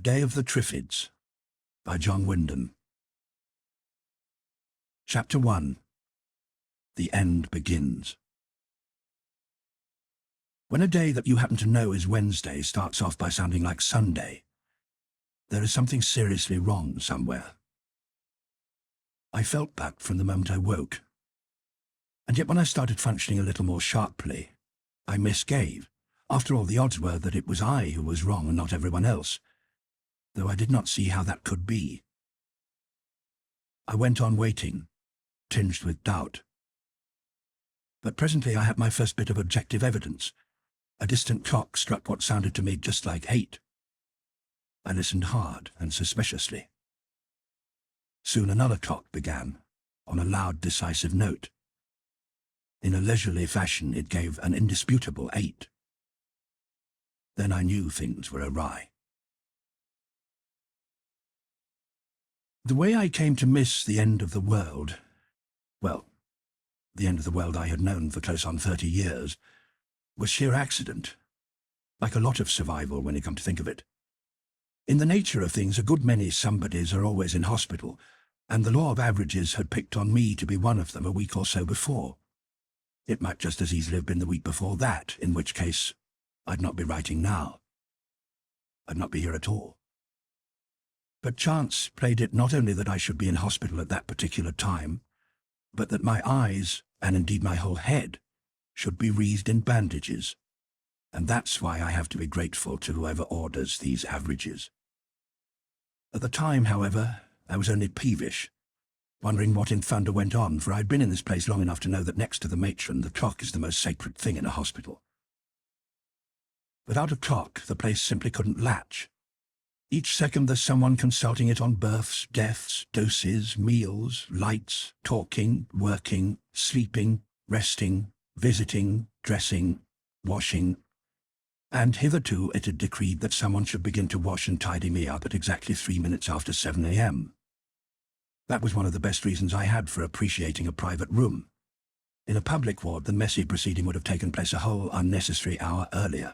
Day of the Triffids by John Wyndham. Chapter 1. The End Begins. When a day that you happen to know is Wednesday starts off by sounding like Sunday, there is something seriously wrong somewhere. I felt that from the moment I woke. And yet when I started functioning a little more sharply, I misgave. After all, the odds were that it was I who was wrong and not everyone else, though I did not see how that could be. I went on waiting, tinged with doubt. But presently I had my first bit of objective evidence. A distant clock struck what sounded to me just like 8. I listened hard and suspiciously. Soon another clock began, on a loud, decisive note. In a leisurely fashion it gave an indisputable 8. Then I knew things were awry. The way I came to miss the end of the world, well, the end of the world I had known for close on 30 years, was sheer accident, like a lot of survival when you come to think of it. In the nature of things, a good many somebodies are always in hospital, and the law of averages had picked on me to be one of them a week or so before. It might just as easily have been the week before that, in which case I'd not be writing now. I'd not be here at all. But chance played it not only that I should be in hospital at that particular time, but that my eyes, and indeed my whole head, should be wreathed in bandages. And that's why I have to be grateful to whoever orders these averages. At the time, however, I was only peevish, wondering what in thunder went on, for I'd been in this place long enough to know that next to the matron, the clock is the most sacred thing in a hospital. Without a clock, the place simply couldn't latch. Each second there's someone consulting it on births, deaths, doses, meals, lights, talking, working, sleeping, resting, visiting, dressing, washing. And hitherto it had decreed that someone should begin to wash and tidy me up at exactly 3 minutes after 7 a.m. That was one of the best reasons I had for appreciating a private room. In a public ward, the messy proceeding would have taken place a whole unnecessary hour earlier.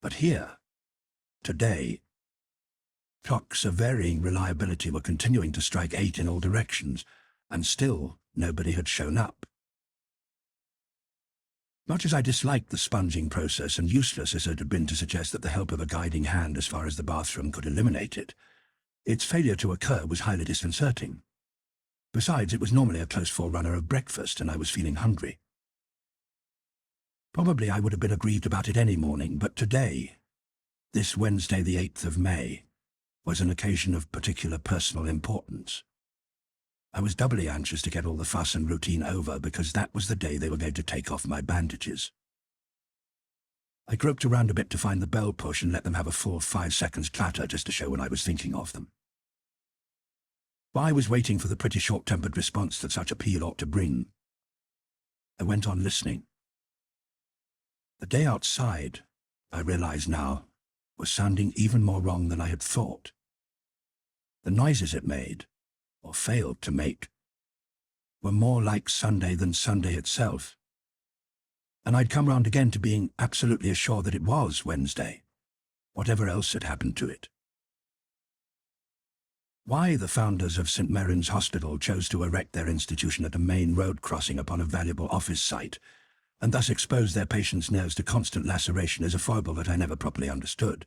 But here, today, clocks of varying reliability were continuing to strike 8 in all directions, and still nobody had shown up. Much as I disliked the sponging process, and useless as it had been to suggest that the help of a guiding hand as far as the bathroom could eliminate it, its failure to occur was highly disconcerting. Besides, it was normally a close forerunner of breakfast, and I was feeling hungry. Probably I would have been aggrieved about it any morning, but today, this Wednesday the 8th of May, was an occasion of particular personal importance. I was doubly anxious to get all the fuss and routine over, because that was the day they were going to take off my bandages. I groped around a bit to find the bell push and let them have a full 5 seconds clatter just to show when I was thinking of them. While I was waiting for the pretty short-tempered response that such appeal ought to bring, I went on listening. The day outside, I realized now, was sounding even more wrong than I had thought. The noises it made, or failed to make, were more like Sunday than Sunday itself. And I'd come round again to being absolutely assured that it was Wednesday, whatever else had happened to it. Why the founders of St. Mary's Hospital chose to erect their institution at a main road crossing upon a valuable office site, and thus expose their patients' nerves to constant laceration, is a foible that I never properly understood.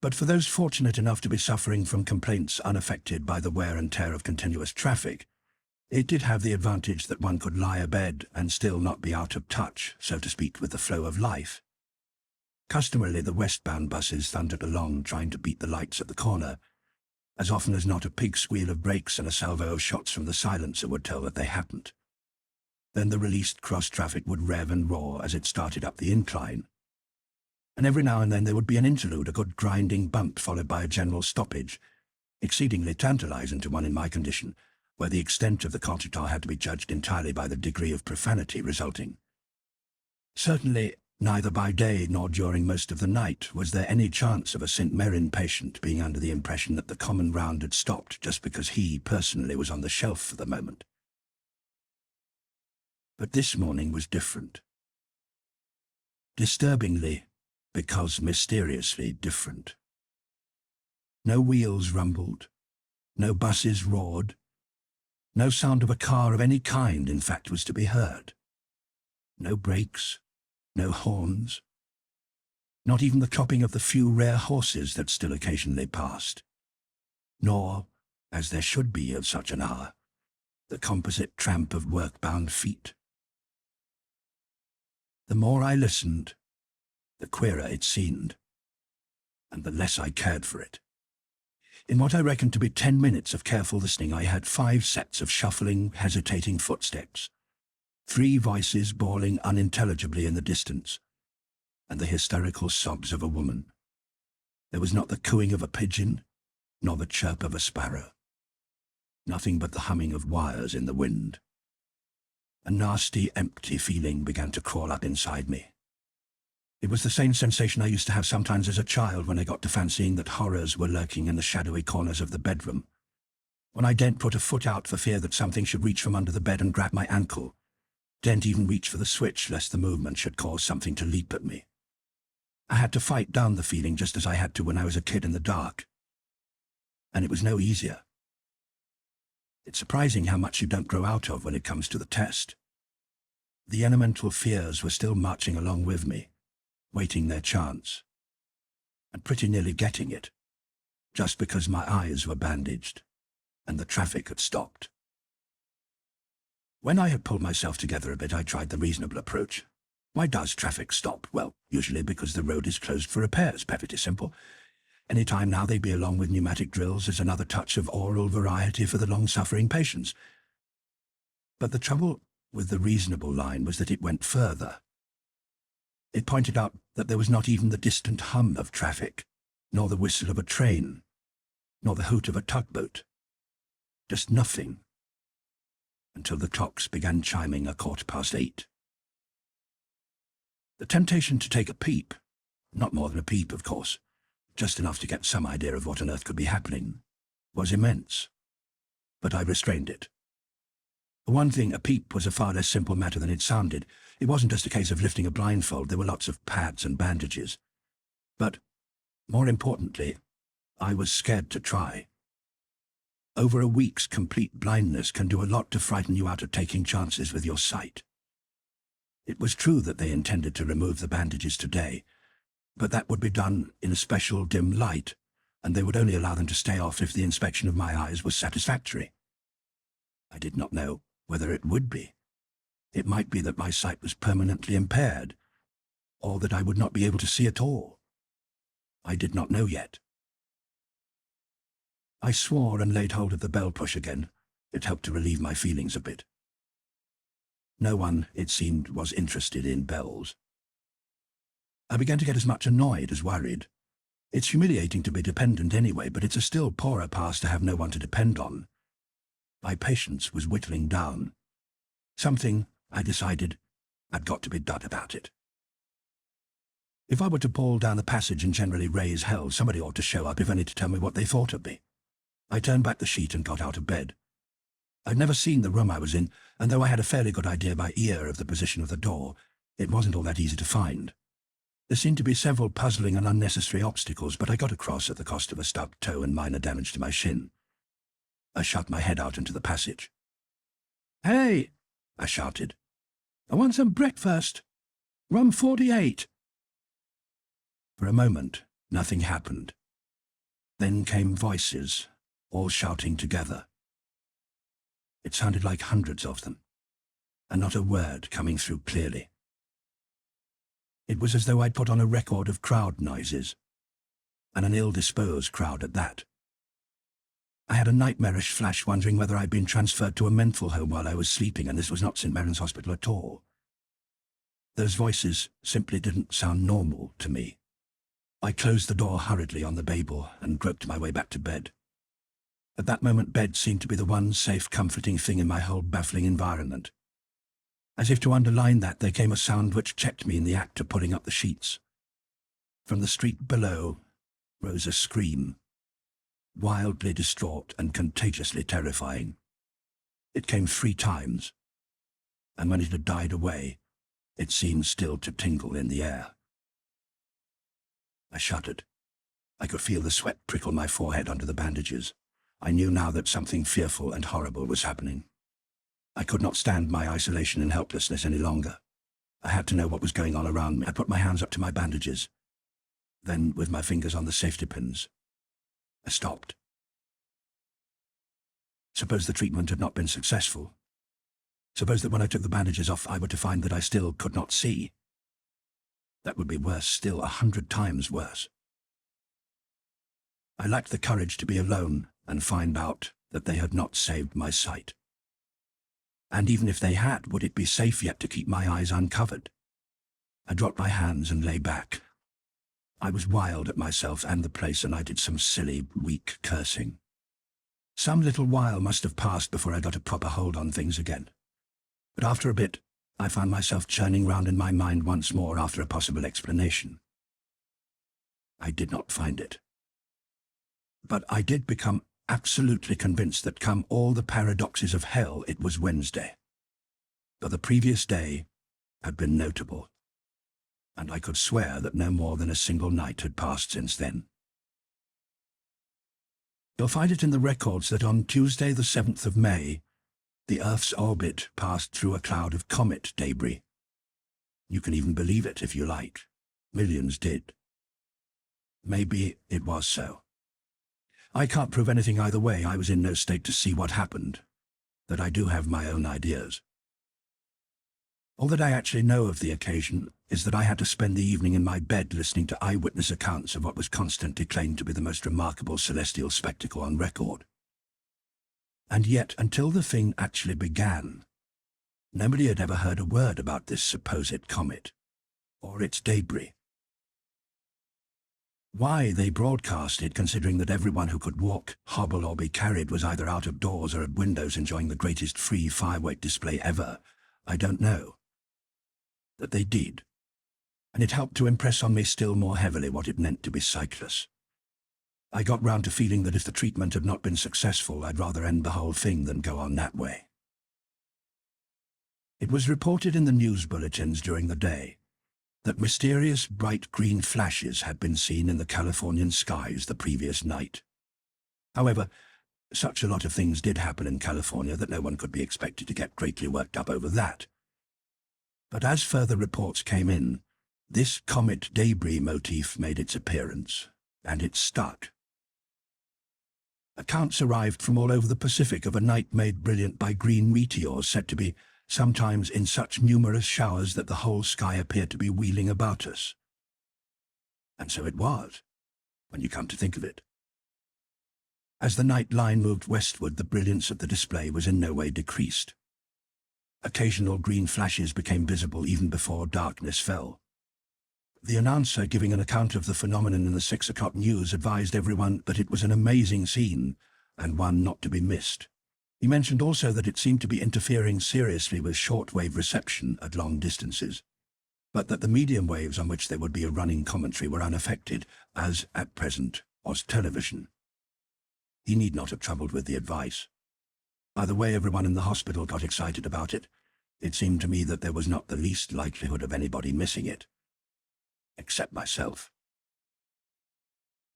But for those fortunate enough to be suffering from complaints unaffected by the wear and tear of continuous traffic, it did have the advantage that one could lie abed and still not be out of touch, so to speak, with the flow of life. Customarily, the westbound buses thundered along, trying to beat the lights at the corner. As often as not, a pig squeal of brakes and a salvo of shots from the silencer would tell that they hadn't. Then the released cross-traffic would rev and roar as it started up the incline. And every now and then there would be an interlude, a good grinding bump followed by a general stoppage, exceedingly tantalizing to one in my condition, where the extent of the contretemps had to be judged entirely by the degree of profanity resulting. Certainly, neither by day nor during most of the night was there any chance of a St. Mary's patient being under the impression that the common round had stopped just because he personally was on the shelf for the moment. But this morning was different. Disturbingly, because mysteriously different. No wheels rumbled, no buses roared, no sound of a car of any kind, in fact, was to be heard. No brakes, no horns, not even the clopping of the few rare horses that still occasionally passed, nor, as there should be at such an hour, the composite tramp of work-bound feet. The more I listened, the queerer it seemed, and the less I cared for it. In what I reckoned to be 10 minutes of careful listening, I heard 5 sets of shuffling, hesitating footsteps, 3 voices bawling unintelligibly in the distance, and the hysterical sobs of a woman. There was not the cooing of a pigeon, nor the chirp of a sparrow. Nothing but the humming of wires in the wind. A nasty, empty feeling began to crawl up inside me. It was the same sensation I used to have sometimes as a child when I got to fancying that horrors were lurking in the shadowy corners of the bedroom, when I daren't put a foot out for fear that something should reach from under the bed and grab my ankle, daren't even reach for the switch lest the movement should cause something to leap at me. I had to fight down the feeling just as I had to when I was a kid in the dark. And it was no easier. It's surprising how much you don't grow out of when it comes to the test. The elemental fears were still marching along with me, waiting their chance, and pretty nearly getting it, just because my eyes were bandaged and the traffic had stopped. When I had pulled myself together a bit, I tried the reasonable approach. Why does traffic stop? Well, usually because the road is closed for repairs, perfectly simple. Any time now they'd be along with pneumatic drills as another touch of oral variety for the long-suffering patients. But the trouble with the reasonable line was that it went further. It pointed out that there was not even the distant hum of traffic, nor the whistle of a train, nor the hoot of a tugboat. Just nothing, until the clocks began chiming 8:15. The temptation to take a peep, not more than a peep, of course, just enough to get some idea of what on earth could be happening, was immense. But I restrained it. For one thing, a peep was a far less simple matter than it sounded. It wasn't just a case of lifting a blindfold. There were lots of pads and bandages. But, more importantly, I was scared to try. Over a week's complete blindness can do a lot to frighten you out of taking chances with your sight. It was true that they intended to remove the bandages today, but that would be done in a special dim light, and they would only allow them to stay off if the inspection of my eyes was satisfactory. I did not know whether it would be. It might be that my sight was permanently impaired, or that I would not be able to see at all. I did not know yet. I swore and laid hold of the bell push again. It helped to relieve my feelings a bit. No one, it seemed, was interested in bells. I began to get as much annoyed as worried. It's humiliating to be dependent anyway, but it's a still poorer pass to have no one to depend on. My patience was whittling down. Something, I decided, had got to be done about it. If I were to bawl down the passage and generally raise hell, somebody ought to show up, if only to tell me what they thought of me. I turned back the sheet and got out of bed. I'd never seen the room I was in, and though I had a fairly good idea by ear of the position of the door, it wasn't all that easy to find. There seemed to be several puzzling and unnecessary obstacles, but I got across at the cost of a stubbed toe and minor damage to my shin. I shot my head out into the passage. "Hey!" I shouted. "I want some breakfast. Room 48. For a moment, nothing happened. Then came voices, all shouting together. It sounded like hundreds of them, and not a word coming through clearly. It was as though I'd put on a record of crowd noises, and an ill-disposed crowd at that. I had a nightmarish flash wondering whether I'd been transferred to a mental home while I was sleeping, and this was not St. Mary's Hospital at all. Those voices simply didn't sound normal to me. I closed the door hurriedly on the Babel and groped my way back to bed. At that moment, bed seemed to be the one safe, comforting thing in my whole baffling environment. As if to underline that, there came a sound which checked me in the act of pulling up the sheets. From the street below rose a scream, wildly distraught and contagiously terrifying. It came 3 times, and when it had died away, it seemed still to tingle in the air. I shuddered. I could feel the sweat prickle my forehead under the bandages. I knew now that something fearful and horrible was happening. I could not stand my isolation and helplessness any longer. I had to know what was going on around me. I put my hands up to my bandages. Then, with my fingers on the safety pins, I stopped. Suppose the treatment had not been successful. Suppose that when I took the bandages off, I were to find that I still could not see. That would be worse still, 100 times worse. I lacked the courage to be alone and find out that they had not saved my sight. And even if they had, would it be safe yet to keep my eyes uncovered? I dropped my hands and lay back. I was wild at myself and the place, and I did some silly, weak cursing. Some little while must have passed before I got a proper hold on things again. But after a bit, I found myself churning round in my mind once more after a possible explanation. I did not find it. But I did become absolutely convinced that, come all the paradoxes of hell, it was Wednesday. But the previous day had been notable, and I could swear that no more than a single night had passed since then. You'll find it in the records that on Tuesday the 7th of May, the Earth's orbit passed through a cloud of comet debris. You can even believe it if you like. Millions did. Maybe it was so. I can't prove anything either way. I was in no state to see what happened, but I do have my own ideas. All that I actually know of the occasion is that I had to spend the evening in my bed listening to eyewitness accounts of what was constantly claimed to be the most remarkable celestial spectacle on record. And yet, until the thing actually began, nobody had ever heard a word about this supposed comet, or its debris. Why they broadcast it, considering that everyone who could walk, hobble, or be carried was either out of doors or at windows enjoying the greatest free firework display ever, I don't know. That they did, and it helped to impress on me still more heavily what it meant to be sightless. I got round to feeling that if the treatment had not been successful, I'd rather end the whole thing than go on that way. It was reported in the news bulletins during the day that mysterious bright green flashes had been seen in the Californian skies the previous night. However, such a lot of things did happen in California that no one could be expected to get greatly worked up over that. But as further reports came in, this comet debris motif made its appearance, and it stuck. Accounts arrived from all over the Pacific of a night made brilliant by green meteors said to be sometimes in such numerous showers that the whole sky appeared to be wheeling about us. And so it was, when you come to think of it. As the night line moved westward, the brilliance of the display was in no way decreased. Occasional green flashes became visible even before darkness fell. The announcer giving an account of the phenomenon in the 6 o'clock news advised everyone that it was an amazing scene, and one not to be missed. He mentioned also that it seemed to be interfering seriously with shortwave reception at long distances, but that the medium waves on which there would be a running commentary were unaffected, as, at present, was television. He need not have troubled with the advice. By the way everyone in the hospital got excited about it, it seemed to me that there was not the least likelihood of anybody missing it. Except myself.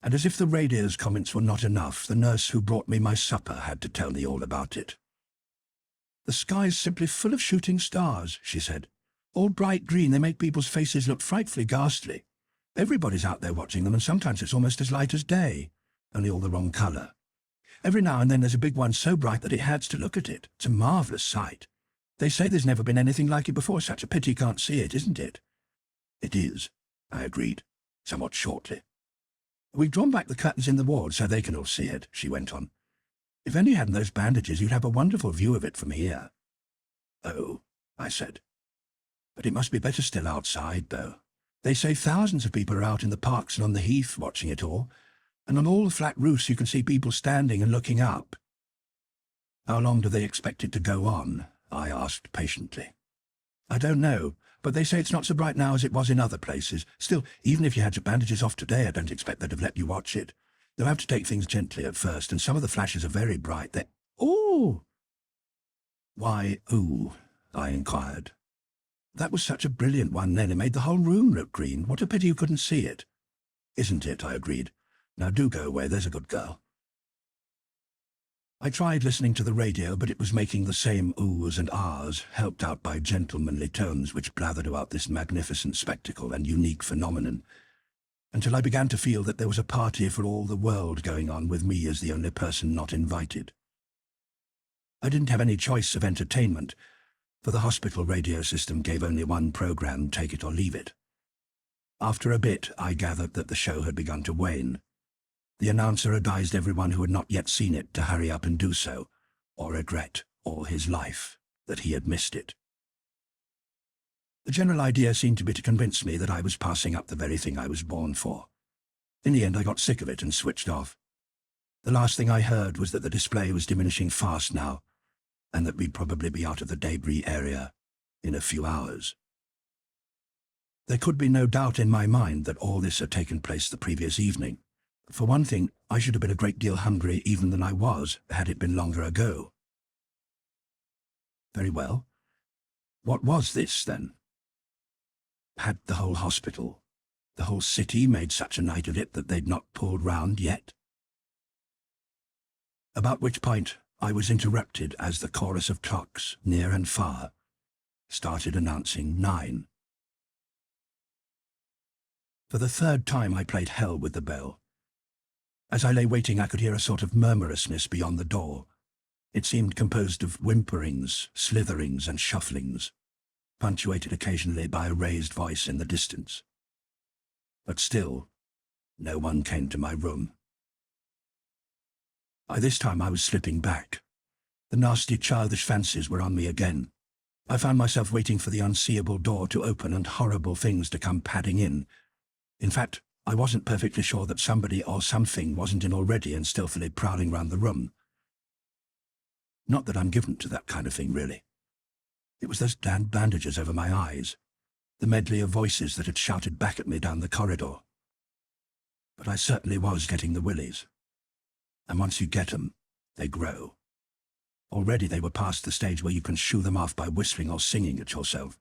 And as if the radio's comments were not enough, the nurse who brought me my supper had to tell me all about it. "The sky's simply full of shooting stars," she said. "All bright green, they make people's faces look frightfully ghastly. Everybody's out there watching them, and sometimes it's almost as light as day, only all the wrong colour. Every now and then there's a big one so bright that it hurts to look at it. It's a marvellous sight. They say there's never been anything like it before. Such a pity you can't see it, isn't it?" "It is," I agreed, somewhat shortly. "We've drawn back the curtains in the ward so they can all see it," she went on. "If only you hadn't those bandages, you'd have a wonderful view of it from here." "Oh," I said. "But it must be better still outside, though. They say thousands of people are out in the parks and on the heath watching it all, and on all the flat roofs you can see people standing and looking up." "How long do they expect it to go on?" I asked patiently. "I don't know, but they say it's not so bright now as it was in other places. Still, even if you had your bandages off today, I don't expect they'd have let you watch it. They'll have to take things gently at first, and some of the flashes are very bright. They're— "Ooh!" "Why, ooh?" I inquired. "That was such a brilliant one then. It made the whole room look green. What a pity you couldn't see it." "Isn't it?" I agreed. Now do go away, there's a good girl. I tried listening to the radio, but it was making the same oohs and ahs, helped out by gentlemanly tones which blathered about this magnificent spectacle and unique phenomenon, until I began to feel that there was a party for all the world going on with me as the only person not invited. I didn't have any choice of entertainment, for the hospital radio system gave only one program, take it or leave it. After a bit, I gathered that the show had begun to wane. The announcer advised everyone who had not yet seen it to hurry up and do so, or regret all his life that he had missed it. The general idea seemed to be to convince me that I was passing up the very thing I was born for. In the end, I got sick of it and switched off. The last thing I heard was that the display was diminishing fast now, and that we'd probably be out of the debris area in a few hours. There could be no doubt in my mind that all this had taken place the previous evening. For one thing, I should have been a great deal hungrier even than I was, had it been longer ago. Very well. What was this, then? Had the whole hospital, the whole city made such a night of it that they'd not pulled round yet? About which point I was interrupted as the chorus of clocks, near and far, started announcing 9. For the third time I played hell with the bell. As I lay waiting, I could hear a sort of murmurousness beyond the door. It seemed composed of whimperings, slitherings, and shufflings, punctuated occasionally by a raised voice in the distance. But still, no one came to my room. By this time I was slipping back. The nasty childish fancies were on me again. I found myself waiting for the unseeable door to open and horrible things to come padding in. In fact, I wasn't perfectly sure that somebody or something wasn't in already and stealthily prowling round the room. Not that I'm given to that kind of thing, really. It was those damned bandages over my eyes, the medley of voices that had shouted back at me down the corridor. But I certainly was getting the willies. And once you get 'em, they grow. Already they were past the stage where you can shoo them off by whistling or singing at yourself.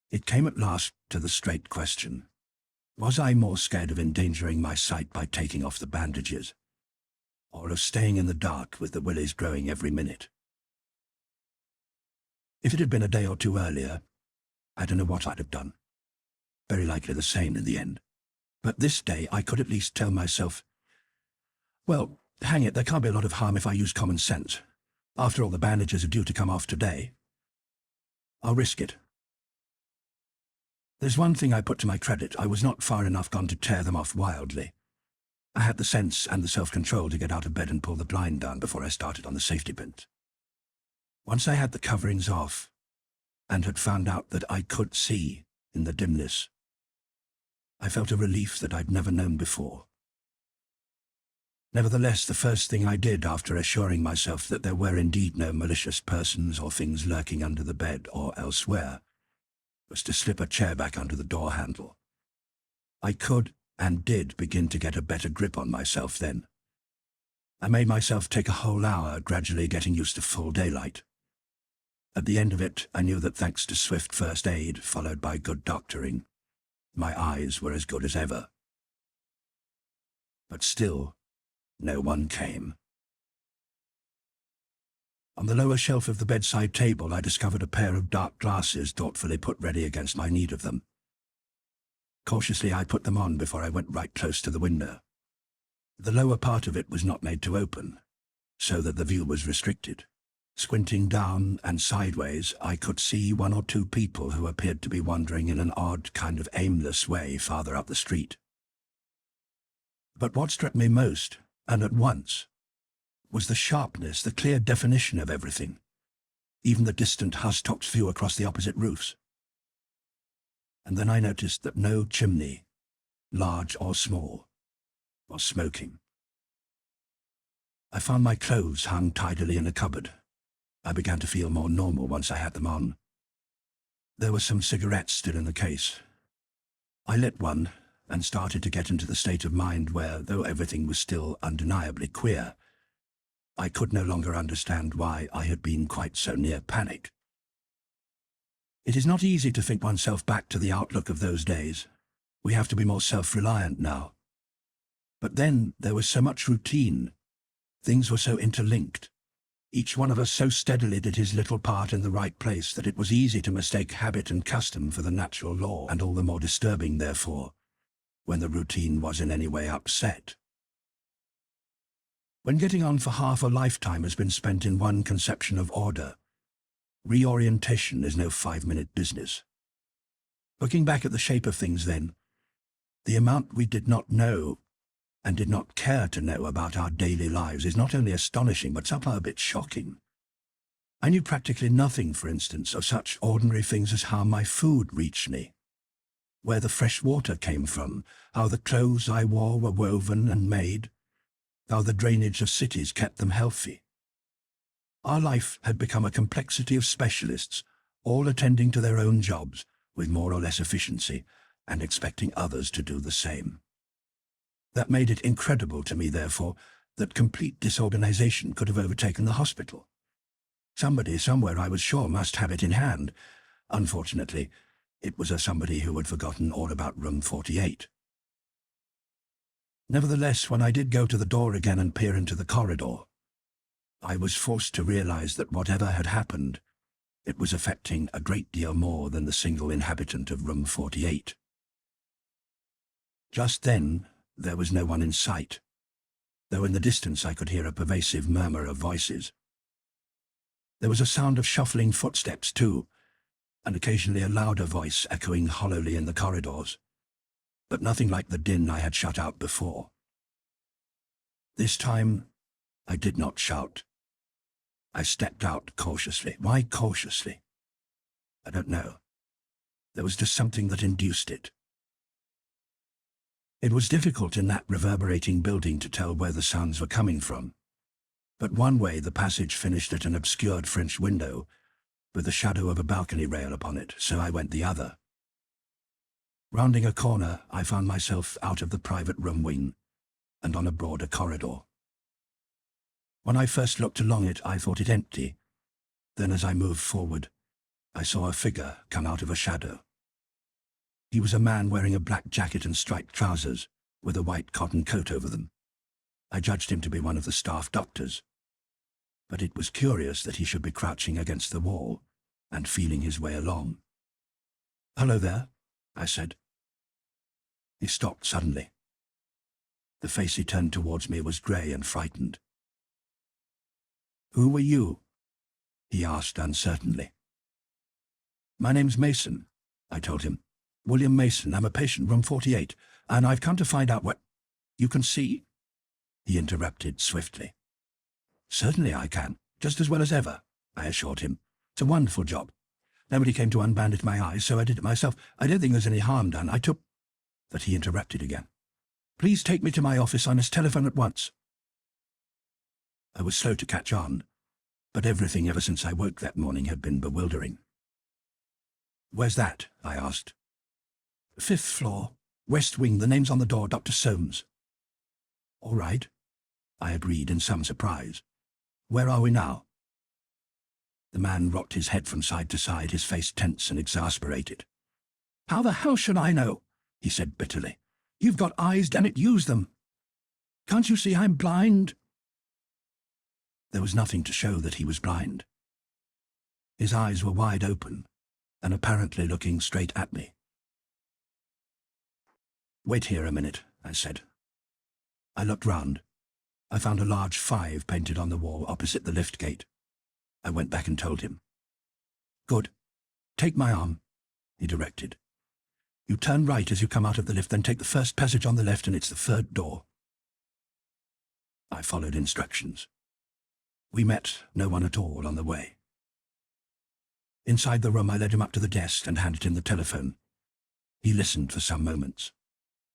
It came at last to the straight question. Was I more scared of endangering my sight by taking off the bandages, or of staying in the dark with the willies growing every minute? If it had been a day or two earlier, I don't know what I'd have done. Very likely the same in the end. But this day I could at least tell myself, well, hang it, there can't be a lot of harm if I use common sense. After all, the bandages are due to come off today. I'll risk it. There's one thing I put to my credit. I was not far enough gone to tear them off wildly. I had the sense and the self-control to get out of bed and pull the blind down before I started on the safety pins. Once I had the coverings off, and had found out that I could see in the dimness, I felt a relief that I'd never known before. Nevertheless, the first thing I did after assuring myself that there were indeed no malicious persons or things lurking under the bed or elsewhere, was to slip a chair back under the door handle. I could and did begin to get a better grip on myself then. I made myself take a whole hour, gradually getting used to full daylight. At the end of it, I knew that thanks to swift first aid, followed by good doctoring, my eyes were as good as ever. But still, no one came. On the lower shelf of the bedside table, I discovered a pair of dark glasses thoughtfully put ready against my need of them. Cautiously, I put them on before I went right close to the window. The lower part of it was not made to open, so that the view was restricted. Squinting down and sideways, I could see one or two people who appeared to be wandering in an odd, kind of aimless way farther up the street. But what struck me most, and at once, was the sharpness, the clear definition of everything, even the distant housetops view across the opposite roofs. And then I noticed that no chimney, large or small, was smoking. I found my clothes hung tidily in a cupboard. I began to feel more normal once I had them on. There were some cigarettes still in the case. I lit one and started to get into the state of mind where, though everything was still undeniably queer, I could no longer understand why I had been quite so near panic. It is not easy to think oneself back to the outlook of those days. We have to be more self-reliant now, But then there was so much routine. Things were so interlinked. Each one of us so steadily did his little part in the right place that it was easy to mistake habit and custom for the natural law, and all the more disturbing, therefore, when the routine was in any way upset. When getting on for half a lifetime has been spent in one conception of order, reorientation is no 5-minute business. Looking back at the shape of things then, the amount we did not know and did not care to know about our daily lives is not only astonishing but somehow a bit shocking. I knew practically nothing, for instance, of such ordinary things as how my food reached me, where the fresh water came from, how the clothes I wore were woven and made, how the drainage of cities kept them healthy. Our life had become a complexity of specialists, all attending to their own jobs with more or less efficiency and expecting others to do the same. That made it incredible to me, therefore, that complete disorganization could have overtaken the hospital. Somebody, somewhere, I was sure, must have it in hand. Unfortunately, it was a somebody who had forgotten all about room 48. Nevertheless, when I did go to the door again and peer into the corridor, I was forced to realize that whatever had happened, it was affecting a great deal more than the single inhabitant of room 48. Just then, there was no one in sight, though in the distance I could hear a pervasive murmur of voices. There was a sound of shuffling footsteps, too, and occasionally a louder voice echoing hollowly in the corridors, but nothing like the din I had shut out before. This time, I did not shout. I stepped out cautiously. Why cautiously? I don't know. There was just something that induced it. It was difficult in that reverberating building to tell where the sounds were coming from, but one way the passage finished at an obscured French window, with the shadow of a balcony rail upon it, so I went the other. Rounding a corner, I found myself out of the private room wing, and on a broader corridor. When I first looked along it, I thought it empty. Then as I moved forward, I saw a figure come out of a shadow. He was a man wearing a black jacket and striped trousers, with a white cotton coat over them. I judged him to be one of the staff doctors. But it was curious that he should be crouching against the wall and feeling his way along. "Hello there," I said. He stopped suddenly. The face he turned towards me was grey and frightened. "Who were you?" he asked uncertainly. "My name's Masen," I told him. "William Masen. I'm a patient, room 48, and I've come to find out what—" "You can see?" he interrupted swiftly. "Certainly I can, just as well as ever," I assured him. "It's a wonderful job. Nobody came to unbandage my eyes, so I did it myself. I don't think there's any harm done. I took—" But he interrupted again. "Please take me to my office. I must telephone at once." I was slow to catch on, but everything ever since I woke that morning had been bewildering. "Where's that?" I asked. "5th floor, west wing. The name's on the door, Dr. Soames." "All right," I agreed in some surprise. "Where are we now?" The man rocked his head from side to side, his face tense and exasperated. "How the hell should I know?" he said bitterly. "You've got eyes, damn it, use them. Can't you see I'm blind?" There was nothing to show that he was blind. His eyes were wide open and apparently looking straight at me. "Wait here a minute," I said. I looked round. I found a large 5 painted on the wall opposite the lift gate. I went back and told him. "Good. Take my arm," he directed. "You turn right as you come out of the lift, then take the first passage on the left and it's the 3rd door." I followed instructions. We met no one at all on the way. Inside the room, I led him up to the desk and handed him the telephone. He listened for some moments.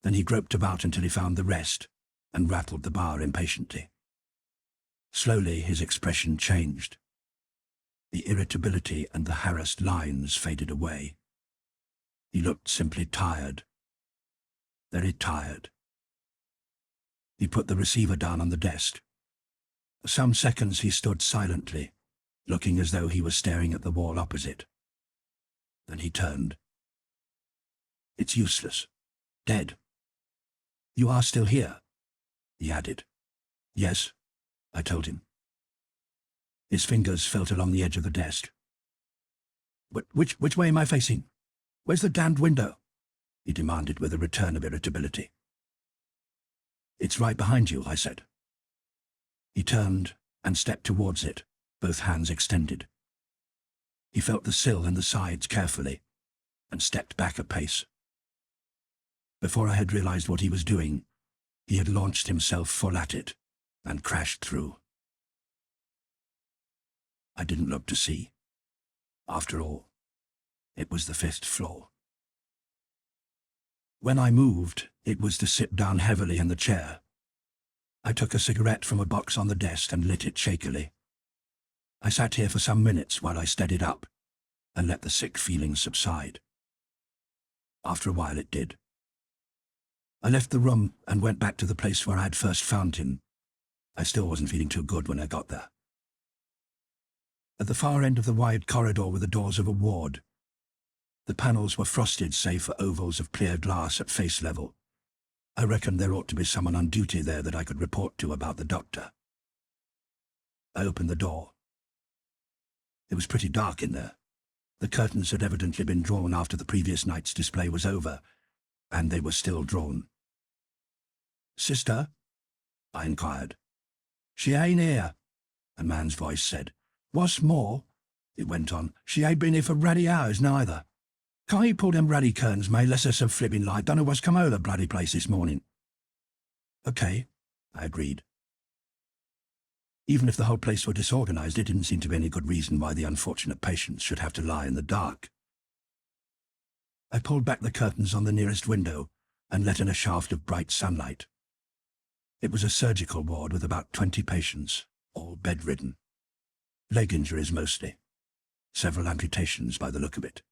Then he groped about until he found the rest and rattled the bar impatiently. Slowly his expression changed. The irritability and the harassed lines faded away. He looked simply tired. Very tired. He put the receiver down on the desk. For some seconds he stood silently, looking as though he was staring at the wall opposite. Then he turned. "It's useless. Dead. You are still here," he added. Yes, I told him. His fingers felt along the edge of the desk. Which way am I facing? Where's the damned window? He demanded with a return of irritability. It's right behind you, I said. He turned and stepped towards it, both hands extended. He felt the sill and the sides carefully, and stepped back a pace. Before I had realized what he was doing, he had launched himself full at it, and crashed through. I didn't look to see. After all, it was the 5th floor. When I moved, it was to sit down heavily in the chair. I took a cigarette from a box on the desk and lit it shakily. I sat here for some minutes while I steadied up, and let the sick feeling subside. After a while it did. I left the room and went back to the place where I had first found him. I still wasn't feeling too good when I got there. At the far end of the wide corridor were the doors of a ward. The panels were frosted save for ovals of clear glass at face level. I reckoned there ought to be someone on duty there that I could report to about the doctor. I opened the door. It was pretty dark in there. The curtains had evidently been drawn after the previous night's display was over, and they were still drawn. "Sister?" I inquired. "She ain't here," a man's voice said. "What's more," it went on, "she ain't been here for ruddy hours neither. Can't you pull them ruddy curtains, mate, less there's some flipping light? Don't know what's come over the bloody place this morning." "Okay," I agreed. Even if the whole place were disorganized, it didn't seem to be any good reason why the unfortunate patients should have to lie in the dark. I pulled back the curtains on the nearest window and let in a shaft of bright sunlight. It was a surgical ward with about 20 patients, all bedridden. Leg injuries mostly. Several amputations by the look of it.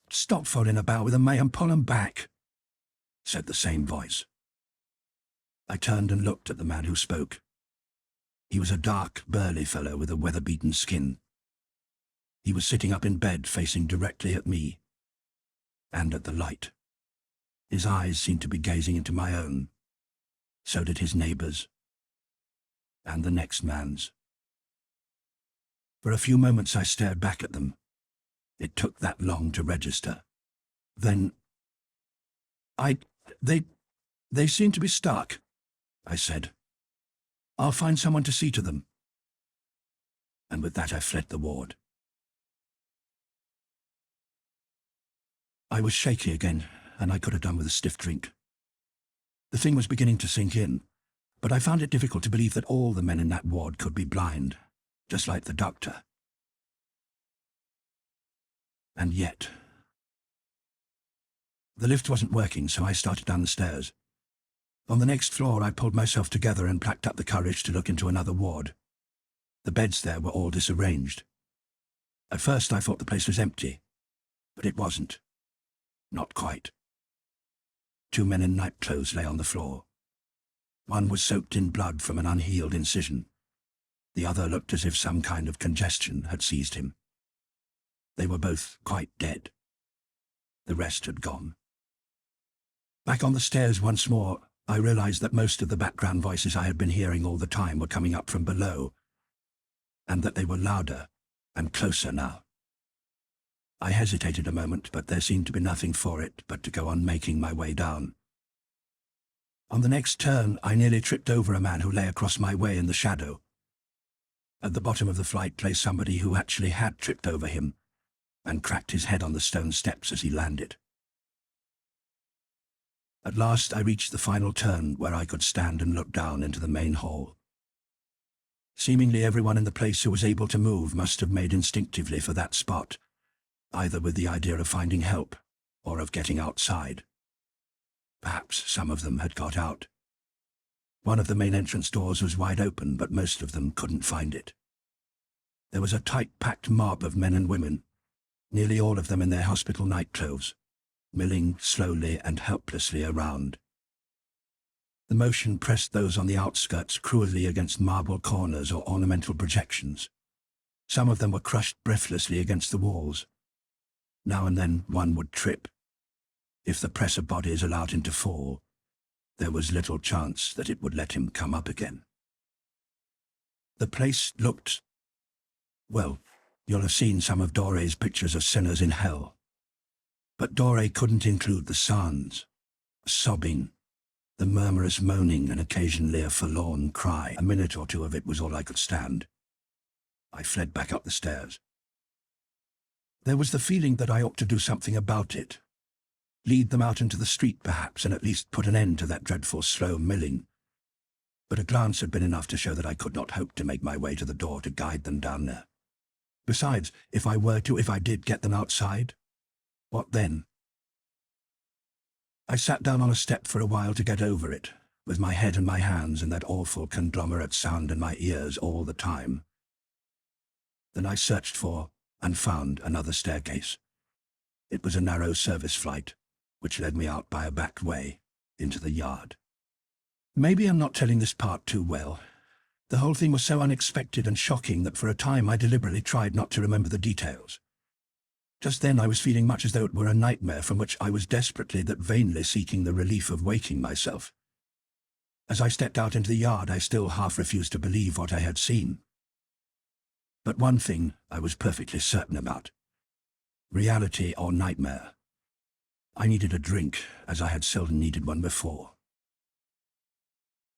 "Stop fooling about with them, mate, and pull 'em back," said the same voice. I turned and looked at the man who spoke. He was a dark, burly fellow with a weather-beaten skin. He was sitting up in bed facing directly at me, and at the light. His eyes seemed to be gazing into my own. So did his neighbours, and the next man's. For a few moments I stared back at them. It took that long to register. Then, They seem to be stuck," I said. "I'll find someone to see to them." And with that I fled the ward. I was shaky again, and I could have done with a stiff drink. The thing was beginning to sink in, but I found it difficult to believe that all the men in that ward could be blind, just like the doctor. And yet... The lift wasn't working, so I started down the stairs. On the next floor, I pulled myself together and plucked up the courage to look into another ward. The beds there were all disarranged. At first I thought the place was empty, but it wasn't. Not quite. 2 men in nightclothes lay on the floor. One was soaked in blood from an unhealed incision. The other looked as if some kind of congestion had seized him. They were both quite dead. The rest had gone. Back on the stairs once more, I realized that most of the background voices I had been hearing all the time were coming up from below, and that they were louder and closer now. I hesitated a moment, but there seemed to be nothing for it but to go on making my way down. On the next turn, I nearly tripped over a man who lay across my way in the shadow. At the bottom of the flight lay somebody who actually had tripped over him and cracked his head on the stone steps as he landed. At last I reached the final turn where I could stand and look down into the main hall. Seemingly everyone in the place who was able to move must have made instinctively for that spot, either with the idea of finding help or of getting outside. Perhaps some of them had got out. One of the main entrance doors was wide open, but most of them couldn't find it. There was a tight-packed mob of men and women, nearly all of them in their hospital nightclothes, milling slowly and helplessly around. The motion pressed those on the outskirts cruelly against marble corners or ornamental projections. Some of them were crushed breathlessly against the walls. Now and then one would trip. If the press of bodies allowed him to fall, there was little chance that it would let him come up again. The place looked... well, you'll have seen some of Dore's pictures of sinners in hell. But Dore couldn't include the sounds, sobbing, the murmurous moaning, and occasionally a forlorn cry. A minute or two of it was all I could stand. I fled back up the stairs. There was the feeling that I ought to do something about it. Lead them out into the street, perhaps, and at least put an end to that dreadful slow milling. But a glance had been enough to show that I could not hope to make my way to the door to guide them down there. Besides, if I did get them outside, what then? I sat down on a step for a while to get over it, with my head and my hands and that awful conglomerate sound in my ears all the time. Then I searched for and found another staircase. It was a narrow service flight, which led me out by a back way into the yard. Maybe I'm not telling this part too well. The whole thing was so unexpected and shocking that for a time I deliberately tried not to remember the details. Just then I was feeling much as though it were a nightmare from which I was desperately but vainly seeking the relief of waking myself. As I stepped out into the yard, I still half refused to believe what I had seen. But one thing I was perfectly certain about. Reality or nightmare. I needed a drink, as I had seldom needed one before.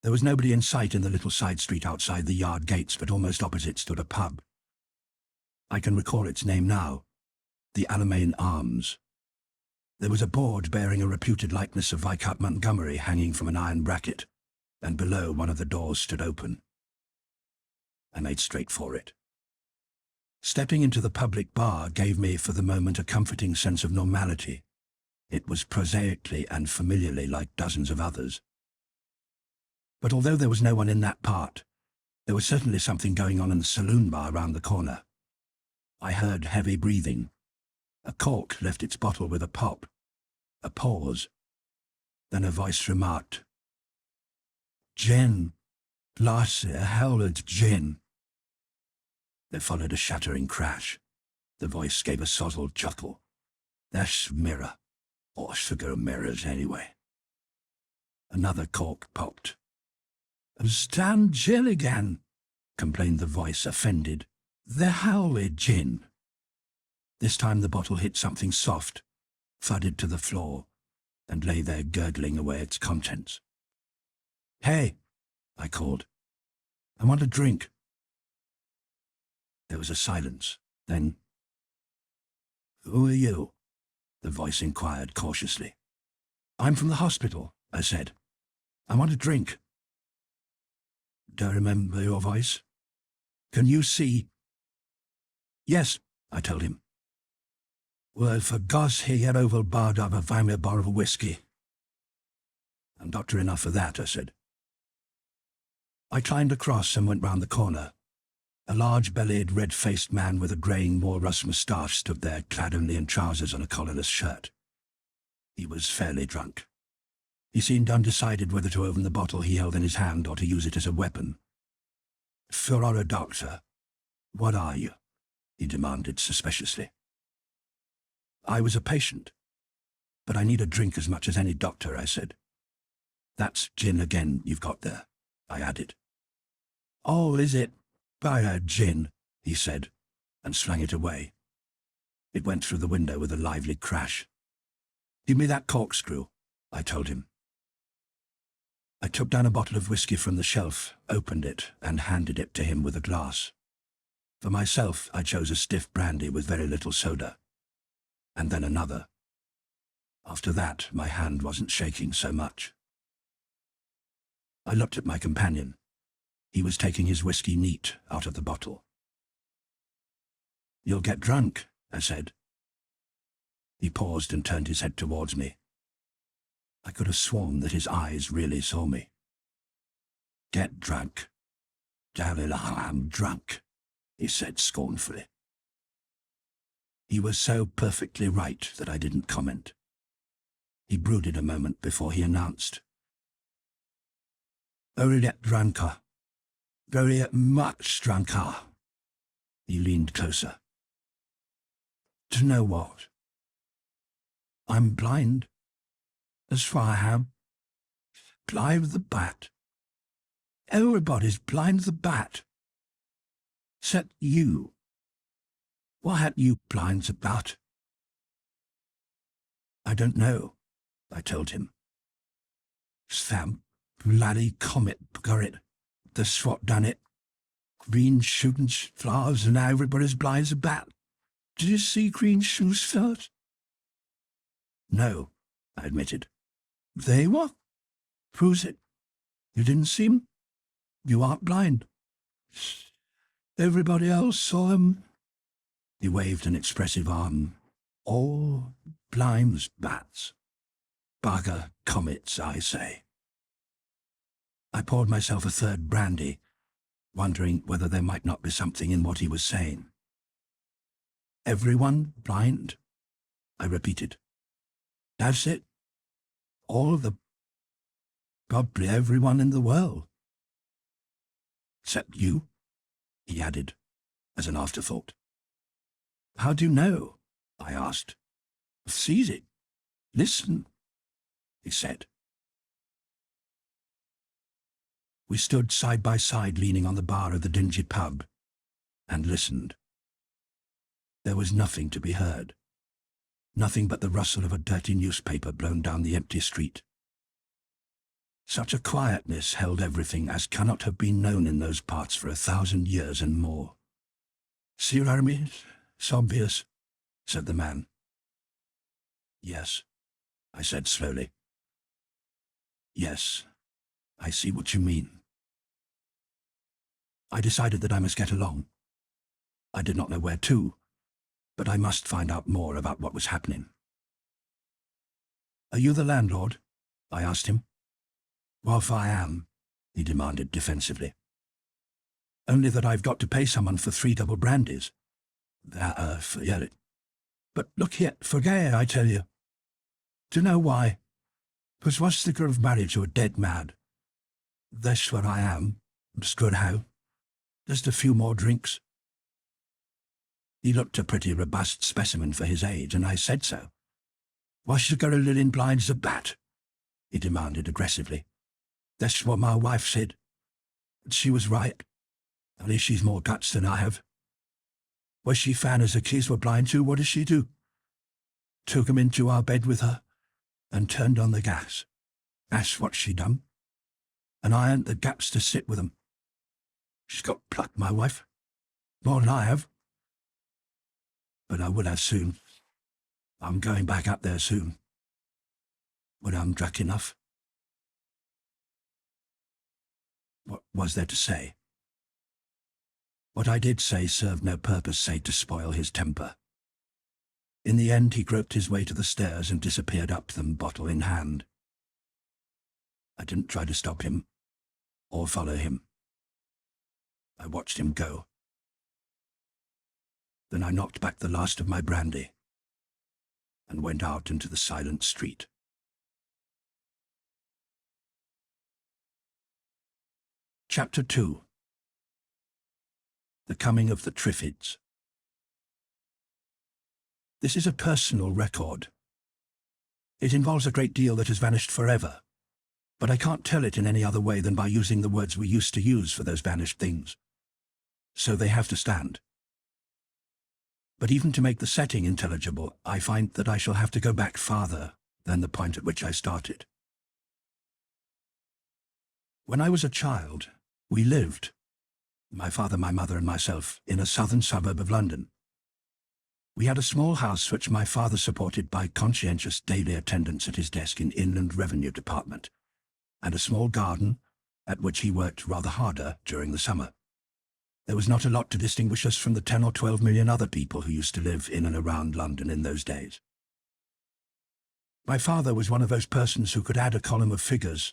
There was nobody in sight in the little side street outside the yard gates, but almost opposite stood a pub. I can recall its name now. The Alamein Arms. There was a board bearing a reputed likeness of Viscount Montgomery hanging from an iron bracket, and below one of the doors stood open. I made straight for it. Stepping into the public bar gave me for the moment a comforting sense of normality. It was prosaically and familiarly like dozens of others. But although there was no one in that part, there was certainly something going on in the saloon bar round the corner. I heard heavy breathing. A cork left its bottle with a pop. A pause. Then a voice remarked, "Gin. Lasse, Howard gin." There followed a shattering crash. The voice gave a sozzled chuckle. "That's mirror. Or sugar mirrors, anyway." Another cork popped. "Stan gin again," complained the voice, offended. "The Howard gin." This time the bottle hit something soft, thudded to the floor, and lay there gurgling away its contents. "Hey," I called. "I want a drink." There was a silence. Then, "Who are you?" the voice inquired cautiously. "I'm from the hospital," I said. "I want a drink." "Don't remember your voice? Can you see?" "Yes," I told him. "Well, for God's sake, over bard of a vimy bar of whiskey." "I'm doctor enough for that," I said. I climbed across and went round the corner. A large-bellied, red-faced man with a greying walrus moustache stood there, clad only in trousers and a collarless shirt. He was fairly drunk. He seemed undecided whether to open the bottle he held in his hand or to use it as a weapon. "If you're a doctor, what are you?" he demanded suspiciously. "I was a patient, but I need a drink as much as any doctor," I said. "That's gin again you've got there," I added. "Oh, is it? Buy gin," he said, and slung it away. It went through the window with a lively crash. "Give me that corkscrew," I told him. I took down a bottle of whiskey from the shelf, opened it, and handed it to him with a glass. For myself, I chose a stiff brandy with very little soda. And then another. After that, my hand wasn't shaking so much. I looked at my companion. He was taking his whiskey neat out of the bottle. "You'll get drunk," I said. He paused and turned his head towards me. I could have sworn that his eyes really saw me. "Get drunk. I'm drunk," he said scornfully. He was so perfectly right that I didn't comment. He brooded a moment before he announced, "Very drunker. Very much drunker." He leaned closer. "To know what?" "I'm blind. That's why I am. blind the bat. Everybody's blind the bat. Except you. What had you blinds about? I don't know, I told him. Sam, bloody comet got it. The swat done it. Green shooting flowers and now everybody's blind as a bat. Did you see green shoes first? No, I admitted. They what? Proves it. You didn't see 'em? You aren't blind. Everybody else saw 'em. He waved an expressive arm. All blinds bats. Bugger comets, I say. I poured myself a third brandy, wondering whether there might not be something in what he was saying. Everyone blind? I repeated. That's it. Probably everyone in the world. Except you, he added, as an afterthought. How do you know? I asked. Sees it. Listen, he said. We stood side by side leaning on the bar of the dingy pub and listened. There was nothing to be heard. Nothing but the rustle of a dirty newspaper blown down the empty street. Such a quietness held everything as cannot have been known in those parts for 1,000 years and more. See what I mean? It's obvious, said the man. Yes, I said slowly. Yes, I see what you mean. I decided that I must get along. I did not know where to, but I must find out more about what was happening. Are you the landlord? I asked him. Well, if I am, he demanded defensively. Only that I've got to pay someone for 3 double brandies. Forget it. But look here, forget it, I tell you. Do you know why? 'Cause what's the good of marriage to a dead man? That's what I am. It's good how. Just a few more drinks. He looked a pretty robust specimen for his age, and I said so. What's the girl in blinds a bat? He demanded aggressively. That's what my wife said. And she was right. At least she's more guts than I have. Was she found as the kids were blind too? What did she do? Took 'em into our bed with her and turned on the gas. That's what she done. And I hadn't the guts to sit with 'em. She's got pluck, my wife. More than I have. But I will have soon. I'm going back up there soon. When I'm drunk enough. What was there to say? What I did say served no purpose save to spoil his temper. In the end, he groped his way to the stairs and disappeared up them, bottle in hand. I didn't try to stop him or follow him. I watched him go. Then I knocked back the last of my brandy and went out into the silent street. Chapter 2. The Coming of the Triffids. This is a personal record. It involves a great deal that has vanished forever, but I can't tell it in any other way than by using the words we used to use for those vanished things. So they have to stand. But even to make the setting intelligible, I find that I shall have to go back farther than the point at which I started. When I was a child, we lived, my father, my mother, and myself, in a southern suburb of London. We had a small house which my father supported by conscientious daily attendance at his desk in Inland Revenue Department, and a small garden at which he worked rather harder during the summer. There was not a lot to distinguish us from the 10 or 12 million other people who used to live in and around London in those days. My father was one of those persons who could add a column of figures,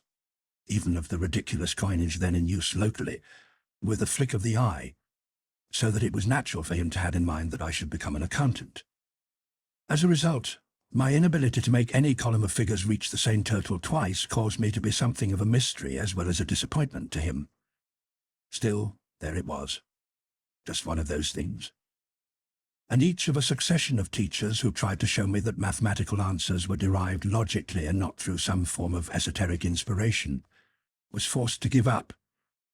even of the ridiculous coinage then in use locally, with a flick of the eye, so that it was natural for him to have in mind that I should become an accountant. As a result, my inability to make any column of figures reach the same total twice caused me to be something of a mystery as well as a disappointment to him. Still, there it was, just one of those things. And each of a succession of teachers who tried to show me that mathematical answers were derived logically and not through some form of esoteric inspiration, was forced to give up,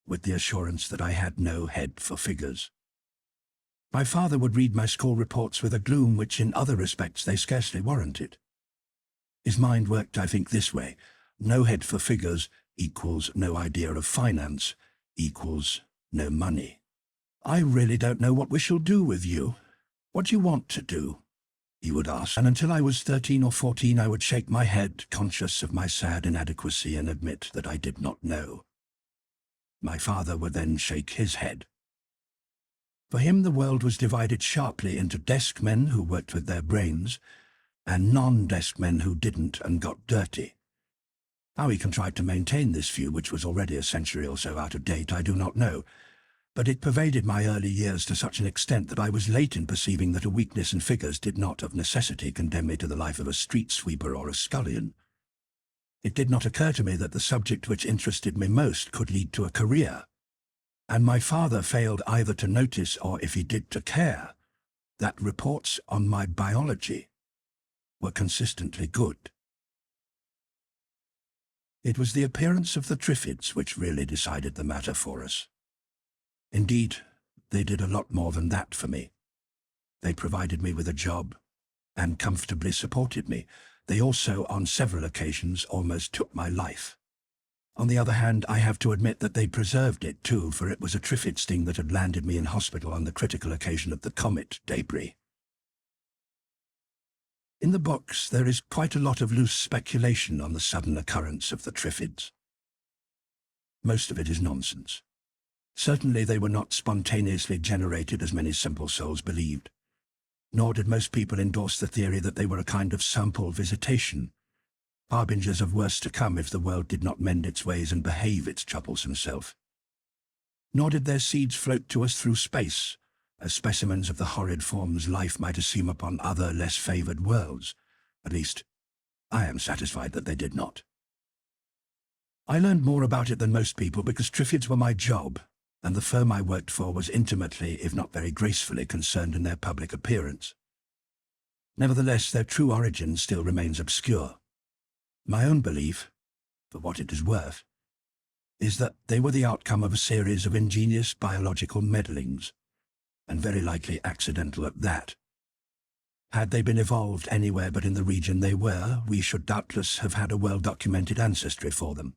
with the assurance that I had no head for figures. My father would read my school reports with a gloom which in other respects they scarcely warranted. His mind worked, I think, this way: no head for figures equals no idea of finance equals no money. "I really don't know what we shall do with you. What do you want to do?" he would ask, and until I was 13 or 14 I would shake my head, conscious of my sad inadequacy, and admit that I did not know. My father would then shake his head. For him the world was divided sharply into desk men who worked with their brains, and non-desk men who didn't and got dirty. How he contrived to maintain this view, which was already a century or so out of date, I do not know, but it pervaded my early years to such an extent that I was late in perceiving that a weakness in figures did not of necessity condemn me to the life of a street sweeper or a scullion. It did not occur to me that the subject which interested me most could lead to a career, and my father failed either to notice, or if he did, to care, that reports on my biology were consistently good. It was the appearance of the Triffids which really decided the matter for us. Indeed, they did a lot more than that for me. They provided me with a job and comfortably supported me. They also, on several occasions, almost took my life. On the other hand, I have to admit that they preserved it too, for it was a Triffid sting that had landed me in hospital on the critical occasion of the comet debris. In the books, there is quite a lot of loose speculation on the sudden occurrence of the Triffids. Most of it is nonsense. Certainly they were not spontaneously generated, as many simple souls believed. Nor did most people endorse the theory that they were a kind of sample visitation, harbingers of worse to come if the world did not mend its ways and behave its troublesome self. Nor did their seeds float to us through space, as specimens of the horrid forms life might assume upon other, less favoured worlds. At least, I am satisfied that they did not. I learned more about it than most people because Triffids were my job, and the firm I worked for was intimately, if not very gracefully, concerned in their public appearance. Nevertheless, their true origin still remains obscure. My own belief, for what it is worth, is that they were the outcome of a series of ingenious biological meddlings, and very likely accidental at that. Had they been evolved anywhere but in the region they were, we should doubtless have had a well-documented ancestry for them.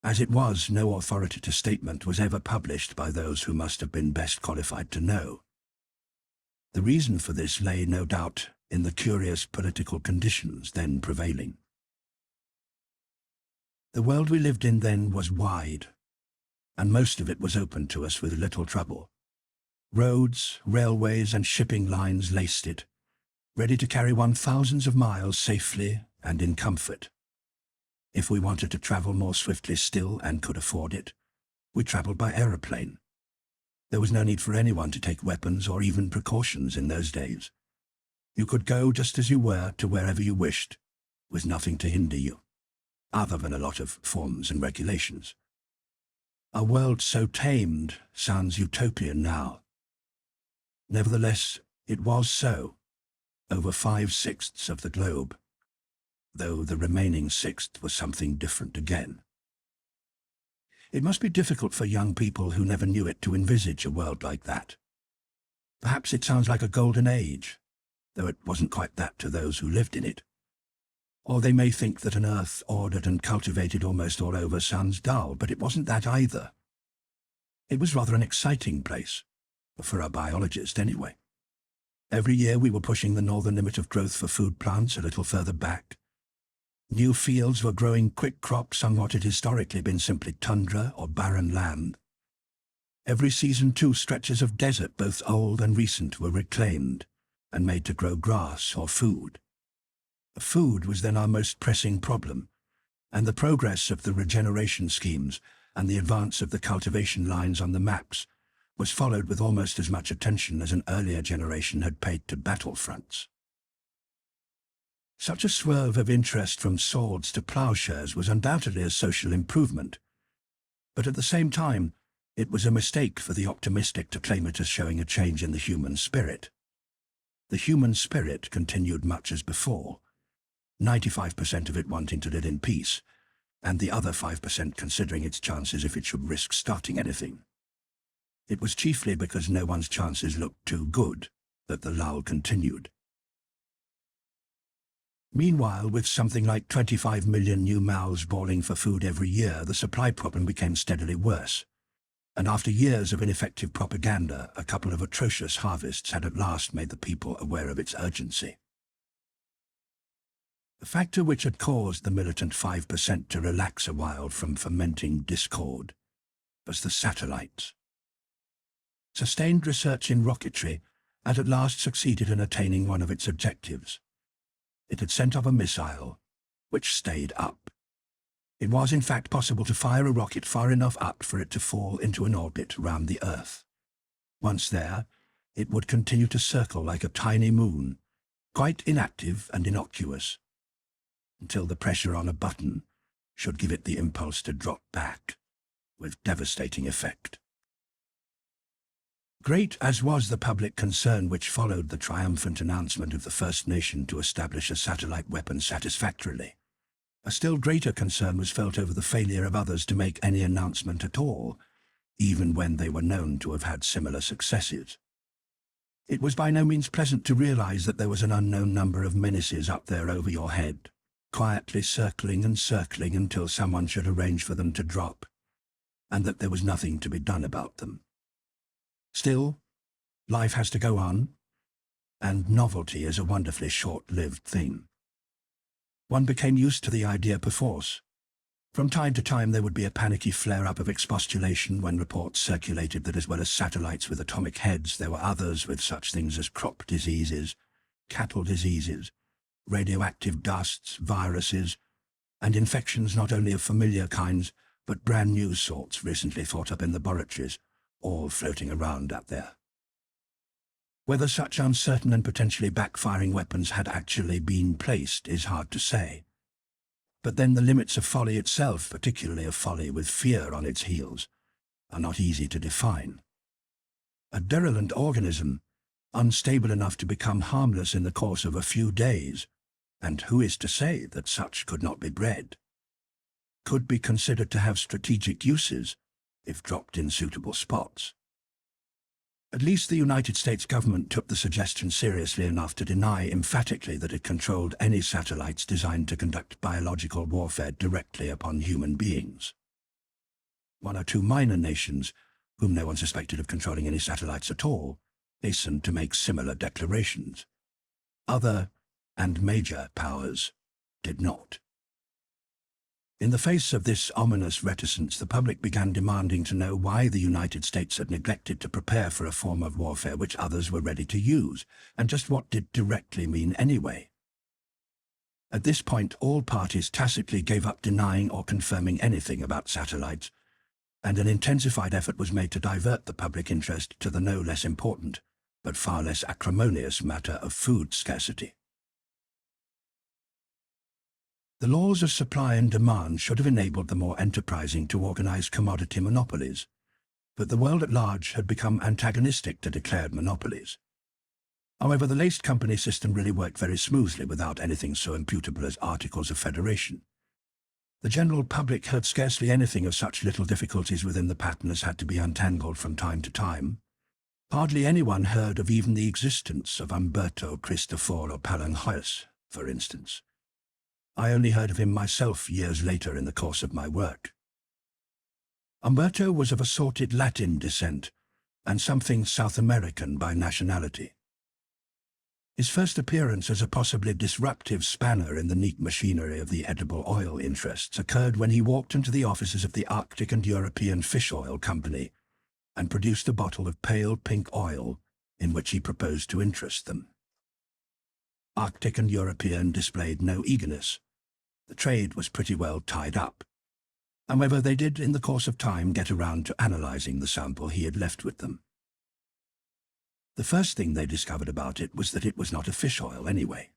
As it was, no authoritative statement was ever published by those who must have been best qualified to know. The reason for this lay, no doubt, in the curious political conditions then prevailing. The world we lived in then was wide, and most of it was open to us with little trouble. Roads, railways, and shipping lines laced it, ready to carry one thousands of miles safely and in comfort. If we wanted to travel more swiftly still and could afford it, we traveled by aeroplane. There was no need for anyone to take weapons or even precautions in those days. You could go just as you were to wherever you wished, with nothing to hinder you, other than a lot of forms and regulations. A world so tamed sounds utopian now. Nevertheless, it was so, over 5/6 of the globe, though the remaining sixth was something different again. It must be difficult for young people who never knew it to envisage a world like that. Perhaps it sounds like a golden age, though it wasn't quite that to those who lived in it. Or they may think that an earth ordered and cultivated almost all over sounds dull, but it wasn't that either. It was rather an exciting place, for a biologist anyway. Every year we were pushing the northern limit of growth for food plants a little further back. New fields were growing quick crops on what had historically been simply tundra or barren land. Every season, too, stretches of desert, both old and recent, were reclaimed and made to grow grass or food. Food was then our most pressing problem, and the progress of the regeneration schemes and the advance of the cultivation lines on the maps was followed with almost as much attention as an earlier generation had paid to battlefronts. Such a swerve of interest from swords to plowshares was undoubtedly a social improvement, but at the same time, it was a mistake for the optimistic to claim it as showing a change in the human spirit. The human spirit continued much as before, 95% of it wanting to live in peace, and the other 5% considering its chances if it should risk starting anything. It was chiefly because no one's chances looked too good that the lull continued. Meanwhile, with something like 25 million new mouths bawling for food every year, the supply problem became steadily worse. And after years of ineffective propaganda, a couple of atrocious harvests had at last made the people aware of its urgency. The factor which had caused the militant 5% to relax a while from fomenting discord was the satellites. Sustained research in rocketry had at last succeeded in attaining one of its objectives. It had sent off a missile, which stayed up. It was in fact possible to fire a rocket far enough up for it to fall into an orbit round the Earth. Once there, it would continue to circle like a tiny moon, quite inactive and innocuous, until the pressure on a button should give it the impulse to drop back, with devastating effect. Great as was the public concern which followed the triumphant announcement of the first nation to establish a satellite weapon satisfactorily, a still greater concern was felt over the failure of others to make any announcement at all, even when they were known to have had similar successes. It was by no means pleasant to realize that there was an unknown number of menaces up there over your head, quietly circling and circling until someone should arrange for them to drop, and that there was nothing to be done about them. Still, life has to go on, and novelty is a wonderfully short-lived thing. One became used to the idea perforce. From time to time there would be a panicky flare-up of expostulation when reports circulated that as well as satellites with atomic heads, there were others with such things as crop diseases, cattle diseases, radioactive dusts, viruses, and infections not only of familiar kinds, but brand new sorts recently thought up in laboratories, all floating around out there. Whether such uncertain and potentially backfiring weapons had actually been placed is hard to say. But then the limits of folly itself, particularly of folly with fear on its heels, are not easy to define. A virulent organism, unstable enough to become harmless in the course of a few days, and who is to say that such could not be bred, could be considered to have strategic uses if dropped in suitable spots. At least the United States government took the suggestion seriously enough to deny emphatically that it controlled any satellites designed to conduct biological warfare directly upon human beings. One or two minor nations, whom no one suspected of controlling any satellites at all, hastened to make similar declarations. Other, and major, powers did not. In the face of this ominous reticence, the public began demanding to know why the United States had neglected to prepare for a form of warfare which others were ready to use, and just what did directly mean anyway. At this point, all parties tacitly gave up denying or confirming anything about satellites, and an intensified effort was made to divert the public interest to the no less important, but far less acrimonious matter of food scarcity. The laws of supply and demand should have enabled the more enterprising to organize commodity monopolies, but the world at large had become antagonistic to declared monopolies. However, the laced company system really worked very smoothly without anything so imputable as articles of federation. The general public heard scarcely anything of such little difficulties within the pattern as had to be untangled from time to time. Hardly anyone heard of even the existence of Umberto Cristoforo Palanhos, for instance. I only heard of him myself years later in the course of my work. Umberto was of assorted Latin descent, and something South American by nationality. His first appearance as a possibly disruptive spanner in the neat machinery of the edible oil interests occurred when he walked into the offices of the Arctic and European Fish Oil Company and produced a bottle of pale pink oil in which he proposed to interest them. Arctic and European displayed no eagerness. The trade was pretty well tied up. However, they did in the course of time get around to analyzing the sample he had left with them. The first thing they discovered about it was that it was not a fish oil anyway.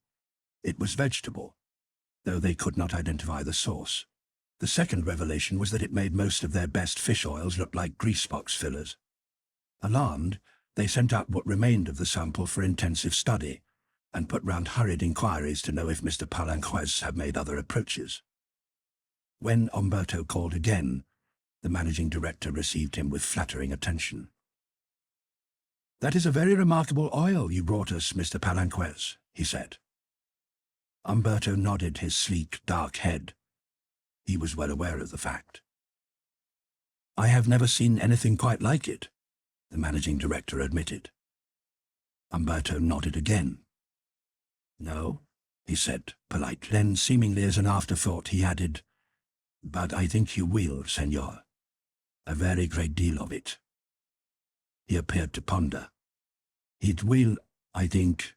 It was vegetable, though they could not identify the source. The second revelation was that it made most of their best fish oils look like greasebox fillers. Alarmed, they sent out what remained of the sample for intensive study, and put round hurried inquiries to know if Mr. Palanhos had made other approaches. When Umberto called again, the managing director received him with flattering attention. "That is a very remarkable oil you brought us, Mr. Palanquez," he said. Umberto nodded his sleek, dark head. He was well aware of the fact. "I have never seen anything quite like it," the managing director admitted. Umberto nodded again. "No," he said, politely. Then, seemingly as an afterthought, he added, "But I think you will, senor. A very great deal of it." He appeared to ponder. "It will, I think,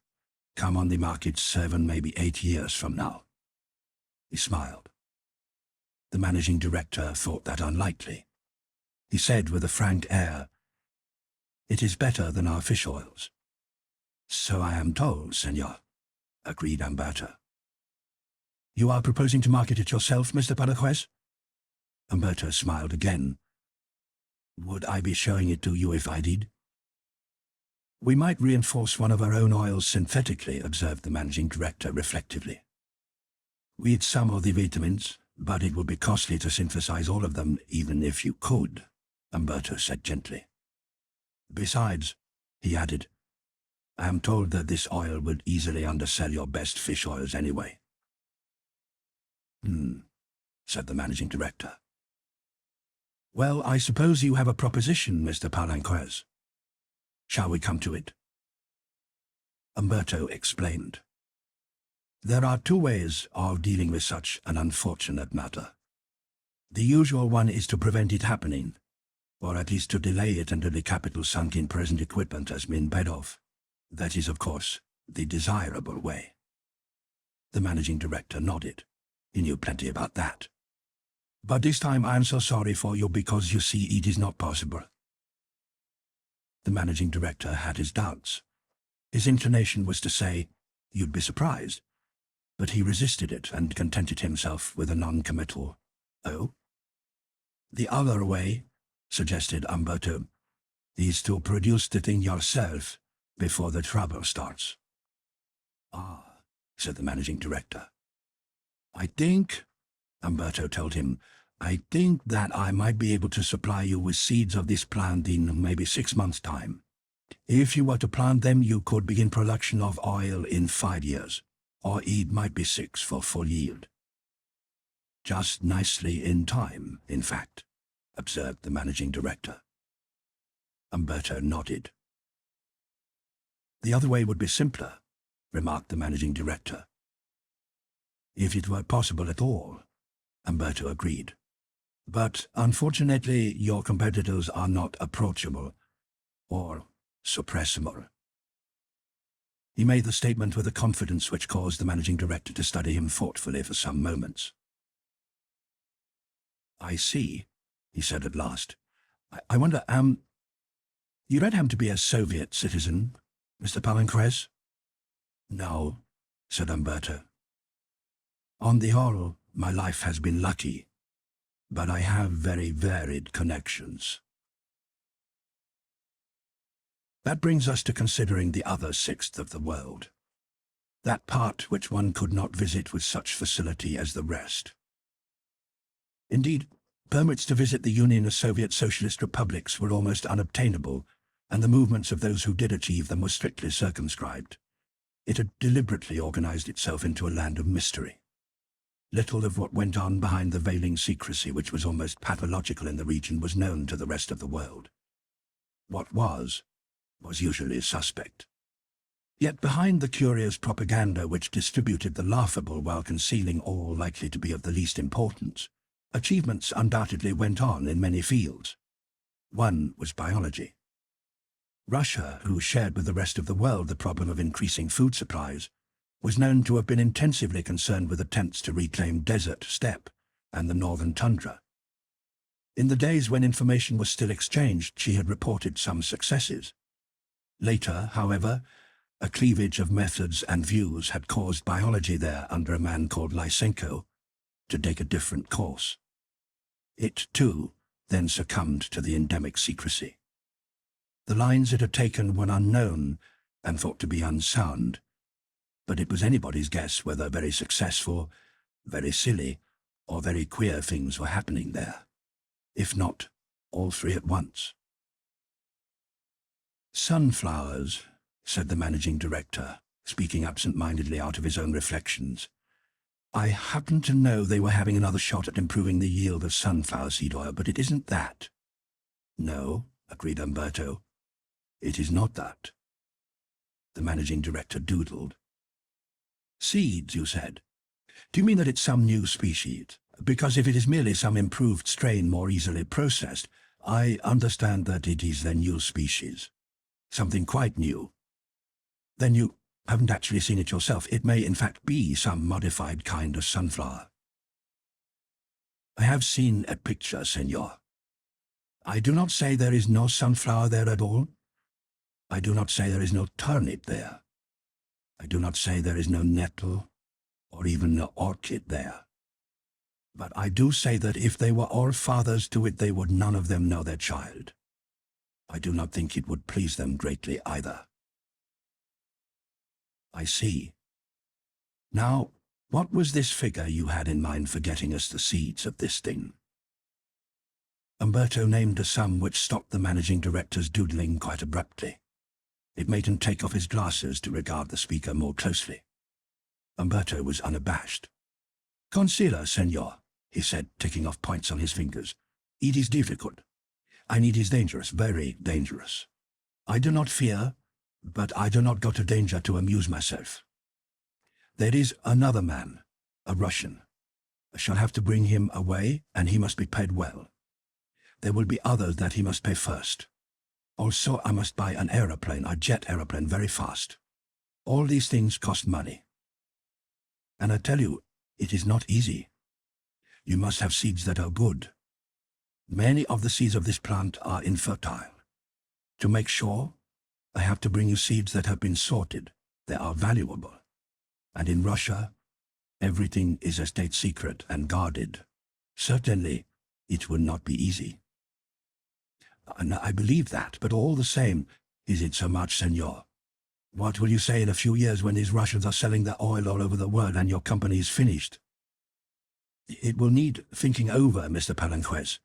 come on the market 7, maybe 8 years from now." He smiled. The managing director thought that unlikely. He said with a frank air, "It is better than our fish oils." "So I am told, senor," agreed Umberto. "You are proposing to market it yourself, Mr. Palanquez?" Umberto smiled again. "Would I be showing it to you if I did?" "We might reinforce one of our own oils synthetically," observed the managing director reflectively. "With some of the vitamins, but it would be costly to synthesize all of them, even if you could," Umberto said gently. "Besides," he added, "I am told that this oil would easily undersell your best fish oils anyway." Said the managing director. "Well, I suppose you have a proposition, Mr. Palanquez. Shall we come to it?" Umberto explained. "There are 2 ways of dealing with such an unfortunate matter. The usual one is to prevent it happening, or at least to delay it until the capital sunk in present equipment has been paid off. That is, of course, the desirable way." The managing director nodded. He knew plenty about that. "But this time I am so sorry for you because, you see, it is not possible." The managing director had his doubts. His inclination was to say, "You'd be surprised," but he resisted it and contented himself with a non-committal, "Oh?" "The other way," suggested Umberto, "is to produce the thing yourself before the trouble starts." "Ah," said the managing director. "I think," Umberto told him, "I think that I might be able to supply you with seeds of this plant in maybe 6 months' time. If you were to plant them, you could begin production of oil in 5 years, or it might be 6 for full yield." "Just nicely in time, in fact," observed the managing director. Umberto nodded. "The other way would be simpler," remarked the managing director. "If it were possible at all," Umberto agreed. "But unfortunately, your competitors are not approachable or suppressible." He made the statement with a confidence which caused the managing director to study him thoughtfully for some moments. "I see," he said at last. I wonder, you don't happen to be a Soviet citizen, Mr. Palanquez?" "No," said Umberto. "On the whole, my life has been lucky, but I have very varied connections." That brings us to considering the other 1/6 of the world, that part which one could not visit with such facility as the rest. Indeed, permits to visit the Union of Soviet Socialist Republics were almost unobtainable, and the movements of those who did achieve them were strictly circumscribed. It had deliberately organized itself into a land of mystery. Little of what went on behind the veiling secrecy which was almost pathological in the region was known to the rest of the world. What was usually suspect. Yet behind the curious propaganda which distributed the laughable while concealing all likely to be of the least importance, achievements undoubtedly went on in many fields. One was biology. Russia, who shared with the rest of the world the problem of increasing food supplies, was known to have been intensively concerned with attempts to reclaim desert, steppe, and the northern tundra. In the days when information was still exchanged, she had reported some successes. Later, however, a cleavage of methods and views had caused biology there, under a man called Lysenko, to take a different course. It, too, then succumbed to the endemic secrecy. The lines it had taken were unknown and thought to be unsound, but it was anybody's guess whether very successful, very silly, or very queer things were happening there, if not all three at once. "Sunflowers," said the managing director, speaking absent-mindedly out of his own reflections. "I happen to know they were having another shot at improving the yield of sunflower seed oil, but it isn't that." "No," agreed Umberto. "It is not that." The managing director doodled. "Seeds, you said. Do you mean that it's some new species? Because if it is merely some improved strain more easily processed, I understand that it is the new species. Something quite new. Then you haven't actually seen it yourself. It may in fact be some modified kind of sunflower." "I have seen a picture, senor. I do not say there is no sunflower there at all. I do not say there is no turnip there. I do not say there is no nettle, or even no orchid there. But I do say that if they were all fathers to it, they would none of them know their child. I do not think it would please them greatly either." "I see. Now, what was this figure you had in mind for getting us the seeds of this thing?" Umberto named a sum which stopped the managing director's doodling quite abruptly. It made him take off his glasses to regard the speaker more closely. Umberto was unabashed. "Consider, senor," he said, ticking off points on his fingers. "It is difficult. And it is dangerous, very dangerous. I do not fear, but I do not go to danger to amuse myself. There is another man, a Russian. I shall have to bring him away, and he must be paid well. There will be others that he must pay first. Also, I must buy an aeroplane, a jet aeroplane, very fast. All these things cost money. And I tell you, it is not easy. You must have seeds that are good. Many of the seeds of this plant are infertile. To make sure, I have to bring you seeds that have been sorted. They are valuable. And in Russia, everything is a state secret and guarded. Certainly, it will not be easy." "And I believe that, but all the same, is it so much, senor? What will you say in a few years when these Russians are selling their oil all over the world and your company is finished?" "It will need thinking over, Mr. Palanquez.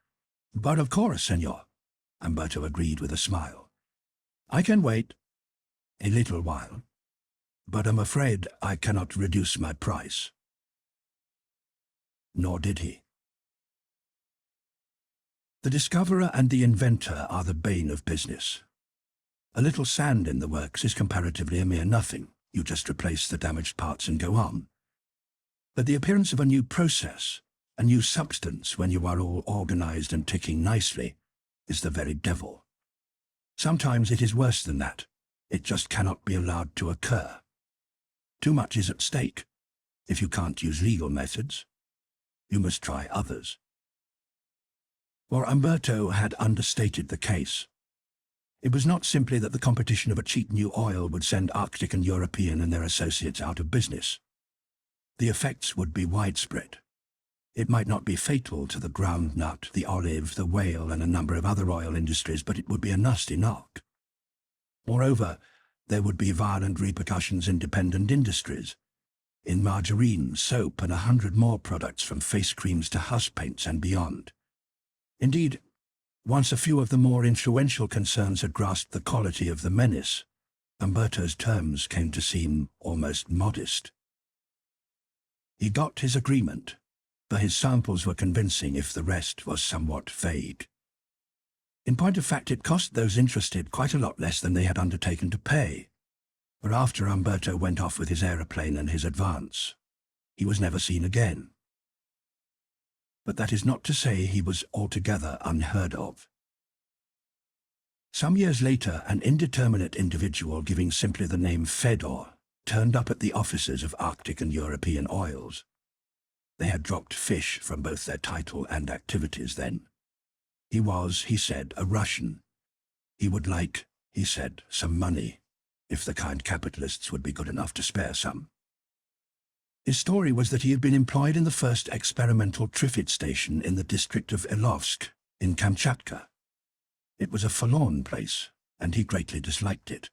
But of course, senor," Umberto agreed with a smile. "I can wait a little while, but I'm afraid I cannot reduce my price." Nor did he. The discoverer and the inventor are the bane of business. A little sand in the works is comparatively a mere nothing. You just replace the damaged parts and go on. But the appearance of a new process, a new substance when you are all organized and ticking nicely, is the very devil. Sometimes it is worse than that. It just cannot be allowed to occur. Too much is at stake. If you can't use legal methods, you must try others. For Umberto had understated the case. It was not simply that the competition of a cheap new oil would send Arctic and European and their associates out of business. The effects would be widespread. It might not be fatal to the groundnut, the olive, the whale, and a number of other oil industries, but it would be a nasty knock. Moreover, there would be violent repercussions in dependent industries, in margarine, soap, and 100 more products from face creams to house paints and beyond. Indeed, once a few of the more influential concerns had grasped the quality of the menace, Umberto's terms came to seem almost modest. He got his agreement, for his samples were convincing if the rest was somewhat vague. In point of fact, it cost those interested quite a lot less than they had undertaken to pay, for after Umberto went off with his aeroplane and his advance, he was never seen again. But that is not to say he was altogether unheard of. Some years later, an indeterminate individual giving simply the name Fedor turned up at the offices of Arctic and European Oils. They had dropped fish from both their title and activities then. He was, he said, a Russian. He would like, he said, some money, if the kind capitalists would be good enough to spare some. His story was that he had been employed in the first experimental Triffid station in the district of Ilovsk, in Kamchatka. It was a forlorn place, and he greatly disliked it.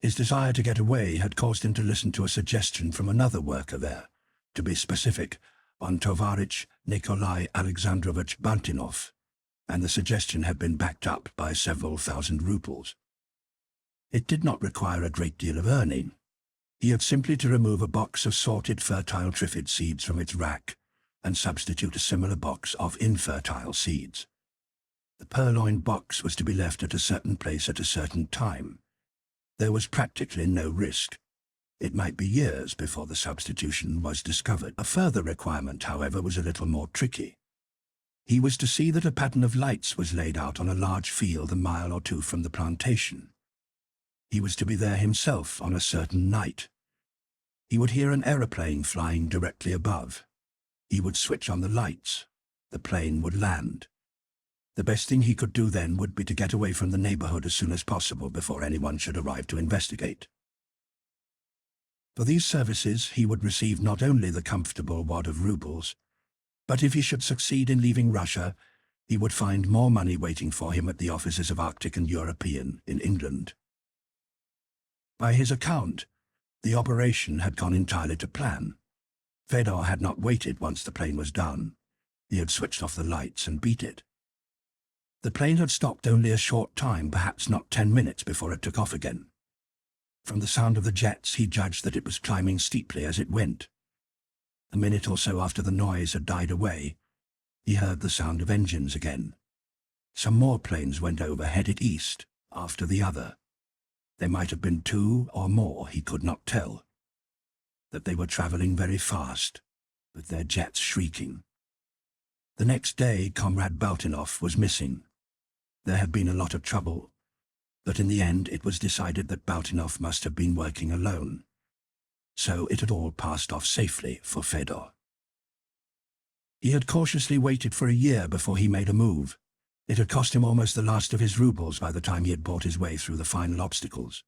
His desire to get away had caused him to listen to a suggestion from another worker there, to be specific, on Tovarich Nikolai Alexandrovich Bantinov, and the suggestion had been backed up by several thousand rubles. It did not require a great deal of earning. He had simply to remove a box of sorted fertile Triffid seeds from its rack and substitute a similar box of infertile seeds. The purloined box was to be left at a certain place at a certain time. There was practically no risk. It might be years before the substitution was discovered. A further requirement, however, was a little more tricky. He was to see that a pattern of lights was laid out on a large field a mile or two from the plantation. He was to be there himself on a certain night. He would hear an aeroplane flying directly above. He would switch on the lights. The plane would land. The best thing he could do then would be to get away from the neighborhood as soon as possible before anyone should arrive to investigate. For these services he would receive not only the comfortable wad of rubles, but if he should succeed in leaving Russia, he would find more money waiting for him at the offices of Arctic and European in England. By his account, the operation had gone entirely to plan. Fedor had not waited once the plane was done. He had switched off the lights and beat it. The plane had stopped only a short time, perhaps not 10 minutes, before it took off again. From the sound of the jets, he judged that it was climbing steeply as it went. A minute or so after the noise had died away, he heard the sound of engines again. Some more planes went over, headed east, after the other. There might have been 2 or more, he could not tell. That they were traveling very fast, with their jets shrieking. The next day, Comrade Baltinov was missing. There had been a lot of trouble, but in the end it was decided that Baltinov must have been working alone. So it had all passed off safely for Fedor. He had cautiously waited for a year before he made a move. It had cost him almost the last of his rubles by the time he had bought his way through the final obstacles.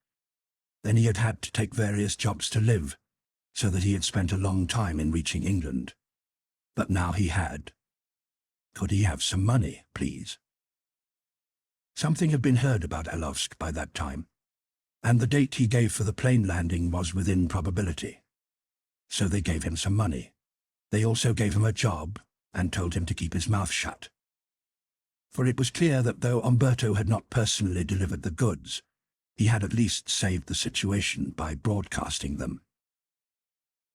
Then he had had to take various jobs to live, so that he had spent a long time in reaching England. But now he had. Could he have some money, please? Something had been heard about Elovsk by that time, and the date he gave for the plane landing was within probability. So they gave him some money. They also gave him a job and told him to keep his mouth shut. For it was clear that though Umberto had not personally delivered the goods, he had at least saved the situation by broadcasting them.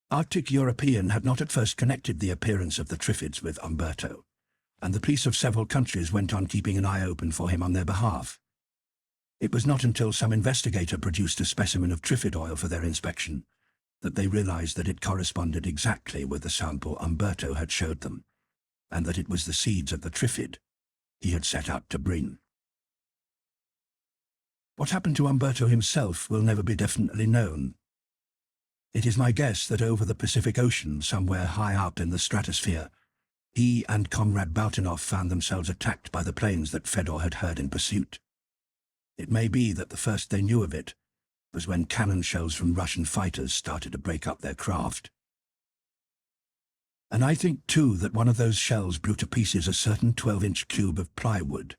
Arctic European had not at first connected the appearance of the Triffids with Umberto, and the police of several countries went on keeping an eye open for him on their behalf. It was not until some investigator produced a specimen of Triffid oil for their inspection that they realized that it corresponded exactly with the sample Umberto had showed them, and that it was the seeds of the Triffid he had set out to bring. What happened to Umberto himself will never be definitely known. It is my guess that over the Pacific Ocean, somewhere high up in the stratosphere, he and Comrade Baltinov found themselves attacked by the planes that Fedor had heard in pursuit. It may be that the first they knew of it was when cannon shells from Russian fighters started to break up their craft. And I think, too, that one of those shells blew to pieces a certain 12-inch cube of plywood,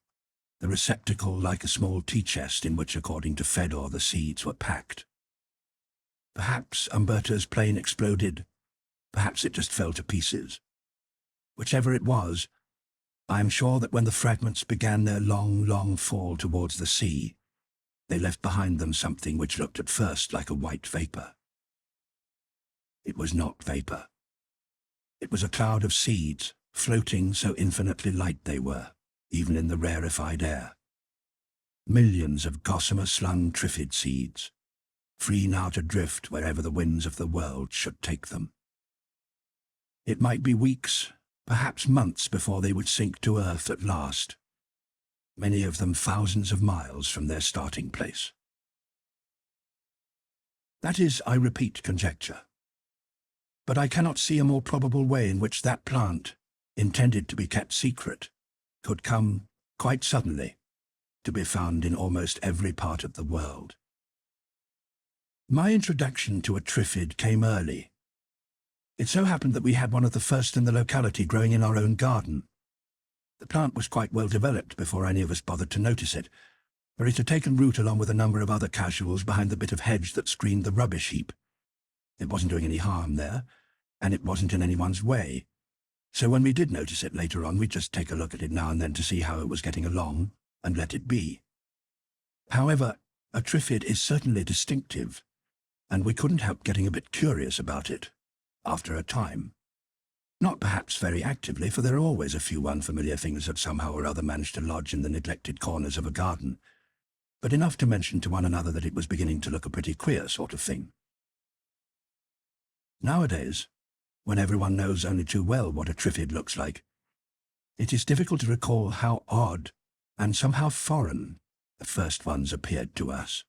the receptacle like a small tea chest in which, according to Fedor, the seeds were packed. Perhaps Umberto's plane exploded. Perhaps it just fell to pieces. Whichever it was, I am sure that when the fragments began their long, long fall towards the sea, they left behind them something which looked at first like a white vapor. It was not vapor. It was a cloud of seeds, floating so infinitely light they were, even in the rarefied air. Millions of gossamer-slung Triffid seeds, free now to drift wherever the winds of the world should take them. It might be weeks, perhaps months before they would sink to earth at last, many of them thousands of miles from their starting place. That is, I repeat, conjecture. But I cannot see a more probable way in which that plant, intended to be kept secret, could come, quite suddenly, to be found in almost every part of the world. My introduction to a Triffid came early. It so happened that we had one of the first in the locality growing in our own garden. The plant was quite well developed before any of us bothered to notice it, for it had taken root along with a number of other casuals behind the bit of hedge that screened the rubbish heap. It wasn't doing any harm there, and it wasn't in anyone's way, So when we did notice it later on, we'd just take a look at it now and then to see how it was getting along, and let it be. However, a Triffid is certainly distinctive, and we couldn't help getting a bit curious about it, after a time. Not perhaps very actively, for there are always a few unfamiliar things that somehow or other manage to lodge in the neglected corners of a garden, but enough to mention to one another that it was beginning to look a pretty queer sort of thing. Nowadays, when everyone knows only too well what a Triffid looks like, it is difficult to recall how odd and somehow foreign the first ones appeared to us.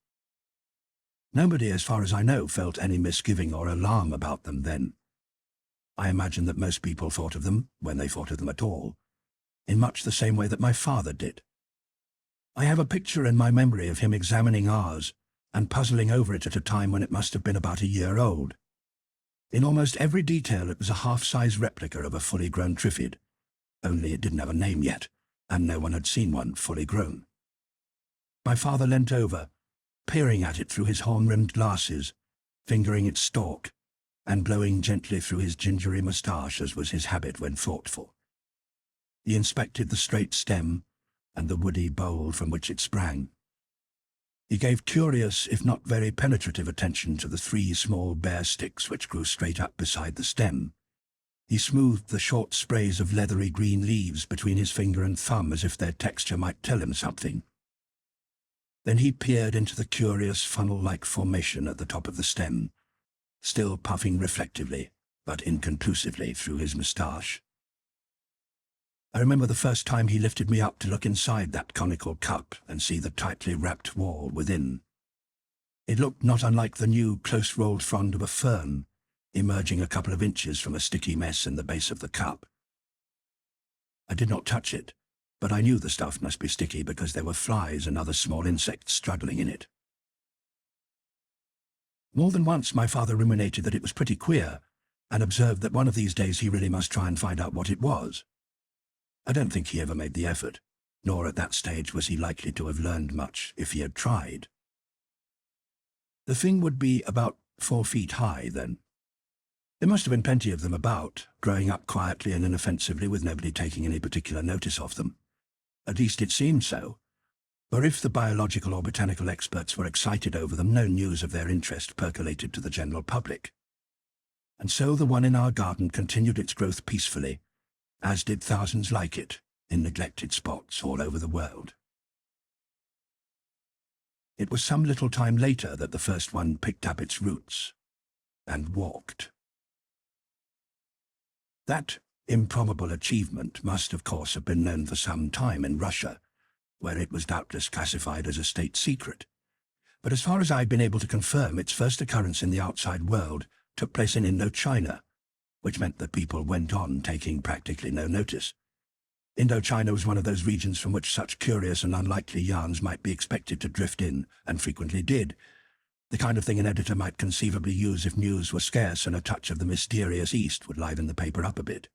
Nobody, as far as I know, felt any misgiving or alarm about them then. I imagine that most people thought of them, when they thought of them at all, in much the same way that my father did. I have a picture in my memory of him examining ours and puzzling over it at a time when it must have been about a year old. In almost every detail it was a half-size replica of a fully grown Triffid, only it didn't have a name yet, and no one had seen one fully grown. My father leant over, peering at it through his horn-rimmed glasses, fingering its stalk, and blowing gently through his gingery moustache, as was his habit when thoughtful. He inspected the straight stem and the woody bole from which it sprang. He gave curious, if not very penetrative, attention to the 3 small bare sticks which grew straight up beside the stem. He smoothed the short sprays of leathery green leaves between his finger and thumb as if their texture might tell him something. Then he peered into the curious funnel-like formation at the top of the stem, still puffing reflectively, but inconclusively, through his moustache. I remember the first time he lifted me up to look inside that conical cup and see the tightly wrapped wall within. It looked not unlike the new, close-rolled frond of a fern, emerging a couple of inches from a sticky mess in the base of the cup. I did not touch it, but I knew the stuff must be sticky because there were flies and other small insects struggling in it. More than once my father ruminated that it was pretty queer, and observed that one of these days he really must try and find out what it was. I don't think he ever made the effort, nor at that stage was he likely to have learned much if he had tried. The thing would be about 4 feet high then. There must have been plenty of them about, growing up quietly and inoffensively with nobody taking any particular notice of them. At least it seemed so, for if the biological or botanical experts were excited over them, no news of their interest percolated to the general public. And so the one in our garden continued its growth peacefully, as did thousands like it, in neglected spots all over the world. It was some little time later that the first one picked up its roots and walked. That improbable achievement must, of course, have been known for some time in Russia, where it was doubtless classified as a state secret. But as far as I've been able to confirm, its first occurrence in the outside world took place in Indochina, which meant that people went on taking practically no notice. Indochina was one of those regions from which such curious and unlikely yarns might be expected to drift in, and frequently did. The kind of thing an editor might conceivably use if news were scarce and a touch of the mysterious East would liven the paper up a bit.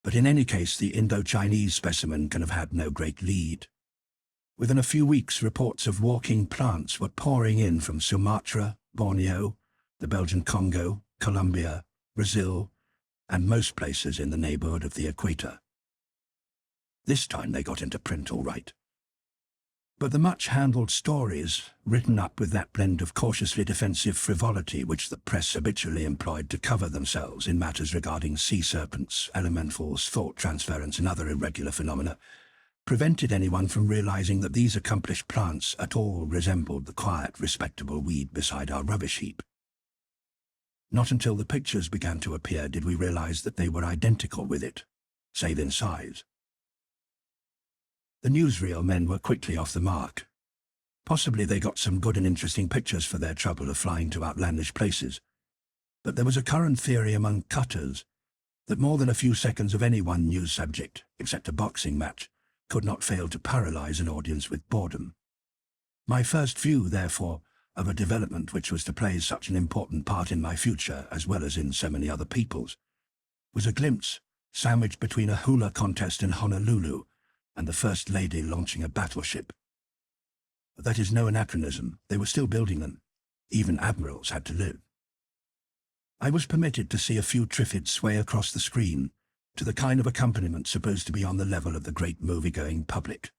But in any case, the Indo-Chinese specimen can have had no great lead. Within a few weeks, reports of walking plants were pouring in from Sumatra, Borneo, the Belgian Congo, Colombia, Brazil, and most places in the neighborhood of the equator. This time they got into print all right. But the much-handled stories, written up with that blend of cautiously defensive frivolity which the press habitually employed to cover themselves in matters regarding sea serpents, elementals, thought transference, and other irregular phenomena, prevented anyone from realizing that these accomplished plants at all resembled the quiet, respectable weed beside our rubbish heap. Not until the pictures began to appear did we realize that they were identical with it, save in size. The newsreel men were quickly off the mark. Possibly they got some good and interesting pictures for their trouble of flying to outlandish places, but there was a current theory among cutters that more than a few seconds of any one news subject, except a boxing match, could not fail to paralyze an audience with boredom. My first view, therefore, of a development which was to play such an important part in my future, as well as in so many other people's, was a glimpse, sandwiched between a hula contest in Honolulu and the First Lady launching a battleship. But that is no anachronism. They were still building them. Even admirals had to live. I was permitted to see a few Triffids sway across the screen, to the kind of accompaniment supposed to be on the level of the great movie-going public.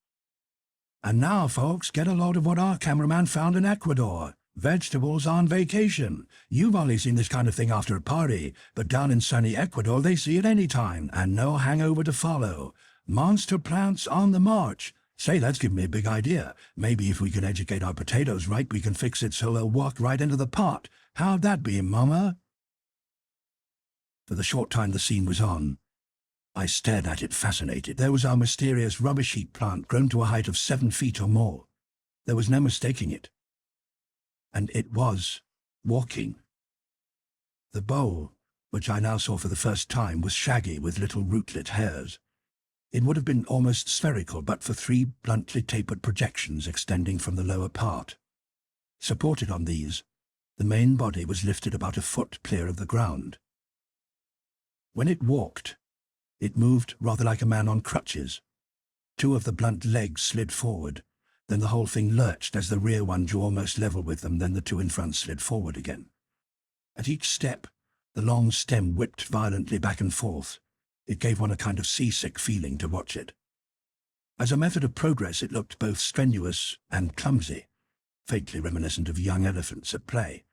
And now, folks, get a load of what our cameraman found in Ecuador. Vegetables on vacation. You've only seen this kind of thing after a party, but down in sunny Ecuador they see it any time, and no hangover to follow. Monster plants on the march. Say, that's given me a big idea. Maybe if we can educate our potatoes right, we can fix it so they'll walk right into the pot. How'd that be, Mama? For the short time the scene was on, I stared at it fascinated. There was our mysterious rubbish heap plant grown to a height of 7 feet or more. There was no mistaking it. And it was walking. The bowl, which I now saw for the first time, was shaggy with little rootlet hairs. It would have been almost spherical but for 3 bluntly tapered projections extending from the lower part. Supported on these, the main body was lifted about a foot clear of the ground. When it walked, it moved rather like a man on crutches. 2 of the blunt legs slid forward, then the whole thing lurched as the rear one drew almost level with them, then the 2 in front slid forward again. At each step, the long stem whipped violently back and forth. It gave one a kind of seasick feeling to watch it. As a method of progress, it looked both strenuous and clumsy, faintly reminiscent of young elephants at play.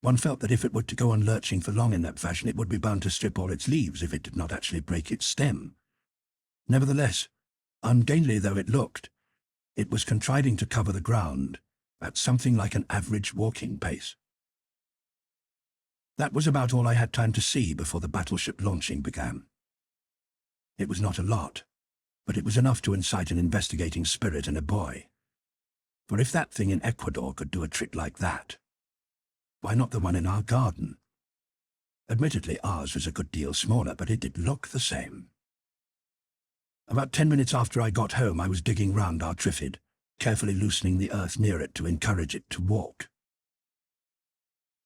One felt that if it were to go on lurching for long in that fashion, it would be bound to strip all its leaves if it did not actually break its stem. Nevertheless, ungainly though it looked, it was contriving to cover the ground at something like an average walking pace. That was about all I had time to see before the battleship launching began. It was not a lot, but it was enough to incite an investigating spirit in a boy. For if that thing in Ecuador could do a trick like that, why not the one in our garden? Admittedly, ours was a good deal smaller, but it did look the same. About 10 minutes after I got home, I was digging round our Triffid, carefully loosening the earth near it to encourage it to walk.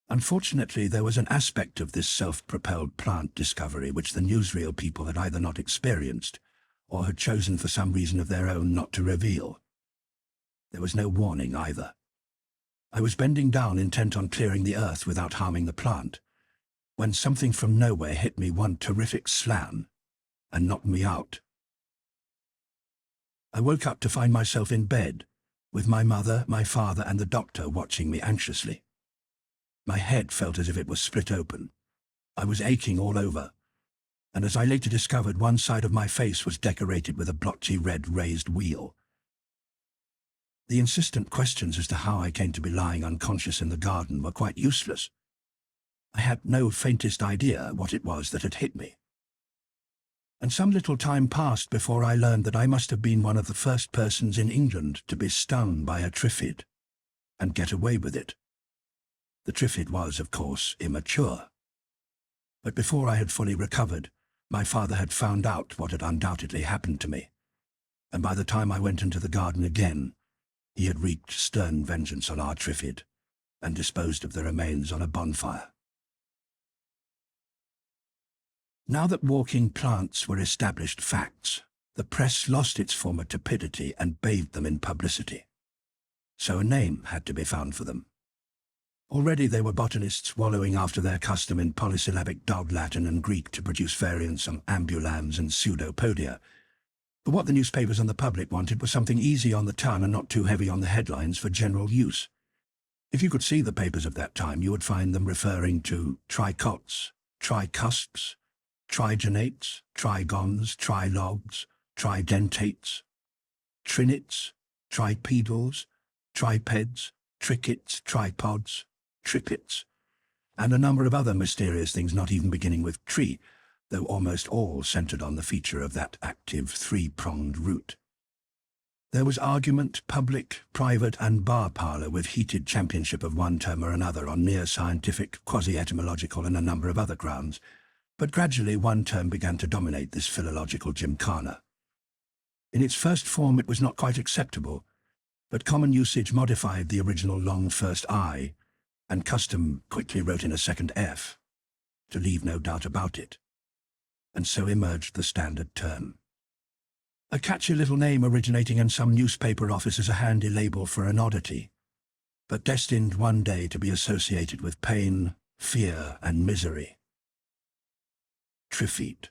Unfortunately, there was an aspect of this self-propelled plant discovery which the newsreel people had either not experienced or had chosen for some reason of their own not to reveal. There was no warning either. I was bending down, intent on clearing the earth without harming the plant, when something from nowhere hit me one terrific slam and knocked me out. I woke up to find myself in bed, with my mother, my father, and the doctor watching me anxiously. My head felt as if it was split open. I was aching all over, and as I later discovered, one side of my face was decorated with a blotchy red raised wheal. The insistent questions as to how I came to be lying unconscious in the garden were quite useless. I had no faintest idea what it was that had hit me. And some little time passed before I learned that I must have been one of the first persons in England to be stung by a Triffid, and get away with it. The Triffid was, of course, immature. But before I had fully recovered, my father had found out what had undoubtedly happened to me, and by the time I went into the garden again, he had wreaked stern vengeance on our Triffid, and disposed of the remains on a bonfire. Now that walking plants were established facts, the press lost its former tepidity and bathed them in publicity. So a name had to be found for them. Already they were botanists wallowing after their custom in polysyllabic dog Latin and Greek to produce variants on ambulans and pseudopodia. But what the newspapers and the public wanted was something easy on the tongue and not too heavy on the headlines for general use. If you could see the papers of that time, you would find them referring to trichots, tricusps, trigenates, trigons, trilogs, tridentates, trinites, tripedals, tripeds, trichits, tripods, tripits, and a number of other mysterious things not even beginning with tree, though almost all centered on the feature of that active 3-pronged root. There was argument, public, private, and bar parlour, with heated championship of one term or another on near-scientific, quasi-etymological, and a number of other grounds, but gradually one term began to dominate this philological gymkhana. In its first form it was not quite acceptable, but common usage modified the original long first I, and custom quickly wrote in a second F, to leave no doubt about it, and so emerged the standard term. A catchy little name originating in some newspaper office as a handy label for an oddity, but destined one day to be associated with pain, fear, and misery. Triffid.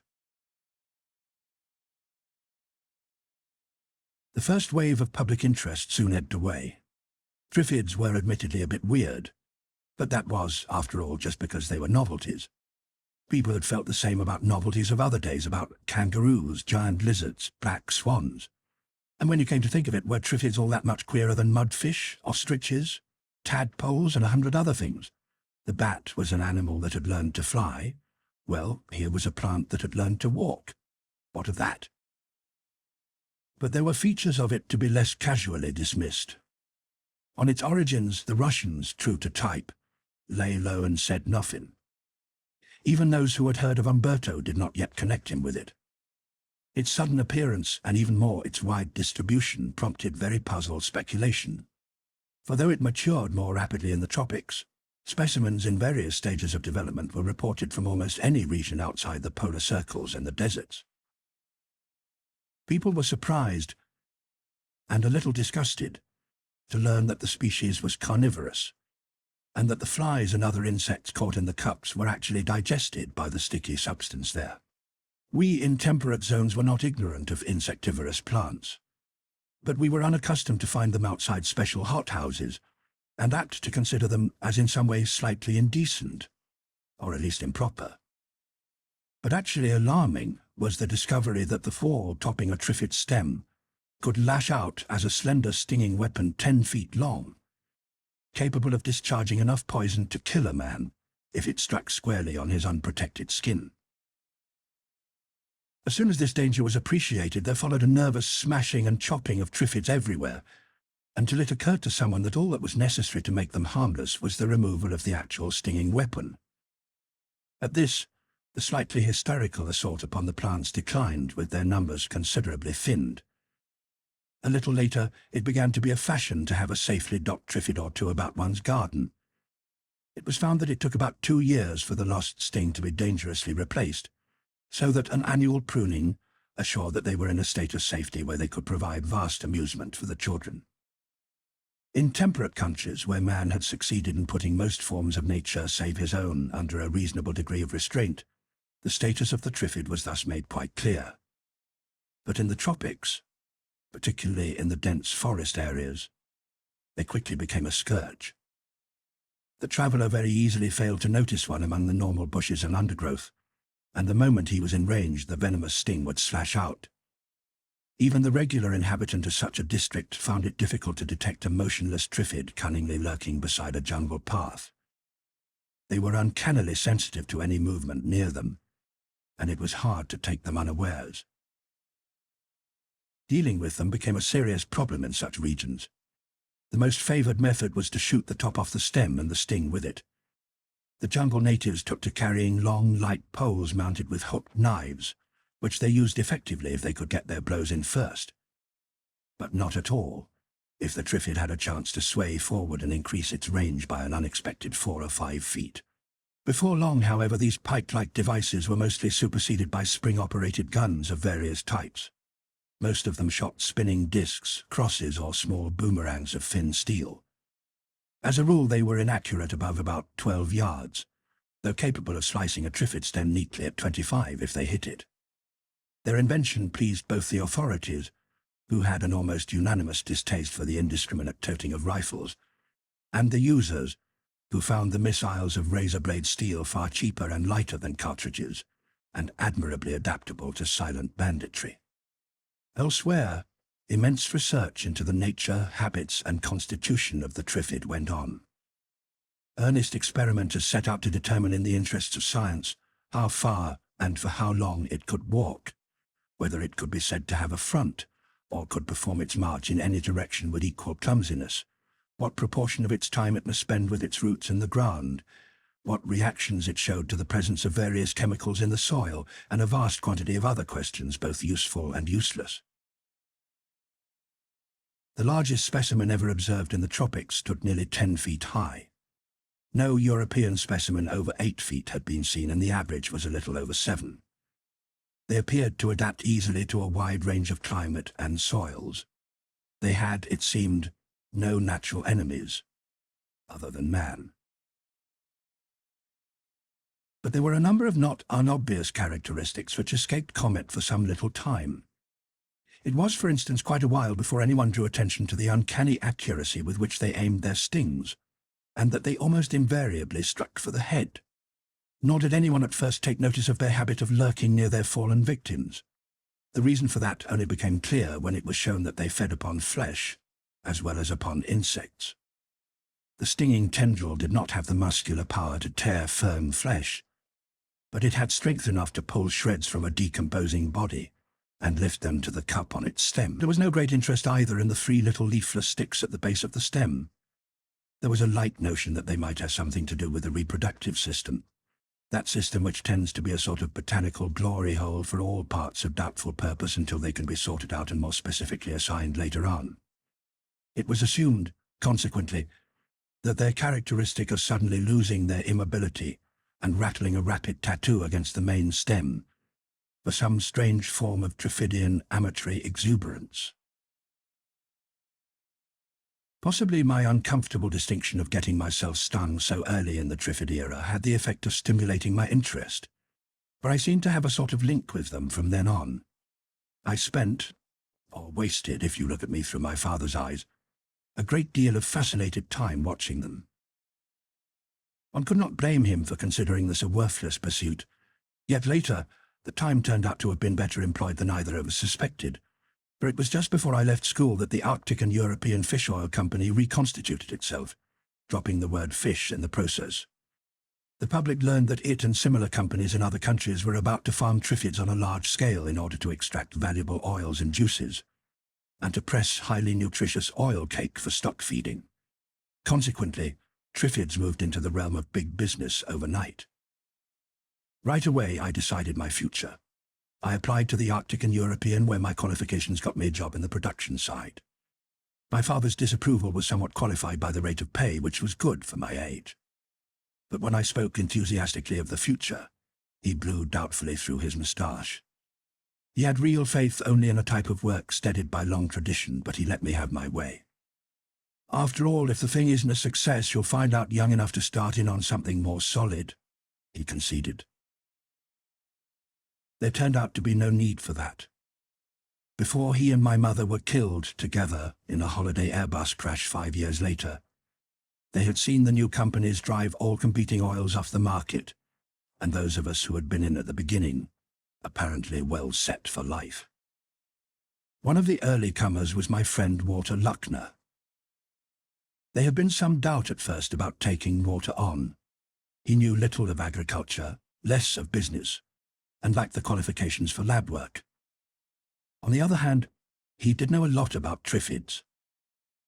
The first wave of public interest soon ebbed away. Triffids were admittedly a bit weird, but that was, after all, just because they were novelties. People had felt the same about novelties of other days, about kangaroos, giant lizards, black swans. And when you came to think of it, were Triffids all that much queerer than mudfish, ostriches, tadpoles, and 100 other things? The bat was an animal that had learned to fly. Well, here was a plant that had learned to walk. What of that? But there were features of it to be less casually dismissed. On its origins, the Russians, true to type, lay low and said nothing. Even those who had heard of Umberto did not yet connect him with it. Its sudden appearance, and even more its wide distribution, prompted very puzzled speculation. For though it matured more rapidly in the tropics, specimens in various stages of development were reported from almost any region outside the polar circles and the deserts. People were surprised, and a little disgusted, to learn that the species was carnivorous, and that the flies and other insects caught in the cups were actually digested by the sticky substance there. We in temperate zones were not ignorant of insectivorous plants, but we were unaccustomed to find them outside special hothouses, and apt to consider them as in some ways slightly indecent, or at least improper. But actually alarming was the discovery that the fall topping a Triffid stem could lash out as a slender stinging weapon 10 feet long, capable of discharging enough poison to kill a man if it struck squarely on his unprotected skin. As soon as this danger was appreciated, there followed a nervous smashing and chopping of Triffids everywhere, until it occurred to someone that all that was necessary to make them harmless was the removal of the actual stinging weapon. At this, the slightly hysterical assault upon the plants declined, with their numbers considerably thinned. A little later, it began to be a fashion to have a safely docked Triffid or two about one's garden. It was found that it took about 2 years for the lost sting to be dangerously replaced, so that an annual pruning assured that they were in a state of safety where they could provide vast amusement for the children. In temperate countries where man had succeeded in putting most forms of nature save his own under a reasonable degree of restraint, the status of the Triffid was thus made quite clear. But in the tropics, particularly in the dense forest areas, they quickly became a scourge. The traveller very easily failed to notice one among the normal bushes and undergrowth, and the moment he was in range, the venomous sting would slash out. Even the regular inhabitant of such a district found it difficult to detect a motionless Triffid cunningly lurking beside a jungle path. They were uncannily sensitive to any movement near them, and it was hard to take them unawares. Dealing with them became a serious problem in such regions. The most favoured method was to shoot the top off the stem and the sting with it. The jungle natives took to carrying long, light poles mounted with hooked knives, which they used effectively if they could get their blows in first. But not at all if the Triffid had a chance to sway forward and increase its range by an unexpected 4 or 5 feet. Before long, however, these pike-like devices were mostly superseded by spring-operated guns of various types. Most of them shot spinning discs, crosses, or small boomerangs of thin steel. As a rule, they were inaccurate above about 12 yards, though capable of slicing a Triffid stem neatly at 25 if they hit it. Their invention pleased both the authorities, who had an almost unanimous distaste for the indiscriminate toting of rifles, and the users, who found the missiles of razor-blade steel far cheaper and lighter than cartridges, and admirably adaptable to silent banditry. Elsewhere, immense research into the nature, habits, and constitution of the Triffid went on. Earnest experimenters set out to determine in the interests of science how far and for how long it could walk, whether it could be said to have a front, or could perform its march in any direction with equal clumsiness, what proportion of its time it must spend with its roots in the ground, what reactions it showed to the presence of various chemicals in the soil, and a vast quantity of other questions both useful and useless. The largest specimen ever observed in the tropics stood nearly 10 feet high. No European specimen over 8 feet had been seen, and the average was a little over 7. They appeared to adapt easily to a wide range of climate and soils. They had, it seemed, no natural enemies, other than man. But there were a number of not unobvious characteristics which escaped comment for some little time. It was, for instance, quite a while before anyone drew attention to the uncanny accuracy with which they aimed their stings, and that they almost invariably struck for the head. Nor did anyone at first take notice of their habit of lurking near their fallen victims. The reason for that only became clear when it was shown that they fed upon flesh, as well as upon insects. The stinging tendril did not have the muscular power to tear firm flesh, but it had strength enough to pull shreds from a decomposing body and lift them to the cup on its stem. There was no great interest either in the 3 little leafless sticks at the base of the stem. There was a light notion that they might have something to do with the reproductive system, that system which tends to be a sort of botanical glory hole for all parts of doubtful purpose until they can be sorted out and more specifically assigned later on. It was assumed, consequently, that their characteristic of suddenly losing their immobility and rattling a rapid tattoo against the main stem for some strange form of Triffidian amatory exuberance. Possibly my uncomfortable distinction of getting myself stung so early in the Triffid era had the effect of stimulating my interest, for I seemed to have a sort of link with them from then on. I spent, or wasted if you look at me through my father's eyes, a great deal of fascinated time watching them. One could not blame him for considering this a worthless pursuit, yet later the time turned out to have been better employed than either of us suspected, for it was just before I left school that the Arctic and European Fish Oil Company reconstituted itself, dropping the word fish in the process. The public learned that it and similar companies in other countries were about to farm triffids on a large scale in order to extract valuable oils and juices, and to press highly nutritious oil cake for stock feeding. Consequently, triffids moved into the realm of big business overnight. Right away, I decided my future. I applied to the Arctic and European, where my qualifications got me a job in the production side. My father's disapproval was somewhat qualified by the rate of pay, which was good for my age. But when I spoke enthusiastically of the future, he blew doubtfully through his moustache. He had real faith only in a type of work steadied by long tradition, but he let me have my way. After all, if the thing isn't a success, you'll find out young enough to start in on something more solid, he conceded. There turned out to be no need for that. Before he and my mother were killed together in a holiday Airbus crash 5 years later, they had seen the new companies drive all competing oils off the market, and those of us who had been in at the beginning, apparently well set for life. One of the early comers was my friend Walter Luckner. There had been some doubt at first about taking Walter on. He knew little of agriculture, less of business, and lacked the qualifications for lab work. On the other hand, he did know a lot about triffids.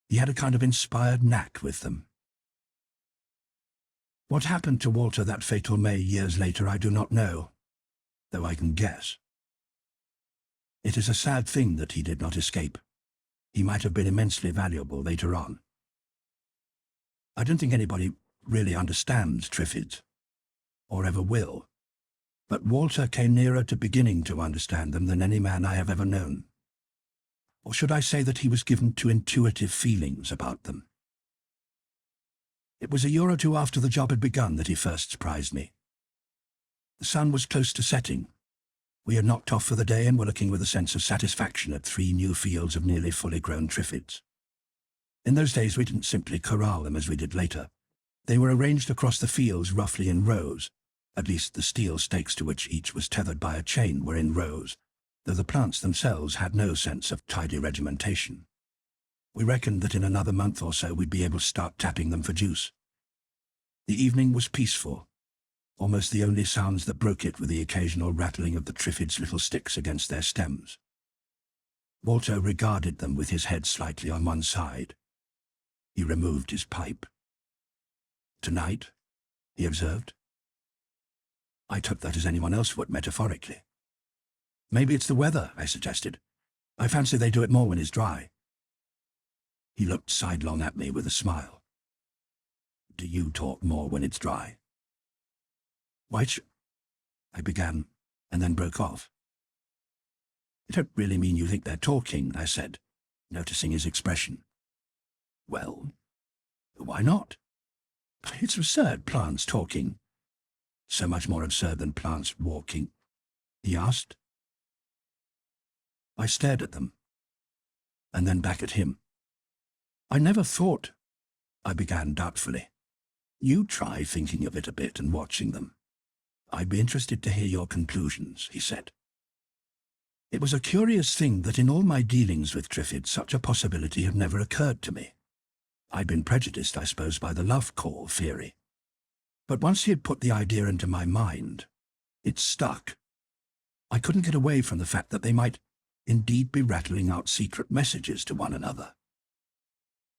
He had a kind of inspired knack with them. What happened to Walter that fatal May years later I do not know, though I can guess. It is a sad thing that he did not escape. He might have been immensely valuable later on. I don't think anybody really understands triffids, or ever will. But Walter came nearer to beginning to understand them than any man I have ever known. Or should I say that he was given to intuitive feelings about them? It was a year or two after the job had begun that he first surprised me. The sun was close to setting. We had knocked off for the day and were looking with a sense of satisfaction at 3 new fields of nearly fully grown triffids. In those days we didn't simply corral them as we did later. They were arranged across the fields roughly in rows. At least the steel stakes to which each was tethered by a chain were in rows, though the plants themselves had no sense of tidy regimentation. We reckoned that in another month or so we'd be able to start tapping them for juice. The evening was peaceful. Almost the only sounds that broke it were the occasional rattling of the triffids' little sticks against their stems. Walter regarded them with his head slightly on one side. He removed his pipe. "Tonight?" he observed. I took that as anyone else would, metaphorically. "Maybe it's the weather," I suggested. "I fancy they do it more when it's dry." He looked sidelong at me with a smile. "Do you talk more when it's dry?" "Which—" I began, and then broke off. "I don't really mean you think they're talking," I said, noticing his expression. "Well, why not? It's absurd, plants talking." "So much more absurd than plants walking?" he asked. I stared at them, and then back at him. "I never thought," I began doubtfully. "You try thinking of it a bit and watching them. I'd be interested to hear your conclusions," he said. It was a curious thing that in all my dealings with Triffids, such a possibility had never occurred to me. I'd been prejudiced, I suppose, by the love call theory. But once he had put the idea into my mind, it stuck. I couldn't get away from the fact that they might indeed be rattling out secret messages to one another.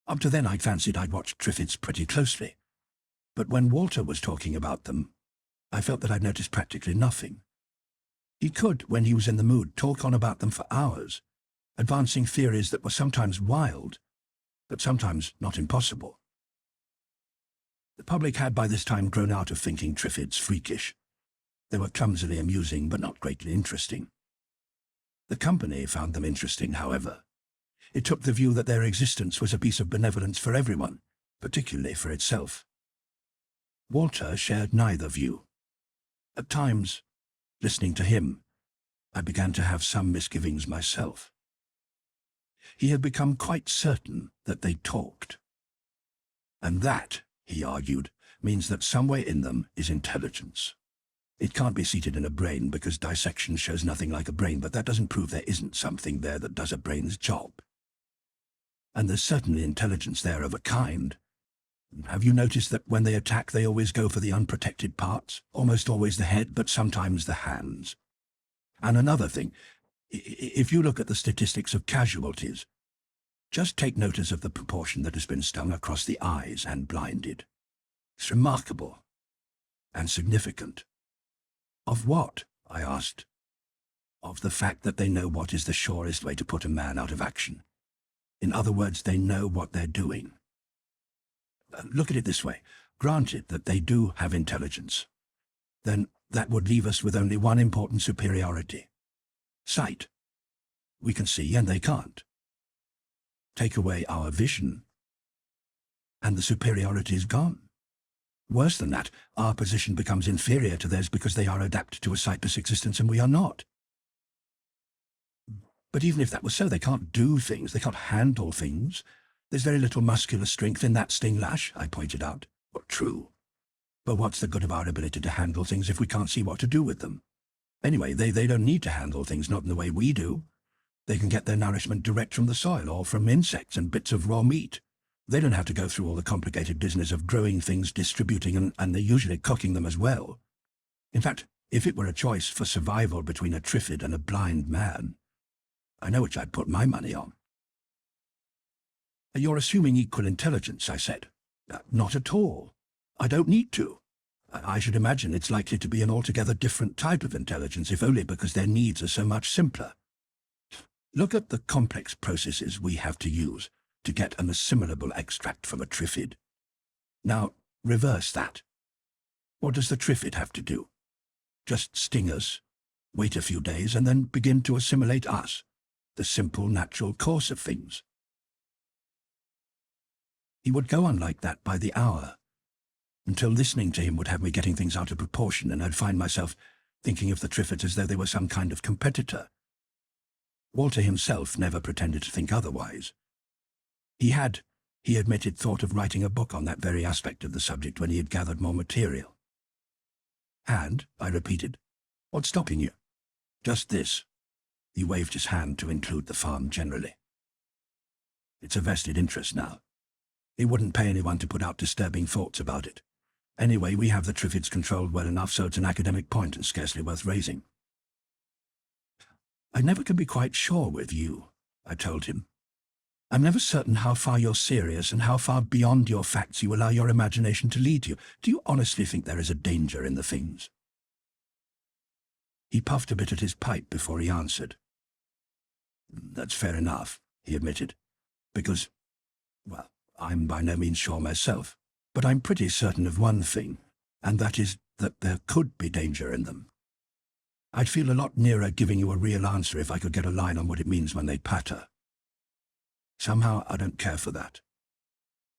Up to then I'd fancied I'd watched Triffids pretty closely, but when Walter was talking about them, I felt that I'd noticed practically nothing. He could, when he was in the mood, talk on about them for hours, advancing theories that were sometimes wild, but sometimes not impossible. The public had by this time grown out of thinking Triffids freakish. They were clumsily amusing, but not greatly interesting. The company found them interesting, however. It took the view that their existence was a piece of benevolence for everyone, particularly for itself. Walter shared neither view. At times, listening to him, I began to have some misgivings myself. He had become quite certain that they talked. And that, he argued, means that somewhere in them is intelligence. It can't be seated in a brain because dissection shows nothing like a brain, but that doesn't prove there isn't something there that does a brain's job. And there's certainly intelligence there of a kind. Have you noticed that when they attack, they always go for the unprotected parts? Almost always the head, but sometimes the hands. And another thing, if you look at the statistics of casualties, just take notice of the proportion that has been stung across the eyes and blinded. It's remarkable and significant. Of what? I asked. Of the fact that they know what is the surest way to put a man out of action. In other words, they know what they're doing. Look at it this way. Granted that they do have intelligence, then that would leave us with only one important superiority. Sight. We can see and they can't. Take away our vision, and the superiority is gone. Worse than that, our position becomes inferior to theirs because they are adapted to a sightless existence and we are not. But even if that was so, they can't do things, they can't handle things. There's very little muscular strength in that sting lash, I pointed out. Well, true. But what's the good of our ability to handle things if we can't see what to do with them? Anyway, they don't need to handle things, not in the way we do. They can get their nourishment direct from the soil or from insects and bits of raw meat. They don't have to go through all the complicated business of growing things, distributing, and they're usually cooking them as well. In fact, if it were a choice for survival between a Triffid and a blind man, I know which I'd put my money on. You're assuming equal intelligence, I said. Not at all. I don't need to. I should imagine it's likely to be an altogether different type of intelligence, if only because their needs are so much simpler. Look at the complex processes we have to use to get an assimilable extract from a Triffid. Now, reverse that. What does the Triffid have to do? Just sting us, wait a few days, and then begin to assimilate us, the simple, natural course of things. He would go on like that by the hour, until listening to him would have me getting things out of proportion, and I'd find myself thinking of the Triffids as though they were some kind of competitor. Walter himself never pretended to think otherwise. He admitted, thought of writing a book on that very aspect of the subject when he had gathered more material. And, I repeated, what's stopping you? Just this. He waved his hand to include the farm generally. It's a vested interest now. He wouldn't pay anyone to put out disturbing thoughts about it. Anyway, we have the Triffids controlled well enough, so it's an academic point and scarcely worth raising. I never can be quite sure with you, I told him. I'm never certain how far you're serious and how far beyond your facts you allow your imagination to lead you. Do you honestly think there is a danger in the things? He puffed a bit at his pipe before he answered. That's fair enough, he admitted, because, well, I'm by no means sure myself, but I'm pretty certain of one thing, and that is that there could be danger in them. I'd feel a lot nearer giving you a real answer if I could get a line on what it means when they patter. Somehow I don't care for that.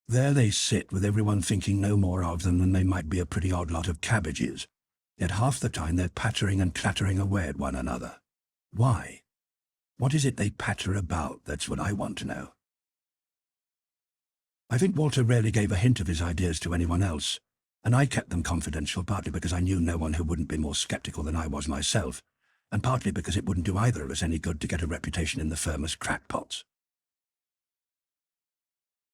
There they sit with everyone thinking no more of them than they might be a pretty odd lot of cabbages, yet half the time they're pattering and clattering away at one another. Why? What is it they patter about? That's what I want to know. I think Walter rarely gave a hint of his ideas to anyone else, and I kept them confidential partly because I knew no one who wouldn't be more skeptical than I was myself, and partly because it wouldn't do either of us any good to get a reputation in the firm as crackpots.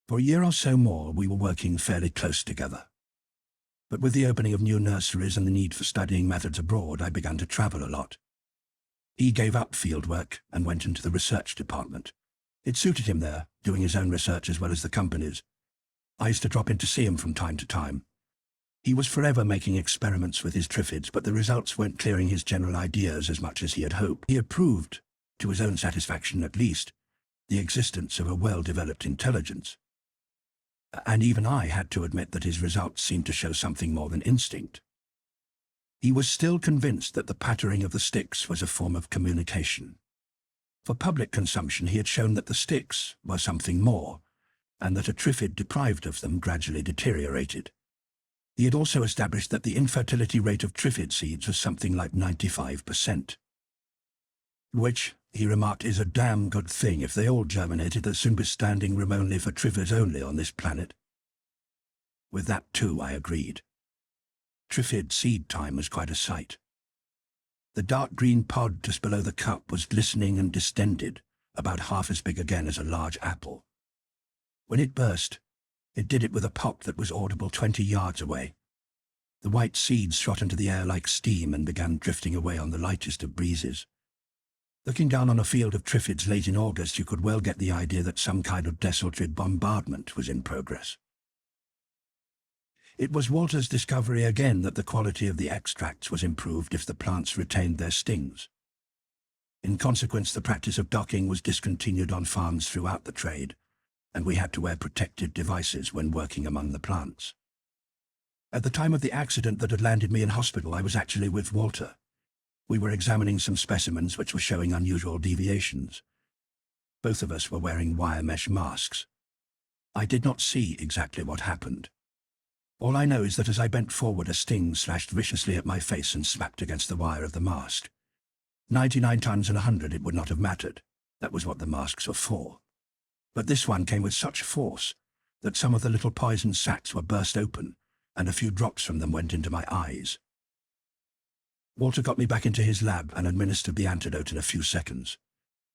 For a year or so more, we were working fairly close together. But with the opening of new nurseries and the need for studying methods abroad, I began to travel a lot. He gave up fieldwork and went into the research department. It suited him there, doing his own research as well as the company's. I used to drop in to see him from time to time. He was forever making experiments with his Triffids, but the results weren't clearing his general ideas as much as he had hoped. He had proved, to his own satisfaction at least, the existence of a well-developed intelligence. And even I had to admit that his results seemed to show something more than instinct. He was still convinced that the pattering of the sticks was a form of communication. For public consumption, he had shown that the sticks were something more, and that a Triffid deprived of them gradually deteriorated. He had also established that the infertility rate of Triffid seeds was something like 95%. Which, he remarked, is a damn good thing. If they all germinated, there'd soon be standing room only for Triffids only on this planet. With that too, I agreed. Triffid seed time was quite a sight. The dark green pod just below the cup was glistening and distended, about half as big again as a large apple. When it burst, it did it with a pop that was audible 20 yards away. The white seeds shot into the air like steam and began drifting away on the lightest of breezes. Looking down on a field of Triffids late in August, you could well get the idea that some kind of desultory bombardment was in progress. It was Walter's discovery again that the quality of the extracts was improved if the plants retained their stings. In consequence, the practice of docking was discontinued on farms throughout the trade, and we had to wear protective devices when working among the plants. At the time of the accident that had landed me in hospital, I was actually with Walter. We were examining some specimens which were showing unusual deviations. Both of us were wearing wire mesh masks. I did not see exactly what happened. All I know is that as I bent forward, a sting slashed viciously at my face and smacked against the wire of the mask. 99 times in 100 it would not have mattered. That was what the masks were for. But this one came with such force that some of the little poison sacs were burst open, and a few drops from them went into my eyes. Walter got me back into his lab and administered the antidote in a few seconds.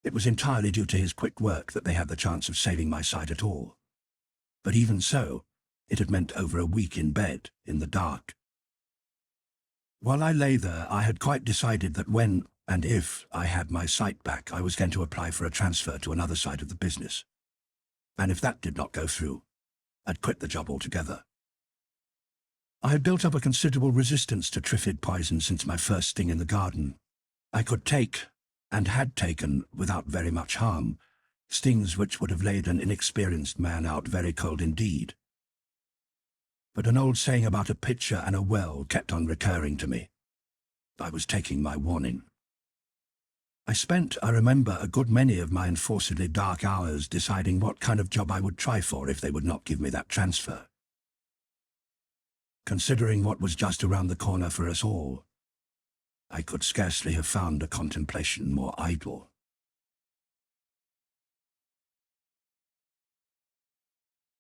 It was entirely due to his quick work that they had the chance of saving my sight at all. But even so, it had meant over a week in bed, in the dark. While I lay there, I had quite decided that when, and if, I had my sight back, I was going to apply for a transfer to another side of the business. And if that did not go through, I'd quit the job altogether. I had built up a considerable resistance to Triffid poison since my first sting in the garden. I could take, and had taken, without very much harm, stings which would have laid an inexperienced man out very cold indeed. But an old saying about a pitcher and a well kept on recurring to me. I was taking my warning. I spent, I remember, a good many of my enforcedly dark hours deciding what kind of job I would try for if they would not give me that transfer. Considering what was just around the corner for us all, I could scarcely have found a contemplation more idle.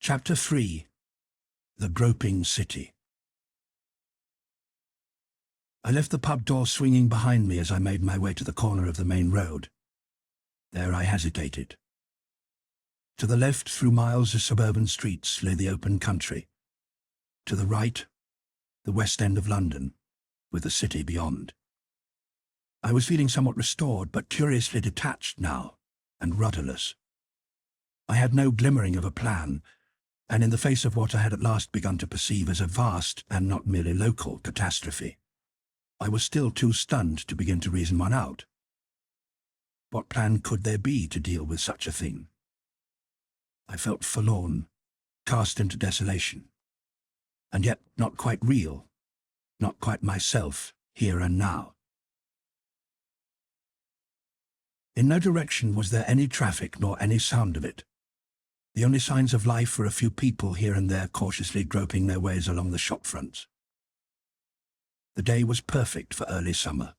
Chapter 3. The Groping City. I left the pub door swinging behind me as I made my way to the corner of the main road. There I hesitated. To the left, through miles of suburban streets, lay the open country. To the right, the West End of London, with the city beyond. I was feeling somewhat restored, but curiously detached now, and rudderless. I had no glimmering of a plan, and in the face of what I had at last begun to perceive as a vast and not merely local catastrophe, I was still too stunned to begin to reason one out. What plan could there be to deal with such a thing? I felt forlorn, cast into desolation, and yet not quite real, not quite myself, here and now. In no direction was there any traffic nor any sound of it. The only signs of life were a few people here and there cautiously groping their ways along the shop fronts. The day was perfect for early summer.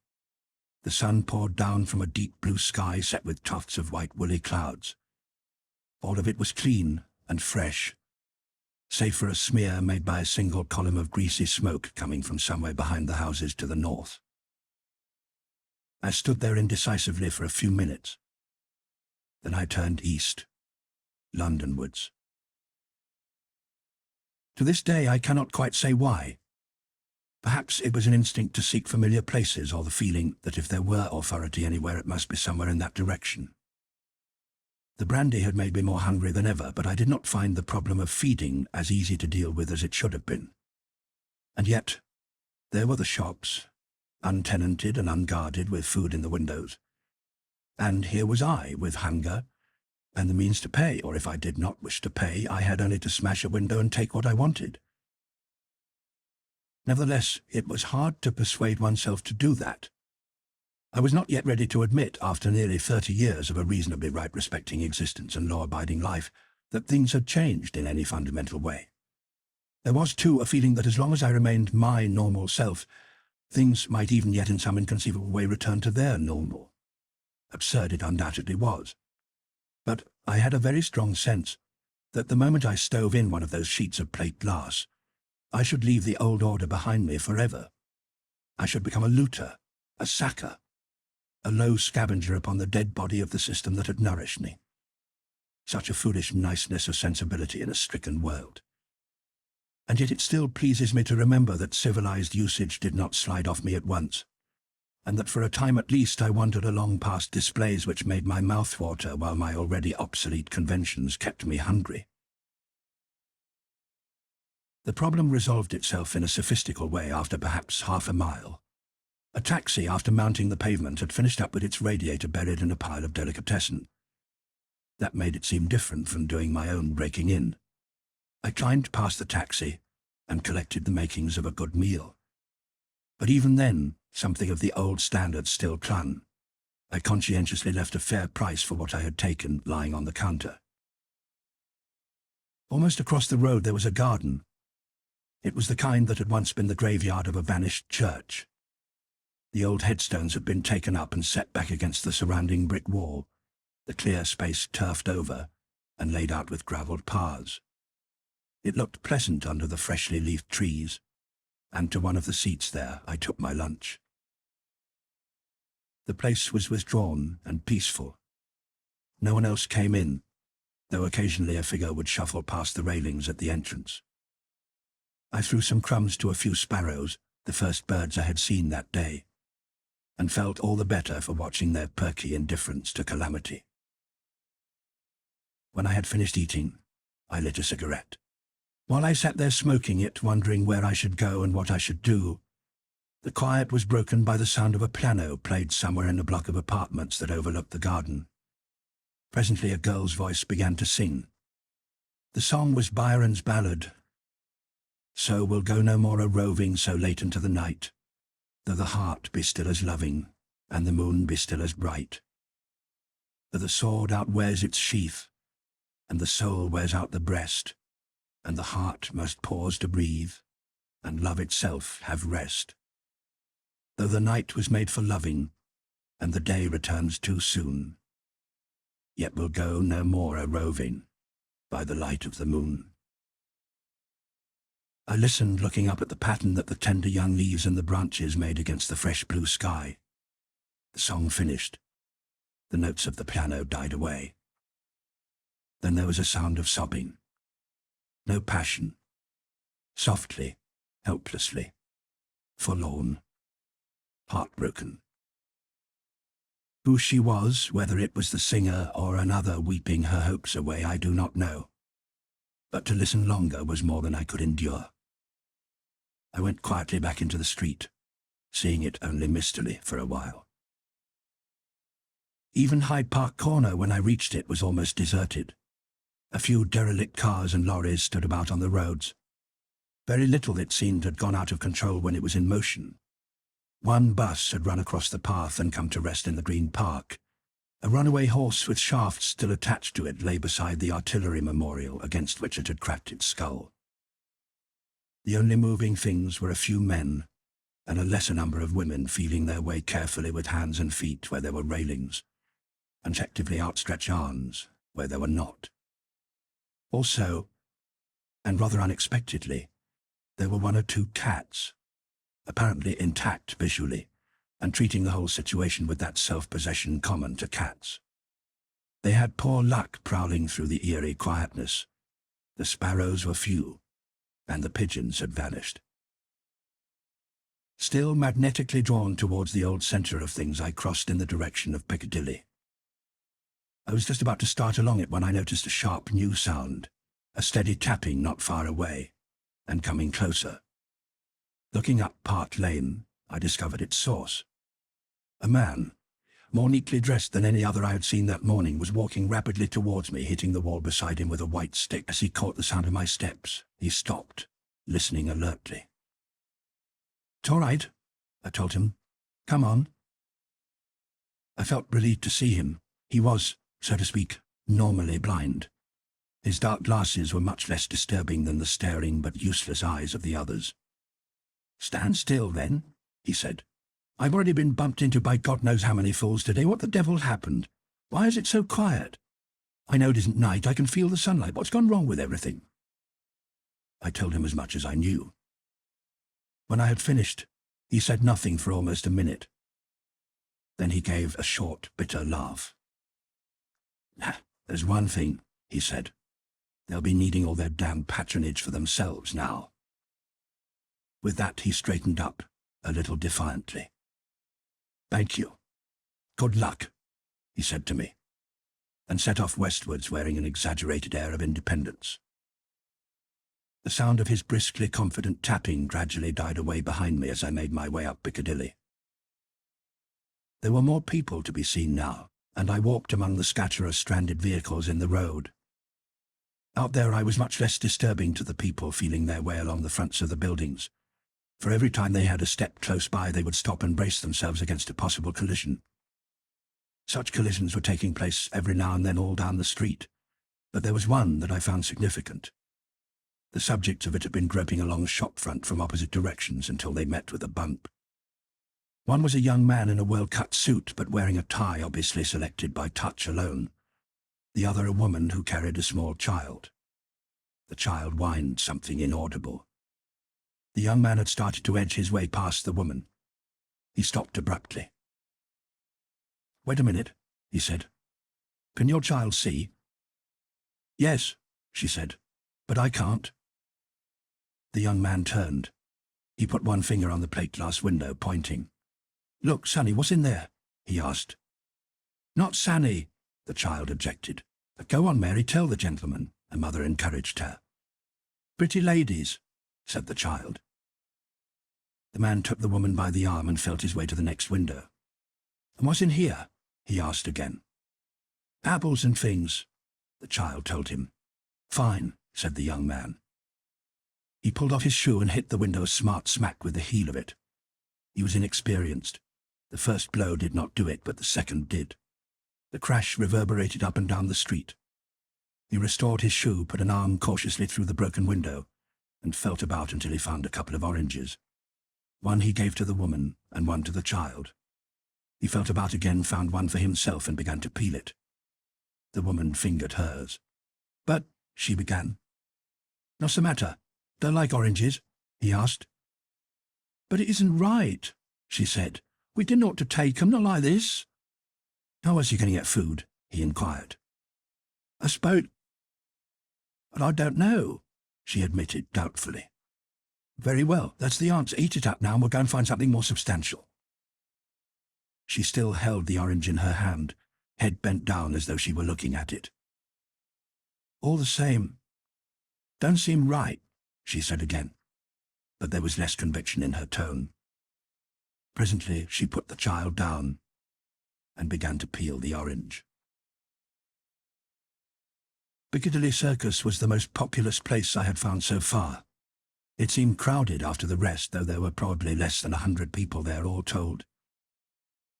The sun poured down from a deep blue sky set with tufts of white woolly clouds. All of it was clean and fresh, save for a smear made by a single column of greasy smoke coming from somewhere behind the houses to the north. I stood there indecisively for a few minutes. Then I turned east, Londonwards. To this day I cannot quite say why. Perhaps it was an instinct to seek familiar places, or the feeling that if there were authority anywhere it must be somewhere in that direction. The brandy had made me more hungry than ever, but I did not find the problem of feeding as easy to deal with as it should have been. And yet, there were the shops, untenanted and unguarded, with food in the windows. And here was I, with hunger, and the means to pay, or if I did not wish to pay, I had only to smash a window and take what I wanted. Nevertheless, it was hard to persuade oneself to do that. I was not yet ready to admit, after nearly 30 years of a reasonably right-respecting existence and law-abiding life, that things had changed in any fundamental way. There was, too, a feeling that as long as I remained my normal self, things might even yet in some inconceivable way return to their normal. Absurd it undoubtedly was. But I had a very strong sense that the moment I stove in one of those sheets of plate glass, I should leave the old order behind me forever. I should become a looter, a sacker, a low scavenger upon the dead body of the system that had nourished me. Such a foolish niceness of sensibility in a stricken world. And yet it still pleases me to remember that civilized usage did not slide off me at once, and that for a time at least I wandered along past displays which made my mouth water while my already obsolete conventions kept me hungry. The problem resolved itself in a sophistical way after perhaps half a mile. A taxi, after mounting the pavement, had finished up with its radiator buried in a pile of delicatessen. That made it seem different from doing my own breaking in. I climbed past the taxi and collected the makings of a good meal. But even then, something of the old standards still clung. I conscientiously left a fair price for what I had taken lying on the counter. Almost across the road there was a garden. It was the kind that had once been the graveyard of a vanished church. The old headstones had been taken up and set back against the surrounding brick wall, the clear space turfed over and laid out with gravelled paths. It looked pleasant under the freshly leafed trees, and to one of the seats there I took my lunch. The place was withdrawn and peaceful. No one else came in, though occasionally a figure would shuffle past the railings at the entrance. I threw some crumbs to a few sparrows, the first birds I had seen that day, and felt all the better for watching their perky indifference to calamity. When I had finished eating, I lit a cigarette. While I sat there smoking it, wondering where I should go and what I should do, the quiet was broken by the sound of a piano played somewhere in a block of apartments that overlooked the garden. Presently a girl's voice began to sing. The song was Byron's ballad, "So we'll go no more a-roving so late into the night, though the heart be still as loving, and the moon be still as bright. Though the sword outwears its sheath, and the soul wears out the breast, and the heart must pause to breathe, and love itself have rest. Though the night was made for loving, and the day returns too soon, yet we'll go no more a-roving by the light of the moon." I listened, looking up at the pattern that the tender young leaves and the branches made against the fresh blue sky. The song finished. The notes of the piano died away. Then there was a sound of sobbing. No passion. Softly, helplessly, forlorn, heartbroken. Who she was, whether it was the singer or another weeping her hopes away, I do not know. But to listen longer was more than I could endure. I went quietly back into the street, seeing it only mistily for a while. Even Hyde Park Corner, when I reached it, was almost deserted. A few derelict cars and lorries stood about on the roads. Very little, it seemed, had gone out of control when it was in motion. One bus had run across the path and come to rest in the Green Park. A runaway horse with shafts still attached to it lay beside the artillery memorial against which it had cracked its skull. The only moving things were a few men, and a lesser number of women feeling their way carefully with hands and feet where there were railings, and actively outstretched arms where there were not. Also, and rather unexpectedly, there were one or two cats, apparently intact visually, and treating the whole situation with that self-possession common to cats. They had poor luck prowling through the eerie quietness. The sparrows were few, and the pigeons had vanished. Still magnetically drawn towards the old centre of things, I crossed in the direction of Piccadilly. I was just about to start along it when I noticed a sharp new sound, a steady tapping not far away, and coming closer. Looking up Part Lane, I discovered its source. A man, more neatly dressed than any other I had seen that morning, was walking rapidly towards me, hitting the wall beside him with a white stick. As he caught the sound of my steps, he stopped, listening alertly. "It's all right," I told him. "Come on." I felt relieved to see him. He was, so to speak, normally blind. His dark glasses were much less disturbing than the staring but useless eyes of the others. "Stand still, then," he said. "I've already been bumped into by God knows how many fools today. What the devil happened? Why is it so quiet? I know it isn't night. I can feel the sunlight. What's gone wrong with everything?" I told him as much as I knew. When I had finished, he said nothing for almost a minute. Then he gave a short, bitter laugh. "There's one thing," he said. "They'll be needing all their damn patronage for themselves now." With that he straightened up, a little defiantly. "Thank you. Good luck," he said to me, and set off westwards wearing an exaggerated air of independence. The sound of his briskly confident tapping gradually died away behind me as I made my way up Piccadilly. There were more people to be seen now, and I walked among the scatter of stranded vehicles in the road. Out there I was much less disturbing to the people feeling their way along the fronts of the buildings, for every time they had a step close by they would stop and brace themselves against a possible collision. Such collisions were taking place every now and then all down the street, but there was one that I found significant. The subject of it had been groping along a shop front from opposite directions until they met with a bump. One was a young man in a well-cut suit but wearing a tie obviously selected by touch alone. The other a woman who carried a small child. The child whined something inaudible. The young man had started to edge his way past the woman. He stopped abruptly. "Wait a minute," he said. "Can your child see?" "Yes," she said, "but I can't." The young man turned. He put one finger on the plate glass window, pointing. "Look, Sonny, what's in there?" he asked. "Not Sonny," the child objected. "Go on, Mary, tell the gentleman," her mother encouraged her. "Pretty ladies," said the child. The man took the woman by the arm and felt his way to the next window. "And what's in here?" he asked again. "Apples and things," the child told him. "Fine," said the young man. He pulled off his shoe and hit the window a smart smack with the heel of it. He was inexperienced. The first blow did not do it, but the second did. The crash reverberated up and down the street. He restored his shoe, put an arm cautiously through the broken window, and felt about until he found a couple of oranges. One he gave to the woman, and one to the child. He felt about again, found one for himself, and began to peel it. The woman fingered hers. "But," she began. "What's the matter? Don't like oranges?" he asked. "But it isn't right," she said. "We didn't ought to take 'em, not like this." "How else are you going to get food?" he inquired. "I suppose—" "But I don't know," she admitted doubtfully. "Very well, that's the answer. Eat it up now and we'll go and find something more substantial." She still held the orange in her hand, head bent down as though she were looking at it. "All the same, don't seem right," she said again, but there was less conviction in her tone. Presently she put the child down and began to peel the orange. Piccadilly Circus was the most populous place I had found so far. It seemed crowded after the rest, though there were probably less than 100 people there all told.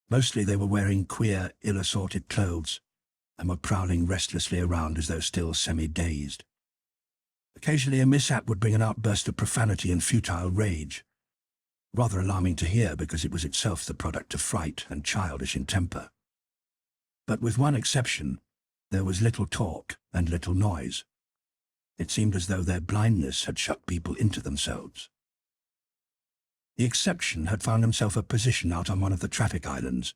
Mostly they were wearing queer, ill-assorted clothes, and were prowling restlessly around as though still semi-dazed. Occasionally a mishap would bring an outburst of profanity and futile rage. rather alarming to hear because it was itself the product of fright and childish in temper. But with one exception, there was little talk and little noise. It seemed as though their blindness had shut people into themselves. The exception had found himself a position out on one of the traffic islands.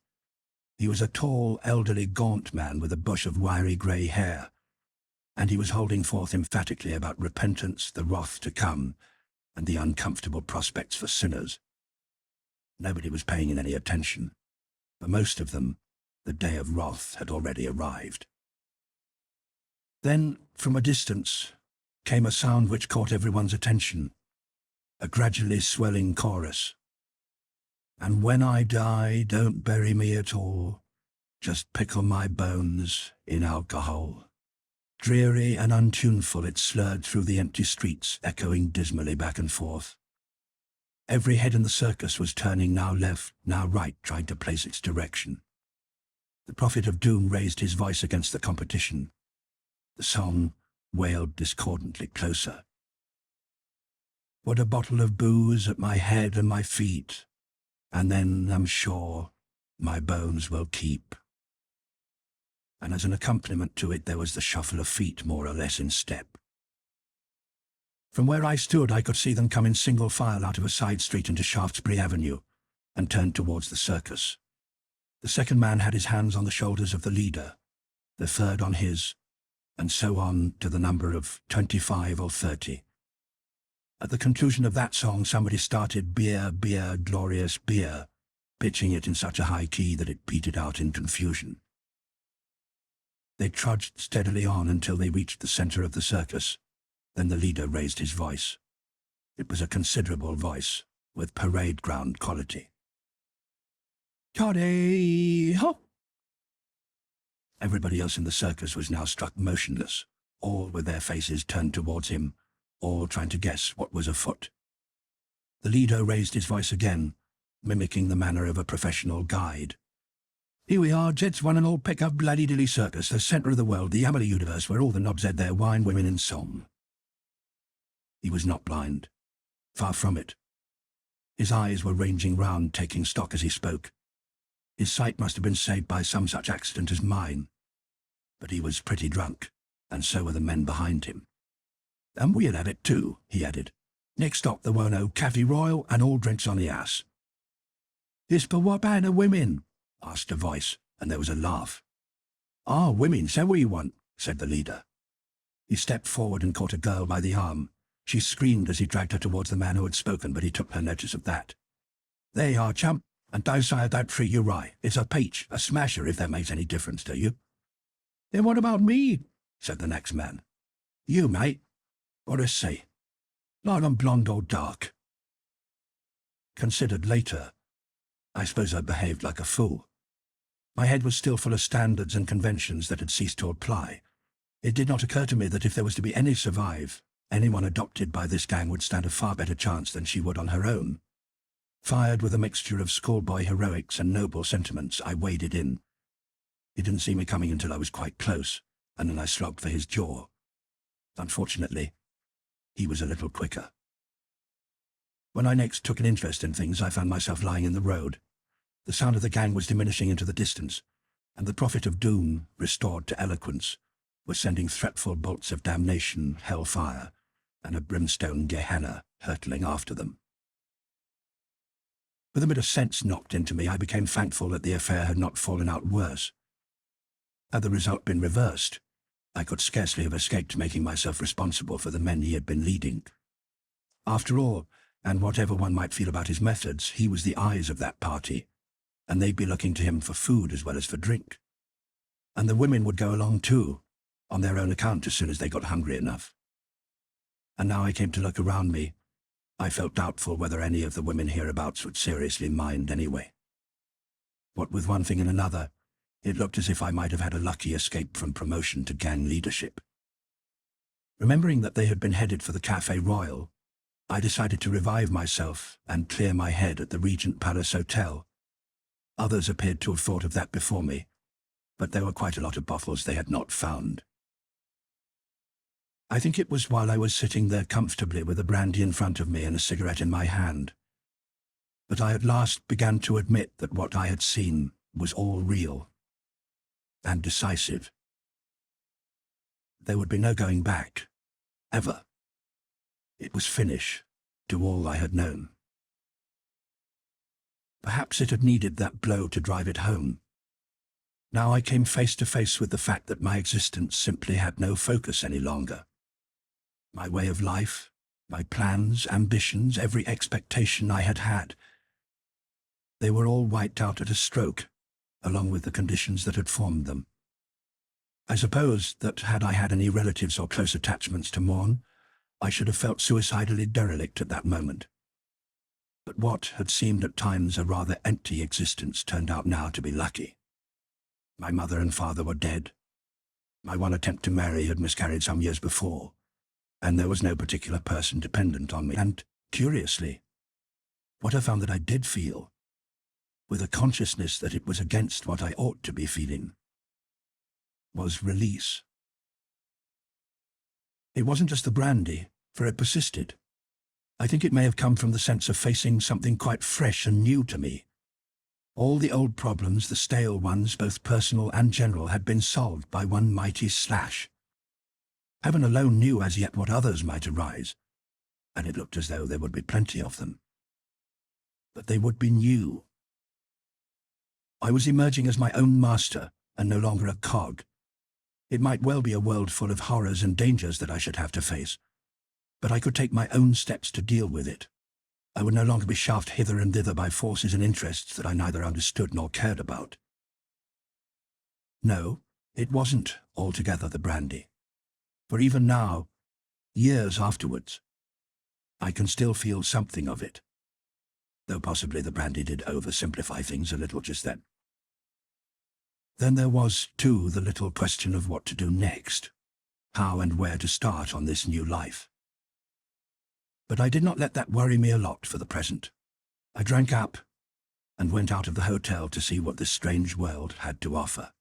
He was a tall, elderly, gaunt man with a bush of wiry grey hair, and he was holding forth emphatically about repentance, the wrath to come, and the uncomfortable prospects for sinners. Nobody was paying him any attention. For most of them, the day of wrath had already arrived. Then, from a distance, came a sound which caught everyone's attention, a gradually swelling chorus. And when I die, don't bury me at all, just pickle my bones in alcohol. Dreary and untuneful it slurred through the empty streets, echoing dismally back and forth. Every head in the circus was turning now left, now right, trying to place its direction. The prophet of doom raised his voice against the competition. The song wailed discordantly closer. Put a bottle of booze at my head and my feet, and then I'm sure my bones will keep. And as an accompaniment to it there was the shuffle of feet more or less in step. From where I stood I could see them come in single file out of a side street into Shaftesbury Avenue, and turned towards the circus. The second man had his hands on the shoulders of the leader, the third on his, and so on to the number of 25 or 30. At the conclusion of that song somebody started "Beer, beer, glorious beer," pitching it in such a high key that it petered out in confusion. They trudged steadily on until they reached the centre of the circus. Then the leader raised his voice. It was a considerable voice, with parade ground quality. "Toddy-ho!" Everybody else in the circus was now struck motionless, all with their faces turned towards him, all trying to guess what was afoot. The leader raised his voice again, mimicking the manner of a professional guide. "Here we are, gents, one and all, pick up bloody dilly circus, the centre of the world, the Yammer universe, where all the knobs had their wine, women and song." He was not blind. Far from it. His eyes were ranging round, taking stock as he spoke. His sight must have been saved by some such accident as mine. But he was pretty drunk, and so were the men behind him. "And we'll have it too," he added. "Next stop the Wono Cafe Royal, and all drinks on the ass." "This for what band of women?" asked a voice, and there was a laugh. "Ah, women, so what you want," said the leader. He stepped forward and caught a girl by the arm. She screamed as he dragged her towards the man who had spoken, but he took no notice of that. "There you are, chump, and don't say I don't treat you right. It's a peach, a smasher, if that makes any difference to you." "Then what about me?" said the next man. "You, mate? What a say. Light on blonde or dark?" Considered later, I suppose I behaved like a fool. My head was still full of standards and conventions that had ceased to apply. It did not occur to me that if there was to be any survive, anyone adopted by this gang would stand a far better chance than she would on her own. Fired with a mixture of schoolboy heroics and noble sentiments, I waded in. He didn't see me coming until I was quite close, and then I slogged for his jaw. Unfortunately, he was a little quicker. When I next took an interest in things, I found myself lying in the road. The sound of the gang was diminishing into the distance, and the prophet of doom, restored to eloquence, was sending threatful bolts of damnation, hellfire, and a brimstone Gehenna hurtling after them. With a bit of sense knocked into me, I became thankful that the affair had not fallen out worse. Had the result been reversed, I could scarcely have escaped making myself responsible for the men he had been leading. After all, and whatever one might feel about his methods, he was the eyes of that party, and they'd be looking to him for food as well as for drink. And the women would go along too, on their own account as soon as they got hungry enough. And now I came to look around me, I felt doubtful whether any of the women hereabouts would seriously mind anyway. What with one thing and another, it looked as if I might have had a lucky escape from promotion to gang leadership. Remembering that they had been headed for the Café Royal, I decided to revive myself and clear my head at the Regent Palace Hotel. Others appeared to have thought of that before me, but there were quite a lot of bottles they had not found. I think it was while I was sitting there comfortably with a brandy in front of me and a cigarette in my hand. but I at last began to admit that what I had seen was all real and decisive. There would be no going back, ever. It was finish to all I had known. Perhaps it had needed that blow to drive it home. Now I came face to face with the fact that my existence simply had no focus any longer. My way of life, my plans, ambitions, every expectation I had had, they were all wiped out at a stroke, along with the conditions that had formed them. I suppose that had I had any relatives or close attachments to mourn, I should have felt suicidally derelict at that moment. But what had seemed at times a rather empty existence turned out now to be lucky. My mother and father were dead. My one attempt to marry had miscarried some years before, and there was no particular person dependent on me. And, curiously, what I found that I did feel, with a consciousness that it was against what I ought to be feeling, was release. It wasn't just the brandy, for it persisted. I think it may have come from the sense of facing something quite fresh and new to me. All the old problems, the stale ones, both personal and general, had been solved by one mighty slash. Heaven alone knew as yet what others might arise, and it looked as though there would be plenty of them. But they would be new. I was emerging as my own master, and no longer a cog. It might well be a world full of horrors and dangers that I should have to face, but I could take my own steps to deal with it. I would no longer be shafted hither and thither by forces and interests that I neither understood nor cared about. No, it wasn't altogether the brandy. For even now, years afterwards, I can still feel something of it, though possibly the brandy did oversimplify things a little just then. Then there was, too, the little question of what to do next, how and where to start on this new life. But I did not let that worry me a lot for the present. I drank up and went out of the hotel to see what this strange world had to offer.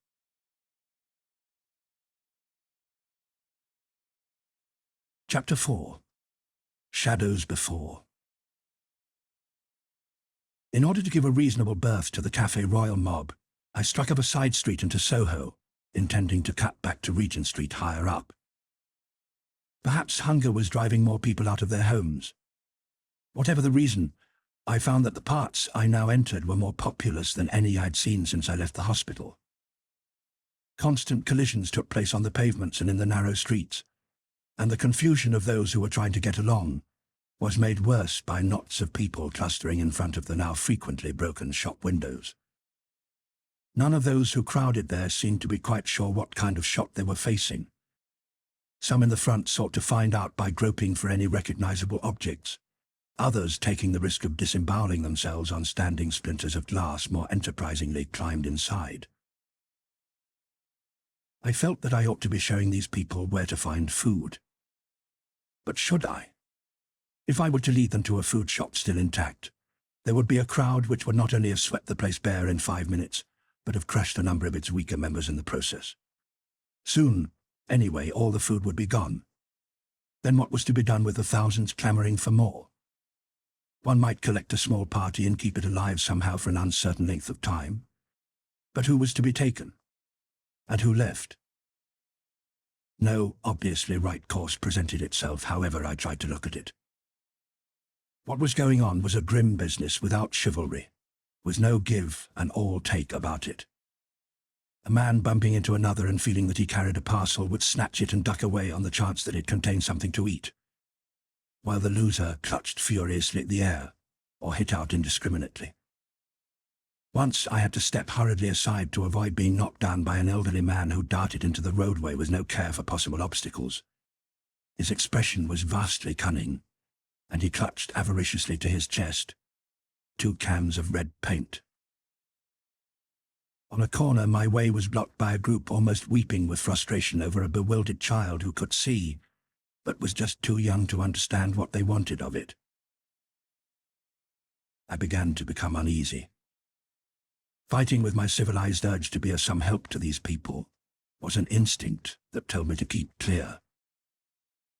Chapter 4. Shadows Before. In order to give a reasonable berth to the Café Royal mob, I struck up a side street into Soho, intending to cut back to Regent Street higher up. Perhaps hunger was driving more people out of their homes. Whatever the reason, I found that the parts I now entered were more populous than any I'd seen since I left the hospital. Constant collisions took place on the pavements and in the narrow streets, and the confusion of those who were trying to get along was made worse by knots of people clustering in front of the now frequently broken shop windows. None of those who crowded there seemed to be quite sure what kind of shot they were facing. Some in the front sought to find out by groping for any recognizable objects, others taking the risk of disemboweling themselves on standing splinters of glass more enterprisingly climbed inside. I felt that I ought to be showing these people where to find food. But should I? If I were to lead them to a food shop still intact, there would be a crowd which would not only have swept the place bare in 5 minutes, but have crushed a number of its weaker members in the process. Soon, anyway, all the food would be gone. Then what was to be done with the thousands clamoring for more? One might collect a small party and keep it alive somehow for an uncertain length of time. But who was to be taken? And who left? No obviously right course presented itself, however I tried to look at it. What was going on was a grim business without chivalry, with no give and all take about it. A man bumping into another and feeling that he carried a parcel would snatch it and duck away on the chance that it contained something to eat, while the loser clutched furiously at the air or hit out indiscriminately. Once I had to step hurriedly aside to avoid being knocked down by an elderly man who darted into the roadway with no care for possible obstacles. His expression was vastly cunning, and he clutched avariciously to his chest 2 cans of red paint. On a corner, my way was blocked by a group almost weeping with frustration over a bewildered child who could see, but was just too young to understand what they wanted of it. I began to become uneasy. Fighting with my civilized urge to be of some help to these people was an instinct that told me to keep clear.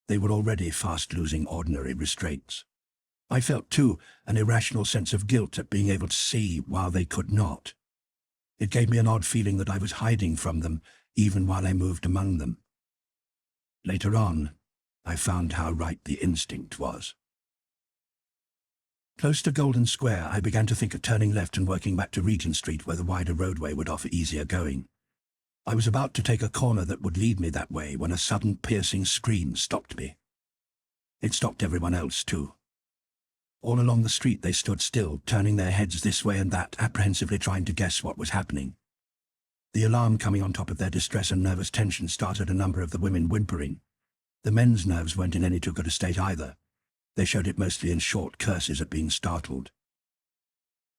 They were already fast losing ordinary restraints. I felt, too, an irrational sense of guilt at being able to see while they could not. It gave me an odd feeling that I was hiding from them, even while I moved among them. Later on, I found how right the instinct was. Close to Golden Square, I began to think of turning left and working back to Regent Street, where the wider roadway would offer easier going. I was about to take a corner that would lead me that way when a sudden piercing scream stopped me. It stopped everyone else, too. All along the street they stood still, turning their heads this way and that, apprehensively trying to guess what was happening. The alarm coming on top of their distress and nervous tension started a number of the women whimpering. The men's nerves weren't in any too good a state either. They showed it mostly in short curses at being startled.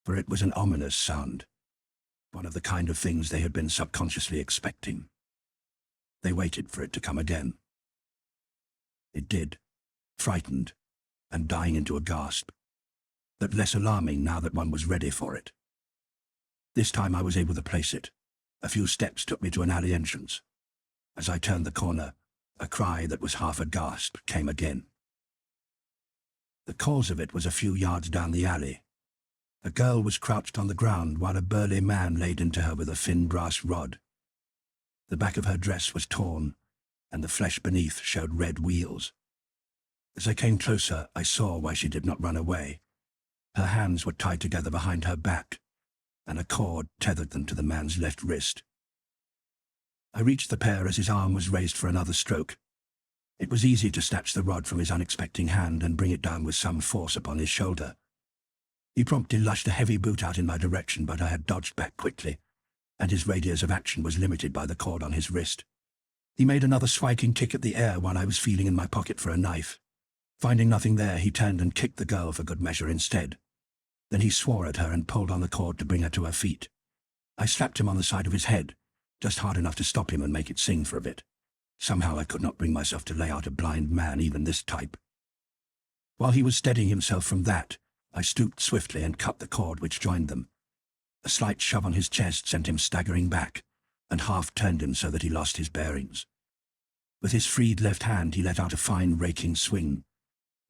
For it was an ominous sound, one of the kind of things they had been subconsciously expecting. They waited for it to come again. It did, frightened, and dying into a gasp, but less alarming now that one was ready for it. This time I was able to place it. A few steps took me to an alley entrance. As I turned the corner, a cry that was half a gasp came again. The cause of it was a few yards down the alley. A girl was crouched on the ground while a burly man laid into her with a thin brass rod. The back of her dress was torn, and the flesh beneath showed red wheals. As I came closer, I saw why she did not run away. Her hands were tied together behind her back, and a cord tethered them to the man's left wrist. I reached the pair as his arm was raised for another stroke. It was easy to snatch the rod from his unexpecting hand and bring it down with some force upon his shoulder. He promptly lashed a heavy boot out in my direction, but I had dodged back quickly, and his radius of action was limited by the cord on his wrist. He made another striking kick at the air while I was feeling in my pocket for a knife. Finding nothing there, he turned and kicked the girl for good measure instead. Then he swore at her and pulled on the cord to bring her to her feet. I slapped him on the side of his head, just hard enough to stop him and make it sing for a bit. Somehow I could not bring myself to lay out a blind man, even this type. While he was steadying himself from that, I stooped swiftly and cut the cord which joined them. A slight shove on his chest sent him staggering back, and half turned him so that he lost his bearings. With his freed left hand he let out a fine raking swing.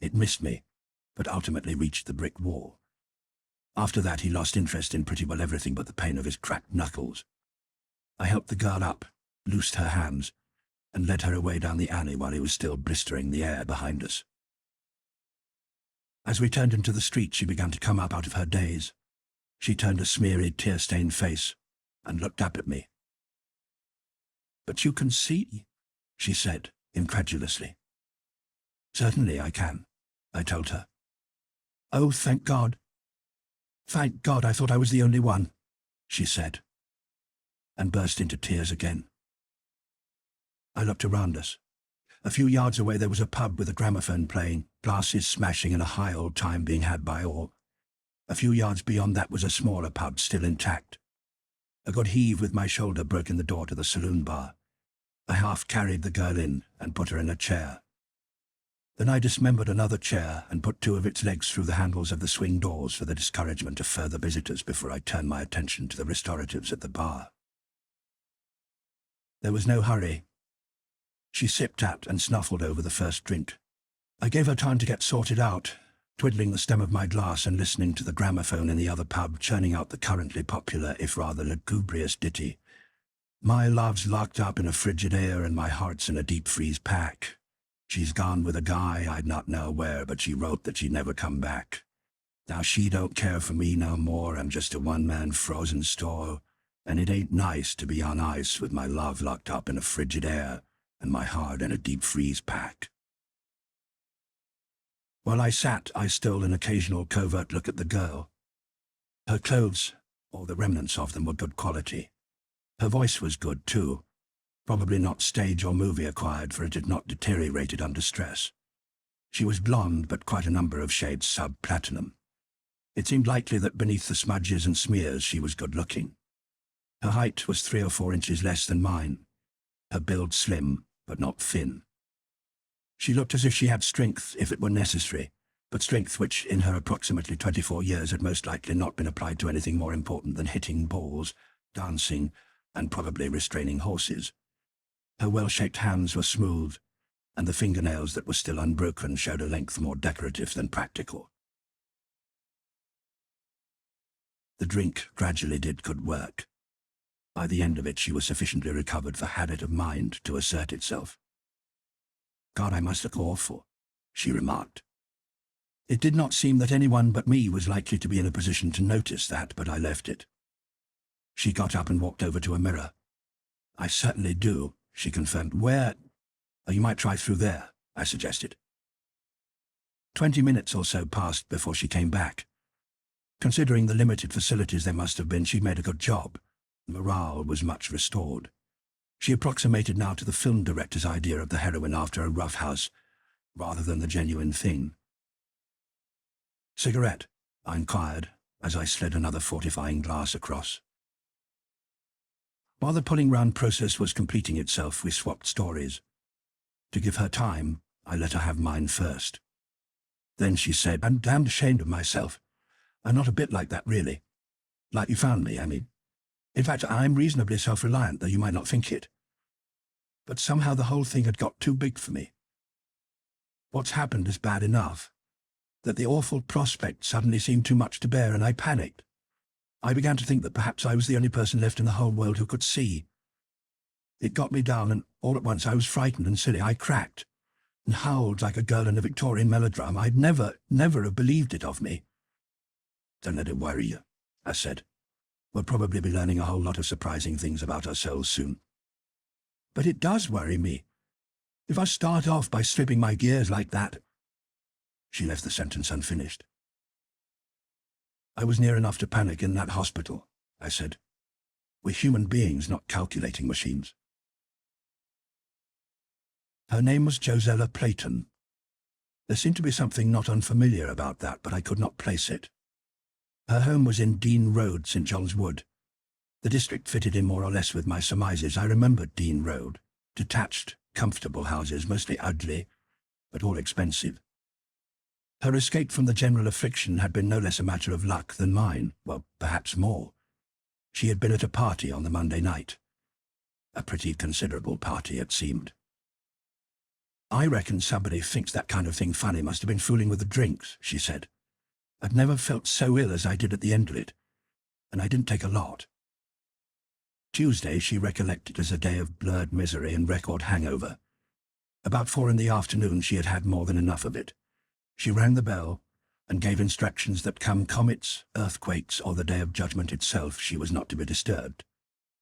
It missed me, but ultimately reached the brick wall. After that he lost interest in pretty well everything but the pain of his cracked knuckles. I helped the girl up, loosed her hands, and led her away down the alley while he was still blistering the air behind us. As we turned into the street, she began to come up out of her daze. She turned a smeary, tear-stained face and looked up at me. "But you can see," she said, incredulously. "Certainly I can," I told her. "Oh, thank God. Thank God, I thought I was the only one," she said, and burst into tears again. I looked around us. A few yards away there was a pub with a gramophone playing, glasses smashing and a high old time being had by all. A few yards beyond that was a smaller pub, still intact. A good heave with my shoulder broke in the door to the saloon bar. I half carried the girl in and put her in a chair. Then I dismembered another chair and put two of its legs through the handles of the swing doors for the discouragement of further visitors before I turned my attention to the restoratives at the bar. There was no hurry. She sipped at and snuffled over the first drink. I gave her time to get sorted out, twiddling the stem of my glass and listening to the gramophone in the other pub churning out the currently popular, if rather lugubrious ditty. "My love's locked up in a frigid air and my heart's in a deep freeze pack. She's gone with a guy I'd not know where, but she wrote that she'd never come back. Now she don't care for me no more, I'm just a one-man frozen store, and it ain't nice to be on ice with my love locked up in a frigid air and my heart in a deep freeze pack." While I sat, I stole an occasional covert look at the girl. Her clothes, or the remnants of them, were good quality. Her voice was good, too. Probably not stage or movie acquired, for it had not deteriorated under stress. She was blonde, but quite a number of shades sub-platinum. It seemed likely that beneath the smudges and smears she was good-looking. Her height was 3 or 4 inches less than mine. Her build slim, but not thin. She looked as if she had strength if it were necessary, but strength which, in her approximately 24 years, had most likely not been applied to anything more important than hitting balls, dancing, and probably restraining horses. Her well-shaped hands were smooth, and the fingernails that were still unbroken showed a length more decorative than practical. The drink gradually did good work. By the end of it, she was sufficiently recovered for habit of mind to assert itself. "God, I must look awful," she remarked. It did not seem that anyone but me was likely to be in a position to notice that, but I left it. She got up and walked over to a mirror. "I certainly do," she confirmed. "Where?" "Oh, you might try through there," I suggested. 20 minutes or so passed before she came back. Considering the limited facilities there must have been, she'd made a good job. Morale was much restored. She approximated now to the film director's idea of the heroine after a roughhouse, rather than the genuine thing. "Cigarette?" I inquired, as I slid another fortifying glass across. While the pulling round process was completing itself, we swapped stories. To give her time, I let her have mine first. Then she said, "I'm damned ashamed of myself. I'm not a bit like that, really. Like you found me, I mean. In fact, I'm reasonably self-reliant, though you might not think it. But somehow the whole thing had got too big for me. What's happened is bad enough, that the awful prospect suddenly seemed too much to bear, and I panicked. I began to think that perhaps I was the only person left in the whole world who could see. It got me down, and all at once I was frightened and silly. I cracked and howled like a girl in a Victorian melodrama. I'd never have believed it of me." "Don't let it worry you," I said. "We'll probably be learning a whole lot of surprising things about ourselves soon." "But it does worry me. If I start off by stripping my gears like that—" She left the sentence unfinished. "I was near enough to panic in that hospital," I said. "We're human beings, not calculating machines." Her name was Josella Playton. There seemed to be something not unfamiliar about that, but I could not place it. Her home was in Dean Road, St. John's Wood. The district fitted in more or less with my surmises. I remembered Dean Road. Detached, comfortable houses, mostly ugly, but all expensive. Her escape from the general affliction had been no less a matter of luck than mine, well, perhaps more. She had been at a party on the Monday night. A pretty considerable party, it seemed. "I reckon somebody thinks that kind of thing funny must have been fooling with the drinks," she said. "I'd never felt so ill as I did at the end of it, and I didn't take a lot." Tuesday she recollected as a day of blurred misery and record hangover. About 4 in the afternoon she had had more than enough of it. She rang the bell and gave instructions that come comets, earthquakes, or the Day of Judgment itself, she was not to be disturbed.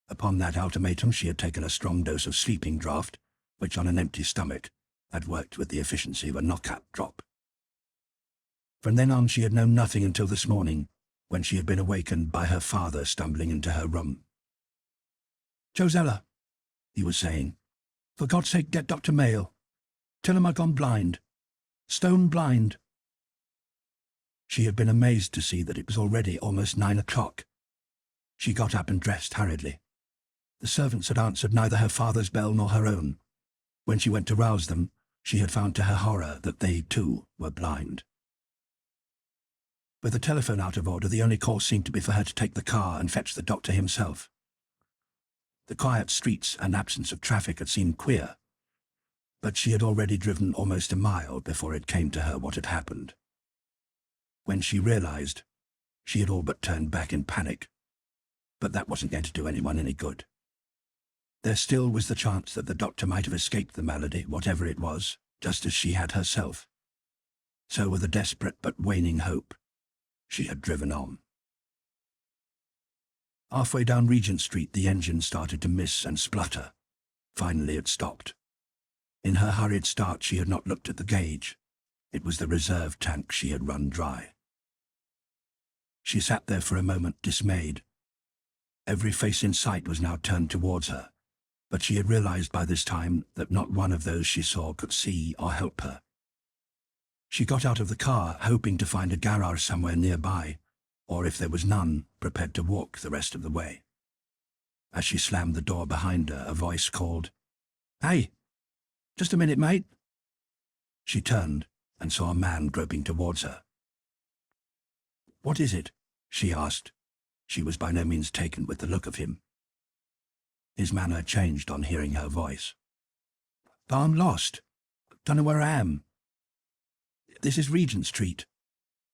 Upon that ultimatum she had taken a strong dose of sleeping draught, which on an empty stomach had worked with the efficiency of a knockout drop. From then on she had known nothing until this morning, when she had been awakened by her father stumbling into her room. "Josella," he was saying, "for God's sake get Dr. Mayle. Tell him I've gone blind. Stone blind." She had been amazed to see that it was already almost 9 o'clock. She got up and dressed hurriedly. The servants had answered neither her father's bell nor her own. When she went to rouse them, she had found to her horror that they, too, were blind. With the telephone out of order, the only course seemed to be for her to take the car and fetch the doctor himself. The quiet streets and absence of traffic had seemed queer, but she had already driven almost a mile before it came to her what had happened. When she realized, she had all but turned back in panic, but that wasn't going to do anyone any good. There still was the chance that the doctor might have escaped the malady, whatever it was, just as she had herself. So with a desperate but waning hope, she had driven on. Halfway down Regent Street, the engine started to miss and splutter. Finally it stopped. In her hurried start, she had not looked at the gauge. It was the reserve tank she had run dry. She sat there for a moment, dismayed. Every face in sight was now turned towards her, but she had realized by this time that not one of those she saw could see or help her. She got out of the car, hoping to find a garage somewhere nearby, or if there was none, prepared to walk the rest of the way. As she slammed the door behind her, a voice called, "Hey, just a minute, mate." She turned and saw a man groping towards her. "What is it?" she asked. She was by no means taken with the look of him. His manner changed on hearing her voice. "I'm lost. Don't know where I am. This is Regent Street.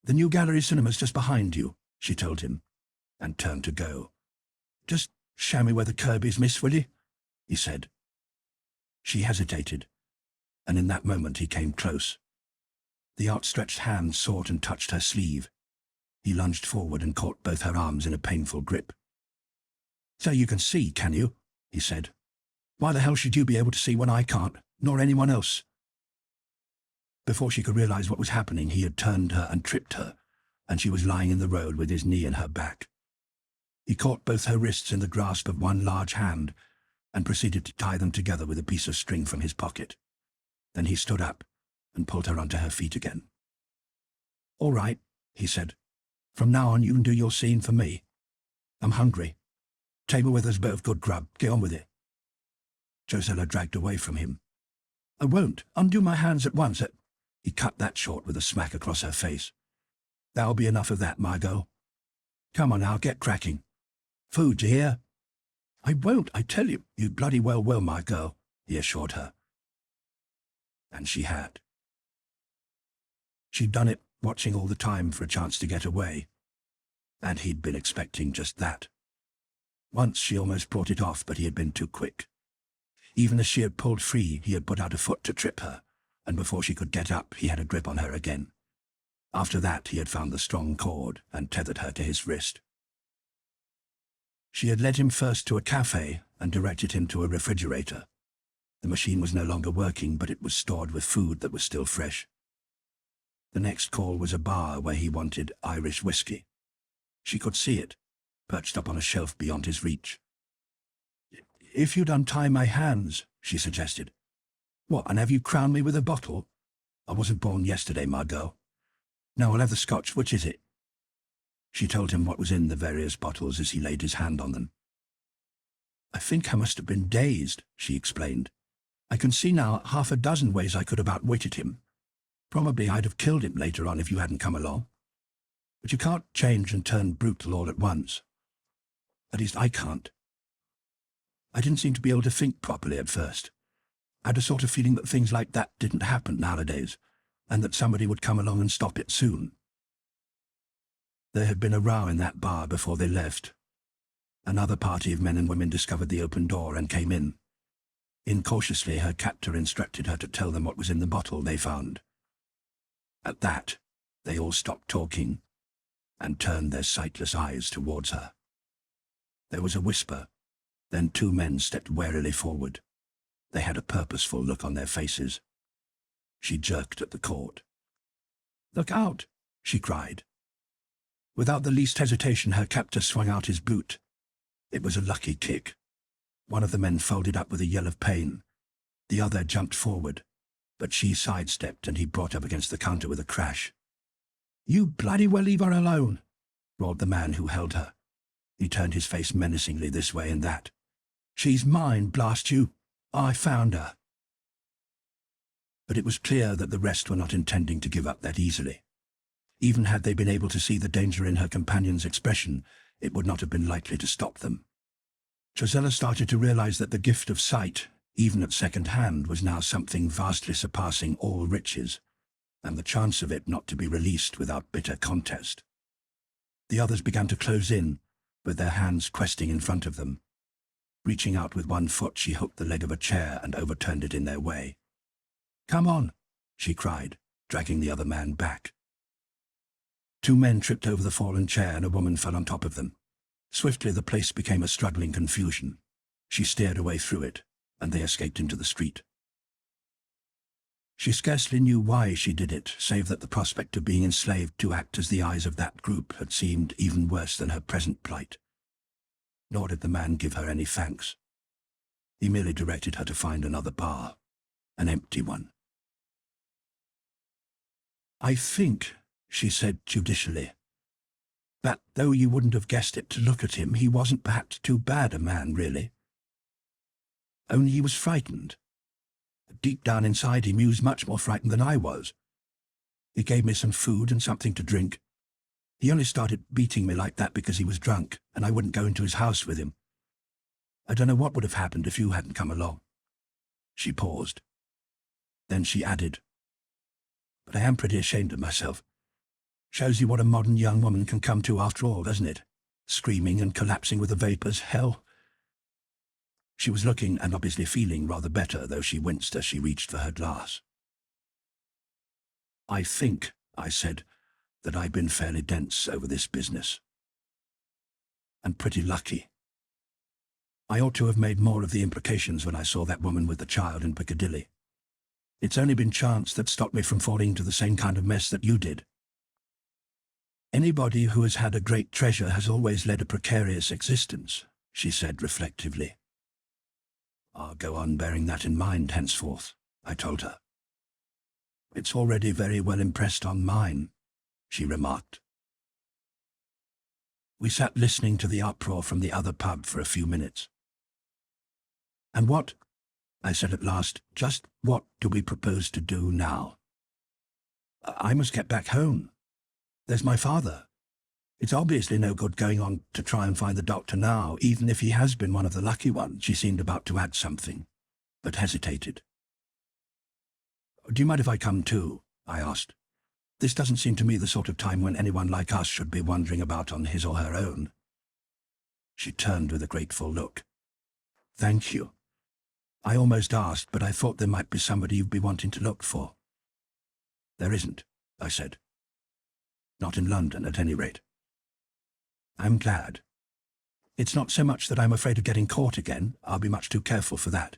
The new Gallery Cinema's just behind you," she told him. and turned to go. "Just show me where the curb is, miss, will you?" he said. She hesitated, and in that moment he came close. The outstretched hand sought and touched her sleeve. He lunged forward and caught both her arms in a painful grip. "So you can see, can you?" he said. "Why the hell should you be able to see when I can't, nor anyone else?" Before she could realize what was happening, he had turned her and tripped her, and she was lying in the road with his knee in her back. He caught both her wrists in the grasp of one large hand and proceeded to tie them together with a piece of string from his pocket. Then he stood up and pulled her onto her feet again. "All right," he said. "From now on you can do your scene for me. I'm hungry. Table with us both good grub. Get on with it." Josella dragged away from him. "I won't. Undo my hands at once." He cut that short with a smack across her face. "That'll be enough of that, Margot. Come on now, get cracking. Food, you hear?" "I won't, I tell you. You bloody well will, Margot," he assured her. And she had. She'd done it, watching all the time for a chance to get away. And he'd been expecting just that. Once she almost brought it off, but he had been too quick. Even as she had pulled free, he had put out a foot to trip her, and before she could get up, he had a grip on her again. After that, he had found the strong cord and tethered her to his wrist. She had led him first to a cafe and directed him to a refrigerator. The machine was no longer working, but it was stored with food that was still fresh. The next call was a bar where he wanted Irish whiskey. She could see it, perched up on a shelf beyond his reach. "If you'd untie my hands," she suggested. "What, and have you crowned me with a bottle? I wasn't born yesterday, Margot. No, I'll have the scotch. Which is it?" She told him what was in the various bottles as he laid his hand on them. "I think I must have been dazed," she explained. "I can see now half a dozen ways I could have outwitted him. Probably I'd have killed him later on if you hadn't come along. But you can't change and turn brutal all at once. At least I can't. I didn't seem to be able to think properly at first. I had a sort of feeling that things like that didn't happen nowadays, and that somebody would come along and stop it soon." There had been a row in that bar before they left. Another party of men and women discovered the open door and came in. Incautiously, her captor instructed her to tell them what was in the bottle they found. At that, they all stopped talking and turned their sightless eyes towards her. There was a whisper, then two men stepped warily forward. They had a purposeful look on their faces. She jerked at the cord. "Look out!" she cried. Without the least hesitation, her captor swung out his boot. It was a lucky kick. One of the men folded up with a yell of pain. The other jumped forward, but she sidestepped and he brought up against the counter with a crash. "You bloody well leave her alone," roared the man who held her. He turned his face menacingly this way and that. "She's mine, blast you. I found her." But it was clear that the rest were not intending to give up that easily. Even had they been able to see the danger in her companion's expression, it would not have been likely to stop them. Josella started to realize that the gift of sight, even at second hand, was now something vastly surpassing all riches, and the chance of it not to be released without bitter contest. The others began to close in, with their hands questing in front of them. Reaching out with one foot, she hooked the leg of a chair and overturned it in their way. "Come on," she cried, dragging the other man back. Two men tripped over the fallen chair and a woman fell on top of them. Swiftly the place became a struggling confusion. She steered away through it, and they escaped into the street. She scarcely knew why she did it, save that the prospect of being enslaved to act as the eyes of that group had seemed even worse than her present plight. Nor did the man give her any thanks. He merely directed her to find another bar, an empty one. "I think," she said judicially, "that though you wouldn't have guessed it to look at him, he wasn't perhaps too bad a man, really. Only he was frightened. Deep down inside him, he was much more frightened than I was. He gave me some food and something to drink. He only started beating me like that because he was drunk, and I wouldn't go into his house with him. I don't know what would have happened if you hadn't come along." She paused. Then she added, "But I am pretty ashamed of myself. Shows you what a modern young woman can come to after all, doesn't it? screaming and collapsing with the vapors. Hell! She was looking and obviously feeling rather better, though she winced as she reached for her glass. "I think," I said, "that I've been fairly dense over this business. And pretty lucky. I ought to have made more of the implications when I saw that woman with the child in Piccadilly. It's only been chance that stopped me from falling into the same kind of mess that you did. Anybody who has had a great treasure has always led a precarious existence," she said reflectively. "I'll go on bearing that in mind henceforth," I told her. "It's already very well impressed on mine," she remarked. We sat listening to the uproar from the other pub for a few minutes. "And what," I said at last, "just what do we propose to do now?" "I must get back home. There's my father. It's obviously no good going on to try and find the doctor now, even if he has been one of the lucky ones." She seemed about to add something, but hesitated. "Do you mind if I come too?" I asked. "This doesn't seem to me the sort of time when anyone like us should be wandering about on his or her own." She turned with a grateful look. "Thank you. I almost asked, but I thought there might be somebody you'd be wanting to look for." "There isn't," I said. "Not in London, at any rate." "I'm glad. It's not so much that I'm afraid of getting caught again. I'll be much too careful for that.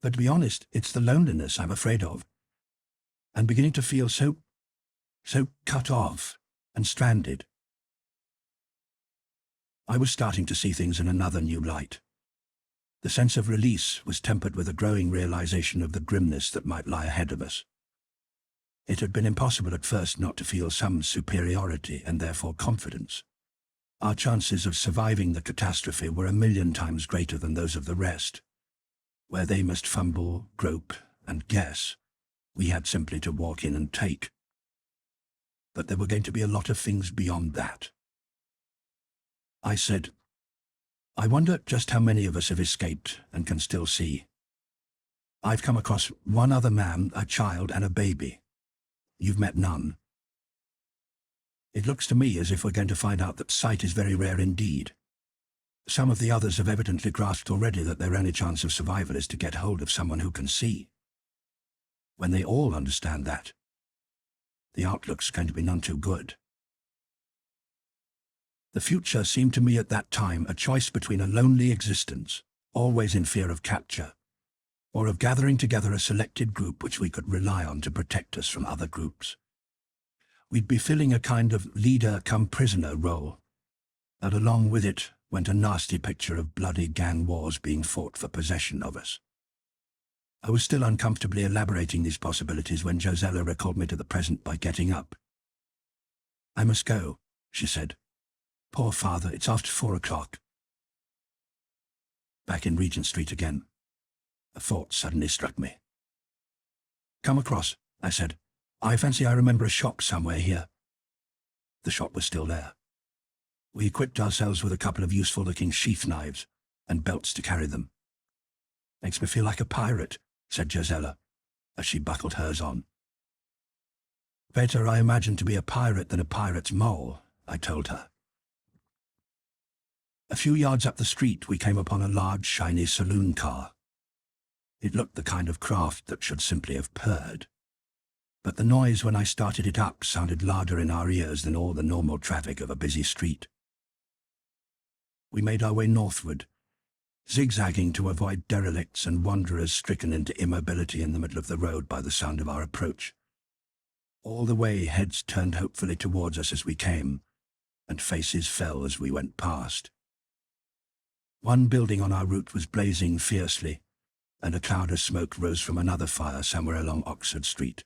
But to be honest, it's the loneliness I'm afraid of. And beginning to feel so cut off and stranded." I was starting to see things in another new light. The sense of release was tempered with a growing realization of the grimness that might lie ahead of us. It had been impossible at first not to feel some superiority and therefore confidence. Our chances of surviving the catastrophe were 1,000,000 times greater than those of the rest. Where they must fumble, grope, and guess, we had simply to walk in and take. But there were going to be a lot of things beyond that. I said, "I wonder just how many of us have escaped and can still see. I've come across one other man, a child, and a baby. You've met none. It looks to me as if we're going to find out that sight is very rare indeed. Some of the others have evidently grasped already that their only chance of survival is to get hold of someone who can see. When they all understand that, the outlook's going to be none too good." The future seemed to me at that time a choice between a lonely existence, always in fear of capture, or of gathering together a selected group which we could rely on to protect us from other groups. We'd be filling a kind of leader-come-prisoner role, and along with it went a nasty picture of bloody gang wars being fought for possession of us. I was still uncomfortably elaborating these possibilities when Josella recalled me to the present by getting up. "I must go," she said. "Poor father, it's after 4 o'clock." Back in Regent Street again, a thought suddenly struck me. "Come across," I said. "I fancy I remember a shop somewhere here." The shop was still there. We equipped ourselves with a couple of useful-looking sheath knives and belts to carry them. "Makes me feel like a pirate," said Josella, as she buckled hers on. "Better, I imagine, to be a pirate than a pirate's mole," I told her. A few yards up the street we came upon a large, shiny saloon car. It looked the kind of craft that should simply have purred. But the noise when I started it up sounded louder in our ears than all the normal traffic of a busy street. We made our way northward, zigzagging to avoid derelicts and wanderers stricken into immobility in the middle of the road by the sound of our approach. All the way heads turned hopefully towards us as we came, and faces fell as we went past. One building on our route was blazing fiercely, and a cloud of smoke rose from another fire somewhere along Oxford Street.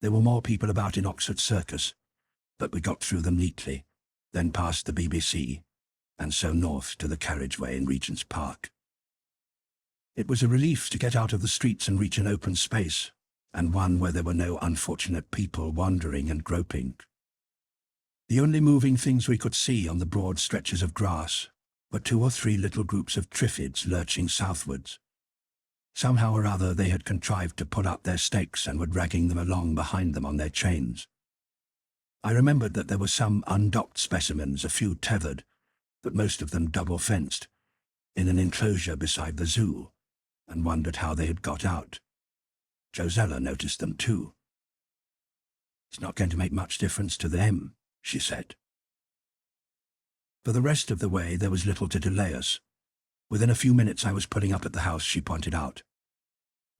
There were more people about in Oxford Circus, but we got through them neatly, then past the BBC, and so north to the carriageway in Regent's Park. It was a relief to get out of the streets and reach an open space, and one where there were no unfortunate people wandering and groping. The only moving things we could see on the broad stretches of grass were 2 or 3 little groups of Triffids lurching southwards. Somehow or other they had contrived to pull out their stakes and were dragging them along behind them on their chains. I remembered that there were some undocked specimens, a few tethered, but most of them double-fenced, in an enclosure beside the zoo, and wondered how they had got out. Josella noticed them too. "It's not going to make much difference to them," she said. For the rest of the way, there was little to delay us. Within a few minutes, I was pulling up at the house she pointed out.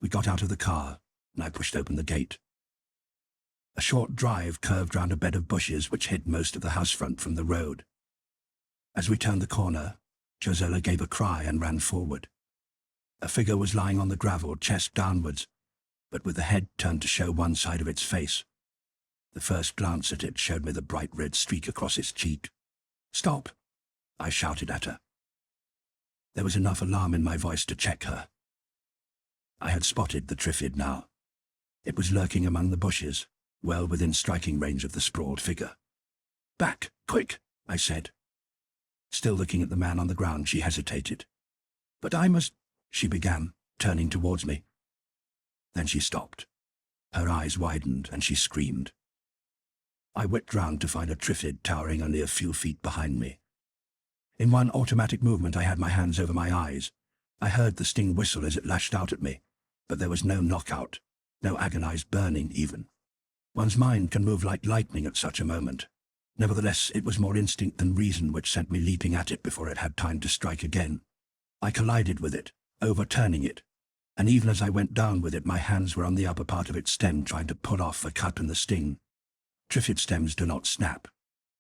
We got out of the car, and I pushed open the gate. A short drive curved round a bed of bushes which hid most of the house front from the road. As we turned the corner, Josella gave a cry and ran forward. A figure was lying on the gravel, chest downwards, but with the head turned to show one side of its face. The first glance at it showed me the bright red streak across its cheek. "Stop!" I shouted at her. There was enough alarm in my voice to check her. I had spotted the Triffid now. It was lurking among the bushes, well within striking range of the sprawled figure. "Back, quick," I said. Still looking at the man on the ground, she hesitated. "But I must," she began, turning towards me. Then she stopped. Her eyes widened, and she screamed. I whipped round to find a Triffid towering only a few feet behind me. In one automatic movement, I had my hands over my eyes. I heard the sting whistle as it lashed out at me, but there was no knockout, no agonized burning even. One's mind can move like lightning at such a moment. Nevertheless, it was more instinct than reason which sent me leaping at it before it had time to strike again. I collided with it, overturning it, and even as I went down with it, my hands were on the upper part of its stem trying to pull off the cut and the sting. Triffid stems do not snap,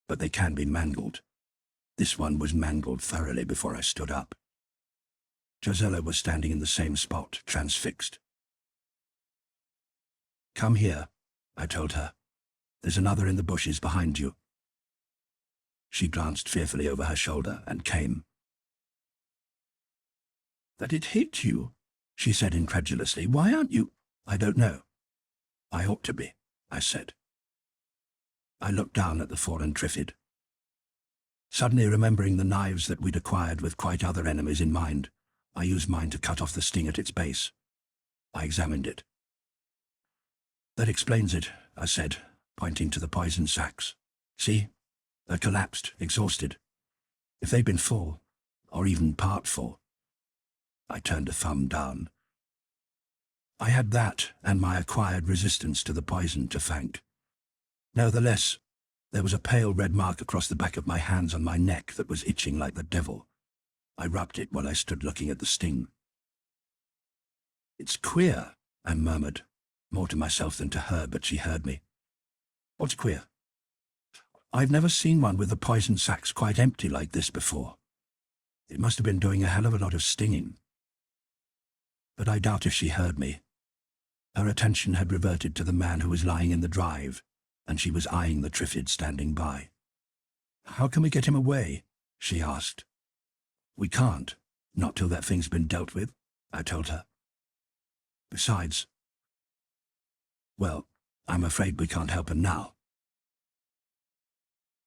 but they can be mangled. This one was mangled thoroughly before I stood up. Josella was standing in the same spot, transfixed. "Come here," I told her. "There's another in the bushes behind you." She glanced fearfully over her shoulder and came. "That it hit you?" she said incredulously. "Why aren't you—" "I don't know. I ought to be," I said. I looked down at the fallen Triffid. Suddenly remembering the knives that we'd acquired with quite other enemies in mind, I used mine to cut off the sting at its base. I examined it. "That explains it," I said, pointing to the poison sacs. "See? They're collapsed, exhausted. If they'd been full, or even part full—" I turned a thumb down. I had that and my acquired resistance to the poison to thank. Nevertheless, there was a pale red mark across the back of my hands on my neck that was itching like the devil. I rubbed it while I stood looking at the sting. "It's queer," I murmured, more to myself than to her, but she heard me. "What's queer?" "I've never seen one with the poison sacs quite empty like this before. It must have been doing a hell of a lot of stinging." But I doubt if she heard me. Her attention had reverted to the man who was lying in the drive, and she was eyeing the Triffid standing by. "How can we get him away?" she asked. "We can't, not till that thing's been dealt with," I told her. "Besides, well, I'm afraid we can't help him now."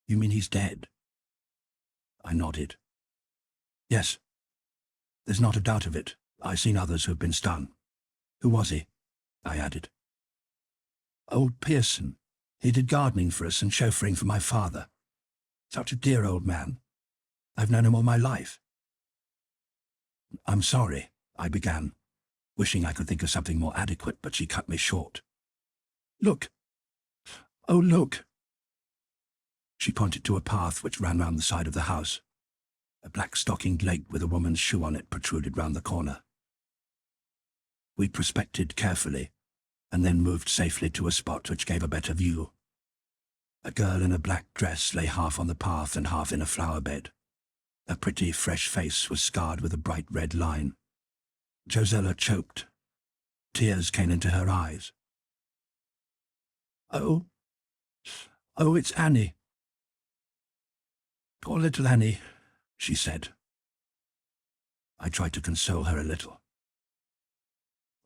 "You mean he's dead?" I nodded. "Yes. There's not a doubt of it. I've seen others who've been stung." "Who was he?" I added. "Old Pearson. He did gardening for us and chauffeuring for my father. Such a dear old man. I've known him all my life." "I'm sorry," I began, wishing I could think of something more adequate, but she cut me short. "Look! Oh, look!" She pointed to a path which ran round the side of the house. A black-stockinged leg with a woman's shoe on it protruded round the corner. We prospected carefully, and then moved safely to a spot which gave a better view. A girl in a black dress lay half on the path and half in a flower bed. Her pretty, fresh face was scarred with a bright red line. Josella choked. Tears came into her eyes. Oh, it's Annie." "Poor little Annie," she said. I tried to console her a little.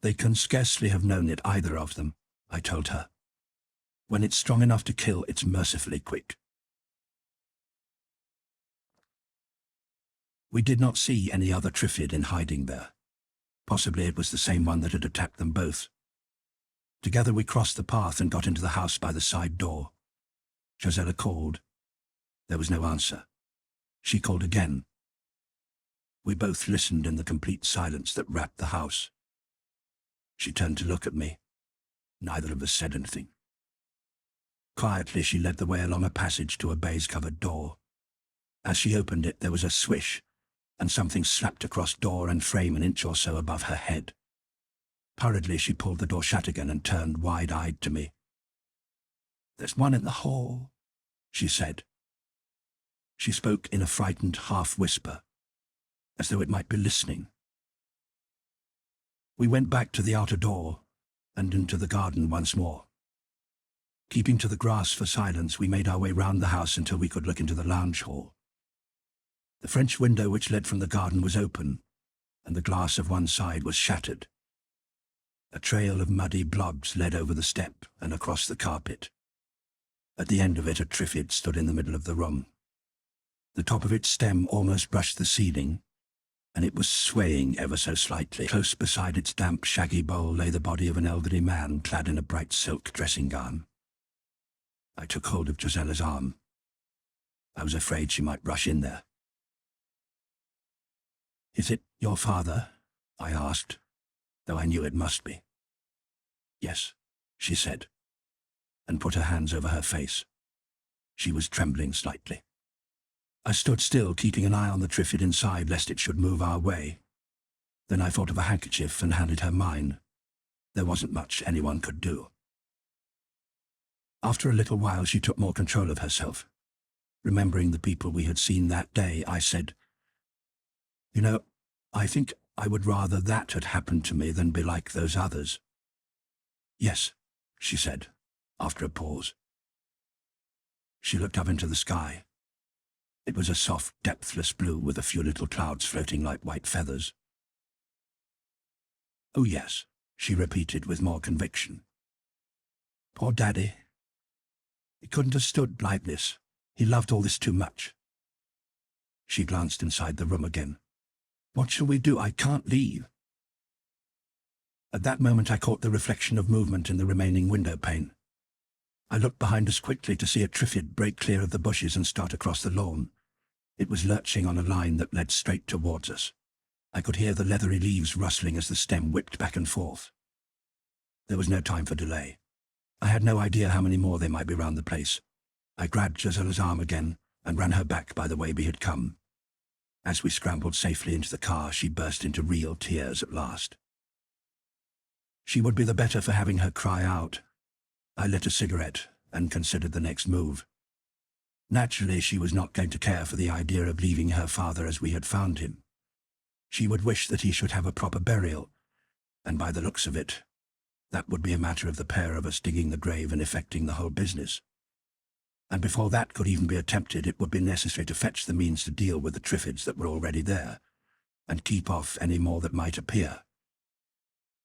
"They can scarcely have known it, either of them," I told her. "When it's strong enough to kill, it's mercifully quick." We did not see any other Triffid in hiding there. Possibly it was the same one that had attacked them both. Together we crossed the path and got into the house by the side door. Gisela called. There was no answer. She called again. We both listened in the complete silence that wrapped the house. She turned to look at me. Neither of us said anything. Quietly, she led the way along a passage to a baize-covered door. As she opened it, there was a swish, and something slapped across door and frame an inch or so above her head. Hurriedly, she pulled the door shut again and turned wide-eyed to me. "There's one in the hall," she said. She spoke in a frightened half-whisper, as though it might be listening. We went back to the outer door and into the garden once more. Keeping to the grass for silence, we made our way round the house until we could look into the lounge hall. The French window which led from the garden was open, and the glass of one side was shattered. A trail of muddy blobs led over the step and across the carpet. At the end of it, a Triffid stood in the middle of the room. The top of its stem almost brushed the ceiling, and it was swaying ever so slightly. Close beside its damp, shaggy bowl lay the body of an elderly man clad in a bright silk dressing gown. I took hold of Gisela's arm. I was afraid she might rush in there. "Is it your father?" I asked, though I knew it must be. "Yes," she said, and put her hands over her face. She was trembling slightly. I stood still, keeping an eye on the Triffid inside, lest it should move our way. Then I thought of a handkerchief and handed her mine. There wasn't much anyone could do. After a little while, she took more control of herself. Remembering the people we had seen that day, I said, "You know, I think I would rather that had happened to me than be like those others." "Yes," she said, after a pause. She looked up into the sky. It was a soft, depthless blue with a few little clouds floating like white feathers. "Oh yes," she repeated with more conviction. "Poor Daddy. He couldn't have stood blindness. He loved all this too much." She glanced inside the room again. "What shall we do? I can't leave." At that moment I caught the reflection of movement in the remaining window pane. I looked behind us quickly to see a Triffid break clear of the bushes and start across the lawn. It was lurching on a line that led straight towards us. I could hear the leathery leaves rustling as the stem whipped back and forth. There was no time for delay. I had no idea how many more there might be round the place. I grabbed Gisela's arm again and ran her back by the way we had come. As we scrambled safely into the car, she burst into real tears at last. She would be the better for having her cry out. I lit a cigarette and considered the next move. Naturally, she was not going to care for the idea of leaving her father as we had found him. She would wish that he should have a proper burial, and by the looks of it, that would be a matter of the pair of us digging the grave and effecting the whole business. And before that could even be attempted, it would be necessary to fetch the means to deal with the Triffids that were already there, and keep off any more that might appear.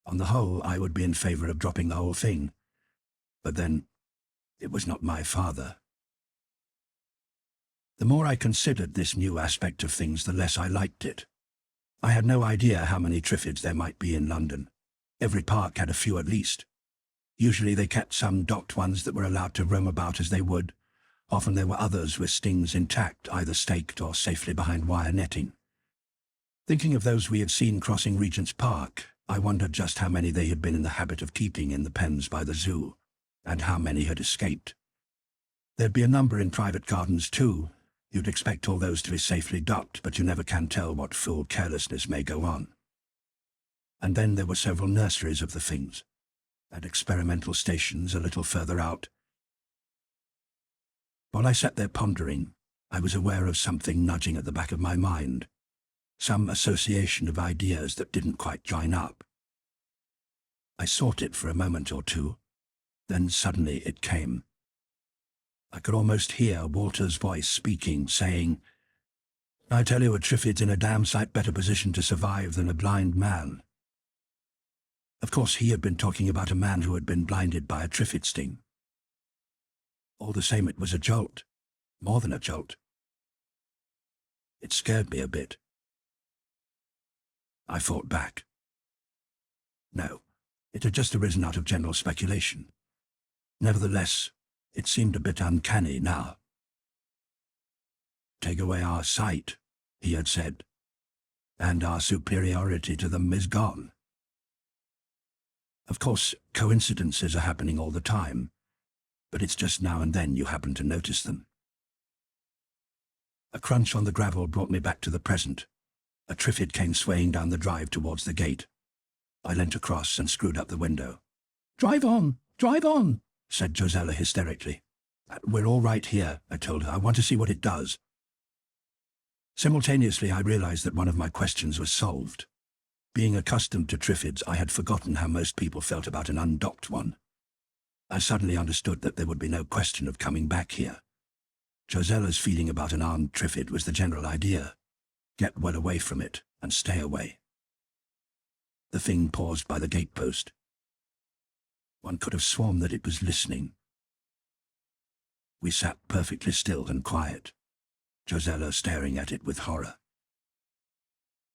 On the whole, I would be in favor of dropping the whole thing. But then, it was not my father. The more I considered this new aspect of things, the less I liked it. I had no idea how many Triffids there might be in London. Every park had a few at least. Usually they kept some docked ones that were allowed to roam about as they would. Often there were others with stings intact, either staked or safely behind wire netting. Thinking of those we had seen crossing Regent's Park, I wondered just how many they had been in the habit of keeping in the pens by the zoo, and how many had escaped. There'd be a number in private gardens too. You'd expect all those to be safely docked, but you never can tell what fool carelessness may go on. And then there were several nurseries of the things, and experimental stations a little further out. While I sat there pondering, I was aware of something nudging at the back of my mind, some association of ideas that didn't quite join up. I sought it for a moment or two, then suddenly it came. I could almost hear Walter's voice speaking, saying, "I tell you, a Triffid's in a damn sight better position to survive than a blind man." Of course, he had been talking about a man who had been blinded by a Triffid sting. All the same, it was a jolt, more than a jolt. It scared me a bit. I fought back. No, it had just arisen out of general speculation. Nevertheless, It seemed a bit uncanny now. "Take away our sight," he had said, "and our superiority to them is gone." Of course, coincidences are happening all the time, but it's just now and then you happen to notice them. A crunch on the gravel brought me back to the present. A Triffid came swaying down the drive towards the gate. I leant across and screwed up the window. Drive on, said Josella hysterically. "We're all right here," I told her. "I want to see what it does." Simultaneously, I realized that one of my questions was solved. Being accustomed to Triffids, I had forgotten how most people felt about an undocked one. I suddenly understood that there would be no question of coming back here. Josella's feeling about an armed Triffid was the general idea. Get well away from it, and stay away. The thing paused by the gatepost. One could have sworn that it was listening. We sat perfectly still and quiet, Josella staring at it with horror.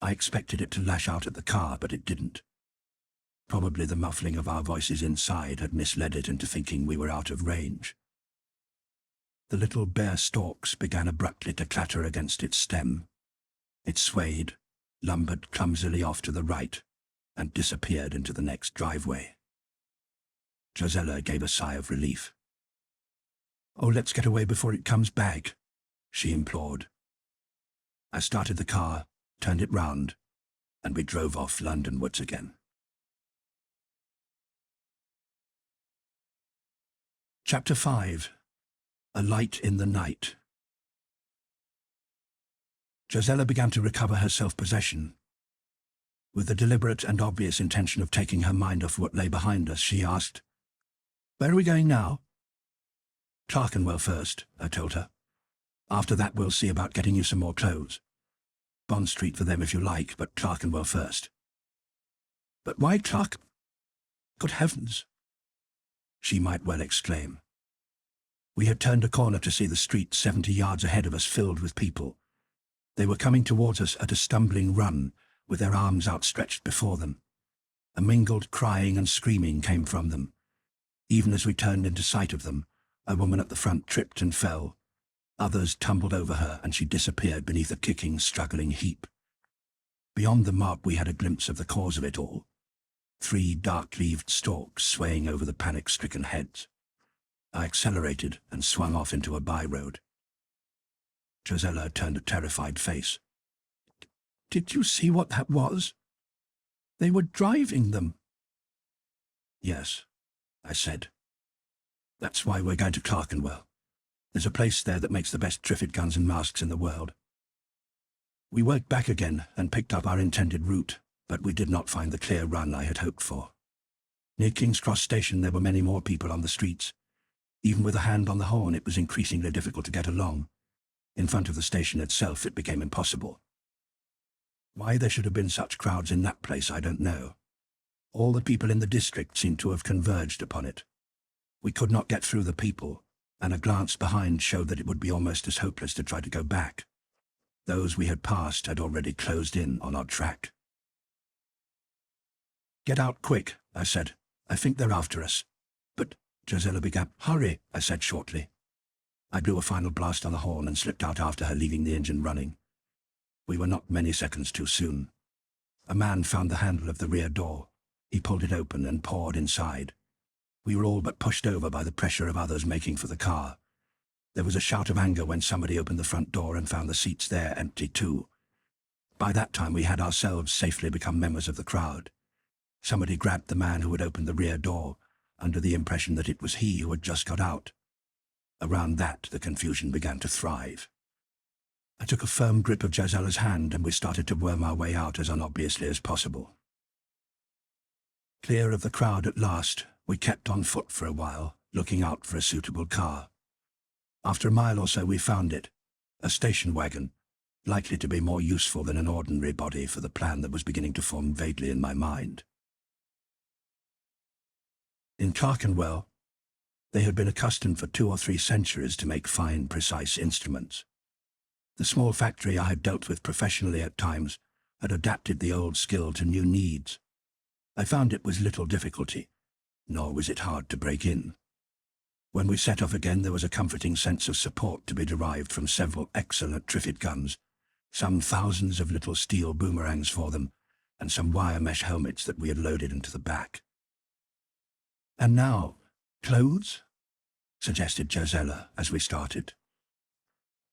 I expected it to lash out at the car, but it didn't. Probably the muffling of our voices inside had misled it into thinking we were out of range. The little bare stalks began abruptly to clatter against its stem. It swayed, lumbered clumsily off to the right, and disappeared into the next driveway. Josella gave a sigh of relief. "Oh, let's get away before it comes back," she implored. I started the car, turned it round, and we drove off Londonwards again. Chapter 5. A Light in the Night. Josella began to recover her self-possession. With the deliberate and obvious intention of taking her mind off what lay behind us, she asked, "Where are we going now?" "Clerkenwell first," I told her. "After that we'll see about getting you some more clothes. Bond Street for them if you like, but Clerkenwell first." "But why Clark? Good heavens!" she might well exclaim. We had turned a corner to see the street 70 yards ahead of us filled with people. They were coming towards us at a stumbling run, with their arms outstretched before them. A mingled crying and screaming came from them. Even as we turned into sight of them, a woman at the front tripped and fell. Others tumbled over her, and she disappeared beneath a kicking, struggling heap. Beyond the mob we had a glimpse of the cause of it all. 3 dark-leaved stalks swaying over the panic-stricken heads. I accelerated and swung off into a by-road. Josella turned a terrified face. "Did you see what that was? They were driving them." "Yes," I said. "That's why we're going to Clerkenwell. There's a place there that makes the best Triffid guns and masks in the world." We worked back again and picked up our intended route, but we did not find the clear run I had hoped for. Near King's Cross Station there were many more people on the streets. Even with a hand on the horn, it was increasingly difficult to get along. In front of the station itself, it became impossible. Why there should have been such crowds in that place, I don't know. All the people in the district seemed to have converged upon it. We could not get through the people, and a glance behind showed that it would be almost as hopeless to try to go back. Those we had passed had already closed in on our track. "Get out quick," I said. "I think they're after us." "But," Josella began. "Hurry," I said shortly. I blew a final blast on the horn and slipped out after her, leaving the engine running. We were not many seconds too soon. A man found the handle of the rear door. He pulled it open and poured inside. We were all but pushed over by the pressure of others making for the car. There was a shout of anger when somebody opened the front door and found the seats there empty too. By that time we had ourselves safely become members of the crowd. Somebody grabbed the man who had opened the rear door, under the impression that it was he who had just got out. Around that, the confusion began to thrive. I took a firm grip of Josella's hand, and we started to worm our way out as unobviously as possible. Clear of the crowd at last, we kept on foot for a while, looking out for a suitable car. After a mile or so we found it, a station wagon, likely to be more useful than an ordinary body for the plan that was beginning to form vaguely in my mind. In Clerkenwell, they had been accustomed for 2 or 3 centuries to make fine, precise instruments. The small factory I had dealt with professionally at times had adapted the old skill to new needs. I found it was little difficulty, nor was it hard to break in. When we set off again, there was a comforting sense of support to be derived from several excellent Triffid guns, some thousands of little steel boomerangs for them, and some wire mesh helmets that we had loaded into the back. "And now, clothes?" suggested Josella as we started.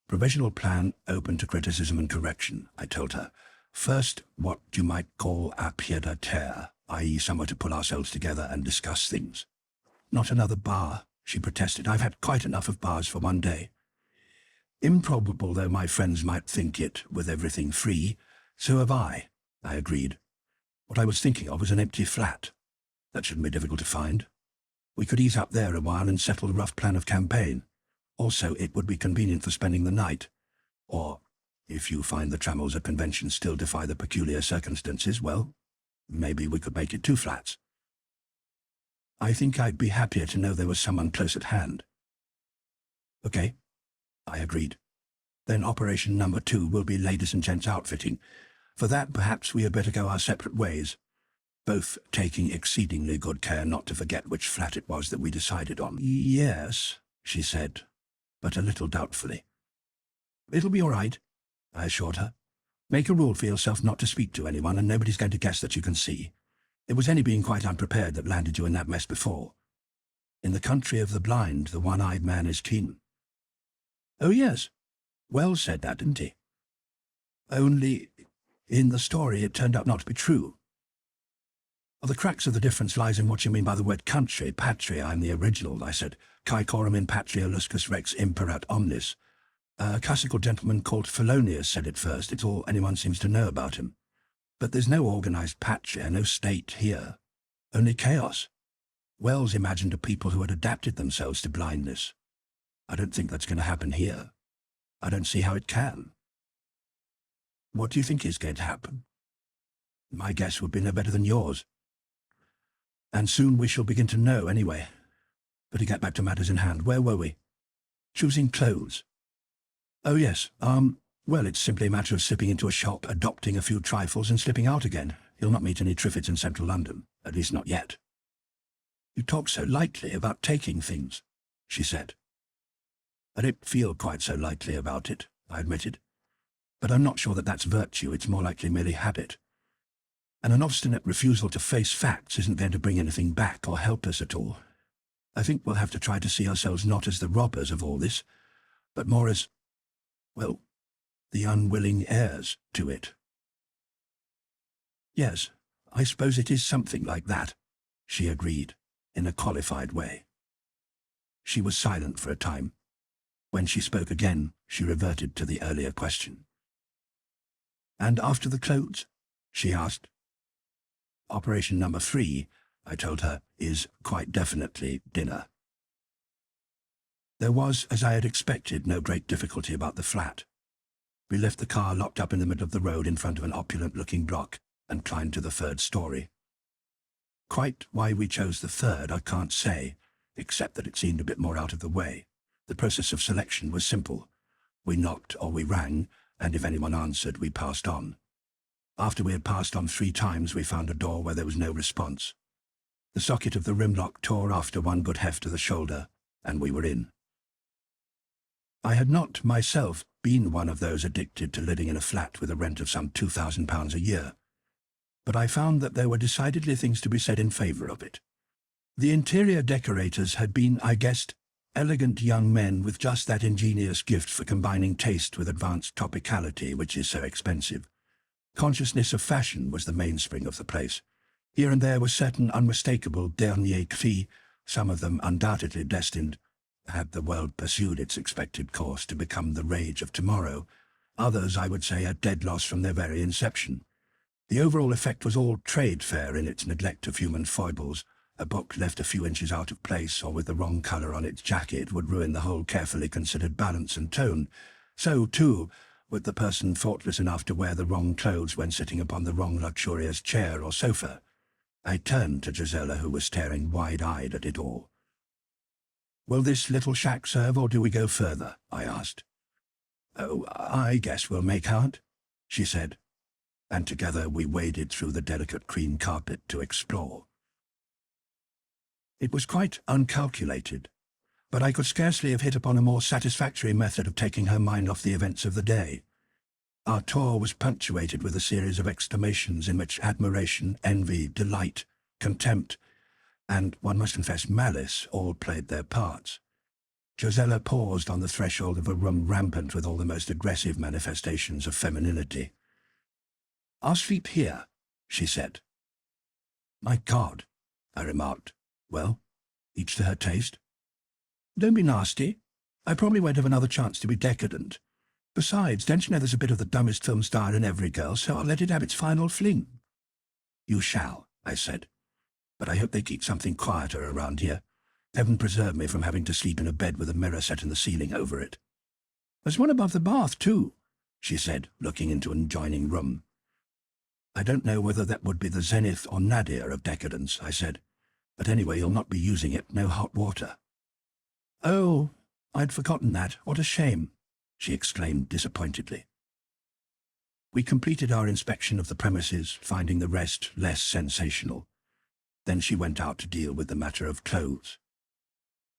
"Provisional plan open to criticism and correction," I told her. "First, what you might call a pied-à-terre, i.e. somewhere to pull ourselves together and discuss things." "Not another bar," she protested. "I've had quite enough of bars for one day." "Improbable though my friends might think it, with everything free, so have I agreed. "What I was thinking of was an empty flat. That shouldn't be difficult to find. We could ease up there a while and settle a rough plan of campaign. Also, it would be convenient for spending the night. Or, if you find the trammels at convention still defy the peculiar circumstances, well, maybe we could make it 2 flats. I think I'd be happier to know there was someone close at hand." "Okay," I agreed. "Then operation number 2 will be ladies and gents outfitting. For that, perhaps we had better go our separate ways, both taking exceedingly good care not to forget which flat it was that we decided on." "Yes," she said, but a little doubtfully. "It'll be all right," I assured her. "Make a rule for yourself not to speak to anyone, and nobody's going to guess that you can see. It was any being quite unprepared that landed you in that mess before. In the country of the blind, the one-eyed man is king." "Oh, yes. Wells said that, didn't he?" "Only, in the story, it turned out not to be true." "Well, the crux of the difference lies in what you mean by the word country. Patria, I'm the original," I said. "Caecorum in patria luscus rex imperat omnis. A classical gentleman called Felonius said it first. It's all anyone seems to know about him. But there's no organized patria, no state here. Only chaos. Wells imagined a people who had adapted themselves to blindness. I don't think that's going to happen here. I don't see how it can." "What do you think is going to happen?" "My guess would be no better than yours. And soon we shall begin to know anyway. But to get back to matters in hand, where were we?" "Choosing clothes." "Oh yes, well, it's simply a matter of slipping into a shop, adopting a few trifles and slipping out again. You'll not meet any Triffids in central London, at least not yet." "You talk so lightly about taking things," she said. "I don't feel quite so lightly about it," I admitted. "But I'm not sure that that's virtue, it's more likely merely habit. And an obstinate refusal to face facts isn't going to bring anything back or help us at all. I think we'll have to try to see ourselves not as the robbers of all this, but more as, well, the unwilling heirs to it." "Yes, I suppose it is something like that," she agreed, in a qualified way. She was silent for a time. When she spoke again, she reverted to the earlier question. "And after the clothes?" she asked. "Operation number 3, I told her, is quite definitely dinner." There was, as I had expected, no great difficulty about the flat. We left the car locked up in the middle of the road in front of an opulent-looking block and climbed to the 3rd story. Quite why we chose the 3rd I can't say, except that it seemed a bit more out of the way. The process of selection was simple. We knocked or we rang, and if anyone answered, we passed on. After we had passed on 3 times, we found a door where there was no response. The socket of the rim lock tore after one good heft to the shoulder, and we were in. I had not, myself, been one of those addicted to living in a flat with a rent of some £2,000 a year, but I found that there were decidedly things to be said in favour of it. The interior decorators had been, I guessed, elegant young men with just that ingenious gift for combining taste with advanced topicality which is so expensive. Consciousness of fashion was the mainspring of the place. Here and there were certain unmistakable derniers cris, some of them undoubtedly destined, had the world pursued its expected course, to become the rage of tomorrow. Others, I would say, a dead loss from their very inception. The overall effect was all trade fair in its neglect of human foibles. A book left a few inches out of place or with the wrong colour on its jacket would ruin the whole carefully considered balance and tone. So, too, with the person thoughtless enough to wear the wrong clothes when sitting upon the wrong luxurious chair or sofa. I turned to Gisela, who was staring wide-eyed at it all. "Will this little shack serve, or do we go further?" I asked. "Oh, I guess we'll make out," she said, and together we waded through the delicate cream carpet to explore. It was quite uncalculated, but I could scarcely have hit upon a more satisfactory method of taking her mind off the events of the day. Our tour was punctuated with a series of exclamations in which admiration, envy, delight, contempt, and, one must confess, malice all played their parts. Josella paused on the threshold of a room rampant with all the most aggressive manifestations of femininity. "I'll sleep here," she said. "My God," I remarked. "Well, each to her taste." "Don't be nasty. I probably won't have another chance to be decadent. Besides, don't you know there's a bit of the dumbest film star in every girl, so I'll let it have its final fling." "You shall," I said. "But I hope they keep something quieter around here. Heaven preserve me from having to sleep in a bed with a mirror set in the ceiling over it." "There's one above the bath, too," she said, looking into an adjoining room. "I don't know whether that would be the zenith or nadir of decadence," I said. "But anyway, you'll not be using it, no hot water." "Oh, I'd forgotten that. What a shame," she exclaimed disappointedly. We completed our inspection of the premises, finding the rest less sensational. Then she went out to deal with the matter of clothes.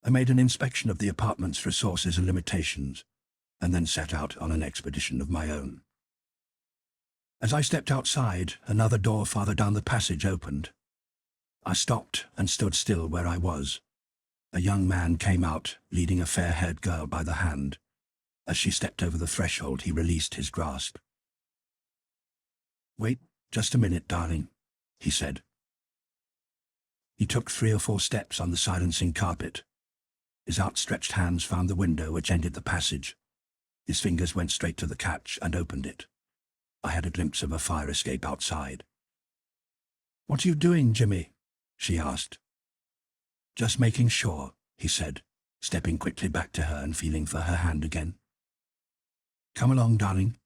I made an inspection of the apartment's resources and limitations, and then set out on an expedition of my own. As I stepped outside, another door farther down the passage opened. I stopped and stood still where I was. A young man came out, leading a fair-haired girl by the hand. As she stepped over the threshold, he released his grasp. "Wait just a minute, darling," he said. He took 3 or 4 steps on the silencing carpet. His outstretched hands found the window which ended the passage. His fingers went straight to the catch and opened it. I had a glimpse of a fire escape outside. "What are you doing, Jimmy?" she asked. "Just making sure," he said, stepping quickly back to her and feeling for her hand again. "Come along, darling."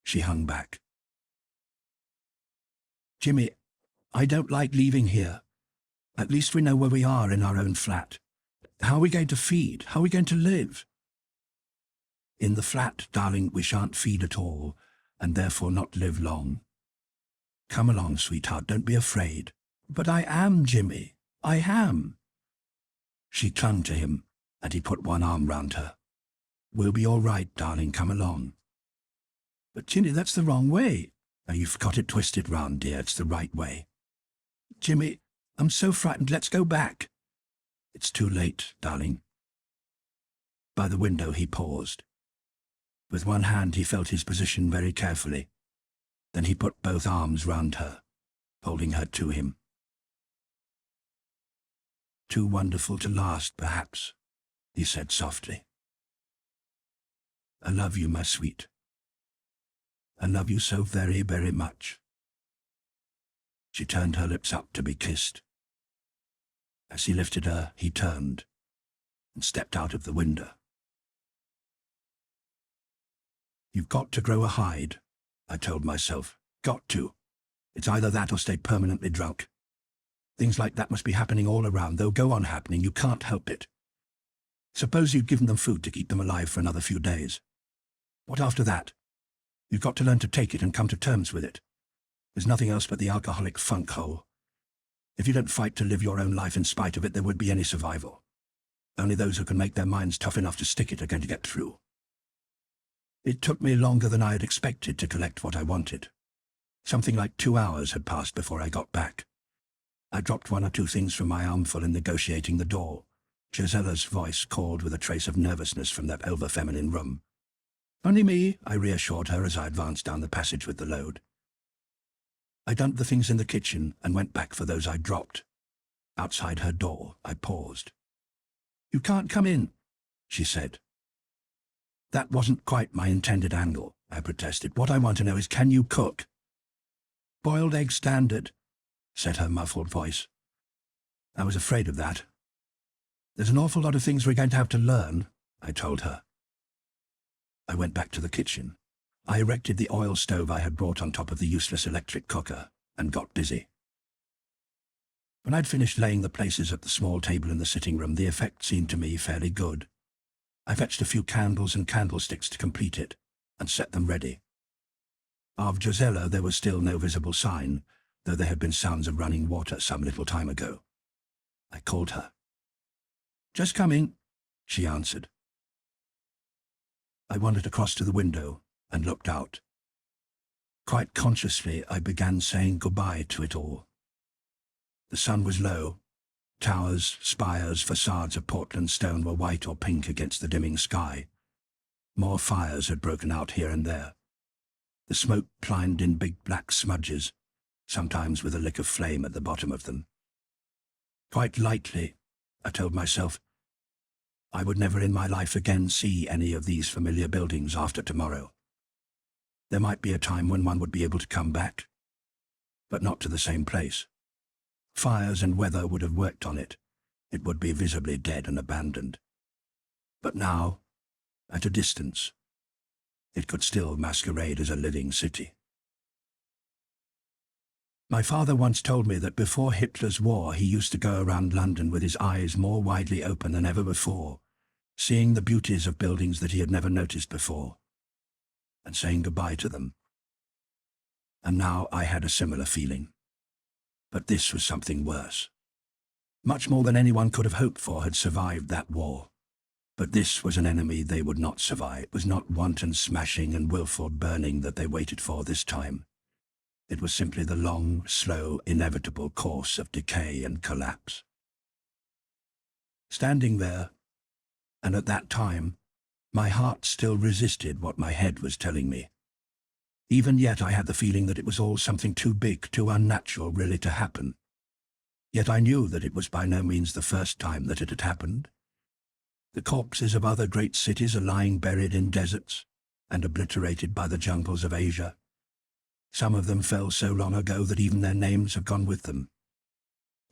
She hung back. "Jimmy, I don't like leaving here. At least we know where we are in our own flat. How are we going to feed? How are we going to live?" "In the flat, darling, we shan't feed at all, and therefore not live long. Come along, sweetheart, don't be afraid." "But I am, Jimmy. I am." She clung to him, and he put one arm round her. "We'll be all right, darling, come along." "But Jimmy, that's the wrong way." "Oh, you've got it twisted round, dear, it's the right way." "Jimmy, I'm so frightened, let's go back." "It's too late, darling." By the window he paused. With one hand he felt his position very carefully. Then he put both arms round her, holding her to him. "Too wonderful to last, perhaps," he said softly. "I love you, my sweet. I love you so very, very much." She turned her lips up to be kissed. As he lifted her, he turned and stepped out of the window. "You've got to grow a hide," I told myself. "Got to. It's either that or stay permanently drunk. Things like that must be happening all around. They'll go on happening. You can't help it. Suppose you'd given them food to keep them alive for another few days. What after that? You've got to learn to take it and come to terms with it. There's nothing else but the alcoholic funk hole. If you don't fight to live your own life in spite of it, there won't be any survival. Only those who can make their minds tough enough to stick it are going to get through." It took me longer than I had expected to collect what I wanted. Something like 2 hours had passed before I got back. I dropped 1 or 2 things from my armful in negotiating the door. Josella's voice called with a trace of nervousness from that over-feminine room. "Only me," I reassured her as I advanced down the passage with the load. I dumped the things in the kitchen and went back for those I'd dropped. Outside her door, I paused. "You can't come in," she said. "That wasn't quite my intended angle," I protested. "What I want to know is, can you cook?" "Boiled egg standard," said her muffled voice. I was afraid of that. "There's an awful lot of things we're going to have to learn," I told her. I went back to the kitchen. I erected the oil stove I had brought on top of the useless electric cooker and got busy. When I'd finished laying the places at the small table in the sitting room, the effect seemed to me fairly good. I fetched a few candles and candlesticks to complete it and set them ready. Of Josella there was still no visible sign, though there had been sounds of running water some little time ago. I called her. "Just coming," she answered. I wandered across to the window and looked out. Quite consciously, I began saying goodbye to it all. The sun was low. Towers, spires, facades of Portland stone were white or pink against the dimming sky. More fires had broken out here and there. The smoke climbed in big black smudges, sometimes with a lick of flame at the bottom of them. Quite lightly, I told myself, I would never in my life again see any of these familiar buildings after tomorrow. There might be a time when one would be able to come back, but not to the same place. Fires and weather would have worked on it. It would be visibly dead and abandoned. But now, at a distance, it could still masquerade as a living city. My father once told me that before Hitler's war he used to go around London with his eyes more widely open than ever before, seeing the beauties of buildings that he had never noticed before, and saying goodbye to them. And now I had a similar feeling. But this was something worse. Much more than anyone could have hoped for had survived that war. But this was an enemy they would not survive. It was not wanton smashing and willful burning that they waited for this time. It was simply the long, slow, inevitable course of decay and collapse. Standing there, and at that time, my heart still resisted what my head was telling me. Even yet I had the feeling that it was all something too big, too unnatural really to happen. Yet I knew that it was by no means the first time that it had happened. The corpses of other great cities are lying buried in deserts and obliterated by the jungles of Asia. Some of them fell so long ago that even their names have gone with them.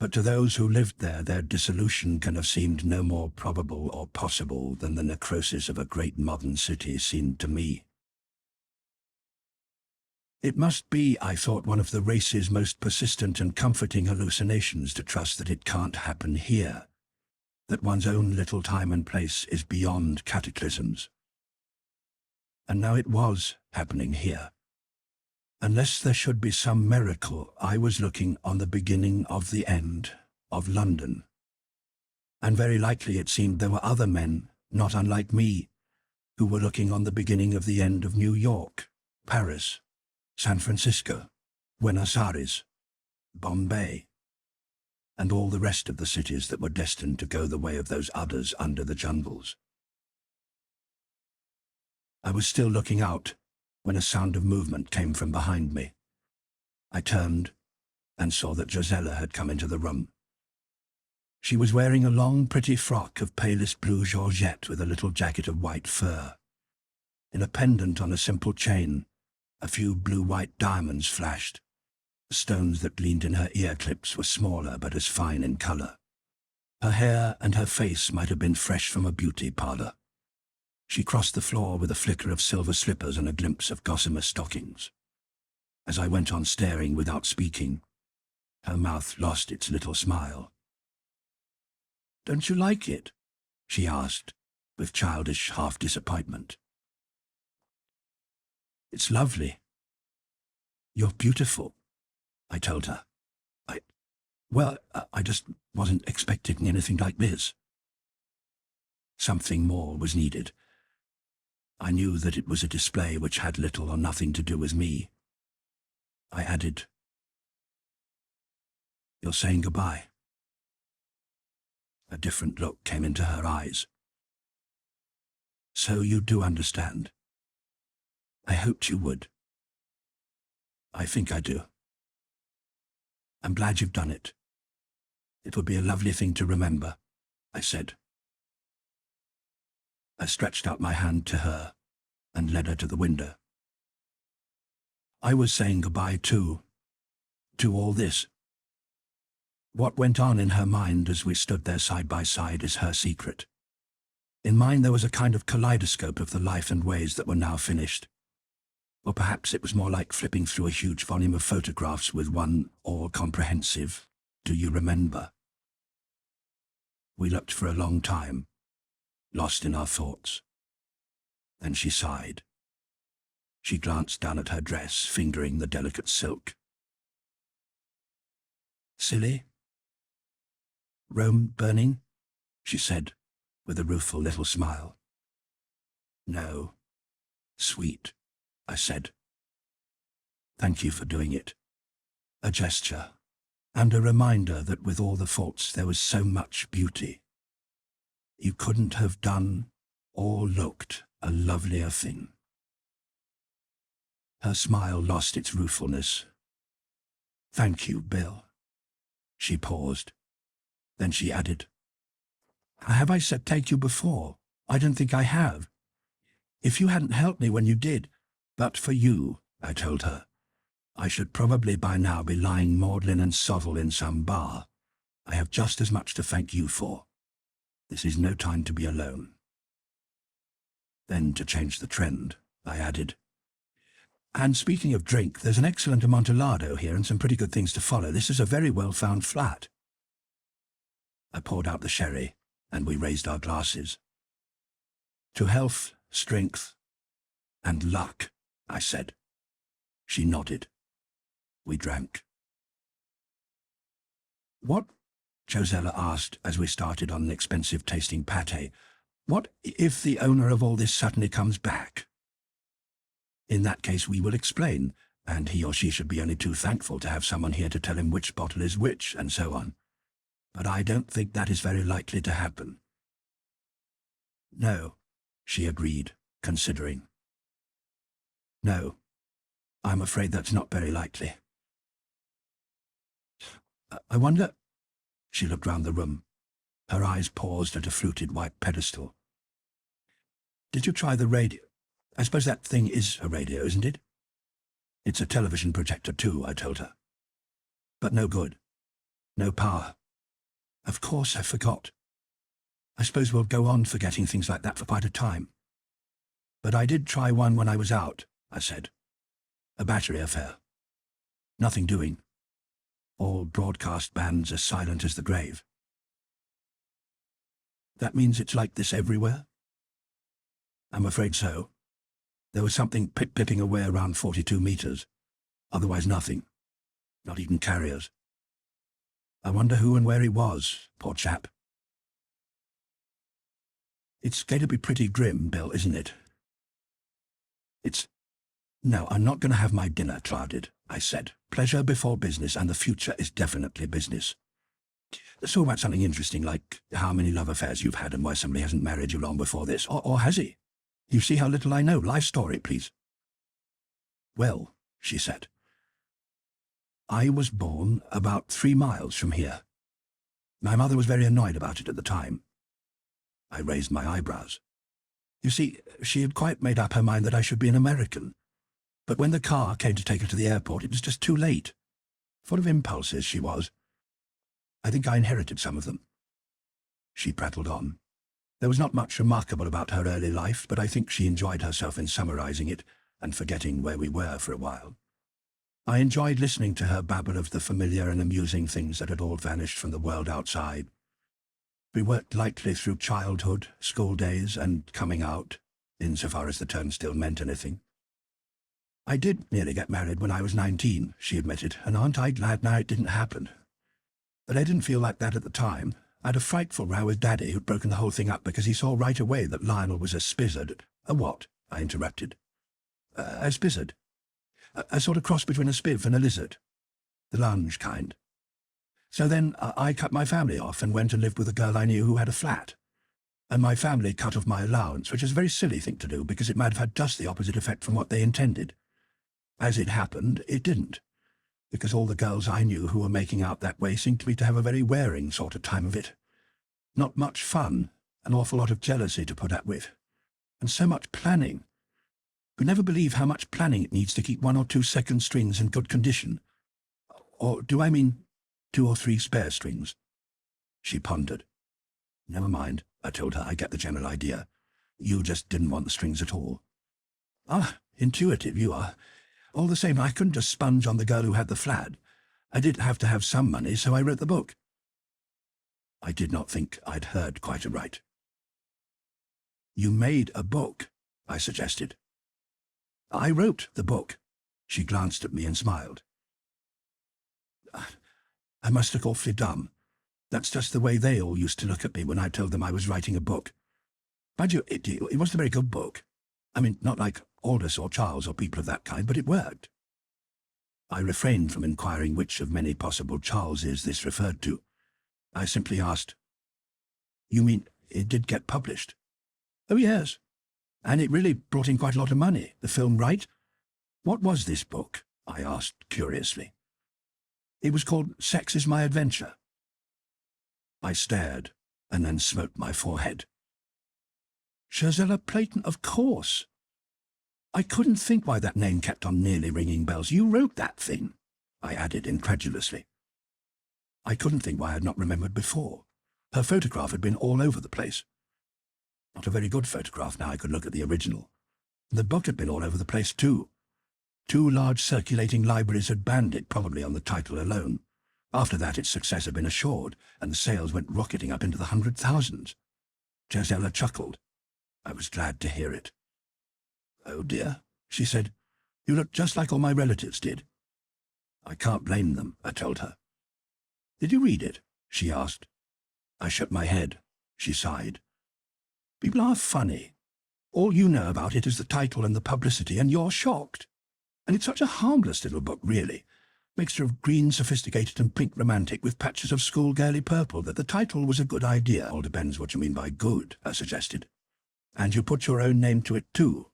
But to those who lived there, their dissolution can have seemed no more probable or possible than the necrosis of a great modern city seemed to me. It must be, I thought, one of the race's most persistent and comforting hallucinations to trust that it can't happen here, that one's own little time and place is beyond cataclysms. And now it was happening here. Unless there should be some miracle, I was looking on the beginning of the end of London. And very likely it seemed there were other men, not unlike me, who were looking on the beginning of the end of New York, Paris, San Francisco, Buenos Aires, Bombay, and all the rest of the cities that were destined to go the way of those others under the jungles. I was still looking out when a sound of movement came from behind me. I turned and saw that Gisela had come into the room. She was wearing a long, pretty frock of palest blue georgette with a little jacket of white fur. In a pendant on a simple chain, a few blue-white diamonds flashed. The stones that gleamed in her ear clips were smaller but as fine in color. Her hair and her face might have been fresh from a beauty parlor. She crossed the floor with a flicker of silver slippers and a glimpse of gossamer stockings. As I went on staring without speaking, her mouth lost its little smile. "Don't you like it?" she asked, with childish half-disappointment. "It's lovely. You're beautiful," I told her. I just wasn't expecting anything like this." Something more was needed. I knew that it was a display which had little or nothing to do with me. I added, "You're saying goodbye." A different look came into her eyes. "So you do understand. I hoped you would. I think I do. I'm glad you've done it. It would be a lovely thing to remember," I said. I stretched out my hand to her and led her to the window. I was saying goodbye too, to all this. What went on in her mind as we stood there side by side is her secret. In mine there was a kind of kaleidoscope of the life and ways that were now finished. Or perhaps it was more like flipping through a huge volume of photographs with one all-comprehensive "Do you remember?" We looked for a long time, lost in our thoughts. Then she sighed. She glanced down at her dress, fingering the delicate silk. "Silly? Rome burning?" she said, with a rueful little smile. No. Sweet, I said. Thank you for doing it. A gesture, and a reminder that with all the faults there was so much beauty. You couldn't have done or looked a lovelier thing. Her smile lost its ruefulness. Thank you, Bill. She paused. Then she added, Have I said thank you before? I don't think I have. If you hadn't helped me when you did, but for you, I told her, I should probably by now be lying maudlin and sovel in some bar. I have just as much to thank you for. This is no time to be alone. Then, to change the trend, I added, And speaking of drink, there's an excellent Amontillado here and some pretty good things to follow. This is a very well-found flat. I poured out the sherry, and we raised our glasses. To health, strength, and luck, I said. She nodded. We drank. What? Josella asked as we started on an expensive-tasting pâté. What if the owner of all this suddenly comes back? In that case, we will explain, and he or she should be only too thankful to have someone here to tell him which bottle is which, and so on. But I don't think that is very likely to happen. No, she agreed, considering. No, I'm afraid that's not very likely. I wonder... She looked round the room. Her eyes paused at a fluted white pedestal. Did you try the radio? I suppose that thing is a radio, isn't it? It's a television projector too, I told her. But no good. No power. Of course, I forgot. I suppose we'll go on forgetting things like that for quite a time. But I did try one when I was out, I said. A battery affair. Nothing doing. All broadcast bands as silent as the grave. That means it's like this everywhere? I'm afraid so. There was something pip-pipping away around 42 meters. Otherwise nothing. Not even carriers. I wonder who and where he was, poor chap. It's going to be pretty grim, Bill, isn't it? No, I'm not going to have my dinner clouded, I said. Pleasure before business, and the future is definitely business. Let's talk about something interesting, like how many love affairs you've had and why somebody hasn't married you long before this, or has he? You see how little I know. Life story, please. Well, she said, I was born about 3 miles from here. My mother was very annoyed about it at the time. I raised my eyebrows. You see, she had quite made up her mind that I should be an American. But when the car came to take her to the airport, it was just too late. Full of impulses, she was. I think I inherited some of them. She prattled on. There was not much remarkable about her early life, but I think she enjoyed herself in summarizing it and forgetting where we were for a while. I enjoyed listening to her babble of the familiar and amusing things that had all vanished from the world outside. We worked lightly through childhood, school days, and coming out, insofar as the term still meant anything. I did nearly get married when I was 19, she admitted, and aren't I glad now it didn't happen. But I didn't feel like that at the time. I had a frightful row with Daddy, who'd broken the whole thing up because he saw right away that Lionel was a spizzard. A what? I interrupted. A spizzard. A sort of cross between a spiv and a lizard. The lunge kind. So then I cut my family off and went and lived with a girl I knew who had a flat. And my family cut off my allowance, which is a very silly thing to do because it might have had just the opposite effect from what they intended. As it happened, it didn't, because all the girls I knew who were making out that way seemed to me to have a very wearing sort of time of it. Not much fun, an awful lot of jealousy to put up with, and so much planning. You never believe how much planning it needs to keep 1 or 2 second strings in good condition. Or do I mean 2 or 3 spare strings? She pondered. Never mind, I told her. I get the general idea. You just didn't want the strings at all. Ah, intuitive you are. All the same, I couldn't just sponge on the girl who had the flat. I did have to have some money, so I wrote the book. I did not think I'd heard quite aright. You made a book, I suggested. I wrote the book. She glanced at me and smiled. I must look awfully dumb. That's just the way they all used to look at me when I told them I was writing a book. Mind you, it wasn't a very good book. I mean, not like Aldous or Charles or people of that kind, but it worked. I refrained from inquiring which of many possible Charleses this referred to. I simply asked, "You mean it did get published?" "Oh, yes. And it really brought in quite a lot of money. The film, right?" "What was this book?" I asked curiously. "It was called Sex is My Adventure." I stared, and then smote my forehead. Josella Playton, of course. I couldn't think why that name kept on nearly ringing bells. You wrote that thing, I added incredulously. I couldn't think why I had not remembered before. Her photograph had been all over the place. Not a very good photograph now I could look at the original. The book had been all over the place too. 2 large circulating libraries had banned it, probably on the title alone. After that its success had been assured, and the sales went rocketing up into the 100,000s. Josella chuckled. I was glad to hear it. "Oh dear," she said. "You look just like all my relatives did." "I can't blame them," I told her. "Did you read it?" she asked. I shook my head. She sighed. "People are funny. All you know about it is the title and the publicity, and you're shocked. And it's such a harmless little book, really. Mixture of green sophisticated and pink romantic with patches of schoolgirly purple. That the title was a good idea. All depends what you mean by good," I suggested. "And you put your own name to it too."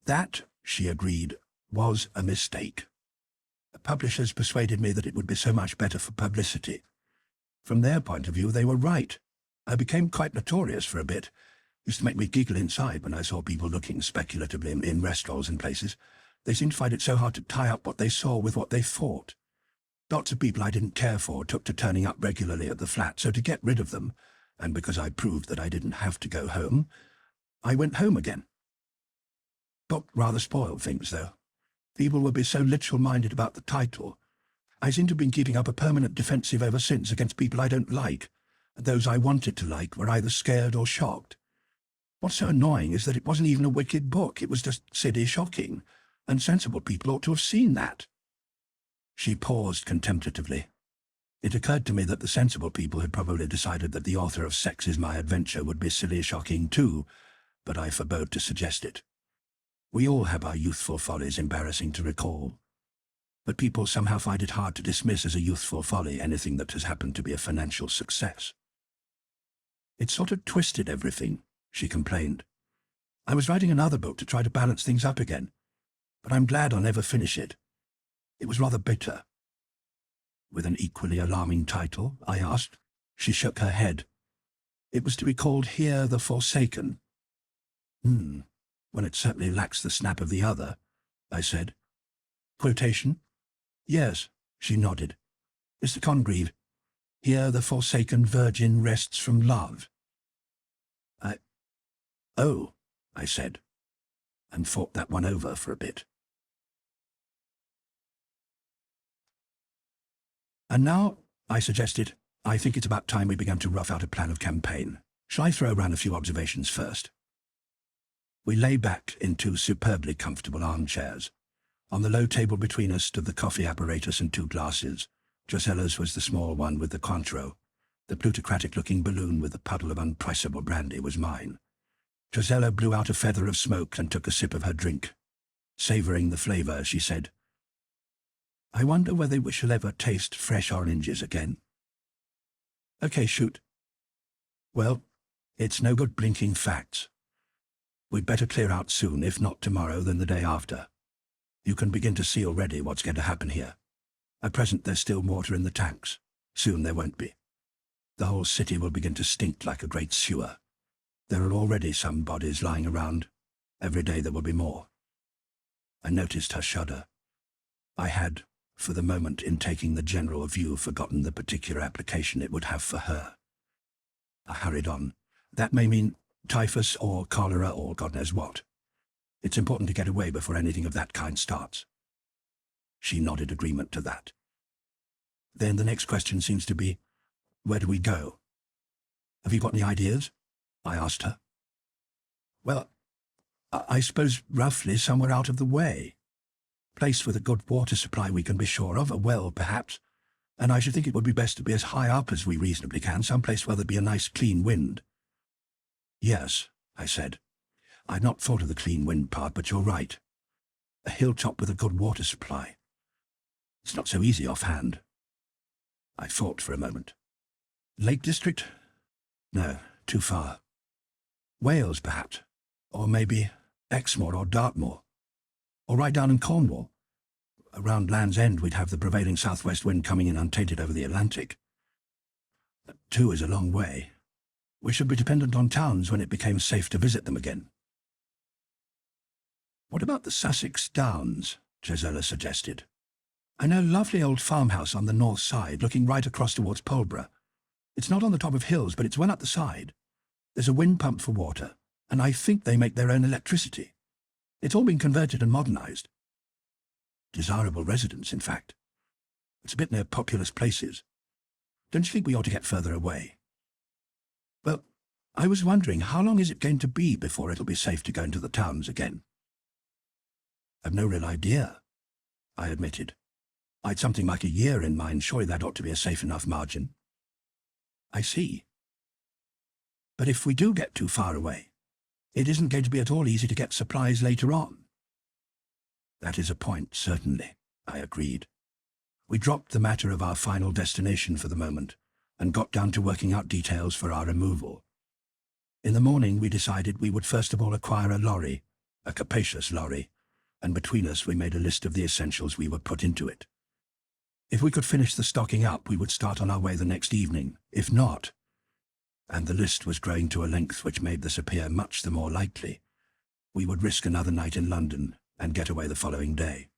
"That," she agreed, "was a mistake. The publishers persuaded me that it would be so much better for publicity. From their point of view, they were right. I became quite notorious for a bit. Used to make me giggle inside when I saw people looking speculatively in restaurants and places. They seemed to find it so hard to tie up what they saw with what they thought. Lots of people I didn't care for took to turning up regularly at the flat, so to get rid of them, and because I proved that I didn't have to go home, I went home again. Book rather spoiled things, though. People would be so literal-minded about the title. I seem to have been keeping up a permanent defensive ever since against people I don't like, and those I wanted to like were either scared or shocked. What's so annoying is that it wasn't even a wicked book. It was just silly shocking, and sensible people ought to have seen that." She paused contemplatively. It occurred to me that the sensible people had probably decided that the author of Sex is My Adventure would be silly shocking too, but I forbade to suggest it. We all have our youthful follies embarrassing to recall, but people somehow find it hard to dismiss as a youthful folly anything that has happened to be a financial success. "It sort of twisted everything," she complained. "I was writing another book to try to balance things up again, but I'm glad I'll never finish it. It was rather bitter." "With an equally alarming title?" I asked. She shook her head. "It was to be called Here the Forsaken." "Well, it certainly lacks the snap of the other," I said. "Quotation?" "Yes," she nodded. "Mr. Congreve, Here the Forsaken Virgin rests from love." "Oh," I said, and thought that one over for a bit. "And now," I suggested, "I think it's about time we began to rough out a plan of campaign. Shall I throw around a few observations first?" We lay back in 2 superbly comfortable armchairs. On the low table between us stood the coffee apparatus and 2 glasses. Josella's was the small one with the Cointreau. The plutocratic-looking balloon with the puddle of unpriceable brandy was mine. Josella blew out a feather of smoke and took a sip of her drink. Savouring the flavour, she said, "I wonder whether we shall ever taste fresh oranges again." "Okay, shoot." "Well, it's no good blinking facts. We'd better clear out soon, if not tomorrow, then the day after. You can begin to see already what's going to happen here. At present there's still water in the tanks. Soon there won't be. The whole city will begin to stink like a great sewer. There are already some bodies lying around. Every day there will be more." I noticed her shudder. I had, for the moment in taking the general view, forgotten the particular application it would have for her. I hurried on. "That may mean typhus or cholera or God knows what. It's important to get away before anything of that kind starts." She nodded agreement to that. "Then the next question seems to be, where do we go? Have you got any ideas?" I asked her. "Well, I suppose roughly somewhere out of the way. Place with a good water supply we can be sure of, a well perhaps. And I should think it would be best to be as high up as we reasonably can, someplace where there'd be a nice clean wind. Yes, I said. I'd not thought of the clean wind part, but you're right. A hilltop with a good water supply. It's not so easy offhand. I thought for a moment. Lake District? No, too far. Wales, perhaps. Or maybe Exmoor or Dartmoor. Or right down in Cornwall. Around Land's End we'd have the prevailing southwest wind coming in untainted over the Atlantic. That too is a long way. We should be dependent on towns when it became safe to visit them again. What about the Sussex Downs? Gisela suggested. I know a lovely old farmhouse on the north side, looking right across towards Polborough. It's not on the top of hills, but it's well up the side. There's a wind pump for water, and I think they make their own electricity. It's all been converted and modernized. Desirable residence, in fact. It's a bit near populous places. Don't you think we ought to get further away? Well, I was wondering, how long is it going to be before it'll be safe to go into the towns again? I've no real idea, I admitted. I'd something like a year in mind. Surely that ought to be a safe enough margin. I see. But if we do get too far away, it isn't going to be at all easy to get supplies later on. That is a point, certainly, I agreed. We dropped the matter of our final destination for the moment and got down to working out details for our removal. In the morning we decided we would first of all acquire a lorry, a capacious lorry, and between us we made a list of the essentials we would put into it. If we could finish the stocking up, we would start on our way the next evening. If not, and the list was growing to a length which made this appear much the more likely, we would risk another night in London and get away the following day.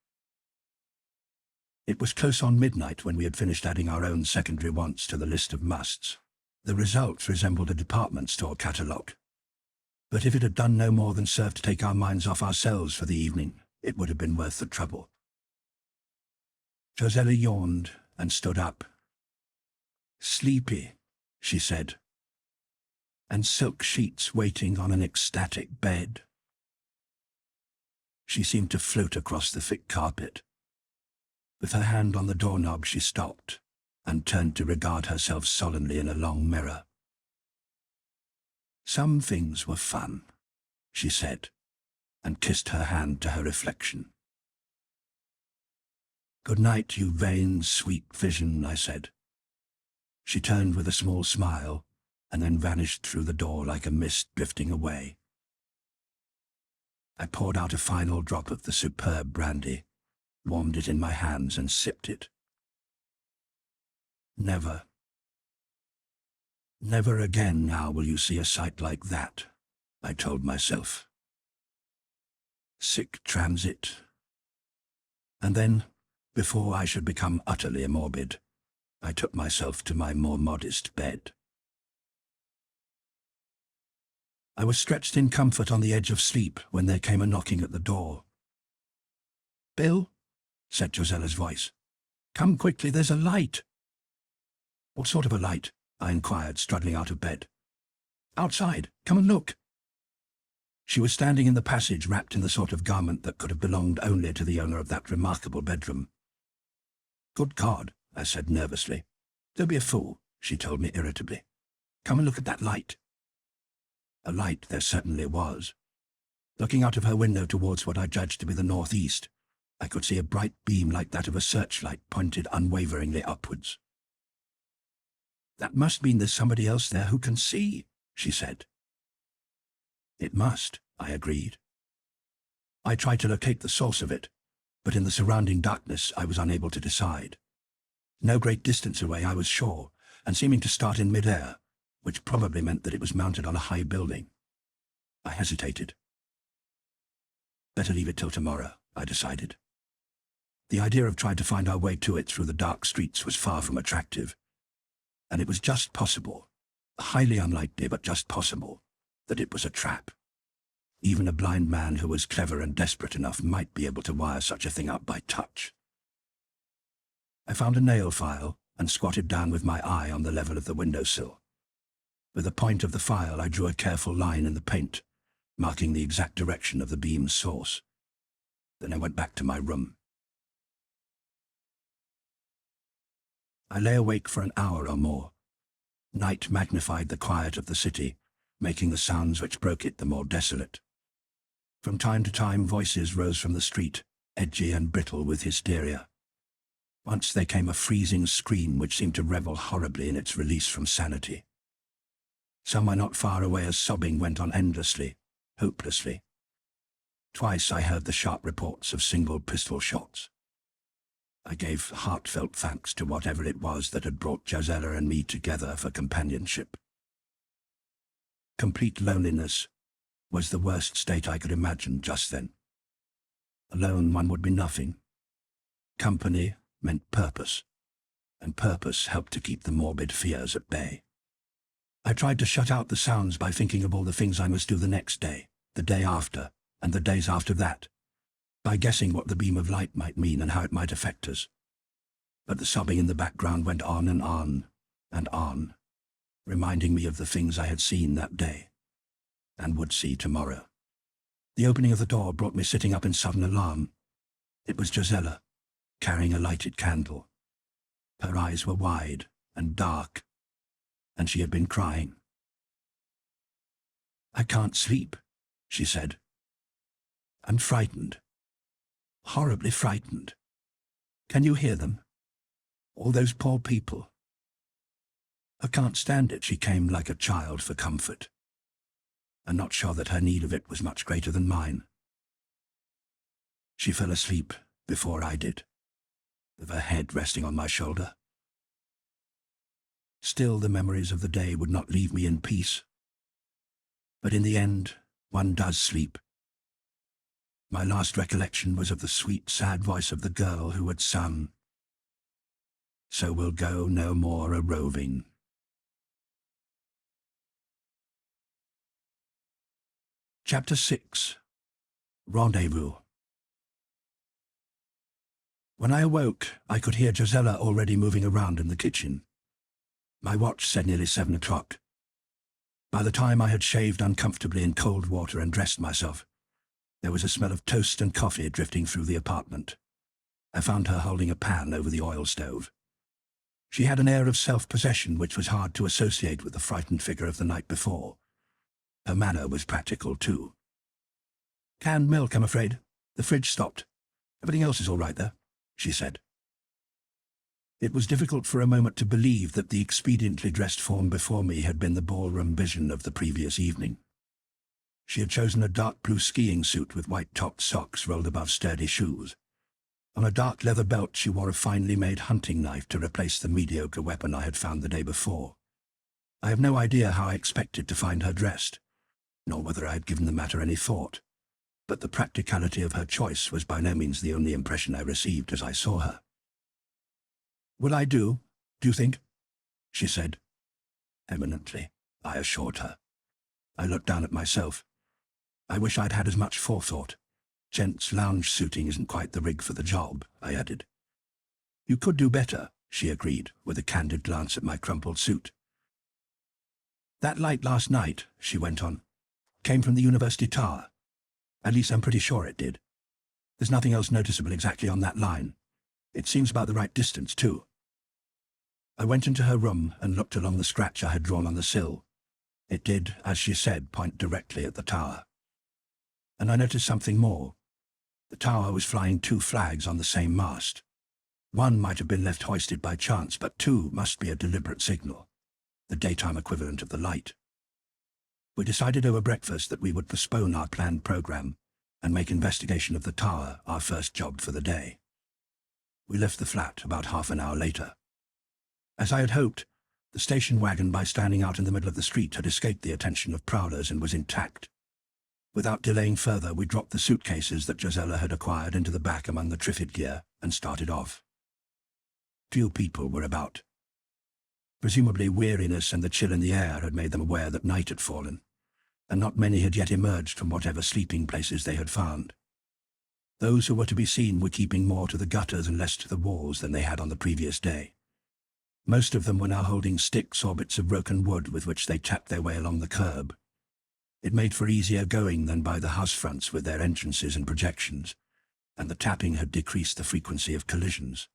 It was close on midnight when we had finished adding our own secondary wants to the list of musts. The result resembled a department store catalogue. But if it had done no more than serve to take our minds off ourselves for the evening, it would have been worth the trouble. Gisela yawned and stood up. Sleepy, she said, and silk sheets waiting on an ecstatic bed. She seemed to float across the thick carpet. With her hand on the doorknob she stopped and turned to regard herself solemnly in a long mirror. Some things were fun, she said, and kissed her hand to her reflection. Good night, you vain, sweet vision, I said. She turned with a small smile and then vanished through the door like a mist drifting away. I poured out a final drop of the superb brandy, warmed it in my hands and sipped it. Never, never again now will you see a sight like that, I told myself. Sick transit. And then, before I should become utterly morbid, I took myself to my more modest bed. I was stretched in comfort on the edge of sleep when there came a knocking at the door. Bill, said Gisela's voice. Come quickly, there's a light. What sort of a light? I inquired, struggling out of bed. Outside, come and look. She was standing in the passage, wrapped in the sort of garment that could have belonged only to the owner of that remarkable bedroom. Good God, I said nervously. Don't be a fool, she told me irritably. Come and look at that light. A light there certainly was. Looking out of her window towards what I judged to be the northeast, I could see a bright beam like that of a searchlight pointed unwaveringly upwards. That must mean there's somebody else there who can see, she said. It must, I agreed. I tried to locate the source of it, but in the surrounding darkness I was unable to decide. No great distance away, I was sure, and seeming to start in mid-air, which probably meant that it was mounted on a high building. I hesitated. Better leave it till tomorrow, I decided. The idea of trying to find our way to it through the dark streets was far from attractive, and it was just possible, highly unlikely but just possible, that it was a trap. Even a blind man who was clever and desperate enough might be able to wire such a thing up by touch. I found a nail file and squatted down with my eye on the level of the windowsill. With the point of the file I drew a careful line in the paint, marking the exact direction of the beam's source. Then I went back to my room. I lay awake for an hour or more. Night magnified the quiet of the city, making the sounds which broke it the more desolate. From time to time voices rose from the street, edgy and brittle with hysteria. Once there came a freezing scream which seemed to revel horribly in its release from sanity. Somewhere not far away a sobbing went on endlessly, hopelessly. Twice I heard the sharp reports of single pistol shots. I gave heartfelt thanks to whatever it was that had brought Gisela and me together for companionship. Complete loneliness was the worst state I could imagine just then. Alone one would be nothing. Company meant purpose, and purpose helped to keep the morbid fears at bay. I tried to shut out the sounds by thinking of all the things I must do the next day, the day after, and the days after that, by guessing what the beam of light might mean and how it might affect us. But the sobbing in the background went on and on, and on, reminding me of the things I had seen that day, and would see tomorrow. The opening of the door brought me sitting up in sudden alarm. It was Gisela, carrying a lighted candle. Her eyes were wide and dark, and she had been crying. "I can't sleep," she said. "I'm frightened. Horribly frightened. Can you hear them? All those poor people. I can't stand it." She came like a child for comfort, and not sure that her need of it was much greater than mine. She fell asleep before I did, with her head resting on my shoulder. Still, the memories of the day would not leave me in peace. But in the end, one does sleep. My last recollection was of the sweet, sad voice of the girl who had sung, "So we'll go no more a-roving." Chapter 6. Rendezvous. When I awoke, I could hear Gisela already moving around in the kitchen. My watch said nearly 7 o'clock. By the time I had shaved uncomfortably in cold water and dressed myself, there was a smell of toast and coffee drifting through the apartment. I found her holding a pan over the oil stove. She had an air of self-possession which was hard to associate with the frightened figure of the night before. Her manner was practical, too. "Canned milk, I'm afraid. The fridge stopped. Everything else is all right there," she said. It was difficult for a moment to believe that the expediently dressed form before me had been the ballroom vision of the previous evening. She had chosen a dark blue skiing suit with white-topped socks rolled above sturdy shoes. On a dark leather belt she wore a finely made hunting knife to replace the mediocre weapon I had found the day before. I have no idea how I expected to find her dressed, nor whether I had given the matter any thought, but the practicality of her choice was by no means the only impression I received as I saw her. "Will I do you think?" she said. "Eminently," I assured her. I looked down at myself. I wish I'd had as much forethought. "Gents' lounge suiting isn't quite the rig for the job," I added. "You could do better," she agreed, with a candid glance at my crumpled suit. "That light last night," she went on, "came from the university tower. At least I'm pretty sure it did. There's nothing else noticeable exactly on that line. It seems about the right distance, too." I went into her room and looked along the scratch I had drawn on the sill. It did, as she said, point directly at the tower. And I noticed something more. The tower was flying 2 flags on the same mast. One might have been left hoisted by chance, but 2 must be a deliberate signal, the daytime equivalent of the light. We decided over breakfast that we would postpone our planned program and make investigation of the tower our first job for the day. We left the flat about half an hour later. As I had hoped, the station wagon, by standing out in the middle of the street, had escaped the attention of prowlers and was intact. Without delaying further, we dropped the suitcases that Gisela had acquired into the back among the Triffid gear and started off. Few people were about. Presumably weariness and the chill in the air had made them aware that night had fallen, and not many had yet emerged from whatever sleeping places they had found. Those who were to be seen were keeping more to the gutters and less to the walls than they had on the previous day. Most of them were now holding sticks or bits of broken wood with which they tapped their way along the curb. It made for easier going than by the house fronts with their entrances and projections, and the tapping had decreased the frequency of collisions.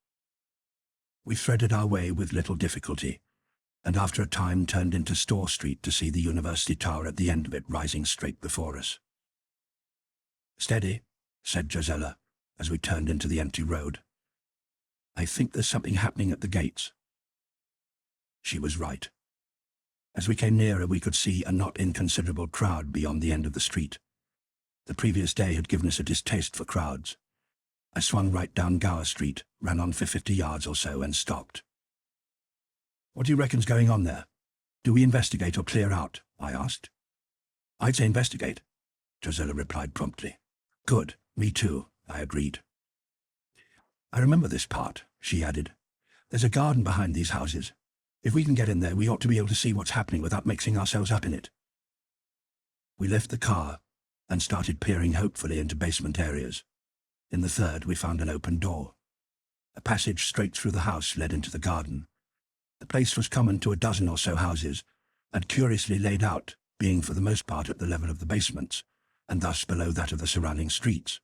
We threaded our way with little difficulty, and after a time turned into Store Street to see the university tower at the end of it rising straight before us. "Steady," said Josella, as we turned into the empty road. "I think there's something happening at the gates." She was right. As we came nearer, we could see a not inconsiderable crowd beyond the end of the street. The previous day had given us a distaste for crowds. I swung right down Gower Street, ran on for 50 yards or so, and stopped. "What do you reckon's going on there? Do we investigate or clear out?" I asked. "I'd say investigate," Josella replied promptly. "Good, me too," I agreed. "I remember this part," she added. "There's a garden behind these houses. If we can get in there, we ought to be able to see what's happening without mixing ourselves up in it." We left the car and started peering hopefully into basement areas. In the third, we found an open door. A passage straight through the house led into the garden. The place was common to a dozen or so houses, and curiously laid out, being for the most part at the level of the basements, and thus below that of the surrounding streets.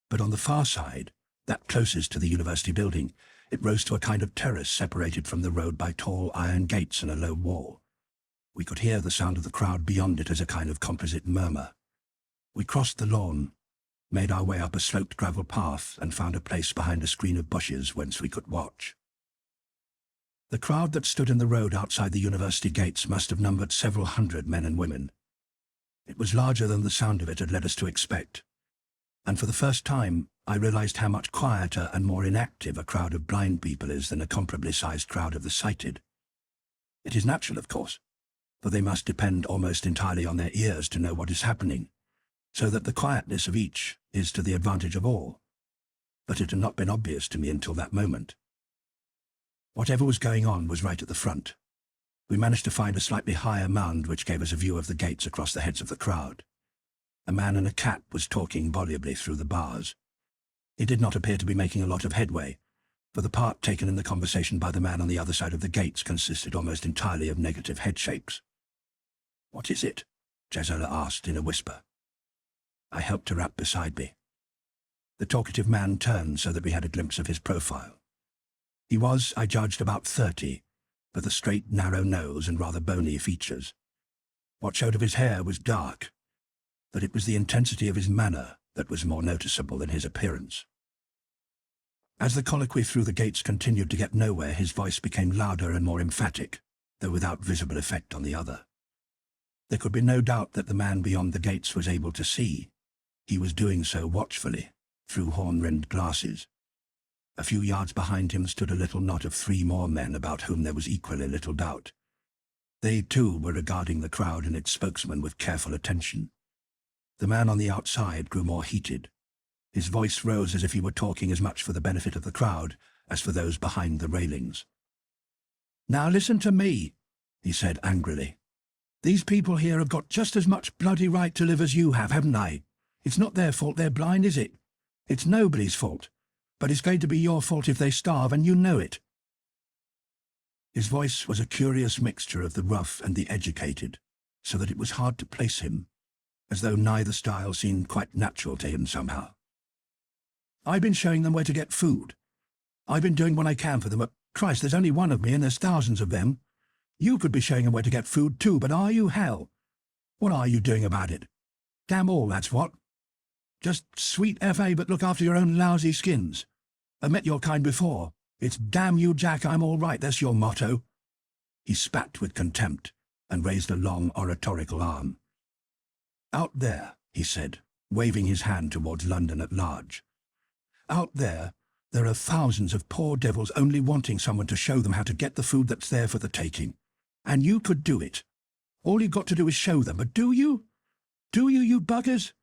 But on the far side, that closest to the university building, it rose to a kind of terrace separated from the road by tall iron gates and a low wall. We could hear the sound of the crowd beyond it as a kind of composite murmur. We crossed the lawn, made our way up a sloped gravel path, and found a place behind a screen of bushes whence we could watch. The crowd that stood in the road outside the university gates must have numbered several hundred men and women. It was larger than the sound of it had led us to expect, and for the first time I realized how much quieter and more inactive a crowd of blind people is than a comparably sized crowd of the sighted. It is natural, of course, for they must depend almost entirely on their ears to know what is happening, so that the quietness of each is to the advantage of all. But it had not been obvious to me until that moment. Whatever was going on was right at the front. We managed to find a slightly higher mound which gave us a view of the gates across the heads of the crowd. A man and a cat was talking volubly through the bars. He did not appear to be making a lot of headway, for the part taken in the conversation by the man on the other side of the gates consisted almost entirely of negative headshakes. "What is it?" Josella asked in a whisper. I helped her up beside me. The talkative man turned so that we had a glimpse of his profile. He was, I judged, about 30, with a straight, narrow nose and rather bony features. What showed of his hair was dark, but it was the intensity of his manner that was more noticeable than his appearance. As the colloquy through the gates continued to get nowhere, his voice became louder and more emphatic, though without visible effect on the other. There could be no doubt that the man beyond the gates was able to see. He was doing so watchfully, through horn-rimmed glasses. A few yards behind him stood a little knot of 3 more men about whom there was equally little doubt. They, too, were regarding the crowd and its spokesman with careful attention. The man on the outside grew more heated. His voice rose as if he were talking as much for the benefit of the crowd as for those behind the railings. "Now listen to me," he said angrily. "These people here have got just as much bloody right to live as you have, haven't they? It's not their fault they're blind, is it? It's nobody's fault. But it's going to be your fault if they starve, and you know it." His voice was a curious mixture of the rough and the educated, so that it was hard to place him, as though neither style seemed quite natural to him somehow. "I've been showing them where to get food. I've been doing what I can for them, but Christ, there's only one of me and there's thousands of them. You could be showing them where to get food too, but are you? Hell? What are you doing about it? Damn all, that's what. Just sweet F.A., but look after your own lousy skins. I've met your kind before. It's damn you, Jack, I'm all right, that's your motto." He spat with contempt and raised a long oratorical arm. "Out there," he said, waving his hand towards London at large. "Out there are thousands of poor devils only wanting someone to show them how to get the food that's there for the taking. And you could do it. All you've got to do is show them, but do you? Do you, you buggers?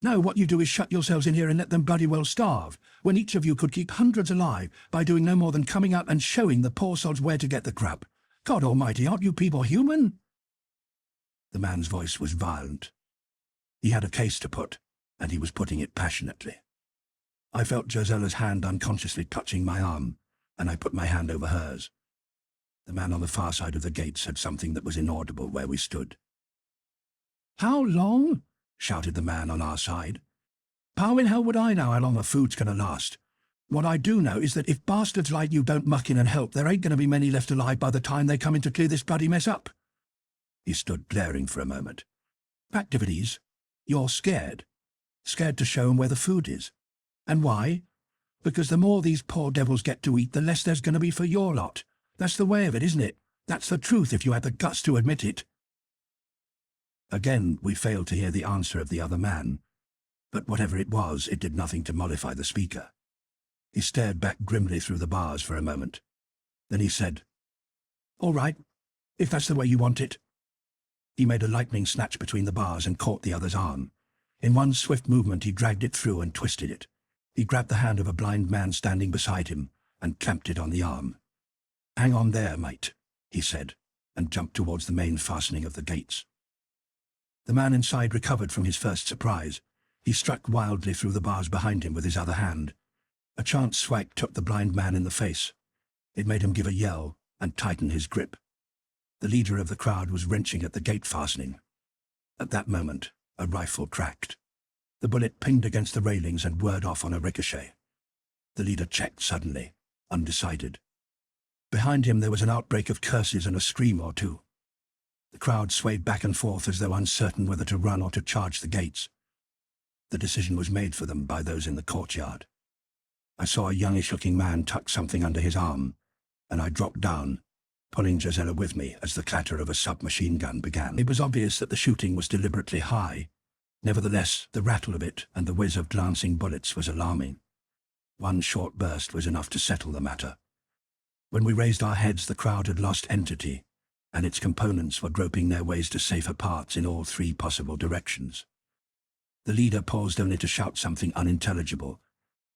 No, what you do is shut yourselves in here and let them bloody well starve, when each of you could keep hundreds alive by doing no more than coming out and showing the poor sods where to get the grub. God almighty, aren't you people human?" The man's voice was violent. He had a case to put, and he was putting it passionately. I felt Josella's hand unconsciously touching my arm, and I put my hand over hers. The man on the far side of the gate said something that was inaudible where we stood. "How long?" shouted the man on our side. "How in hell would I know how long the food's going to last? What I do know is that if bastards like you don't muck in and help, there ain't going to be many left alive by the time they come in to clear this bloody mess up." He stood glaring for a moment. "Activities, you're scared. Scared to show 'em where the food is. And why? Because the more these poor devils get to eat, the less there's going to be for your lot. That's the way of it, isn't it? That's the truth if you had the guts to admit it." Again, we failed to hear the answer of the other man, but whatever it was, it did nothing to mollify the speaker. He stared back grimly through the bars for a moment. Then he said, "All right, if that's the way you want it." He made a lightning snatch between the bars and caught the other's arm. In one swift movement he dragged it through and twisted it. He grabbed the hand of a blind man standing beside him and clamped it on the arm. "Hang on there, mate," he said, and jumped towards the main fastening of the gates. The man inside recovered from his first surprise. He struck wildly through the bars behind him with his other hand. A chance swipe took the blind man in the face. It made him give a yell and tighten his grip. The leader of the crowd was wrenching at the gate fastening. At that moment, a rifle cracked. The bullet pinged against the railings and whirred off on a ricochet. The leader checked suddenly, undecided. Behind him there was an outbreak of curses and a scream or two. The crowd swayed back and forth as though uncertain whether to run or to charge the gates. The decision was made for them by those in the courtyard. I saw a youngish-looking man tuck something under his arm, and I dropped down, pulling Gisela with me as the clatter of a submachine gun began. It was obvious that the shooting was deliberately high. Nevertheless, the rattle of it and the whiz of glancing bullets was alarming. One short burst was enough to settle the matter. When we raised our heads, the crowd had lost entity, and its components were groping their ways to safer parts in all three possible directions. The leader paused only to shout something unintelligible.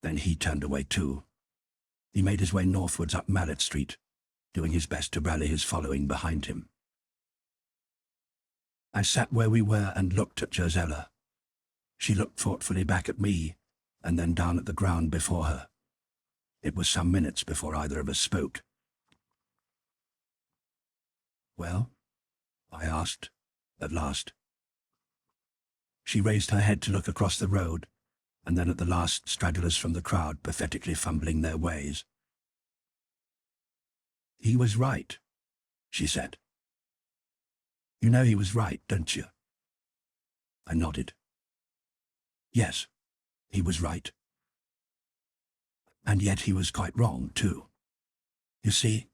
Then he turned away too. He made his way northwards up Mallet Street, doing his best to rally his following behind him. I sat where we were and looked at Gisela. She looked thoughtfully back at me, and then down at the ground before her. It was some minutes before either of us spoke. "Well?" I asked, at last. She raised her head to look across the road, and then at the last stragglers from the crowd pathetically fumbling their ways. "He was right," she said. "You know he was right, don't you?" I nodded. "Yes, he was right. And yet he was quite wrong, too. You see,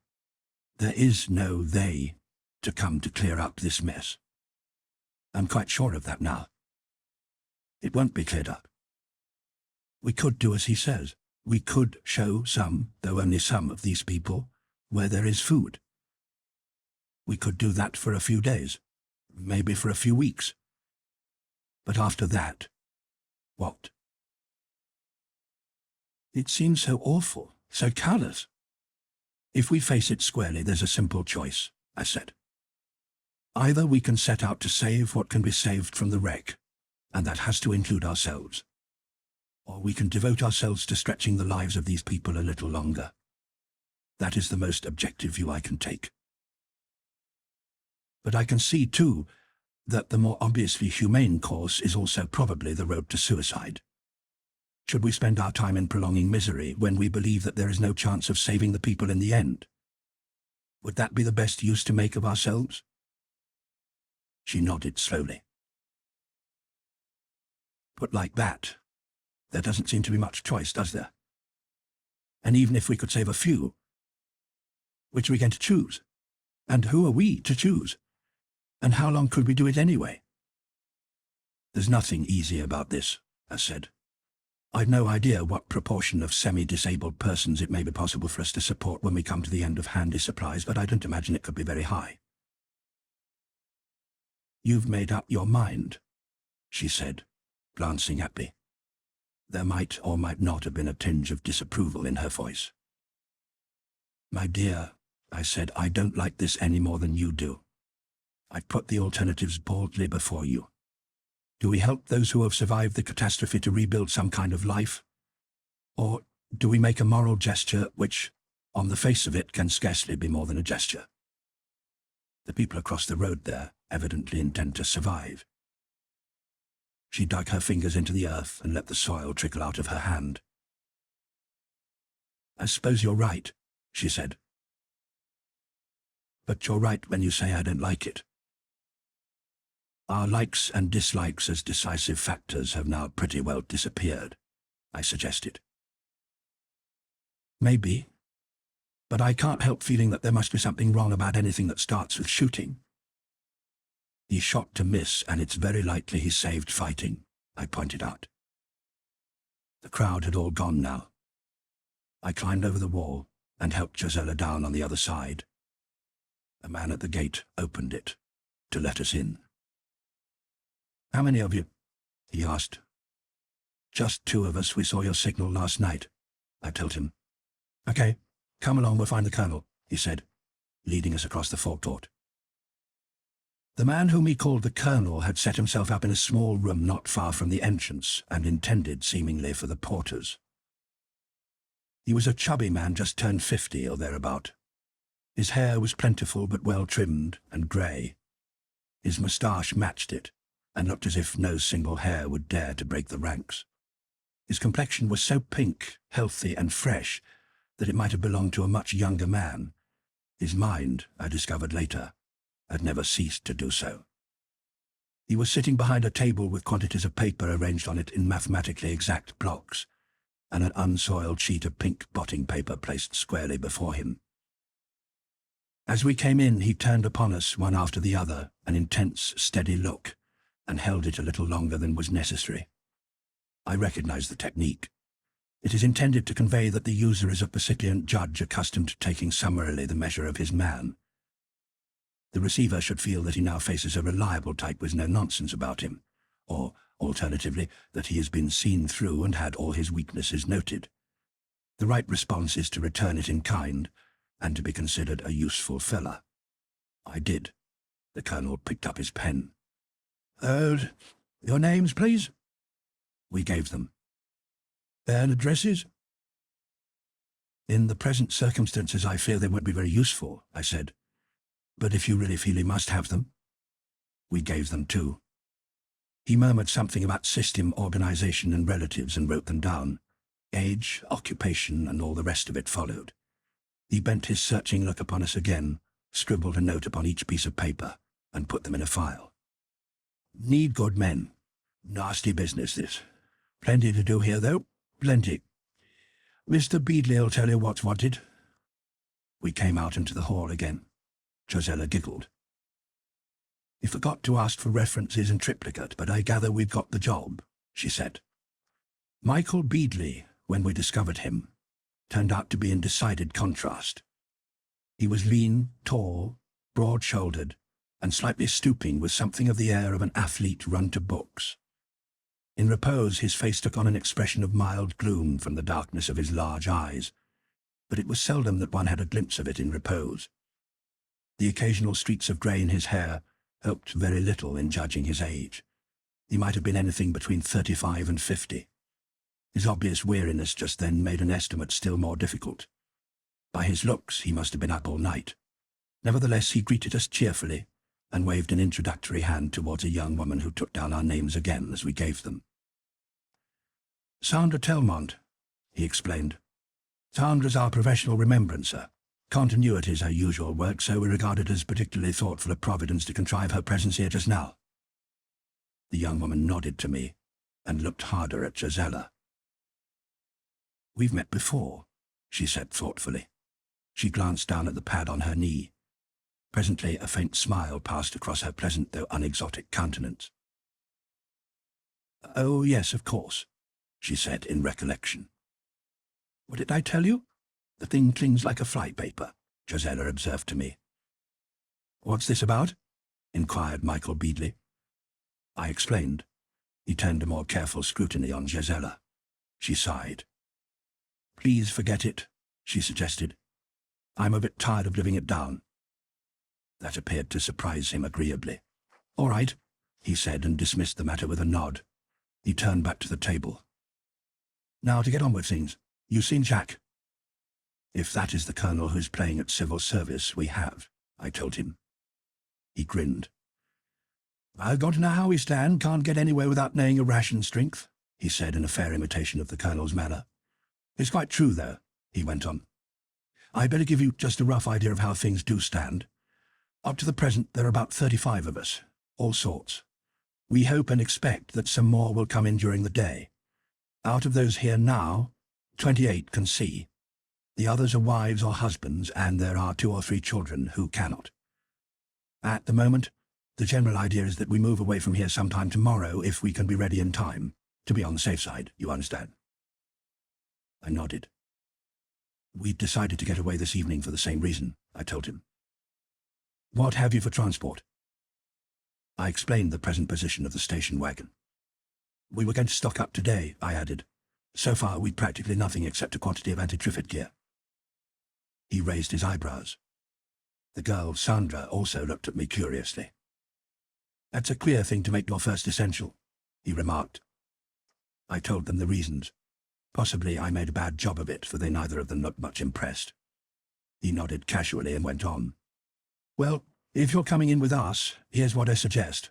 there is no they to come to clear up this mess. I'm quite sure of that now. It won't be cleared up. We could do as he says. We could show some, though only some of these people, where there is food. We could do that for a few days, maybe for a few weeks. But after that, what? It seems so awful, so callous. If we face it squarely, there's a simple choice, I said. Either we can set out to save what can be saved from the wreck, and that has to include ourselves. Or we can devote ourselves to stretching the lives of these people a little longer. That is the most objective view I can take. But I can see, too, that the more obviously humane course is also probably the road to suicide. Should we spend our time in prolonging misery when we believe that there is no chance of saving the people in the end? Would that be the best use to make of ourselves? She nodded slowly. Put like that, there doesn't seem to be much choice, does there? And even if we could save a few, which are we going to choose? And who are we to choose? And how long could we do it anyway? There's nothing easy about this, I said. I've no idea what proportion of semi-disabled persons it may be possible for us to support when we come to the end of handy supplies, but I don't imagine it could be very high. You've made up your mind, she said, glancing at me. There might or might not have been a tinge of disapproval in her voice. My dear, I said, I don't like this any more than you do. I've put the alternatives boldly before you. Do we help those who have survived the catastrophe to rebuild some kind of life? Or do we make a moral gesture which, on the face of it, can scarcely be more than a gesture? The people across the road there evidently intend to survive. She dug her fingers into the earth and let the soil trickle out of her hand. I suppose you're right, she said. But you're right when you say I don't like it. Our likes and dislikes as decisive factors have now pretty well disappeared, I suggested. Maybe. But I can't help feeling that there must be something wrong about anything that starts with shooting. He shot to miss, and it's very likely he saved fighting, I pointed out. The crowd had all gone now. I climbed over the wall and helped Gisela down on the other side. A man at the gate opened it to let us in. How many of you? He asked. Just 2 of us. We saw your signal last night, I told him. Okay, come along, we'll find the colonel, he said, leading us across the forecourt. The man whom he called the colonel had set himself up in a small room not far from the entrance and intended, seemingly, for the porters. He was a chubby man just turned 50 or thereabout. His hair was plentiful but well trimmed and grey. His moustache matched it, and looked as if no single hair would dare to break the ranks. His complexion was so pink, healthy and fresh that it might have belonged to a much younger man. His mind, I discovered later, had never ceased to do so. He was sitting behind a table with quantities of paper arranged on it in mathematically exact blocks, and an unsoiled sheet of pink blotting paper placed squarely before him. As we came in, he turned upon us, one after the other, an intense, steady look, and held it a little longer than was necessary. I recognized the technique. It is intended to convey that the user is a percipient judge accustomed to taking summarily the measure of his man. The receiver should feel that he now faces a reliable type with no nonsense about him, or, alternatively, that he has been seen through and had all his weaknesses noted. The right response is to return it in kind, and to be considered a useful fella. I did. The colonel picked up his pen. Your names, please? We gave them. And addresses? In the present circumstances, I fear they won't be very useful, I said. But if you really feel he must have them. We gave them too. He murmured something about system, organization, and relatives and wrote them down. Age, occupation, and all the rest of it followed. He bent his searching look upon us again, scribbled a note upon each piece of paper, and put them in a file. Need good men. Nasty business, this. Plenty to do here, though. Plenty. Mr. Beadley'll tell you what's wanted. We came out into the hall again. Gisela giggled. You forgot to ask for references in triplicate, but I gather we've got the job, she said. Michael Beadley, when we discovered him, turned out to be in decided contrast. He was lean, tall, broad-shouldered, and slightly stooping, with something of the air of an athlete run to books. In repose, his face took on an expression of mild gloom from the darkness of his large eyes, but it was seldom that one had a glimpse of it in repose. The occasional streaks of grey in his hair helped very little in judging his age. He might have been anything between 35 and 50. His obvious weariness just then made an estimate still more difficult. By his looks, he must have been up all night. Nevertheless, he greeted us cheerfully and waved an introductory hand towards a young woman who took down our names again as we gave them. Sandra Telmont, he explained. Sandra's our professional remembrancer. Continuity is her usual work, so we regard it as particularly thoughtful of Providence to contrive her presence here just now. The young woman nodded to me and looked harder at Gisela. We've met before, she said thoughtfully. She glanced down at the pad on her knee. Presently a faint smile passed across her pleasant though unexotic countenance. Oh, yes, of course, she said in recollection. What did I tell you? The thing clings like a flypaper, Gisela observed to me. What's this about? Inquired Michael Beadley. I explained. He turned a more careful scrutiny on Gisela. She sighed. Please forget it, she suggested. I'm a bit tired of living it down. That appeared to surprise him agreeably. All right, he said, and dismissed the matter with a nod. He turned back to the table. Now to get on with things. You've seen Jack? If that is the colonel who's playing at civil service, we have, I told him. He grinned. I've got to know how we stand, can't get anywhere without knowing your ration strength, he said in a fair imitation of the colonel's manner. It's quite true, though, he went on. I better give you just a rough idea of how things do stand. Up to the present, there are about 35 of us, all sorts. We hope and expect that some more will come in during the day. Out of those here now, 28 can see. The others are wives or husbands, and there are 2 or 3 children who cannot. At the moment, the general idea is that we move away from here sometime tomorrow if we can be ready in time, to be on the safe side, you understand. I nodded. We decided to get away this evening for the same reason, I told him. What have you for transport? I explained the present position of the station wagon. We were going to stock up today, I added. So far, we'd practically nothing except a quantity of anti-Triffid gear. He raised his eyebrows. The girl, Sandra, also looked at me curiously. That's a queer thing to make your first essential, he remarked. I told them the reasons. Possibly I made a bad job of it, for they neither of them looked much impressed. He nodded casually and went on. Well, if you're coming in with us, here's what I suggest.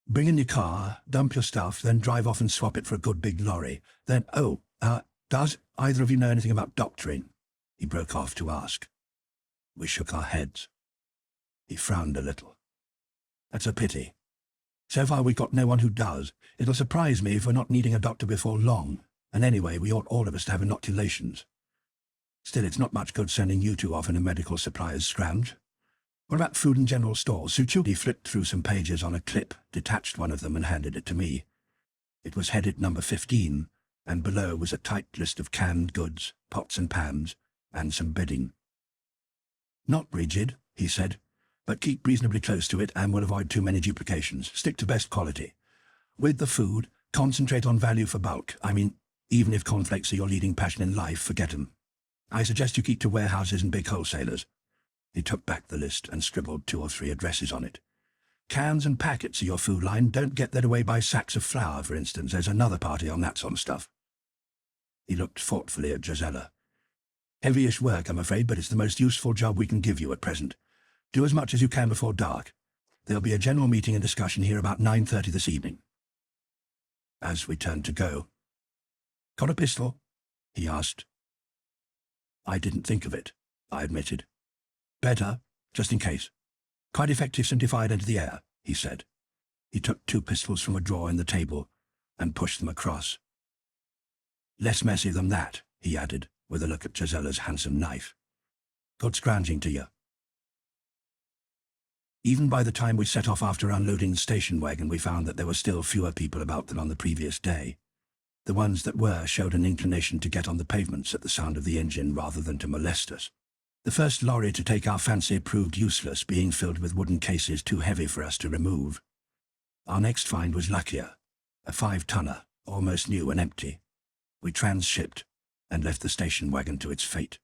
Bring in your car, dump your stuff, then drive off and swap it for a good big lorry. Then, does either of you know anything about doctoring? He broke off to ask. We shook our heads. He frowned a little. That's a pity. So far we've got no one who does. It'll surprise me if we're not needing a doctor before long. And anyway, we ought all of us to have inoculations. Still, it's not much good sending you two off in a medical supplies scrounge. What about food and general stores? He flipped through some pages on a clip, detached one of them and handed it to me. It was headed number 15, and below was a tight list of canned goods, pots and pans, and some bedding. Not rigid, he said, but keep reasonably close to it and we'll avoid too many duplications. Stick to best quality. With the food, concentrate on value for bulk. I mean, even if cornflakes are your leading passion in life, forget 'em. I suggest you keep to warehouses and big wholesalers. He took back the list and scribbled 2 or 3 addresses on it. Cans and packets are your food line. Don't get led away by sacks of flour, for instance. There's another party on that sort of stuff. He looked thoughtfully at Gisela. Heavyish work, I'm afraid, but it's the most useful job we can give you at present. Do as much as you can before dark. There'll be a general meeting and discussion here about 9:30 this evening. As we turned to go, Got a pistol? He asked. I didn't think of it, I admitted. Better, just in case. Quite effective since fired into the air, he said. He took 2 pistols from a drawer in the table and pushed them across. Less messy than that, he added, with a look at Gisela's handsome knife. Good scrounging to you. Even by the time we set off after unloading the station wagon, we found that there were still fewer people about than on the previous day. The ones that were showed an inclination to get on the pavements at the sound of the engine rather than to molest us. The first lorry to take our fancy proved useless, being filled with wooden cases too heavy for us to remove. Our next find was luckier, a 5-tonner, almost new and empty. We transshipped and left the station wagon to its fate.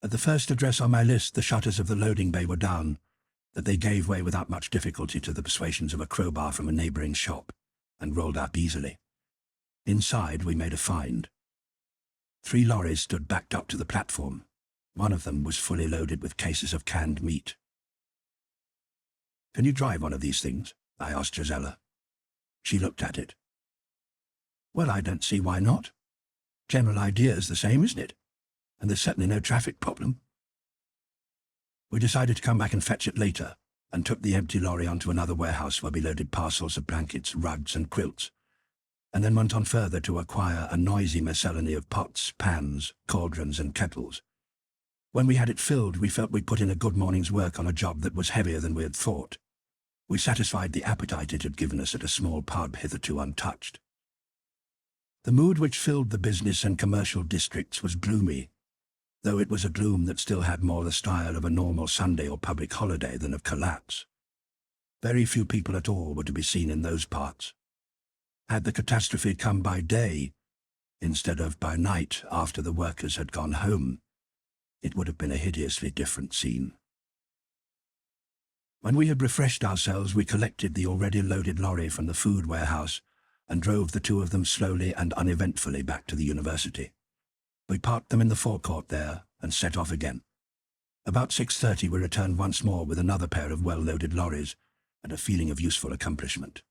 At the first address on my list, the shutters of the loading bay were down, that they gave way without much difficulty to the persuasions of a crowbar from a neighbouring shop, and rolled up easily. Inside we made a find. 3 lorries stood backed up to the platform. One of them was fully loaded with cases of canned meat. Can you drive one of these things? I asked Gisela. She looked at it. Well, I don't see why not. General idea's the same, isn't it? And there's certainly no traffic problem. We decided to come back and fetch it later, and took the empty lorry onto another warehouse where we loaded parcels of blankets, rugs and quilts, and then went on further to acquire a noisy miscellany of pots, pans, cauldrons and kettles. When we had it filled, we felt we'd put in a good morning's work on a job that was heavier than we had thought. We satisfied the appetite it had given us at a small pub hitherto untouched. The mood which filled the business and commercial districts was gloomy, though it was a gloom that still had more the style of a normal Sunday or public holiday than of collapse. Very few people at all were to be seen in those parts. Had the catastrophe come by day, instead of by night after the workers had gone home, it would have been a hideously different scene. When we had refreshed ourselves, we collected the already loaded lorry from the food warehouse and drove the 2 of them slowly and uneventfully back to the university. We parked them in the forecourt there and set off again. About 6:30 we returned once more with another pair of well-loaded lorries and a feeling of useful accomplishment.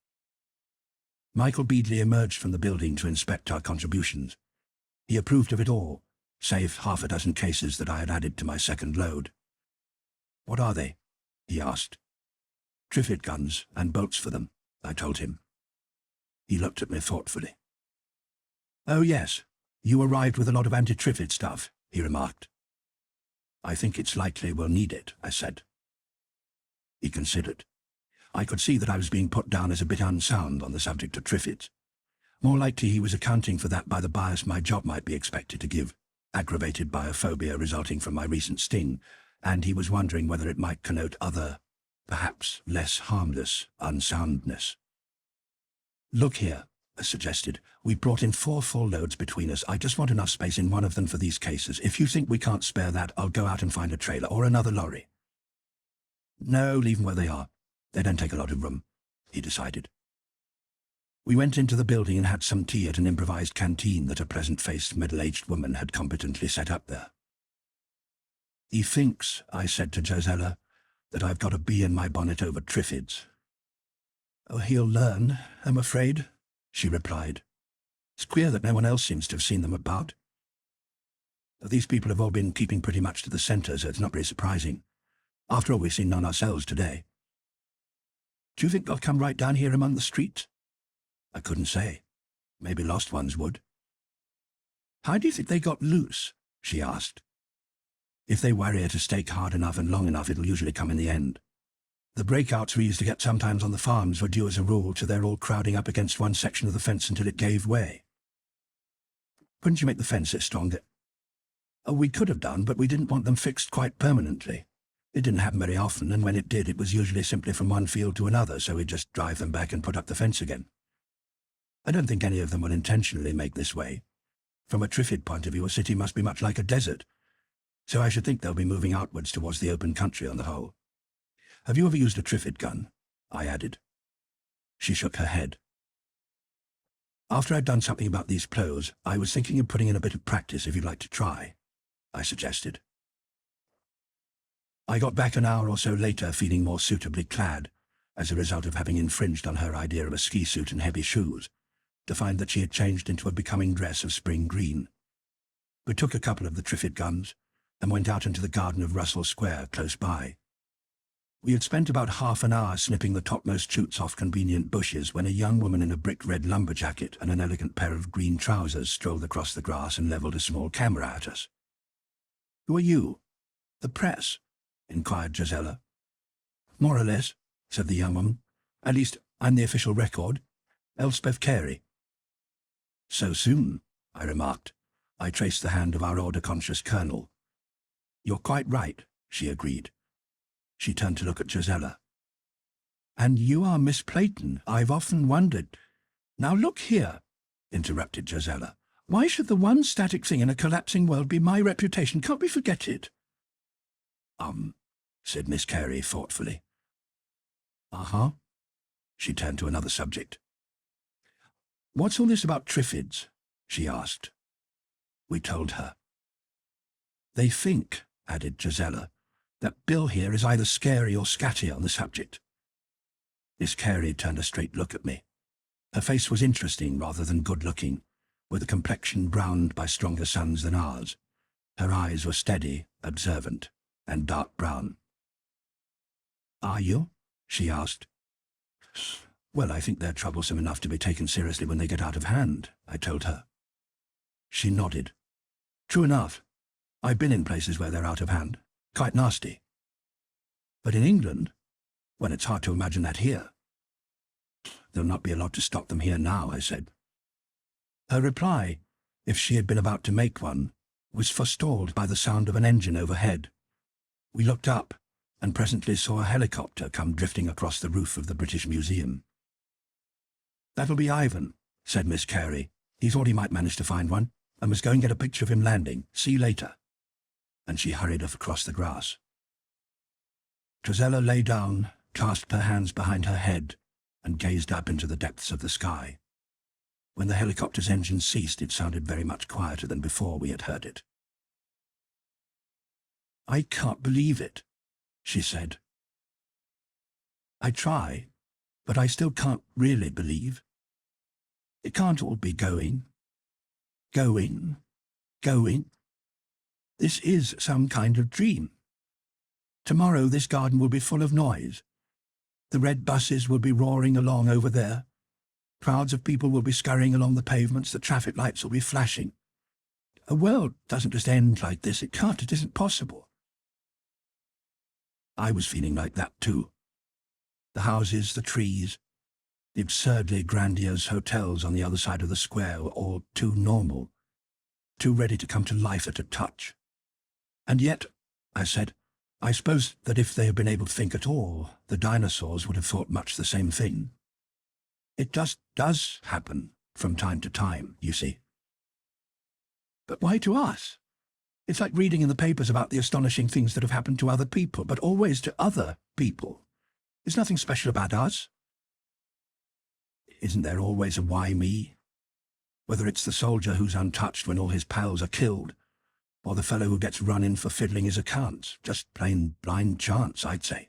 Michael Beadley emerged from the building to inspect our contributions. He approved of it all, save half a dozen cases that I had added to my second load. "What are they?" he asked. "Triffid guns and bolts for them," I told him. He looked at me thoughtfully. "Oh yes, you arrived with a lot of anti-Triffid stuff," he remarked. "I think it's likely we'll need it," I said. He considered. I could see that I was being put down as a bit unsound on the subject of Triffids. More likely he was accounting for that by the bias my job might be expected to give, aggravated by a phobia resulting from my recent sting, and he was wondering whether it might connote other, perhaps less harmless, unsoundness. "Look here," I suggested. "We brought in 4 full loads between us. I just want enough space in one of them for these cases. If you think we can't spare that, I'll go out and find a trailer or another lorry." "No, leave them where they are. They don't take a lot of room," he decided. We went into the building and had some tea at an improvised canteen that a pleasant-faced, middle-aged woman had competently set up there. "He thinks," I said to Josella, "that I've got a bee in my bonnet over Triffids." "Oh, he'll learn, I'm afraid," she replied. "It's queer that no one else seems to have seen them about. These people have all been keeping pretty much to the centre, so it's not very surprising. After all, we've seen none ourselves today." "Do you think they'll come right down here among the streets?" I couldn't say. Maybe lost ones would. "How do you think they got loose?" she asked. "If they worry at a stake hard enough and long enough, it'll usually come in the end. The breakouts we used to get sometimes on the farms were due as a rule to their all crowding up against one section of the fence until it gave way." "Couldn't you make the fences stronger?" "Oh, we could have done, but we didn't want them fixed quite permanently. It didn't happen very often, and when it did, it was usually simply from one field to another, so we'd just drive them back and put up the fence again. I don't think any of them will intentionally make this way. From a Triffid point of view, a city must be much like a desert, so I should think they'll be moving outwards towards the open country on the whole. Have you ever used a Triffid gun?" I added. She shook her head. "After I'd done something about these clothes, I was thinking of putting in a bit of practice if you'd like to try," I suggested. I got back an hour or so later feeling more suitably clad, as a result of having infringed on her idea of a ski suit and heavy shoes, to find that she had changed into a becoming dress of spring green. We took a couple of the Triffid guns and went out into the garden of Russell Square close by. We had spent about half an hour snipping the topmost shoots off convenient bushes when a young woman in a brick-red lumber jacket and an elegant pair of green trousers strolled across the grass and levelled a small camera at us. "Who are you? The press?" inquired Josella. "More or less," said the young woman. "At least, I'm the official record. Elspeth Carey." "So soon," I remarked. I traced the hand of our order-conscious colonel. "You're quite right," she agreed. She turned to look at Josella. "And you are Miss Playton. I've often wondered—" "Now look here," interrupted Josella. "Why should the one static thing in a collapsing world be my reputation? Can't we forget it?" Said Miss Carey thoughtfully. "Uh-huh." She turned to another subject. "What's all this about Triffids?" she asked. We told her. "They think," added Josella, "that Bill here is either scary or scatty on the subject." Miss Carey turned a straight look at me. Her face was interesting rather than good-looking, with a complexion browned by stronger suns than ours. Her eyes were steady, observant, and dark brown. "Are you?" she asked. "Well, I think they're troublesome enough to be taken seriously when they get out of hand," I told her. She nodded. "True enough. I've been in places where they're out of hand. Quite nasty. But in England? Well, it's hard to imagine that here." "There'll not be a lot to stop them here now," I said. Her reply, if she had been about to make one, was forestalled by the sound of an engine overhead. We looked up, and presently saw a helicopter come drifting across the roof of the British Museum. "That'll be Ivan," said Miss Carey. "He thought he might manage to find one, and was going to get a picture of him landing. See you later." And she hurried off across the grass. Trezella lay down, clasped her hands behind her head, and gazed up into the depths of the sky. When the helicopter's engine ceased, it sounded very much quieter than before we had heard it. "I can't believe it," she said. "I try, but I still can't really believe. It can't all be going. This is some kind of dream. Tomorrow this garden will be full of noise. The red buses will be roaring along over there. Crowds of people will be scurrying along the pavements. The traffic lights will be flashing. A world doesn't just end like this. It can't. It isn't possible. I was feeling like that too. The houses, the trees, the absurdly grandiose hotels on the other side of the square were all too normal, too ready to come to life at a touch. And yet, I said, I suppose that if they had been able to think at all, the dinosaurs would have thought much the same thing. It just does happen from time to time, you see. But why to us? It's like reading in the papers about the astonishing things that have happened to other people, but always to other people. There's nothing special about us. Isn't there always a why me? Whether it's the soldier who's untouched when all his pals are killed, or the fellow who gets run in for fiddling his accounts. Just plain blind chance, I'd say.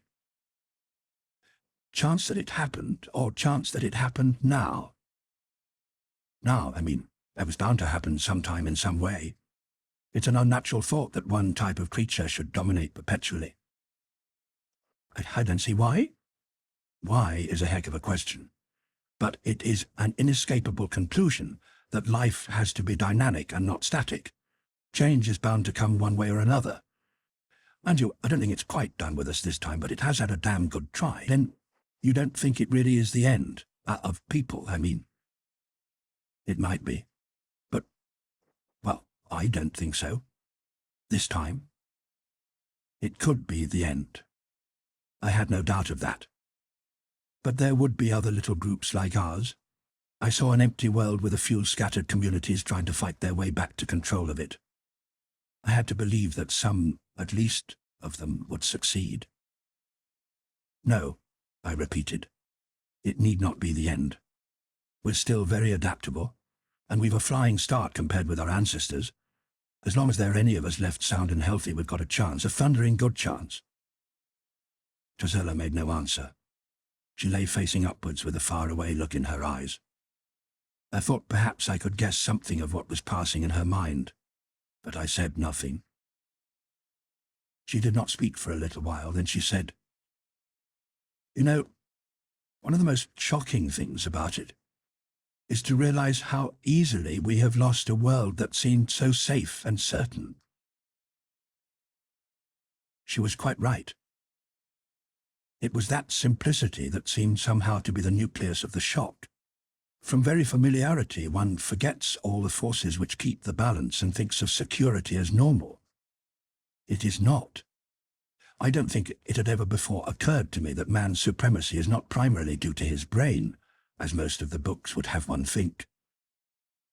Chance that it happened, or chance that it happened now? Now, I mean, that was bound to happen sometime in some way. It's an unnatural thought that one type of creature should dominate perpetually. I don't see why. Why is a heck of a question. But it is an inescapable conclusion that life has to be dynamic and not static. Change is bound to come one way or another. And I don't think it's quite done with us this time, but it has had a damn good try. Then you don't think it really is the end? Of people, I mean. It might be. But, well, I don't think so. This time. It could be the end. I had no doubt of that. But there would be other little groups like ours. I saw an empty world with a few scattered communities trying to fight their way back to control of it. I had to believe that some, at least, of them would succeed. No, I repeated. It need not be the end. We're still very adaptable, and we've a flying start compared with our ancestors. As long as there are any of us left sound and healthy, we've got a chance, a thundering good chance. Triffids made no answer. She lay facing upwards with a faraway look in her eyes. I thought perhaps I could guess something of what was passing in her mind, but I said nothing. She did not speak for a little while, then she said, "You know, one of the most shocking things about it is to realize how easily we have lost a world that seemed so safe and certain." She was quite right. It was that simplicity that seemed somehow to be the nucleus of the shock. From very familiarity, one forgets all the forces which keep the balance and thinks of security as normal. It is not. I don't think it had ever before occurred to me that man's supremacy is not primarily due to his brain, as most of the books would have one think.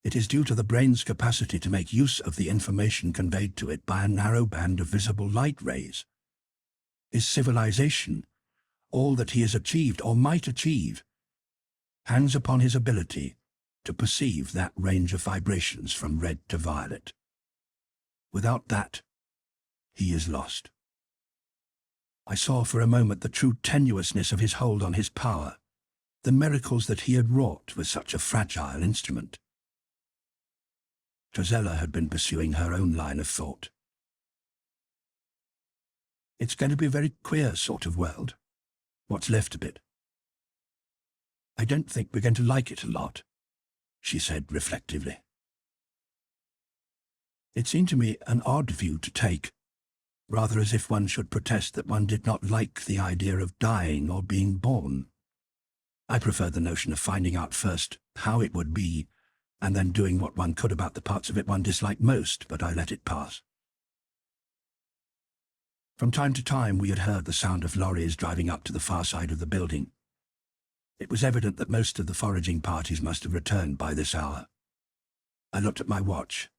It is due to the brain's capacity to make use of the information conveyed to it by a narrow band of visible light rays. His civilization, all that he has achieved or might achieve, hangs upon his ability to perceive that range of vibrations from red to violet. Without that, he is lost. I saw for a moment the true tenuousness of his hold on his power, the miracles that he had wrought with such a fragile instrument. Triffids had been pursuing her own line of thought. It's going to be a very queer sort of world, what's left of it. I don't think we're going to like it a lot, she said reflectively. It seemed to me an odd view to take, rather as if one should protest that one did not like the idea of dying or being born. I preferred the notion of finding out first how it would be, and then doing what one could about the parts of it one disliked most, but I let it pass. From time to time we had heard the sound of lorries driving up to the far side of the building. It was evident that most of the foraging parties must have returned by this hour. I looked at my watch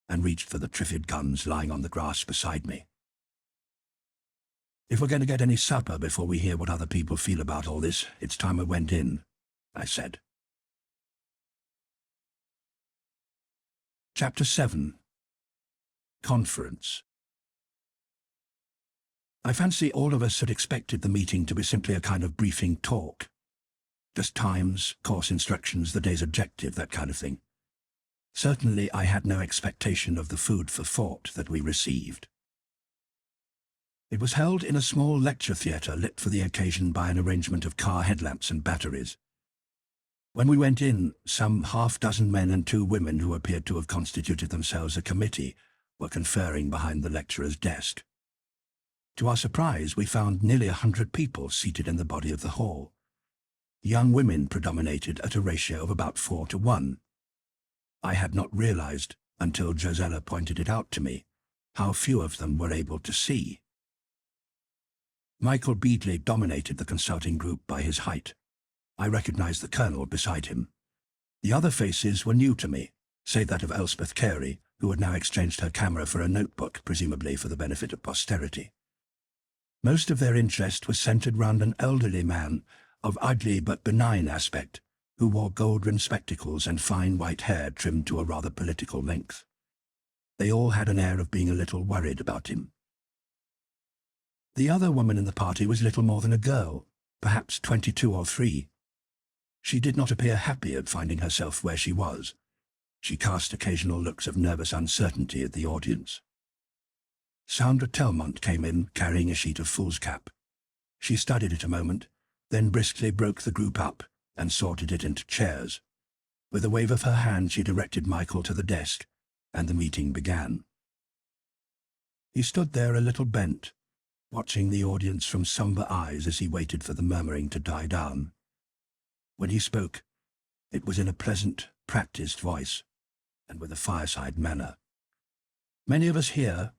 and reached for the Triffid guns lying on the grass beside me. "If we're going to get any supper before we hear what other people feel about all this, it's time I went in," I said. Chapter 7. Conference. I fancy all of us had expected the meeting to be simply a kind of briefing talk. Just times, course instructions, the day's objective, that kind of thing. Certainly I had no expectation of the food for thought that we received. It was held in a small lecture theatre lit for the occasion by an arrangement of car headlamps and batteries. When we went in, some half-dozen men and 2 women who appeared to have constituted themselves a committee were conferring behind the lecturer's desk. To our surprise, we found nearly 100 people seated in the body of the hall. Young women predominated at a ratio of about 4 to 1. I had not realized, until Josella pointed it out to me, how few of them were able to see. Michael Beadley dominated the consulting group by his height. I recognized the colonel beside him. The other faces were new to me, save that of Elspeth Carey, who had now exchanged her camera for a notebook, presumably for the benefit of posterity. Most of their interest was centered round an elderly man of ugly but benign aspect, who wore gold-rimmed spectacles and fine white hair trimmed to a rather political length. They all had an air of being a little worried about him. The other woman in the party was little more than a girl, perhaps 22 or 3. She did not appear happy at finding herself where she was. She cast occasional looks of nervous uncertainty at the audience. Sandra Telmont came in, carrying a sheet of foolscap. She studied it a moment, then briskly broke the group up and sorted it into chairs. With a wave of her hand, she directed Michael to the desk, and the meeting began. He stood there a little bent, watching the audience from somber eyes as he waited for the murmuring to die down. When he spoke, it was in a pleasant, practiced voice, and with a fireside manner. "Many of us here,"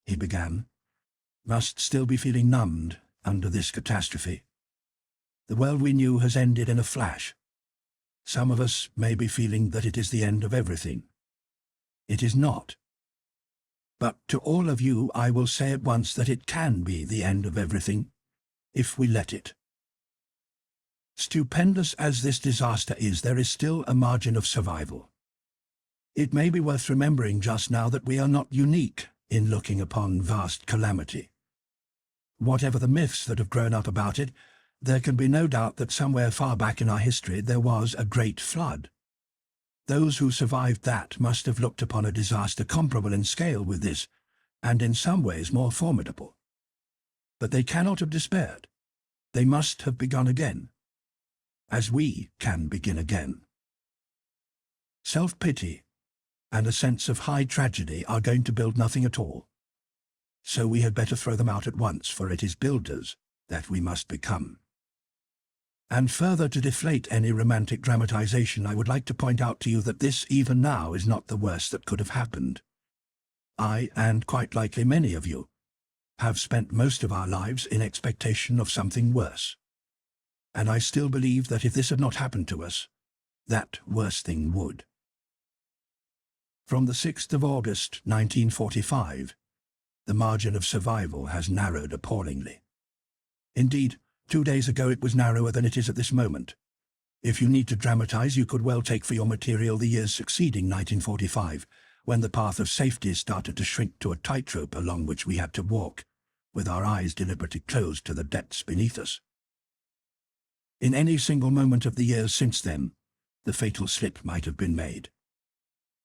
he began, "must still be feeling numbed under this catastrophe. The world we knew has ended in a flash. Some of us may be feeling that it is the end of everything. It is not. But to all of you I will say at once that it can be the end of everything, if we let it. Stupendous as this disaster is, there is still a margin of survival. It may be worth remembering just now that we are not unique in looking upon vast calamity. Whatever the myths that have grown up about it, there can be no doubt that somewhere far back in our history there was a great flood. Those who survived that must have looked upon a disaster comparable in scale with this, and in some ways more formidable. But they cannot have despaired. They must have begun again, as we can begin again. Self-pity and a sense of high tragedy are going to build nothing at all. So we had better throw them out at once, for it is builders that we must become. And further to deflate any romantic dramatization, I would like to point out to you that this, even now, is not the worst that could have happened. I, and quite likely many of you, have spent most of our lives in expectation of something worse. And I still believe that if this had not happened to us, that worse thing would. From the 6th of August, 1945, the margin of survival has narrowed appallingly. Indeed, 2 days ago it was narrower than it is at this moment. If you need to dramatize, you could well take for your material the years succeeding 1945, when the path of safety started to shrink to a tightrope along which we had to walk, with our eyes deliberately closed to the depths beneath us. In any single moment of the years since then, the fatal slip might have been made.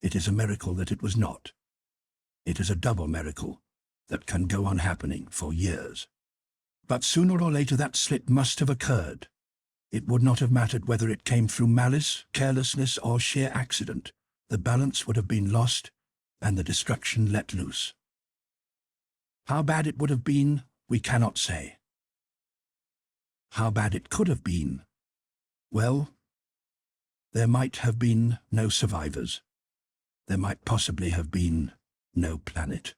It is a miracle that it was not. It is a double miracle that can go on happening for years. But sooner or later that slip must have occurred. It would not have mattered whether it came through malice, carelessness, or sheer accident. The balance would have been lost, and the destruction let loose. How bad it would have been, we cannot say. How bad it could have been? Well, there might have been no survivors. There might possibly have been no planet.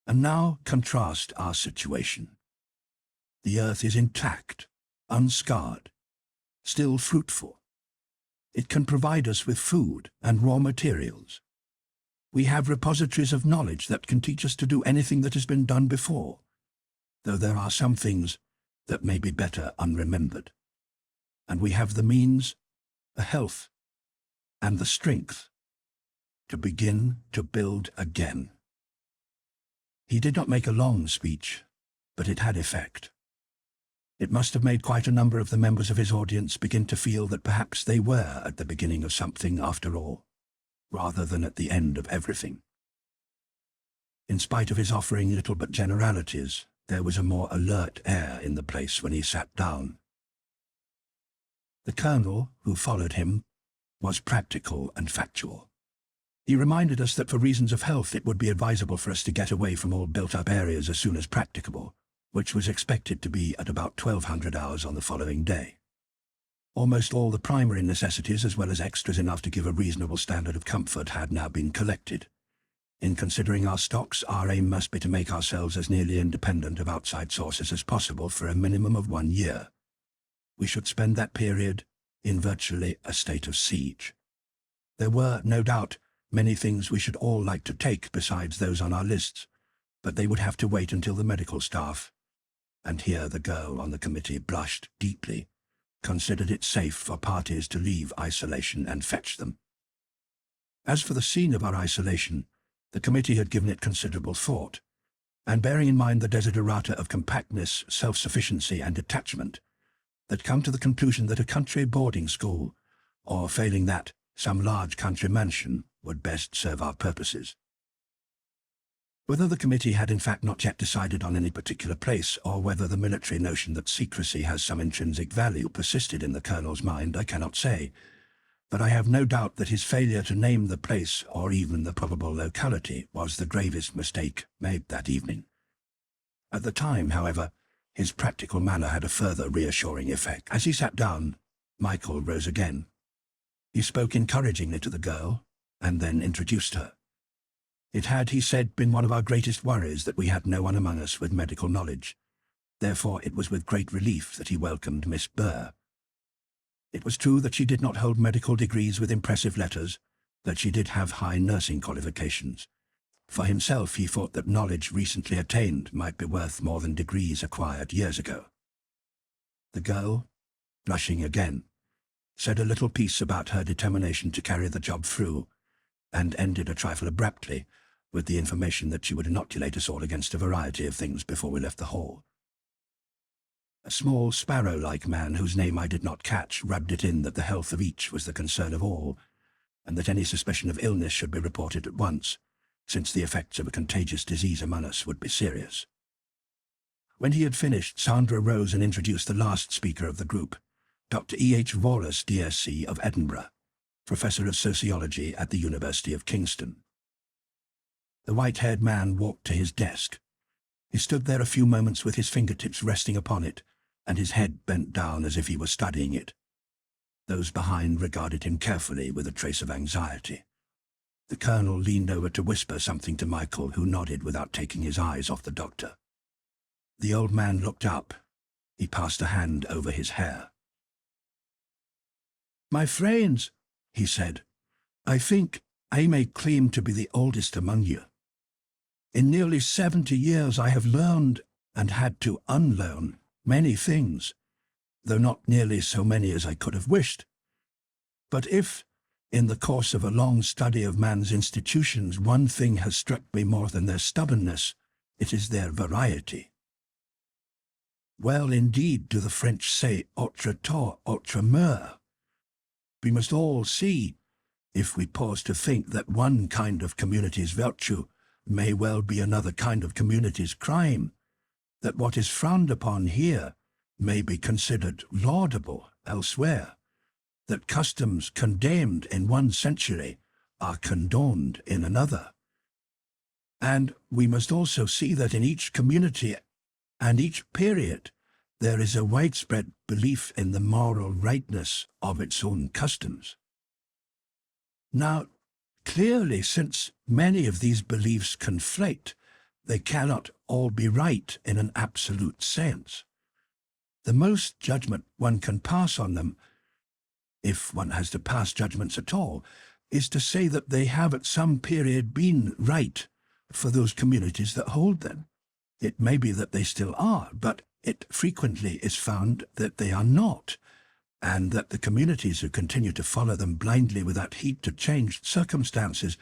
And now contrast our situation. The Earth is intact, unscarred, still fruitful. It can provide us with food and raw materials. We have repositories of knowledge that can teach us to do anything that has been done before, though there are some things that may be better unremembered. And we have the means, the health, and the strength to begin to build again. He did not make a long speech, but it had effect. It must have made quite a number of the members of his audience begin to feel that perhaps they were at the beginning of something after all, rather than at the end of everything. In spite of his offering little but generalities, there was a more alert air in the place when he sat down. The colonel, who followed him, was practical and factual. He reminded us that for reasons of health it would be advisable for us to get away from all built-up areas as soon as practicable, which was expected to be at about 1200 hours on the following day. Almost all the primary necessities, as well as extras enough to give a reasonable standard of comfort, had now been collected. In considering our stocks, our aim must be to make ourselves as nearly independent of outside sources as possible for a minimum of 1 year. We should spend that period in virtually a state of siege. There were, no doubt, many things we should all like to take besides those on our lists, but they would have to wait until the medical staff, and here the girl on the committee blushed deeply, considered it safe for parties to leave isolation and fetch them. As for the scene of our isolation, the committee had given it considerable thought, and bearing in mind the desiderata of compactness, self-sufficiency and detachment, had come to the conclusion that a country boarding school, or failing that, some large country mansion, would best serve our purposes. Whether the committee had in fact not yet decided on any particular place, or whether the military notion that secrecy has some intrinsic value persisted in the colonel's mind, I cannot say, but I have no doubt that his failure to name the place or even the probable locality was the gravest mistake made that evening. At the time, however, his practical manner had a further reassuring effect. As he sat down, Michael rose again. He spoke encouragingly to the girl, and then introduced her. It had, he said, been one of our greatest worries that we had no one among us with medical knowledge. Therefore it was with great relief that he welcomed Miss Burr. It was true that she did not hold medical degrees with impressive letters, that she did have high nursing qualifications. For himself, he thought that knowledge recently attained might be worth more than degrees acquired years ago. The girl, blushing again, said a little piece about her determination to carry the job through, and ended a trifle abruptly with the information that she would inoculate us all against a variety of things before we left the hall. A small sparrow-like man whose name I did not catch rubbed it in that the health of each was the concern of all, and that any suspicion of illness should be reported at once, since the effects of a contagious disease among us would be serious. When he had finished, Sandra rose and introduced the last speaker of the group, Dr. E.H. Wallace, DSc of Edinburgh, Professor of Sociology at the University of Kingston. The white-haired man walked to his desk. He stood there a few moments with his fingertips resting upon it, and his head bent down as if he were studying it. Those behind regarded him carefully with a trace of anxiety. The colonel leaned over to whisper something to Michael, who nodded without taking his eyes off the doctor. The old man looked up. He passed a hand over his hair. "My friends," he said, "I think I may claim to be the oldest among you. In nearly 70 years I have learned and had to unlearn many things, though not nearly so many as I could have wished. But if, in the course of a long study of man's institutions, one thing has struck me more than their stubbornness, it is their variety. Well indeed do the French say autre tort, autre meur. We must all see, if we pause to think, that one kind of community's virtue may well be another kind of community's crime, that what is frowned upon here may be considered laudable elsewhere, that customs condemned in one century are condoned in another. And we must also see that in each community and each period there is a widespread belief in the moral rightness of its own customs. Now, clearly, since many of these beliefs conflate, they cannot all be right in an absolute sense. The most judgment one can pass on them, if one has to pass judgments at all, is to say that they have at some period been right for those communities that hold them. It may be that they still are, but it frequently is found that they are not, and that the communities who continue to follow them blindly without heed to changed circumstances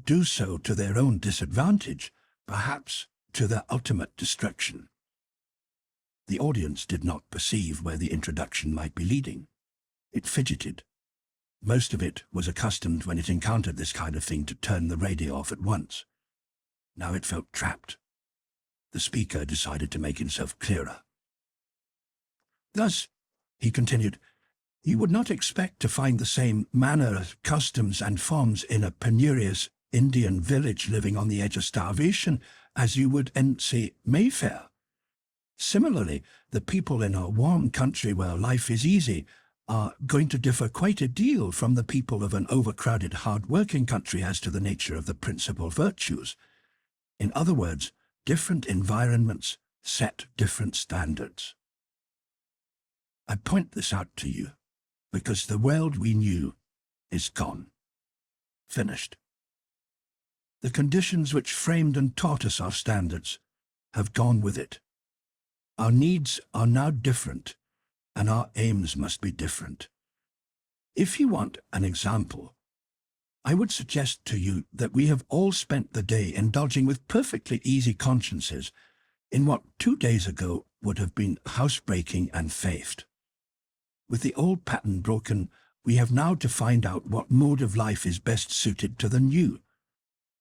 do so to their own disadvantage, perhaps to their ultimate destruction. The audience did not perceive where the introduction might be leading. It fidgeted. Most of it was accustomed when it encountered this kind of thing to turn the radio off at once. Now it felt trapped. The speaker decided to make himself clearer. "Thus," he continued, "you would not expect to find the same manners, customs, and forms in a penurious Indian village living on the edge of starvation as you would in, say, Mayfair. Similarly, the people in a warm country where life is easy are going to differ quite a deal from the people of an overcrowded, hard-working country as to the nature of the principal virtues. In other words, different environments set different standards. I point this out to you because the world we knew is gone. Finished. The conditions which framed and taught us our standards have gone with it. Our needs are now different, and our aims must be different. If you want an example, I would suggest to you that we have all spent the day indulging with perfectly easy consciences in what 2 days ago would have been housebreaking and faifed. With the old pattern broken, we have now to find out what mode of life is best suited to the new.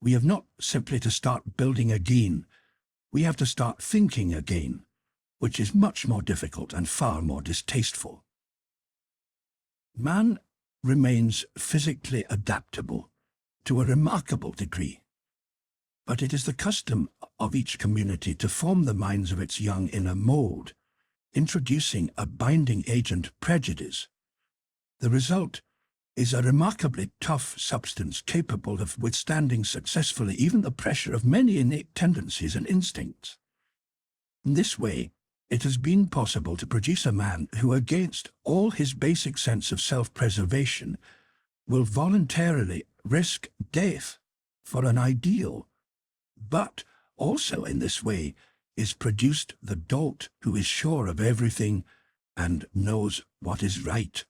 We have not simply to start building again, we have to start thinking again, which is much more difficult and far more distasteful. Man remains physically adaptable to a remarkable degree, but it is the custom of each community to form the minds of its young in a mold, introducing a binding agent, prejudice. The result is a remarkably tough substance capable of withstanding successfully even the pressure of many innate tendencies and instincts. In this way, it has been possible to produce a man who, against all his basic sense of self-preservation, will voluntarily risk death for an ideal, but also in this way is produced the dolt who is sure of everything and knows what is right.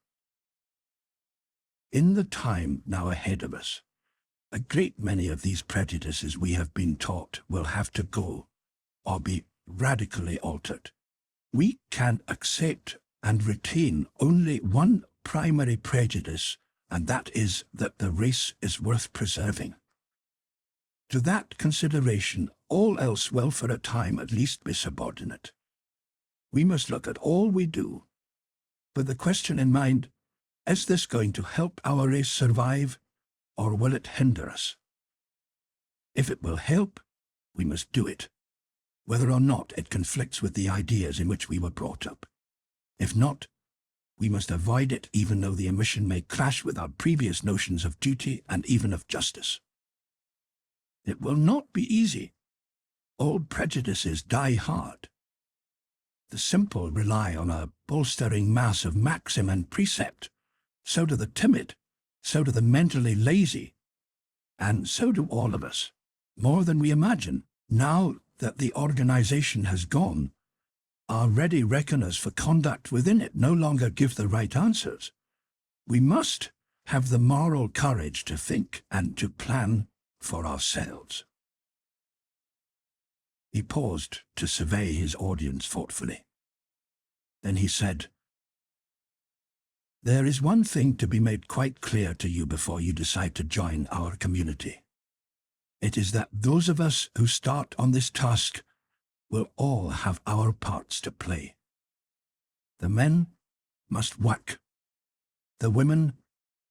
In the time now ahead of us, a great many of these prejudices we have been taught will have to go, or be radically altered. We can accept and retain only one primary prejudice, and that is that the race is worth preserving. To that consideration, all else will for a time at least be subordinate. We must look at all we do, with the question in mind, is this going to help our race survive, or will it hinder us? If it will help, we must do it, whether or not it conflicts with the ideas in which we were brought up. If not, we must avoid it even though the omission may clash with our previous notions of duty and even of justice. It will not be easy. Old prejudices die hard. The simple rely on a bolstering mass of maxim and precept. So do the timid, so do the mentally lazy, and so do all of us, more than we imagine. Now that the organization has gone, our ready reckoners for conduct within it no longer give the right answers. We must have the moral courage to think and to plan for ourselves. He paused to survey his audience thoughtfully. Then he said, "There is one thing to be made quite clear to you before you decide to join our community. It is that those of us who start on this task will all have our parts to play. The men must work. The women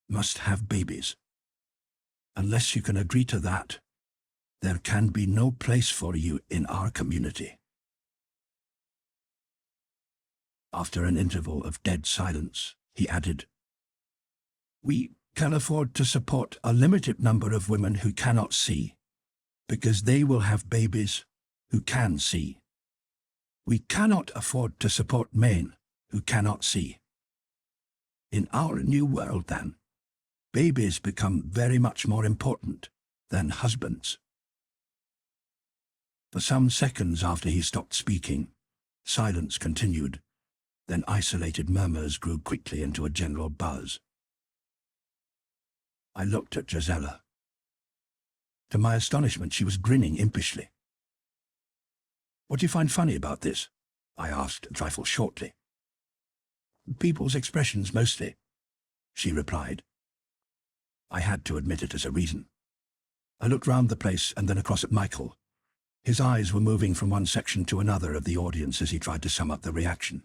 must have babies. Unless you can agree to that, there can be no place for you in our community." After an interval of dead silence, he added, "We can afford to support a limited number of women who cannot see, because they will have babies who can see. We cannot afford to support men who cannot see. In our new world, then, babies become very much more important than husbands." For some seconds after he stopped speaking, silence continued, then isolated murmurs grew quickly into a general buzz. I looked at Gisela. To my astonishment, she was grinning impishly. "What do you find funny about this?" I asked, a trifle shortly. People's expressions, mostly, she replied. I had to admit it as a reason. I looked round the place and then across at Michael. His eyes were moving from one section to another of the audience as he tried to sum up the reaction.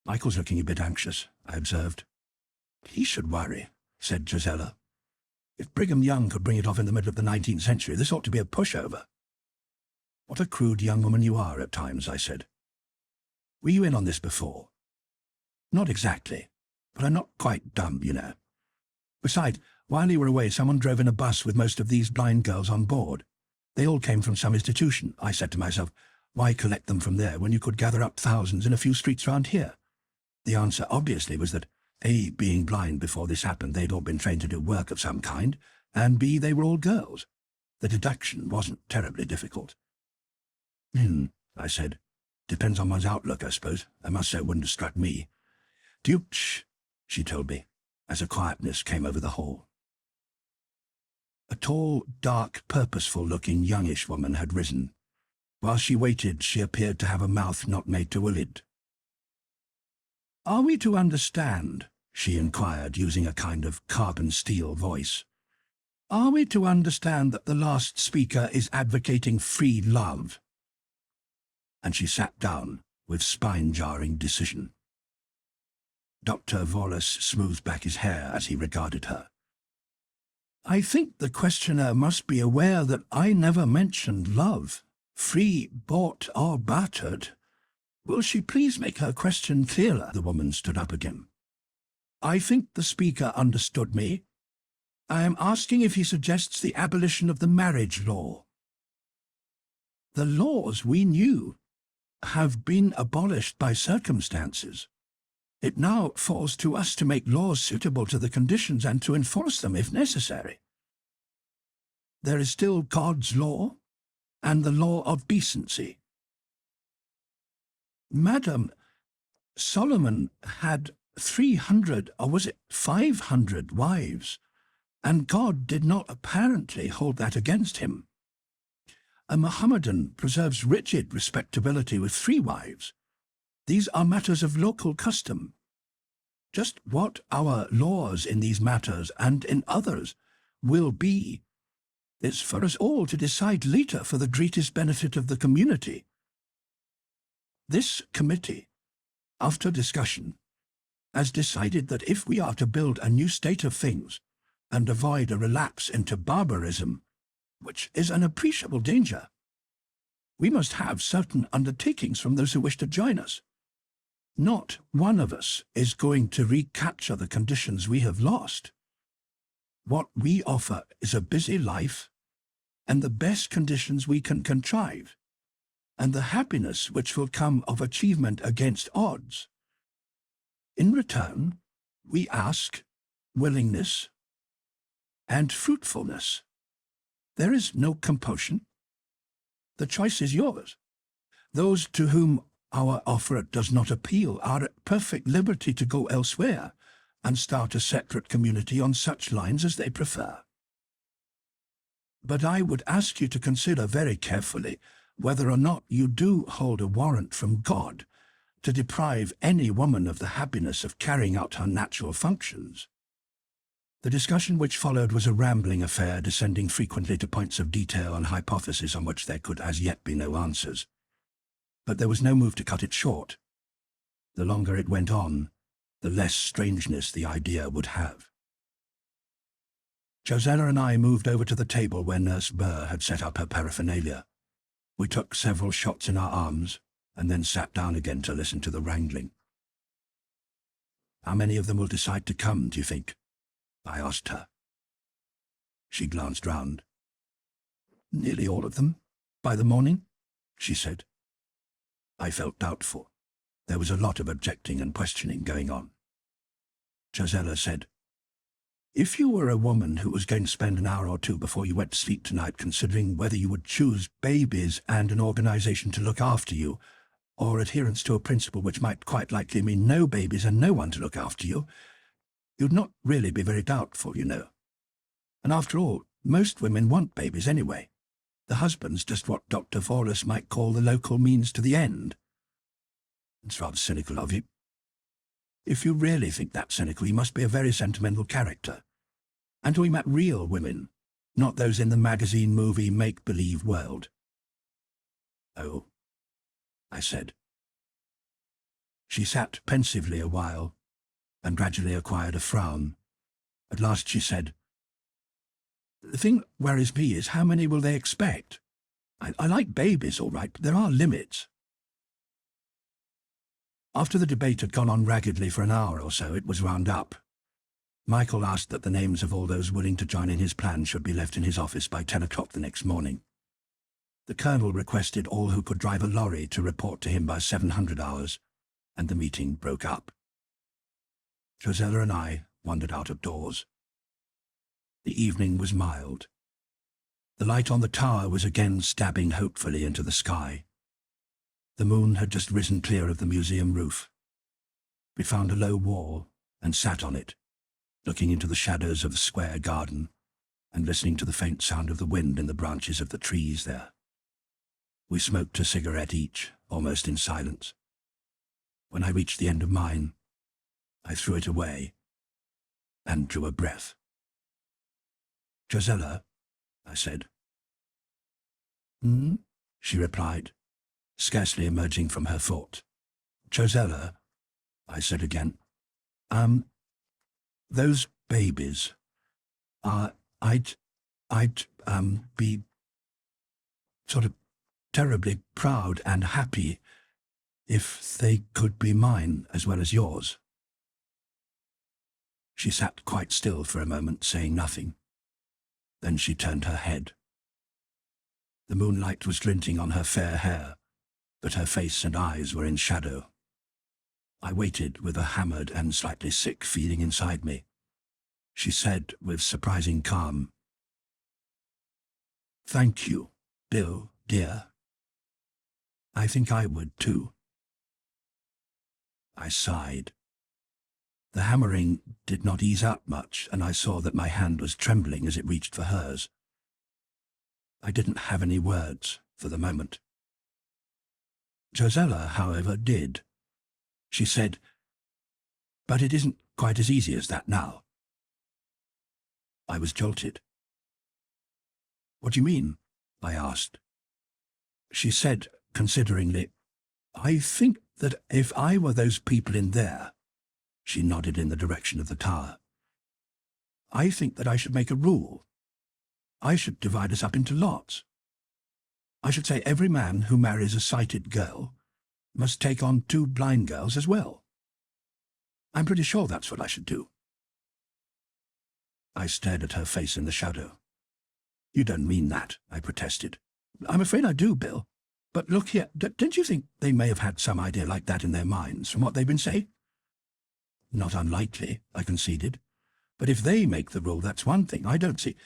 Michael's looking a bit anxious, I observed. He should worry, said Gisela. If Brigham Young could bring it off in the middle of the 19th century, this ought to be a pushover. What a crude young woman you are at times, I said. Were you in on this before? Not exactly, but I'm not quite dumb, you know. Besides, while you were away, someone drove in a bus with most of these blind girls on board. They all came from some institution. I said to myself, why collect them from there when you could gather up thousands in a few streets round here? The answer obviously was that A, being blind before this happened, they'd all been trained to do work of some kind, and B, they were all girls. The deduction wasn't terribly difficult. I said. Depends on one's outlook, I suppose. I must say it wouldn't have struck me. Shh, she told me, as a quietness came over the hall. A tall, dark, purposeful-looking youngish woman had risen. While she waited, she appeared to have a mouth not made to a lid. Are we to understand, she inquired, using a kind of carbon-steel voice, are we to understand that the last speaker is advocating free love? And she sat down with spine-jarring decision. Dr. Wallace smoothed back his hair as he regarded her. I think the questioner must be aware that I never mentioned love, free, bought, or bartered. Will she please make her question clearer? The woman stood up again. I think the speaker understood me. I am asking if he suggests the abolition of the marriage law. The laws we knew have been abolished by circumstances. It now falls to us to make laws suitable to the conditions and to enforce them if necessary. There is still God's law and the law of decency. Madam, Solomon had 300, or was it 500 wives, and God did not apparently hold that against him. A Mohammedan preserves rigid respectability with 3 wives. These are matters of local custom. Just what our laws in these matters and in others will be is for us all to decide later for the greatest benefit of the community. This committee, after discussion, has decided that if we are to build a new state of things and avoid a relapse into barbarism, which is an appreciable danger, we must have certain undertakings from those who wish to join us. Not one of us is going to recapture the conditions we have lost. What we offer is a busy life and the best conditions we can contrive, and the happiness which will come of achievement against odds. In return, we ask willingness and fruitfulness. There is no compulsion. The choice is yours. Those to whom our offer does not appeal are at perfect liberty to go elsewhere and start a separate community on such lines as they prefer. But I would ask you to consider very carefully whether or not you do hold a warrant from God to deprive any woman of the happiness of carrying out her natural functions. The discussion which followed was a rambling affair, descending frequently to points of detail and hypotheses on which there could as yet be no answers. But there was no move to cut it short. The longer it went on, the less strangeness the idea would have. Josella and I moved over to the table where Nurse Burr had set up her paraphernalia. We took several shots in our arms, and then sat down again to listen to the wrangling. How many of them will decide to come, do you think? I asked her. She glanced round. Nearly all of them, by the morning, she said. I felt doubtful. There was a lot of objecting and questioning going on. Josella said, If you were a woman who was going to spend an hour or two before you went to sleep tonight considering whether you would choose babies and an organization to look after you, or adherence to a principle which might quite likely mean no babies and no one to look after you, you'd not really be very doubtful, you know. And after all, most women want babies anyway. The husband's just what Dr. Vorus might call the local means to the end. It's rather cynical of you. If you really think that cynical, you must be a very sentimental character. And we met real women, not those in the magazine movie make-believe world. Oh, I said. She sat pensively a while, and gradually acquired a frown. At last she said, "The thing worries me is how many will they expect? I like babies, all right, but there are limits." After the debate had gone on raggedly for an hour or so, it was wound up. Michael asked that the names of all those willing to join in his plan should be left in his office by 10 o'clock the next morning. The colonel requested all who could drive a lorry to report to him by 700 hours, and the meeting broke up. Josella and I wandered out of doors. The evening was mild. The light on the tower was again stabbing hopefully into the sky. The moon had just risen clear of the museum roof. We found a low wall and sat on it, looking into the shadows of the square garden and listening to the faint sound of the wind in the branches of the trees there. We smoked a cigarette each, almost in silence. When I reached the end of mine, I threw it away and drew a breath. "Josella," I said. "Hmm?" she replied, scarcely emerging from her thought. "Josella," I said again. Those babies I'd be sort of terribly proud and happy if they could be mine as well as yours." She sat quite still for a moment, saying nothing. Then she turned her head. The moonlight was glinting on her fair hair, but her face and eyes were in shadow. I waited with a hammered and slightly sick feeling inside me. She said with surprising calm, "Thank you, Bill, dear. I think I would too." I sighed. The hammering did not ease up much, and I saw that my hand was trembling as it reached for hers. I didn't have any words for the moment. Josella, however, did. She said, "But it isn't quite as easy as that now." I was jolted. "What do you mean?" I asked. She said, consideringly, "I think that if I were those people in there," she nodded in the direction of the tower, "I think that I should make a rule. I should divide us up into lots. I should say every man who marries a sighted girl must take on 2 blind girls as well. I'm pretty sure that's what I should do." I stared at her face in the shadow. "You don't mean that," I protested. "I'm afraid I do, Bill. But look here, don't you think they may have had some idea like that in their minds from what they've been saying?" "Not unlikely," I conceded. "But if they make the rule, that's one thing. I don't see—"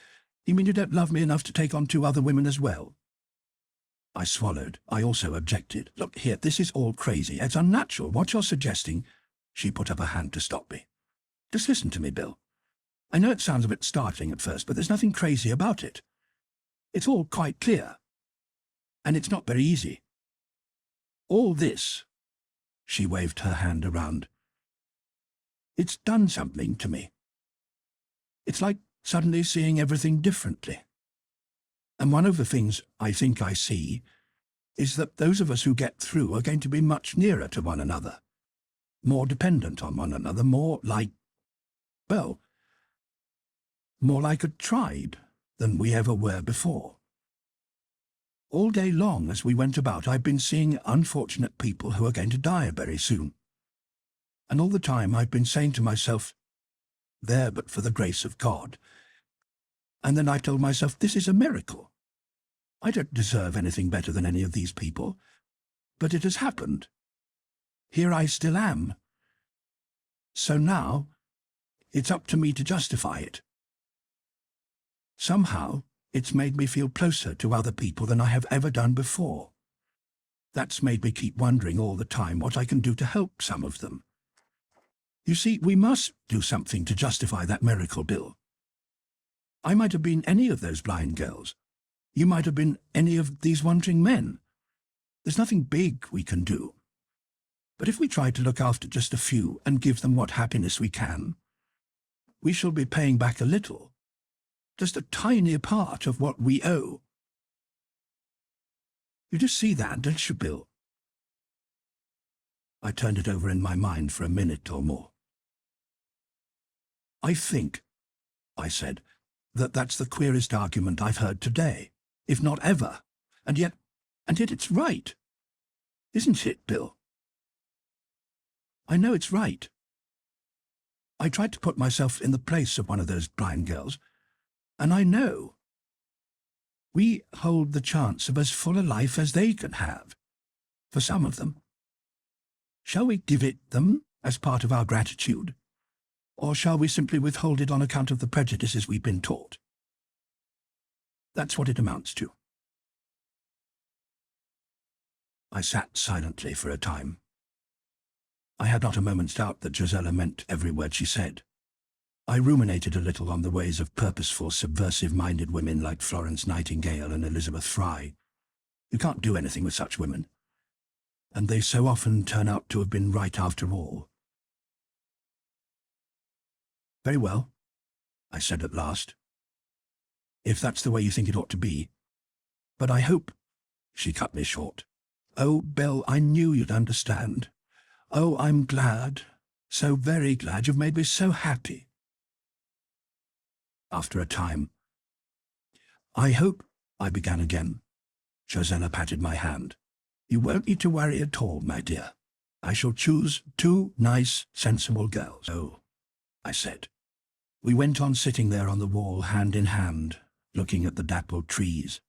"You mean you don't love me enough to take on 2 other women as well?" I swallowed. I also objected. "Look here, this is all crazy. It's unnatural. What you're suggesting—" She put up a hand to stop me. "Just listen to me, Bill. I know it sounds a bit startling at first, but there's nothing crazy about it. It's all quite clear. And it's not very easy. All this," she waved her hand around, "it's done something to me. It's like suddenly seeing everything differently. And one of the things I think I see is that those of us who get through are going to be much nearer to one another, more dependent on one another, more like, well, more like a tribe than we ever were before. All day long as we went about, I've been seeing unfortunate people who are going to die very soon. And all the time I've been saying to myself, there but for the grace of God. And then I told myself, this is a miracle. I don't deserve anything better than any of these people. But it has happened. Here I still am. So now, it's up to me to justify it. Somehow, it's made me feel closer to other people than I have ever done before. That's made me keep wondering all the time what I can do to help some of them. You see, we must do something to justify that miracle, Bill. I might have been any of those blind girls. You might have been any of these wandering men. There's nothing big we can do. But if we try to look after just a few and give them what happiness we can, we shall be paying back a little, just a tiny part of what we owe. You just see that, don't you, Bill? I turned it over in my mind for a minute or more. I think, I said, that that's the queerest argument I've heard today, if not ever. And yet it's right. Isn't it, Bill? I know it's right. I tried to put myself in the place of one of those blind girls, and I know. We hold the chance of as full a life as they can have, for some of them. Shall we give it them as part of our gratitude, or shall we simply withhold it on account of the prejudices we've been taught? That's what it amounts to. I sat silently for a time. I had not a moment's doubt that Gisella meant every word she said. I ruminated a little on the ways of purposeful, subversive-minded women like Florence Nightingale and Elizabeth Fry. You can't do anything with such women, and they so often turn out to have been right after all. Very well, I said at last, if that's the way you think it ought to be. But I hope— She cut me short. Oh, Bill, I knew you'd understand. Oh, I'm glad, so very glad. You've made me so happy. After a time, I hope— I began again. Gisella patted my hand. You won't need to worry at all, my dear. I shall choose 2 nice, sensible girls. Oh, I said. We went on sitting there on the wall, hand in hand, looking at the dappled trees,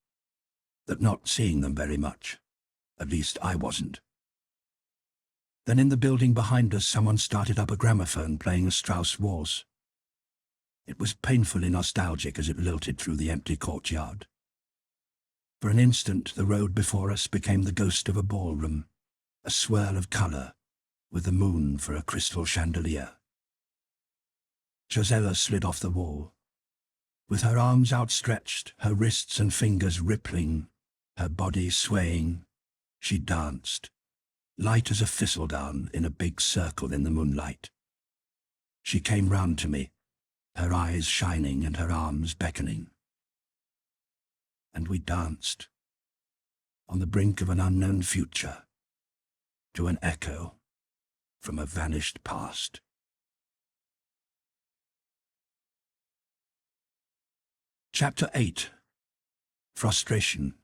but not seeing them very much. At least I wasn't. Then in the building behind us someone started up a gramophone playing a Strauss waltz. It was painfully nostalgic as it lilted through the empty courtyard. For an instant the road before us became the ghost of a ballroom, a swirl of colour, with the moon for a crystal chandelier. Gisella slid off the wall. With her arms outstretched, her wrists and fingers rippling, her body swaying, she danced, light as a thistledown in a big circle in the moonlight. She came round to me, her eyes shining and her arms beckoning. And we danced, on the brink of an unknown future, to an echo from a vanished past. Chapter 8. Frustration.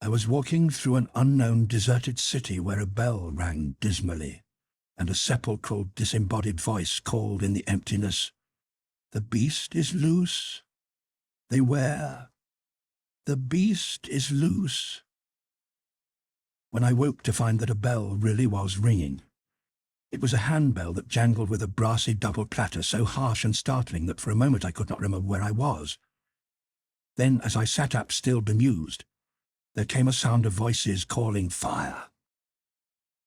I was walking through an unknown deserted city where a bell rang dismally, and a sepulchral disembodied voice called in the emptiness, "The beast is loose. Beware. The beast is loose." When I woke to find that a bell really was ringing. It was a handbell that jangled with a brassy double platter so harsh and startling that for a moment I could not remember where I was. Then, as I sat up still bemused, there came a sound of voices calling fire.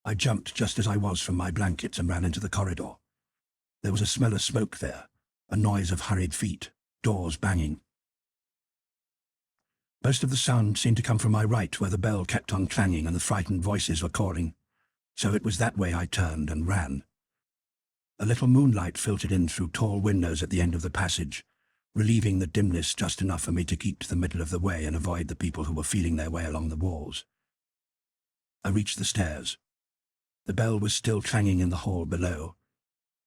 I jumped just as I was from my blankets and ran into the corridor. There was a smell of smoke there, a noise of hurried feet, doors banging. Most of the sound seemed to come from my right, where the bell kept on clanging and the frightened voices were calling. So it was that way I turned and ran. A little moonlight filtered in through tall windows at the end of the passage, relieving the dimness just enough for me to keep to the middle of the way and avoid the people who were feeling their way along the walls. I reached the stairs. The bell was still clanging in the hall below.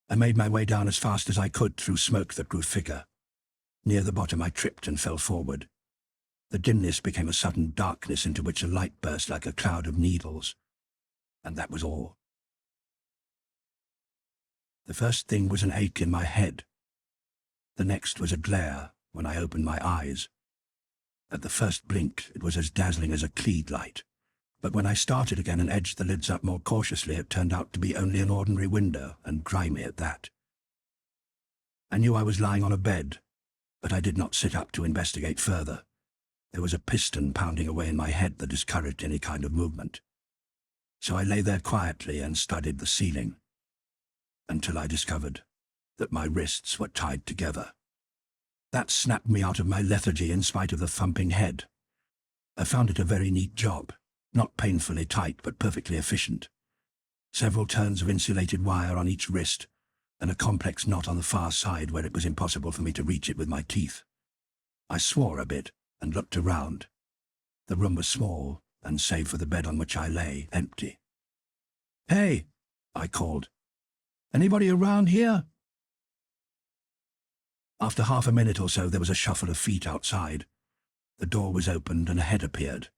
I made my way down as fast as I could through smoke that grew thicker. Near the bottom I tripped and fell forward. The dimness became a sudden darkness into which a light burst like a cloud of needles. And that was all. The first thing was an ache in my head. The next was a glare when I opened my eyes. At the first blink, it was as dazzling as a Cleed light. But when I started again and edged the lids up more cautiously, it turned out to be only an ordinary window, and grimy at that. I knew I was lying on a bed, but I did not sit up to investigate further. There was a piston pounding away in my head that discouraged any kind of movement. So I lay there quietly and studied the ceiling, until I discovered that my wrists were tied together. That snapped me out of my lethargy in spite of the thumping head. I found it a very neat job, not painfully tight but perfectly efficient. Several turns of insulated wire on each wrist, and a complex knot on the far side where it was impossible for me to reach it with my teeth. I swore a bit and looked around. The room was small, and save for the bed on which I lay, empty. "Hey," I called. "Anybody around here?" After half a minute or so there was a shuffle of feet outside. The door was opened and a head appeared.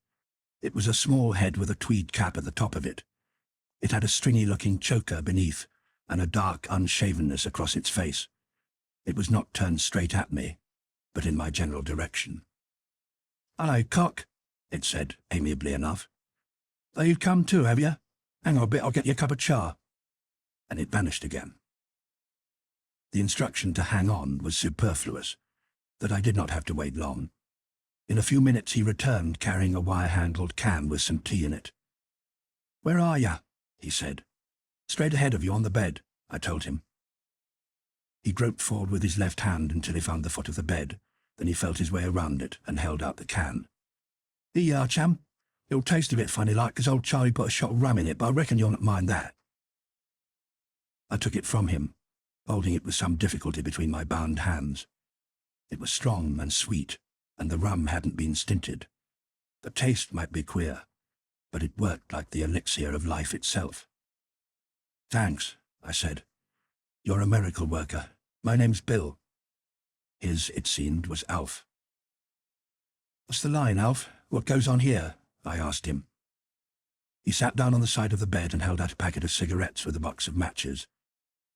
It was a small head with a tweed cap at the top of it. It had a stringy-looking choker beneath, and a dark unshavenness across its face. It was not turned straight at me, but in my general direction. "Hello, Cock," it said, amiably enough. "So you've come too, have you? Hang on a bit, I'll get you a cup of cha." And it vanished again. The instruction to hang on was superfluous, that I did not have to wait long. In a few minutes he returned, carrying a wire-handled can with some tea in it. "Where are you?" he said. "Straight ahead of you on the bed," I told him. He groped forward with his left hand until he found the foot of the bed. Then he felt his way around it and held out the can. "Here you are, chum. It'll taste a bit funny like, 'cause old Charlie put a shot of rum in it, but I reckon you'll not mind that." I took it from him, holding it with some difficulty between my bound hands. It was strong and sweet, and the rum hadn't been stinted. The taste might be queer, but it worked like the elixir of life itself. "Thanks," I said. "You're a miracle worker. My name's Bill." His, it seemed, was Alf. "What's the line, Alf? What goes on here?" I asked him. He sat down on the side of the bed and held out a packet of cigarettes with a box of matches.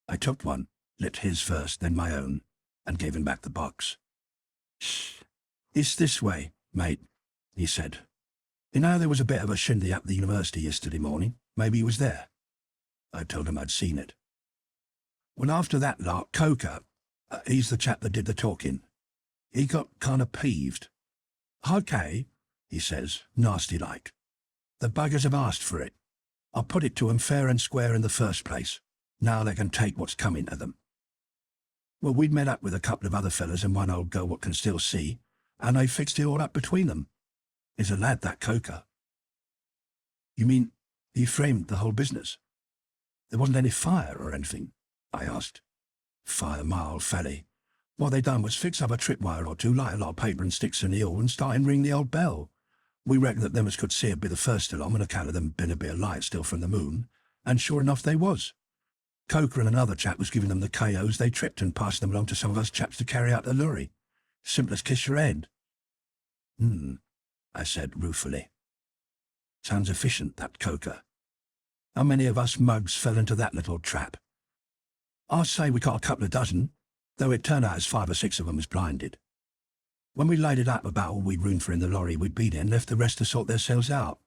I took one, lit his first, then my own, and gave him back the box. "Shh. It's this way, mate," he said. "You know there was a bit of a shindy at the university yesterday morning? Maybe you was there." I told him I'd seen it. "Well, after that lark, Coker, he's the chap that did the talking, he got kind of peeved. 'Okay,' he says, nasty like. 'The buggers have asked for it. I put it to 'em fair and square in the first place. Now they can take what's coming to them.' Well, we'd met up with a couple of other fellas and one old girl what can still see, and they fixed it all up between them. He's a lad, that Coker." "You mean he framed the whole business? There wasn't any fire or anything?" I asked. "Fire, mild fally. What they done was fix up a tripwire or two, light a lot of paper and sticks in the all, and start and ring the old bell. We reckoned that them as could see 'ud be the first along on account of them being a bit of light still from the moon, and sure enough they was. Coker and another chap was giving them the KOs. They tripped and passed them along to some of us chaps to carry out the lurry. Simple as kiss your head." I said ruefully. "Sounds efficient, that Coker. How many of us mugs fell into that little trap?" "I'd say we got a couple of dozen, though it turned out as 5 or 6 of them was blinded. When we laid it up about all we'd room for in the lorry, we'd beat it and left the rest to sort themselves out."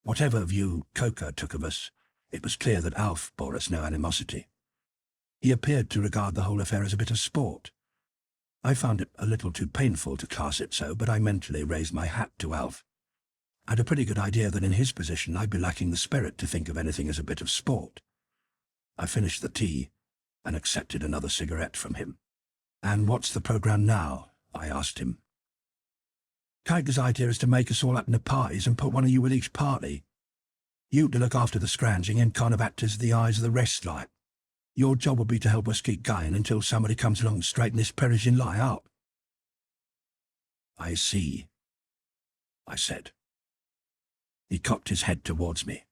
Whatever view Coker took of us, it was clear that Alf bore us no animosity. He appeared to regard the whole affair as a bit of sport. I found it a little too painful to class it so, but I mentally raised my hat to Alf. I had a pretty good idea that in his position I'd be lacking the spirit to think of anything as a bit of sport. I finished the tea and accepted another cigarette from him. "And what's the programme now?" I asked him. "Kaker's idea is to make us all up into parties and put one of you with each party. You to look after the scrounging and kind of act as the eyes of the rest like. Your job will be to help us keep going until somebody comes along and straighten this perishing lie up." "I see," I said. He cocked his head towards me.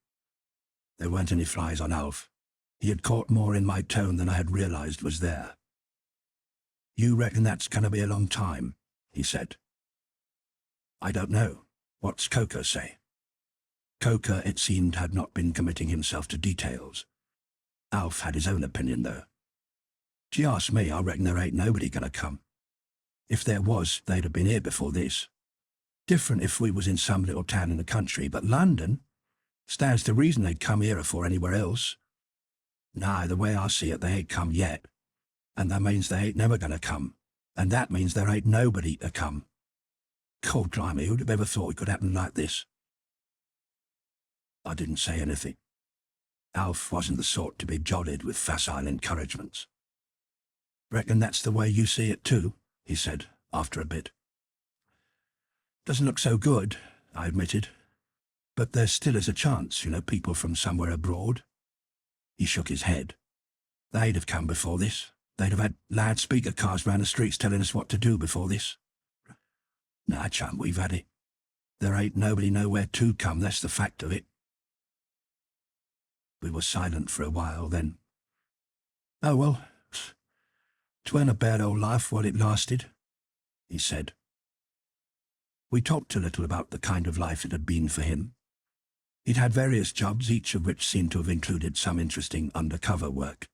There weren't any flies on Alf. He had caught more in my tone than I had realized was there. "You reckon that's going to be a long time?" he said. "I don't know. What's Coker say?" Coker, it seemed, had not been committing himself to details. Alf had his own opinion, though. "If you ask me, I reckon there ain't nobody going to come. If there was, they'd have been here before this. Different if we was in some little town in the country, but London? Stands to reason they'd come here afore anywhere else. Nah, the way I see it, they ain't come yet. And that means they ain't never going to come. And that means there ain't nobody to come. Cold blimey, who'd have ever thought it could happen like this?" I didn't say anything. Alf wasn't the sort to be jollied with facile encouragements. Reckon that's the way you see it too, he said, after a bit. Doesn't look so good, I admitted. But there still is a chance, people from somewhere abroad. He shook his head. They'd have come before this. They'd have had loudspeaker cars round the streets telling us what to do before this. Nah, chum, we've had it. There ain't nobody nowhere to come, that's the fact of it. We were silent for a while then. Oh well, 'tweren't a bad old life while it lasted, he said. We talked a little about the kind of life it had been for him. He'd had various jobs, each of which seemed to have included some interesting undercover work.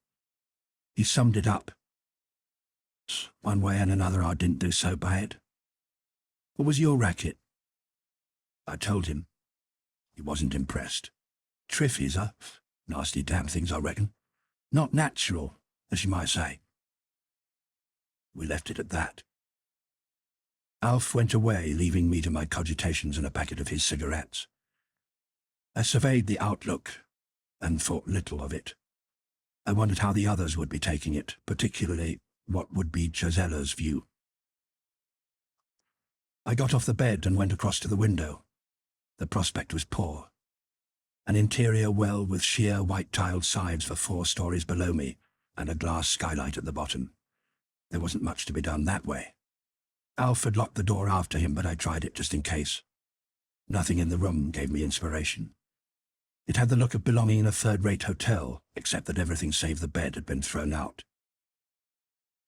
He summed it up. One way and another I didn't do so bad. What was your racket? I told him. He wasn't impressed. Triffids, huh? Nasty damn things, I reckon. Not natural, as you might say. We left it at that. Alf went away, leaving me to my cogitations and a packet of his cigarettes. I surveyed the outlook, and thought little of it. I wondered how the others would be taking it, particularly what would be Josella's view. I got off the bed and went across to the window. The prospect was poor. An interior well with sheer white-tiled sides for 4 stories below me, and a glass skylight at the bottom. There wasn't much to be done that way. Alf had locked the door after him, but I tried it just in case. Nothing in the room gave me inspiration. It had the look of belonging in a third-rate hotel, except that everything save the bed had been thrown out.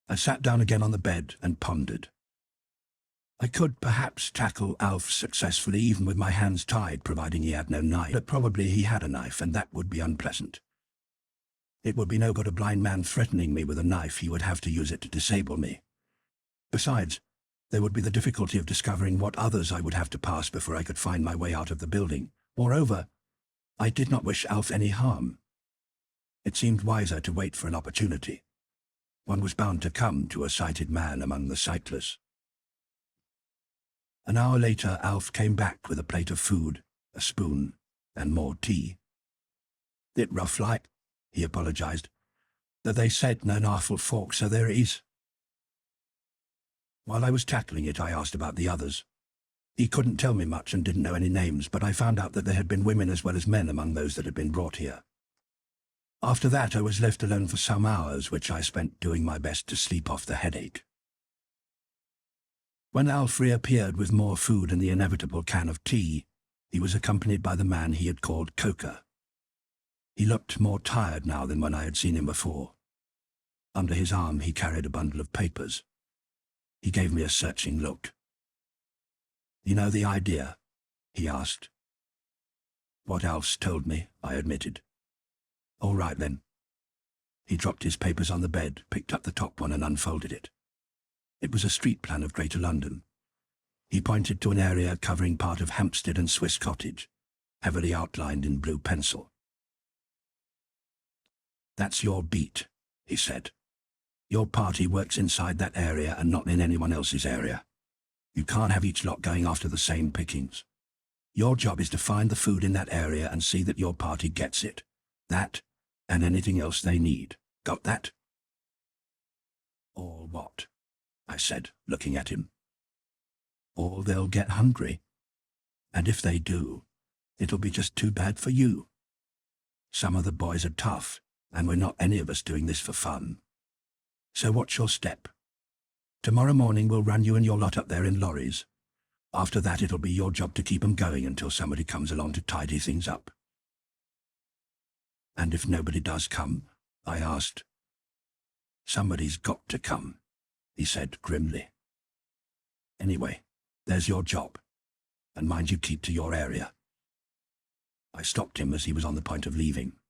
I sat down again on the bed and pondered. I could perhaps tackle Alf successfully even with my hands tied, providing he had no knife, but probably he had a knife, and that would be unpleasant. It would be no good a blind man threatening me with a knife. He would have to use it to disable me. Besides, there would be the difficulty of discovering what others I would have to pass before I could find my way out of the building. Moreover, I did not wish Alf any harm. It seemed wiser to wait for an opportunity. One was bound to come to a sighted man among the sightless. An hour later, Alf came back with a plate of food, a spoon, and more tea. "Bit rough like," he apologized. "That they said no knife or fork, so there it is." While I was tackling it, I asked about the others. He couldn't tell me much and didn't know any names, but I found out that there had been women as well as men among those that had been brought here. After that, I was left alone for some hours, which I spent doing my best to sleep off the headache. When Alf reappeared with more food and the inevitable can of tea, he was accompanied by the man he had called Coker. He looked more tired now than when I had seen him before. Under his arm he carried a bundle of papers. He gave me a searching look. "You know the idea?" he asked. "What Alf's told me," I admitted. "All right then." He dropped his papers on the bed, picked up the top one and unfolded it. It was a street plan of Greater London. He pointed to an area covering part of Hampstead and Swiss Cottage, heavily outlined in blue pencil. "That's your beat," he said. "Your party works inside that area and not in anyone else's area. You can't have each lot going after the same pickings. Your job is to find the food in that area and see that your party gets it. That, and anything else they need. Got that?" "All what?" I said, looking at him. "All they'll get hungry. And if they do, it'll be just too bad for you. Some of the boys are tough, and we're not any of us doing this for fun. So what's your step? Tomorrow morning we'll run you and your lot up there in lorries. After that it'll be your job to keep 'em going until somebody comes along to tidy things up." "And if nobody does come?" I asked. "Somebody's got to come," he said grimly. "Anyway, there's your job, and mind you keep to your area." I stopped him as he was on the point of leaving.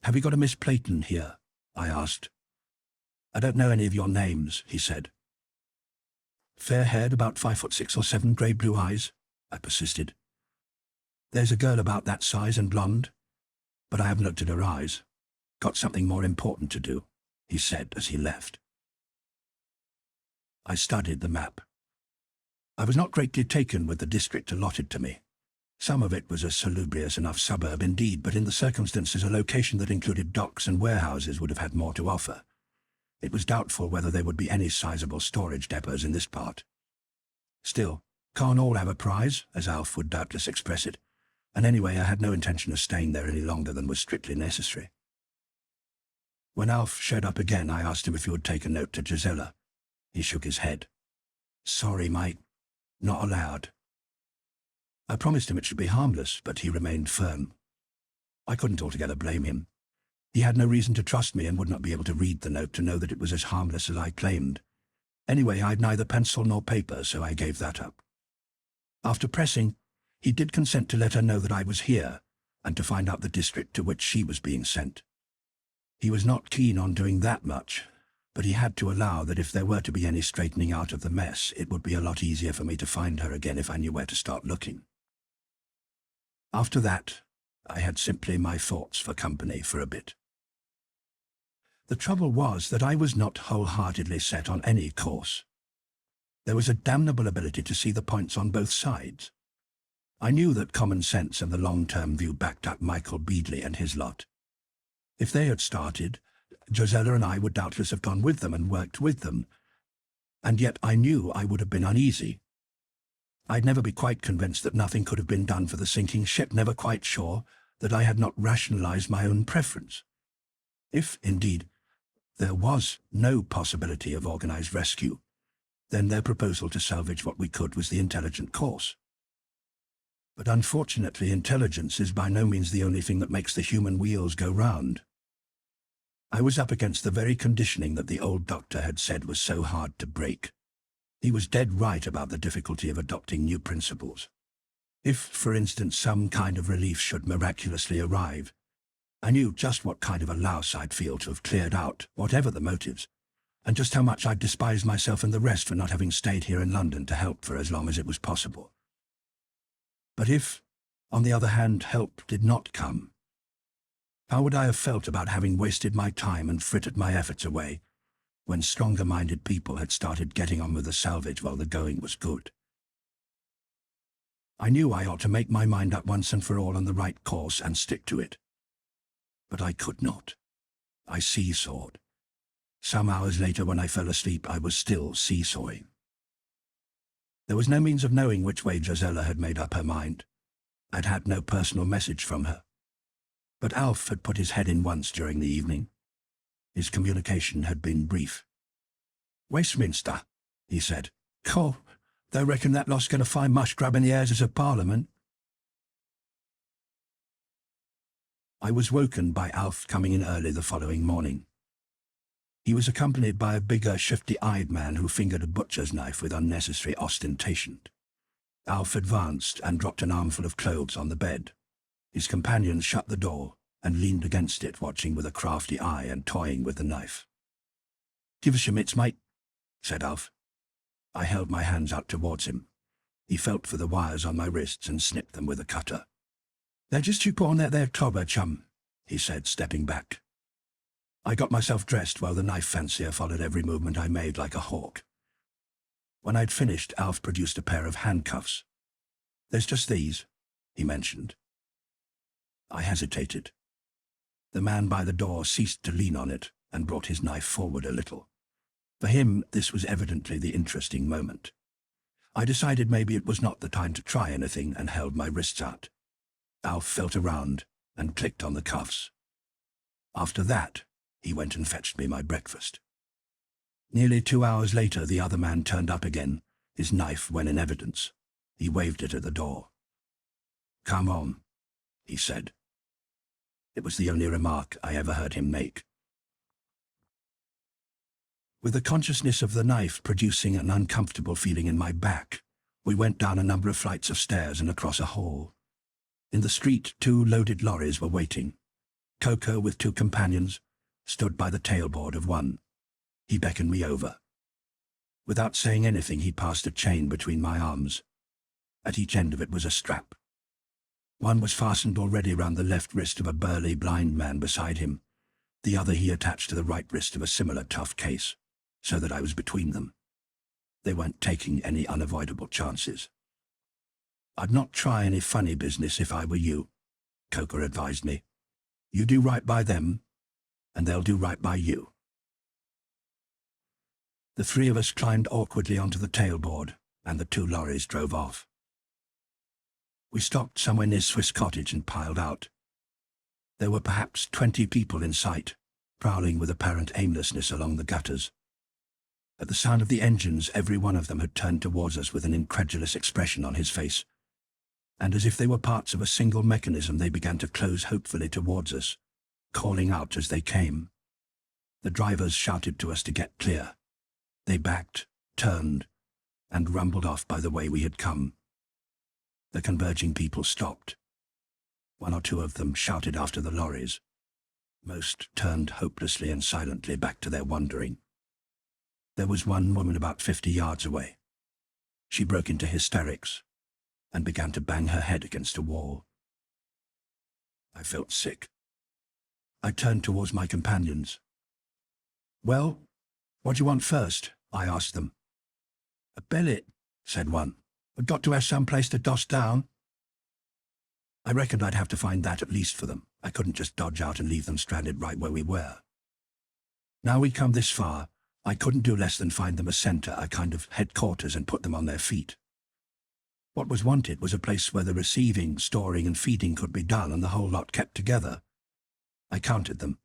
"Have you got a Miss Playton here?" I asked. "I don't know any of your names," he said. "Fair-haired, about 5'6" or 7, grey-blue eyes," I persisted. "There's a girl about that size and blonde, but I haven't looked at her eyes. Got something more important to do," he said as he left. I studied the map. I was not greatly taken with the district allotted to me. Some of it was a salubrious enough suburb indeed, but in the circumstances a location that included docks and warehouses would have had more to offer. It was doubtful whether there would be any sizable storage depots in this part. Still, can't all have a prize, as Alf would doubtless express it, and anyway I had no intention of staying there any longer than was strictly necessary. When Alf showed up again, I asked him if he would take a note to Gisela. He shook his head. "Sorry, mate. Not allowed." I promised him it should be harmless, but he remained firm. I couldn't altogether blame him. He had no reason to trust me and would not be able to read the note to know that it was as harmless as I claimed. Anyway, I'd neither pencil nor paper, so I gave that up. After pressing, he did consent to let her know that I was here, and to find out the district to which she was being sent. He was not keen on doing that much, but he had to allow that if there were to be any straightening out of the mess, it would be a lot easier for me to find her again if I knew where to start looking. After that, I had simply my thoughts for company for a bit. The trouble was that I was not wholeheartedly set on any course. There was a damnable ability to see the points on both sides. I knew that common sense and the long-term view backed up Michael Beadley and his lot. If they had started, Gisela and I would doubtless have gone with them and worked with them, and yet I knew I would have been uneasy. I'd never be quite convinced that nothing could have been done for the sinking ship, never quite sure that I had not rationalized my own preference. If, indeed, there was no possibility of organized rescue, then their proposal to salvage what we could was the intelligent course. But unfortunately, intelligence is by no means the only thing that makes the human wheels go round. I was up against the very conditioning that the old doctor had said was so hard to break. He was dead right about the difficulty of adopting new principles. If, for instance, some kind of relief should miraculously arrive, I knew just what kind of a louse I'd feel to have cleared out, whatever the motives, and just how much I'd despise myself and the rest for not having stayed here in London to help for as long as it was possible. But if, on the other hand, help did not come, how would I have felt about having wasted my time and frittered my efforts away, when stronger-minded people had started getting on with the salvage while the going was good? I knew I ought to make my mind up once and for all on the right course and stick to it. But I could not. I seesawed. Some hours later, when I fell asleep, I was still seesawing. There was no means of knowing which way Gisela had made up her mind. I'd had no personal message from her. But Alf had put his head in once during the evening. His communication had been brief. "Westminster," he said. "Cool. They reckon that lot's going to find mush grabbing the Houses of Parliament." I was woken by Alf coming in early the following morning. He was accompanied by a bigger, shifty-eyed man who fingered a butcher's knife with unnecessary ostentation. Alf advanced and dropped an armful of clothes on the bed. His companion shut the door and leaned against it, watching with a crafty eye and toying with the knife. "Give us your mitts, mate," said Alf. I held my hands out towards him. He felt for the wires on my wrists and snipped them with a cutter. "They're just too poor on that there clobber, chum," he said, stepping back. I got myself dressed while the knife fancier followed every movement I made like a hawk. When I'd finished, Alf produced a pair of handcuffs. "There's just these," he mentioned. I hesitated. The man by the door ceased to lean on it and brought his knife forward a little. For him, this was evidently the interesting moment. I decided maybe it was not the time to try anything and held my wrists out. Alf felt around and clicked on the cuffs. After that, he went and fetched me my breakfast. Nearly 2 hours later, the other man turned up again, his knife when in evidence. He waved it at the door. "Come on," he said. It was the only remark I ever heard him make. With the consciousness of the knife producing an uncomfortable feeling in my back, we went down a number of flights of stairs and across a hall. In the street, 2 loaded lorries were waiting. Coco, with 2 companions, stood by the tailboard of one. He beckoned me over. Without saying anything, he passed a chain between my arms. At each end of it was a strap. One was fastened already round the left wrist of a burly blind man beside him. The other he attached to the right wrist of a similar tough case, so that I was between them. They weren't taking any unavoidable chances. "I'd not try any funny business if I were you," Coker advised me. "You do right by them, and they'll do right by you." The three of us climbed awkwardly onto the tailboard, and the two lorries drove off. We stopped somewhere near Swiss Cottage and piled out. There were perhaps 20 people in sight, prowling with apparent aimlessness along the gutters. At the sound of the engines, every one of them had turned towards us with an incredulous expression on his face, and as if they were parts of a single mechanism, they began to close hopefully towards us, calling out as they came. The drivers shouted to us to get clear. They backed, turned, and rumbled off by the way we had come. The converging people stopped. One or two of them shouted after the lorries. Most turned hopelessly and silently back to their wandering. There was one woman about 50 yards away. She broke into hysterics and began to bang her head against a wall. I felt sick. I turned towards my companions. "Well, what do you want first?" I asked them. "A billet," said one. "We've got to have some place to doss down." I reckoned I'd have to find that at least for them. I couldn't just dodge out and leave them stranded right where we were. Now we'd come this far, I couldn't do less than find them a centre, a kind of headquarters, and put them on their feet. What was wanted was a place where the receiving, storing and feeding could be done and the whole lot kept together. I counted them.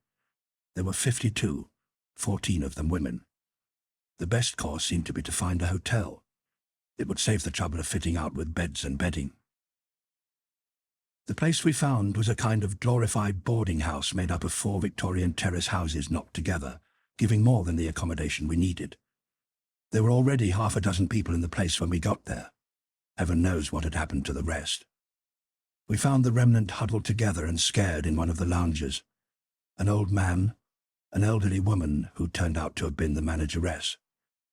There were 52, 14 of them women. The best course seemed to be to find a hotel. It would save the trouble of fitting out with beds and bedding. The place we found was a kind of glorified boarding house made up of 4 Victorian terrace houses knocked together, giving more than the accommodation we needed. There were already half a dozen people in the place when we got there. Heaven knows what had happened to the rest. We found the remnant huddled together and scared in one of the lounges. An old man, an elderly woman who turned out to have been the manageress,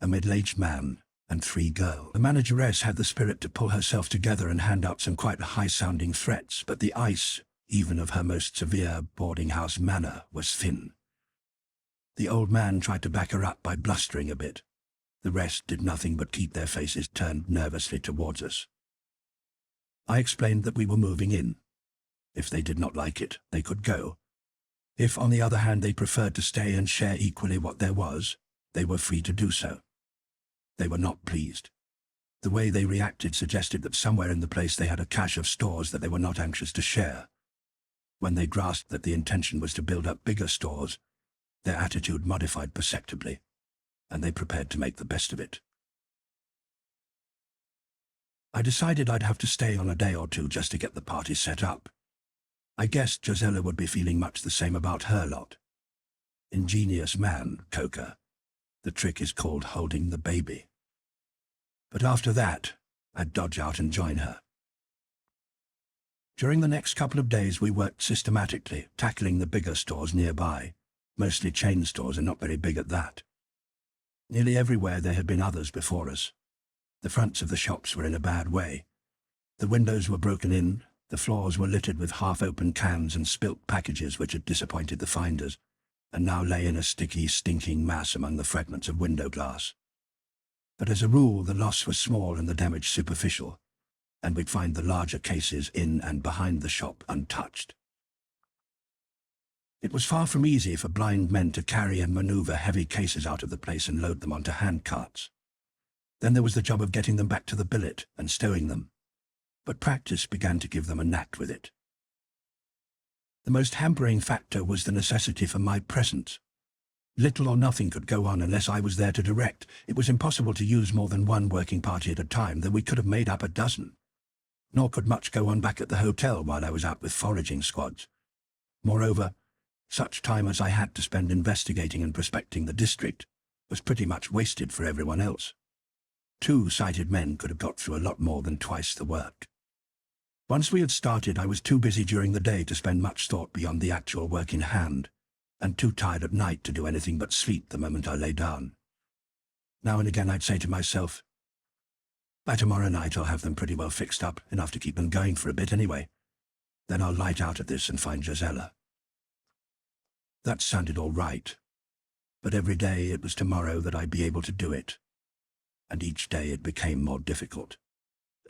a middle-aged man, and 3 girls. The manageress had the spirit to pull herself together and hand out some quite high-sounding threats, but the ice, even of her most severe boarding-house manner, was thin. The old man tried to back her up by blustering a bit. The rest did nothing but keep their faces turned nervously towards us. I explained that we were moving in. If they did not like it, they could go. If, on the other hand, they preferred to stay and share equally what there was, they were free to do so. They were not pleased. The way they reacted suggested that somewhere in the place they had a cache of stores that they were not anxious to share. When they grasped that the intention was to build up bigger stores, their attitude modified perceptibly, and they prepared to make the best of it. I decided I'd have to stay on a day or two just to get the party set up. I guessed Josella would be feeling much the same about her lot. Ingenious man, Coker. The trick is called holding the baby. But after that, I'd dodge out and join her. During the next couple of days we worked systematically, tackling the bigger stores nearby, mostly chain stores and not very big at that. Nearly everywhere there had been others before us. The fronts of the shops were in a bad way. The windows were broken in, the floors were littered with half-open cans and spilt packages which had disappointed the finders, and now lay in a sticky, stinking mass among the fragments of window glass. But as a rule, the loss was small and the damage superficial, and we'd find the larger cases in and behind the shop untouched. It was far from easy for blind men to carry and maneuver heavy cases out of the place and load them onto hand carts. Then there was the job of getting them back to the billet and stowing them, but practice began to give them a knack with it. The most hampering factor was the necessity for my presence. Little or nothing could go on unless I was there to direct. It was impossible to use more than one working party at a time, though we could have made up a dozen. Nor could much go on back at the hotel while I was out with foraging squads. Moreover, such time as I had to spend investigating and prospecting the district was pretty much wasted for everyone else. 2 sighted men could have got through a lot more than twice the work. Once we had started, I was too busy during the day to spend much thought beyond the actual work in hand, and too tired at night to do anything but sleep the moment I lay down. Now and again I'd say to myself, by tomorrow night I'll have them pretty well fixed up, enough to keep them going for a bit anyway. Then I'll light out of this and find Josella. That sounded all right, but every day it was tomorrow that I'd be able to do it, and each day it became more difficult.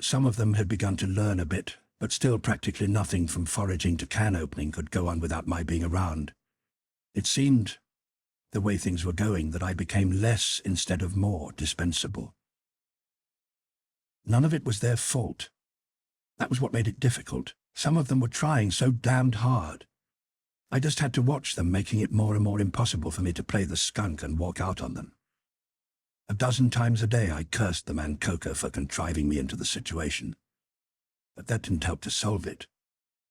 Some of them had begun to learn a bit, but still practically nothing from foraging to can opening could go on without my being around. It seemed, the way things were going, that I became less instead of more dispensable. None of it was their fault. That was what made it difficult. Some of them were trying so damned hard. I just had to watch them, making it more and more impossible for me to play the skunk and walk out on them. A dozen times a day I cursed the man Coker for contriving me into the situation. But that didn't help to solve it.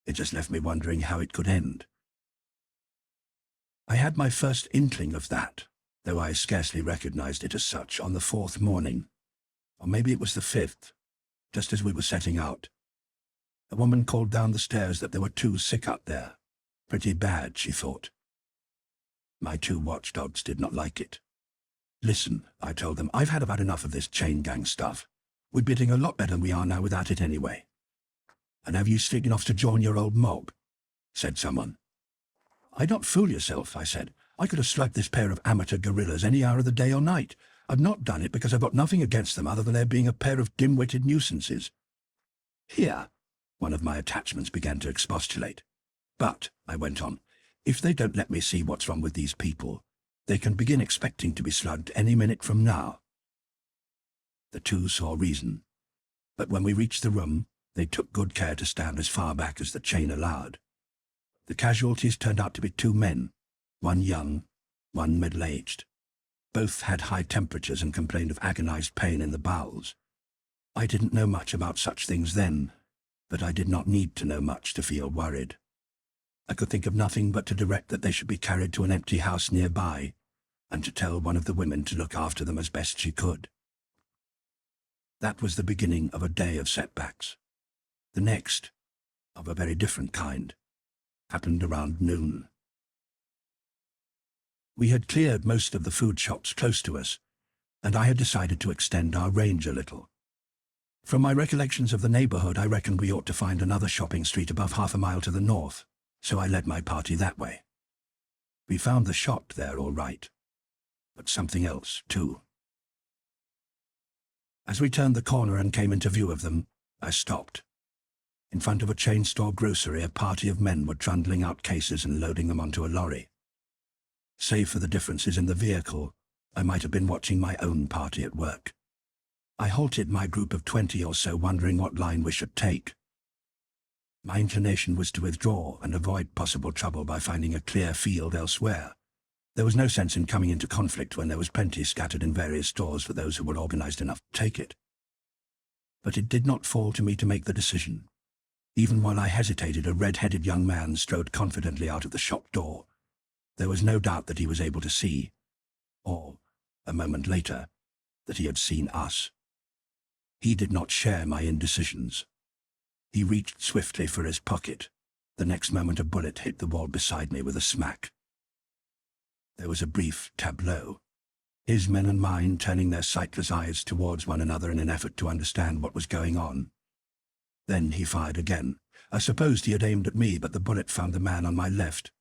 It just left me wondering how it could end. I had my first inkling of that, though I scarcely recognized it as such, on the 4th morning. Or maybe it was the 5th, just as we were setting out. A woman called down the stairs that there were 2 sick out there. Pretty bad, she thought. My 2 watchdogs did not like it. Listen, I told them, I've had about enough of this chain gang stuff. We're bidding a lot better than we are now without it anyway. And have you sneaked off to join your old mob? Said someone. I'd not fool yourself, I said. I could have slugged this pair of amateur guerrillas any hour of the day or night. I've not done it because I've got nothing against them other than their being a pair of dim-witted nuisances. Here, one of my attachments began to expostulate. But, I went on, if they don't let me see what's wrong with these people, they can begin expecting to be slugged any minute from now. The 2 saw reason. But when we reached the room, they took good care to stand as far back as the chain allowed. The casualties turned out to be 2 men, one young, one middle-aged. Both had high temperatures and complained of agonized pain in the bowels. I didn't know much about such things then, but I did not need to know much to feel worried. I could think of nothing but to direct that they should be carried to an empty house nearby, and to tell one of the women to look after them as best she could. That was the beginning of a day of setbacks. The next, of a very different kind, happened around noon. We had cleared most of the food shops close to us, and I had decided to extend our range a little. From my recollections of the neighborhood, I reckoned we ought to find another shopping street above half a mile to the north, so I led my party that way. We found the shop there all right, but something else, too. As we turned the corner and came into view of them, I stopped. In front of a chain store grocery, a party of men were trundling out cases and loading them onto a lorry. Save for the differences in the vehicle, I might have been watching my own party at work. I halted my group of 20 or so, wondering what line we should take. My inclination was to withdraw and avoid possible trouble by finding a clear field elsewhere. There was no sense in coming into conflict when there was plenty scattered in various stores for those who were organized enough to take it. But it did not fall to me to make the decision. Even while I hesitated, a red-headed young man strode confidently out of the shop door. There was no doubt that he was able to see, or, a moment later, that he had seen us. He did not share my indecisions. He reached swiftly for his pocket. The next moment a bullet hit the wall beside me with a smack. There was a brief tableau, his men and mine turning their sightless eyes towards one another in an effort to understand what was going on. Then he fired again. I supposed he had aimed at me, but the bullet found the man on my left.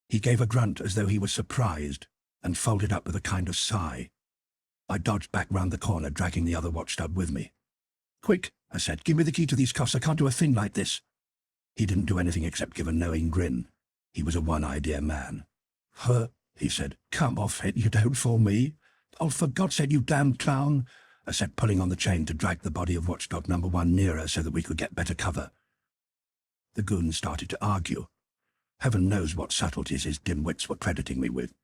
He gave a grunt as though he was surprised, and folded up with a kind of sigh. I dodged back round the corner, dragging the other watchdog with me. "Quick," I said, "give me the key to these cuffs. I can't do a thing like this." He didn't do anything except give a knowing grin. He was a one-idea man. "Huh," he said. "Come off it, you don't fool me." "Oh, for God's sake, you damned clown," I said, pulling on the chain to drag the body of watchdog number 1 nearer so that we could get better cover. The goon started to argue. Heaven knows what subtleties his dim-wits were crediting me with.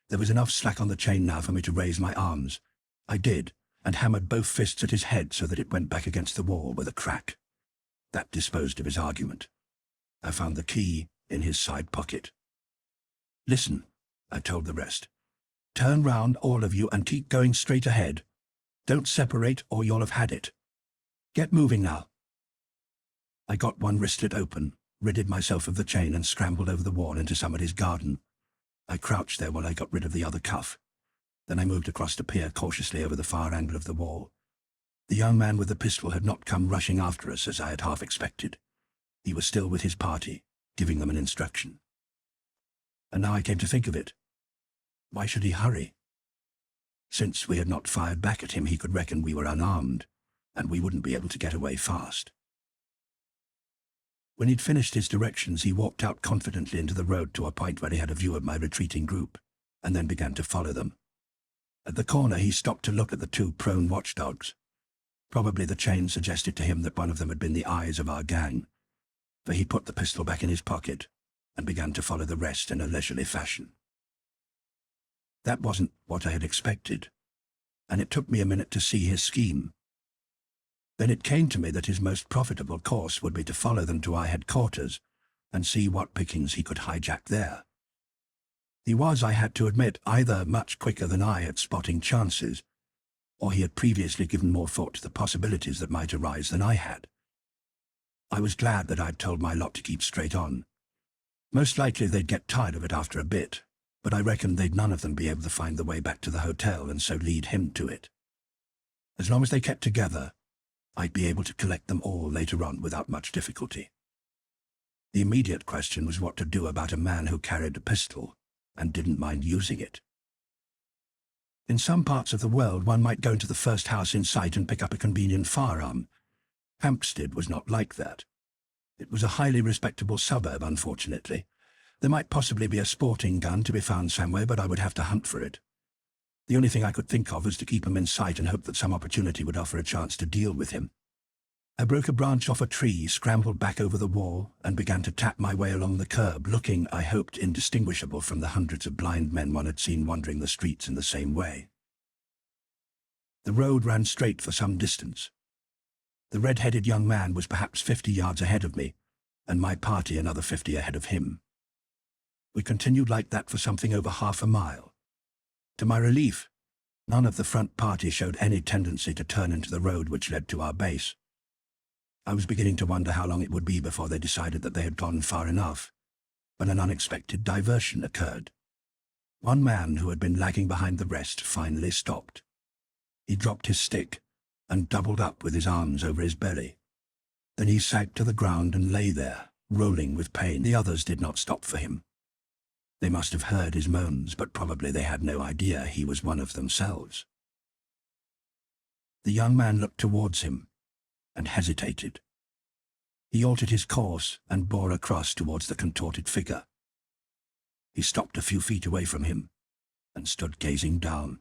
There was enough slack on the chain now for me to raise my arms. I did, and hammered both fists at his head so that it went back against the wall with a crack. That disposed of his argument. I found the key in his side pocket. "Listen," I told the rest. "Turn round, all of you, and keep going straight ahead. Don't separate or you'll have had it. Get moving now." I got one wristlet open, ridded myself of the chain, and scrambled over the wall into somebody's garden. I crouched there while I got rid of the other cuff. Then I moved across to peer cautiously over the far angle of the wall. The young man with the pistol had not come rushing after us as I had half expected. He was still with his party, giving them an instruction. And now I came to think of it. Why should he hurry? Since we had not fired back at him, he could reckon we were unarmed, and we wouldn't be able to get away fast. When he'd finished his directions, he walked out confidently into the road to a point where he had a view of my retreating group. and then began to follow them. At the corner, he stopped to look at the two prone watchdogs. Probably the chain suggested to him that one of them had been the eyes of our gang, for he put the pistol back in his pocket and began to follow the rest in a leisurely fashion. That wasn't what I had expected, and it took me a minute to see his scheme. Then it came to me that his most profitable course would be to follow them to our headquarters and see what pickings he could hijack there. He was, I had to admit, either much quicker than I at spotting chances, or he had previously given more thought to the possibilities that might arise than I had. I was glad that I'd told my lot to keep straight on. Most likely they'd get tired of it after a bit, but I reckoned they'd none of them be able to find the way back to the hotel and so lead him to it. As long as they kept together, I'd be able to collect them all later on without much difficulty. The immediate question was what to do about a man who carried a pistol and didn't mind using it. In some parts of the world, one might go into the first house in sight and pick up a convenient firearm. Hampstead was not like that. It was a highly respectable suburb, unfortunately. There might possibly be a sporting gun to be found somewhere, but I would have to hunt for it. The only thing I could think of was to keep him in sight and hope that some opportunity would offer a chance to deal with him. I broke a branch off a tree, scrambled back over the wall, and began to tap my way along the curb, looking, I hoped, indistinguishable from the hundreds of blind men one had seen wandering the streets in the same way. The road ran straight for some distance. The red-headed young man was perhaps 50 yards ahead of me, and my party another 50 ahead of him. We continued like that for something over half a mile. To my relief, none of the front party showed any tendency to turn into the road which led to our base. I was beginning to wonder how long it would be before they decided that they had gone far enough, when an unexpected diversion occurred. One man who had been lagging behind the rest finally stopped. He dropped his stick and doubled up with his arms over his belly. Then he sagged to the ground and lay there, rolling with pain. The others did not stop for him. They must have heard his moans, but probably they had no idea he was one of themselves. The young man looked towards him and hesitated. He altered his course and bore across towards the contorted figure. He stopped a few feet away from him and stood gazing down.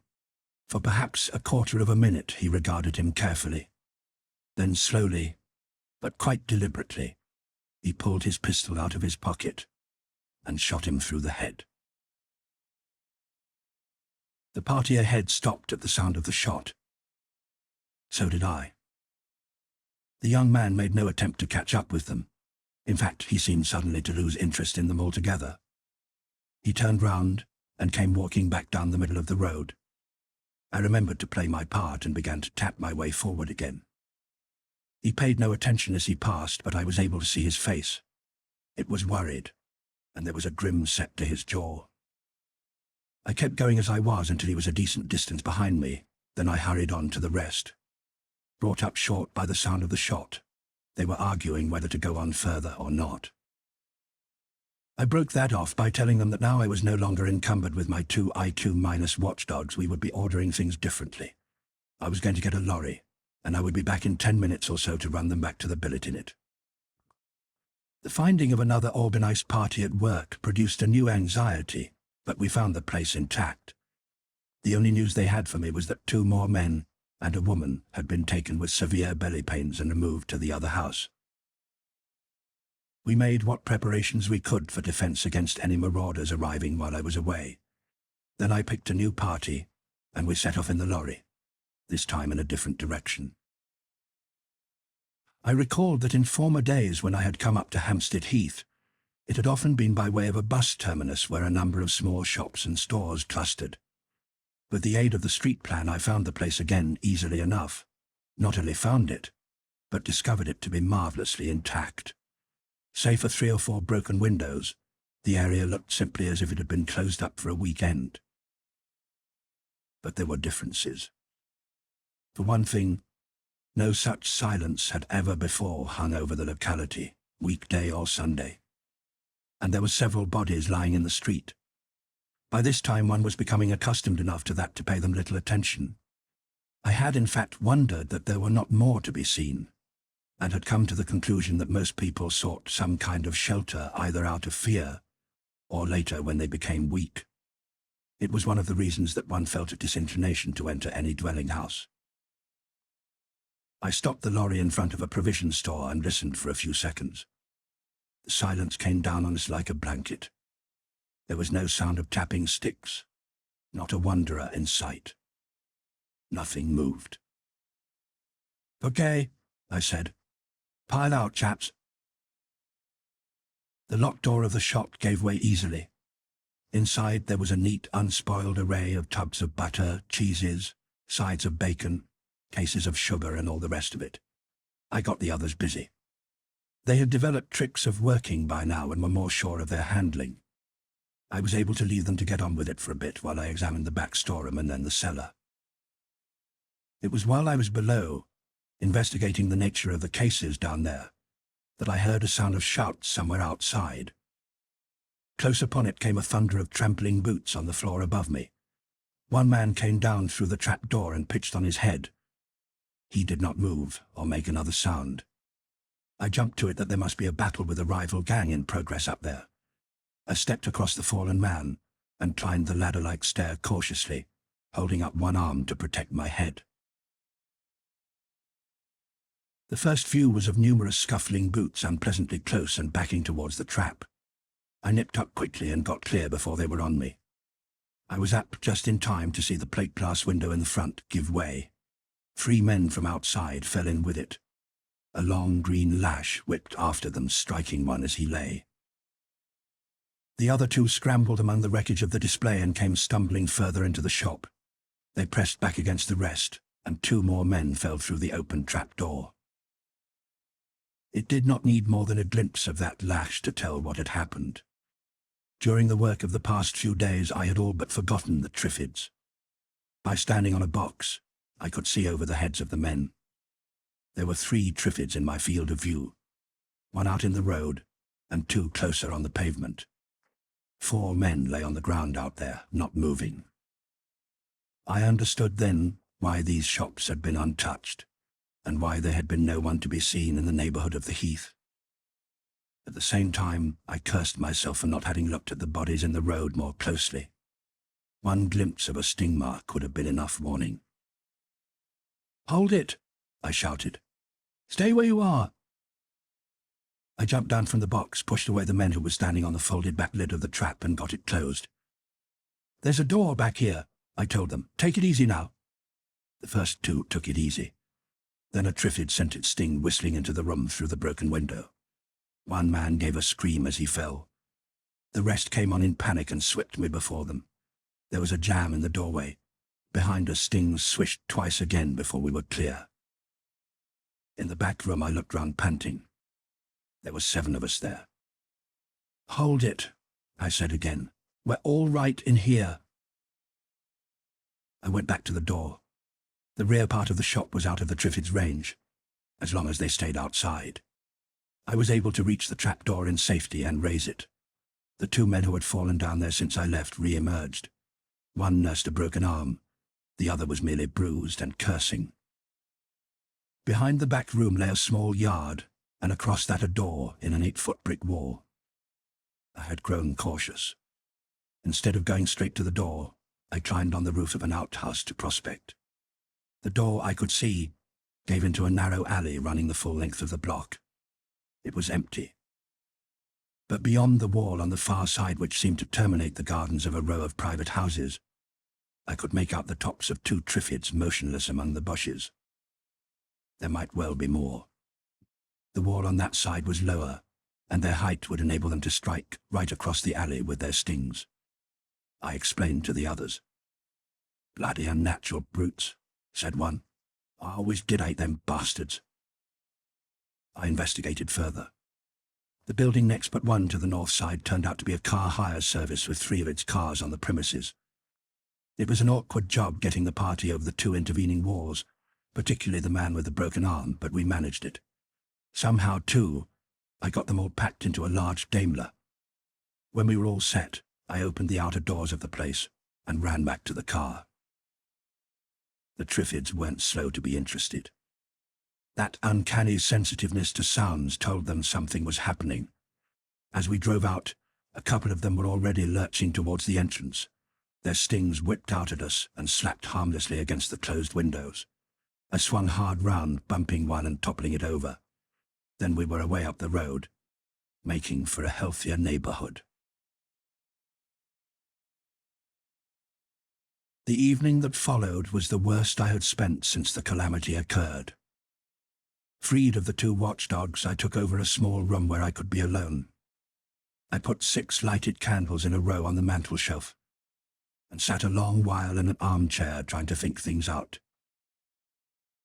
For perhaps a quarter of a minute he regarded him carefully. Then slowly, but quite deliberately, he pulled his pistol out of his pocket and shot him through the head. The party ahead stopped at the sound of the shot. So did I. The young man made no attempt to catch up with them. In fact, he seemed suddenly to lose interest in them altogether. He turned round and came walking back down the middle of the road. I remembered to play my part and began to tap my way forward again. He paid no attention as he passed, but I was able to see his face. It was worried, and there was a grim set to his jaw. I kept going as I was until he was a decent distance behind me, then I hurried on to the rest. Brought up short by the sound of the shot, they were arguing whether to go on further or not. I broke that off by telling them that now I was no longer encumbered with my 2 IQ- watchdogs, we would be ordering things differently. I was going to get a lorry, and I would be back in 10 minutes or so to run them back to the billet in it. The finding of another organized party at work produced a new anxiety, but we found the place intact. The only news they had for me was that 2 more men and a woman had been taken with severe belly pains and removed to the other house. We made what preparations we could for defense against any marauders arriving while I was away. Then I picked a new party, and we set off in the lorry, this time in a different direction. I recalled that in former days when I had come up to Hampstead Heath, it had often been by way of a bus terminus where a number of small shops and stores clustered. With the aid of the street plan, I found the place again easily enough. Not only found it, but discovered it to be marvelously intact. Save for 3 or 4 broken windows, the area looked simply as if it had been closed up for a weekend. But there were differences. For one thing, no such silence had ever before hung over the locality, weekday or Sunday. And there were several bodies lying in the street. By this time one was becoming accustomed enough to that to pay them little attention. I had in fact wondered that there were not more to be seen, and had come to the conclusion that most people sought some kind of shelter either out of fear, or later when they became weak. It was one of the reasons that one felt a disinclination to enter any dwelling house. I stopped the lorry in front of a provision store and listened for a few seconds. The silence came down on us like a blanket. There was no sound of tapping sticks, not a wanderer in sight. Nothing moved. "Okay," I said. "Pile out, chaps." The locked door of the shop gave way easily. Inside there was a neat, unspoiled array of tubs of butter, cheeses, sides of bacon, cases of sugar, and all the rest of it. I got the others busy. They had developed tricks of working by now and were more sure of their handling. I was able to leave them to get on with it for a bit while I examined the back storeroom and then the cellar. It was while I was below, investigating the nature of the cases down there, that I heard a sound of shouts somewhere outside. Close upon it came a thunder of trampling boots on the floor above me. One man came down through the trap door and pitched on his head. He did not move or make another sound. I jumped to it that there must be a battle with a rival gang in progress up there. I stepped across the fallen man and climbed the ladder-like stair cautiously, holding up one arm to protect my head. The first view was of numerous scuffling boots unpleasantly close and backing towards the trap. I nipped up quickly and got clear before they were on me. I was up just in time to see the plate glass window in the front give way. 3 men from outside fell in with it. A long green lash whipped after them, striking one as he lay. The other 2 scrambled among the wreckage of the display and came stumbling further into the shop. They pressed back against the rest, and 2 more men fell through the open trap door. It did not need more than a glimpse of that lash to tell what had happened. During the work of the past few days, I had all but forgotten the Triffids. By standing on a box, I could see over the heads of the men. There were 3 Triffids in my field of view, 1 out in the road, and 2 closer on the pavement. 4 men lay on the ground out there, not moving. I understood then why these shops had been untouched, and why there had been no one to be seen in the neighborhood of the heath. At the same time, I cursed myself for not having looked at the bodies in the road more closely. One glimpse of a sting mark would have been enough warning. "Hold it!" I shouted. "Stay where you are!" I jumped down from the box, pushed away the men who were standing on the folded back lid of the trap, and got it closed. "There's a door back here," I told them. "Take it easy now." The first 2 took it easy. Then a Triffid sent its sting whistling into the room through the broken window. One man gave a scream as he fell. The rest came on in panic and swept me before them. There was a jam in the doorway. Behind us, stings swished twice again before we were clear. In the back room, I looked round panting. There were 7 of us there. "Hold it," I said again. "We're all right in here." I went back to the door. The rear part of the shop was out of the Triffids' range, as long as they stayed outside. I was able to reach the trapdoor in safety and raise it. The 2 men who had fallen down there since I left re-emerged. One nursed a broken arm. The other was merely bruised and cursing. Behind the back room lay a small yard, and across that a door in an 8-foot brick wall. I had grown cautious. Instead of going straight to the door, I climbed on the roof of an outhouse to prospect. The door, I could see, gave into a narrow alley running the full length of the block. It was empty. But beyond the wall on the far side, which seemed to terminate the gardens of a row of private houses, I could make out the tops of 2 Triffids motionless among the bushes. There might well be more. The wall on that side was lower, and their height would enable them to strike right across the alley with their stings. I explained to the others. "Bloody unnatural brutes," said one. "I always did hate them bastards." I investigated further. The building next but one to the north side turned out to be a car hire service with 3 of its cars on the premises. It was an awkward job getting the party over the 2 intervening walls, particularly the man with the broken arm, but we managed it. Somehow, too, I got them all packed into a large Daimler. When we were all set, I opened the outer doors of the place and ran back to the car. The Triffids weren't slow to be interested. That uncanny sensitiveness to sounds told them something was happening. As we drove out, a couple of them were already lurching towards the entrance. Their stings whipped out at us and slapped harmlessly against the closed windows. I swung hard round, bumping one and toppling it over. Then we were away up the road, making for a healthier neighborhood. The evening that followed was the worst I had spent since the calamity occurred. Freed of the 2 watchdogs, I took over a small room where I could be alone. I put 6 lighted candles in a row on the mantelshelf, and sat a long while in an armchair trying to think things out.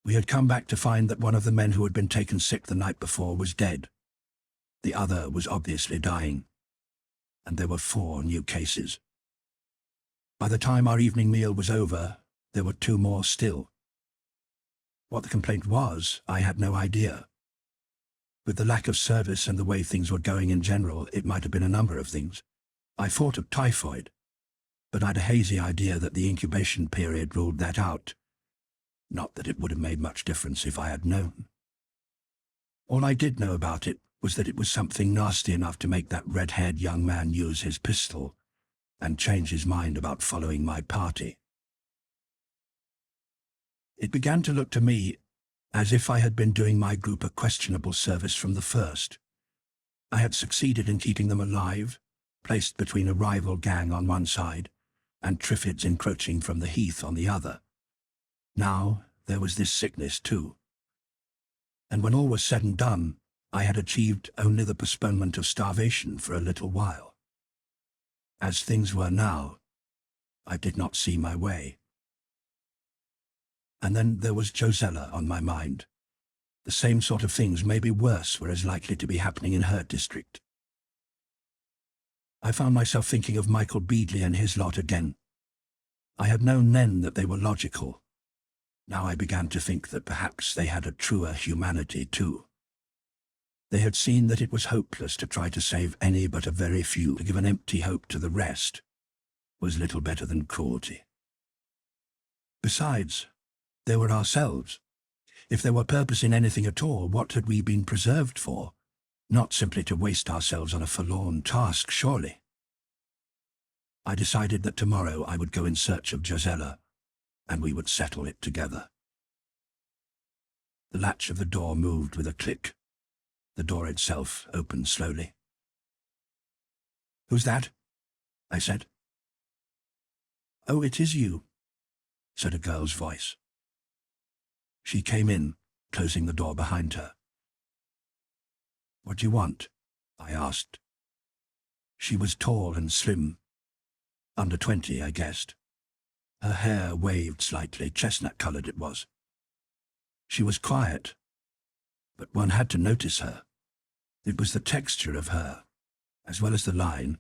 We had come back to find that one of the men who had been taken sick the night before was dead. The other was obviously dying, and there were 4 new cases. By the time our evening meal was over, there were 2 more still. What the complaint was, I had no idea. With the lack of service and the way things were going in general, it might have been a number of things. I thought of typhoid, but I'd a hazy idea that the incubation period ruled that out. Not that it would have made much difference if I had known. All I did know about it was that it was something nasty enough to make that red-haired young man use his pistol and change his mind about following my party. It began to look to me as if I had been doing my group a questionable service from the first. I had succeeded in keeping them alive, placed between a rival gang on one side and Triffids encroaching from the heath on the other. Now there was this sickness too. And when all was said and done, I had achieved only the postponement of starvation for a little while. As things were now, I did not see my way. And then there was Josella on my mind. The same sort of things, maybe worse, were as likely to be happening in her district. I found myself thinking of Michael Beadley and his lot again. I had known then that they were logical. Now I began to think that perhaps they had a truer humanity too. They had seen that it was hopeless to try to save any but a very few. To give an empty hope to the rest was little better than cruelty. Besides, there were ourselves. If there were purpose in anything at all, what had we been preserved for? Not simply to waste ourselves on a forlorn task, surely. I decided that tomorrow I would go in search of Josella, and we would settle it together. The latch of the door moved with a click. The door itself opened slowly. "Who's that?" I said. "Oh, it is you," said a girl's voice. She came in, closing the door behind her. "What do you want?" I asked. She was tall and slim. Under 20, I guessed. Her hair waved slightly, chestnut-colored it was. She was quiet, but one had to notice her. It was the texture of her, as well as the line.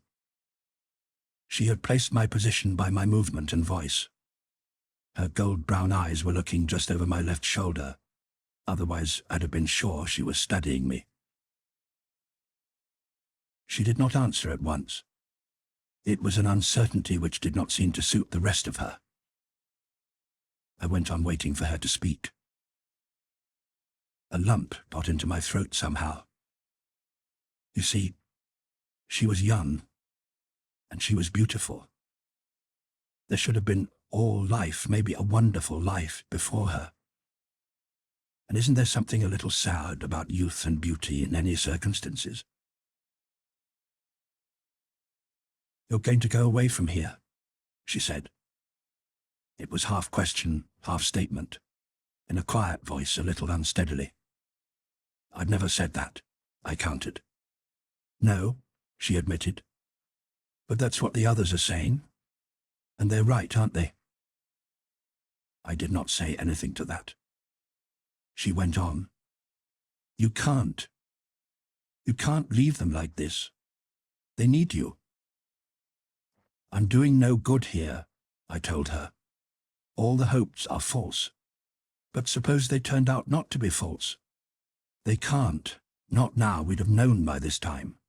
She had placed my position by my movement and voice. Her gold-brown eyes were looking just over my left shoulder. Otherwise, I'd have been sure she was studying me. She did not answer at once. It was an uncertainty which did not seem to suit the rest of her. I went on waiting for her to speak. A lump got into my throat somehow. You see, she was young, and she was beautiful. There should have been all life, maybe a wonderful life, before her. And isn't there something a little sad about youth and beauty in any circumstances? "You're going to go away from here," she said. It was half question, half statement, in a quiet voice, a little unsteadily. I'd never said that, I countered. "No," she admitted. "But that's what the others are saying. And they're right, aren't they?" I did not say anything to that. She went on. You can't leave them like this. They need you." "I'm doing no good here," I told her. "All the hopes are false. But suppose they turned out not to be false? They can't. Not now. We'd have known by this time.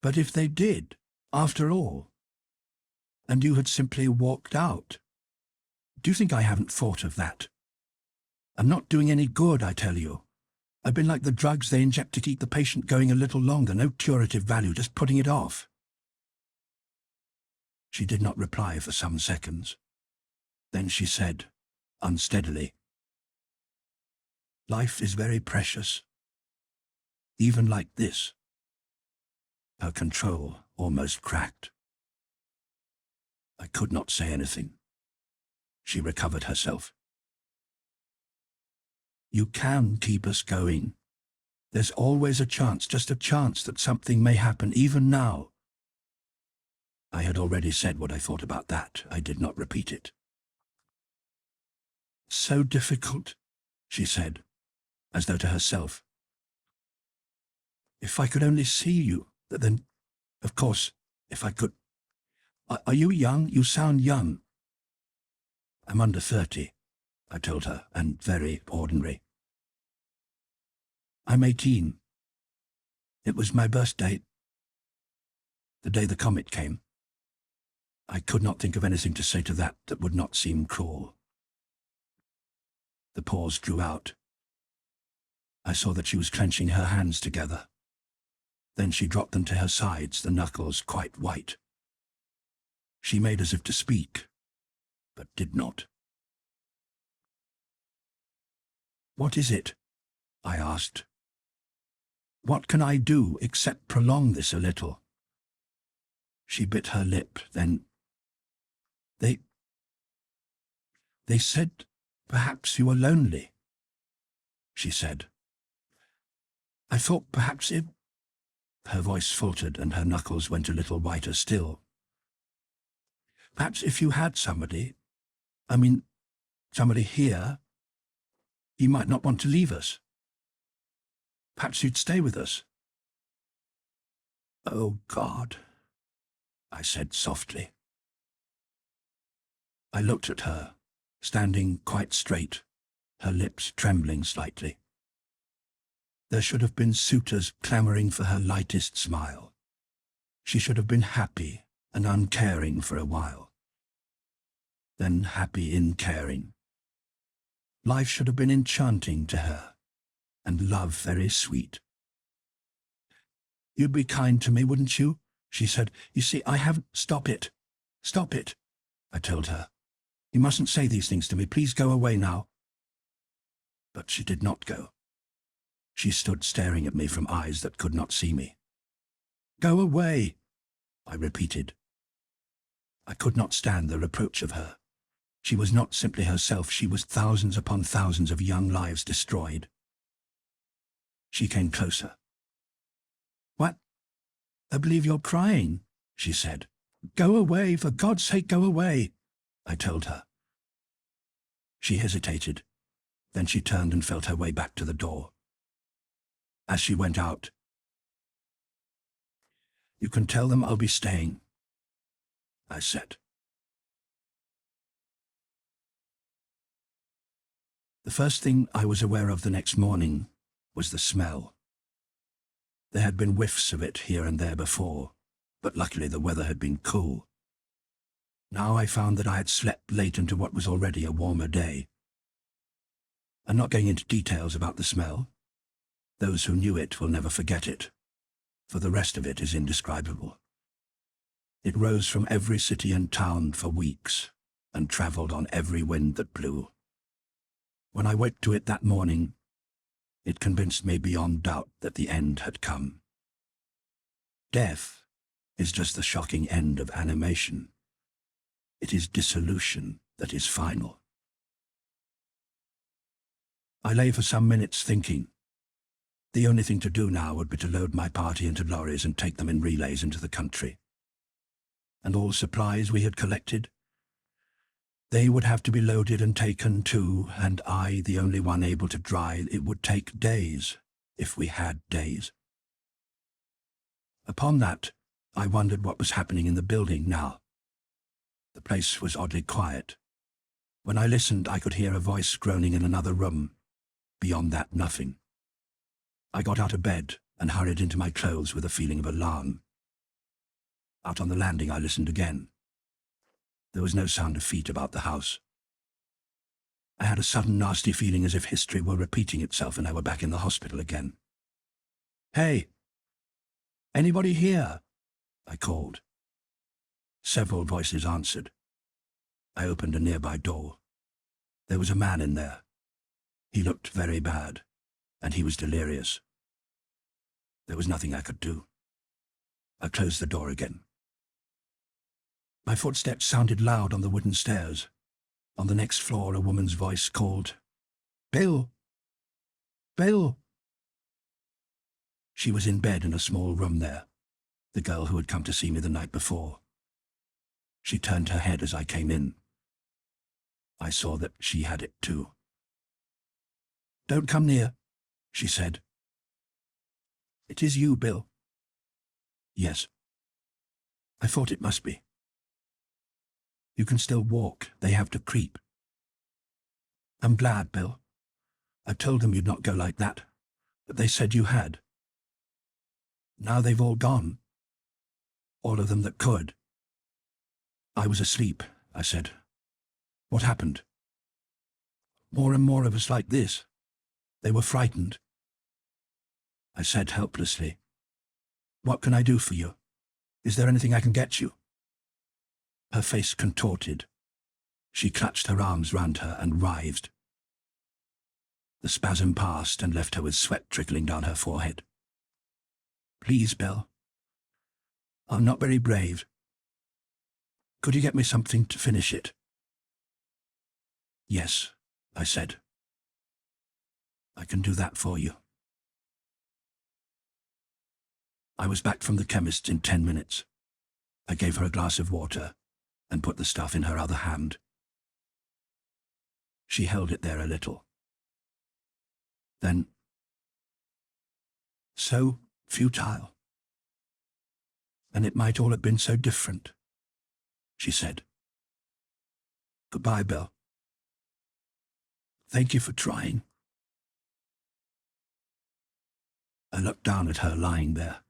But if they did, after all, and you had simply walked out, do you think I haven't thought of that? I'm not doing any good, I tell you. I've been like the drugs they inject to keep the patient going a little longer, no curative value, just putting it off." She did not reply for some seconds. Then she said, unsteadily, "Life is very precious, even like this." Her control almost cracked. I could not say anything. She recovered herself. "You can keep us going. There's always a chance, just a chance that something may happen, even now." I had already said what I thought about that. I did not repeat it. "So difficult," she said, as though to herself. "If I could only see you, then, of course, if I could. Are you young? You sound young." "I'm under 30, I told her, "and very ordinary." "I'm 18. It was my birthday, the day the comet came." I could not think of anything to say to that would not seem cruel. The pause drew out. I saw that she was clenching her hands together. Then she dropped them to her sides, the knuckles quite white. She made as if to speak, but did not. "What is it?" I asked. "What can I do except prolong this a little?" She bit her lip, then, They said perhaps you were lonely," she said. "I thought perhaps if—" Her voice faltered and her knuckles went a little whiter still. "Perhaps if you had somebody, somebody here, he might not want to leave us. Perhaps you'd stay with us." "Oh, God," I said softly. I looked at her, standing quite straight, her lips trembling slightly. There should have been suitors clamoring for her lightest smile. She should have been happy and uncaring for a while. Then happy in caring. Life should have been enchanting to her, and love very sweet. "You'd be kind to me, wouldn't you?" she said. "You see, I haven't—" "Stop it. Stop it," I told her. "You mustn't say these things to me. Please go away now." But she did not go. She stood staring at me from eyes that could not see me. "Go away," I repeated. I could not stand the reproach of her. She was not simply herself, she was thousands upon thousands of young lives destroyed. She came closer. "What? I believe you're crying," she said. "Go away, for God's sake, go away," I told her. She hesitated. Then she turned and felt her way back to the door. As she went out, "You can tell them I'll be staying," I said. The first thing I was aware of the next morning was the smell. There had been whiffs of it here and there before, but luckily the weather had been cool. Now I found that I had slept late into what was already a warmer day. I'm not going into details about the smell. Those who knew it will never forget it, for the rest of it is indescribable. It rose from every city and town for weeks, and travelled on every wind that blew. When I woke to it that morning, it convinced me beyond doubt that the end had come. Death is just the shocking end of animation. It is dissolution that is final. I lay for some minutes thinking. The only thing to do now would be to load my party into lorries and take them in relays into the country. And all supplies we had collected? They would have to be loaded and taken too, and I, the only one able to drive, it would take days, if we had days. Upon that, I wondered what was happening in the building now. The place was oddly quiet. When I listened, I could hear a voice groaning in another room. Beyond that, nothing. I got out of bed and hurried into my clothes with a feeling of alarm. Out on the landing, I listened again. There was no sound of feet about the house. I had a sudden nasty feeling as if history were repeating itself and I were back in the hospital again. "Hey! Anybody here?" I called. Several voices answered. I opened a nearby door. There was a man in there. He looked very bad, and he was delirious. There was nothing I could do. I closed the door again. My footsteps sounded loud on the wooden stairs. On the next floor, a woman's voice called, "Bill! Bill!" She was in bed in a small room there, the girl who had come to see me the night before. She turned her head as I came in. I saw that she had it too. "Don't come near," she said. "It is you, Bill." "Yes." I thought it must be. "You can still walk. They have to creep." "I'm glad, Bill. I told them you'd not go like that, but they said you had. Now they've all gone. All of them that could." "I was asleep," I said. "What happened?" "More and more of us like this. They were frightened." I said helplessly, "What can I do for you? Is there anything I can get you?" Her face contorted. She clutched her arms round her and writhed. The spasm passed and left her with sweat trickling down her forehead. "Please, Bill. I'm not very brave. Could you get me something to finish it?" "Yes," I said. "I can do that for you." I was back from the chemist's in 10 minutes. I gave her a glass of water and put the stuff in her other hand. She held it there a little. Then, "So futile. And it might all have been so different," she said. "Goodbye, Bill. Thank you for trying." I looked down at her lying there.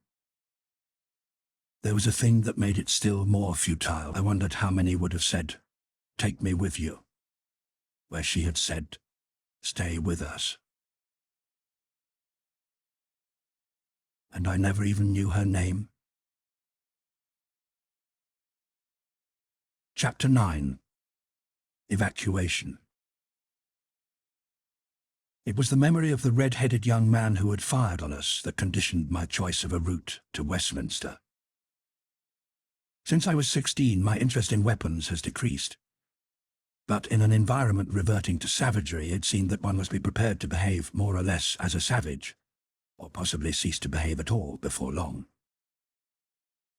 There was a thing that made it still more futile. I wondered how many would have said, "Take me with you," where she had said, "Stay with us." And I never even knew her name. Chapter 9. Evacuation. It was the memory of the red-headed young man who had fired on us that conditioned my choice of a route to Westminster. Since I was 16, my interest in weapons has decreased. But in an environment reverting to savagery, it seemed that one must be prepared to behave more or less as a savage, or possibly cease to behave at all before long.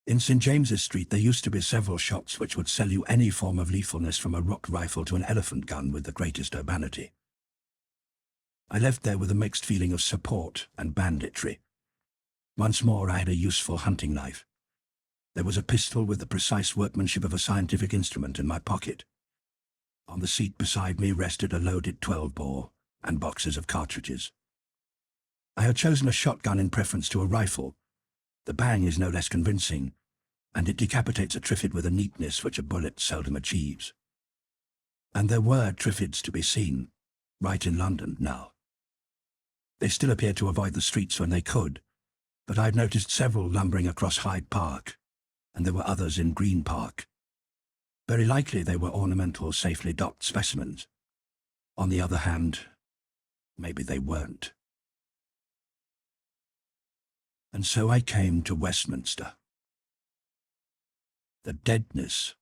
In St. James's Street there used to be several shops which would sell you any form of lethalness from a rock rifle to an elephant gun with the greatest urbanity. I left there with a mixed feeling of support and banditry. Once more I had a useful hunting knife. There was a pistol with the precise workmanship of a scientific instrument in my pocket. On the seat beside me rested a loaded 12-bore and boxes of cartridges. I had chosen a shotgun in preference to a rifle. The bang is no less convincing, and it decapitates a Triffid with a neatness which a bullet seldom achieves. And there were Triffids to be seen, right in London now. They still appeared to avoid the streets when they could, but I'd noticed several lumbering across Hyde Park, and there were others in Green Park. Very likely they were ornamental, safely docked specimens. On the other hand, maybe they weren't. And so I came to Westminster. The deadness,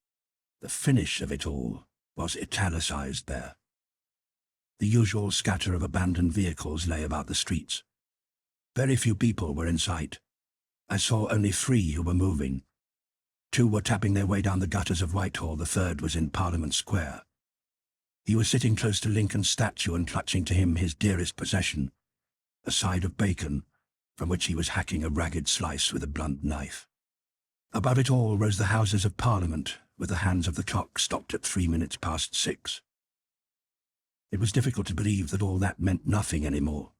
the finish of it all, was italicized there. The usual scatter of abandoned vehicles lay about the streets. Very few people were in sight. I saw only 3 who were moving. 2 were tapping their way down the gutters of Whitehall, the 3rd was in Parliament Square. He was sitting close to Lincoln's statue and clutching to him his dearest possession, a side of bacon, from which he was hacking a ragged slice with a blunt knife. Above it all rose the Houses of Parliament, with the hands of the clock stopped at 3 minutes past 6. It was difficult to believe that all that meant nothing anymore,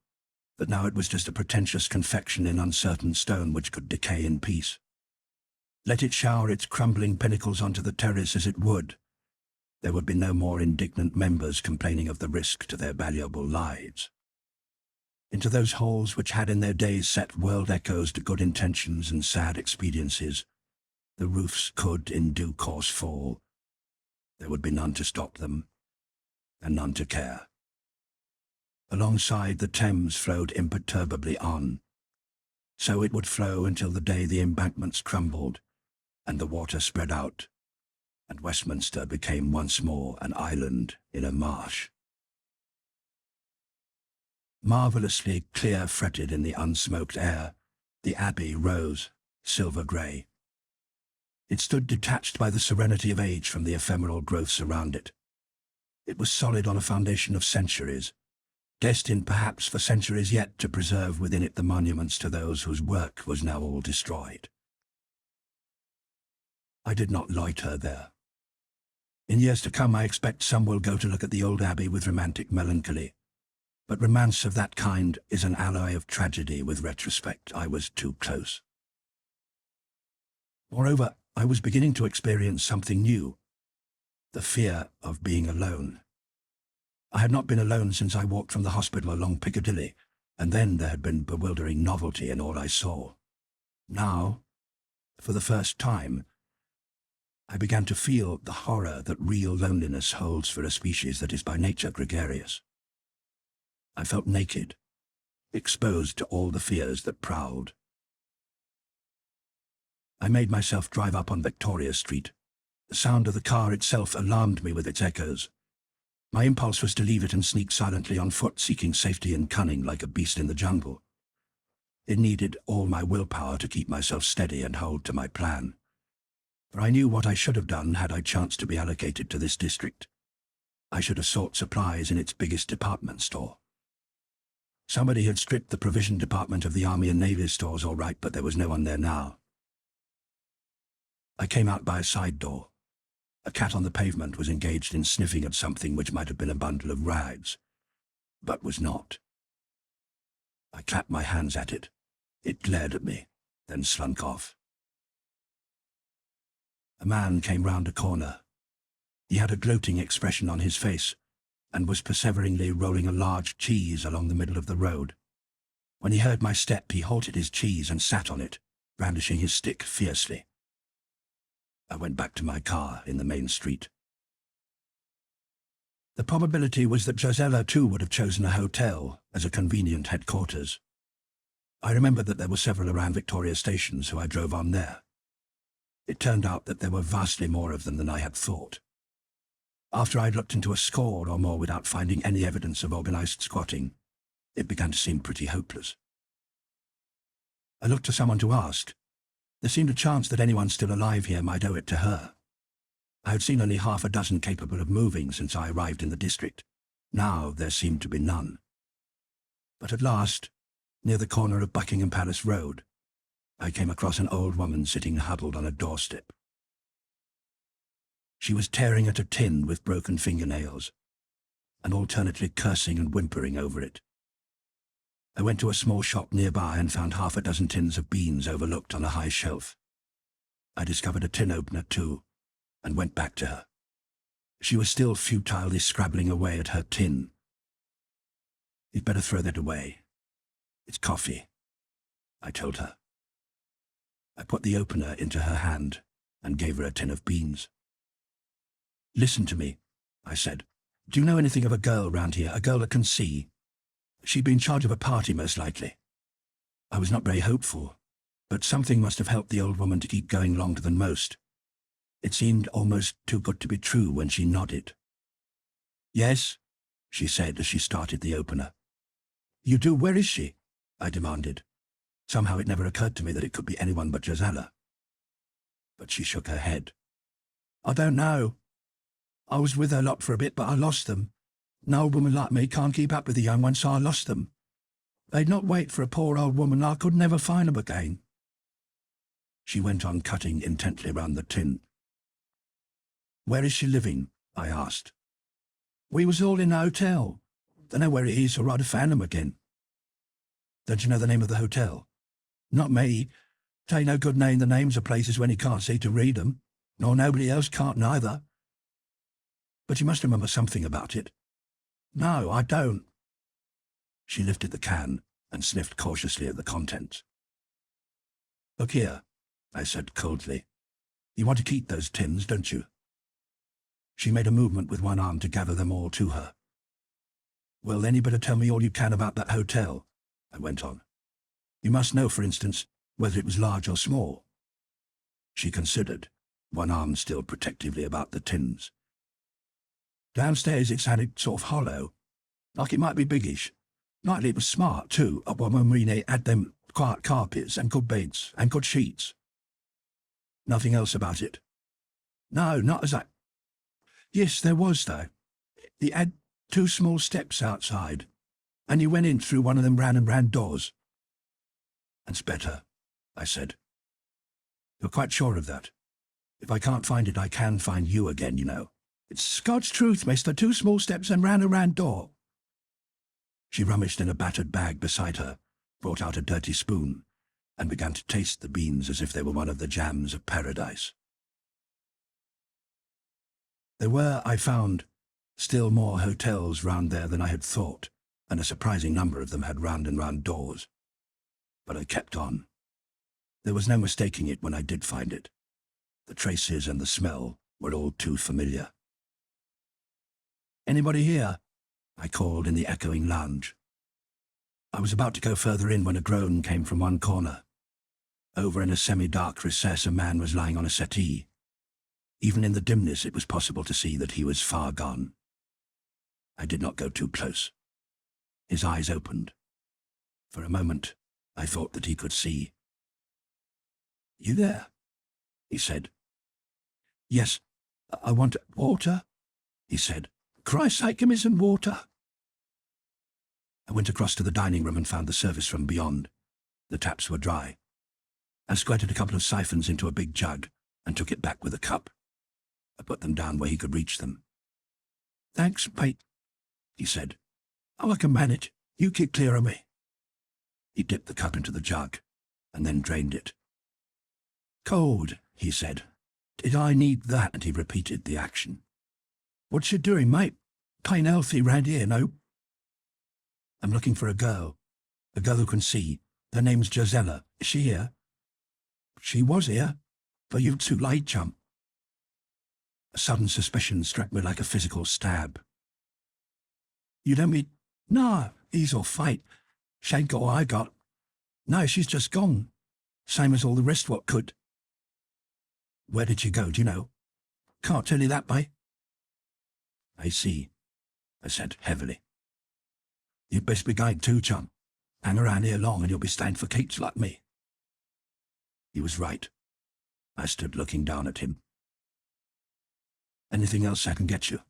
that now it was just a pretentious confection in uncertain stone which could decay in peace. Let it shower its crumbling pinnacles onto the terrace as it would, there would be no more indignant members complaining of the risk to their valuable lives. Into those holes which had in their days set world echoes to good intentions and sad expediencies, The roofs could in due course fall. There would be none to stop them, and none to care. Alongside, the Thames flowed imperturbably on. So it would flow until the day the embankments crumbled, and the water spread out, and Westminster became once more an island in a marsh. Marvellously clear-fretted in the unsmoked air, the Abbey rose, silver-grey. It stood detached by the serenity of age from the ephemeral growths around it. It was solid on a foundation of centuries, destined perhaps for centuries yet to preserve within it the monuments to those whose work was now all destroyed. I did not loiter there. In years to come I expect some will go to look at the old Abbey with romantic melancholy, but romance of that kind is an alloy of tragedy with retrospect. I was too close. Moreover, I was beginning to experience something new, the fear of being alone. I had not been alone since I walked from the hospital along Piccadilly, and then there had been bewildering novelty in all I saw. Now, for the first time, I began to feel the horror that real loneliness holds for a species that is by nature gregarious. I felt naked, exposed to all the fears that prowled. I made myself drive up on Victoria Street. The sound of the car itself alarmed me with its echoes. My impulse was to leave it and sneak silently on foot, seeking safety and cunning like a beast in the jungle. It needed all my willpower to keep myself steady and hold to my plan. For I knew what I should have done had I chanced to be allocated to this district. I should have sought supplies in its biggest department store. Somebody had stripped the provision department of the Army and Navy stores all right, but there was no one there now. I came out by a side door. A cat on the pavement was engaged in sniffing at something which might have been a bundle of rags, but was not. I clapped my hands at it. It glared at me, then slunk off. A man came round a corner. He had a gloating expression on his face, and was perseveringly rolling a large cheese along the middle of the road. When he heard my step, he halted his cheese and sat on it, brandishing his stick fiercely. I went back to my car in the main street. The probability was that Josella too would have chosen a hotel as a convenient headquarters. I remembered that there were several around Victoria Station, so I drove on there. It turned out that there were vastly more of them than I had thought. After I'd looked into a score or more without finding any evidence of organized squatting, it began to seem pretty hopeless. I looked to someone to ask. There seemed a chance that anyone still alive here might owe it to her. I had seen only half a dozen capable of moving since I arrived in the district. Now there seemed to be none. But at last, near the corner of Buckingham Palace Road, I came across an old woman sitting huddled on a doorstep. She was tearing at a tin with broken fingernails, and alternately cursing and whimpering over it. I went to a small shop nearby and found half a dozen tins of beans overlooked on a high shelf. I discovered a tin opener too, and went back to her. She was still futilely scrabbling away at her tin. "You'd better throw that away. It's coffee," I told her. I put the opener into her hand and gave her a tin of beans. "Listen to me," I said. "Do you know anything of a girl round here, a girl that can see? She'd be in charge of a party, most likely." I was not very hopeful, but something must have helped the old woman to keep going longer than most. It seemed almost too good to be true when she nodded. "Yes," she said as she started the opener. "You do? Where is she?" I demanded. Somehow it never occurred to me that it could be anyone but Josella. But she shook her head. "I don't know. I was with her lot for a bit, but I lost them. An old woman like me can't keep up with the young ones, so I lost them. They'd not wait for a poor old woman. I could never find them again." She went on cutting intently round the tin. "Where is she living?" I asked. "We was all in a hotel. Don't know where it is, or I'd have found them again." "Don't you know the name of the hotel?" "Not me. Tain't no good knowing the names of places when you can't see to read them, nor nobody else can't neither." "But you must remember something about it." "No, I don't." She lifted the can and sniffed cautiously at the contents. "Look here," I said coldly. You want to keep those tins, don't you? She made a movement with one arm to gather them all to her. Well, then you better tell me all you can about that hotel, I went on. You must know, for instance, whether it was large or small. She considered, one arm still protectively about the tins. Downstairs it sounded sort of hollow, like it might be biggish. Likely it was smart, too, up when we had them quiet carpets and good beds and good sheets. Nothing else about it? No, not as I... Yes, there was, though. It had 2 small steps outside, and you went in through one of them round and round doors. That's better, I said. You're quite sure of that? If I can't find it, I can find you again, you know. It's God's truth, mister. 2 small steps and round a round door. She rummaged in a battered bag beside her, brought out a dirty spoon, and began to taste the beans as if they were one of the jams of paradise. There were, I found, still more hotels round there than I had thought, and a surprising number of them had round and round doors. But I kept on. There was no mistaking it when I did find it. The traces and the smell were all too familiar. "Anybody here?" I called in the echoing lounge. I was about to go further in when a groan came from one corner. Over in a semi-dark recess a man was lying on a settee. Even in the dimness it was possible to see that he was far gone. I did not go too close. His eyes opened. For a moment I thought that he could see. "You there?" he said. "Yes, I want water," he said. "Christ's sake, give me some water." I went across to the dining room and found the service room beyond. The taps were dry. I squirted a couple of siphons into a big jug and took it back with a cup. I put them down where he could reach them. "Thanks, mate," he said. "Oh, I can manage. You keep clear of me." He dipped the cup into the jug and then drained it. "Cold," he said. "Did I need that?" And he repeated the action. "What you doing, mate? Plain healthy round here, no?" "I'm looking for a girl who can see. Her name's Gisela. Is she here?" "She was here, but you're too late, chump." A sudden suspicion struck me like a physical stab. "You don't mean—" "No, he's all fight. She ain't got what I got. No, she's just gone. Same as all the rest what could." "Where did she go, do you know?" "Can't tell you that, mate." "I see," I said heavily. "You'd best be going too, chum. Hang around here long and you'll be staying for keeps like me." He was right. I stood looking down at him. "Anything else I can get you?"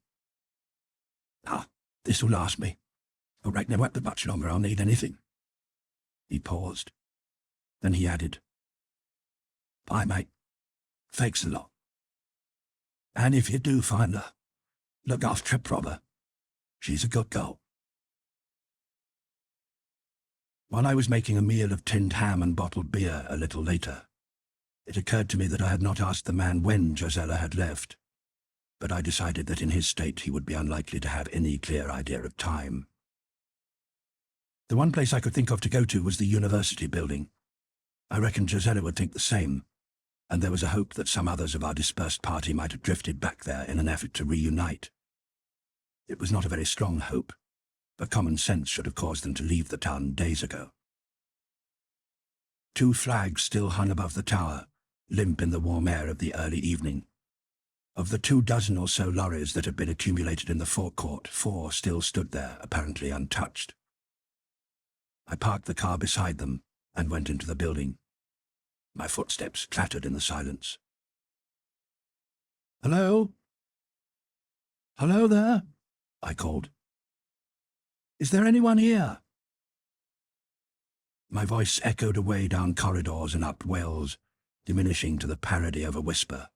This'll last me. I reckon I won't be much longer I'll need anything." He paused. Then he added, "Bye, mate. Thanks a lot. And if you do find her, look after her proper. She's a good girl." While I was making a meal of tinned ham and bottled beer a little later, it occurred to me that I had not asked the man when Gisela had left, but I decided that in his state he would be unlikely to have any clear idea of time. The one place I could think of to go to was the university building. I reckoned Gisela would think the same, and there was a hope that some others of our dispersed party might have drifted back there in an effort to reunite. It was not a very strong hope, but common sense should have caused them to leave the town days ago. 2 flags still hung above the tower, limp in the warm air of the early evening. Of the 24 or so lorries that had been accumulated in the forecourt, 4 still stood there, apparently untouched. I parked the car beside them and went into the building. My footsteps clattered in the silence. "Hello? Hello there?" I called. "Is there anyone here?" My voice echoed away down corridors and up wells, diminishing to the parody of a whisper,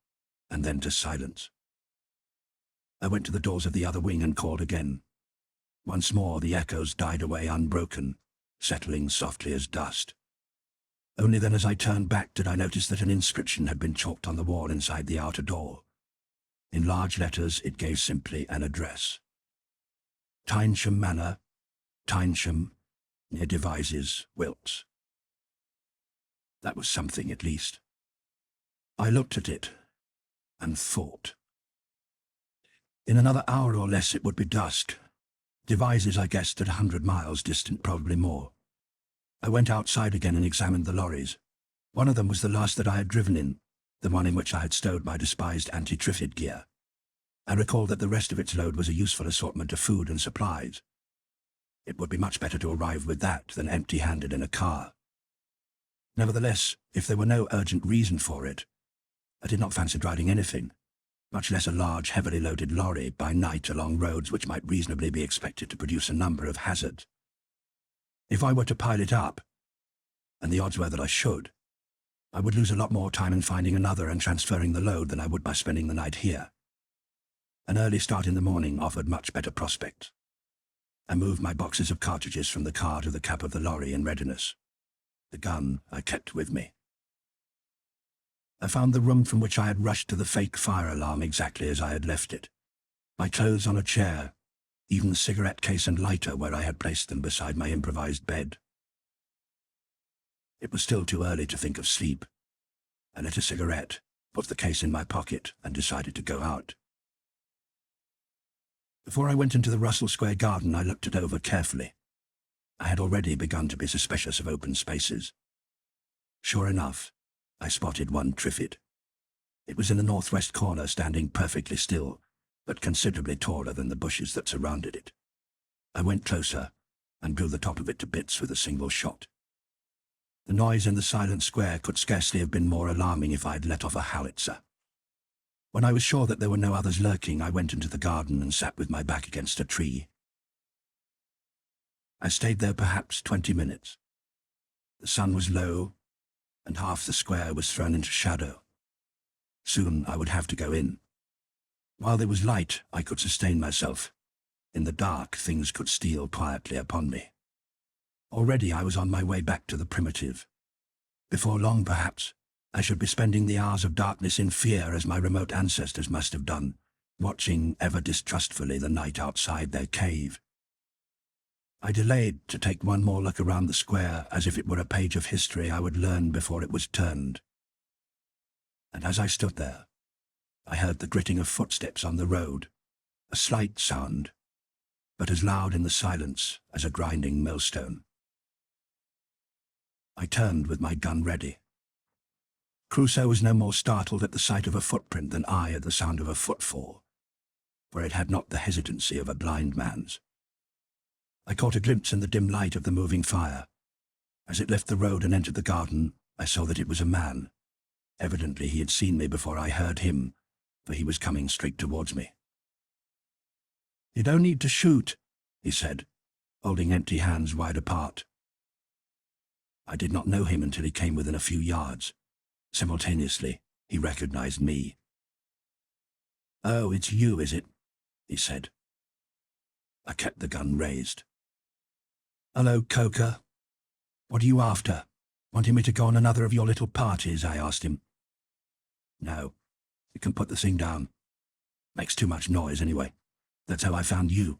and then to silence. I went to the doors of the other wing and called again. Once more the echoes died away unbroken, settling softly as dust. Only then as I turned back did I notice that an inscription had been chalked on the wall inside the outer door. In large letters it gave simply an address. Tynesham Manor, Tynesham, near Devizes, Wilts. That was something at least. I looked at it, and thought. In another hour or less it would be dusk. Devises, I guessed, at 100 miles distant, probably more. I went outside again and examined the lorries. One of them was the last that I had driven in, the one in which I had stowed my despised anti-Triffid gear. I recalled that the rest of its load was a useful assortment of food and supplies. It would be much better to arrive with that than empty-handed in a car. Nevertheless, if there were no urgent reason for it, I did not fancy driving anything, much less a large, heavily loaded lorry by night along roads which might reasonably be expected to produce a number of hazards. If I were to pile it up, and the odds were that I should, I would lose a lot more time in finding another and transferring the load than I would by spending the night here. An early start in the morning offered much better prospects. I moved my boxes of cartridges from the car to the cab of the lorry in readiness. The gun I kept with me. I found the room from which I had rushed to the fake fire alarm exactly as I had left it. My clothes on a chair, even the cigarette case and lighter where I had placed them beside my improvised bed. It was still too early to think of sleep. I lit a cigarette, put the case in my pocket, and decided to go out. Before I went into the Russell Square garden, I looked it over carefully. I had already begun to be suspicious of open spaces. Sure enough, I spotted one Triffid. It was in the northwest corner, standing perfectly still, but considerably taller than the bushes that surrounded it. I went closer and blew the top of it to bits with a single shot. The noise in the silent square could scarcely have been more alarming if I had let off a howitzer. When I was sure that there were no others lurking, I went into the garden and sat with my back against a tree. I stayed there perhaps 20 minutes. The sun was low, and half the square was thrown into shadow. Soon I would have to go in. While there was light, I could sustain myself. In the dark, things could steal quietly upon me. Already I was on my way back to the primitive. Before long, perhaps, I should be spending the hours of darkness in fear as my remote ancestors must have done, watching ever distrustfully the night outside their cave. I delayed to take one more look around the square as if it were a page of history I would learn before it was turned. And as I stood there, I heard the gritting of footsteps on the road, a slight sound, but as loud in the silence as a grinding millstone. I turned with my gun ready. Crusoe was no more startled at the sight of a footprint than I at the sound of a footfall, for it had not the hesitancy of a blind man's. I caught a glimpse in the dim light of the moving fire. As it left the road and entered the garden, I saw that it was a man. Evidently he had seen me before I heard him, for he was coming straight towards me. "You don't need to shoot," he said, holding empty hands wide apart. I did not know him until he came within a few yards. Simultaneously, he recognized me. "Oh, it's you, is it?" he said. I kept the gun raised. "Hello, Coker. What are you after? Wanting me to go on another of your little parties?" I asked him. "No, you can put the thing down. Makes too much noise anyway. That's how I found you."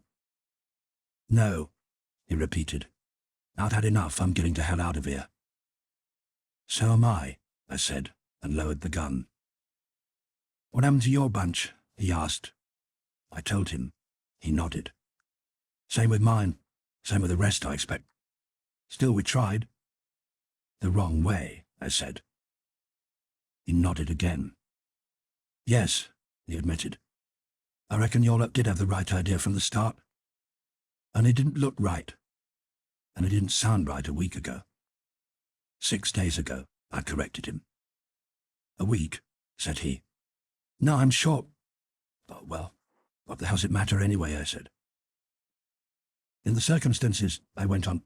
"No," he repeated. "I've had enough. I'm getting the hell out of here." "So am I," I said, and lowered the gun. "What happened to your bunch?" he asked. I told him. He nodded. "Same with mine. Same with the rest, I expect. Still, we tried." "The wrong way," I said. He nodded again. "Yes," he admitted. "I reckon your lot did have the right idea from the start. And it didn't look right. And it didn't sound right a week ago." 6 days ago, I corrected him. "A week," said he. "No, I'm sure." "Oh, well, what the hell's it matter anyway?" I said. "In the circumstances," I went on,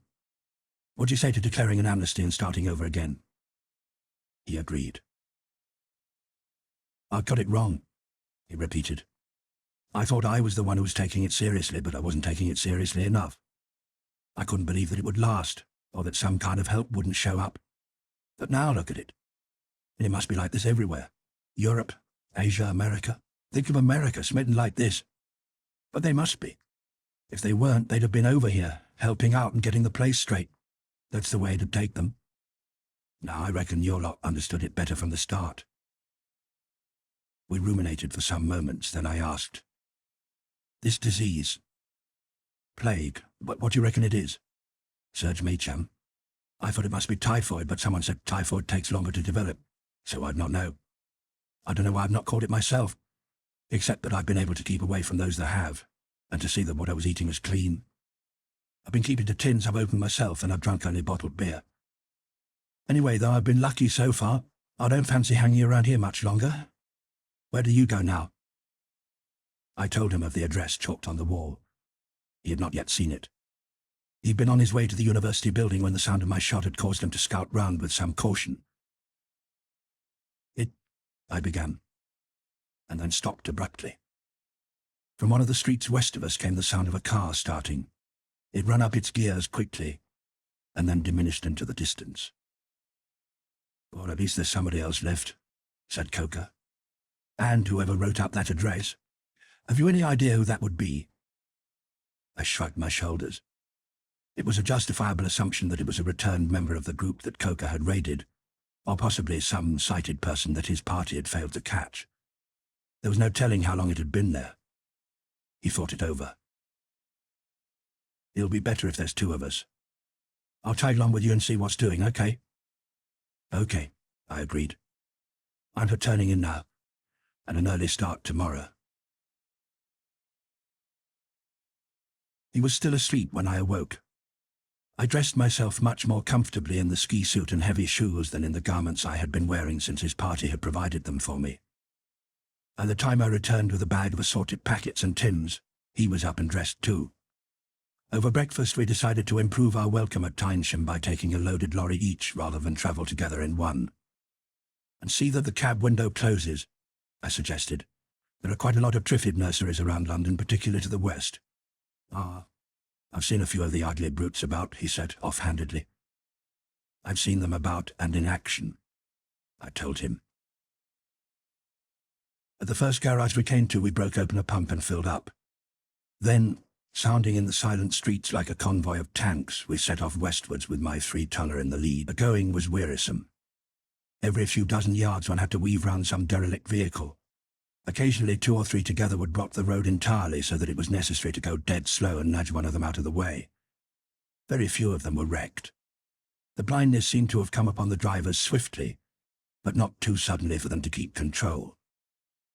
"what do you say to declaring an amnesty and starting over again?" He agreed. "I got it wrong," he repeated. "I thought I was the one who was taking it seriously, but I wasn't taking it seriously enough. I couldn't believe that it would last, or that some kind of help wouldn't show up. But now look at it. And it must be like this everywhere. Europe, Asia, America. Think of America smitten like this. But they must be. If they weren't, they'd have been over here, helping out and getting the place straight. That's the way to take them. Now, I reckon your lot understood it better from the start." We ruminated for some moments, then I asked, "This disease, plague, what do you reckon it is?" "Surge Meacham. I thought it must be typhoid, but someone said typhoid takes longer to develop, so I'd not know. I don't know why I've not caught it myself, except that I've been able to keep away from those that have, and to see that what I was eating was clean. I've been keeping to tins I've opened myself, and I've drunk only bottled beer. Anyway, though I've been lucky so far, I don't fancy hanging around here much longer. Where do you go now?" I told him of the address chalked on the wall. He had not yet seen it. He'd been on his way to the university building when the sound of my shot had caused him to scout round with some caution. I began, and then stopped abruptly. From one of the streets west of us came the sound of a car starting. It ran up its gears quickly, and then diminished into the distance. "Or at least there's somebody else left," said Coker. "And whoever wrote up that address. Have you any idea who that would be?" I shrugged my shoulders. It was a justifiable assumption that it was a returned member of the group that Coker had raided, or possibly some sighted person that his party had failed to catch. There was no telling how long it had been there. He thought it over. "It'll be better if there's two of us. I'll tag along with you and see what's doing, okay?" "Okay," I agreed. "I'm for turning in now, and an early start tomorrow." He was still asleep when I awoke. I dressed myself much more comfortably in the ski suit and heavy shoes than in the garments I had been wearing since his party had provided them for me. By the time I returned with a bag of assorted packets and tins, he was up and dressed too. Over breakfast we decided to improve our welcome at Tynesham by taking a loaded lorry each rather than travel together in one. "And see that the cab window closes," I suggested. "There are quite a lot of Triffid nurseries around London, particularly to the west." "I've seen a few of the ugly brutes about," he said offhandedly. "I've seen them about and in action," I told him. At the first garage we came to, we broke open a pump and filled up. Then, sounding in the silent streets like a convoy of tanks, we set off westwards with my 3-tonner in the lead. The going was wearisome. Every few dozen yards one had to weave round some derelict vehicle. Occasionally 2 or 3 together would block the road entirely so that it was necessary to go dead slow and nudge one of them out of the way. Very few of them were wrecked. The blindness seemed to have come upon the drivers swiftly, but not too suddenly for them to keep control.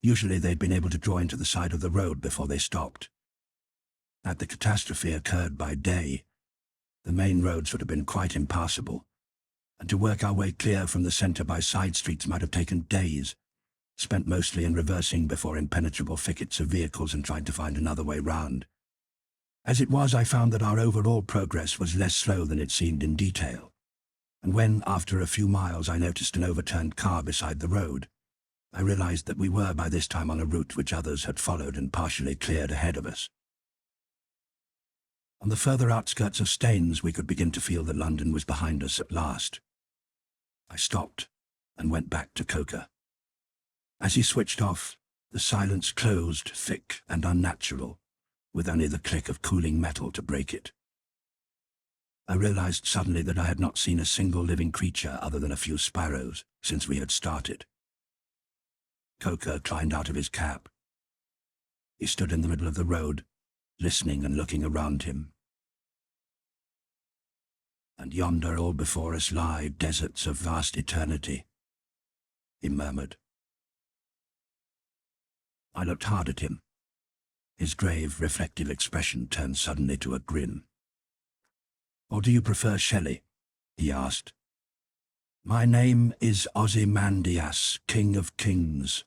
Usually they'd been able to draw into the side of the road before they stopped. Had the catastrophe occurred by day, the main roads would have been quite impassable, and to work our way clear from the centre by side streets might have taken days, spent mostly in reversing before impenetrable thickets of vehicles and trying to find another way round. As it was, I found that our overall progress was less slow than it seemed in detail, and when, after a few miles, I noticed an overturned car beside the road, I realized that we were by this time on a route which others had followed and partially cleared ahead of us. On the further outskirts of Staines, we could begin to feel that London was behind us at last. I stopped and went back to Coker. As he switched off, the silence closed, thick and unnatural, with only the click of cooling metal to break it. I realized suddenly that I had not seen a single living creature other than a few sparrows since we had started. Coker climbed out of his cab. He stood in the middle of the road, listening and looking around him. "And yonder all before us lie deserts of vast eternity," he murmured. I looked hard at him. His grave, reflective expression turned suddenly to a grin. "Or do you prefer Shelley?" he asked. "My name is Ozymandias, King of Kings.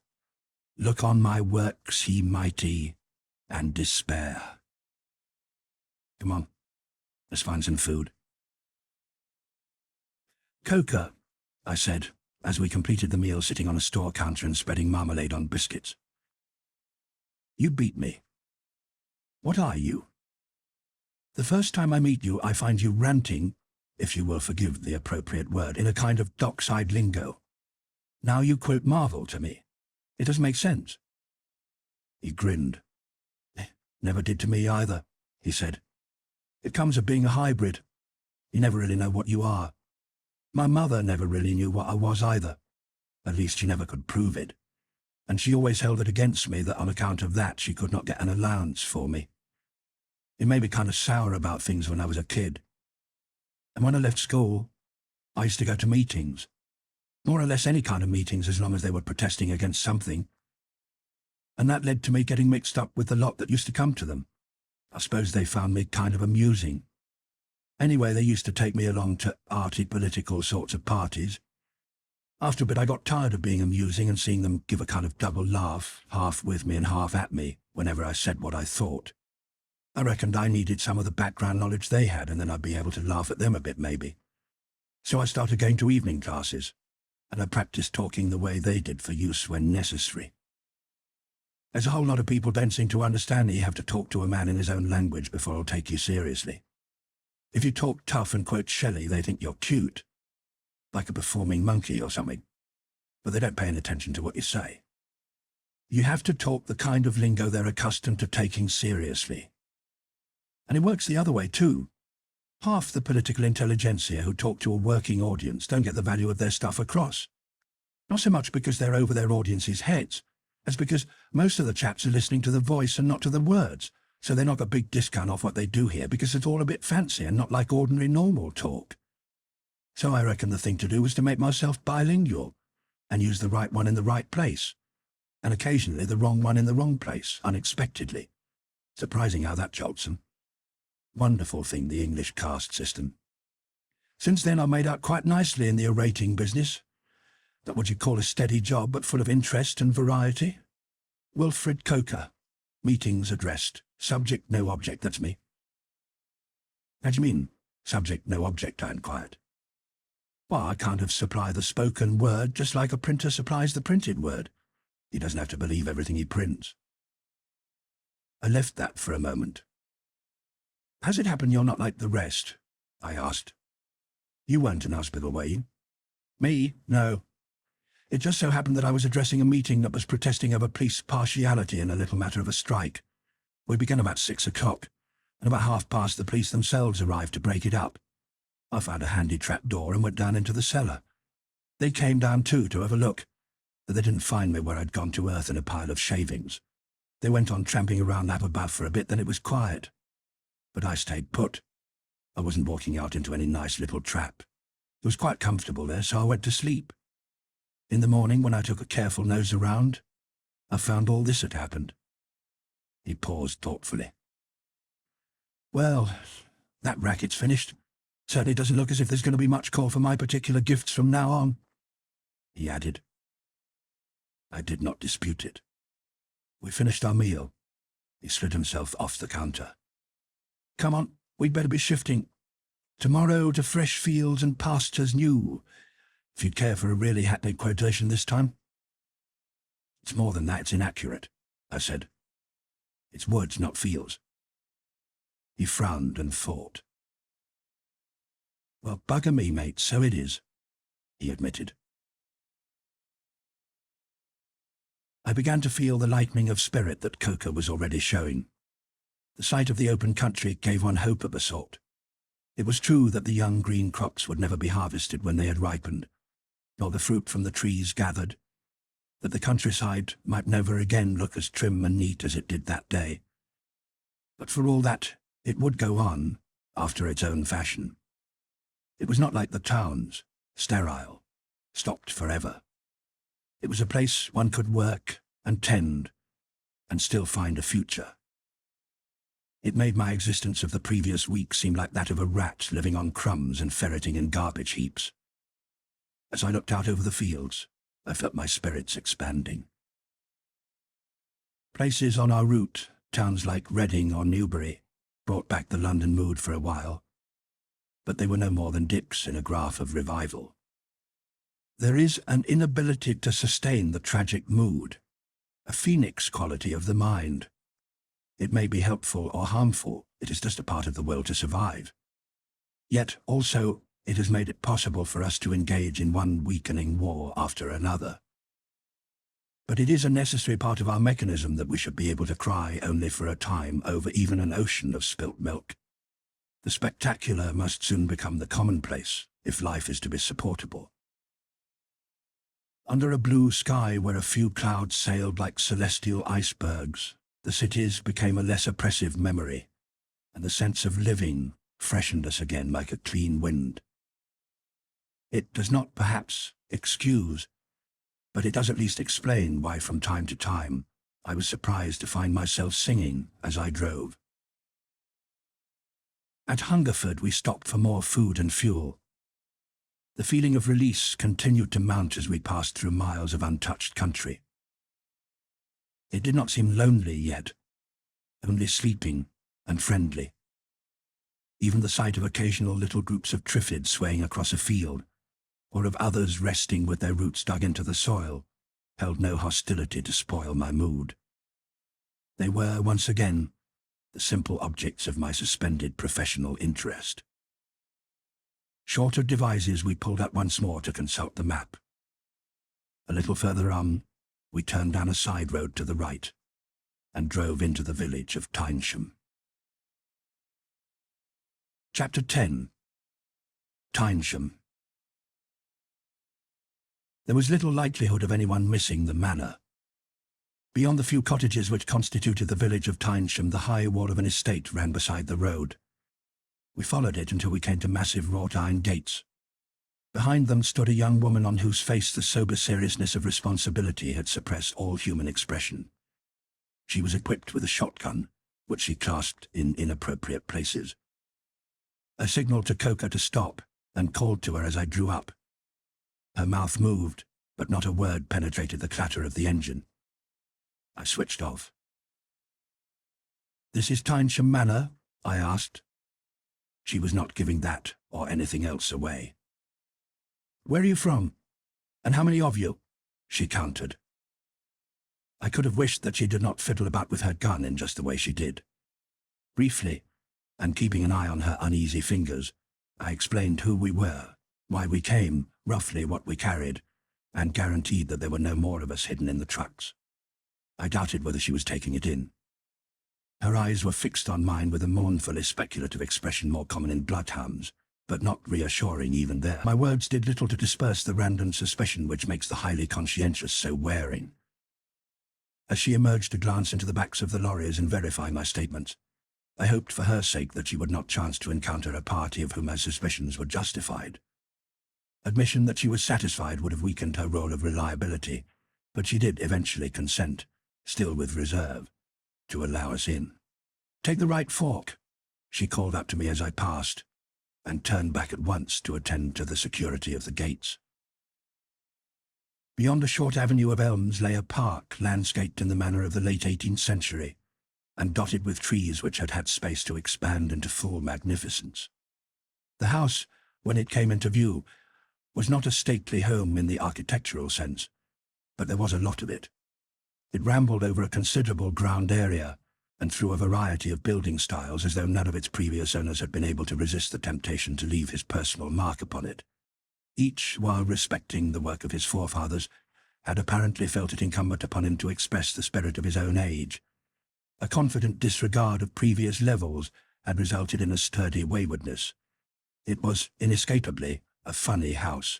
Look on my works, ye mighty, and despair." "Come on, let's find some food." "Coker," I said, as we completed the meal sitting on a store counter and spreading marmalade on biscuits. "You beat me. What are you? The first time I meet you, I find you ranting, if you will forgive the appropriate word, in a kind of dockside lingo. Now you quote Marvel to me. It doesn't make sense." He grinned. "Never did to me either," he said. "It comes of being a hybrid. You never really know what you are. My mother never really knew what I was either. At least she never could prove it. and she always held it against me that on account of that she could not get an allowance for me. It made me kind of sour about things when I was a kid. And when I left school, I used to go to meetings. More or less any kind of meetings as long as they were protesting against something. And that led to me getting mixed up with the lot that used to come to them. I suppose they found me kind of amusing. Anyway, they used to take me along to arty political sorts of parties. After a bit I got tired of being amusing and seeing them give a kind of double laugh, half with me and half at me, whenever I said what I thought. I reckoned I needed some of the background knowledge they had, and then I'd be able to laugh at them a bit maybe. So I started going to evening classes, and I practiced talking the way they did for use when necessary. There's a whole lot of people don't seem to understand that you have to talk to a man in his own language before he'll take you seriously. If you talk tough and quote Shelley, they think you're cute, like a performing monkey or something, but they don't pay any attention to what you say. You have to talk the kind of lingo they're accustomed to taking seriously. And it works the other way too. Half the political intelligentsia who talk to a working audience don't get the value of their stuff across. Not so much because they're over their audience's heads, as because most of the chaps are listening to the voice and not to the words, so they knock a big discount off what they do here because it's all a bit fancy and not like ordinary normal talk. So I reckon the thing to do was to make myself bilingual and use the right one in the right place, and occasionally the wrong one in the wrong place, unexpectedly. Surprising how that jolts them. Wonderful thing, the English caste system. Since then I made out quite nicely in the orating business. Not what you'd call a steady job, but full of interest and variety. Wilfred Coker. Meetings addressed. Subject, no object, that's me. How do you mean, subject, no object, I inquired. Well, I kind of supply the spoken word just like a printer supplies the printed word. He doesn't have to believe everything he prints. I left that for a moment. Has it happened you're not like the rest? I asked. You weren't in hospital, were you? Me? No. It just so happened that I was addressing a meeting that was protesting over police partiality in a little matter of a strike. We began about 6 o'clock, and about 1:30 the police themselves arrived to break it up. I found a handy trap door and went down into the cellar. They came down too to have a look, but they didn't find me where I'd gone to earth in a pile of shavings. They went on tramping around up above for a bit, then it was quiet. But I stayed put. I wasn't walking out into any nice little trap. It was quite comfortable there, so I went to sleep. In the morning, when I took a careful nose around, I found all this had happened. He paused thoughtfully. Well, that racket's finished. Certainly doesn't look as if there's going to be much call for my particular gifts from now on, he added. I did not dispute it. We finished our meal. He slid himself off the counter. Come on, we'd better be shifting. Tomorrow to fresh fields and pastures new, if you'd care for a really hackneyed quotation this time. It's more than that, it's inaccurate, I said. It's woods, not fields. He frowned and thought. Well, bugger me, mate, so it is, he admitted. I began to feel the lightening of spirit that Coker was already showing. The sight of the open country gave one hope of a sort. It was true that the young green crops would never be harvested when they had ripened, nor the fruit from the trees gathered, that the countryside might never again look as trim and neat as it did that day. But for all that, it would go on, after its own fashion. It was not like the towns, sterile, stopped forever. It was a place one could work and tend, and still find a future. It made my existence of the previous week seem like that of a rat living on crumbs and ferreting in garbage heaps. As I looked out over the fields, I felt my spirits expanding. Places on our route, towns like Reading or Newbury, brought back the London mood for a while, but they were no more than dips in a graph of revival. There is an inability to sustain the tragic mood, a phoenix quality of the mind. It may be helpful or harmful, it is just a part of the will to survive. Yet also it has made it possible for us to engage in one weakening war after another. But it is a necessary part of our mechanism that we should be able to cry only for a time over even an ocean of spilt milk. The spectacular must soon become the commonplace if life is to be supportable. Under a blue sky where a few clouds sailed like celestial icebergs, the cities became a less oppressive memory, and the sense of living freshened us again like a clean wind. It does not perhaps excuse, but it does at least explain why from time to time I was surprised to find myself singing as I drove. At Hungerford we stopped for more food and fuel. The feeling of release continued to mount as we passed through miles of untouched country. It did not seem lonely yet, only sleeping and friendly. Even the sight of occasional little groups of Triffids swaying across a field, or of others resting with their roots dug into the soil, held no hostility to spoil my mood. They were, once again, the simple objects of my suspended professional interest. Short of devices, we pulled up once more to consult the map. A little further on, we turned down a side road to the right and drove into the village of Tynesham. Chapter 10. Tynesham. There was little likelihood of anyone missing the manor. Beyond the few cottages which constituted the village of Tynesham, the high wall of an estate ran beside the road. We followed it until we came to massive wrought-iron gates. Behind them stood a young woman on whose face the sober seriousness of responsibility had suppressed all human expression. She was equipped with a shotgun, which she clasped in inappropriate places. I signaled to Coca to stop and called to her as I drew up. Her mouth moved, but not a word penetrated the clatter of the engine. I switched off. "This is Tynesham Manor?" I asked. She was not giving that or anything else away. "Where are you from? And how many of you?" she countered. I could have wished that she did not fiddle about with her gun in just the way she did. Briefly, and keeping an eye on her uneasy fingers, I explained who we were, why we came, roughly what we carried, and guaranteed that there were no more of us hidden in the trucks. I doubted whether she was taking it in. Her eyes were fixed on mine with a mournfully speculative expression more common in bloodhounds, but not reassuring even there. My words did little to disperse the random suspicion which makes the highly conscientious so wearing. As she emerged to glance into the backs of the lorries and verify my statements, I hoped for her sake that she would not chance to encounter a party of whom her suspicions were justified. Admission that she was satisfied would have weakened her role of reliability, but she did eventually consent, still with reserve, to allow us in. "Take the right fork," she called out to me as I passed, and turned back at once to attend to the security of the gates. Beyond a short avenue of elms lay a park landscaped in the manner of the late 18th century, and dotted with trees which had had space to expand into full magnificence. The house, when it came into view, was not a stately home in the architectural sense, but there was a lot of it. It rambled over a considerable ground area, and through a variety of building styles as though none of its previous owners had been able to resist the temptation to leave his personal mark upon it. Each, while respecting the work of his forefathers, had apparently felt it incumbent upon him to express the spirit of his own age. A confident disregard of previous levels had resulted in a sturdy waywardness. It was inescapably a funny house,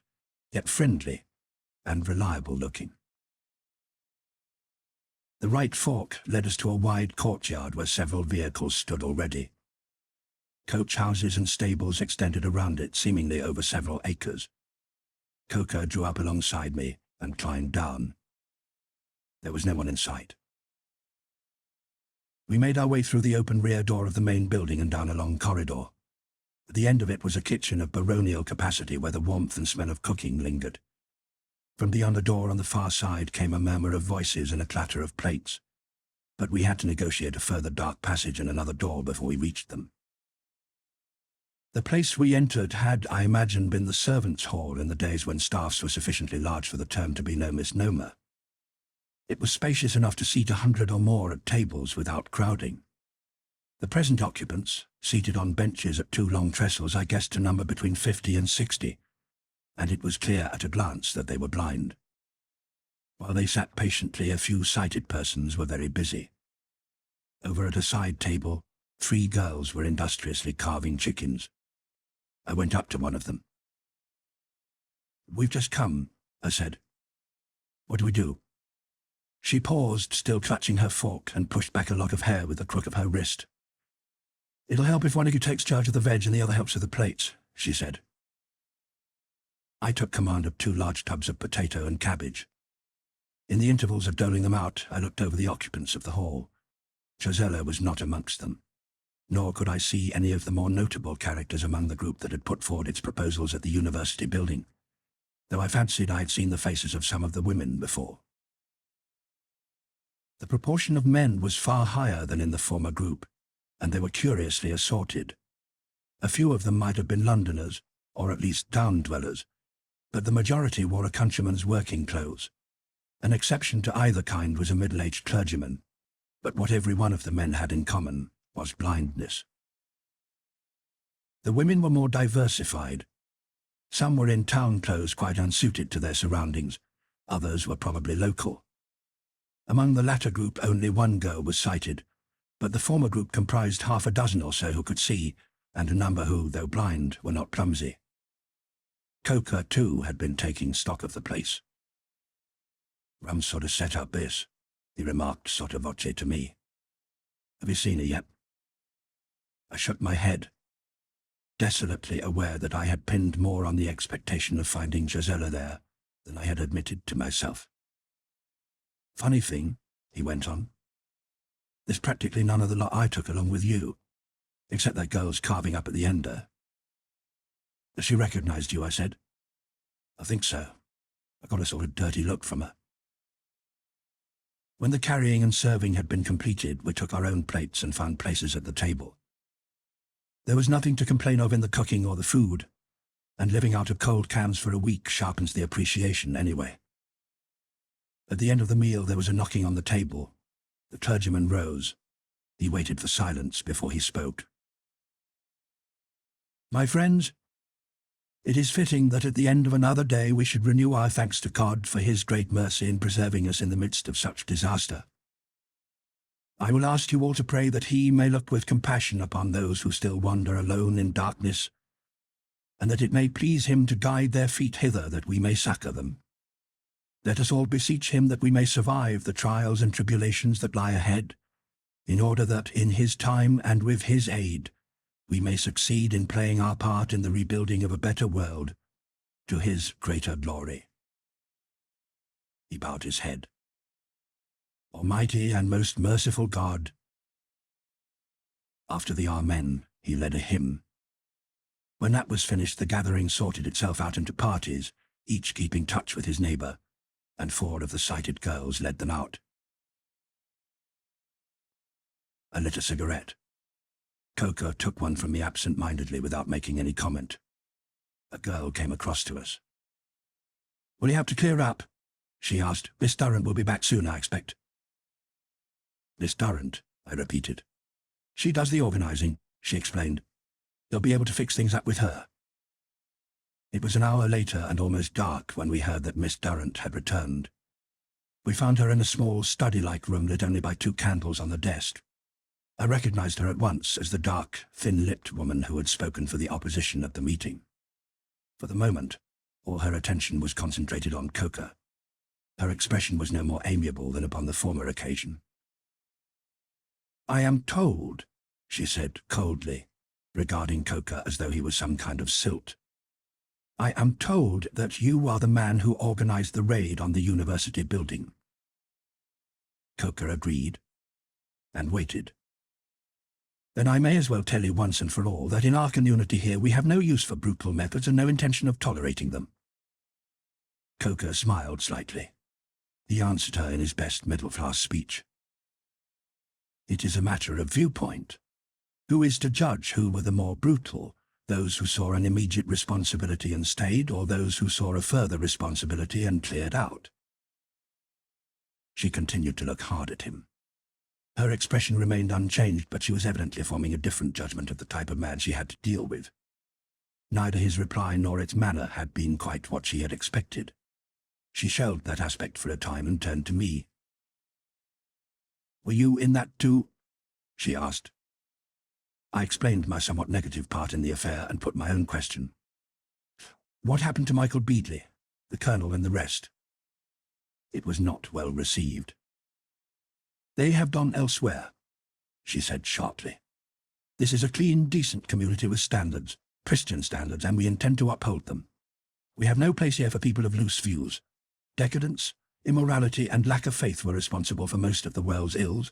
yet friendly and reliable-looking. The right fork led us to a wide courtyard where several vehicles stood already. Coach houses and stables extended around it, seemingly over several acres. Coca drew up alongside me and climbed down. There was no one in sight. We made our way through the open rear door of the main building and down a long corridor. At the end of it was a kitchen of baronial capacity where the warmth and smell of cooking lingered. From beyond a door on the far side came a murmur of voices and a clatter of plates, but we had to negotiate a further dark passage and another door before we reached them. The place we entered had, I imagine, been the servants' hall in the days when staffs were sufficiently large for the term to be no misnomer. It was spacious enough to seat 100 or more at tables without crowding. The present occupants, seated on benches at 2 long trestles, I guessed to number between 50 and 60. And it was clear at a glance that they were blind. While they sat patiently, a few sighted persons were very busy. Over at a side table, 3 girls were industriously carving chickens. I went up to one of them. "We've just come," I said. What do we do? She paused, still clutching her fork, and pushed back a lock of hair with the crook of her wrist. It'll help if one of you takes charge of the veg and the other helps with the plates, she said. I took command of 2 large tubs of potato and cabbage. In the intervals of doling them out, I looked over the occupants of the hall. Josella was not amongst them, nor could I see any of the more notable characters among the group that had put forward its proposals at the university building, though I fancied I had seen the faces of some of the women before. The proportion of men was far higher than in the former group, and they were curiously assorted. A few of them might have been Londoners, or at least town-dwellers, but the majority wore a countryman's working clothes. An exception to either kind was a middle-aged clergyman, but what every one of the men had in common was blindness. The women were more diversified. Some were in town clothes quite unsuited to their surroundings, others were probably local. Among the latter group only one girl was sighted, but the former group comprised half a dozen or so who could see, and a number who, though blind, were not clumsy. Coker, too, had been taking stock of the place. "Rum sort of set up, this," he remarked sotto voce to me. "Have you seen her yet?" I shook my head, desolately aware that I had pinned more on the expectation of finding Josella there than I had admitted to myself. "Funny thing," he went on, "there's practically none of the lot I took along with you, except that girl's carving up at the end there." "She recognized you," I said. "I think so. I got a sort of dirty look from her." When the carrying and serving had been completed, we took our own plates and found places at the table. There was nothing to complain of in the cooking or the food, and living out of cold cans for a week sharpens the appreciation anyway. At the end of the meal there was a knocking on the table. The clergyman rose. He waited for silence before he spoke. "My friends, it is fitting that at the end of another day we should renew our thanks to God for his great mercy in preserving us in the midst of such disaster. I will ask you all to pray that he may look with compassion upon those who still wander alone in darkness, and that it may please him to guide their feet hither that we may succor them. Let us all beseech him that we may survive the trials and tribulations that lie ahead, in order that in his time and with his aid we may succeed in playing our part in the rebuilding of a better world, to his greater glory." He bowed his head. "Almighty and most merciful God." After the Amen, he led a hymn. When that was finished, the gathering sorted itself out into parties, each keeping touch with his neighbor, and 4 of the sighted girls led them out. I lit a cigarette. Coker took one from me absent-mindedly without making any comment. A girl came across to us. "Will you have to clear up?" she asked. "Miss Durrant will be back soon, I expect." "Miss Durrant," I repeated. "She does the organizing," she explained. "You'll be able to fix things up with her." It was an hour later and almost dark when we heard that Miss Durrant had returned. We found her in a small study-like room lit only by 2 candles on the desk. I recognized her at once as the dark, thin-lipped woman who had spoken for the opposition at the meeting. For the moment, all her attention was concentrated on Coker. Her expression was no more amiable than upon the former occasion. "I am told," she said coldly, regarding Coker as though he was some kind of silt. "I am told that you are the man who organized the raid on the university building." Coker agreed, and waited. "Then I may as well tell you once and for all that in our community here we have no use for brutal methods and no intention of tolerating them." Coker smiled slightly. He answered her in his best middle-class speech. "It is a matter of viewpoint. Who is to judge who were the more brutal, those who saw an immediate responsibility and stayed, or those who saw a further responsibility and cleared out?" She continued to look hard at him. Her expression remained unchanged, but she was evidently forming a different judgment of the type of man she had to deal with. Neither his reply nor its manner had been quite what she had expected. She shelved that aspect for a time and turned to me. "Were you in that too?" she asked. I explained my somewhat negative part in the affair and put my own question. "What happened to Michael Beadley, the colonel and the rest?" It was not well received. "They have gone elsewhere," she said sharply. "This is a clean, decent community with standards, Christian standards, and we intend to uphold them. We have no place here for people of loose views. Decadence, immorality, and lack of faith were responsible for most of the world's ills.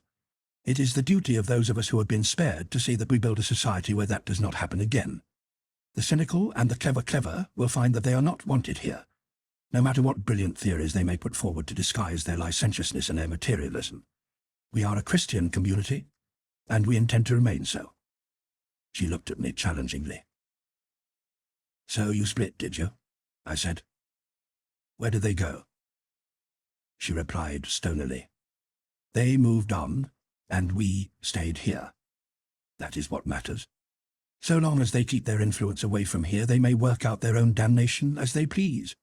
It is the duty of those of us who have been spared to see that we build a society where that does not happen again. The cynical and the clever will find that they are not wanted here, no matter what brilliant theories they may put forward to disguise their licentiousness and their materialism. We are a Christian community, and we intend to remain so." She looked at me challengingly. "So you split, did you?" I said. "Where did they go?" She replied stonily. "They moved on, and we stayed here. That is what matters. So long as they keep their influence away from here, they may work out their own damnation as they please.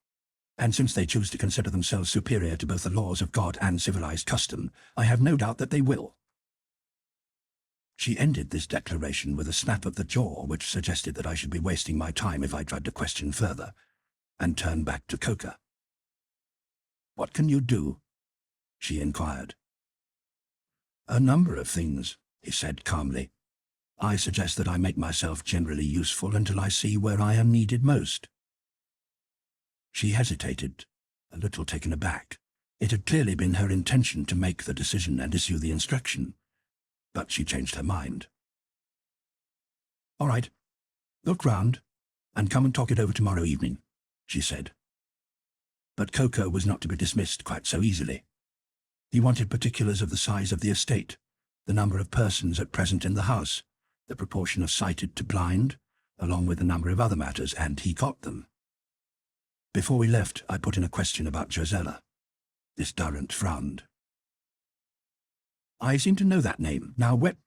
And since they choose to consider themselves superior to both the laws of God and civilized custom, I have no doubt that they will." She ended this declaration with a snap of the jaw which suggested that I should be wasting my time if I tried to question further, and turned back to Coker. "What can you do?" she inquired. "A number of things," he said calmly. "I suggest that I make myself generally useful until I see where I am needed most." She hesitated, a little taken aback. It had clearly been her intention to make the decision and issue the instruction, but she changed her mind. "All right, look round, and come and talk it over tomorrow evening," she said. But Coker was not to be dismissed quite so easily. He wanted particulars of the size of the estate, the number of persons at present in the house, the proportion of sighted to blind, along with a number of other matters, and he got them. Before we left, I put in a question about Josella. Miss Durrant frowned. "I seem to know that name. Now, where...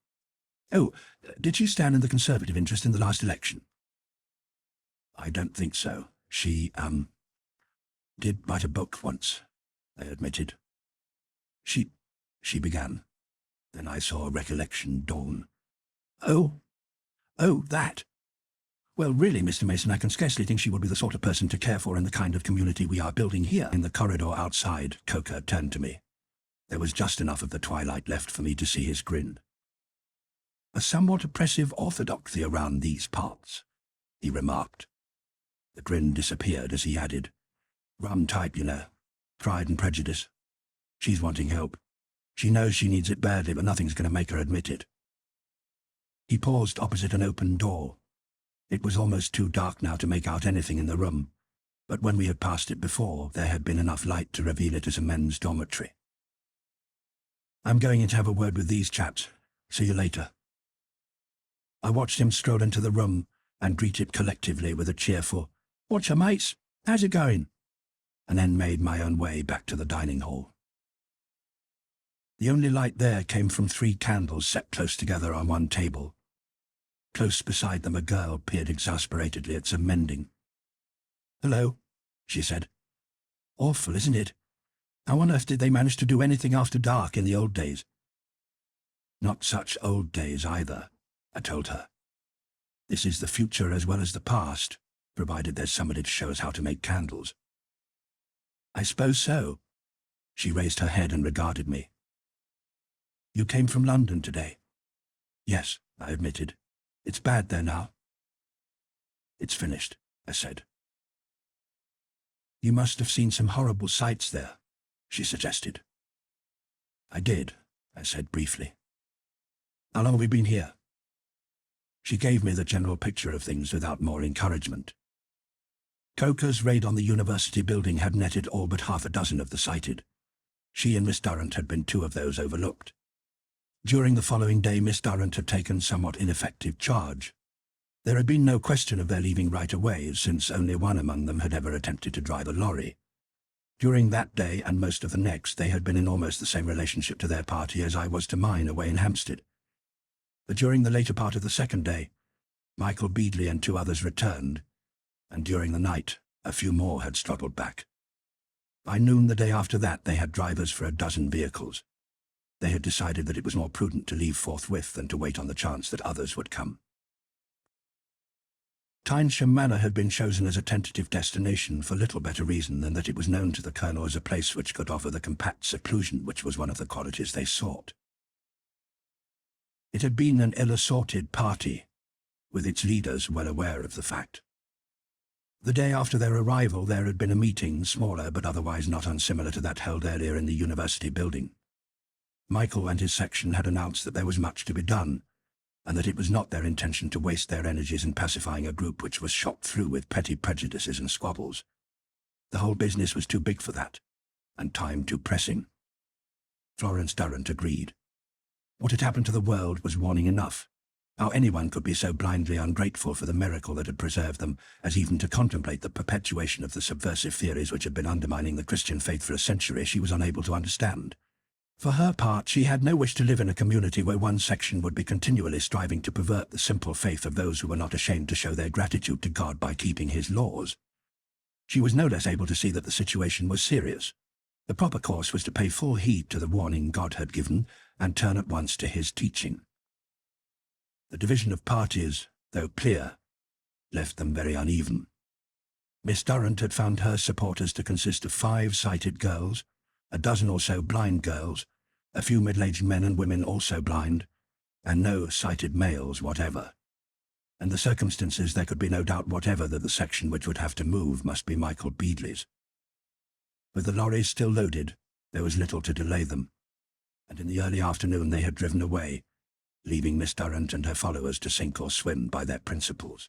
Oh, did she stand in the Conservative interest in the last election?" "I don't think so. She, did write a book once," I admitted. She began. Then I saw recollection dawn. Oh, that. Well, really, Mr. Mason, I can scarcely think she would be the sort of person to care for in the kind of community we are building here." In the corridor outside, Coker turned to me. There was just enough of the twilight left for me to see his grin. "A somewhat oppressive orthodoxy around these parts," he remarked. The grin disappeared as he added, "Rum type, you know. Pride and prejudice. She's wanting help. She knows she needs it badly, but nothing's going to make her admit it." He paused opposite an open door. It was almost too dark now to make out anything in the room, but when we had passed it before, there had been enough light to reveal it as a men's dormitory. "I'm going in to have a word with these chaps. See you later." I watched him stroll into the room and greet it collectively with a cheerful, "Whatcha, mates? How's it going?" and then made my own way back to the dining hall. The only light there came from 3 candles set close together on one table. Close beside them a girl peered exasperatedly at some mending. "Hello," she said. "Awful, isn't it? How on earth did they manage to do anything after dark in the old days?" "Not such old days either," I told her. "This is the future as well as the past, provided there's somebody to show us how to make candles." "I suppose so." She raised her head and regarded me. "You came from London today?" "Yes," I admitted. "It's bad there now." "It's finished," I said. "You must have seen some horrible sights there," she suggested. "I did," I said briefly. "How long have we been here?" She gave me the general picture of things without more encouragement. Coker's raid on the university building had netted all but half a dozen of the sighted. She and Miss Durrant had been 2 of those overlooked. During the following day, Miss Durrant had taken somewhat ineffective charge. There had been no question of their leaving right away, since only one among them had ever attempted to drive a lorry. During that day and most of the next, they had been in almost the same relationship to their party as I was to mine away in Hampstead. But during the later part of the second day, Michael Beadley and 2 others returned, and during the night, a few more had struggled back. By noon the day after that, they had drivers for a dozen vehicles. They had decided that it was more prudent to leave forthwith than to wait on the chance that others would come. Tynesham Manor had been chosen as a tentative destination for little better reason than that it was known to the Colonel as a place which could offer the compact seclusion which was one of the qualities they sought. It had been an ill-assorted party, with its leaders well aware of the fact. The day after their arrival there had been a meeting, smaller but otherwise not unsimilar to that held earlier in the university building. Michael and his section had announced that there was much to be done, and that it was not their intention to waste their energies in pacifying a group which was shot through with petty prejudices and squabbles. The whole business was too big for that, and time too pressing. Florence Durrant agreed. What had happened to the world was warning enough. How anyone could be so blindly ungrateful for the miracle that had preserved them, as even to contemplate the perpetuation of the subversive theories which had been undermining the Christian faith for a century, she was unable to understand. For her part, she had no wish to live in a community where one section would be continually striving to pervert the simple faith of those who were not ashamed to show their gratitude to God by keeping his laws. She was no less able to see that the situation was serious. The proper course was to pay full heed to the warning God had given and turn at once to his teaching. The division of parties, though clear, left them very uneven. Miss Durrant had found her supporters to consist of 5 sighted girls, a dozen or so blind girls, a few middle-aged men and women also blind, and no sighted males whatever. In the circumstances there could be no doubt whatever that the section which would have to move must be Michael Beadley's. With the lorries still loaded, there was little to delay them, and in the early afternoon they had driven away, leaving Miss Durrant and her followers to sink or swim by their principles.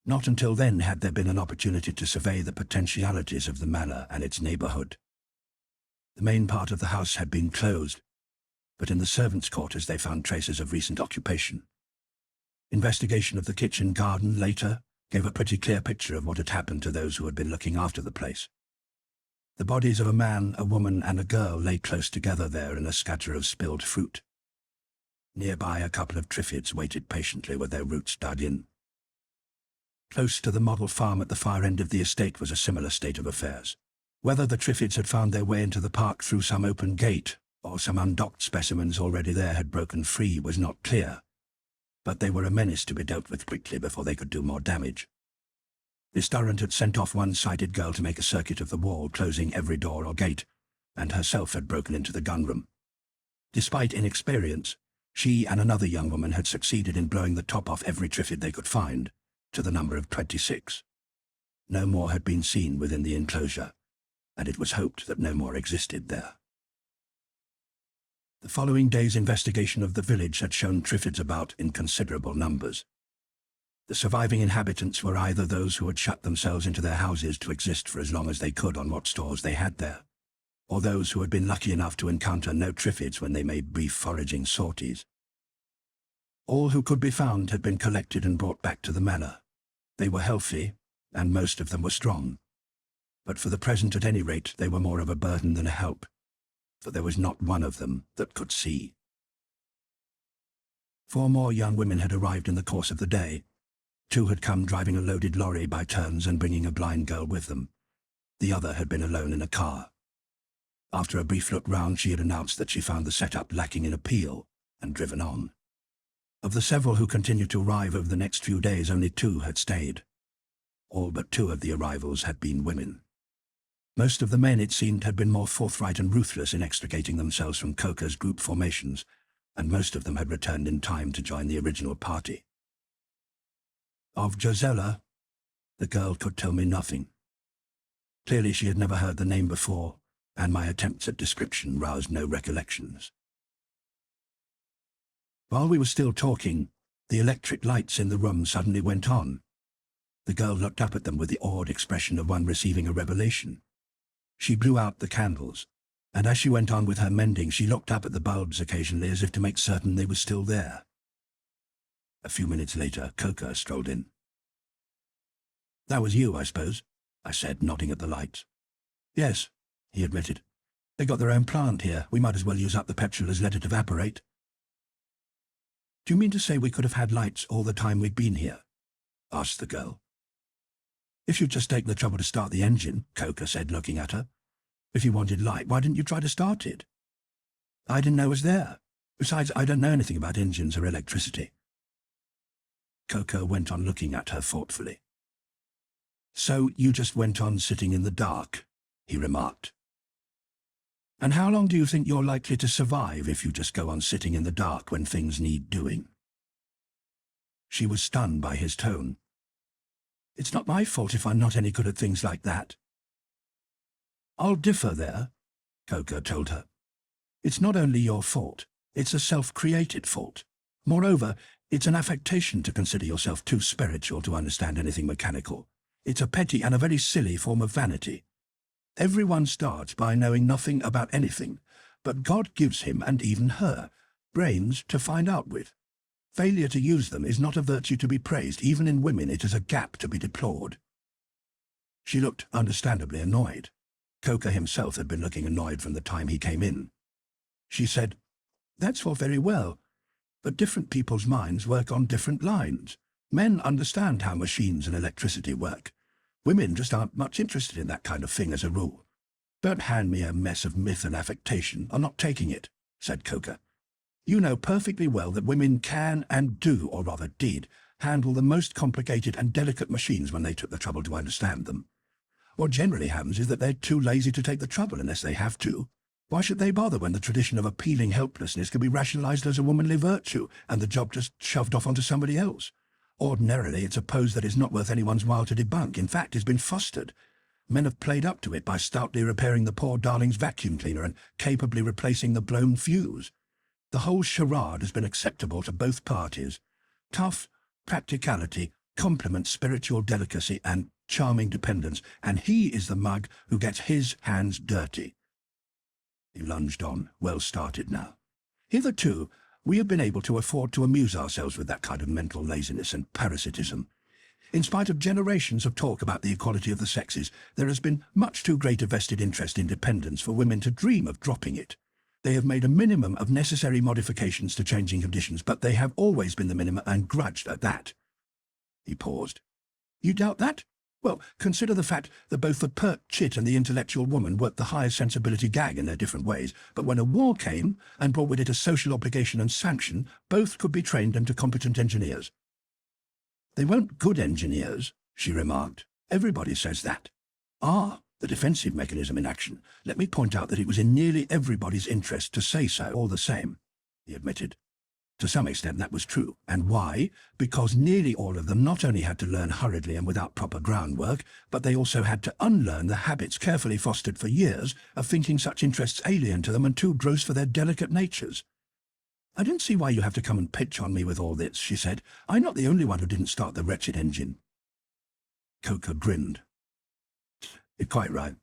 Not until then had there been an opportunity to survey the potentialities of the manor and its neighbourhood. The main part of the house had been closed, but in the servants' quarters they found traces of recent occupation. Investigation of the kitchen garden later gave a pretty clear picture of what had happened to those who had been looking after the place. The bodies of a man, a woman, and a girl lay close together there in a scatter of spilled fruit. Nearby a couple of Triffids waited patiently with their roots dug in. Close to the model farm at the far end of the estate was a similar state of affairs. Whether the Triffids had found their way into the park through some open gate, or some undocked specimens already there had broken free, was not clear, but they were a menace to be dealt with quickly before they could do more damage. Miss Durrant had sent off one sighted girl to make a circuit of the wall, closing every door or gate, and herself had broken into the gunroom. Despite inexperience, she and another young woman had succeeded in blowing the top off every Triffid they could find, to the number of 26. No more had been seen within the enclosure, and it was hoped that no more existed there. The following day's investigation of the village had shown Triffids about in considerable numbers. The surviving inhabitants were either those who had shut themselves into their houses to exist for as long as they could on what stores they had there, or those who had been lucky enough to encounter no Triffids when they made brief foraging sorties. All who could be found had been collected and brought back to the manor. They were healthy, and most of them were strong. But for the present, at any rate, they were more of a burden than a help, for there was not one of them that could see. 4 more young women had arrived in the course of the day. 2 had come driving a loaded lorry by turns and bringing a blind girl with them. The other had been alone in a car. After a brief look round, she had announced that she found the setup lacking in appeal, and driven on. Of the several who continued to arrive over the next few days, only 2 had stayed. All but 2 of the arrivals had been women. Most of the men, it seemed, had been more forthright and ruthless in extricating themselves from Coker's group formations, and most of them had returned in time to join the original party. Of Josella, the girl could tell me nothing. Clearly she had never heard the name before, and my attempts at description roused no recollections. While we were still talking, the electric lights in the room suddenly went on. The girl looked up at them with the awed expression of one receiving a revelation. She blew out the candles, and as she went on with her mending, she looked up at the bulbs occasionally as if to make certain they were still there. A few minutes later, Coker strolled in. "That was you, I suppose?" I said, nodding at the lights. "Yes," he admitted. "They got their own plant here. We might as well use up the petrol as let it evaporate." "Do you mean to say we could have had lights all the time we'd been here?" asked the girl. "If you'd just taken the trouble to start the engine," Coker said, looking at her. "If you wanted light, why didn't you try to start it?" "I didn't know it was there. Besides, I don't know anything about engines or electricity." Coco went on looking at her thoughtfully. "So you just went on sitting in the dark," he remarked. "And how long do you think you're likely to survive if you just go on sitting in the dark when things need doing?" She was stunned by his tone. "It's not my fault if I'm not any good at things like that." "I'll differ there," Coco told her. "It's not only your fault, it's a self-created fault. Moreover, it's an affectation to consider yourself too spiritual to understand anything mechanical. It's a petty and a very silly form of vanity. Everyone starts by knowing nothing about anything, but God gives him, and even her, brains to find out with. Failure to use them is not a virtue to be praised. Even in women it is a gap to be deplored." She looked understandably annoyed. Coco himself had been looking annoyed from the time he came in. She said, "That's all very well, but different people's minds work on different lines. Men understand how machines and electricity work. Women just aren't much interested in that kind of thing as a rule. Don't hand me a mess of myth and affectation. I'm not taking it," said Coco. "You know perfectly well that women can and do, or rather did, handle the most complicated and delicate machines when they took the trouble to understand them. What generally happens is that they're too lazy to take the trouble unless they have to. Why should they bother when the tradition of appealing helplessness can be rationalized as a womanly virtue and the job just shoved off onto somebody else? Ordinarily, it's a pose that is not worth anyone's while to debunk. In fact, it's been fostered. Men have played up to it by stoutly repairing the poor darling's vacuum cleaner and capably replacing the blown fuse. The whole charade has been acceptable to both parties. Tough practicality complements spiritual delicacy and charming dependence, and he is the mug who gets his hands dirty." He lunged on, well started now. "Hitherto, we have been able to afford to amuse ourselves with that kind of mental laziness and parasitism. In spite of generations of talk about the equality of the sexes, there has been much too great a vested interest in dependence for women to dream of dropping it. They have made a minimum of necessary modifications to changing conditions, but they have always been the minimum and grudged at that." He paused. "You doubt that? Well, consider the fact that both the pert chit and the intellectual woman worked the highest sensibility gag in their different ways, but when a war came and brought with it a social obligation and sanction, both could be trained into competent engineers." "They weren't good engineers," she remarked. "Everybody says that." "Ah, the defensive mechanism in action. Let me point out that it was in nearly everybody's interest to say so all the same," he admitted. To some extent that was true. And why? Because nearly all of them not only had to learn hurriedly and without proper groundwork, but they also had to unlearn the habits carefully fostered for years of thinking such interests alien to them and too gross for their delicate natures. "I don't see why you have to come and pitch on me with all this," she said. "I'm not the only one who didn't start the wretched engine." Coco grinned. "You're quite right.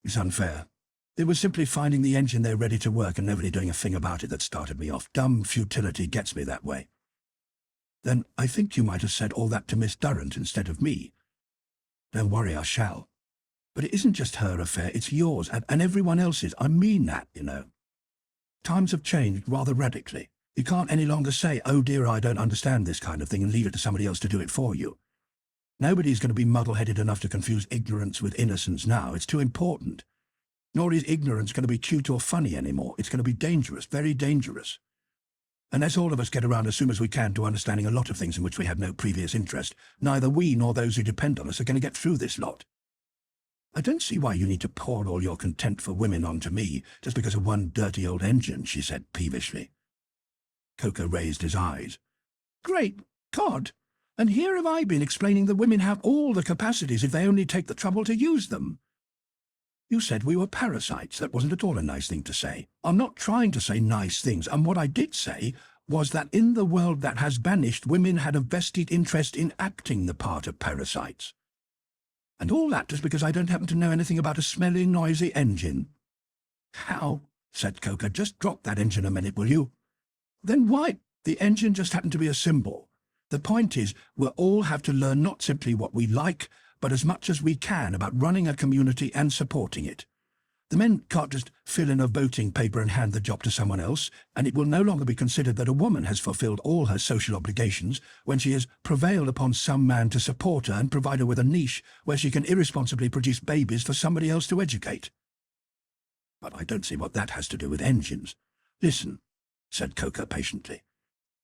It's unfair. It was simply finding the engine there ready to work and nobody doing a thing about it that started me off. Dumb futility gets me that way." "Then I think you might have said all that to Miss Durrant instead of me." "Don't worry, I shall. But it isn't just her affair, it's yours and everyone else's. I mean that, you know. Times have changed rather radically. You can't any longer say, 'Oh dear, I don't understand this kind of thing,' and leave it to somebody else to do it for you. Nobody's going to be muddle-headed enough to confuse ignorance with innocence now. It's too important. Nor is ignorance going to be cute or funny anymore. It's going to be dangerous, very dangerous. Unless all of us get around as soon as we can to understanding a lot of things in which we had no previous interest, neither we nor those who depend on us are going to get through this lot. I don't see why you need to pour all your contempt for women onto me just because of one dirty old engine," she said peevishly. Coco raised his eyes. "Great God! And here have I been explaining that women have all the capacities if they only take the trouble to use them. You said we were parasites. That wasn't at all a nice thing to say. I'm not trying to say nice things, and what I did say was that in the world that has vanished, women had a vested interest in acting the part of parasites. And all that just because I don't happen to know anything about a smelly, noisy engine." "How?" said Coco. "Just drop that engine a minute, will you?" "Then why? The engine just happened to be a symbol. The point is, we'll all have to learn not simply what we like, but as much as we can about running a community and supporting it. The men can't just fill in a voting paper and hand the job to someone else, and it will no longer be considered that a woman has fulfilled all her social obligations when she has prevailed upon some man to support her and provide her with a niche where she can irresponsibly produce babies for somebody else to educate." "But I don't see what that has to do with engines." "Listen," said Coco patiently.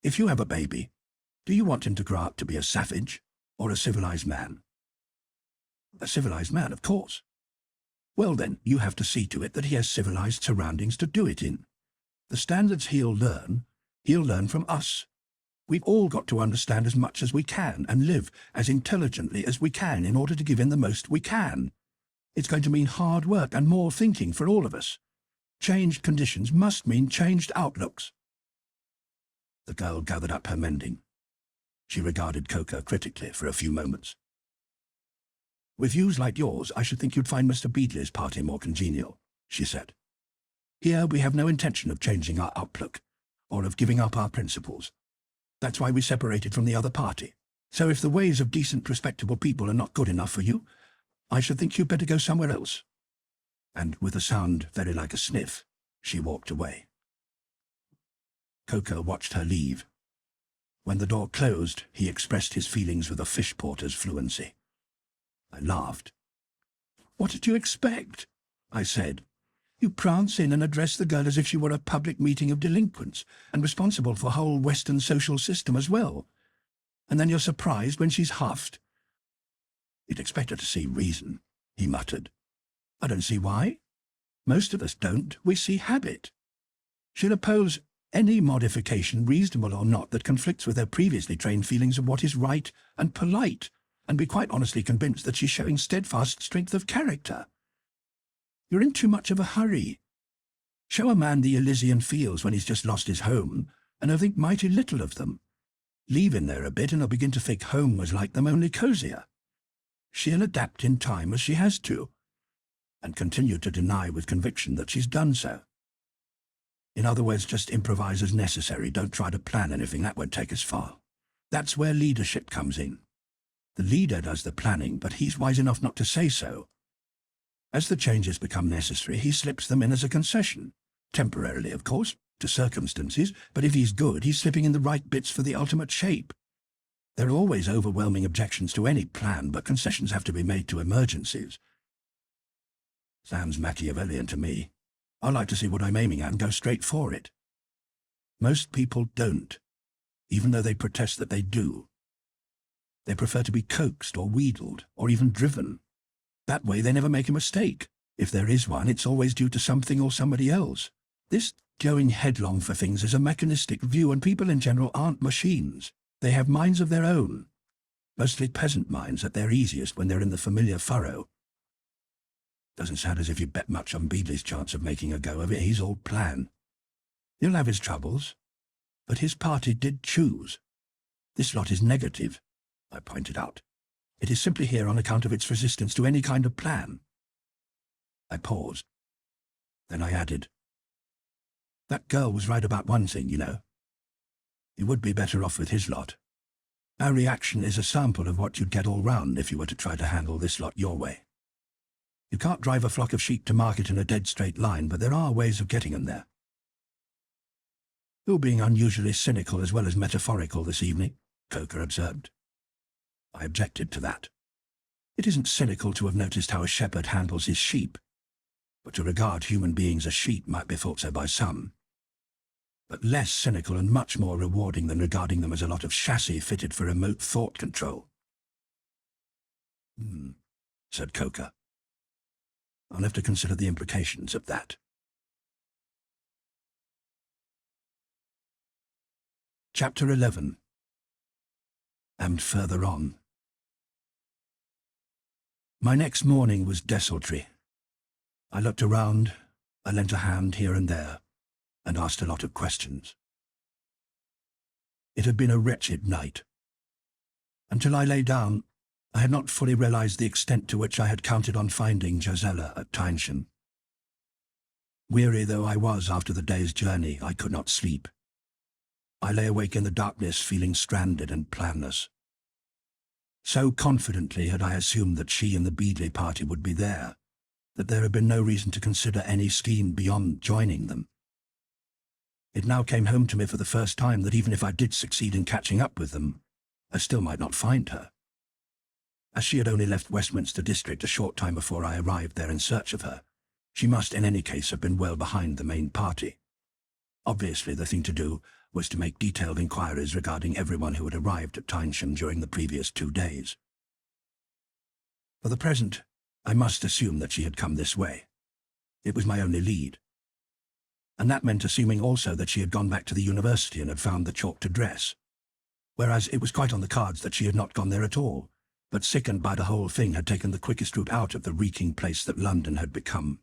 "If you have a baby, Do you want him to grow up to be a savage or a civilized man? A civilized man, of course. Well then, you have to see to it that he has civilized surroundings to do it in. The standards he'll learn from us. We've all got to understand as much as we can and live as intelligently as we can in order to give him the most we can. It's going to mean hard work and more thinking for all of us. Changed conditions must mean changed outlooks. The girl gathered up her mending. She regarded Coca critically for a few moments. With views like yours, I should think you'd find Mr. Beadley's party more congenial, she said. Here we have no intention of changing our outlook, or of giving up our principles. That's why we separated from the other party. So if the ways of decent, respectable people are not good enough for you, I should think you'd better go somewhere else. And with a sound very like a sniff, she walked away. Coca watched her leave. When the door closed, he expressed his feelings with a fish porter's fluency. I laughed. What did you expect? I said. You prance in and address the girl as if she were a public meeting of delinquents and responsible for the whole Western social system as well. And then you're surprised when she's huffed. You'd expect her to see reason, he muttered. I don't see why. Most of us don't. We see habit. She'll oppose any modification, reasonable or not, that conflicts with her previously trained feelings of what is right and polite, and be quite honestly convinced that she's showing steadfast strength of character. You're in too much of a hurry. Show a man the Elysian fields when he's just lost his home, and he'll think mighty little of them. Leave him there a bit, and he'll begin to think home was like them, only cosier. She'll adapt in time as she has to, and continue to deny with conviction that she's done so. In other words, just improvise as necessary. Don't try to plan anything. That won't take us far. That's where leadership comes in. The leader does the planning, but he's wise enough not to say so. As the changes become necessary, he slips them in as a concession. Temporarily, of course, to circumstances, but if he's good, he's slipping in the right bits for the ultimate shape. There are always overwhelming objections to any plan, but concessions have to be made to emergencies. Sounds Machiavellian to me. I like to see what I'm aiming at and go straight for it. Most people don't, even though they protest that they do. They prefer to be coaxed or wheedled or even driven. That way they never make a mistake. If there is one, it's always due to something or somebody else. This going headlong for things is a mechanistic view, and people in general aren't machines. They have minds of their own. Mostly peasant minds at their easiest when they're in the familiar furrow. Doesn't sound as if you bet much on Beadley's chance of making a go of it. He's all plan. He'll have his troubles, but his party did choose. This lot is negative, I pointed out. It is simply here on account of its resistance to any kind of plan. I paused. Then I added, that girl was right about one thing, you know. You would be better off with his lot. Our reaction is a sample of what you'd get all round if you were to try to handle this lot your way. You can't drive a flock of sheep to market in a dead straight line, but there are ways of getting them there. You're being unusually cynical as well as metaphorical this evening, Coker observed. I objected to that. It isn't cynical to have noticed how a shepherd handles his sheep, but to regard human beings as sheep might be thought so by some. But less cynical and much more rewarding than regarding them as a lot of chassis fitted for remote thought control. Said Coker. I'll have to consider the implications of that. Chapter 11. And further on. My next morning was desultory. I looked around, I lent a hand here and there, and asked a lot of questions. It had been a wretched night. Until I lay down, I had not fully realized the extent to which I had counted on finding Gisela at Tynsham. Weary though I was after the day's journey, I could not sleep. I lay awake in the darkness, feeling stranded and planless. So confidently had I assumed that she and the Beadley party would be there, that there had been no reason to consider any scheme beyond joining them. It now came home to me for the first time that even if I did succeed in catching up with them, I still might not find her. As she had only left Westminster District a short time before I arrived there in search of her, she must in any case have been well behind the main party. Obviously the thing to do was to make detailed inquiries regarding everyone who had arrived at Tynesham during the previous 2 days. For the present, I must assume that she had come this way. It was my only lead. And that meant assuming also that she had gone back to the university and had found the chalked address. Whereas it was quite on the cards that she had not gone there at all, but sickened by the whole thing had taken the quickest route out of the reeking place that London had become.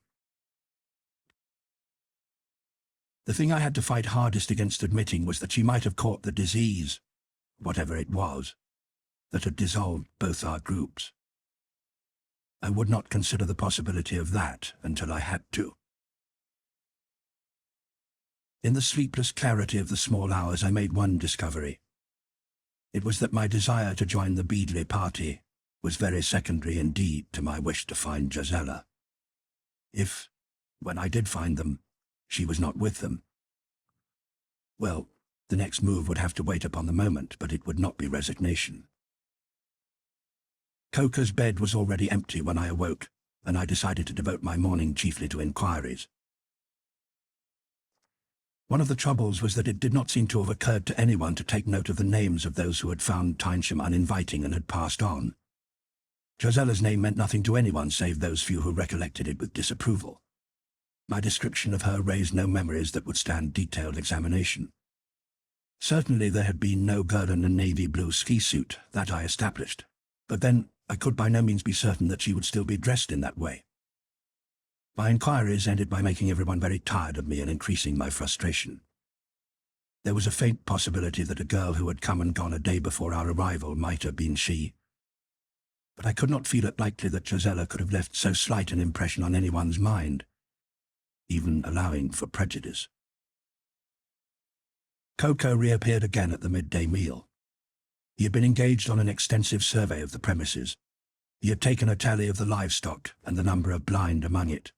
The thing I had to fight hardest against admitting was that she might have caught the disease, whatever it was, that had dissolved both our groups. I would not consider the possibility of that until I had to. In the sleepless clarity of the small hours, I made one discovery. It was that my desire to join the Beadley party was very secondary indeed to my wish to find Gisella. If, when I did find them, she was not with them, well, the next move would have to wait upon the moment, but it would not be resignation. Coker's bed was already empty when I awoke, and I decided to devote my morning chiefly to inquiries. One of the troubles was that it did not seem to have occurred to anyone to take note of the names of those who had found Tynesham uninviting and had passed on. Gisella's name meant nothing to anyone save those few who recollected it with disapproval. My description of her raised no memories that would stand detailed examination. Certainly there had been no girl in a navy blue ski suit, that I established, but then I could by no means be certain that she would still be dressed in that way. My inquiries ended by making everyone very tired of me and increasing my frustration. There was a faint possibility that a girl who had come and gone a day before our arrival might have been she, but I could not feel it likely that Gisella could have left so slight an impression on anyone's mind, even allowing for prejudice. Coker reappeared again at the midday meal. He had been engaged on an extensive survey of the premises. He had taken a tally of the livestock and the number of blind among it,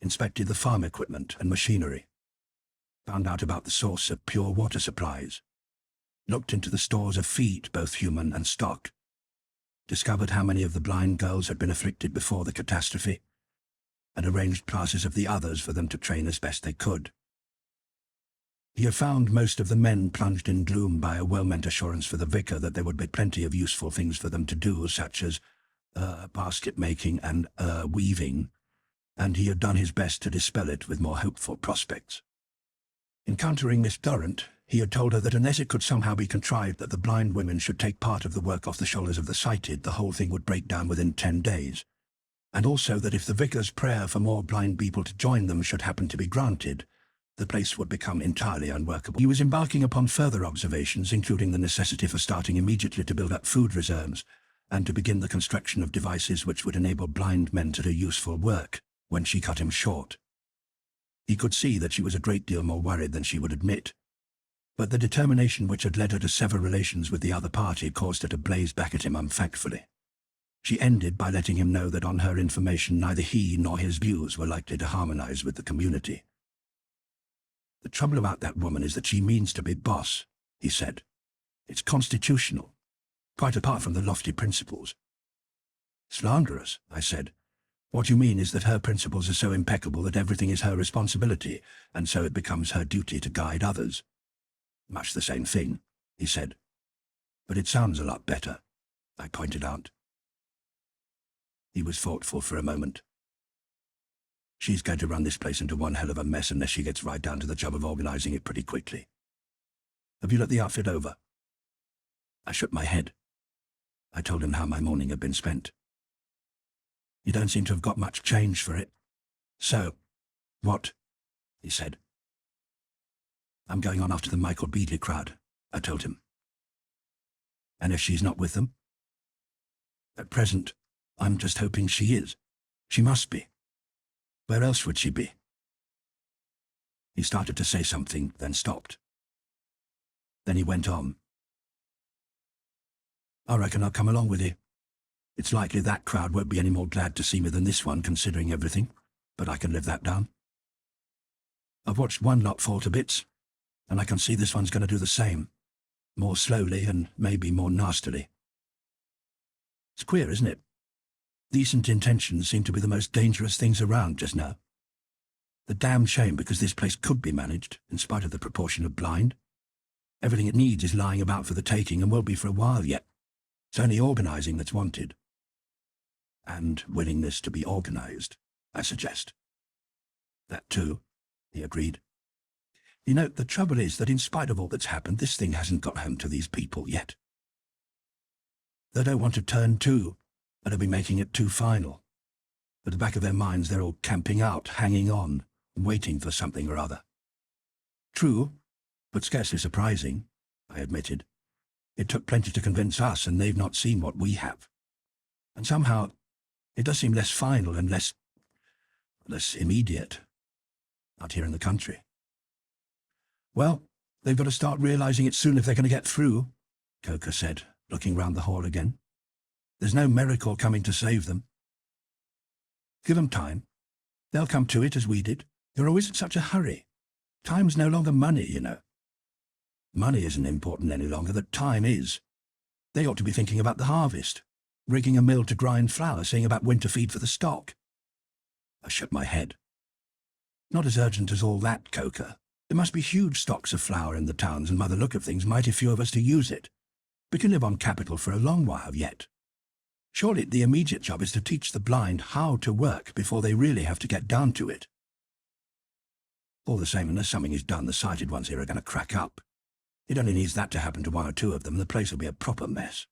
inspected the farm equipment and machinery, found out about the source of pure water supplies, looked into the stores of feed, both human and stock, discovered how many of the blind girls had been afflicted before the catastrophe, and arranged classes of the others for them to train as best they could. He had found most of the men plunged in gloom by a well-meant assurance for the vicar that there would be plenty of useful things for them to do, such as basket-making and weaving, and he had done his best to dispel it with more hopeful prospects. Encountering Miss Durrant, he had told her that unless it could somehow be contrived that the blind women should take part of the work off the shoulders of the sighted, the whole thing would break down within 10 days, and also that if the vicar's prayer for more blind people to join them should happen to be granted, the place would become entirely unworkable. He was embarking upon further observations, including the necessity for starting immediately to build up food reserves, and to begin the construction of devices which would enable blind men to do useful work, when she cut him short. He could see that she was a great deal more worried than she would admit, but the determination which had led her to sever relations with the other party caused her to blaze back at him unthankfully. She ended by letting him know that on her information neither he nor his views were likely to harmonize with the community. "The trouble about that woman is that she means to be boss," he said. "It's constitutional, quite apart from the lofty principles." "Slanderous," I said. "What you mean is that her principles are so impeccable that everything is her responsibility, and so it becomes her duty to guide others." "Much the same thing," he said. "But it sounds a lot better," I pointed out. He was thoughtful for a moment. "She's going to run this place into one hell of a mess unless she gets right down to the job of organizing it pretty quickly. Have you looked the outfit over?" I shook my head. I told him how my morning had been spent. "You don't seem to have got much change for it." "So, what?" he said. "I'm going on after the Michael Beadley crowd," I told him. "And if she's not with them?" "At present, I'm just hoping she is. She must be. Where else would she be?" He started to say something, then stopped. Then he went on. "I reckon I'll come along with you. It's likely that crowd won't be any more glad to see me than this one, considering everything, but I can live that down. I've watched one lot fall to bits, and I can see this one's going to do the same, more slowly and maybe more nastily. It's queer, isn't it? Decent intentions seem to be the most dangerous things around just now. The damned shame, because this place could be managed, in spite of the proportion of blind. Everything it needs is lying about for the taking and will be for a while yet. It's only organizing that's wanted. And willingness to be organized, I suggest. That too, he agreed. You know, the trouble is that in spite of all that's happened, this thing hasn't got home to these people yet. They don't want to turn to, and they'll be making it too final. At the back of their minds, they're all camping out, hanging on, waiting for something or other. True, but scarcely surprising, I admitted. It took plenty to convince us, and they've not seen what we have. And somehow, it does seem less final and less immediate out here in the country. Well, they've got to start realizing it soon if they're going to get through, Coker said, looking round the hall again. There's no miracle coming to save them. Give them time. They'll come to it as we did. You're always in such a hurry. Time's no longer money, you know. Money isn't important any longer, that time is. They ought to be thinking about the harvest, rigging a mill to grind flour, seeing about winter feed for the stock. I shook my head. Not as urgent as all that, Coker. There must be huge stocks of flour in the towns, and by the look of things, mighty few of us to use it. We can live on capital for a long while yet. Surely the immediate job is to teach the blind how to work before they really have to get down to it. All the same, unless something is done, the sighted ones here are going to crack up. It only needs that to happen to one or two of them, and the place will be a proper mess.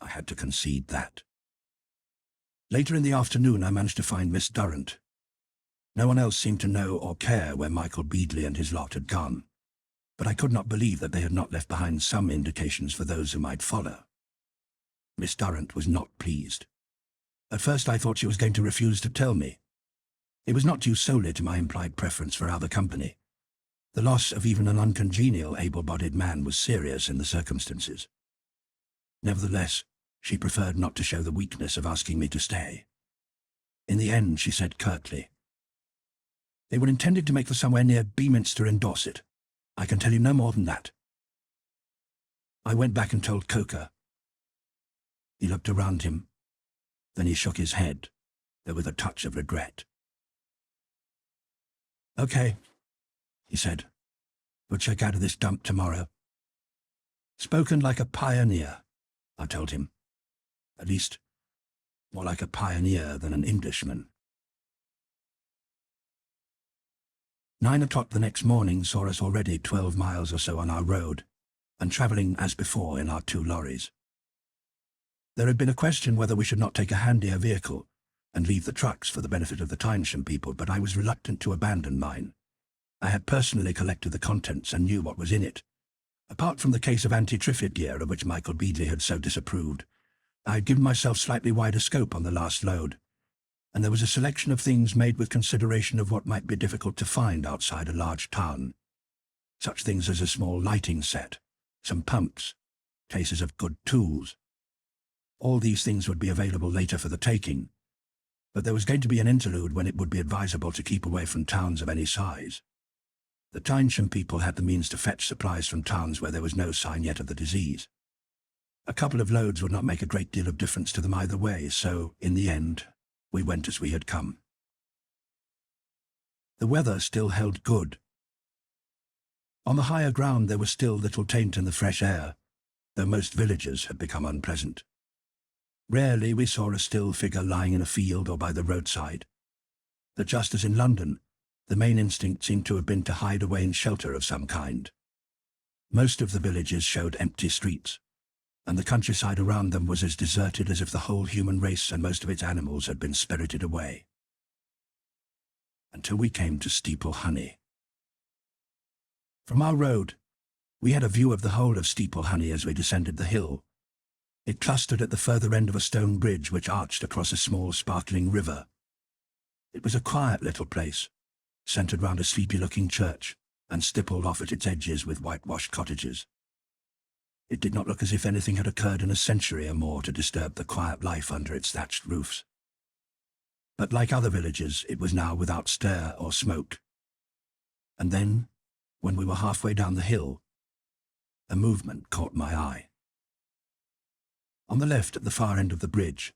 I had to concede that. Later in the afternoon, I managed to find Miss Durrant. No one else seemed to know or care where Michael Beadley and his lot had gone, but I could not believe that they had not left behind some indications for those who might follow. Miss Durrant was not pleased. At first I thought she was going to refuse to tell me. It was not due solely to my implied preference for other company. The loss of even an uncongenial, able-bodied man was serious in the circumstances. Nevertheless, she preferred not to show the weakness of asking me to stay. In the end, she said curtly, "They were intending to make for somewhere near Beaminster in Dorset. I can tell you no more than that." I went back and told Coker. He looked around him. Then he shook his head, though with a touch of regret. "Okay," he said. "We'll check out of this dump tomorrow." Spoken like a pioneer, I told him. At least, more like a pioneer than an Englishman. 9 o'clock the next morning saw us already 12 miles or so on our road, and travelling as before in our 2 lorries. There had been a question whether we should not take a handier vehicle and leave the trucks for the benefit of the Tynessham people, but I was reluctant to abandon mine. I had personally collected the contents and knew what was in it. Apart from the case of anti-Triffid gear of which Michael Beadley had so disapproved, I had given myself slightly wider scope on the last load, and there was a selection of things made with consideration of what might be difficult to find outside a large town. Such things as a small lighting set, some pumps, cases of good tools. All these things would be available later for the taking, but there was going to be an interlude when it would be advisable to keep away from towns of any size. The Tynessham people had the means to fetch supplies from towns where there was no sign yet of the disease. A couple of loads would not make a great deal of difference to them either way, so, in the end, we went as we had come. The weather still held good. On the higher ground there was still little taint in the fresh air, though most villages had become unpleasant. Rarely we saw a still figure lying in a field or by the roadside. But just as in London, the main instinct seemed to have been to hide away in shelter of some kind. Most of the villages showed empty streets, and the countryside around them was as deserted as if the whole human race and most of its animals had been spirited away. Until we came to Steeple Honey. From our road, we had a view of the whole of Steeple Honey as we descended the hill. It clustered at the further end of a stone bridge which arched across a small sparkling river. It was a quiet little place, centred round a sleepy-looking church, and stippled off at its edges with whitewashed cottages. It did not look as if anything had occurred in a century or more to disturb the quiet life under its thatched roofs. But like other villages, it was now without stir or smoke. And then, when we were halfway down the hill, a movement caught my eye. On the left at the far end of the bridge,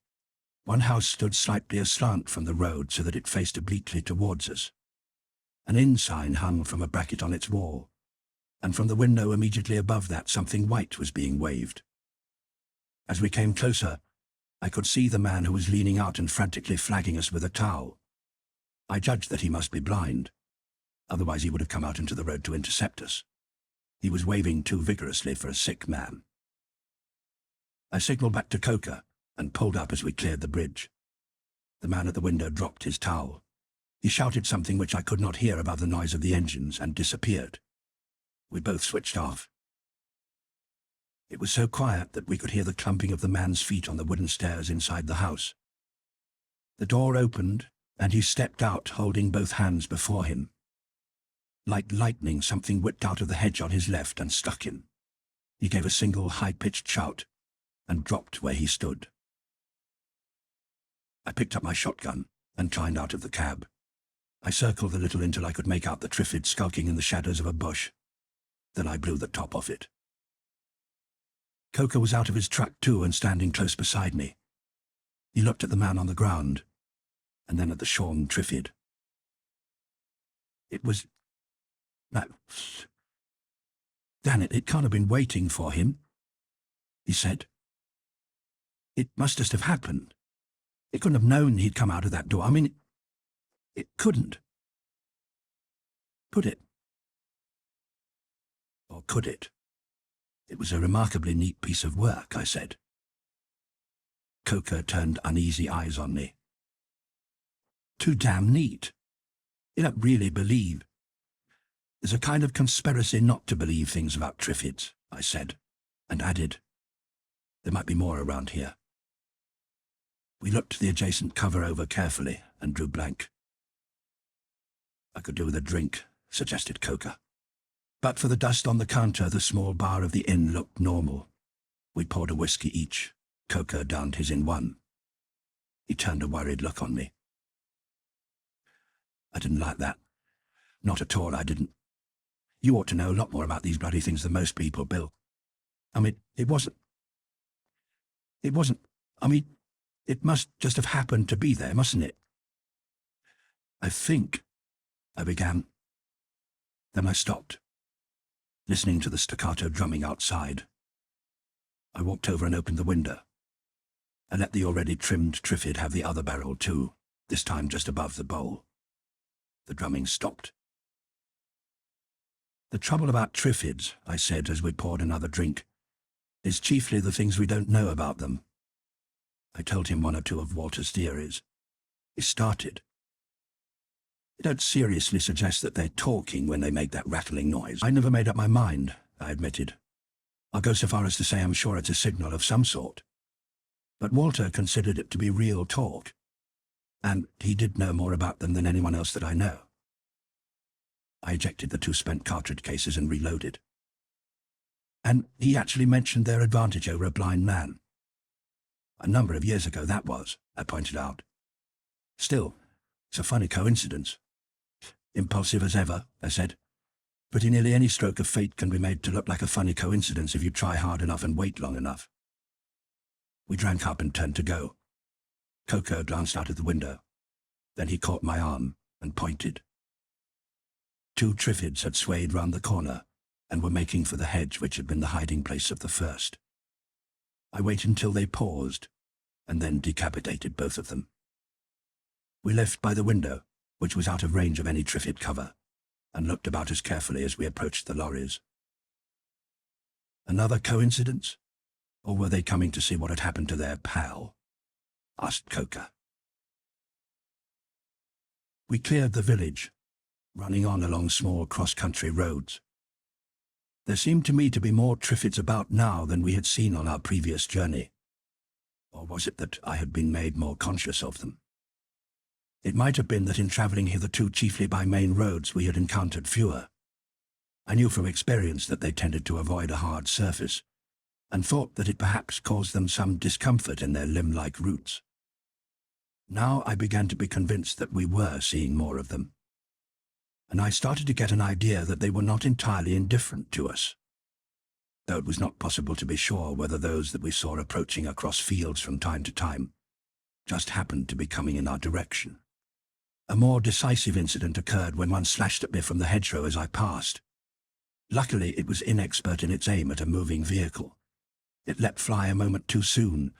one house stood slightly aslant from the road so that it faced obliquely towards us. An inn sign hung from a bracket on its wall, and from the window immediately above that something white was being waved. As we came closer, I could see the man who was leaning out and frantically flagging us with a towel. I judged that he must be blind, otherwise he would have come out into the road to intercept us. He was waving too vigorously for a sick man. I signaled back to Coca and pulled up as we cleared the bridge. The man at the window dropped his towel. He shouted something which I could not hear above the noise of the engines and disappeared. We both switched off. It was so quiet that we could hear the clumping of the man's feet on the wooden stairs inside the house. The door opened, and he stepped out holding both hands before him. Like lightning, something whipped out of the hedge on his left and struck him. He gave a single high-pitched shout and dropped where he stood. I picked up my shotgun and climbed out of the cab. I circled the little until I could make out the Triffids skulking in the shadows of a bush. Then I blew the top off it. Coca was out of his truck too and standing close beside me. He looked at the man on the ground, and then at the shorn Triffid. It was... that... Damn it, it can't have been waiting for him, he said. It must just have happened. It couldn't have known he'd come out of that door. I mean, it couldn't. Could it? Or could it? It was a remarkably neat piece of work, I said. Coca turned uneasy eyes on me. Too damn neat. You don't really believe. There's a kind of conspiracy not to believe things about Triffids, I said, and added, there might be more around here. We looked the adjacent cover over carefully and drew blank. I could do with a drink, suggested Coca. But for the dust on the counter, the small bar of the inn looked normal. We poured a whiskey each. Coca downed his in one. He turned a worried look on me. I didn't like that. Not at all, I didn't. You ought to know a lot more about these bloody things than most people, Bill. I mean, it wasn't... I mean, it must just have happened to be there, mustn't it? I think... I began. Then I stopped, listening to the staccato drumming outside. I walked over and opened the window. I let the already trimmed Triffid have the other barrel too, this time just above the bowl. The drumming stopped. The trouble about Triffids, I said as we poured another drink, is chiefly the things we don't know about them. I told him one or two of Walter's theories. He started. I don't seriously suggest that they're talking when they make that rattling noise. I never made up my mind, I admitted. I'll go so far as to say I'm sure it's a signal of some sort. But Walter considered it to be real talk, and he did know more about them than anyone else that I know. I ejected the 2 spent cartridge cases and reloaded. And he actually mentioned their advantage over a blind man. A number of years ago, that was, I pointed out. Still, it's a funny coincidence. Impulsive as ever, I said. Pretty nearly any stroke of fate can be made to look like a funny coincidence if you try hard enough and wait long enough. We drank up and turned to go. Coco glanced out of the window. Then he caught my arm and pointed. 2 Triffids had swayed round the corner and were making for the hedge which had been the hiding place of the first. I waited until they paused, and then decapitated both of them. We left by the window, which was out of range of any Triffid cover, and looked about us carefully as we approached the lorries. Another coincidence? Or were they coming to see what had happened to their pal? Asked Coca. We cleared the village, running on along small cross-country roads. There seemed to me to be more Triffids about now than we had seen on our previous journey. Or was it that I had been made more conscious of them? It might have been that in travelling hitherto chiefly by main roads we had encountered fewer. I knew from experience that they tended to avoid a hard surface, and thought that it perhaps caused them some discomfort in their limb-like routes. Now I began to be convinced that we were seeing more of them, and I started to get an idea that they were not entirely indifferent to us, though it was not possible to be sure whether those that we saw approaching across fields from time to time just happened to be coming in our direction. A more decisive incident occurred when one slashed at me from the hedgerow as I passed. Luckily, it was inexpert in its aim at a moving vehicle. It let fly a moment too soon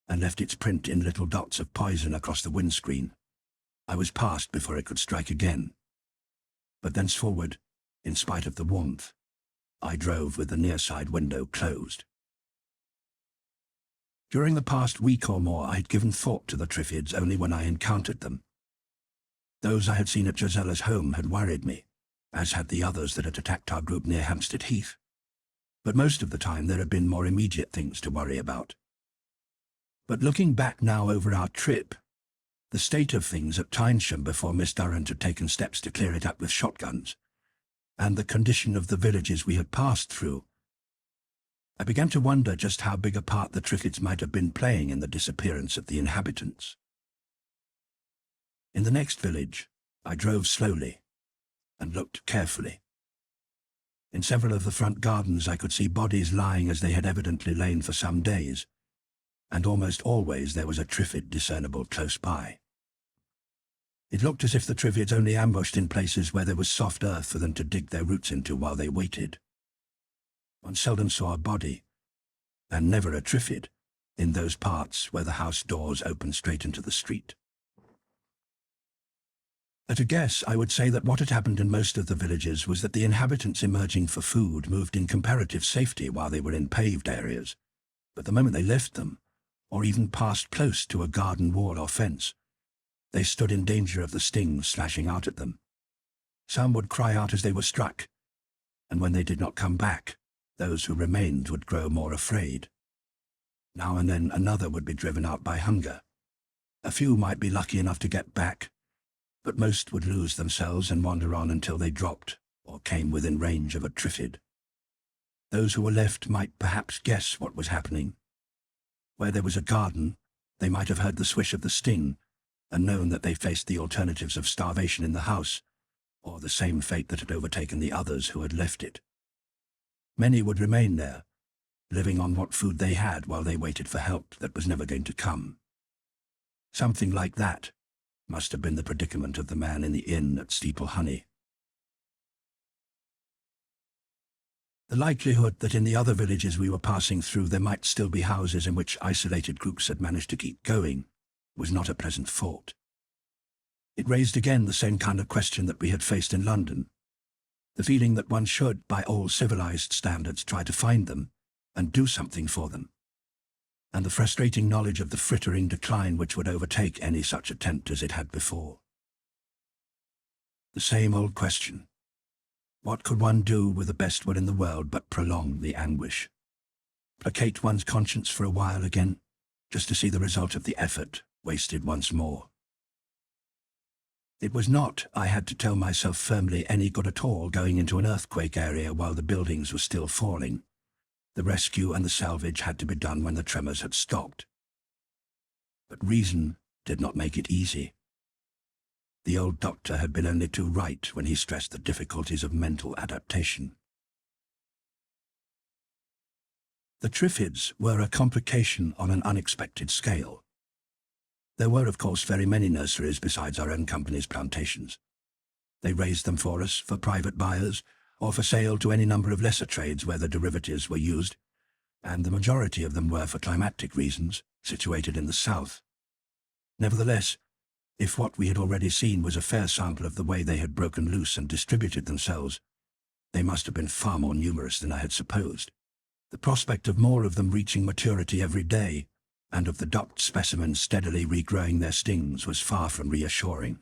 and left its print in little dots of poison across the windscreen. I was past before it could strike again. But thenceforward, in spite of the warmth, I drove with the near side window closed. During the past week or more, I had given thought to the Triffids only when I encountered them. Those I had seen at Josella's home had worried me, as had the others that had attacked our group near Hampstead Heath. But most of the time there had been more immediate things to worry about. But looking back now over our trip, the state of things at Tynesham before Miss Durrant had taken steps to clear it up with shotguns, and the condition of the villages we had passed through, I began to wonder just how big a part the Triffids might have been playing in the disappearance of the inhabitants. In the next village, I drove slowly and looked carefully. In several of the front gardens I could see bodies lying as they had evidently lain for some days, and almost always there was a Triffid discernible close by. It looked as if the Triffids only ambushed in places where there was soft earth for them to dig their roots into while they waited. One seldom saw a body, and never a Triffid, in those parts where the house doors opened straight into the street. At a guess, I would say that what had happened in most of the villages was that the inhabitants emerging for food moved in comparative safety while they were in paved areas, but the moment they left them, or even passed close to a garden wall or fence, they stood in danger of the stings slashing out at them. Some would cry out as they were struck, and when they did not come back, those who remained would grow more afraid. Now and then another would be driven out by hunger. A few might be lucky enough to get back, but most would lose themselves and wander on until they dropped or came within range of a Triffid. Those who were left might perhaps guess what was happening. Where there was a garden, they might have heard the swish of the sting and known that they faced the alternatives of starvation in the house, or the same fate that had overtaken the others who had left it. Many would remain there, living on what food they had while they waited for help that was never going to come. Something like that must have been the predicament of the man in the inn at Steeple Honey. The likelihood that in the other villages we were passing through there might still be houses in which isolated groups had managed to keep going was not a pleasant thought. It raised again the same kind of question that we had faced in London, the feeling that one should, by all civilized standards, try to find them and do something for them, and the frustrating knowledge of the frittering decline which would overtake any such attempt as it had before. The same old question. What could one do with the best will in the world but prolong the anguish? Placate one's conscience for a while again, just to see the result of the effort wasted once more. It was not, I had to tell myself firmly, any good at all going into an earthquake area while the buildings were still falling. The rescue and the salvage had to be done when the tremors had stopped. But reason did not make it easy. The old doctor had been only too right when he stressed the difficulties of mental adaptation. The Triffids were a complication on an unexpected scale. There were, of course, very many nurseries besides our own company's plantations. They raised them for us, for private buyers, or for sale to any number of lesser trades where the derivatives were used, and the majority of them were for climatic reasons, situated in the south. Nevertheless, if what we had already seen was a fair sample of the way they had broken loose and distributed themselves, they must have been far more numerous than I had supposed. The prospect of more of them reaching maturity every day, and of the docked specimens steadily regrowing their stings, was far from reassuring.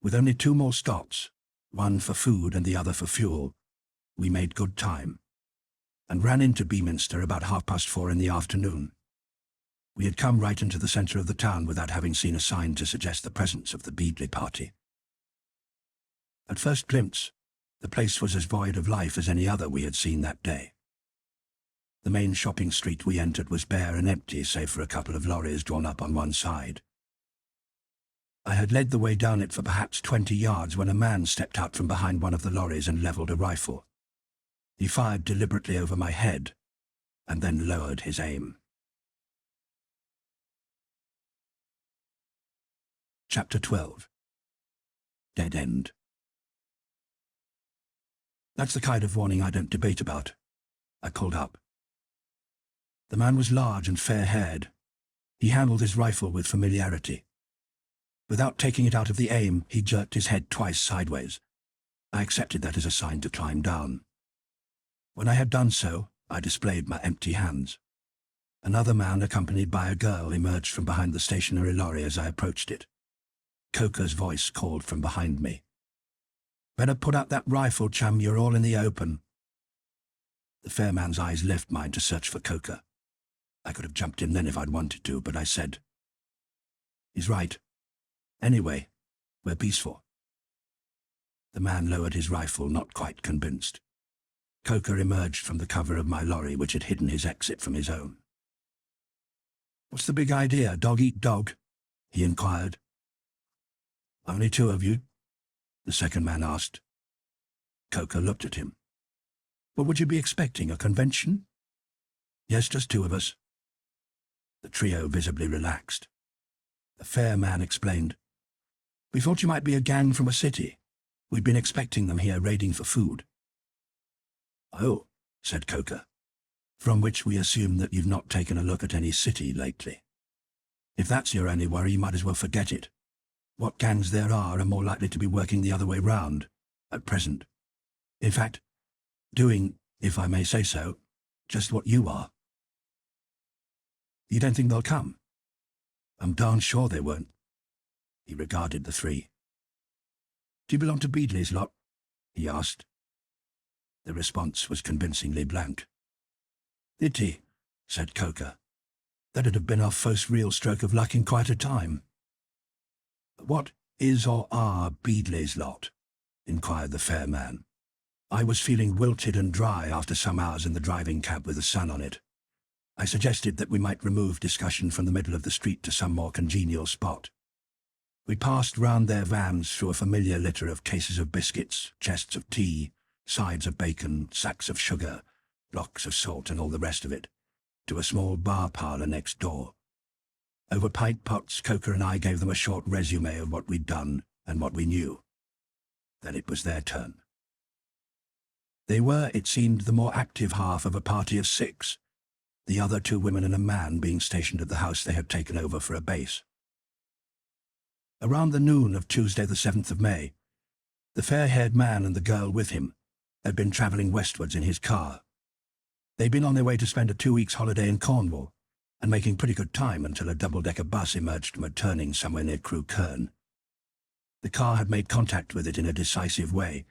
With only 2 more stops, one for food and the other for fuel, we made good time, and ran into Beaminster about 4:30 in the afternoon. We had come right into the centre of the town without having seen a sign to suggest the presence of the Beadley party. At first glimpse, the place was as void of life as any other we had seen that day. The main shopping street we entered was bare and empty save for a couple of lorries drawn up on one side. I had led the way down it for perhaps 20 yards when a man stepped out from behind one of the lorries and levelled a rifle. He fired deliberately over my head, and then lowered his aim. Chapter 12. Dead End. That's the kind of warning I don't debate about. I called up. The man was large and fair-haired. He handled his rifle with familiarity. Without taking it out of the aim, he jerked his head twice sideways. I accepted that as a sign to climb down. When I had done so, I displayed my empty hands. Another man, accompanied by a girl, emerged from behind the stationary lorry as I approached it. Coker's voice called from behind me. "Better put out that rifle, chum, you're all in the open." The fair man's eyes left mine to search for Coker. I could have jumped in then if I'd wanted to, but I said, "He's right. Anyway, we're peaceful." The man lowered his rifle, not quite convinced. Coker emerged from the cover of my lorry, which had hidden his exit from his own. "What's the big idea, dog eat dog?" he inquired. "Only two of you?" the second man asked. Coker looked at him. "What would you be expecting, a convention?" "Yes, just two of us." The trio visibly relaxed. The fair man explained, "We thought you might be a gang from a city. We'd been expecting them here raiding for food." "Oh," said Coker, "from which we assume that you've not taken a look at any city lately. If that's your only worry, you might as well forget it. What gangs there are more likely to be working the other way round, at present. In fact, doing, if I may say so, just what you are." "You don't think they'll come?" "I'm darn sure they won't." He regarded the three. "Do you belong to Beadley's lot?" he asked. The response was convincingly blank. "Did he?" said Coker. "That'd have been our first real stroke of luck in quite a time." "What is or are Beadley's lot?" inquired the fair man. I was feeling wilted and dry after some hours in the driving cab with the sun on it. I suggested that we might remove discussion from the middle of the street to some more congenial spot. We passed round their vans through a familiar litter of cases of biscuits, chests of tea, sides of bacon, sacks of sugar, blocks of salt and all the rest of it, to a small bar parlour next door. Over pint pots, Coker and I gave them a short resume of what we'd done and what we knew. Then it was their turn. They were, it seemed, the more active half of a party of 6, the other 2 women and a man being stationed at the house they had taken over for a base. Around the noon of Tuesday the 7th of May, the fair-haired man and the girl with him had been travelling westwards in his car. They'd been on their way to spend a 2 weeks' holiday in Cornwall, and making pretty good time until a double-decker bus emerged from a turning somewhere near Crewe Cairn. The car had made contact with it in a decisive way,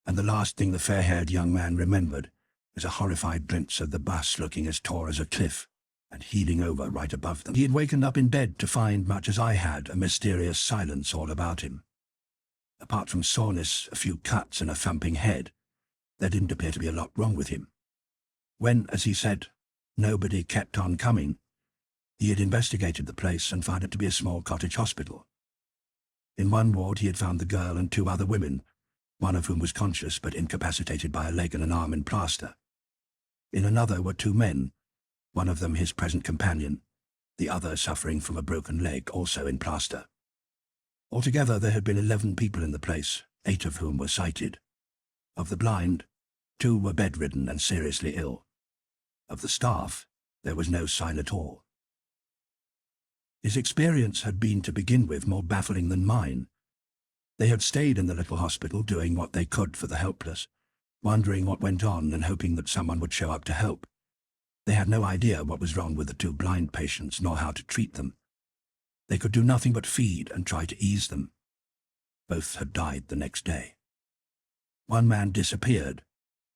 and the last thing the fair-haired young man remembered was a horrified glimpse of the bus looking as tall as a cliff and heeling over right above them. He had wakened up in bed to find, much as I had, a mysterious silence all about him. Apart from soreness, a few cuts and a thumping head, there didn't appear to be a lot wrong with him. When, as he said, nobody kept on coming, he had investigated the place and found it to be a small cottage hospital. In one ward he had found the girl and 2 other women, one of whom was conscious but incapacitated by a leg and an arm in plaster. In another were 2 men, one of them his present companion, the other suffering from a broken leg, also in plaster. Altogether there had been 11 people in the place, 8 of whom were sighted. Of the blind, 2 were bedridden and seriously ill. Of the staff, there was no sign at all. His experience had been, to begin with, more baffling than mine. They had stayed in the little hospital doing what they could for the helpless, wondering what went on and hoping that someone would show up to help. They had no idea what was wrong with the 2 blind patients nor how to treat them. They could do nothing but feed and try to ease them. Both had died the next day. One man disappeared,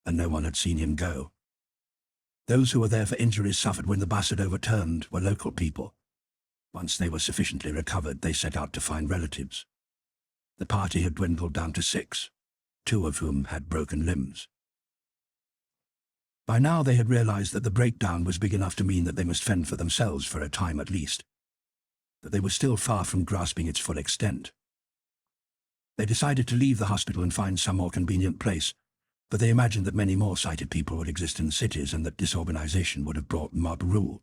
and no one had seen him go. Those who were there for injuries suffered when the bus had overturned were local people. Once they were sufficiently recovered, they set out to find relatives. The party had dwindled down to 6, 2 of whom had broken limbs. By now they had realized that the breakdown was big enough to mean that they must fend for themselves for a time at least, but they were still far from grasping its full extent. They decided to leave the hospital and find some more convenient place, but they imagined that many more sighted people would exist in cities and that disorganization would have brought mob rule.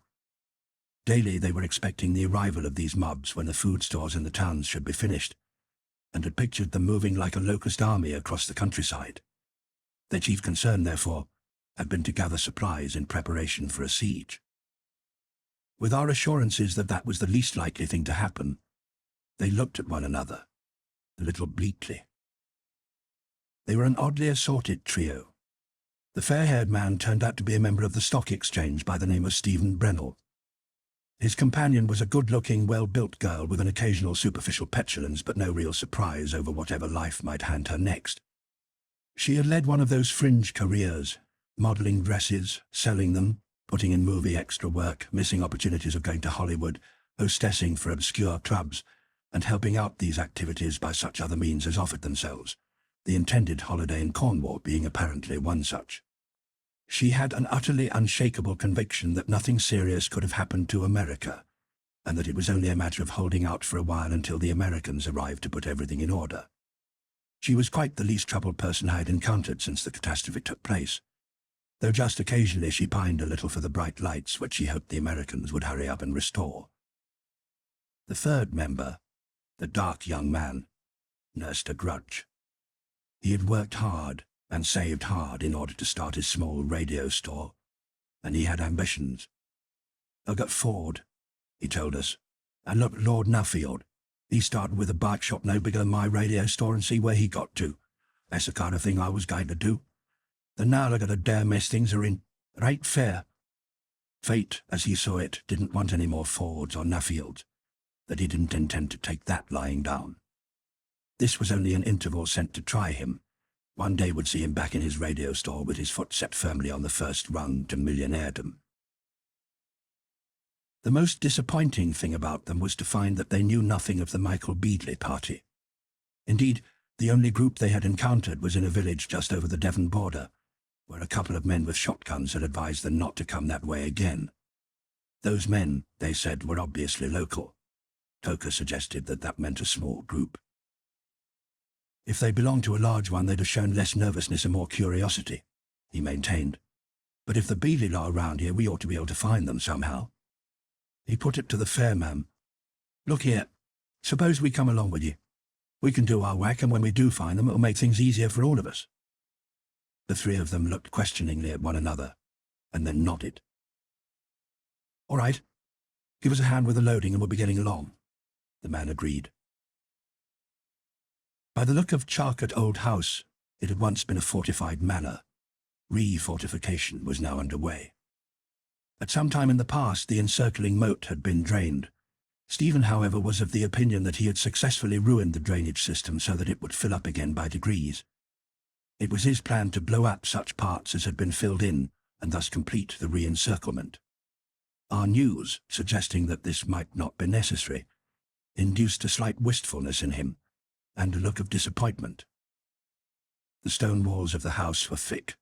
Daily they were expecting the arrival of these mobs when the food stores in the towns should be finished, and had pictured them moving like a locust army across the countryside. Their chief concern, therefore, had been to gather supplies in preparation for a siege. With our assurances that that was the least likely thing to happen, they looked at one another, a little bleakly. They were an oddly assorted trio. The fair-haired man turned out to be a member of the stock exchange by the name of Stephen Brennell. His companion was a good-looking, well-built girl with an occasional superficial petulance but no real surprise over whatever life might hand her next. She had led one of those fringe careers, modeling dresses, selling them, putting in movie extra work, missing opportunities of going to Hollywood, hostessing for obscure clubs, and helping out these activities by such other means as offered themselves, the intended holiday in Cornwall being apparently one such. She had an utterly unshakable conviction that nothing serious could have happened to America, and that it was only a matter of holding out for a while until the Americans arrived to put everything in order. She was quite the least troubled person I had encountered since the catastrophe took place, though just occasionally she pined a little for the bright lights which she hoped the Americans would hurry up and restore. The third member, the dark young man, nursed a grudge. He had worked hard and saved hard in order to start his small radio store, and he had ambitions. "I got Ford," he told us, "and look at Lord Nuffield. He started with a bike shop no bigger than my radio store and see where he got to. That's the kind of thing I was going to do. And now look at the damn mess things are in. It ain't fair." Fate, as he saw it, didn't want any more Fords or Nuffields, that he didn't intend to take that lying down. This was only an interval sent to try him. One day would see him back in his radio store with his foot set firmly on the first rung to millionairedom. The most disappointing thing about them was to find that they knew nothing of the Michael Beadley party. Indeed, the only group they had encountered was in a village just over the Devon border, where a couple of men with shotguns had advised them not to come that way again. Those men, they said, were obviously local. Toker suggested that that meant a small group. If they belonged to a large one, they'd have shown less nervousness and more curiosity, he maintained. But if the Beadley are around here, we ought to be able to find them somehow. He put it to the fair man. "Look here, suppose we come along with you. We can do our whack, and when we do find them, it'll make things easier for all of us." The three of them looked questioningly at one another, and then nodded. "All right. Give us a hand with the loading and we'll be getting along," the man agreed. By the look of Charcote Old House, it had once been a fortified manor. Re-fortification was now underway. At some time in the past, the encircling moat had been drained. Stephen, however, was of the opinion that he had successfully ruined the drainage system so that it would fill up again by degrees. It was his plan to blow up such parts as had been filled in and thus complete the re-encirclement. Our news, suggesting that this might not be necessary, induced a slight wistfulness in him and a look of disappointment. The stone walls of the house were thick.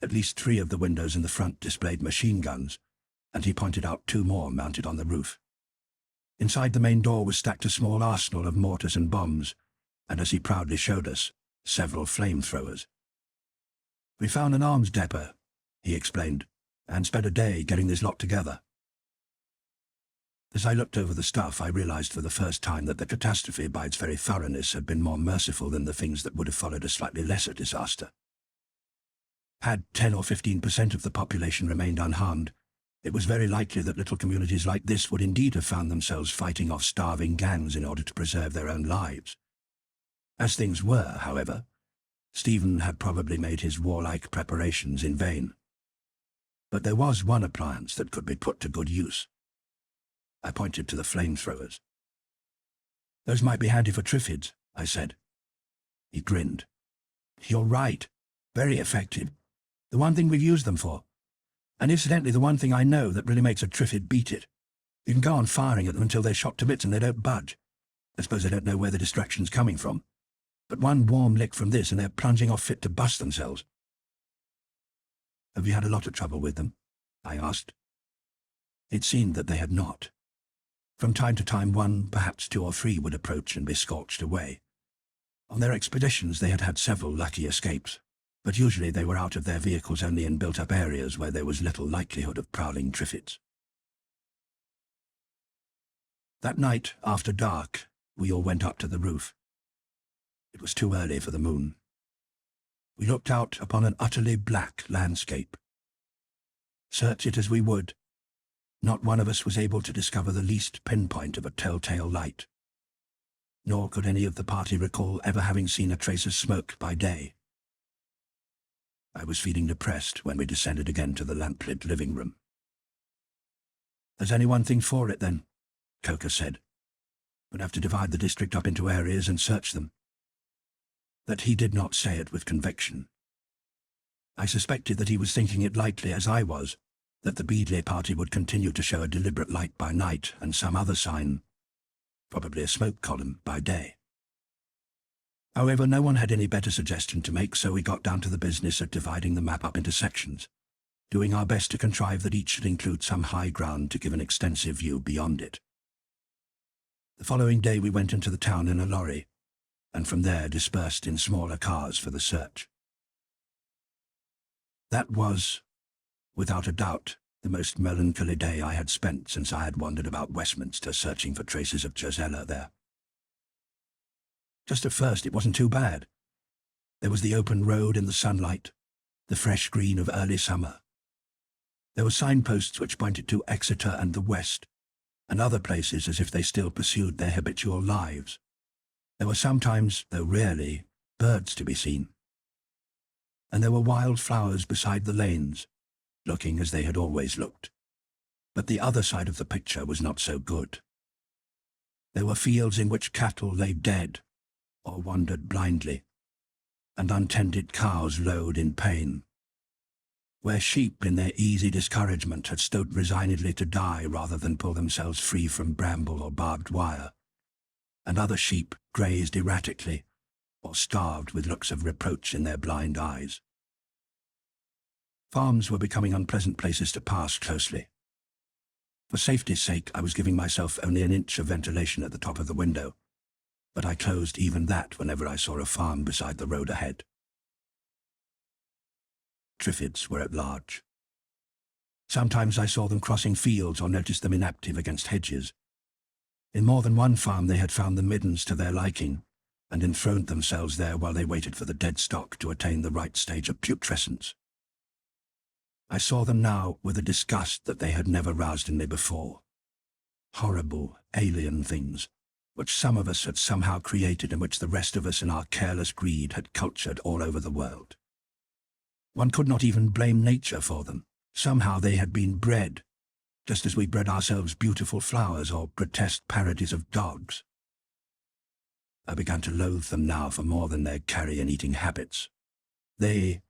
At least 3 of the windows in the front displayed machine guns, and he pointed out 2 more mounted on the roof. Inside the main door was stacked a small arsenal of mortars and bombs, and as he proudly showed us, several flamethrowers. "We found an arms depot," he explained, "and spent a day getting this lot together." As I looked over the stuff, I realized for the first time that the catastrophe by its very thoroughness had been more merciful than the things that would have followed a slightly lesser disaster. Had 10 or 15% of the population remained unharmed, it was very likely that little communities like this would indeed have found themselves fighting off starving gangs in order to preserve their own lives. As things were, however, Stephen had probably made his warlike preparations in vain. But there was one appliance that could be put to good use. I pointed to the flamethrowers. "Those might be handy for Triffids," I said. He grinned. "You're right. Very effective. The one thing we've used them for. And incidentally, the one thing I know that really makes a Triffid beat it. You can go on firing at them until they're shot to bits and they don't budge. I suppose they don't know where the distraction's coming from. But one warm lick from this and they're plunging off fit to bust themselves." "Have you had a lot of trouble with them?" I asked. It seemed that they had not. From time to time 1, perhaps 2 or 3 would approach and be scorched away. On their expeditions they had had several lucky escapes, but usually they were out of their vehicles only in built-up areas where there was little likelihood of prowling Triffids. That night, after dark, we all went up to the roof. It was too early for the moon. We looked out upon an utterly black landscape. Search it as we would, not one of us was able to discover the least pinpoint of a telltale light. Nor could any of the party recall ever having seen a trace of smoke by day. I was feeling depressed when we descended again to the lamplit living room. "There's only one thing for it, then," Coker said. "We'd have to divide the district up into areas and search them." That he did not say it with conviction. I suspected that he was thinking it lightly as I was, that the Beadley party would continue to show a deliberate light by night and some other sign, probably a smoke column, by day. However, no one had any better suggestion to make, so we got down to the business of dividing the map up into sections, doing our best to contrive that each should include some high ground to give an extensive view beyond it. The following day we went into the town in a lorry, and from there dispersed in smaller cars for the search. That was, without a doubt, the most melancholy day I had spent since I had wandered about Westminster searching for traces of Josella there. Just at first it wasn't too bad. There was the open road in the sunlight, the fresh green of early summer. There were signposts which pointed to Exeter and the west, and other places as if they still pursued their habitual lives. There were sometimes, though rarely, birds to be seen. And there were wild flowers beside the lanes, looking as they had always looked. But the other side of the picture was not so good. There were fields in which cattle lay dead, or wandered blindly, and untended cows lowed in pain, where sheep in their easy discouragement had stood resignedly to die rather than pull themselves free from bramble or barbed wire, and other sheep grazed erratically, or starved with looks of reproach in their blind eyes. Farms were becoming unpleasant places to pass closely. For safety's sake, I was giving myself only an inch of ventilation at the top of the window, but I closed even that whenever I saw a farm beside the road ahead. Triffids were at large. Sometimes I saw them crossing fields or noticed them inactive against hedges. In more than one farm they had found the middens to their liking, and enthroned themselves there while they waited for the dead stock to attain the right stage of putrescence. I saw them now with a disgust that they had never roused in me before. Horrible, alien things, which some of us had somehow created and which the rest of us in our careless greed had cultured all over the world. One could not even blame nature for them. Somehow they had been bred, just as we bred ourselves beautiful flowers or grotesque parodies of dogs. I began to loathe them now for more than their carrion-eating habits. They,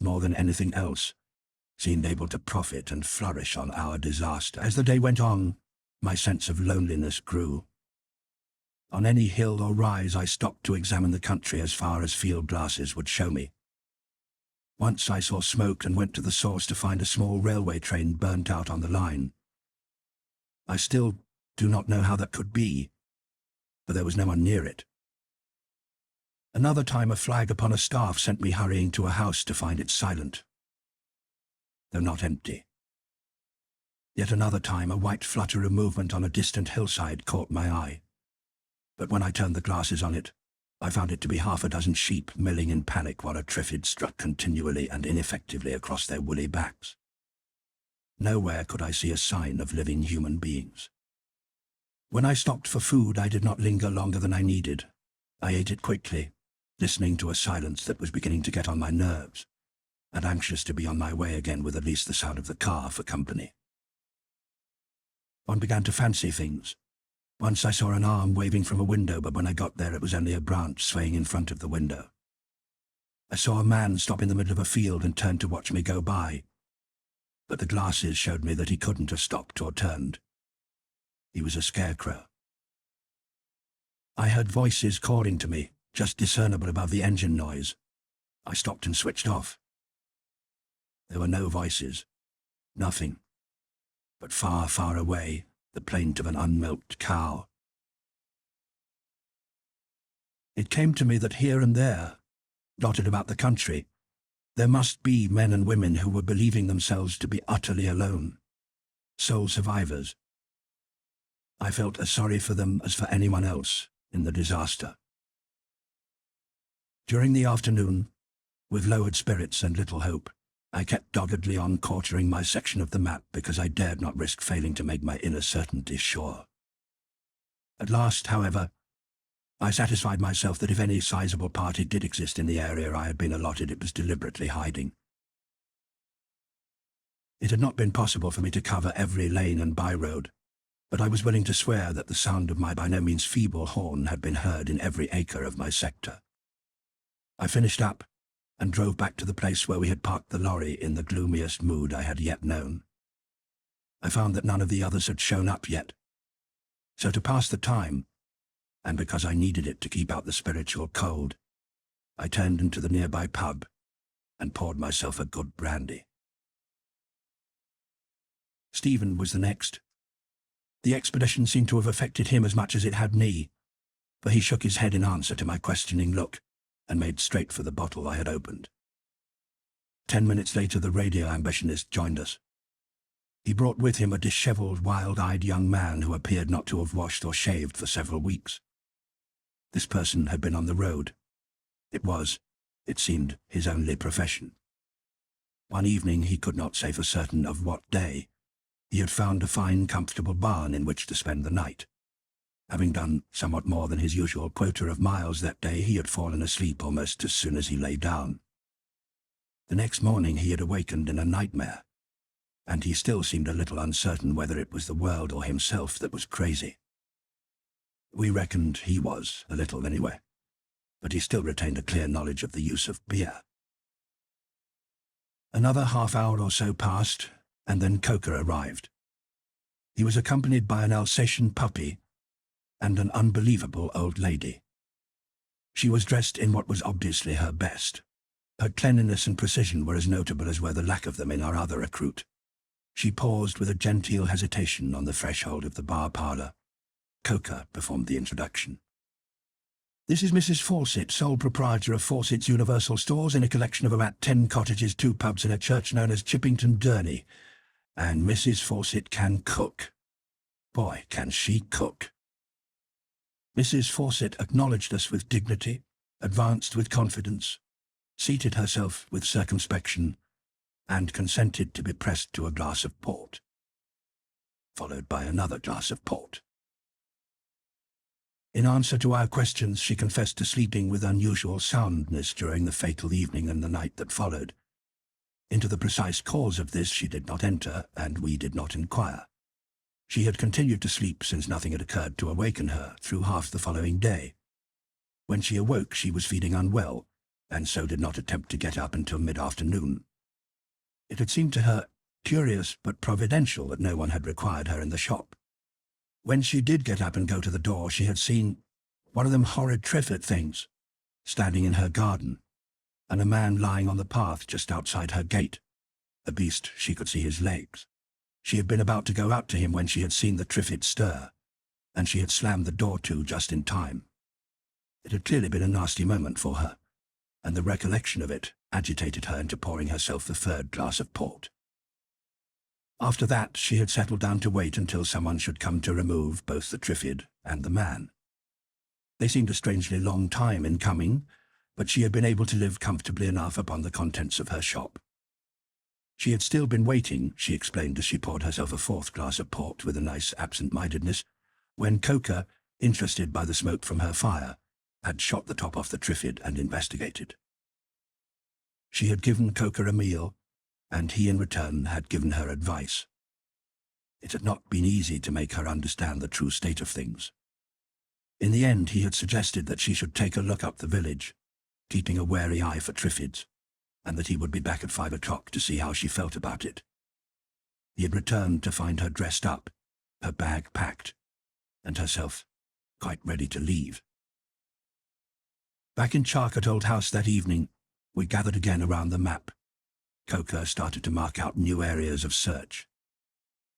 more than anything else, seemed able to profit and flourish on our disaster. As the day went on, my sense of loneliness grew. On any hill or rise I stopped to examine the country as far as field glasses would show me. Once I saw smoke and went to the source to find a small railway train burnt out on the line. I still do not know how that could be, but there was no one near it. Another time a flag upon a staff sent me hurrying to a house to find it silent, though not empty. Yet another time a white flutter of movement on a distant hillside caught my eye, but when I turned the glasses on it, I found it to be half a dozen sheep milling in panic while a Triffid struck continually and ineffectively across their woolly backs. Nowhere could I see a sign of living human beings. When I stopped for food, I did not linger longer than I needed. I ate it quickly, listening to a silence that was beginning to get on my nerves, and anxious to be on my way again with at least the sound of the car for company. One began to fancy things. Once I saw an arm waving from a window, but when I got there it was only a branch swaying in front of the window. I saw a man stop in the middle of a field and turn to watch me go by, but the glasses showed me that he couldn't have stopped or turned. He was a scarecrow. I heard voices calling to me, just discernible above the engine noise. I stopped and switched off. There were no voices, nothing, but far, far away, the plaint of an unmilked cow. It came to me that here and there, dotted about the country, there must be men and women who were believing themselves to be utterly alone, sole survivors. I felt as sorry for them as for anyone else in the disaster. During the afternoon, With lowered spirits and little hope, I kept doggedly on quartering my section of the map because I dared not risk failing to make my inner certainty sure. At last, however, I satisfied myself that if any sizable party did exist in the area I had been allotted, it was deliberately hiding. It had not been possible for me to cover every lane and by-road, but I was willing to swear that the sound of my by no means feeble horn had been heard in every acre of my sector. I finished up and drove back to the place where we had parked the lorry in the gloomiest mood I had yet known. I found that none of the others had shown up yet, so to pass the time, and because I needed it to keep out the spiritual cold, I turned into the nearby pub and poured myself a good brandy. Stephen was the next. The expedition seemed to have affected him as much as it had me, for he shook his head in answer to my questioning look and made straight for the bottle I had opened. 10 minutes later, the radio ambitionist joined us. He brought with him a dishevelled, wild-eyed young man who appeared not to have washed or shaved for several weeks. This person had been on the road. It was, it seemed, his only profession. One evening, he could not say for certain of what day, he had found a fine, comfortable barn in which to spend the night. Having done somewhat more than his usual quota of miles that day, he had fallen asleep almost as soon as he lay down. The next morning he had awakened in a nightmare, and he still seemed a little uncertain whether it was the world or himself that was crazy. We reckoned he was, a little anyway, but he still retained a clear knowledge of the use of beer. Another half-hour or so passed, and then Coker arrived. He was accompanied by an Alsatian puppy and an unbelievable old lady. She was dressed in what was obviously her best. Her cleanliness and precision were as notable as were the lack of them in our other recruit. She paused with a genteel hesitation on the threshold of the bar parlour. Coker performed the introduction. "This is Mrs. Fawcett, sole proprietor of Fawcett's Universal Stores, in a collection of about 10 cottages, 2 pubs and a church known as Chippington Durney. And Mrs. Fawcett can cook. Boy, can she cook." Mrs. Fawcett acknowledged us with dignity, advanced with confidence, seated herself with circumspection, and consented to be pressed to a glass of port, followed by another glass of port. In answer to our questions, she confessed to sleeping with unusual soundness during the fatal evening and the night that followed. Into the precise cause of this she did not enter, and we did not inquire. She had continued to sleep since nothing had occurred to awaken her through half the following day. When she awoke, she was feeling unwell, and so did not attempt to get up until mid-afternoon. It had seemed to her curious but providential that no one had required her in the shop. When she did get up and go to the door, she had seen one of them horrid Triffid things standing in her garden, and a man lying on the path just outside her gate. A beast, she could see his legs. She had been about to go out to him when she had seen the Triffid stir, and she had slammed the door to just in time. It had clearly been a nasty moment for her, and the recollection of it agitated her into pouring herself the 3rd glass of port. After that, she had settled down to wait until someone should come to remove both the Triffid and the man. They seemed a strangely long time in coming, but she had been able to live comfortably enough upon the contents of her shop. She had still been waiting, she explained as she poured herself a 4th glass of port with a nice absent-mindedness, when Coker, interested by the smoke from her fire, had shot the top off the Triffid and investigated. She had given Coker a meal, and he in return had given her advice. It had not been easy to make her understand the true state of things. In the end, he had suggested that she should take a look up the village, keeping a wary eye for Triffids, and that he would be back at 5 o'clock to see how she felt about it. He had returned to find her dressed up, her bag packed, and herself quite ready to leave. Back in Charcoat Old House that evening, we gathered again around the map. Coker started to mark out new areas of search.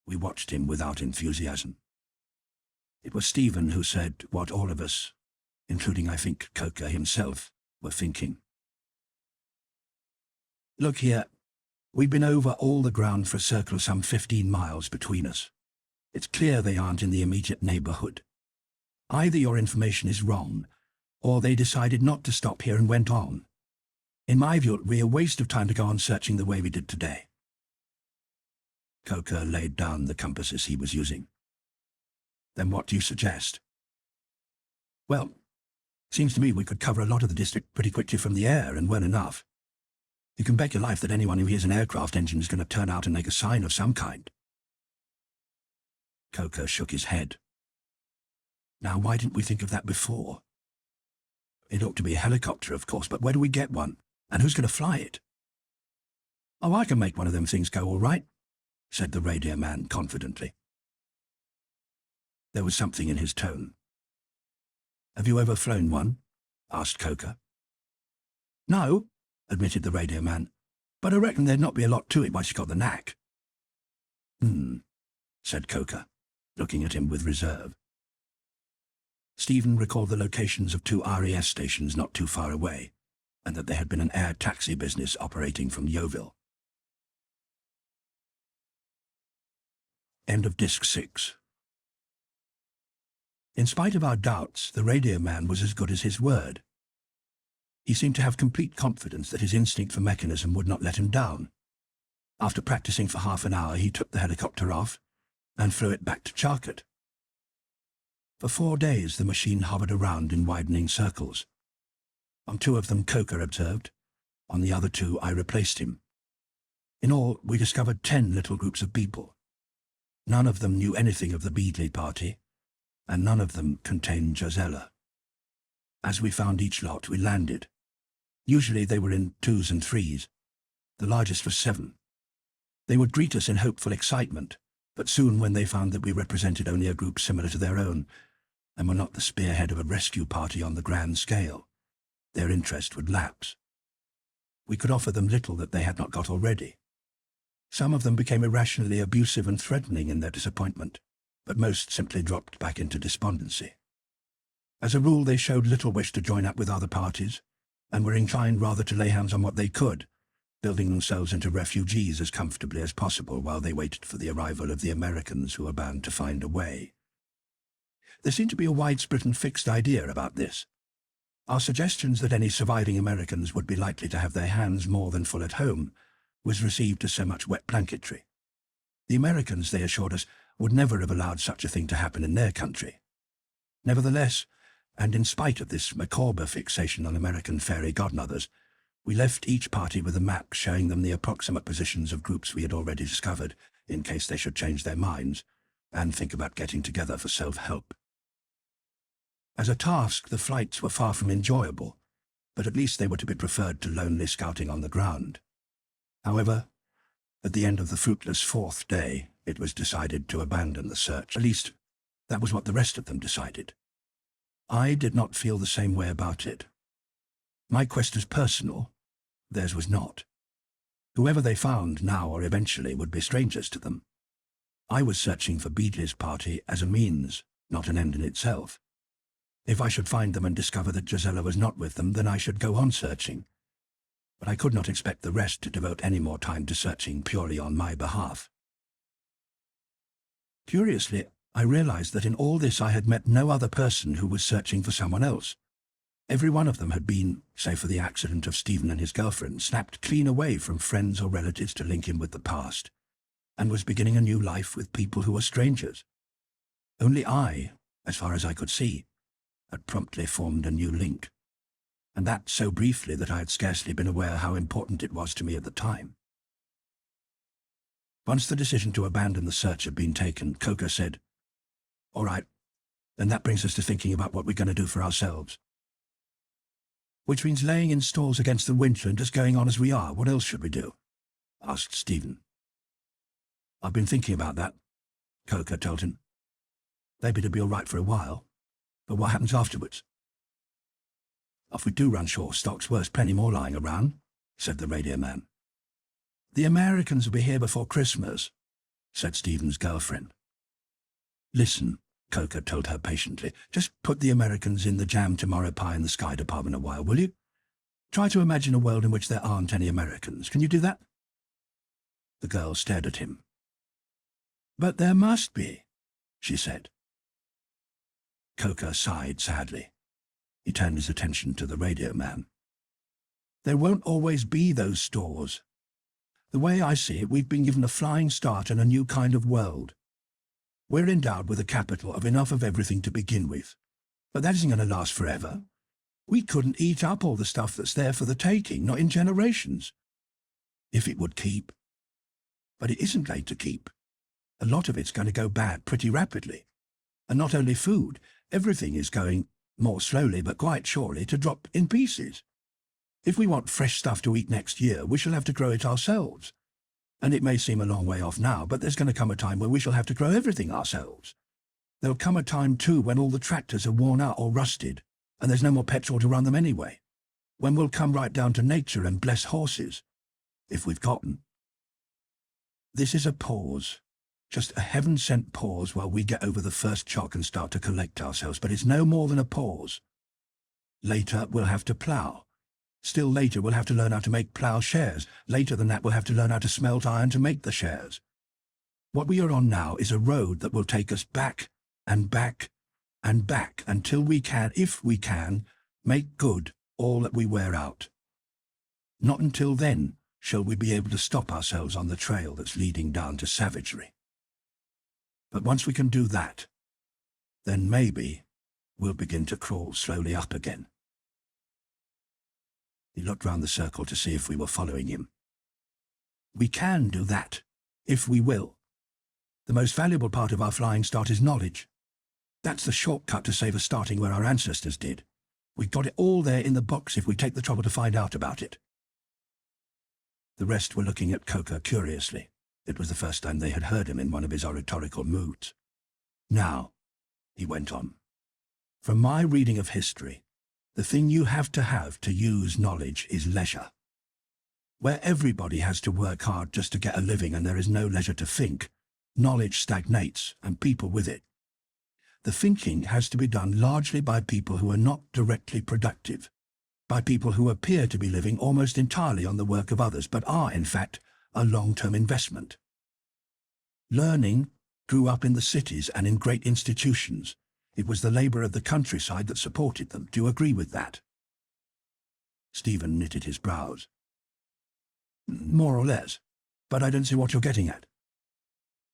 We watched him without enthusiasm. It was Stephen who said what all of us, including I think Coker himself, were thinking. "Look here, we've been over all the ground for a circle of some 15 miles between us. It's clear they aren't in the immediate neighborhood. Either your information is wrong, or they decided not to stop here and went on. In my view, it would be a waste of time to go on searching the way we did today. Coker laid down the compasses he was using. Then what do you suggest? Well, seems to me we could cover a lot of the district pretty quickly from the air and well enough. You can bet your life that anyone who hears an aircraft engine is going to turn out and make a sign of some kind. Coker shook his head. Now, why didn't we think of that before? It ought to be a helicopter, of course, but where do we get one? And who's going to fly it? Oh, I can make one of them things go all right, said the radio man confidently. There was something in his tone. Have you ever flown one? Asked Coker. No, admitted the radio man, but I reckon there'd not be a lot to it once you got the knack. Said Coker, looking at him with reserve. Stephen recalled the locations of 2 RES stations not too far away, and that there had been an air taxi business operating from Yeovil. End of Disc 6. In spite of our doubts, the radio man was as good as his word. He seemed to have complete confidence that his instinct for mechanism would not let him down. After practicing for half an hour, he took the helicopter off and flew it back to Charcourt. For 4 days, the machine hovered around in widening circles. On 2 of them, Coker observed. On the other 2, I replaced him. In all, we discovered 10 little groups of people. None of them knew anything of the Beadley party, and none of them contained Gisela. As we found each lot, we landed. Usually they were in 2s and 3s. The largest was 7. They would greet us in hopeful excitement, but soon when they found that we represented only a group similar to their own, and were not the spearhead of a rescue party on the grand scale, their interest would lapse. We could offer them little that they had not got already. Some of them became irrationally abusive and threatening in their disappointment, but most simply dropped back into despondency. As a rule, they showed little wish to join up with other parties, and were inclined rather to lay hands on what they could, building themselves into refugees as comfortably as possible while they waited for the arrival of the Americans who were bound to find a way. There seemed to be a widespread and fixed idea about this. Our suggestions that any surviving Americans would be likely to have their hands more than full at home was received as so much wet blanketry. The Americans, they assured us, would never have allowed such a thing to happen in their country. Nevertheless, and in spite of this macabre fixation on American fairy godmothers, we left each party with a map showing them the approximate positions of groups we had already discovered, in case they should change their minds and think about getting together for self-help. As a task, the flights were far from enjoyable, but at least they were to be preferred to lonely scouting on the ground. However, at the end of the fruitless 4th day, it was decided to abandon the search. At least, that was what the rest of them decided. I did not feel the same way about it. My quest was personal, theirs was not. Whoever they found now or eventually would be strangers to them. I was searching for Beadley's party as a means, not an end in itself. If I should find them and discover that Gisela was not with them, then I should go on searching. But I could not expect the rest to devote any more time to searching purely on my behalf. Curiously, I realized that in all this I had met no other person who was searching for someone else. Every one of them had been, save for the accident of Stephen and his girlfriend, snapped clean away from friends or relatives to link him with the past, and was beginning a new life with people who were strangers. Only I, as far as I could see, had promptly formed a new link, and that so briefly that I had scarcely been aware how important it was to me at the time. Once the decision to abandon the search had been taken, Coker said, "All right, then that brings us to thinking about what we're going to do for ourselves." "Which means laying in stalls against the winter and just going on as we are. What else should we do?" asked Stephen. "I've been thinking about that," Coker told him. "Maybe it'll be all right for a while, but what happens afterwards?" "If we do run short of stocks, well, there's plenty more lying around," said the radio man. "The Americans will be here before Christmas," said Stephen's girlfriend. "Listen," Coker told her patiently, "just put the Americans in the jam tomorrow pie in the sky department a while, will you? Try to imagine a world in which there aren't any Americans. Can you do that?" The girl stared at him. "But there must be," she said. Coker sighed sadly. He turned his attention to the radio man. There won't always be those stores. The way I see it, we've been given a flying start and a new kind of world. We're endowed with a capital of enough of everything to begin with. But that isn't going to last forever. We couldn't eat up all the stuff that's there for the taking, not in generations. If it would keep. But it isn't going to keep. A lot of it's going to go bad pretty rapidly. And not only food, everything is going, more slowly but quite surely, to drop in pieces. If we want fresh stuff to eat next year, we shall have to grow it ourselves. And it may seem a long way off now, but there's going to come a time when we shall have to grow everything ourselves. There'll come a time, too, when all the tractors are worn out or rusted, and there's no more petrol to run them anyway. When we'll come right down to nature and bless horses, if we've gotten. This is a pause. Just a heaven-sent pause while we get over the first shock and start to collect ourselves, but it's no more than a pause. Later, we'll have to plough. Still later, we'll have to learn how to make ploughshares. Later than that, we'll have to learn how to smelt iron to make the shares. What we are on now is a road that will take us back and back and back until we can, if we can, make good all that we wear out. Not until then shall we be able to stop ourselves on the trail that's leading down to savagery. But once we can do that, then maybe we'll begin to crawl slowly up again. He looked round the circle to see if we were following him. We can do that, if we will. The most valuable part of our flying start is knowledge. That's the shortcut to save us starting where our ancestors did. We've got it all there in the box if we take the trouble to find out about it. The rest were looking at Coca curiously. It was the first time they had heard him in one of his oratorical moods. Now, he went on, from my reading of history, the thing you have to use knowledge is leisure. Where everybody has to work hard just to get a living and there is no leisure to think, knowledge stagnates and people with it. The thinking has to be done largely by people who are not directly productive, by people who appear to be living almost entirely on the work of others, but are, in fact, a long-term investment. Learning grew up in the cities and in great institutions. It was the labour of the countryside that supported them. Do you agree with that? Stephen knitted his brows. More or less, but I don't see what you're getting at.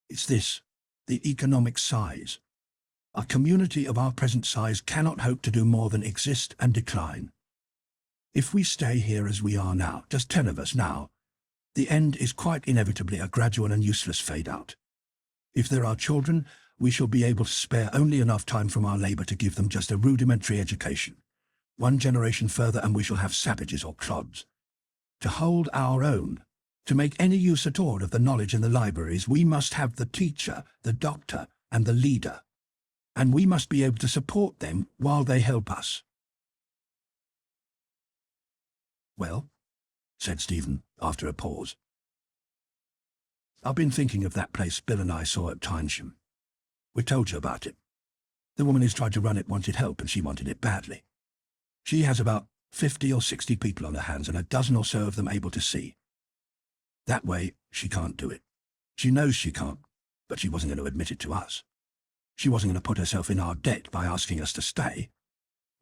It's this, the economic size. A community of our present size cannot hope to do more than exist and decline. If we stay here as we are now, just 10 of us now, the end is quite inevitably a gradual and useless fade-out. If there are children, we shall be able to spare only enough time from our labour to give them just a rudimentary education. One generation further and we shall have savages or clods. To hold our own, to make any use at all of the knowledge in the libraries, we must have the teacher, the doctor, and the leader. And we must be able to support them while they help us. Well, said Stephen, after a pause. I've been thinking of that place Bill and I saw at Tynesham. We told you about it. The woman who's tried to run it wanted help and she wanted it badly. She has about 50 or 60 people on her hands and a dozen or so of them able to see. That way, she can't do it. She knows she can't, but she wasn't going to admit it to us. She wasn't going to put herself in our debt by asking us to stay.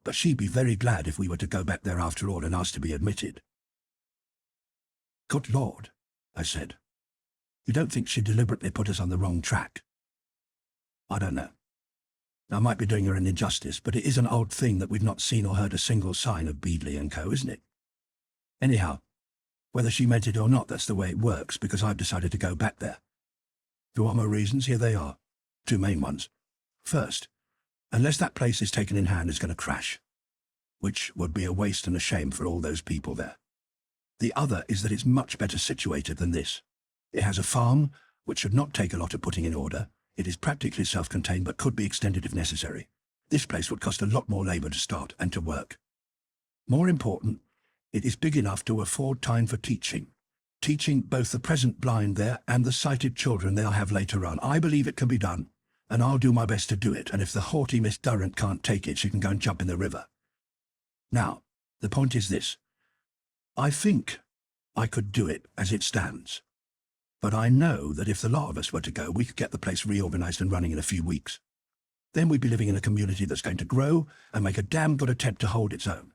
But she'd be very glad if we were to go back there after all and ask to be admitted. Good Lord, I said. You don't think she deliberately put us on the wrong track? I don't know. I might be doing her an injustice, but it is an odd thing that we've not seen or heard a single sign of Beadley and Co., isn't it? Anyhow, whether she meant it or not, that's the way it works, because I've decided to go back there. For what my reasons, here they are. 2 main ones. First, unless that place is taken in hand, it's going to crash, which would be a waste and a shame for all those people there. The other is that it's much better situated than this. It has a farm, which should not take a lot of putting in order. It is practically self-contained but could be extended if necessary. This place would cost a lot more labour to start and to work. More important, it is big enough to afford time for teaching both the present blind there and the sighted children they'll have later on. I believe it can be done, and I'll do my best to do it, and if the haughty Miss Durrant can't take it, she can go and jump in the river. Now, the point is this. I think I could do it as it stands. But I know that if the lot of us were to go, we could get the place reorganised and running in a few weeks. Then we'd be living in a community that's going to grow and make a damn good attempt to hold its own.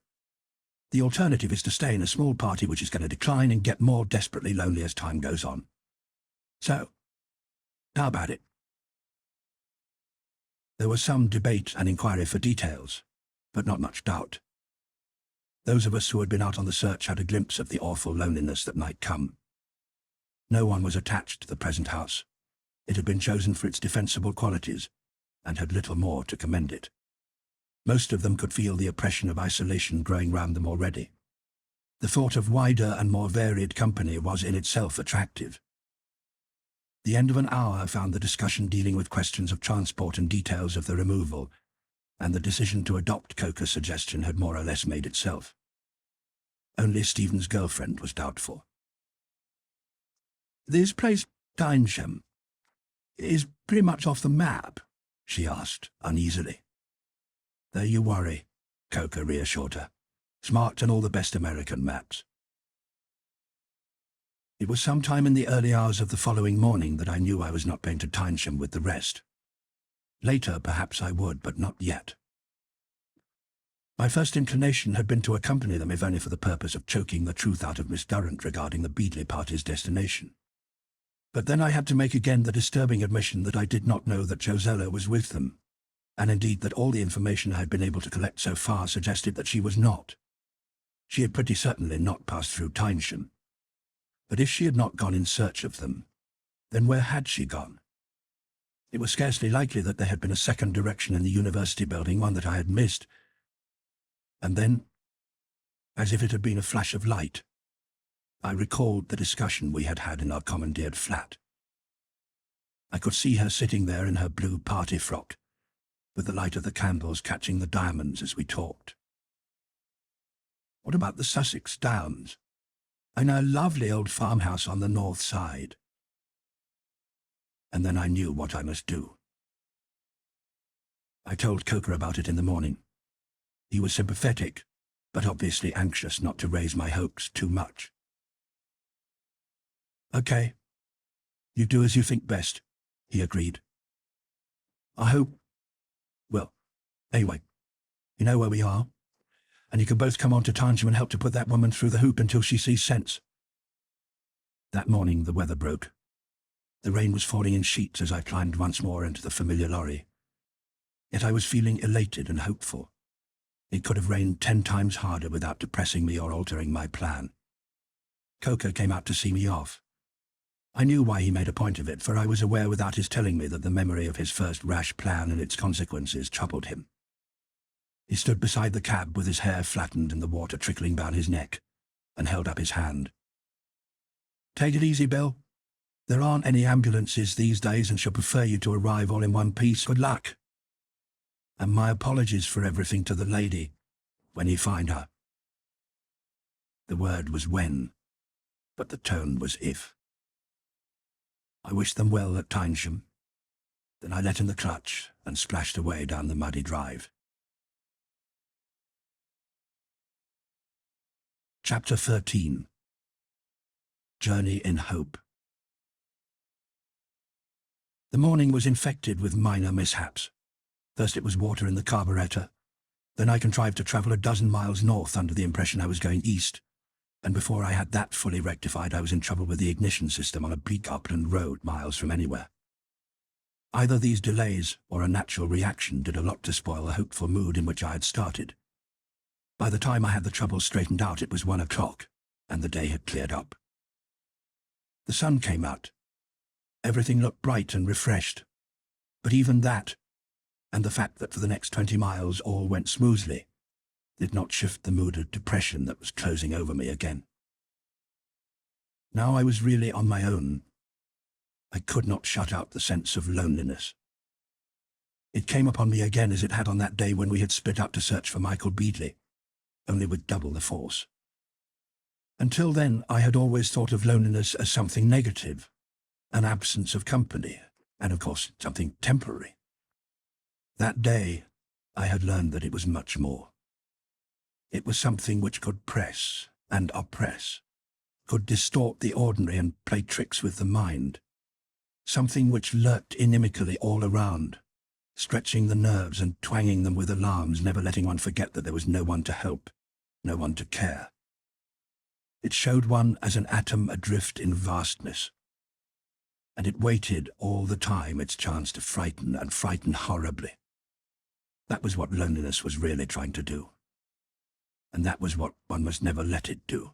The alternative is to stay in a small party which is going to decline and get more desperately lonely as time goes on. So, how about it? There was some debate and inquiry for details, but not much doubt. Those of us who had been out on the search had a glimpse of the awful loneliness that might come. No one was attached to the present house. It had been chosen for its defensible qualities, and had little more to commend it. Most of them could feel the oppression of isolation growing round them already. The thought of wider and more varied company was in itself attractive. The end of an hour found the discussion dealing with questions of transport and details of the removal, and the decision to adopt Coker's suggestion had more or less made itself. Only Stephen's girlfriend was doubtful. "This place, Tynesham, is pretty much off the map," she asked, uneasily. "There you worry," Coker reassured her. "Smart and all the best American maps." It was sometime in the early hours of the following morning that I knew I was not going to Tynesham with the rest. Later, perhaps I would, but not yet. My first inclination had been to accompany them if only for the purpose of choking the truth out of Miss Durrant regarding the Beadley party's destination. But then I had to make again the disturbing admission that I did not know that Josella was with them, and indeed that all the information I had been able to collect so far suggested that she was not. She had pretty certainly not passed through Tynesham. But if she had not gone in search of them, then where had she gone? It was scarcely likely that there had been a second direction in the university building, one that I had missed. And then, as if it had been a flash of light, I recalled the discussion we had had in our commandeered flat. I could see her sitting there in her blue party frock, with the light of the candles catching the diamonds as we talked. What about the Sussex Downs? I know a lovely old farmhouse on the north side. And then I knew what I must do. I told Coker about it in the morning. He was sympathetic, but obviously anxious not to raise my hopes too much. "Okay, you do as you think best," he agreed. "I hope... well, anyway, you know where we are, and you can both come on to Tynesham and help to put that woman through the hoop until she sees sense." That morning the weather broke. The rain was falling in sheets as I climbed once more into the familiar lorry. Yet I was feeling elated and hopeful. It could have rained 10 times harder without depressing me or altering my plan. Coker came out to see me off. I knew why he made a point of it, for I was aware without his telling me that the memory of his first rash plan and its consequences troubled him. He stood beside the cab with his hair flattened and the water trickling down his neck, and held up his hand. "Take it easy, Bill. There aren't any ambulances these days and she'll prefer you to arrive all in one piece. Good luck. And my apologies for everything to the lady, when you find her." The word was when, but the tone was if. I wished them well at Tynesham. Then I let in the clutch and splashed away down the muddy drive. Chapter 13. Journey in Hope. The morning was infected with minor mishaps. First it was water in the carburetor. Then I contrived to travel a dozen miles north under the impression I was going east. And before I had that fully rectified, I was in trouble with the ignition system on a bleak upland road miles from anywhere. Either these delays or a natural reaction did a lot to spoil the hopeful mood in which I had started. By the time I had the trouble straightened out, it was 1 o'clock, and the day had cleared up. The sun came out. Everything looked bright and refreshed. But even that, and the fact that for the next 20 miles all went smoothly, did not shift the mood of depression that was closing over me again. Now I was really on my own. I could not shut out the sense of loneliness. It came upon me again as it had on that day when we had split up to search for Michael Beadley, only with double the force. Until then, I had always thought of loneliness as something negative, an absence of company, and of course something temporary. That day, I had learned that it was much more. It was something which could press and oppress, could distort the ordinary and play tricks with the mind, something which lurked inimically all around, stretching the nerves and twanging them with alarms, never letting one forget that there was no one to help, no one to care. It showed one as an atom adrift in vastness, and it waited all the time its chance to frighten, and frighten horribly. That was what loneliness was really trying to do, and that was what one must never let it do.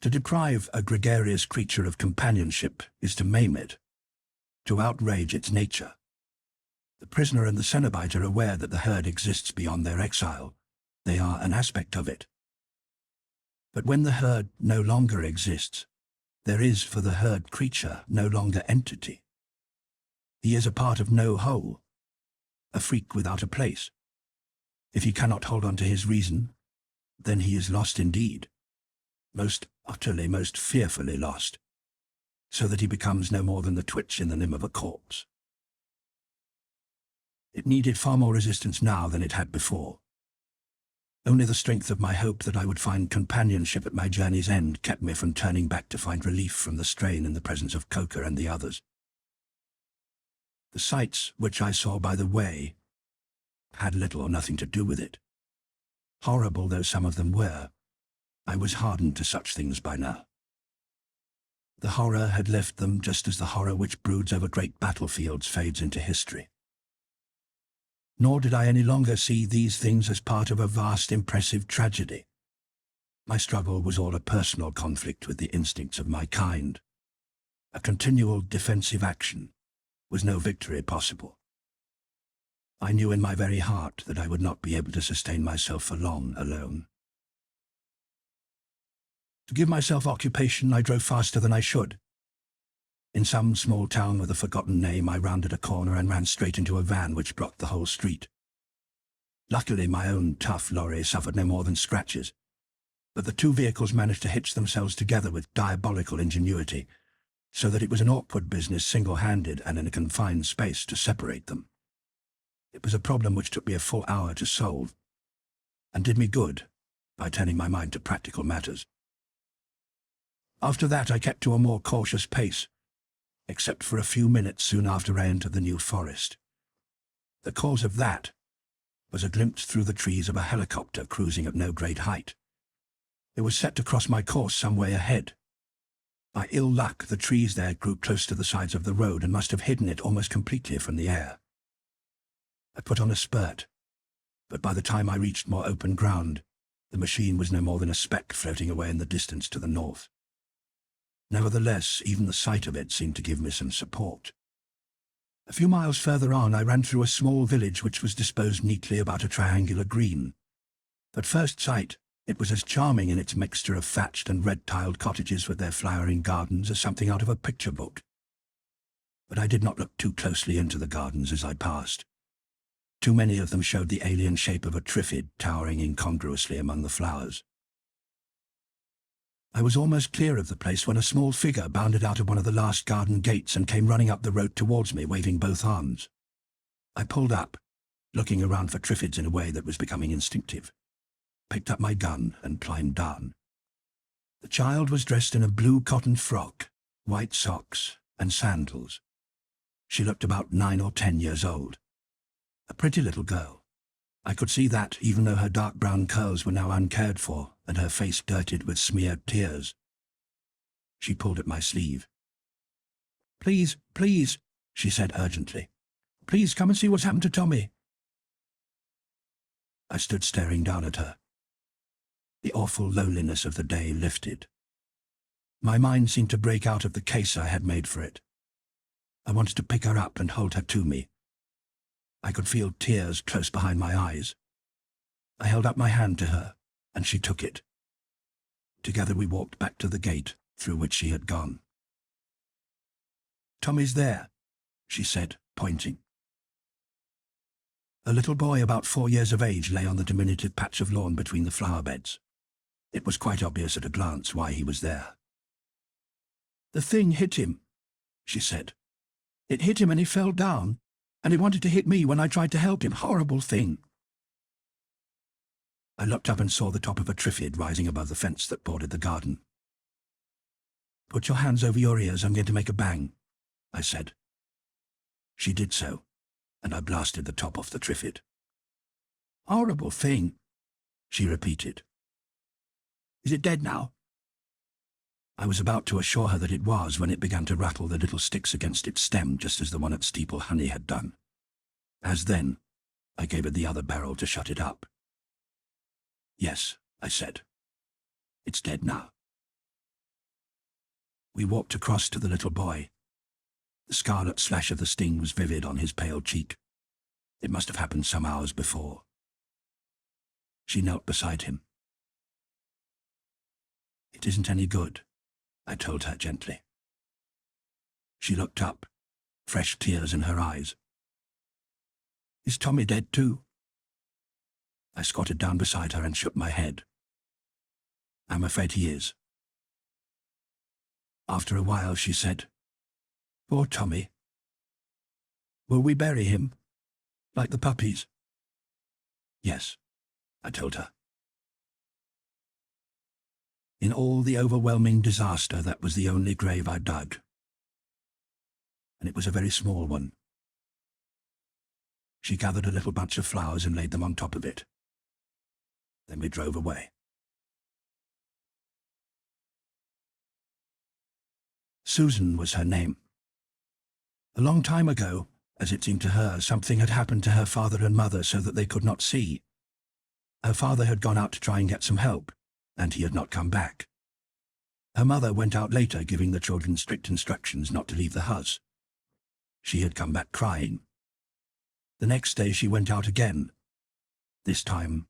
To deprive a gregarious creature of companionship is to maim it, to outrage its nature. The prisoner and the Cenobite are aware that the herd exists beyond their exile. They are an aspect of it. But when the herd no longer exists, there is for the herd creature no longer entity. He is a part of no whole, a freak without a place. If he cannot hold on to his reason, then he is lost indeed, most utterly, most fearfully lost, so that he becomes no more than the twitch in the limb of a corpse. It needed far more resistance now than it had before. Only the strength of my hope that I would find companionship at my journey's end kept me from turning back to find relief from the strain in the presence of Coker and the others. The sights which I saw by the way had little or nothing to do with it. Horrible though some of them were, I was hardened to such things by now. The horror had left them just as the horror which broods over great battlefields fades into history. Nor did I any longer see these things as part of a vast, impressive tragedy. My struggle was all a personal conflict with the instincts of my kind. A continual defensive action was no victory possible. I knew in my very heart that I would not be able to sustain myself for long alone. To give myself occupation, I drove faster than I should. In some small town with a forgotten name, I rounded a corner and ran straight into a van which blocked the whole street. Luckily, my own tough lorry suffered no more than scratches, but the two vehicles managed to hitch themselves together with diabolical ingenuity, so that it was an awkward business single-handed and in a confined space to separate them. It was a problem which took me a full hour to solve, and did me good by turning my mind to practical matters. After that, I kept to a more cautious pace, except for a few minutes soon after I entered the new forest. The cause of that was a glimpse through the trees of a helicopter cruising at no great height. It was set to cross my course some way ahead. By ill luck, the trees there grew close to the sides of the road and must have hidden it almost completely from the air. I put on a spurt, but by the time I reached more open ground, the machine was no more than a speck floating away in the distance to the north. Nevertheless, even the sight of it seemed to give me some support. A few miles further on, I ran through a small village which was disposed neatly about a triangular green. At first sight, it was as charming in its mixture of thatched and red-tiled cottages with their flowering gardens as something out of a picture book. But I did not look too closely into the gardens as I passed. Too many of them showed the alien shape of a Triffid towering incongruously among the flowers. I was almost clear of the place when a small figure bounded out of one of the last garden gates and came running up the road towards me, waving both arms. I pulled up, looking around for Triffids in a way that was becoming instinctive, picked up my gun and climbed down. The child was dressed in a blue cotton frock, white socks, and sandals. She looked about 9 or 10 years old. A pretty little girl. I could see that, even though her dark brown curls were now uncared for, and her face dirtied with smeared tears. She pulled at my sleeve. "Please, please," she said urgently. "Please come and see what's happened to Tommy." I stood staring down at her. The awful loneliness of the day lifted. My mind seemed to break out of the case I had made for it. I wanted to pick her up and hold her to me. I could feel tears close behind my eyes. I held up my hand to her, and she took it. Together we walked back to the gate through which she had gone. "Tommy's there," she said, pointing. A little boy about 4 years of age lay on the diminutive patch of lawn between the flower beds. It was quite obvious at a glance why he was there. "The thing hit him," she said. "It hit him and he fell down, and he wanted to hit me when I tried to help him. Horrible thing." I looked up and saw the top of a Triffid rising above the fence that bordered the garden. "Put your hands over your ears, I'm going to make a bang," I said. She did so, and I blasted the top off the Triffid. "Horrible thing," she repeated. Is it dead now? I was about to assure her that it was when it began to rattle the little sticks against its stem just as the one at Steeple Honey had done. As then, I gave it the other barrel to shut it up. Yes, I said. It's dead now. We walked across to the little boy. The scarlet slash of the sting was vivid on his pale cheek. It must have happened some hours before. She knelt beside him. It isn't any good, I told her gently. She looked up, fresh tears in her eyes. Is Tommy dead too? I squatted down beside her and shook my head. I'm afraid he is. After a while she said, Poor Tommy. Will we bury him, like the puppies? Yes, I told her. In all the overwhelming disaster, that was the only grave I dug. And it was a very small one. She gathered a little bunch of flowers and laid them on top of it. Then we drove away. Susan was her name. A long time ago, as it seemed to her, something had happened to her father and mother so that they could not see. Her father had gone out to try and get some help, and he had not come back. Her mother went out later, giving the children strict instructions not to leave the house. She had come back crying. The next day she went out again. This time,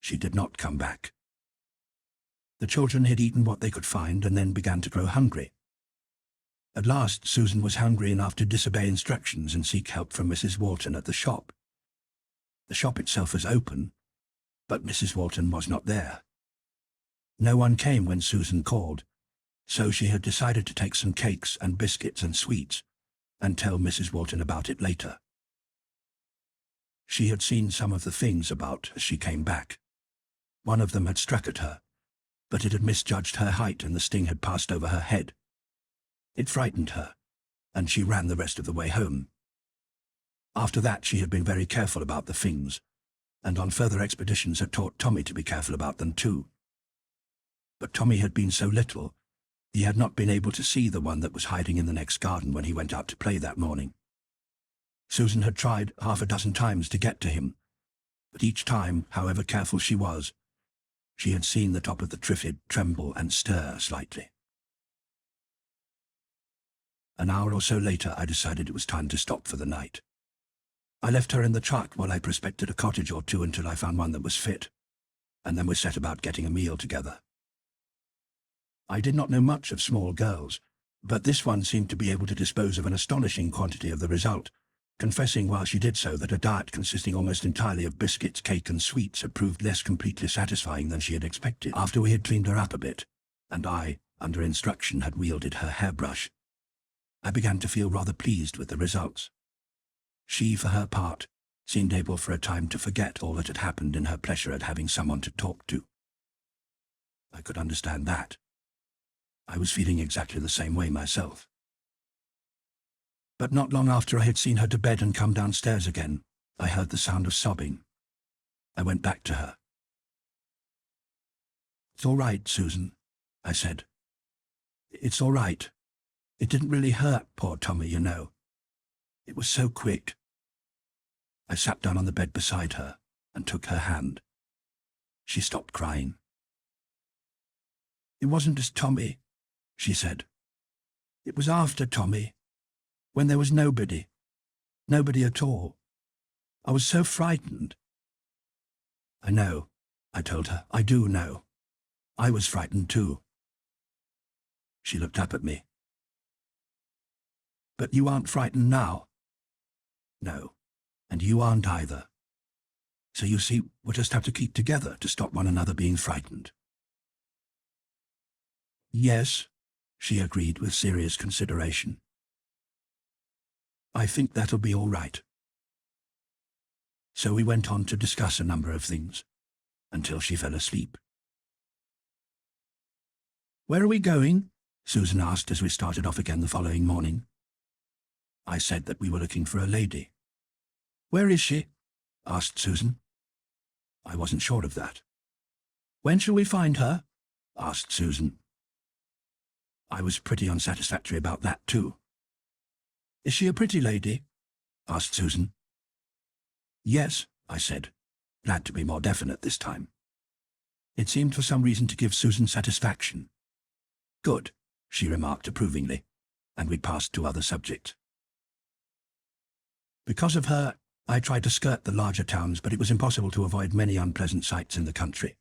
she did not come back. The children had eaten what they could find and then began to grow hungry. At last, Susan was hungry enough to disobey instructions and seek help from Mrs. Walton at the shop. The shop itself was open, but Mrs. Walton was not there. No one came when Susan called, so she had decided to take some cakes and biscuits and sweets and tell Mrs. Walton about it later. She had seen some of the things about as she came back. One of them had struck at her, but it had misjudged her height and the sting had passed over her head. It frightened her, and she ran the rest of the way home. After that she had been very careful about the things, and on further expeditions had taught Tommy to be careful about them too. But Tommy had been so little, he had not been able to see the one that was hiding in the next garden when he went out to play that morning. Susan had tried half a dozen times to get to him, but each time, however careful she was, she had seen the top of the Triffid tremble and stir slightly. An hour or so later, I decided it was time to stop for the night. I left her in the truck while I prospected a cottage or two until I found one that was fit, and then we set about getting a meal together. I did not know much of small girls, but this one seemed to be able to dispose of an astonishing quantity of the result, confessing while she did so that a diet consisting almost entirely of biscuits, cake and sweets had proved less completely satisfying than she had expected. After we had cleaned her up a bit, and I, under instruction, had wielded her hairbrush, I began to feel rather pleased with the results. She, for her part, seemed able for a time to forget all that had happened in her pleasure at having someone to talk to. I could understand that. I was feeling exactly the same way myself. But not long after I had seen her to bed and come downstairs again, I heard the sound of sobbing. I went back to her. It's all right, Susan, I said. It's all right. It didn't really hurt poor Tommy, you know. It was so quick. I sat down on the bed beside her and took her hand. She stopped crying. It wasn't just Tommy, she said. It was after Tommy, when there was nobody at all. I was so frightened. I know, I told her. I do know. I was frightened too. She looked up at me. But you aren't frightened now? No, and you aren't either. So you see, we'll just have to keep together to stop one another being frightened. Yes, she agreed with serious consideration. I think that'll be all right. So we went on to discuss a number of things, until she fell asleep. Where are we going? Susan asked as we started off again the following morning. I said that we were looking for a lady. Where is she? Asked Susan. I wasn't sure of that. "When shall we find her?" asked Susan. I was pretty unsatisfactory about that too. "Is she a pretty lady?" asked Susan. "Yes," I said, glad to be more definite this time. It seemed for some reason to give Susan satisfaction. "Good," she remarked approvingly, and we passed to other subjects. Because of her, I tried to skirt the larger towns, but it was impossible to avoid many unpleasant sights in the country.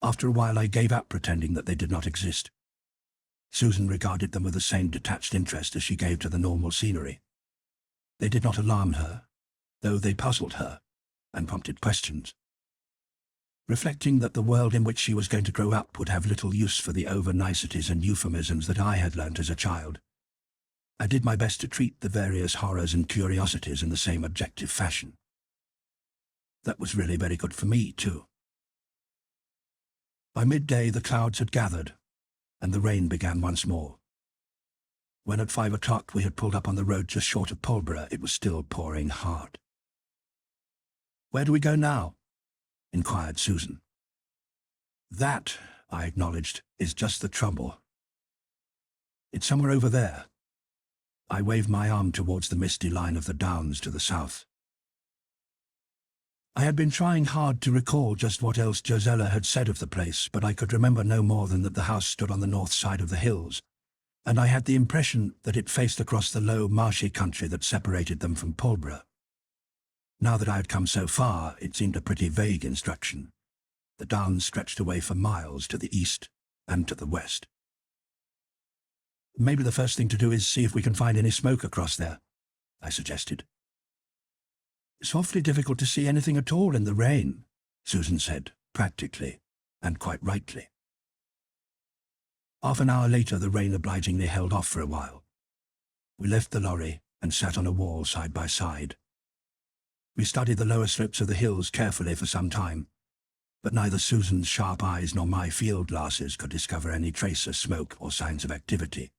After a while I gave up pretending that they did not exist. Susan regarded them with the same detached interest as she gave to the normal scenery. They did not alarm her, though they puzzled her and prompted questions. Reflecting that the world in which she was going to grow up would have little use for the over-niceties and euphemisms that I had learnt as a child, I did my best to treat the various horrors and curiosities in the same objective fashion. That was really very good for me, too. By midday the clouds had gathered, and the rain began once more. When at 5 o'clock we had pulled up on the road just short of Polborough, it was still pouring hard. "Where do we go now?" inquired Susan. "That," I acknowledged, "is just the trouble. It's somewhere over there." I waved my arm towards the misty line of the downs to the south. I had been trying hard to recall just what else Josella had said of the place, but I could remember no more than that the house stood on the north side of the hills, and I had the impression that it faced across the low, marshy country that separated them from Polborough. Now that I had come so far, it seemed a pretty vague instruction. The downs stretched away for miles to the east and to the west. "Maybe the first thing to do is see if we can find any smoke across there," I suggested. "It's awfully difficult to see anything at all in the rain," Susan said, practically, and quite rightly. Half an hour later the rain obligingly held off for a while. We left the lorry and sat on a wall side by side. We studied the lower slopes of the hills carefully for some time, but neither Susan's sharp eyes nor my field glasses could discover any trace of smoke or signs of activity.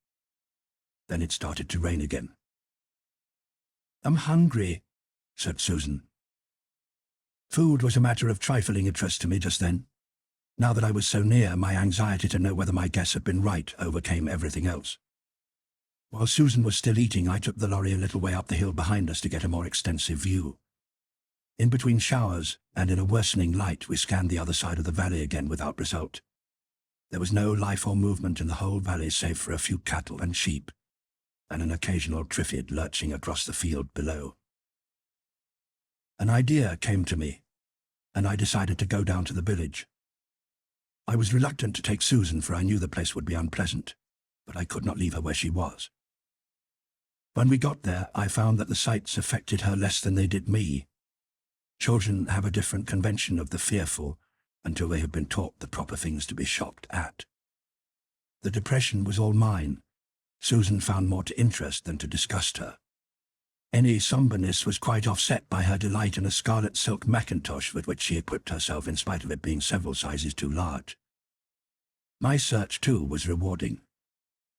Then it started to rain again. "I'm hungry," said Susan. Food was a matter of trifling interest to me just then. Now that I was so near, my anxiety to know whether my guess had been right overcame everything else. While Susan was still eating, I took the lorry a little way up the hill behind us to get a more extensive view. In between showers, and in a worsening light, we scanned the other side of the valley again without result. There was no life or movement in the whole valley save for a few cattle and sheep, and an occasional Triffid lurching across the field below. An idea came to me, and I decided to go down to the village. I was reluctant to take Susan, for I knew the place would be unpleasant, but I could not leave her where she was. When we got there, I found that the sights affected her less than they did me. Children have a different convention of the fearful until they have been taught the proper things to be shocked at. The depression was all mine. Susan found more to interest than to disgust her. Any somberness was quite offset by her delight in a scarlet silk mackintosh with which she equipped herself in spite of it being several sizes too large. My search, too, was rewarding.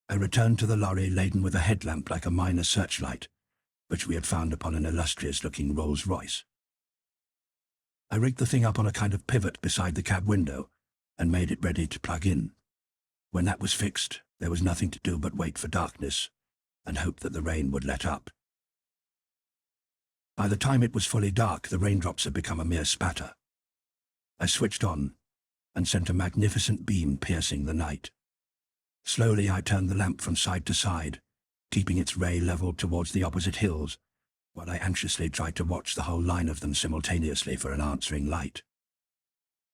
I returned to the lorry laden with a headlamp like a minor searchlight, which we had found upon an illustrious-looking Rolls-Royce. I rigged the thing up on a kind of pivot beside the cab window and made it ready to plug in. When that was fixed, there was nothing to do but wait for darkness and hope that the rain would let up. By the time it was fully dark, the raindrops had become a mere spatter. I switched on and sent a magnificent beam piercing the night. Slowly I turned the lamp from side to side, keeping its ray leveled towards the opposite hills, while I anxiously tried to watch the whole line of them simultaneously for an answering light.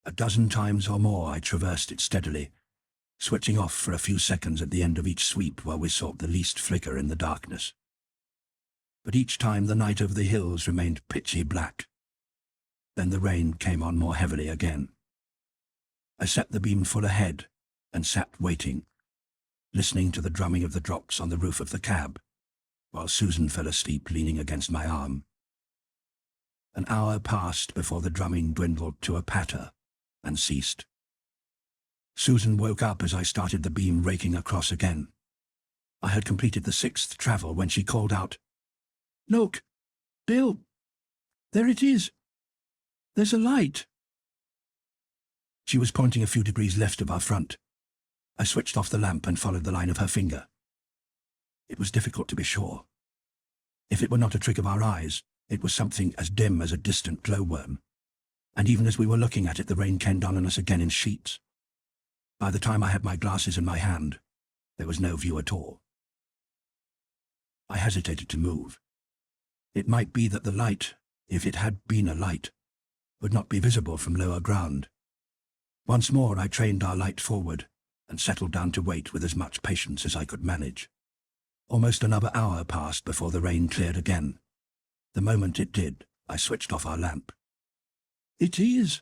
A dozen times or more I traversed it steadily, switching off for a few seconds at the end of each sweep while we sought the least flicker in the darkness. But each time the night over the hills remained pitchy black. Then the rain came on more heavily again. I set the beam full ahead and sat waiting, listening to the drumming of the drops on the roof of the cab, while Susan fell asleep leaning against my arm. An hour passed before the drumming dwindled to a patter and ceased. Susan woke up as I started the beam raking across again. I had completed the 6th travel when she called out, "Look, Bill, there it is. There's a light." She was pointing a few degrees left of our front. I switched off the lamp and followed the line of her finger. It was difficult to be sure. If it were not a trick of our eyes, it was something as dim as a distant glowworm. And even as we were looking at it, the rain came down on us again in sheets. By the time I had my glasses in my hand, there was no view at all. I hesitated to move. It might be that the light, if it had been a light, would not be visible from lower ground. Once more I trained our light forward and settled down to wait with as much patience as I could manage. Almost another hour passed before the rain cleared again. The moment it did, I switched off our lamp. "It is!"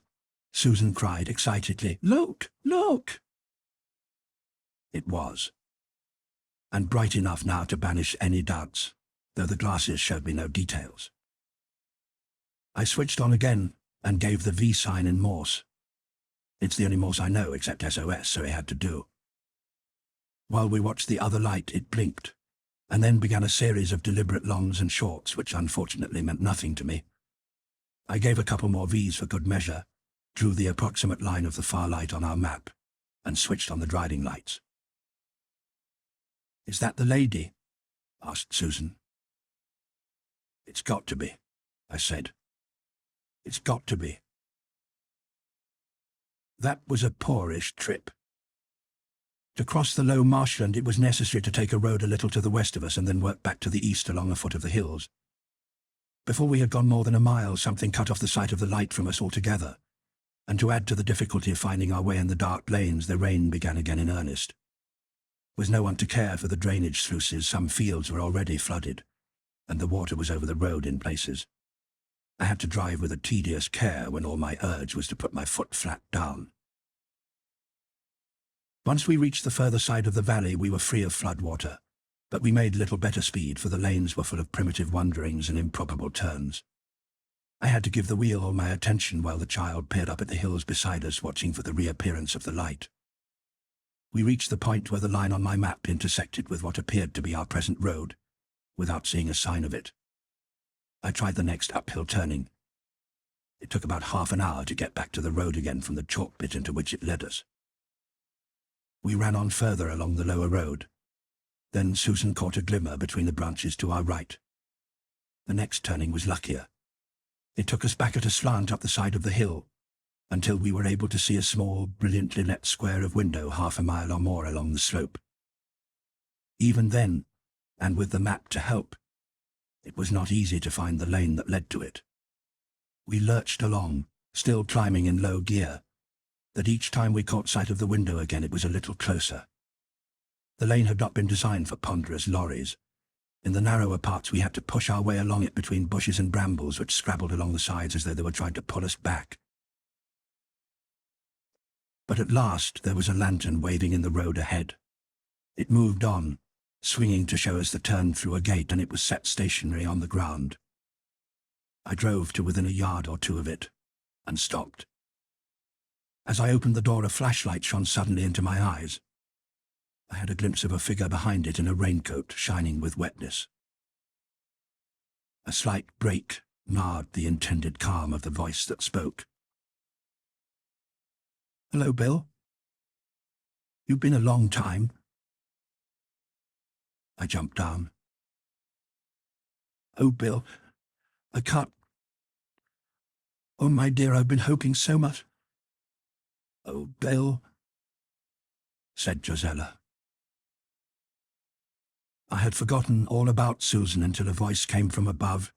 Susan cried excitedly. "Look! Look!" It was, and bright enough now to banish any doubts, though the glasses showed me no details. I switched on again and gave the V sign in Morse. It's the only Morse I know except SOS, so it had to do. While we watched the other light, it blinked, and then began a series of deliberate longs and shorts, which unfortunately meant nothing to me. I gave a couple more Vs for good measure, drew the approximate line of the far light on our map, and switched on the driving lights. "Is that the lady?" asked Susan. "It's got to be," I said. "It's got to be." That was a poorish trip. To cross the low marshland, it was necessary to take a road a little to the west of us and then work back to the east along a foot of the hills. Before we had gone more than a mile, something cut off the sight of the light from us altogether, and to add to the difficulty of finding our way in the dark lanes, the rain began again in earnest. There was no one to care for the drainage sluices. Some fields were already flooded, and the water was over the road in places. I had to drive with a tedious care when all my urge was to put my foot flat down. Once we reached the further side of the valley, we were free of flood water, but we made little better speed, for the lanes were full of primitive wanderings and improbable turns. I had to give the wheel all my attention while the child peered up at the hills beside us, watching for the reappearance of the light. We reached the point where the line on my map intersected with what appeared to be our present road, without seeing a sign of it. I tried the next uphill turning. It took about half an hour to get back to the road again from the chalk pit into which it led us. We ran on further along the lower road. Then Susan caught a glimmer between the branches to our right. The next turning was luckier. It took us back at a slant up the side of the hill, until we were able to see a small, brilliantly lit square of window half a mile or more along the slope. Even then, and with the map to help, it was not easy to find the lane that led to it. We lurched along, still climbing in low gear, that each time we caught sight of the window again it was a little closer. The lane had not been designed for ponderous lorries. In the narrower parts we had to push our way along it between bushes and brambles which scrabbled along the sides as though they were trying to pull us back. But at last there was a lantern waving in the road ahead. It moved on, swinging to show us the turn through a gate, and it was set stationary on the ground. I drove to within a yard or two of it, and stopped. As I opened the door, a flashlight shone suddenly into my eyes. I had a glimpse of a figure behind it in a raincoat shining with wetness. A slight break marred the intended calm of the voice that spoke. "Hello, Bill. You've been a long time." I jumped down. "Oh, Bill, I can't. Oh, my dear, I've been hoping so much." "Oh, Bill," said Josella. I had forgotten all about Susan until a voice came from above.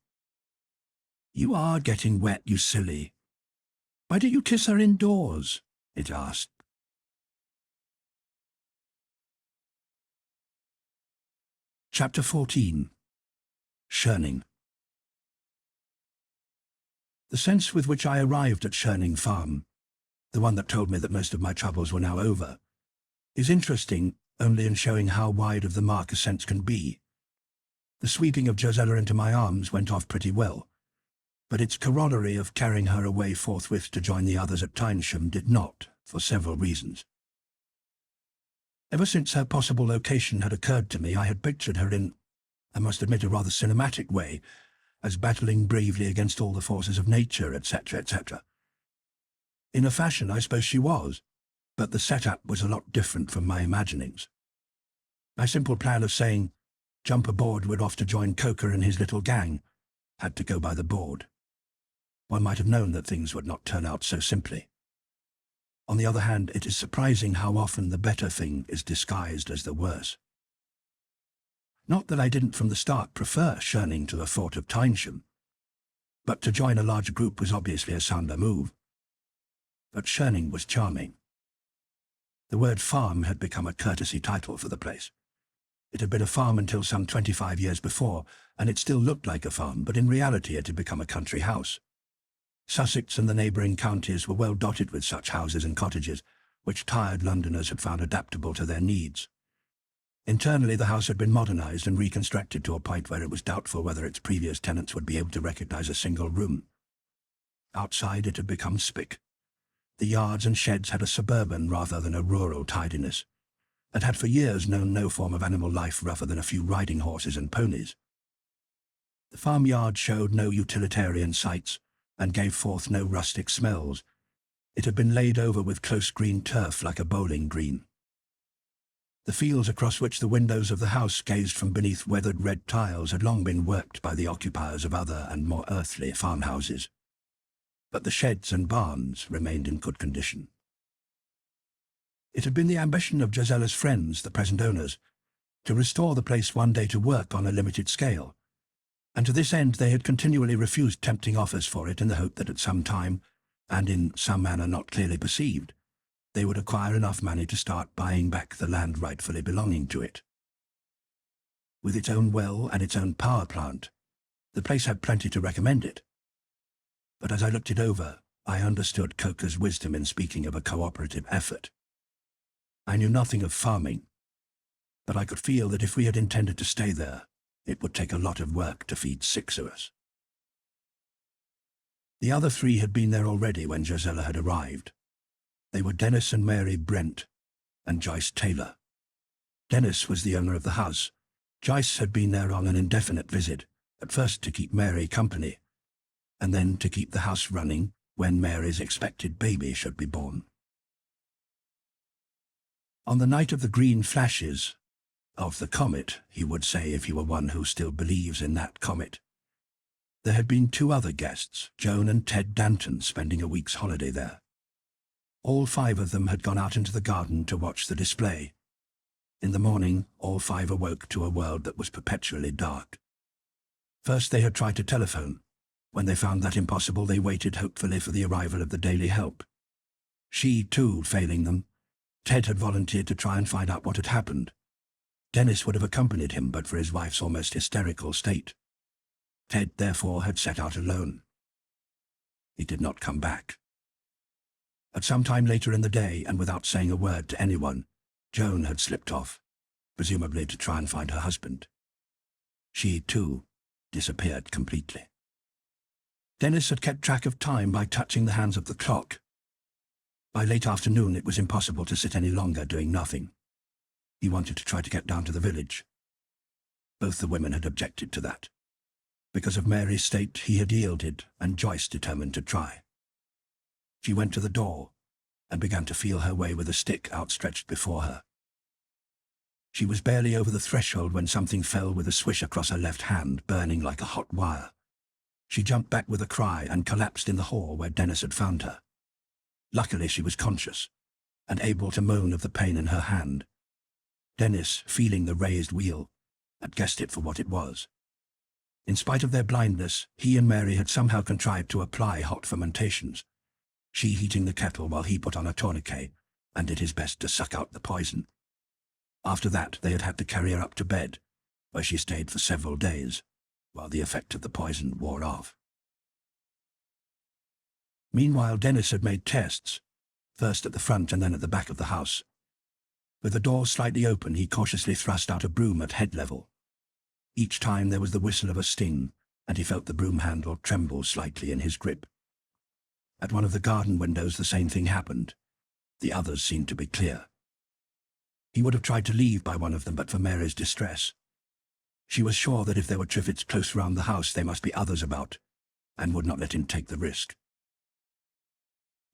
"You are getting wet, you silly. Why don't you kiss her indoors?" it asked. Chapter 14. Churning. The sense with which I arrived at Churning Farm, the one that told me that most of my troubles were now over, is interesting only in showing how wide of the mark a sense can be. The sweeping of Josella into my arms went off pretty well, but its corollary of carrying her away forthwith to join the others at Tynesham did not, for several reasons. Ever since her possible location had occurred to me, I had pictured her in, I must admit, a rather cinematic way, as battling bravely against all the forces of nature, etc., etc. In a fashion, I suppose she was, but the setup was a lot different from my imaginings. My simple plan of saying, "Jump aboard, we're off to join Coker and his little gang," had to go by the board. One might have known that things would not turn out so simply. On the other hand, it is surprising how often the better thing is disguised as the worse. Not that I didn't from the start prefer churning to the thought of Tynesham, but to join a large group was obviously a sounder move. But churning was charming. The word farm had become a courtesy title for the place. It had been a farm until some 25 years before, and it still looked like a farm, but in reality it had become a country house. Sussex and the neighbouring counties were well dotted with such houses and cottages, which tired Londoners had found adaptable to their needs. Internally, the house had been modernised and reconstructed to a point where it was doubtful whether its previous tenants would be able to recognise a single room. Outside, it had become spick. The yards and sheds had a suburban rather than a rural tidiness, and had for years known no form of animal life rougher than a few riding horses and ponies. The farmyard showed no utilitarian sights, and gave forth no rustic smells. It had been laid over with close green turf like a bowling green. The fields across which the windows of the house gazed from beneath weathered red tiles had long been worked by the occupiers of other and more earthly farmhouses. But the sheds and barns remained in good condition. It had been the ambition of Josella's friends, the present owners, to restore the place one day to work on a limited scale, and to this end they had continually refused tempting offers for it in the hope that at some time, and in some manner not clearly perceived, they would acquire enough money to start buying back the land rightfully belonging to it. With its own well and its own power plant, the place had plenty to recommend it. But as I looked it over, I understood Coker's wisdom in speaking of a cooperative effort. I knew nothing of farming, but I could feel that if we had intended to stay there, it would take a lot of work to feed 6 of us. The other 3 had been there already when Josella had arrived. They were Dennis and Mary Brent, and Joyce Taylor. Dennis was the owner of the house. Joyce had been there on an indefinite visit, at first to keep Mary company, and then to keep the house running when Mary's expected baby should be born. On the night of the green flashes, of the comet, he would say if he were one who still believes in that comet, there had been 2 other guests, Joan and Ted Danton, spending a week's holiday there. All 5 of them had gone out into the garden to watch the display. In the morning, all 5 awoke to a world that was perpetually dark. First they had tried to telephone. When they found that impossible, they waited hopefully for the arrival of the daily help. She, too, failing them, Ted had volunteered to try and find out what had happened. Dennis would have accompanied him but for his wife's almost hysterical state. Ted, therefore, had set out alone. He did not come back. At some time later in the day, and without saying a word to anyone, Joan had slipped off, presumably to try and find her husband. She, too, disappeared completely. Dennis had kept track of time by touching the hands of the clock. By late afternoon it was impossible to sit any longer doing nothing. He wanted to try to get down to the village. Both the women had objected to that. Because of Mary's state, he had yielded, and Joyce determined to try. She went to the door, and began to feel her way with a stick outstretched before her. She was barely over the threshold when something fell with a swish across her left hand, burning like a hot wire. She jumped back with a cry and collapsed in the hall where Dennis had found her. Luckily she was conscious, and able to moan of the pain in her hand. Dennis, feeling the raised wheel, had guessed it for what it was. In spite of their blindness, he and Mary had somehow contrived to apply hot fermentations, she heating the kettle while he put on a tourniquet and did his best to suck out the poison. After that they had had to carry her up to bed, where she stayed for several days, while the effect of the poison wore off. Meanwhile Dennis had made tests, first at the front and then at the back of the house. With the door slightly open, he cautiously thrust out a broom at head level. Each time there was the whistle of a sting, and he felt the broom handle tremble slightly in his grip. At one of the garden windows the same thing happened. The others seemed to be clear. He would have tried to leave by one of them but for Mary's distress. She was sure that if there were Triffids close round the house there must be others about, and would not let him take the risk.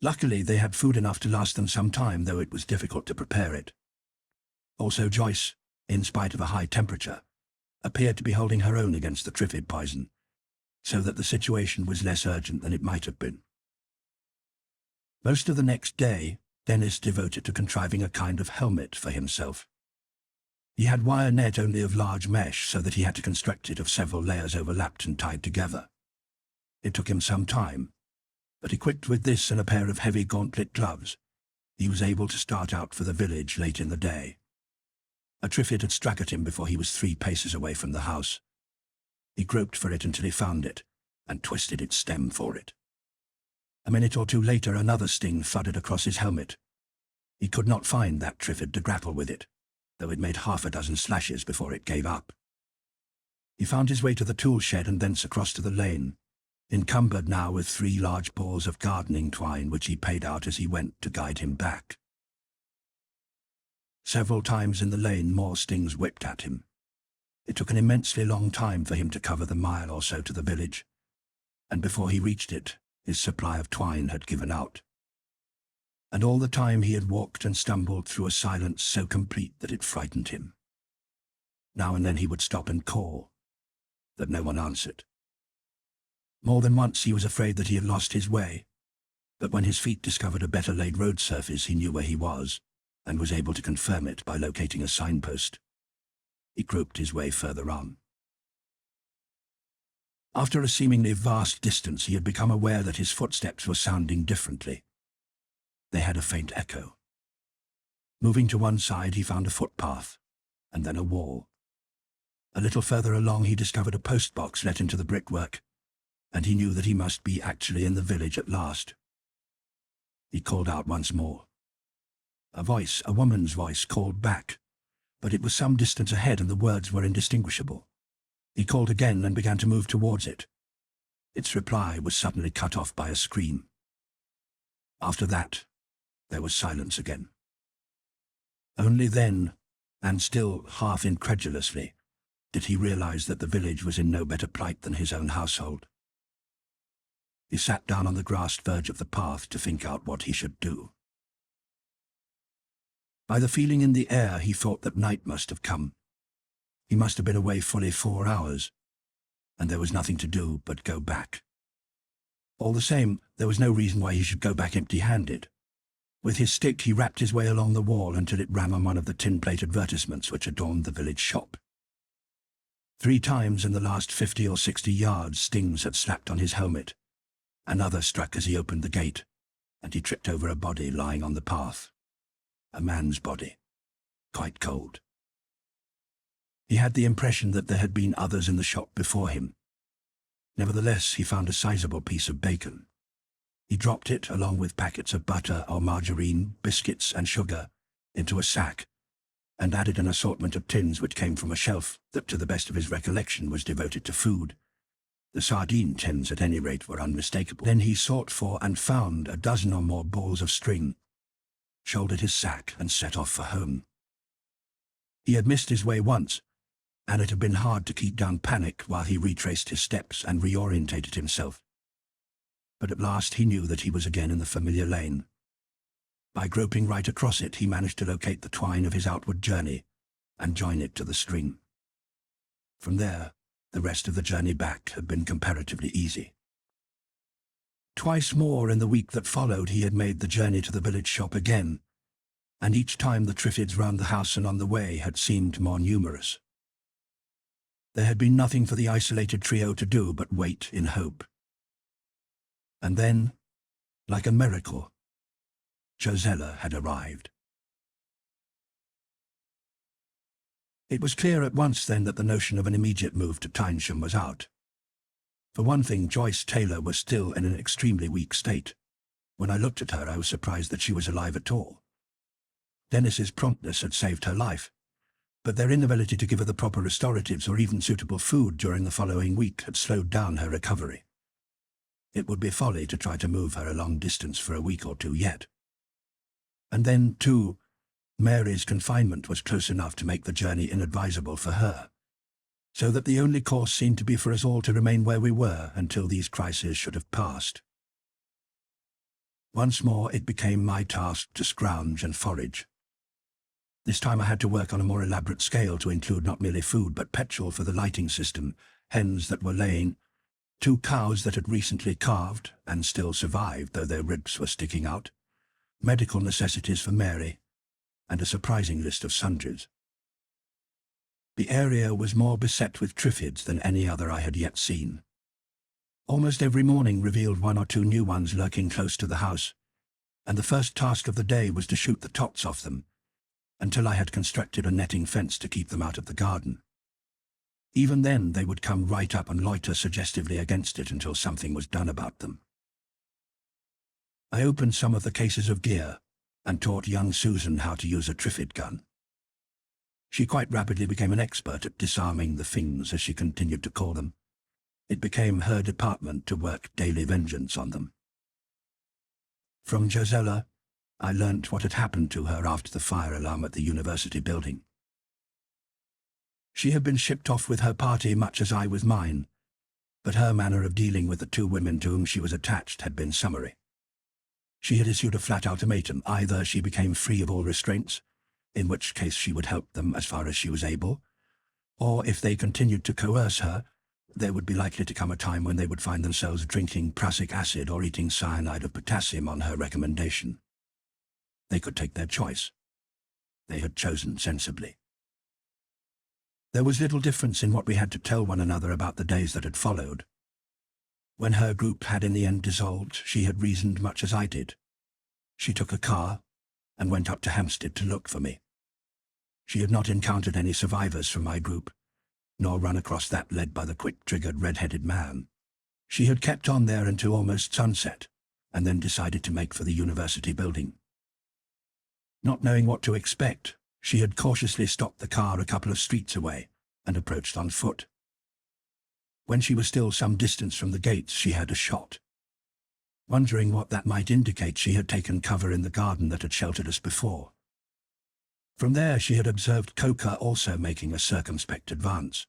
Luckily, they had food enough to last them some time, though it was difficult to prepare it. Also, Joyce, in spite of a high temperature, appeared to be holding her own against the Triffid poison, so that the situation was less urgent than it might have been. Most of the next day, Dennis devoted to contriving a kind of helmet for himself. He had wire net only of large mesh, so that he had to construct it of several layers overlapped and tied together. It took him some time, but equipped with this and a pair of heavy gauntlet gloves, he was able to start out for the village late in the day. A Triffid had struck at him before he was 3 paces away from the house. He groped for it until he found it, and twisted its stem for it. A minute or two later, another sting thudded across his helmet. He could not find that Triffid to grapple with it, though it made 6 slashes before it gave up. He found his way to the tool shed and thence across to the lane, encumbered now with 3 large balls of gardening twine which he paid out as he went to guide him back. Several times in the lane more stings whipped at him. It took an immensely long time for him to cover the mile or so to the village, and before he reached it, his supply of twine had given out. And all the time he had walked and stumbled through a silence so complete that it frightened him. Now and then he would stop and call, but no one answered. More than once he was afraid that he had lost his way, but when his feet discovered a better laid road surface he knew where he was, and was able to confirm it by locating a signpost. He groped his way further on. After a seemingly vast distance he had become aware that his footsteps were sounding differently. They had a faint echo. Moving to one side he found a footpath, and then a wall. A little further along he discovered a post box let into the brickwork, and he knew that he must be actually in the village at last. He called out once more. A voice, a woman's voice, called back, but it was some distance ahead and the words were indistinguishable. He called again and began to move towards it. Its reply was suddenly cut off by a scream. After that, there was silence again. Only then, and still half incredulously, did he realize that the village was in no better plight than his own household. He sat down on the grassed verge of the path to think out what he should do. By the feeling in the air he thought that night must have come. He must have been away fully 4 hours, and there was nothing to do but go back. All the same, there was no reason why he should go back empty-handed. With his stick he rapped his way along the wall until it ran on one of the tin-plate advertisements which adorned the village shop. 3 times in the last 50 or 60 yards stings had slapped on his helmet. Another struck as he opened the gate, and he tripped over a body lying on the path. A man's body, quite cold. He had the impression that there had been others in the shop before him. Nevertheless, he found a sizable piece of bacon. He dropped it, along with packets of butter or margarine, biscuits and sugar, into a sack, and added an assortment of tins which came from a shelf that, to the best of his recollection, was devoted to food. The sardine tins, at any rate, were unmistakable. Then he sought for and found a dozen or more balls of string, shouldered his sack and set off for home. He had missed his way once, and it had been hard to keep down panic while he retraced his steps and reorientated himself. But at last he knew that he was again in the familiar lane. By groping right across it, he managed to locate the twine of his outward journey and join it to the string. From there, the rest of the journey back had been comparatively easy. Twice more in the week that followed he had made the journey to the village shop again, and each time the Triffids round the house and on the way had seemed more numerous. There had been nothing for the isolated trio to do but wait in hope. And then, like a miracle, Josella had arrived. It was clear at once then that the notion of an immediate move to Tynesham was out. For one thing, Joyce Taylor was still in an extremely weak state. When I looked at her, I was surprised that she was alive at all. Dennis's promptness had saved her life, but their inability to give her the proper restoratives or even suitable food during the following week had slowed down her recovery. It would be folly to try to move her a long distance for a week or two yet. And then, too, Mary's confinement was close enough to make the journey inadvisable for her, so that the only course seemed to be for us all to remain where we were until these crises should have passed. Once more it became my task to scrounge and forage. This time I had to work on a more elaborate scale to include not merely food but petrol for the lighting system, hens that were laying, 2 cows that had recently calved and still survived though their ribs were sticking out, medical necessities for Mary, and a surprising list of sundries. The area was more beset with Triffids than any other I had yet seen. Almost every morning revealed 1 or 2 new ones lurking close to the house, and the first task of the day was to shoot the tops off them, until I had constructed a netting fence to keep them out of the garden. Even then they would come right up and loiter suggestively against it until something was done about them. I opened some of the cases of gear and taught young Susan how to use a Triffid gun. She quite rapidly became an expert at disarming the things, as she continued to call them. It became her department to work daily vengeance on them. From Josella, I learnt what had happened to her after the fire alarm at the university building. She had been shipped off with her party much as I with mine, but her manner of dealing with the 2 women to whom she was attached had been summary. She had issued a flat ultimatum: either she became free of all restraints, in which case she would help them as far as she was able, or if they continued to coerce her, there would be likely to come a time when they would find themselves drinking prussic acid or eating cyanide of potassium on her recommendation. They could take their choice. They had chosen sensibly. There was little difference in what we had to tell one another about the days that had followed. When her group had in the end dissolved, she had reasoned much as I did. She took a car and went up to Hampstead to look for me. She had not encountered any survivors from my group, nor run across that led by the quick-triggered red-headed man. She had kept on there until almost sunset, and then decided to make for the university building. Not knowing what to expect, she had cautiously stopped the car a couple of streets away and approached on foot. When she was still some distance from the gates, she had a shot. Wondering what that might indicate, she had taken cover in the garden that had sheltered us before. From there she had observed Coca also making a circumspect advance.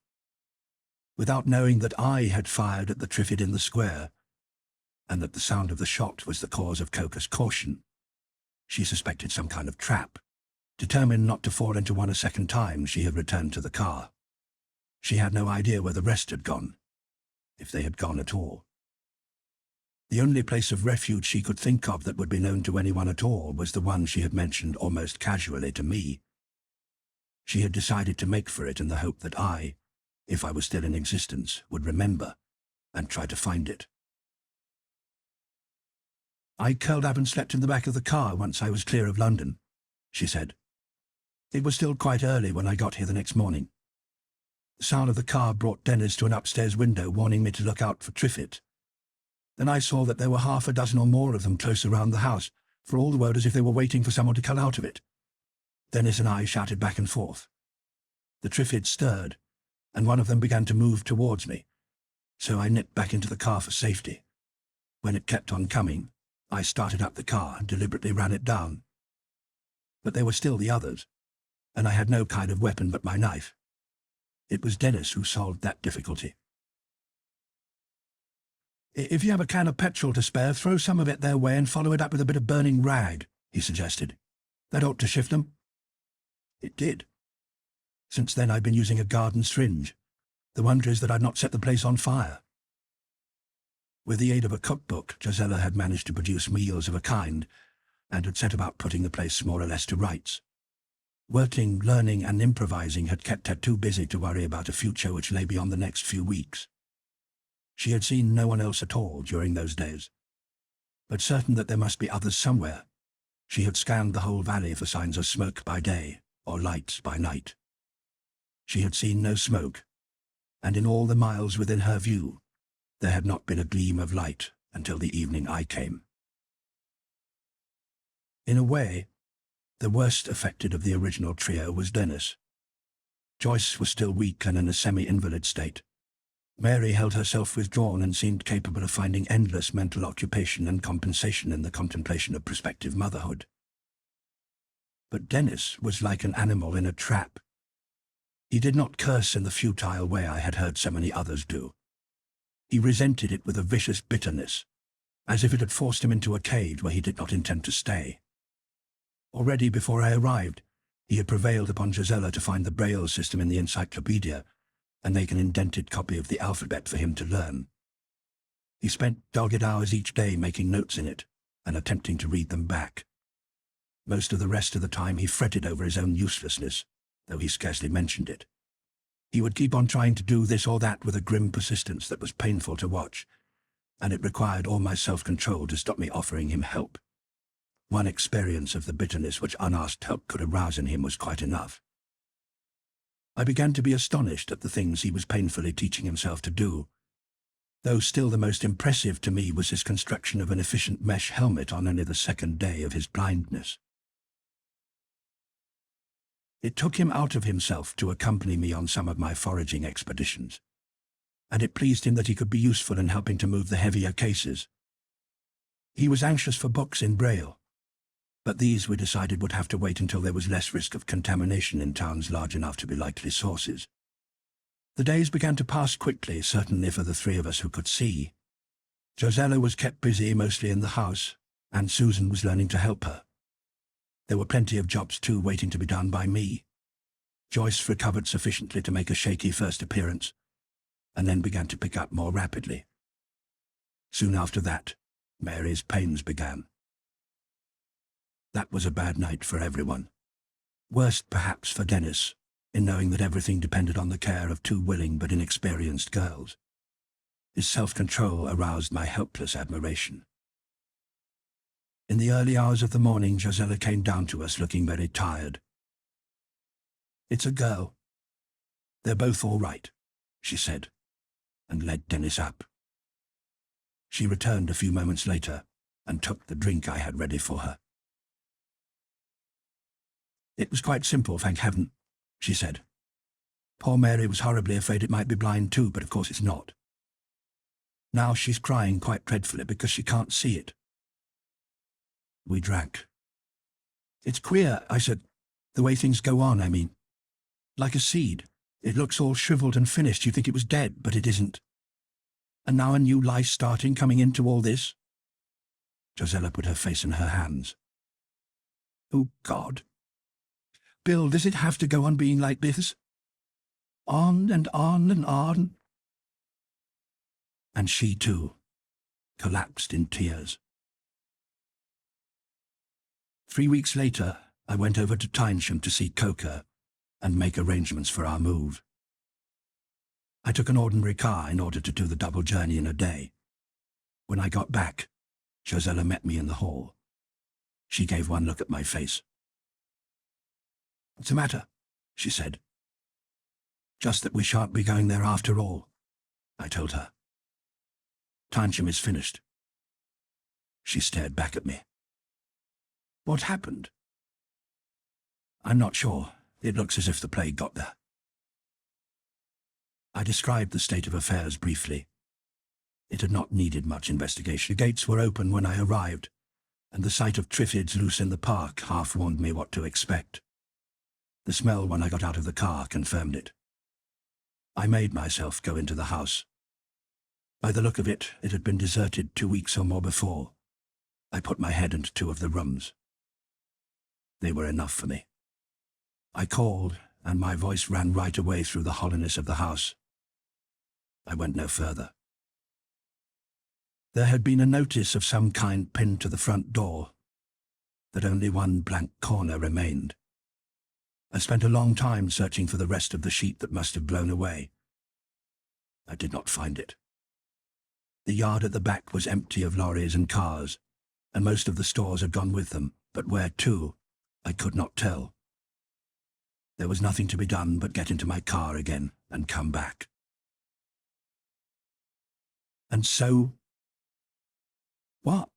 Without knowing that I had fired at the Triffid in the square, and that the sound of the shot was the cause of Coca's caution, she suspected some kind of trap. Determined not to fall into one a second time, she had returned to the car. She had no idea where the rest had gone, if they had gone at all. The only place of refuge she could think of that would be known to anyone at all was the one she had mentioned almost casually to me. She had decided to make for it in the hope that I, if I was still in existence, would remember and try to find it. "I curled up and slept in the back of the car once I was clear of London," she said. "It was still quite early when I got here the next morning. The sound of the car brought Dennis to an upstairs window, warning me to look out for Triffids. Then I saw that there were half a dozen or more of them close around the house, for all the world as if they were waiting for someone to come out of it. Dennis and I shouted back and forth. The Triffids stirred, and one of them began to move towards me, so I nipped back into the car for safety. When it kept on coming, I started up the car and deliberately ran it down. But there were still the others, and I had no kind of weapon but my knife. It was Dennis who solved that difficulty. "If you have a can of petrol to spare, throw some of it their way and follow it up with a bit of burning rag," he suggested. "That ought to shift them." It did. Since then I'd been using a garden syringe. The wonder is that I'd not set the place on fire. With the aid of a cookbook, Josella had managed to produce meals of a kind, and had set about putting the place more or less to rights. Working, learning, and improvising had kept her too busy to worry about a future which lay beyond the next few weeks. She had seen no one else at all during those days, but certain that there must be others somewhere, she had scanned the whole valley for signs of smoke by day or lights by night. She had seen no smoke, and in all the miles within her view, there had not been a gleam of light until the evening I came. In a way, the worst affected of the original trio was Dennis. Joyce was still weak and in a semi-invalid state. Mary held herself withdrawn and seemed capable of finding endless mental occupation and compensation in the contemplation of prospective motherhood. But Dennis was like an animal in a trap. He did not curse in the futile way I had heard so many others do. He resented it with a vicious bitterness, as if it had forced him into a cage where he did not intend to stay. Already before I arrived, he had prevailed upon Gisela to find the Braille system in the encyclopedia and make an indented copy of the alphabet for him to learn. He spent dogged hours each day making notes in it and attempting to read them back. Most of the rest of the time he fretted over his own uselessness, though he scarcely mentioned it. He would keep on trying to do this or that with a grim persistence that was painful to watch, and it required all my self-control to stop me offering him help. One experience of the bitterness which unasked help could arouse in him was quite enough. I began to be astonished at the things he was painfully teaching himself to do, though still the most impressive to me was his construction of an efficient mesh helmet on only the second day of his blindness. It took him out of himself to accompany me on some of my foraging expeditions, and it pleased him that he could be useful in helping to move the heavier cases. He was anxious for books in Braille, but these we decided would have to wait until there was less risk of contamination in towns large enough to be likely sources. The days began to pass quickly, certainly for the three of us who could see. Gisela was kept busy mostly in the house, and Susan was learning to help her. There were plenty of jobs too waiting to be done by me. Joyce recovered sufficiently to make a shaky first appearance, and then began to pick up more rapidly. Soon after that, Mary's pains began. That was a bad night for everyone. Worst perhaps for Dennis, in knowing that everything depended on the care of two willing but inexperienced girls. His self-control aroused my helpless admiration. In the early hours of the morning, Gisela came down to us looking very tired. "It's a girl. They're both all right," she said, and led Dennis up. She returned a few moments later and took the drink I had ready for her. "It was quite simple, thank heaven," she said. "Poor Mary was horribly afraid it might be blind too, but of course it's not. Now she's crying quite dreadfully because she can't see it." We drank. "It's queer," I said, "the way things go on, I mean. Like a seed. It looks all shriveled and finished. You think it was dead, but it isn't. And now a new life starting, coming into all this." Gisela put her face in her hands. "Oh, God. Bill, does it have to go on being like this? On and on and on?" And she, too, collapsed in tears. 3 weeks later, I went over to Tynesham to see Coker and make arrangements for our move. I took an ordinary car in order to do the double journey in a day. When I got back, Gisela met me in the hall. She gave one look at my face. "What's the matter?" she said. "Just that we shan't be going there after all," I told her. "Tynesham is finished." She stared back at me. "What happened?" "I'm not sure. It looks as if the plague got there." I described the state of affairs briefly. It had not needed much investigation. The gates were open when I arrived, and the sight of Triffids loose in the park half warned me what to expect. The smell when I got out of the car confirmed it. I made myself go into the house. By the look of it, it had been deserted 2 weeks or more before. I put my head into 2 of the rooms. They were enough for me. I called, and my voice ran right away through the hollowness of the house. I went no further. There had been a notice of some kind pinned to the front door, that only one blank corner remained. I spent a long time searching for the rest of the sheet that must have blown away. I did not find it. The yard at the back was empty of lorries and cars, and most of the stores had gone with them, but where to, I could not tell. There was nothing to be done but get into my car again and come back. "And so—" "What?"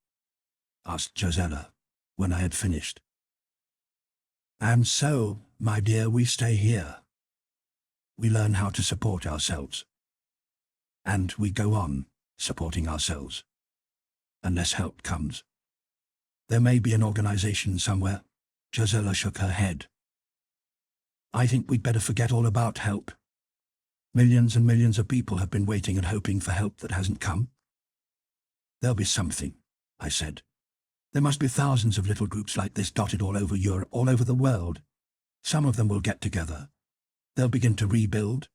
asked Gisela, when I had finished. "And so, my dear, we stay here. We learn how to support ourselves. And we go on supporting ourselves, unless help comes. There may be an organization somewhere." Gisela shook her head. "I think we'd better forget all about help. Millions and millions of people have been waiting and hoping for help that hasn't come. There'll be something, I said. There must be thousands of little groups like this dotted all over Europe, all over the world. Some of them will get together. They'll begin to rebuild.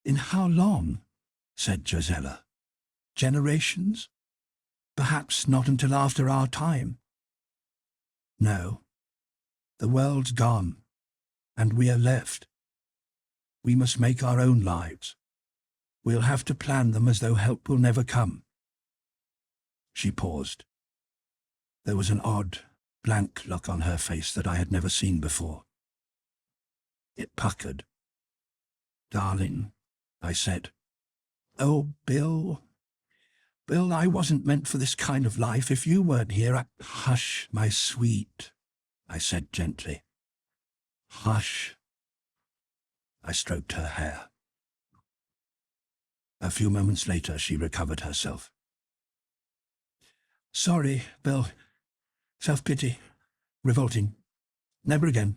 In how long? Said Gisela. Generations? Perhaps not until after our time. No. The world's gone, and we are left. We must make our own lives. We'll have to plan them as though help will never come. She paused. There was an odd, blank look on her face that I had never seen before. It puckered. Darling, I said. Oh, Bill. Bill, I wasn't meant for this kind of life. If you weren't here, Hush, my sweet, I said gently. Hush. I stroked her hair. A few moments later, she recovered herself. Sorry, Bill. Self-pity. Revolting. Never again.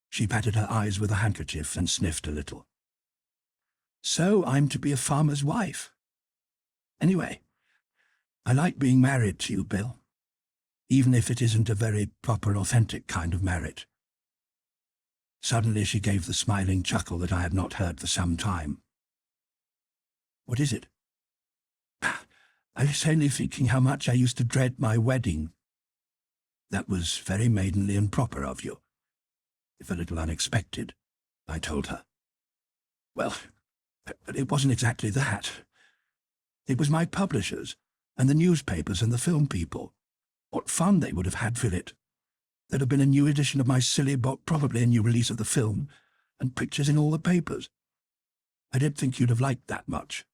She patted her eyes with a handkerchief and sniffed a little. So I'm to be a farmer's wife. Anyway, I like being married to you, Bill, even if it isn't a very proper, authentic kind of marriage. Suddenly she gave the smiling chuckle that I had not heard for some time. What is it? I was only thinking how much I used to dread my wedding. That was very maidenly and proper of you, if a little unexpected, I told her. Well, but it wasn't exactly that. It was my publishers, and the newspapers and the film people. What fun they would have had with it. There'd have been a new edition of my silly book, probably a new release of the film, and pictures in all the papers. I didn't think you'd have liked that much.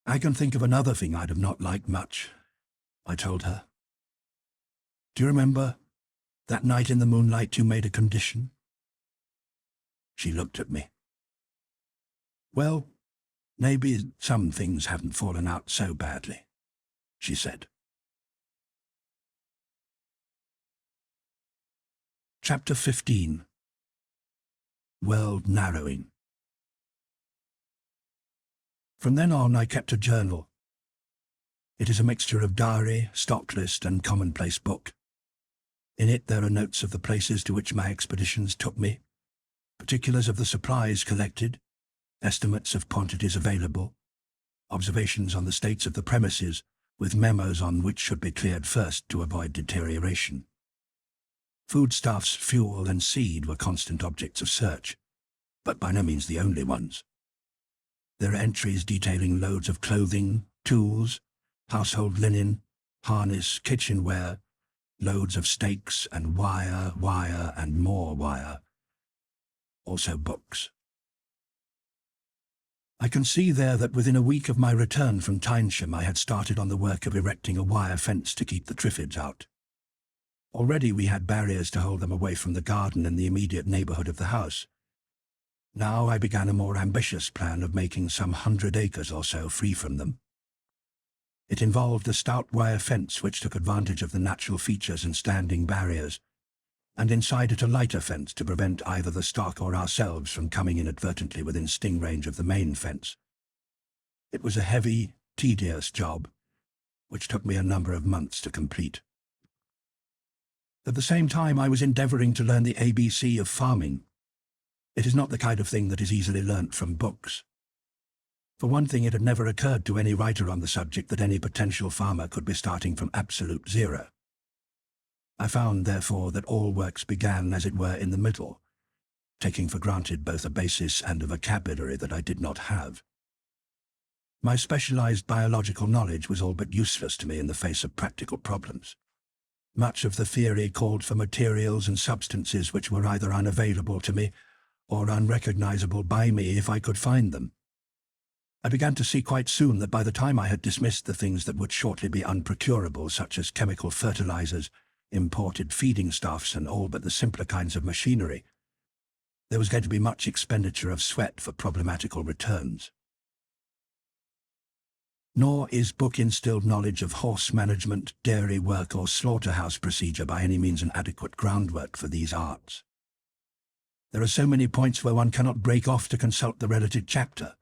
I can think of another thing I'd have not liked much, I told her. Do you remember that night in the moonlight you made a condition? She looked at me. Well, maybe some things haven't fallen out so badly, she said. Chapter 15. World Narrowing. From then on I kept a journal. It is a mixture of diary, stock list, and commonplace book. In it there are notes of the places to which my expeditions took me, particulars of the supplies collected, estimates of quantities available, observations on the states of the premises, with memos on which should be cleared first to avoid deterioration. Foodstuffs, fuel, and seed were constant objects of search, but by no means the only ones. There are entries detailing loads of clothing, tools, household linen, harness, kitchenware, loads of stakes and wire, and more wire. Also books. I can see there that within a week of my return from Tynesham I had started on the work of erecting a wire fence to keep the Triffids out. Already we had barriers to hold them away from the garden and the immediate neighbourhood of the house. Now I began a more ambitious plan of making some 100 acres or so free from them. It involved a stout wire fence which took advantage of the natural features and standing barriers, and inside it a lighter fence to prevent either the stock or ourselves from coming inadvertently within sting range of the main fence. It was a heavy, tedious job, which took me a number of months to complete. At the same time I was endeavouring to learn the ABC of farming. It is not the kind of thing that is easily learnt from books. For one thing, it had never occurred to any writer on the subject that any potential farmer could be starting from absolute zero. I found, therefore, that all works began, as it were, in the middle, taking for granted both a basis and a vocabulary that I did not have. My specialized biological knowledge was all but useless to me in the face of practical problems. Much of the theory called for materials and substances which were either unavailable to me or unrecognizable by me if I could find them. I began to see quite soon that by the time I had dismissed the things that would shortly be unprocurable, such as chemical fertilizers, imported feeding stuffs, and all but the simpler kinds of machinery, there was going to be much expenditure of sweat for problematical returns. Nor is book-instilled knowledge of horse management, dairy work, or slaughterhouse procedure by any means an adequate groundwork for these arts. There are so many points where one cannot break off to consult the relative chapter.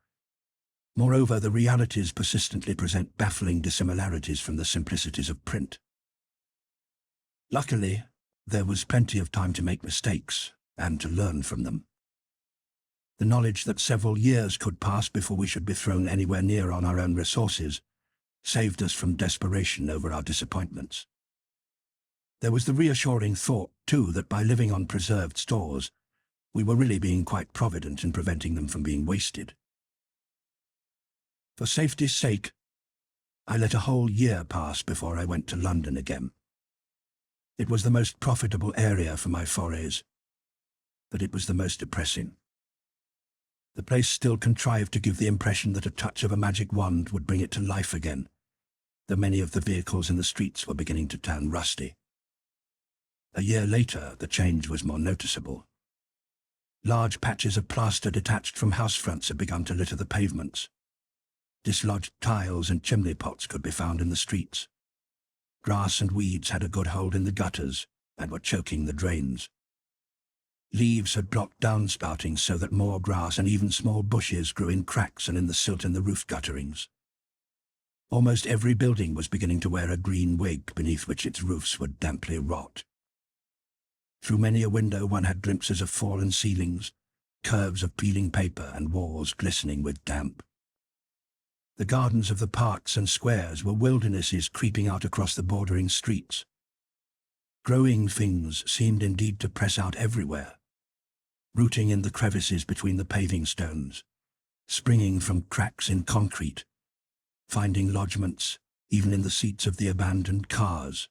Moreover, the realities persistently present baffling dissimilarities from the simplicities of print. Luckily, there was plenty of time to make mistakes and to learn from them. The knowledge that several years could pass before we should be thrown anywhere near on our own resources saved us from desperation over our disappointments. There was the reassuring thought, too, that by living on preserved stores, we were really being quite provident in preventing them from being wasted. For safety's sake, I let a whole year pass before I went to London again. It was the most profitable area for my forays, but it was the most depressing. The place still contrived to give the impression that a touch of a magic wand would bring it to life again, though many of the vehicles in the streets were beginning to turn rusty. A year later, the change was more noticeable. Large patches of plaster detached from house fronts had begun to litter the pavements. Dislodged tiles and chimney pots could be found in the streets. Grass and weeds had a good hold in the gutters and were choking the drains. Leaves had blocked downspouting so that more grass and even small bushes grew in cracks and in the silt in the roof gutterings. Almost every building was beginning to wear a green wig beneath which its roofs would damply rot. Through many a window one had glimpses of fallen ceilings, curves of peeling paper and walls glistening with damp. The gardens of the parks and squares were wildernesses creeping out across the bordering streets. Growing things seemed indeed to press out everywhere, rooting in the crevices between the paving stones, springing from cracks in concrete, finding lodgments even in the seats of the abandoned cars.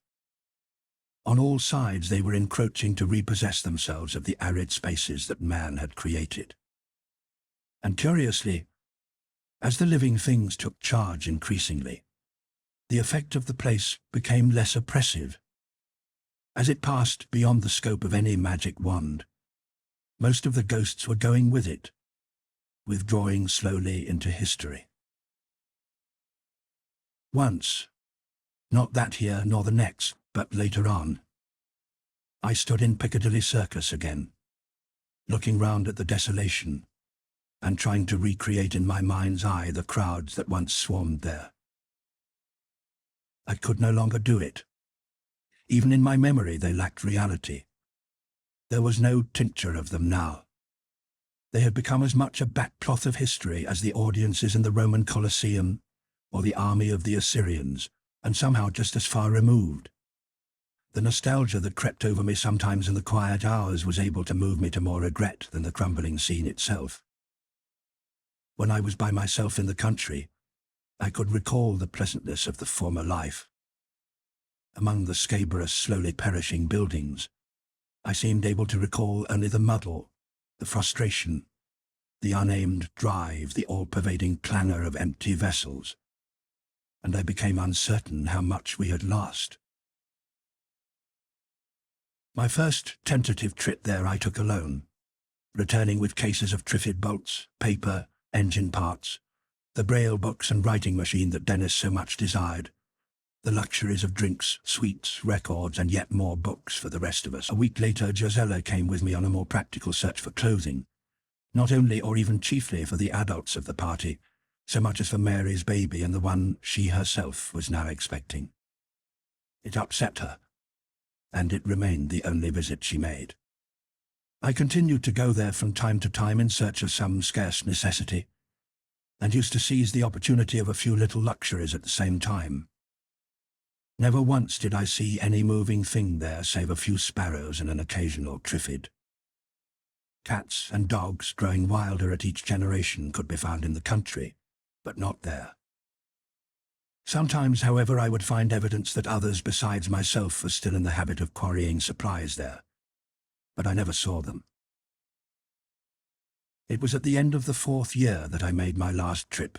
On all sides they were encroaching to repossess themselves of the arid spaces that man had created. And curiously, as the living things took charge increasingly, the effect of the place became less oppressive. As it passed beyond the scope of any magic wand, most of the ghosts were going with it, withdrawing slowly into history. Once, not that year nor the next, but later on, I stood in Piccadilly Circus again, looking round at the desolation and trying to recreate in my mind's eye the crowds that once swarmed there. I could no longer do it. Even in my memory they lacked reality. There was no tincture of them now. They had become as much a backcloth of history as the audiences in the Roman Colosseum or the army of the Assyrians, and somehow just as far removed. The nostalgia that crept over me sometimes in the quiet hours was able to move me to more regret than the crumbling scene itself. When I was by myself in the country, I could recall the pleasantness of the former life. Among the scabrous, slowly perishing buildings, I seemed able to recall only the muddle, the frustration, the unaimed drive, the all-pervading clangor of empty vessels, and I became uncertain how much we had lost. My first tentative trip there I took alone, returning with cases of Triffid bolts, paper, engine parts, the braille books and writing machine that Dennis so much desired, the luxuries of drinks, sweets, records, and yet more books for the rest of us. A week later, Josella came with me on a more practical search for clothing, not only or even chiefly for the adults of the party, so much as for Mary's baby and the one she herself was now expecting. It upset her, and it remained the only visit she made. I continued to go there from time to time in search of some scarce necessity, and used to seize the opportunity of a few little luxuries at the same time. Never once did I see any moving thing there save a few sparrows and an occasional Triffid. Cats and dogs, growing wilder at each generation, could be found in the country, but not there. Sometimes, however, I would find evidence that others besides myself were still in the habit of quarrying supplies there, but I never saw them. It was at the end of the 4th year that I made my last trip,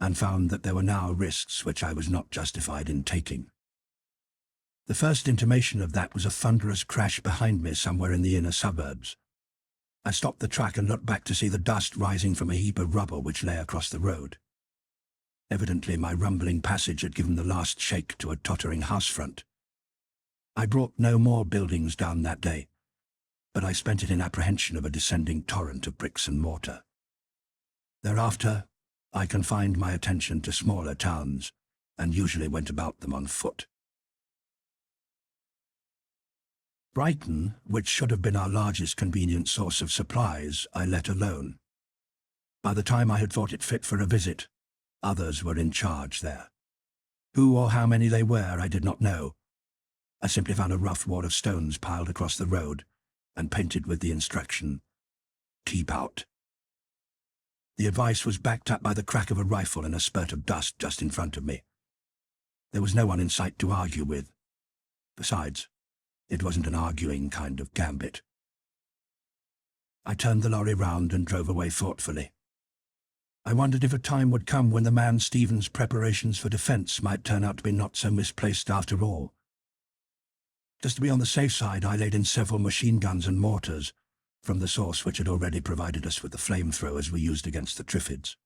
and found that there were now risks which I was not justified in taking. The first intimation of that was a thunderous crash behind me somewhere in the inner suburbs. I stopped the truck and looked back to see the dust rising from a heap of rubble which lay across the road. Evidently my rumbling passage had given the last shake to a tottering house front. I brought no more buildings down that day, but I spent it in apprehension of a descending torrent of bricks and mortar. Thereafter, I confined my attention to smaller towns, and usually went about them on foot. Brighton, which should have been our largest convenient source of supplies, I let alone. By the time I had thought it fit for a visit, others were in charge there. Who or how many they were, I did not know. I simply found a rough wall of stones piled across the road and painted with the instruction, "Keep out." The advice was backed up by the crack of a rifle and a spurt of dust just in front of me. There was no one in sight to argue with. Besides, it wasn't an arguing kind of gambit. I turned the lorry round and drove away thoughtfully. I wondered if a time would come when the man Stephen's preparations for defense might turn out to be not so misplaced after all. Just to be on the safe side, I laid in several machine guns and mortars from the source which had already provided us with the flamethrowers we used against the Triffids.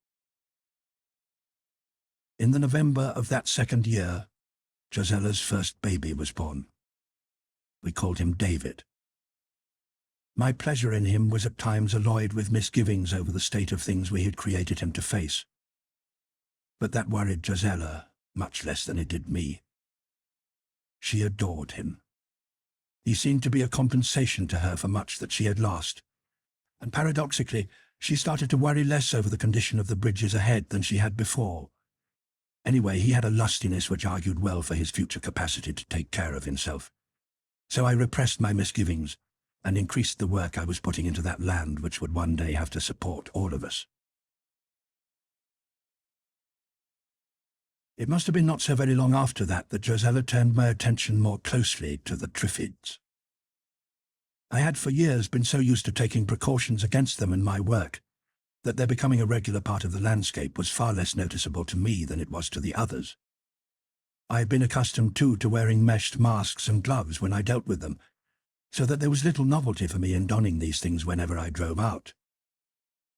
In the November of that second year, Josella's first baby was born. We called him David. My pleasure in him was at times alloyed with misgivings over the state of things we had created him to face. But that worried Josella much less than it did me. She adored him. He seemed to be a compensation to her for much that she had lost, and paradoxically, she started to worry less over the condition of the bridges ahead than she had before. Anyway, he had a lustiness which argued well for his future capacity to take care of himself. So I repressed my misgivings and increased the work I was putting into that land which would one day have to support all of us. It must have been not so very long after that Josella turned my attention more closely to the Triffids. I had for years been so used to taking precautions against them in my work that their becoming a regular part of the landscape was far less noticeable to me than it was to the others. I had been accustomed, too, to wearing meshed masks and gloves when I dealt with them, so that there was little novelty for me in donning these things whenever I drove out.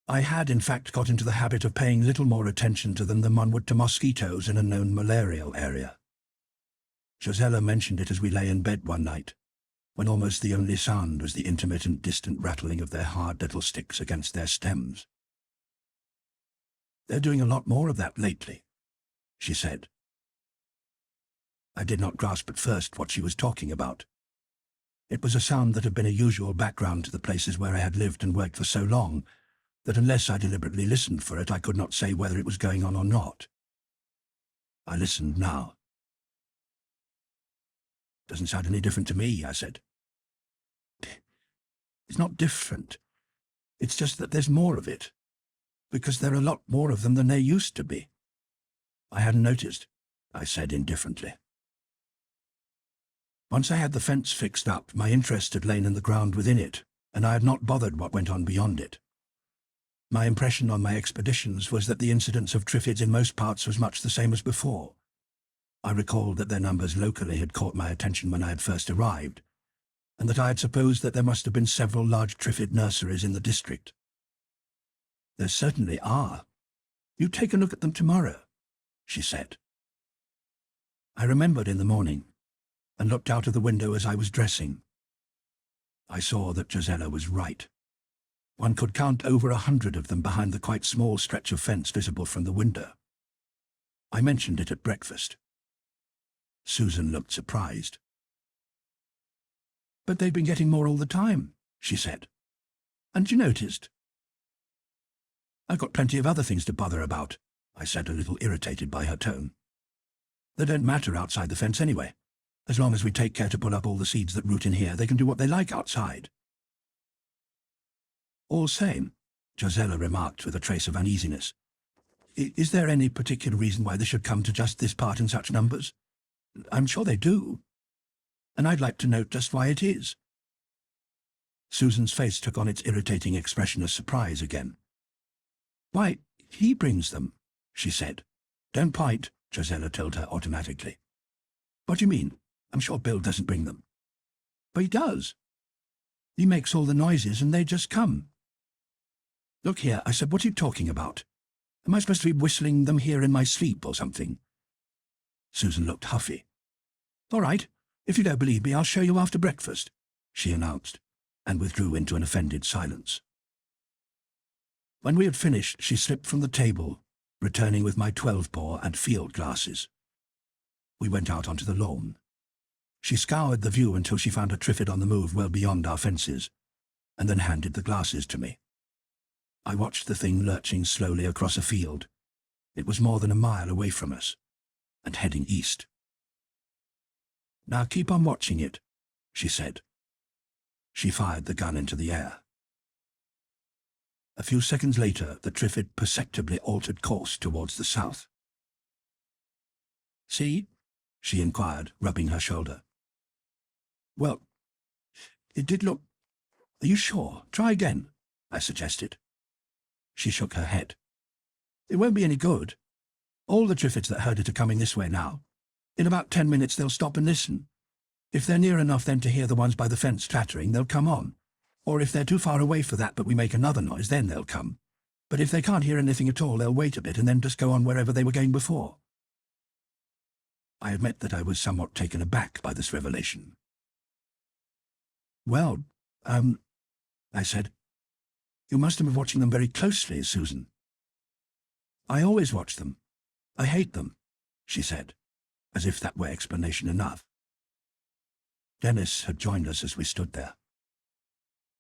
I had, in fact, got into the habit of paying little more attention to them than one would to mosquitoes in a known malarial area. Josella mentioned it as we lay in bed one night, when almost the only sound was the intermittent distant rattling of their hard little sticks against their stems. "They're doing a lot more of that lately," she said. I did not grasp at first what she was talking about. It was a sound that had been a usual background to the places where I had lived and worked for so long that unless I deliberately listened for it, I could not say whether it was going on or not. I listened now. "Doesn't sound any different to me," I said. "It's not different. It's just that there's more of it, because there are a lot more of them than there used to be." "I hadn't noticed," I said indifferently. Once I had the fence fixed up, my interest had lain in the ground within it, and I had not bothered what went on beyond it. My impression on my expeditions was that the incidence of Triffids in most parts was much the same as before. I recalled that their numbers locally had caught my attention when I had first arrived, and that I had supposed that there must have been several large Triffid nurseries in the district. "There certainly are. You take a look at them tomorrow," she said. I remembered in the morning, and looked out of the window as I was dressing. I saw that Josella was right. One could count over 100 of them behind the quite small stretch of fence visible from the window. I mentioned it at breakfast. Susan looked surprised. "But they've been getting more all the time," she said. "And you noticed?" "I've got plenty of other things to bother about," I said, a little irritated by her tone. "They don't matter outside the fence anyway. As long as we take care to pull up all the seeds that root in here, they can do what they like outside." "All same," Josella remarked with a trace of uneasiness, "is there any particular reason why they should come to just this part in such numbers? I'm sure they do. And I'd like to know just why it is." Susan's face took on its irritating expression of surprise again. "Why, he brings them," she said. "Don't point," Josella told her automatically. "What do you mean? I'm sure Bill doesn't bring them." "But he does. He makes all the noises and they just come." "Look here," I said, "what are you talking about? Am I supposed to be whistling them here in my sleep or something?" Susan looked huffy. "All right, if you don't believe me, I'll show you after breakfast," she announced, and withdrew into an offended silence. When we had finished, she slipped from the table returning with my 12-bore and field glasses. We went out onto the lawn. She scoured the view until she found a Triffid on the move well beyond our fences, and then handed the glasses to me. I watched the thing lurching slowly across a field. It was more than a mile away from us, and heading east. "Now keep on watching it," she said. She fired the gun into the air. A few seconds later, the Triffid perceptibly altered course towards the south. "See?" she inquired, rubbing her shoulder. "Well, it did look—" "Are you sure? Try again," I suggested. She shook her head. "It won't be any good. All the Triffids that heard it are coming this way now. In about 10 minutes they'll stop and listen. If they're near enough then to hear the ones by the fence chattering, they'll come on. Or if they're too far away for that but we make another noise, then they'll come. But if they can't hear anything at all, they'll wait a bit and then just go on wherever they were going before." I admit that I was somewhat taken aback by this revelation. "Well, I said, you must have been watching them very closely, Susan." "I always watch them. I hate them," she said, as if that were explanation enough. Dennis had joined us as we stood there.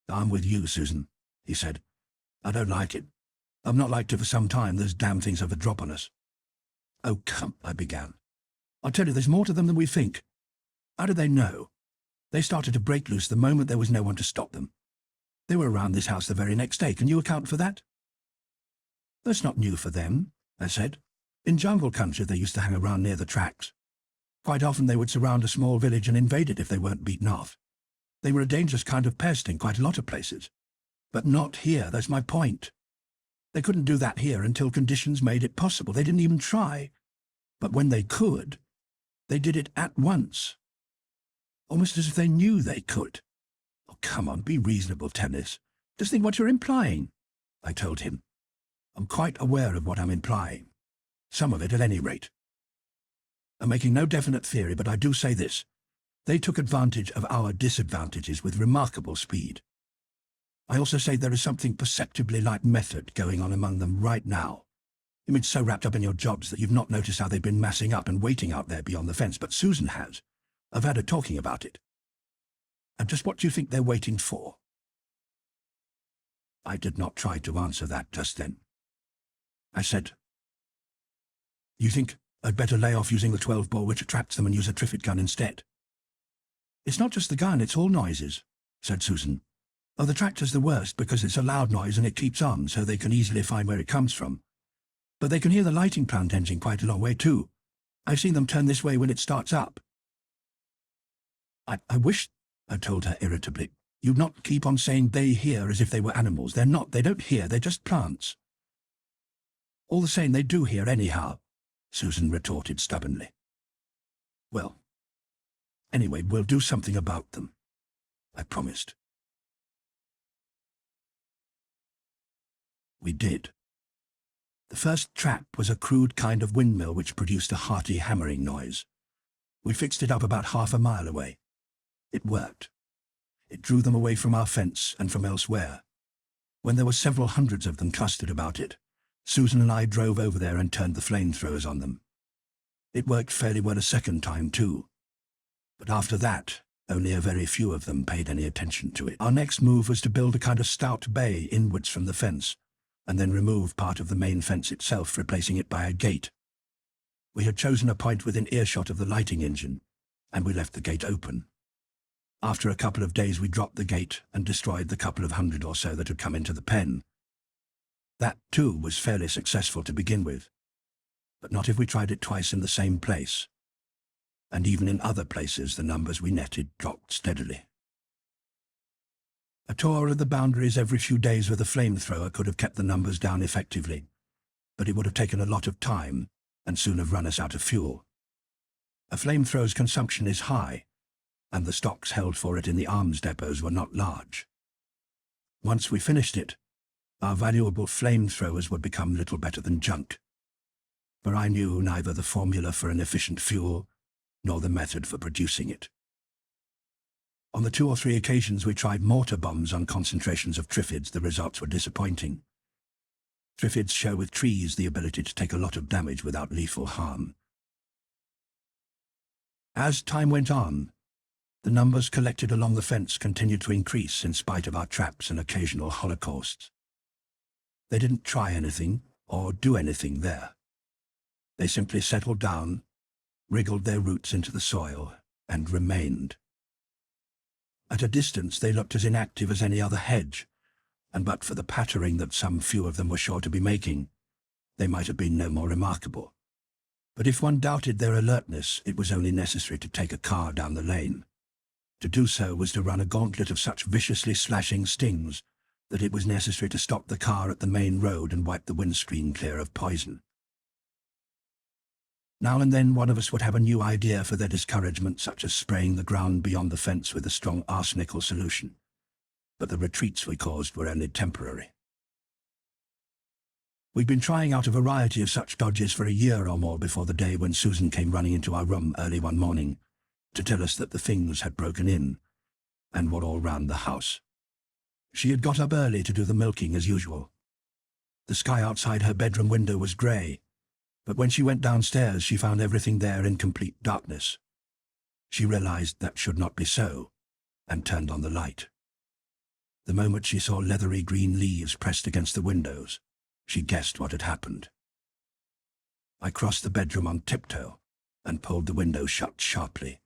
"I'm with you, Susan," he said. "I don't like it. I've not liked it for some time. Those damn things have a drop on us." "Oh, come," I began. "I'll tell you, there's more to them than we think. How did they know? They started to break loose the moment there was no one to stop them. They were around this house the very next day. Can you account for that?" "That's not new for them," I said. "In jungle country they used to hang around near the tracks. Quite often they would surround a small village and invade it if they weren't beaten off. They were a dangerous kind of pest in quite a lot of places. But not here, that's my point. They couldn't do that here until conditions made it possible. They didn't even try. But when they could, they did it at once. Almost as if they knew they could." "Oh, come on, be reasonable, Dennis. Just think what you're implying," I told him. "I'm quite aware of what I'm implying. Some of it, at any rate. I'm making no definite theory, but I do say this. They took advantage of our disadvantages with remarkable speed. I also say there is something perceptibly like method going on among them right now. You've been so wrapped up in your jobs that you've not noticed how they've been massing up and waiting out there beyond the fence, but Susan has. I've had her talking about it. And just what do you think they're waiting for?" I did not try to answer that just then. I said, "You think I'd better lay off using the 12-bore which attracts them and use a Triffid gun instead?" "It's not just the gun, it's all noises," said Susan. "Oh, the tractor's the worst because it's a loud noise and it keeps on, so they can easily find where it comes from. But they can hear the lighting plant engine quite a long way too. I've seen them turn this way when it starts up." I wish," I told her irritably, "you'd not keep on saying they hear as if they were animals. They're not. They don't hear. They're just plants." "All the same, they do hear anyhow," Susan retorted stubbornly. "Well, anyway, we'll do something about them," I promised. We did. The first trap was a crude kind of windmill which produced a hearty hammering noise. We fixed it up about half a mile away. It worked. It drew them away from our fence and from elsewhere. When there were several hundreds of them clustered about it, Susan and I drove over there and turned the flamethrowers on them. It worked fairly well a second time too. But after that, only a very few of them paid any attention to it. Our next move was to build a kind of stout bay inwards from the fence, and then remove part of the main fence itself, replacing it by a gate. We had chosen a point within earshot of the lighting engine, and we left the gate open. After a couple of days we dropped the gate and destroyed the couple of hundred or so that had come into the pen. That, too, was fairly successful to begin with, but not if we tried it twice in the same place. And even in other places the numbers we netted dropped steadily. A tour of the boundaries every few days with a flamethrower could have kept the numbers down effectively, but it would have taken a lot of time and soon have run us out of fuel. A flamethrower's consumption is high, and the stocks held for it in the arms depots were not large. Once we finished it, our valuable flamethrowers would become little better than junk, for I knew neither the formula for an efficient fuel nor the method for producing it. On the 2 or 3 occasions we tried mortar bombs on concentrations of Triffids, the results were disappointing. Triffids show with trees the ability to take a lot of damage without lethal harm. As time went on, the numbers collected along the fence continued to increase in spite of our traps and occasional holocausts. They didn't try anything or do anything there. They simply settled down, wriggled their roots into the soil, and remained. At a distance they looked as inactive as any other hedge, and but for the pattering that some few of them were sure to be making, they might have been no more remarkable. But if one doubted their alertness, it was only necessary to take a car down the lane. To do so was to run a gauntlet of such viciously slashing stings that it was necessary to stop the car at the main road and wipe the windscreen clear of poison. Now and then one of us would have a new idea for their discouragement, such as spraying the ground beyond the fence with a strong arsenical solution. But the retreats we caused were only temporary. We'd been trying out a variety of such dodges for a year or more before the day when Susan came running into our room early one morning to tell us that the things had broken in and were all round the house. She had got up early to do the milking as usual. The sky outside her bedroom window was grey, but when she went downstairs she found everything there in complete darkness. She realized that should not be so, and turned on the light. The moment she saw leathery green leaves pressed against the windows, she guessed what had happened. I crossed the bedroom on tiptoe and pulled the window shut sharply.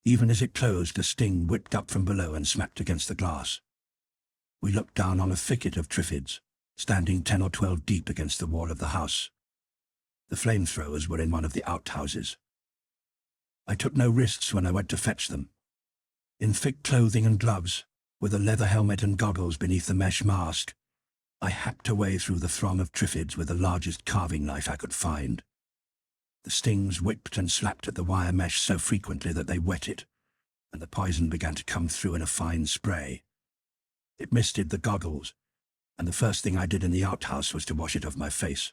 Even as it closed, a sting whipped up from below and smacked against the glass. We looked down on a thicket of Triffids, standing 10 or 12 deep against the wall of the house. The flamethrowers were in one of the outhouses. I took no risks when I went to fetch them. In thick clothing and gloves, with a leather helmet and goggles beneath the mesh mask, I hacked away through the throng of Triffids with the largest carving knife I could find. The stings whipped and slapped at the wire mesh so frequently that they wet it, and the poison began to come through in a fine spray. It misted the goggles, and the first thing I did in the outhouse was to wash it off my face.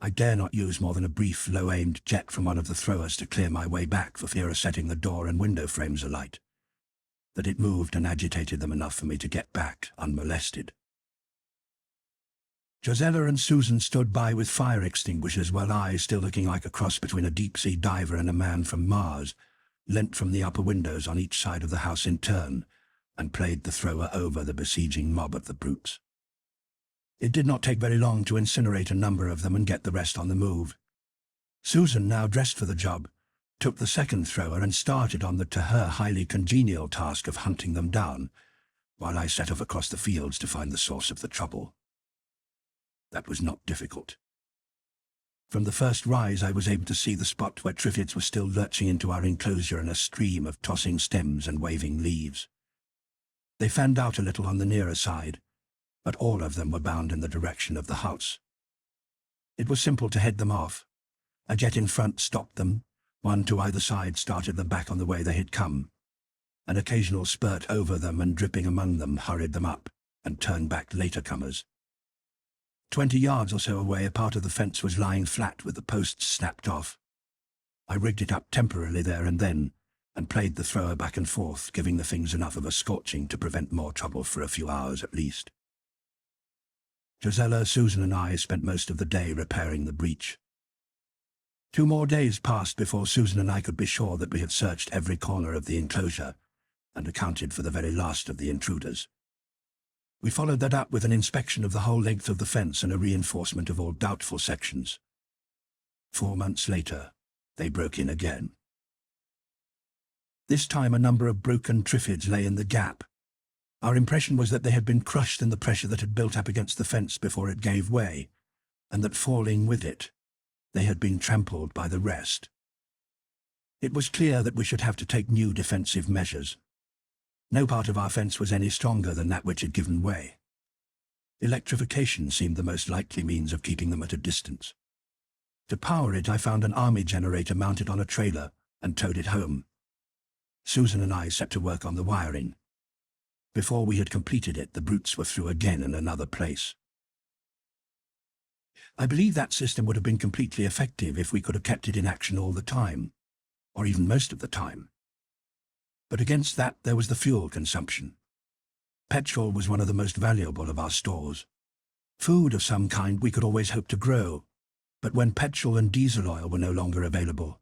I dare not use more than a brief, low-aimed jet from one of the throwers to clear my way back for fear of setting the door and window frames alight. That it moved and agitated them enough for me to get back unmolested. Josella and Susan stood by with fire extinguishers while I, still looking like a cross between a deep-sea diver and a man from Mars, leant from the upper windows on each side of the house in turn and played the thrower over the besieging mob of the brutes. It did not take very long to incinerate a number of them and get the rest on the move. Susan, now dressed for the job, took the second thrower and started on the to her highly congenial task of hunting them down, while I set off across the fields to find the source of the trouble. That was not difficult. From the first rise I was able to see the spot where Triffids were still lurching into our enclosure in a stream of tossing stems and waving leaves. They fanned out a little on the nearer side, but all of them were bound in the direction of the house. It was simple to head them off. A jet in front stopped them, one to either side started them back on the way they had come. An occasional spurt over them and dripping among them hurried them up and turned back later comers. 20 yards or so away, a part of the fence was lying flat with the posts snapped off. I rigged it up temporarily there and then, and played the thrower back and forth, giving the things enough of a scorching to prevent more trouble for a few hours at least. Josella, Susan and I spent most of the day repairing the breach. 2 more days passed before Susan and I could be sure that we had searched every corner of the enclosure and accounted for the very last of the intruders. We followed that up with an inspection of the whole length of the fence and a reinforcement of all doubtful sections. 4 months later, they broke in again. This time a number of broken Triffids lay in the gap. Our impression was that they had been crushed in the pressure that had built up against the fence before it gave way, and that falling with it, they had been trampled by the rest. It was clear that we should have to take new defensive measures. No part of our fence was any stronger than that which had given way. Electrification seemed the most likely means of keeping them at a distance. To power it, I found an army generator mounted on a trailer and towed it home. Susan and I set to work on the wiring. Before we had completed it, the brutes were through again in another place. I believe that system would have been completely effective if we could have kept it in action all the time, or even most of the time. But against that there was the fuel consumption. Petrol was one of the most valuable of our stores. Food of some kind we could always hope to grow, but when petrol and diesel oil were no longer available,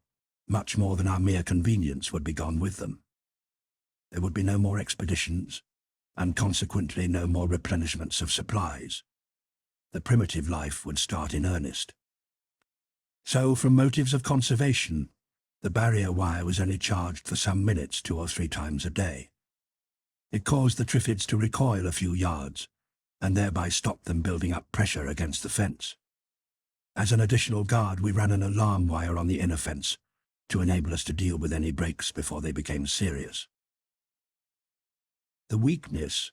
much more than our mere convenience would be gone with them. There would be no more expeditions, and consequently no more replenishments of supplies. The primitive life would start in earnest. So, from motives of conservation, the barrier wire was only charged for some minutes 2 or 3 times a day. It caused the Triffids to recoil a few yards, and thereby stopped them building up pressure against the fence. As an additional guard, we ran an alarm wire on the inner fence to enable us to deal with any breaks before they became serious. The weakness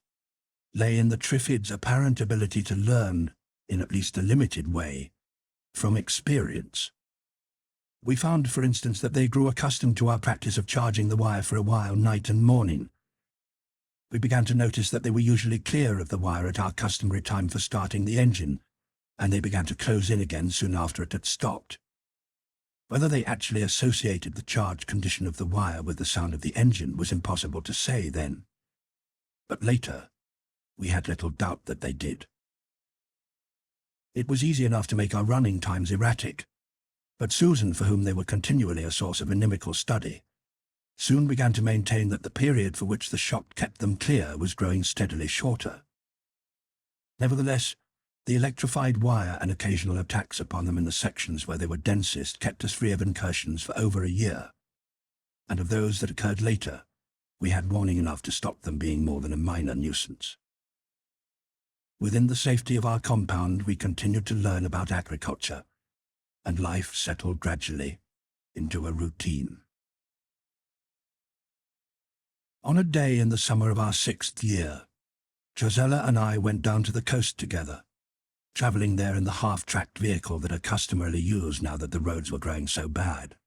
lay in the Triffids' apparent ability to learn, in at least a limited way, from experience. We found, for instance, that they grew accustomed to our practice of charging the wire for a while, night and morning. We began to notice that they were usually clear of the wire at our customary time for starting the engine, and they began to close in again soon after it had stopped. Whether they actually associated the charged condition of the wire with the sound of the engine was impossible to say then. But later, we had little doubt that they did. It was easy enough to make our running times erratic, but Susan, for whom they were continually a source of inimical study, soon began to maintain that the period for which the shock kept them clear was growing steadily shorter. Nevertheless, the electrified wire and occasional attacks upon them in the sections where they were densest kept us free of incursions for over a year, and of those that occurred later, we had warning enough to stop them being more than a minor nuisance. Within the safety of our compound, we continued to learn about agriculture, and life settled gradually into a routine. On a day in the summer of our 6th year, Josella and I went down to the coast together, travelling there in the half-tracked vehicle that I customarily used now that the roads were growing so bad.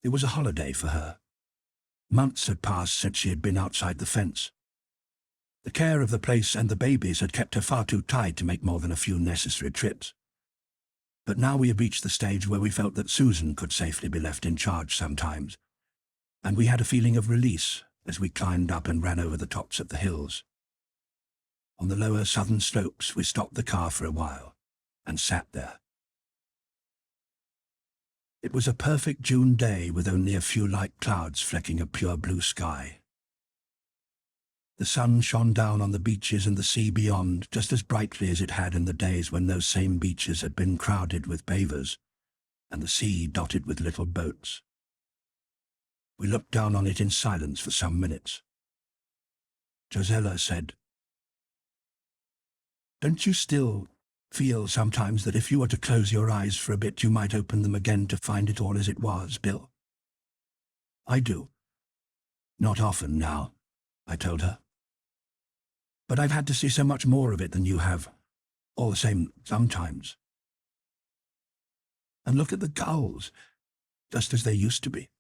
It was a holiday for her. Months had passed since she had been outside the fence. The care of the place and the babies had kept her far too tied to make more than a few necessary trips. But now we had reached the stage where we felt that Susan could safely be left in charge sometimes, and we had a feeling of release as we climbed up and ran over the tops of the hills. On the lower southern slopes, we stopped the car for a while and sat there. It was a perfect June day with only a few light clouds flecking a pure blue sky. The sun shone down on the beaches and the sea beyond just as brightly as it had in the days when those same beaches had been crowded with bathers and the sea dotted with little boats. We looked down on it in silence for some minutes. Josella said, "Don't you still feel sometimes that if you were to close your eyes for a bit you might open them again to find it all as it was, Bill?" "I do. Not often now," I told her. "But I've had to see so much more of it than you have. All the same, sometimes. And look at the gulls, just as they used to be."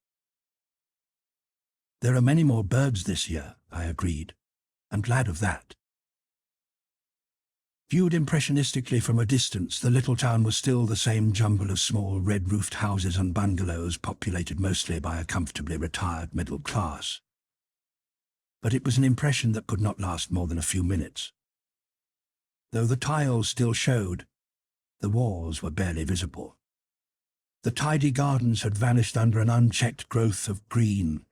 "There are many more birds this year," I agreed. "I'm glad of that." Viewed impressionistically from a distance, the little town was still the same jumble of small red-roofed houses and bungalows populated mostly by a comfortably retired middle class. But it was an impression that could not last more than a few minutes. Though the tiles still showed, the walls were barely visible. The tidy gardens had vanished under an unchecked growth of green,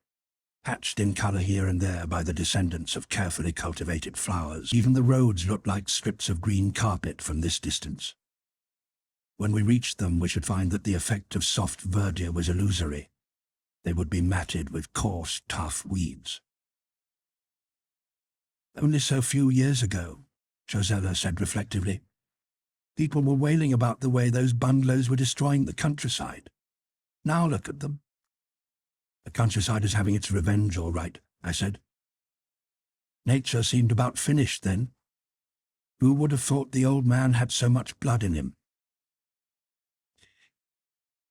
patched in colour here and there by the descendants of carefully cultivated flowers. Even the roads looked like strips of green carpet from this distance. When we reached them, we should find that the effect of soft verdure was illusory. They would be matted with coarse, tough weeds. "Only so few years ago," Josella said reflectively, "people were wailing about the way those bungalows were destroying the countryside. Now look at them." "The countryside is having its revenge, all right," I said. "Nature seemed about finished then. Who would have thought the old man had so much blood in him?"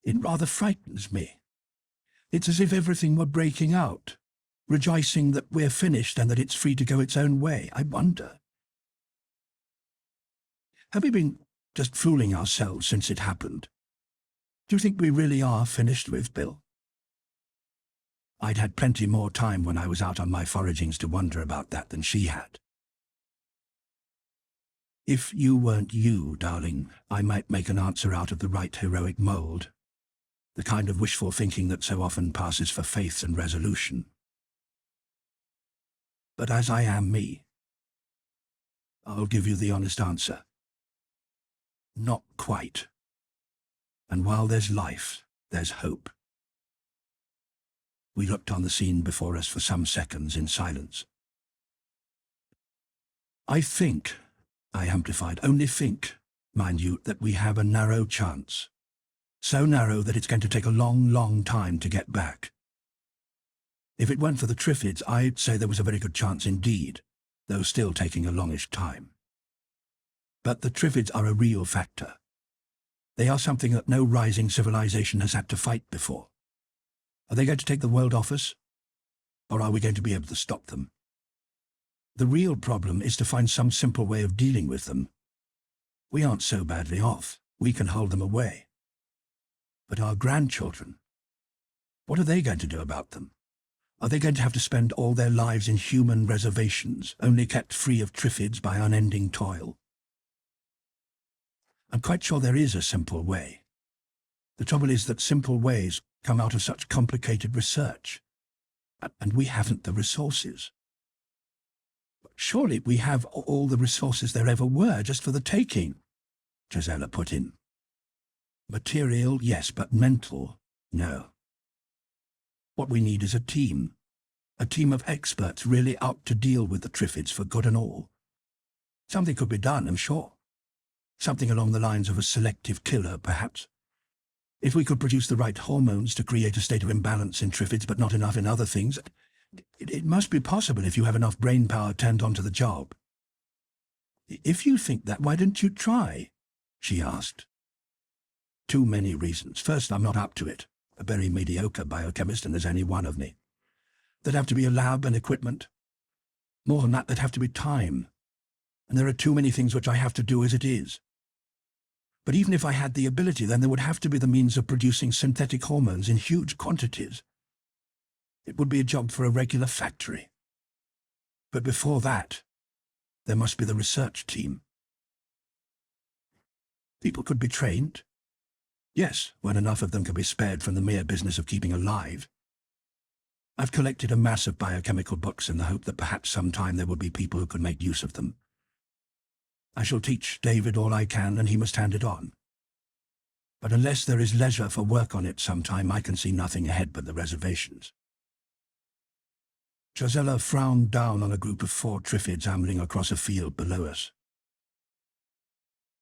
"It rather frightens me. It's as if everything were breaking out, rejoicing that we're finished and that it's free to go its own way. I wonder. Have we been just fooling ourselves since it happened? Do you think we really are finished with, Bill?" I'd had plenty more time when I was out on my foragings to wonder about that than she had. If you weren't you, darling, I might make an answer out of the right heroic mold, the kind of wishful thinking that so often passes for faith and resolution. But as I am me, I'll give you the honest answer. Not quite. And while there's life, there's hope. We looked on the scene before us for some seconds in silence. I think, I amplified, only think, mind you, that we have a narrow chance. So narrow that it's going to take a long, long time to get back. If it weren't for the Triffids, I'd say there was a very good chance indeed, though still taking a longish time. But the Triffids are a real factor. They are something that no rising civilization has had to fight before. Are they going to take the world off us? Or are we going to be able to stop them? The real problem is to find some simple way of dealing with them. We aren't so badly off. We can hold them away. But our grandchildren, what are they going to do about them? Are they going to have to spend all their lives in human reservations, only kept free of Triffids by unending toil? I'm quite sure there is a simple way. The trouble is that simple ways come out of such complicated research, and we haven't the resources. Surely we have all the resources there ever were, just for the taking, Gisela put in. Material, yes, but mental, no. What we need is a team of experts really out to deal with the Triffids for good and all. Something could be done, I'm sure. Something along the lines of a selective killer, perhaps. If we could produce the right hormones to create a state of imbalance in Triffids but not enough in other things, it must be possible if you have enough brain power turned onto the job. If you think that, why don't you try? She asked. Too many reasons. First, I'm not up to it. A very mediocre biochemist, and there's only one of me. There'd have to be a lab and equipment. More than that, there'd have to be time. And there are too many things which I have to do as it is. But even if I had the ability, then there would have to be the means of producing synthetic hormones in huge quantities. It would be a job for a regular factory. But before that, there must be the research team. People could be trained. Yes, when enough of them can be spared from the mere business of keeping alive. I've collected a mass of biochemical books in the hope that perhaps sometime there would be people who could make use of them. I shall teach David all I can, and he must hand it on. But unless there is leisure for work on it sometime, I can see nothing ahead but the reservations. Gisela frowned down on a group of 4 Triffids ambling across a field below us.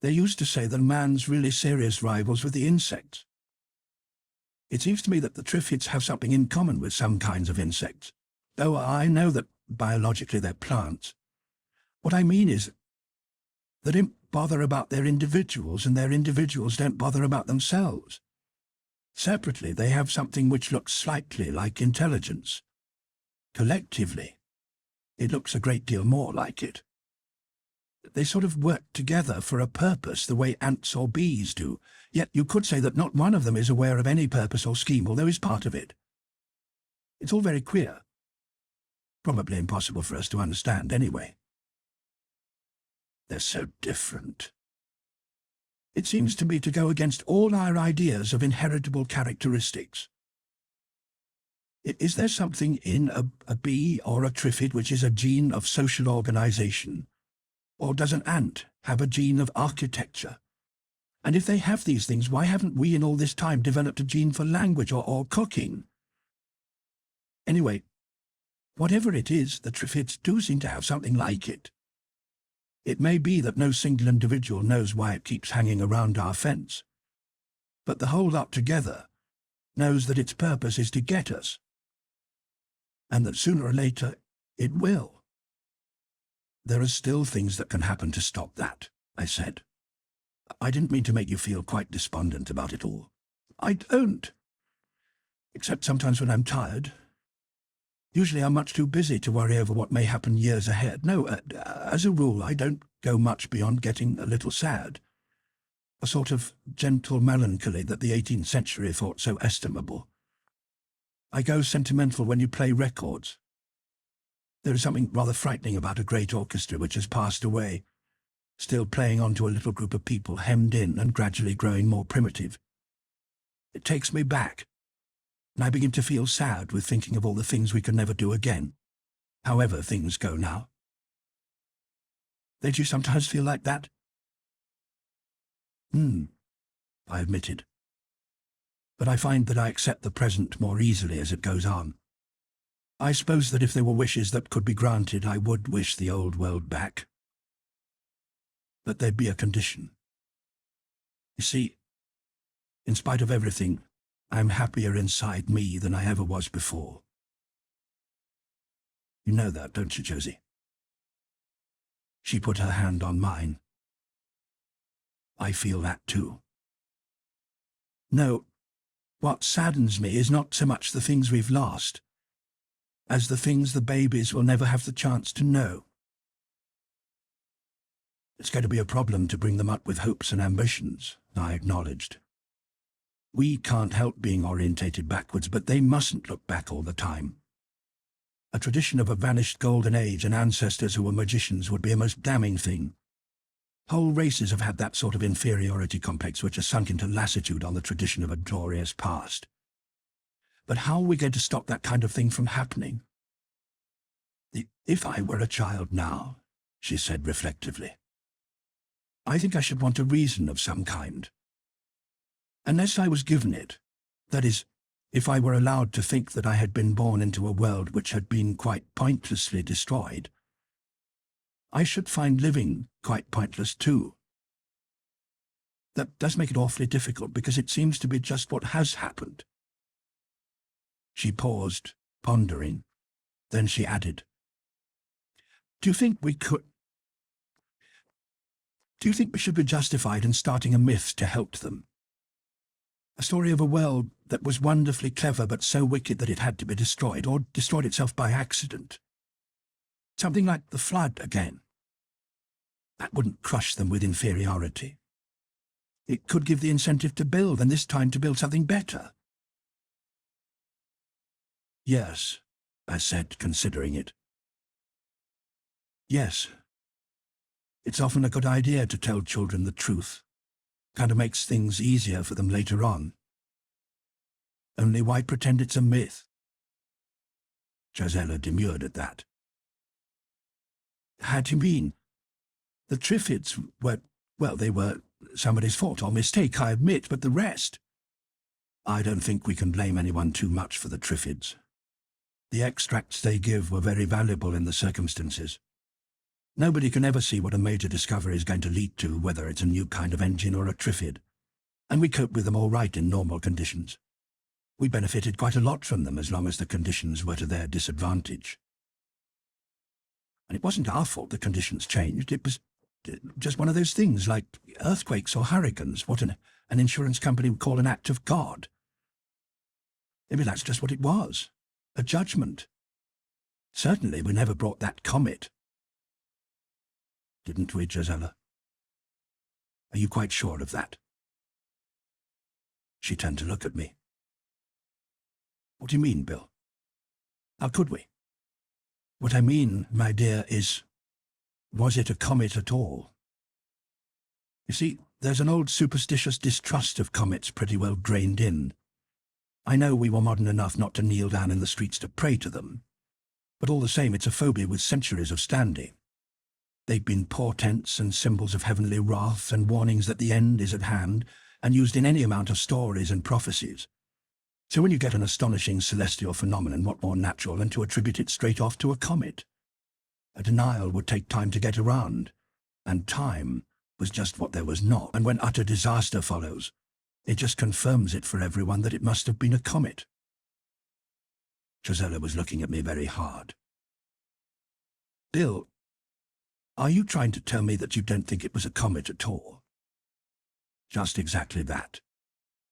They used to say that man's really serious rivals were the insects. It seems to me that the Triffids have something in common with some kinds of insects, though I know that biologically they're plants. What I mean is, they don't bother about their individuals, and their individuals don't bother about themselves. Separately, they have something which looks slightly like intelligence. Collectively, it looks a great deal more like it. They sort of work together for a purpose the way ants or bees do, yet you could say that not one of them is aware of any purpose or scheme, although he's part of it. It's all very queer. Probably impossible for us to understand anyway. They're so different. It seems to me to go against all our ideas of inheritable characteristics. Is there something in a bee or a Triffid which is a gene of social organization? Or does an ant have a gene of architecture? And if they have these things, why haven't we in all this time developed a gene for language or cooking? Anyway, whatever it is, the Triffids do seem to have something like it. It may be that no single individual knows why it keeps hanging around our fence, but the whole lot together knows that its purpose is to get us, and that sooner or later it will. There are still things that can happen to stop that, I said. I didn't mean to make you feel quite despondent about it all. I don't. Except sometimes when I'm tired. Usually I'm much too busy to worry over what may happen years ahead. No, as a rule, I don't go much beyond getting a little sad. A sort of gentle melancholy that the 18th century thought so estimable. I go sentimental when you play records. There is something rather frightening about a great orchestra which has passed away. still playing onto a little group of people hemmed in and gradually growing more primitive. It takes me back, and I begin to feel sad with thinking of all the things we can never do again, however things go now. Don't you sometimes feel like that? I admitted. But I find that I accept the present more easily as it goes on. I suppose that if there were wishes that could be granted, I would wish the old world back. But there'd be a condition. You see, in spite of everything, I'm happier inside me than I ever was before. You know that, don't you, Josie? She put her hand on mine. I feel that too. No, what saddens me is not so much the things we've lost, as the things the babies will never have the chance to know. It's going to be a problem to bring them up with hopes and ambitions, I acknowledged. We can't help being orientated backwards, but they mustn't look back all the time. A tradition of a vanished golden age and ancestors who were magicians would be a most damning thing. Whole races have had that sort of inferiority complex which has sunk into lassitude on the tradition of a glorious past. But how are we going to stop that kind of thing from happening? If I were a child now, she said reflectively, I think I should want a reason of some kind. Unless I was given it, that is, if I were allowed to think that I had been born into a world which had been quite pointlessly destroyed, I should find living quite pointless too. That does make it awfully difficult because it seems to be just what has happened. She paused, pondering. Then she added, Do you think we should be justified in starting a myth to help them? A story of a world that was wonderfully clever but so wicked that it had to be destroyed, or destroyed itself by accident. Something like the flood again. That wouldn't crush them with inferiority. It could give the incentive to build, and this time to build something better. Yes, I said, considering it. Yes. It's often a good idea to tell children the truth. Kind of makes things easier for them later on. Only why pretend it's a myth? Josella demurred at that. How do you mean? The Triffids were, well, they were somebody's fault or mistake, I admit, but the rest? I don't think we can blame anyone too much for the Triffids. The extracts they give were very valuable in the circumstances. Nobody can ever see what a major discovery is going to lead to, whether it's a new kind of engine or a Triffid. And we cope with them all right in normal conditions. We benefited quite a lot from them as long as the conditions were to their disadvantage. And it wasn't our fault the conditions changed. It was just one of those things like earthquakes or hurricanes, what an insurance company would call an act of God. Maybe that's just what it was, a judgment. Certainly we never brought that comet. Didn't we, Josella? Are you quite sure of that? She turned to look at me. What do you mean, Bill? How could we? What I mean, my dear, is, was it a comet at all? You see, there's an old superstitious distrust of comets pretty well drained in. I know we were modern enough not to kneel down in the streets to pray to them, but all the same it's a phobia with centuries of standing. They've been portents and symbols of heavenly wrath and warnings that the end is at hand, and used in any amount of stories and prophecies. So when you get an astonishing celestial phenomenon, what more natural than to attribute it straight off to a comet? A denial would take time to get around, and time was just what there was not, and when utter disaster follows, it just confirms it for everyone that it must have been a comet. Josella was looking at me very hard. Bill, are you trying to tell me that you don't think it was a comet at all? Just exactly that,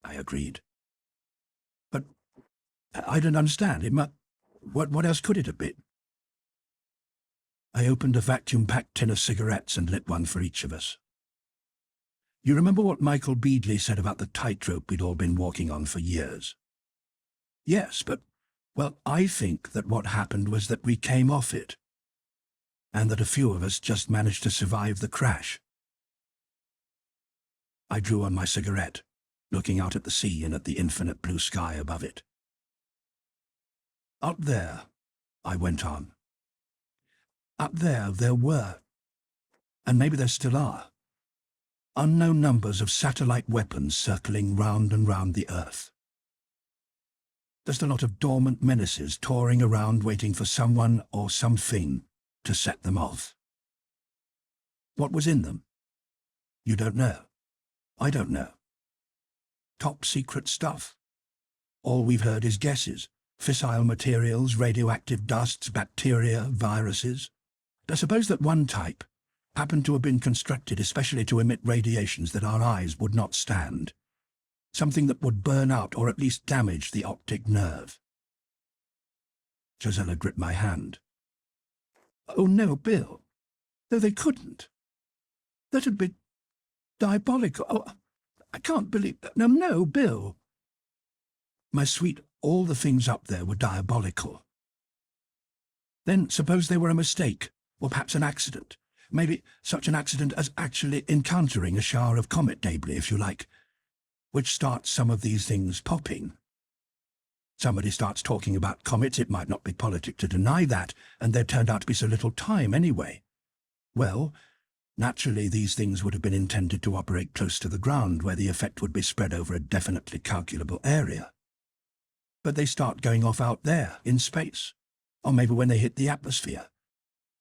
I agreed. But I don't understand. What else could it have been? I opened a vacuum-packed tin of cigarettes and lit one for each of us. You remember what Michael Beadley said about the tightrope we'd all been walking on for years? Yes, but, well, I think that what happened was that we came off it, and that a few of us just managed to survive the crash. I drew on my cigarette, looking out at the sea and at the infinite blue sky above it. Up there, I went on. Up there were, and maybe there still are, unknown numbers of satellite weapons circling round and round the Earth. Just a lot of dormant menaces touring around waiting for someone or something to set them off. What was in them? You don't know. I don't know. Top secret stuff. All we've heard is guesses. Fissile materials, radioactive dusts, bacteria, viruses. I suppose that one type happened to have been constructed especially to emit radiations that our eyes would not stand. Something that would burn out or at least damage the optic nerve. Gisela gripped my hand. Oh no, Bill. No, they couldn't. That'd be diabolical. Oh, I can't believe... No, Bill. My sweet, all the things up there were diabolical. Then suppose they were a mistake, or perhaps an accident. Maybe such an accident as actually encountering a shower of comet debris, if you like, which starts some of these things popping. Somebody starts talking about comets, it might not be politic to deny that, and there turned out to be so little time anyway. Well, naturally these things would have been intended to operate close to the ground, where the effect would be spread over a definitely calculable area. But they start going off out there, in space, or maybe when they hit the atmosphere.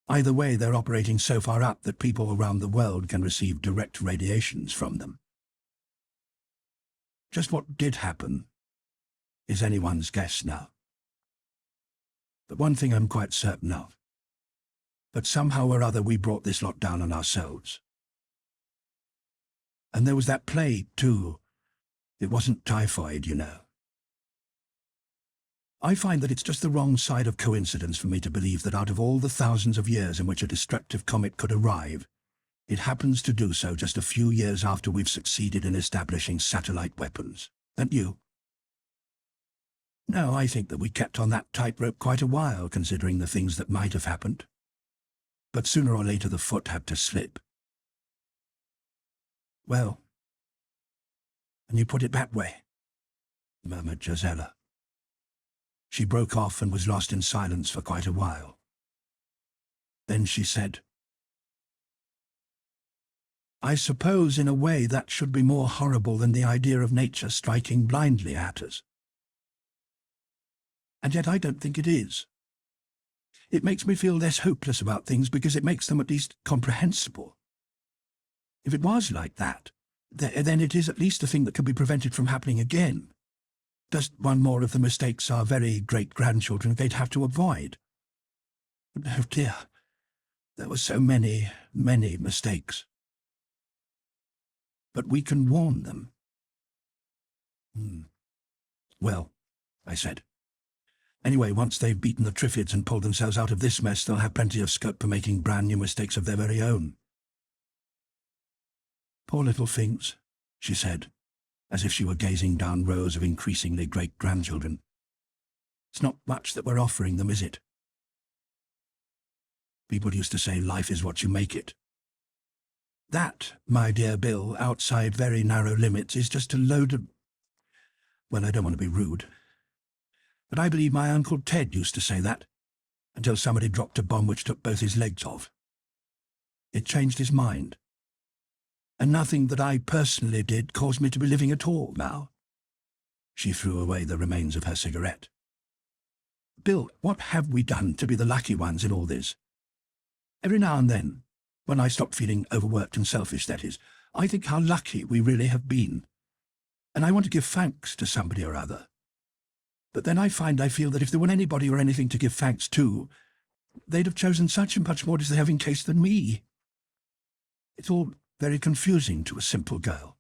Either way, they're operating so far up that people around the world can receive direct radiations from them. Just what did happen is anyone's guess now. But one thing I'm quite certain of. But somehow or other we brought this lot down on ourselves. And there was that plague, too. It wasn't typhoid, you know. I find that it's just the wrong side of coincidence for me to believe that out of all the thousands of years in which a destructive comet could arrive, it happens to do so just a few years after we've succeeded in establishing satellite weapons. Don't you? No, I think that we kept on that tightrope quite a while, considering the things that might have happened. But sooner or later the foot had to slip. Well, and you put it that way, murmured Gisela. She broke off and was lost in silence for quite a while. Then she said, I suppose in a way that should be more horrible than the idea of nature striking blindly at us. And yet I don't think it is. It makes me feel less hopeless about things because it makes them at least comprehensible. If it was like that, then it is at least a thing that can be prevented from happening again. Just one more of the mistakes our very great-grandchildren they'd have to avoid. Oh dear, there were so many, many mistakes. But we can warn them. Well, I said. Anyway, once they've beaten the Triffids and pulled themselves out of this mess, they'll have plenty of scope for making brand new mistakes of their very own. Poor little things, she said, as if she were gazing down rows of increasingly great-grandchildren. It's not much that we're offering them, is it? People used to say life is what you make it. That, my dear Bill, outside very narrow limits, is just a load of... Well, I don't want to be rude, but I believe my Uncle Ted used to say that, until somebody dropped a bomb which took both his legs off. It changed his mind. And nothing that I personally did caused me to be living at all now. She threw away the remains of her cigarette. Bill, what have we done to be the lucky ones in all this? Every now and then, when I stop feeling overworked and selfish, that is, I think how lucky we really have been. And I want to give thanks to somebody or other. But then I feel that if there were anybody or anything to give thanks to, they'd have chosen such and much more deserving case than me. It's all very confusing to a simple girl.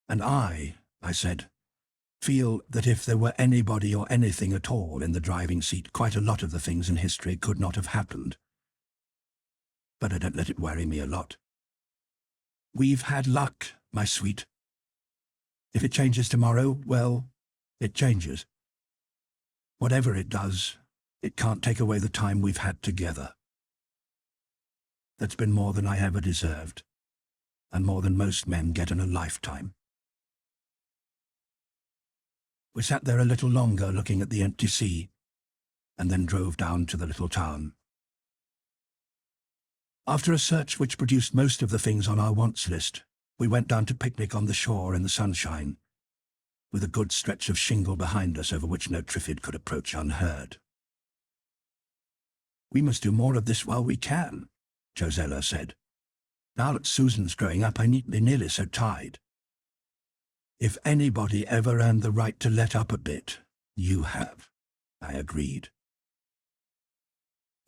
And I said, feel that if there were anybody or anything at all in the driving seat, quite a lot of the things in history could not have happened. But I don't let it worry me a lot. We've had luck, my sweet. If it changes tomorrow, well, it changes. Whatever it does, it can't take away the time we've had together. That's been more than I ever deserved. and more than most men get in a lifetime. We sat there a little longer looking at the empty sea, and then drove down to the little town. After a search which produced most of the things on our wants list, we went down to picnic on the shore in the sunshine, with a good stretch of shingle behind us over which no Triffid could approach unheard. "We must do more of this while we can," Josella said. "Now that Susan's growing up, I'm nearly so tired." "If anybody ever earned the right to let up a bit, you have," I agreed.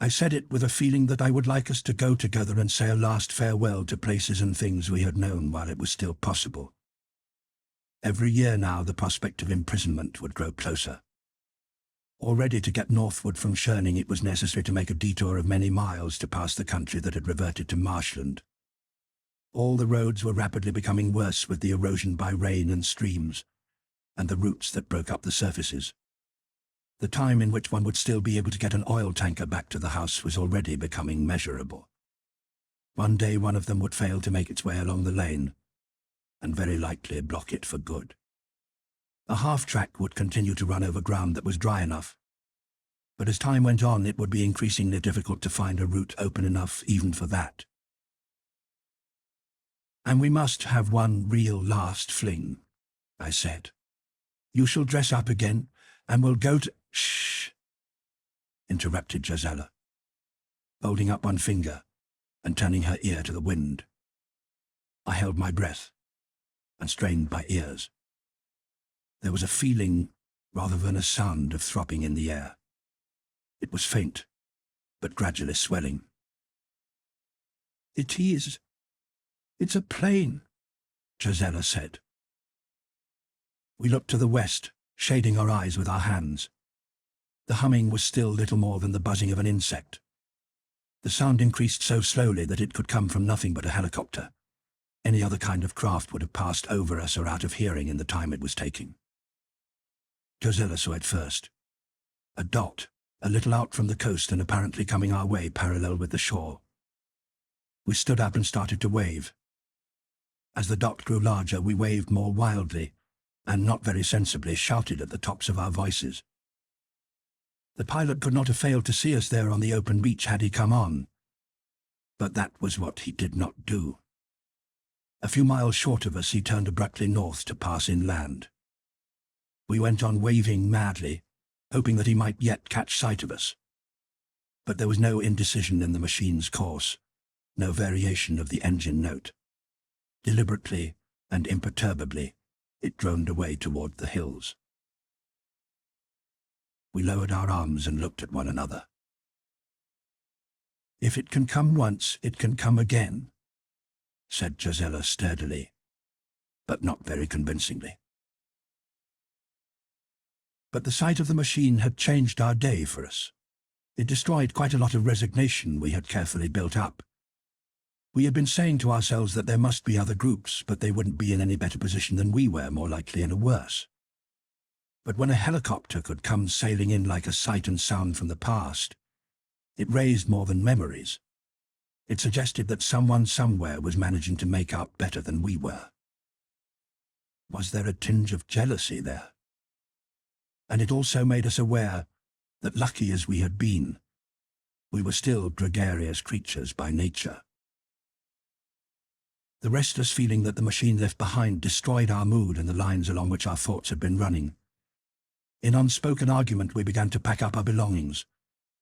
I said it with a feeling that I would like us to go together and say a last farewell to places and things we had known while it was still possible. Every year now the prospect of imprisonment would grow closer. Already to get northward from Schoening it was necessary to make a detour of many miles to pass the country that had reverted to marshland. All the roads were rapidly becoming worse with the erosion by rain and streams, and the roots that broke up the surfaces. The time in which one would still be able to get an oil tanker back to the house was already becoming measurable. One day one of them would fail to make its way along the lane, and very likely block it for good. A half-track would continue to run over ground that was dry enough, but as time went on it would be increasingly difficult to find a route open enough even for that. "And we must have one real last fling," I said. "You shall dress up again, and we'll go to—" "Shh!" interrupted Josella, holding up one finger and turning her ear to the wind. I held my breath and strained my ears. There was a feeling, rather than a sound, of throbbing in the air. It was faint, but gradually swelling. It's a plane," Josella said. We looked to the west, shading our eyes with our hands. The humming was still little more than the buzzing of an insect. The sound increased so slowly that it could come from nothing but a helicopter. Any other kind of craft would have passed over us or out of hearing in the time it was taking. Josella saw it first. A dot, a little out from the coast and apparently coming our way parallel with the shore. We stood up and started to wave. As the dot grew larger, we waved more wildly, and not very sensibly shouted at the tops of our voices. The pilot could not have failed to see us there on the open beach had he come on, but that was what he did not do. A few miles short of us he turned abruptly north to pass inland. We went on waving madly, hoping that he might yet catch sight of us. But there was no indecision in the machine's course, no variation of the engine note. Deliberately and imperturbably, it droned away toward the hills. We lowered our arms and looked at one another. "If it can come once, it can come again," said Josella sturdily, but not very convincingly. But the sight of the machine had changed our day for us. It destroyed quite a lot of resignation we had carefully built up. We had been saying to ourselves that there must be other groups, but they wouldn't be in any better position than we were, more likely in a worse. But when a helicopter could come sailing in like a sight and sound from the past, it raised more than memories. It suggested that someone somewhere was managing to make out better than we were. Was there a tinge of jealousy there? And it also made us aware that, lucky as we had been, we were still gregarious creatures by nature. The restless feeling that the machine left behind destroyed our mood and the lines along which our thoughts had been running. In unspoken argument we began to pack up our belongings,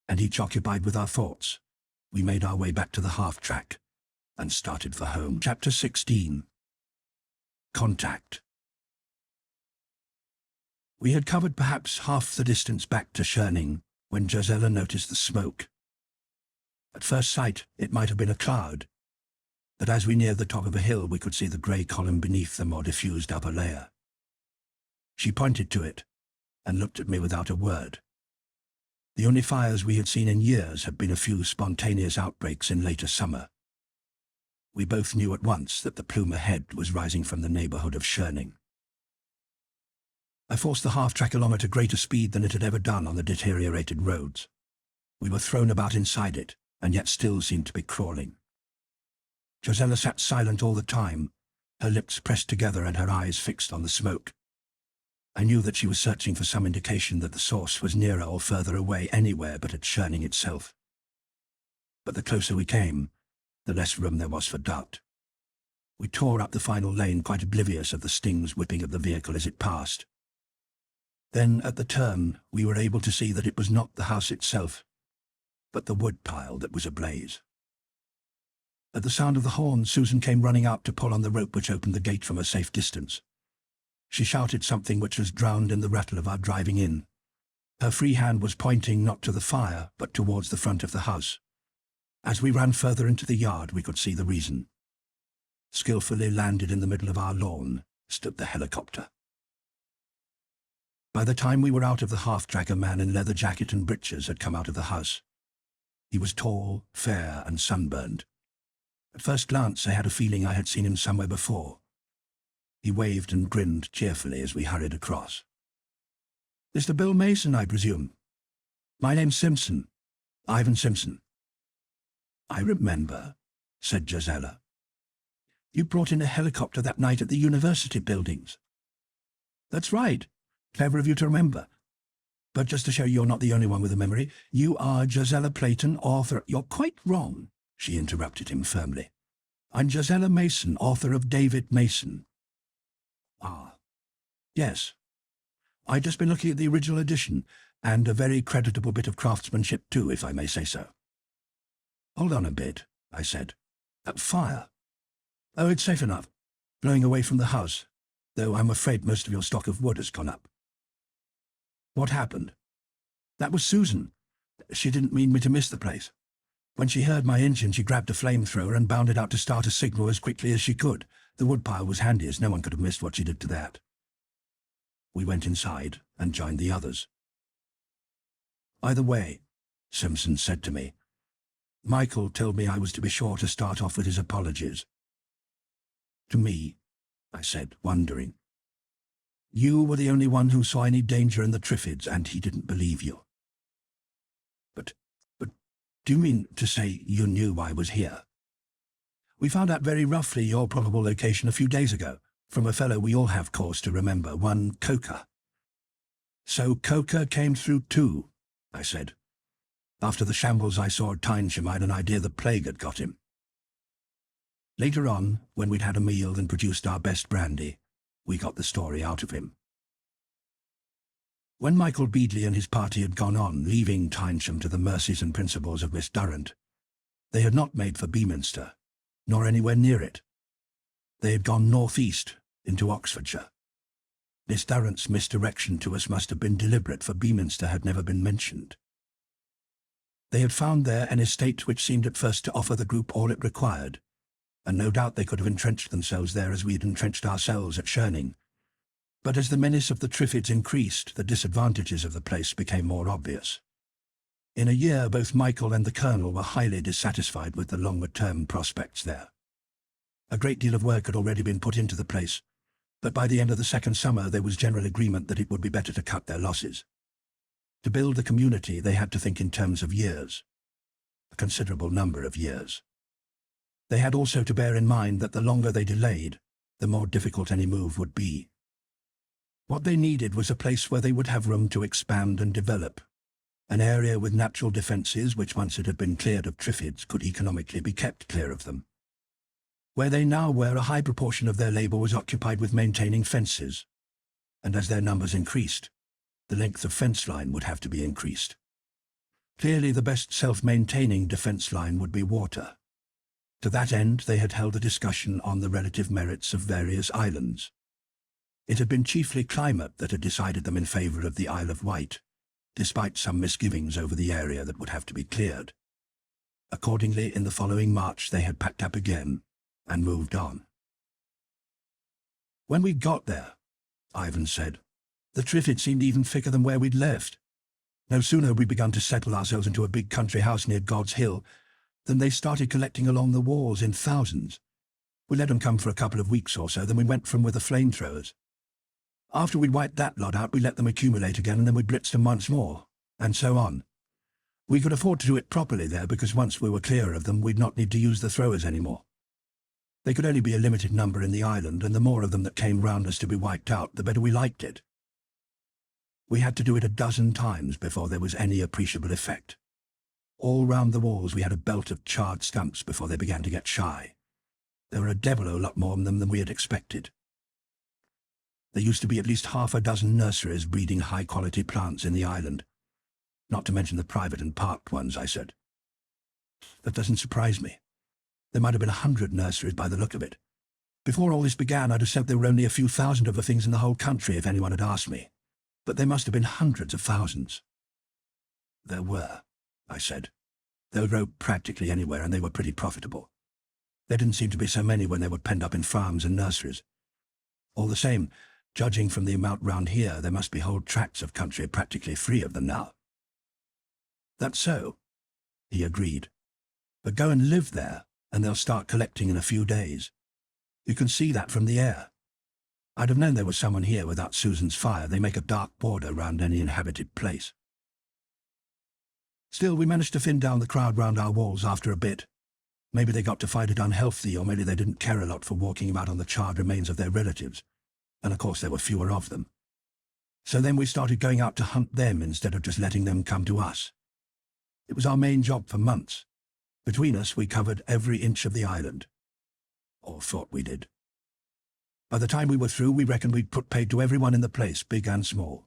and each occupied with our thoughts, we made our way back to the half-track and started for home. Chapter 16. Contact. We had covered perhaps half the distance back to Schoening when Josella noticed the smoke. At first sight it might have been a cloud, but as we neared the top of a hill we could see the grey column beneath the more diffused upper layer. She pointed to it and looked at me without a word. The only fires we had seen in years had been a few spontaneous outbreaks in later summer. We both knew at once that the plume ahead was rising from the neighbourhood of Schoening. I forced the half-track along at a greater speed than it had ever done on the deteriorated roads. We were thrown about inside it, and yet still seemed to be crawling. Gisella sat silent all the time, her lips pressed together and her eyes fixed on the smoke. I knew that she was searching for some indication that the source was nearer or further away anywhere but at churning itself. But the closer we came, the less room there was for doubt. We tore up the final lane, quite oblivious of the stings whipping at the vehicle as it passed. Then, at the turn, we were able to see that it was not the house itself, but the wood pile that was ablaze. At the sound of the horn, Susan came running up to pull on the rope which opened the gate from a safe distance. She shouted something which was drowned in the rattle of our driving in. Her free hand was pointing not to the fire, but towards the front of the house. As we ran further into the yard, we could see the reason. Skillfully landed in the middle of our lawn stood the helicopter. By the time we were out of the half-track, a man in leather jacket and breeches had come out of the house. He was tall, fair, and sunburned. At first glance, I had a feeling I had seen him somewhere before. He waved and grinned cheerfully as we hurried across. "Mr. Bill Masen, I presume? My name's Simpson. Ivan Simpson." "I remember," said Gisella. "You brought in a helicopter that night at the university buildings." "That's right. Clever of you to remember. But just to show you're not the only one with a memory, you are Gisella Clayton, author—" "You're quite wrong," she interrupted him firmly. "I'm Gisella Mason, author of David Mason." "Ah, yes. I'd just been looking at the original edition, and a very creditable bit of craftsmanship too, if I may say so." "Hold on a bit," I said. "That fire? Oh, it's safe enough. Blowing away from the house, though I'm afraid most of your stock of wood has gone up." "What happened?" "That was Susan. She didn't mean me to miss the place. When she heard my engine, she grabbed a flamethrower and bounded out to start a signal as quickly as she could. The woodpile was handy, as no one could have missed what she did to that." We went inside and joined the others. "Either way," Simpson said to me, "Michael told me I was to be sure to start off with his apologies." "To me?" I said, wondering. "You were the only one who saw any danger in the Triffids, and he didn't believe you." But do you mean to say you knew I was here?" "We found out very roughly your probable location a few days ago, from a fellow we all have cause to remember, one Coker." "So Coker came through too," I said. "After the shambles I saw at Tynesham, I had an idea the plague had got him." Later on, when we'd had a meal and produced our best brandy, we got the story out of him. When Michael Beadley and his party had gone on, leaving Tynesham to the mercies and principles of Miss Durrant, they had not made for Beaminster, nor anywhere near it. They had gone northeast, into Oxfordshire. Miss Durrant's misdirection to us must have been deliberate, for Beaminster had never been mentioned. They had found there an estate which seemed at first to offer the group all it required, and no doubt they could have entrenched themselves there as we had entrenched ourselves at Churning. But as the menace of the Triffids increased, the disadvantages of the place became more obvious. In a year, both Michael and the Colonel were highly dissatisfied with the longer-term prospects there. A great deal of work had already been put into the place, but by the end of the second summer there was general agreement that it would be better to cut their losses. To build the community, they had to think in terms of years, a considerable number of years. They had also to bear in mind that the longer they delayed, the more difficult any move would be. What they needed was a place where they would have room to expand and develop, an area with natural defences which, once it had been cleared of Triffids, could economically be kept clear of them. Where they now were, a high proportion of their labour was occupied with maintaining fences, and as their numbers increased, the length of fence line would have to be increased. Clearly the best self-maintaining defence line would be water. To that end they had held a discussion on the relative merits of various islands. It had been chiefly climate that had decided them in favour of the Isle of Wight, despite some misgivings over the area that would have to be cleared. Accordingly, in the following March they had packed up again and moved on. "When we got there," Ivan said, "the Triffids seemed even thicker than where we'd left. No sooner had we begun to settle ourselves into a big country house near God's Hill than they started collecting along the walls in thousands. We let them come for a couple of weeks or so, then we went for them with the flamethrowers. After we'd wiped that lot out, we let them accumulate again, and then we blitzed them once more, and so on. We could afford to do it properly there, because once we were clear of them, we'd not need to use the throwers anymore. They could only be a limited number in the island, and the more of them that came round us to be wiped out, the better we liked it. We had to do it a dozen times before there was any appreciable effect. All round the walls we had a belt of charred stumps before they began to get shy. There were a devil of a lot more of them than we had expected. There used to be at least half a dozen nurseries breeding high-quality plants in the island. Not to mention the private and parked ones, I said. That doesn't surprise me. There might have been 100 nurseries by the look of it. Before all this began, I'd have said there were only a few thousand of the things in the whole country if anyone had asked me. But there must have been hundreds of thousands. There were, I said. They would grow practically anywhere, and they were pretty profitable. There didn't seem to be so many when they were penned up in farms and nurseries. All the same, judging from the amount round here, there must be whole tracts of country practically free of them now. That's so, he agreed. But go and live there, and they'll start collecting in a few days. You can see that from the air. I'd have known there was someone here without Susan's fire. They make a dark border round any inhabited place. Still, we managed to thin down the crowd round our walls after a bit. Maybe they got to find it unhealthy, or maybe they didn't care a lot for walking about on the charred remains of their relatives. And of course there were fewer of them. So then we started going out to hunt them instead of just letting them come to us. It was our main job for months. Between us, we covered every inch of the island. Or thought we did. By the time we were through, we reckoned we'd put paid to everyone in the place, big and small.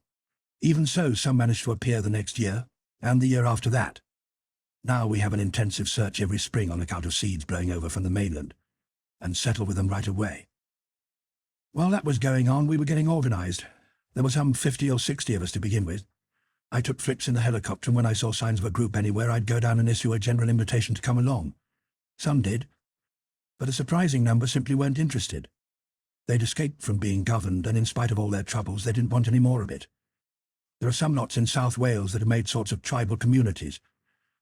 Even so, some managed to appear the next year, and the year after that. Now we have an intensive search every spring on account of seeds blowing over from the mainland, and settle with them right away. While that was going on, we were getting organized. There were some 50 or 60 of us to begin with. I took trips in the helicopter, and when I saw signs of a group anywhere, I'd go down and issue a general invitation to come along. Some did, but a surprising number simply weren't interested. They'd escaped from being governed, and in spite of all their troubles, they didn't want any more of it. There are some lots in South Wales that have made sorts of tribal communities,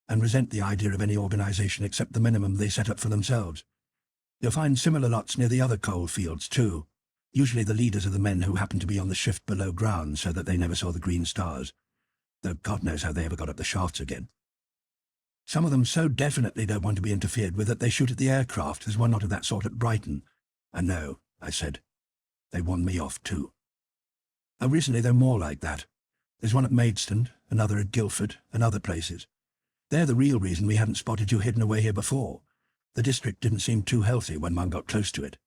and resent the idea of any organisation except the minimum they set up for themselves. You'll find similar lots near the other coal fields, too. Usually the leaders are the men who happen to be on the shift below ground so that they never saw the green stars, though God knows how they ever got up the shafts again. Some of them so definitely don't want to be interfered with that they shoot at the aircraft. There's one lot of that sort at Brighton. And no, I said, they won me off too. And recently they're more like that. There's one at Maidstone, another at Guildford, and other places. They're the real reason we hadn't spotted you hidden away here before. The district didn't seem too healthy when Mum got close to it.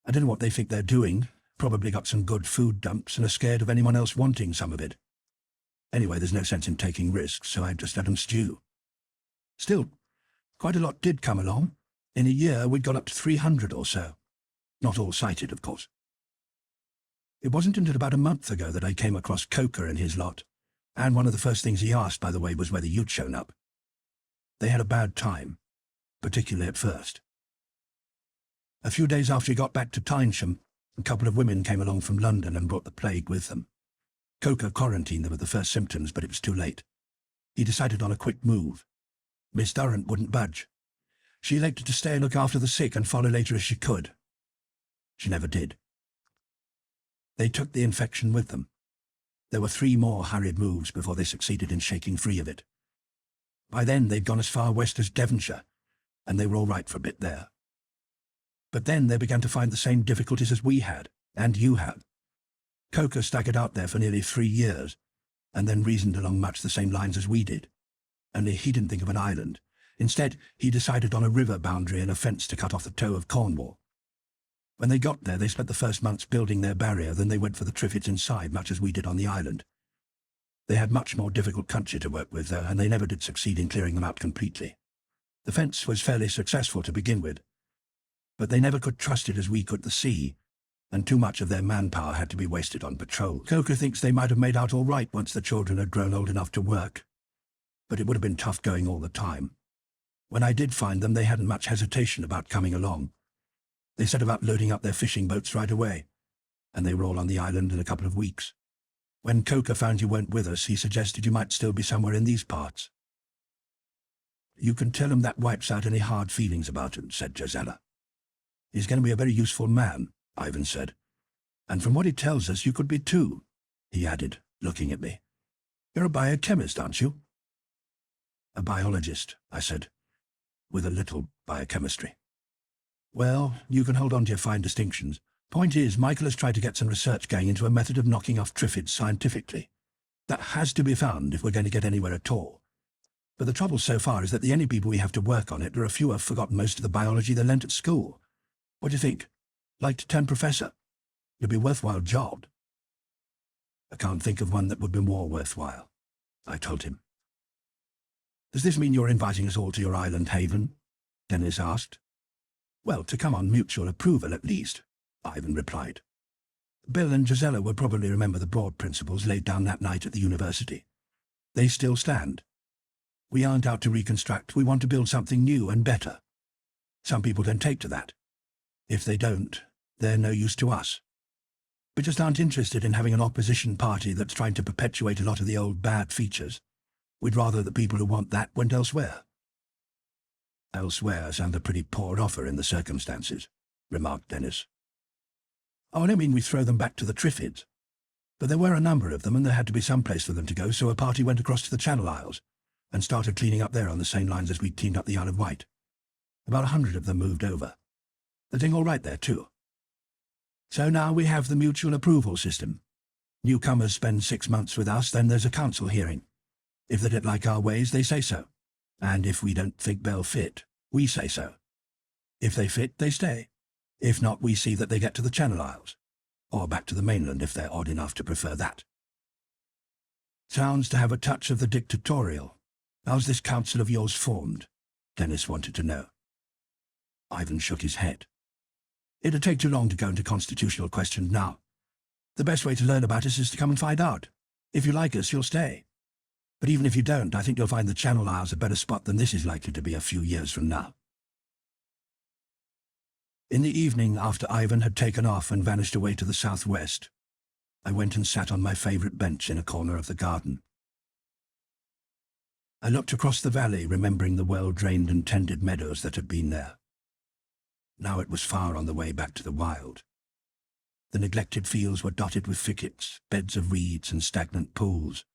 I don't know what they think they're doing. Probably got some good food dumps and are scared of anyone else wanting some of it. Anyway, there's no sense in taking risks, so I just let them stew. Still, quite a lot did come along. In a year, we'd got up to 300 or so. Not all sighted, of course. It wasn't until about a month ago that I came across Coker and his lot, and one of the first things he asked, by the way, was whether you'd shown up. They had a bad time, particularly at first. A few days after he got back to Tynesham, a couple of women came along from London and brought the plague with them. Coker quarantined them at the first symptoms, but it was too late. He decided on a quick move. Miss Durrant wouldn't budge. She elected to stay and look after the sick and follow later as she could. She never did. They took the infection with them. There were 3 more hurried moves before they succeeded in shaking free of it. By then they'd gone as far west as Devonshire, and they were all right for a bit there. But then they began to find the same difficulties as we had, and you have. Coker staggered out there for nearly 3 years, and then reasoned along much the same lines as we did. Only he didn't think of an island. Instead, he decided on a river boundary and a fence to cut off the toe of Cornwall. When they got there, they spent the first months building their barrier, then they went for the Triffids inside, much as we did on the island. They had much more difficult country to work with, though, and they never did succeed in clearing them out completely. The fence was fairly successful to begin with, but they never could trust it as we could the sea, and too much of their manpower had to be wasted on patrol. Coker thinks they might have made out all right once the children had grown old enough to work, but it would have been tough going all the time. When I did find them, they hadn't much hesitation about coming along. They set about loading up their fishing boats right away, and they were all on the island in a couple of weeks. When Coker found you weren't with us, he suggested you might still be somewhere in these parts. You can tell him that wipes out any hard feelings about him, said Josella. He's going to be a very useful man, Ivan said. And from what he tells us, you could be too, he added, looking at me. You're a biochemist, aren't you? A biologist, I said, with a little biochemistry. Well, you can hold on to your fine distinctions. Point is, Michael has tried to get some research going into a method of knocking off Triffids scientifically. That has to be found if we're going to get anywhere at all. But the trouble so far is that the only people we have to work on it are a few who have forgotten most of the biology they learnt at school. What do you think? Like to turn professor? It'd be a worthwhile job. I can't think of one that would be more worthwhile, I told him. Does this mean you're inviting us all to your island haven? Dennis asked. Well, to come on mutual approval at least, Ivan replied. Bill and Gisela will probably remember the broad principles laid down that night at the university. They still stand. We aren't out to reconstruct, we want to build something new and better. Some people don't take to that. If they don't, they're no use to us. We just aren't interested in having an opposition party that's trying to perpetuate a lot of the old bad features. We'd rather the people who want that went elsewhere. Elsewhere sounds a pretty poor offer in the circumstances, remarked Dennis. Oh, I don't mean we throw them back to the Triffids. But there were a number of them, and there had to be some place for them to go, so a party went across to the Channel Isles and started cleaning up there on the same lines as we cleaned up the Isle of Wight. About 100 of them moved over. They're doing all right there, too. So now we have the mutual approval system. Newcomers spend 6 months with us, then there's a council hearing. If they don't like our ways, they say so. And if we don't think they'll fit, we say so. If they fit, they stay. If not, we see that they get to the Channel Isles. Or back to the mainland if they're odd enough to prefer that. Sounds to have a touch of the dictatorial. How's this council of yours formed? Dennis wanted to know. Ivan shook his head. It'd take too long to go into constitutional questions now. The best way to learn about us is to come and find out. If you like us, you'll stay. But even if you don't, I think you'll find the Channel Isles a better spot than this is likely to be a few years from now. In the evening, after Ivan had taken off and vanished away to the southwest, I went and sat on my favourite bench in a corner of the garden. I looked across the valley, remembering the well-drained and tended meadows that had been there. Now it was far on the way back to the wild. The neglected fields were dotted with thickets, beds of reeds and stagnant pools.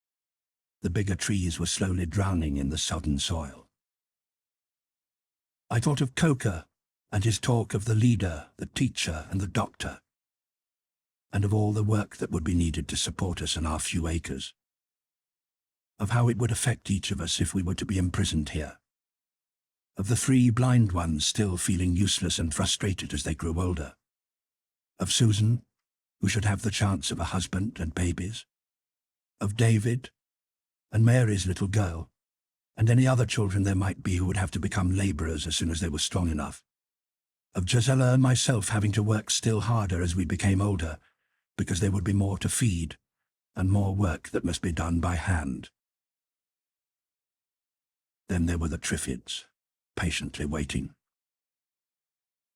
The bigger trees were slowly drowning in the sodden soil. I thought of Coker and his talk of the leader, the teacher, and the doctor, and of all the work that would be needed to support us in our few acres, of how it would affect each of us if we were to be imprisoned here, of the 3 blind ones still feeling useless and frustrated as they grew older, of Susan, who should have the chance of a husband and babies, of David, and Mary's little girl, and any other children there might be who would have to become labourers as soon as they were strong enough, of Gisela and myself having to work still harder as we became older, because there would be more to feed, and more work that must be done by hand. Then there were the Triffids, patiently waiting.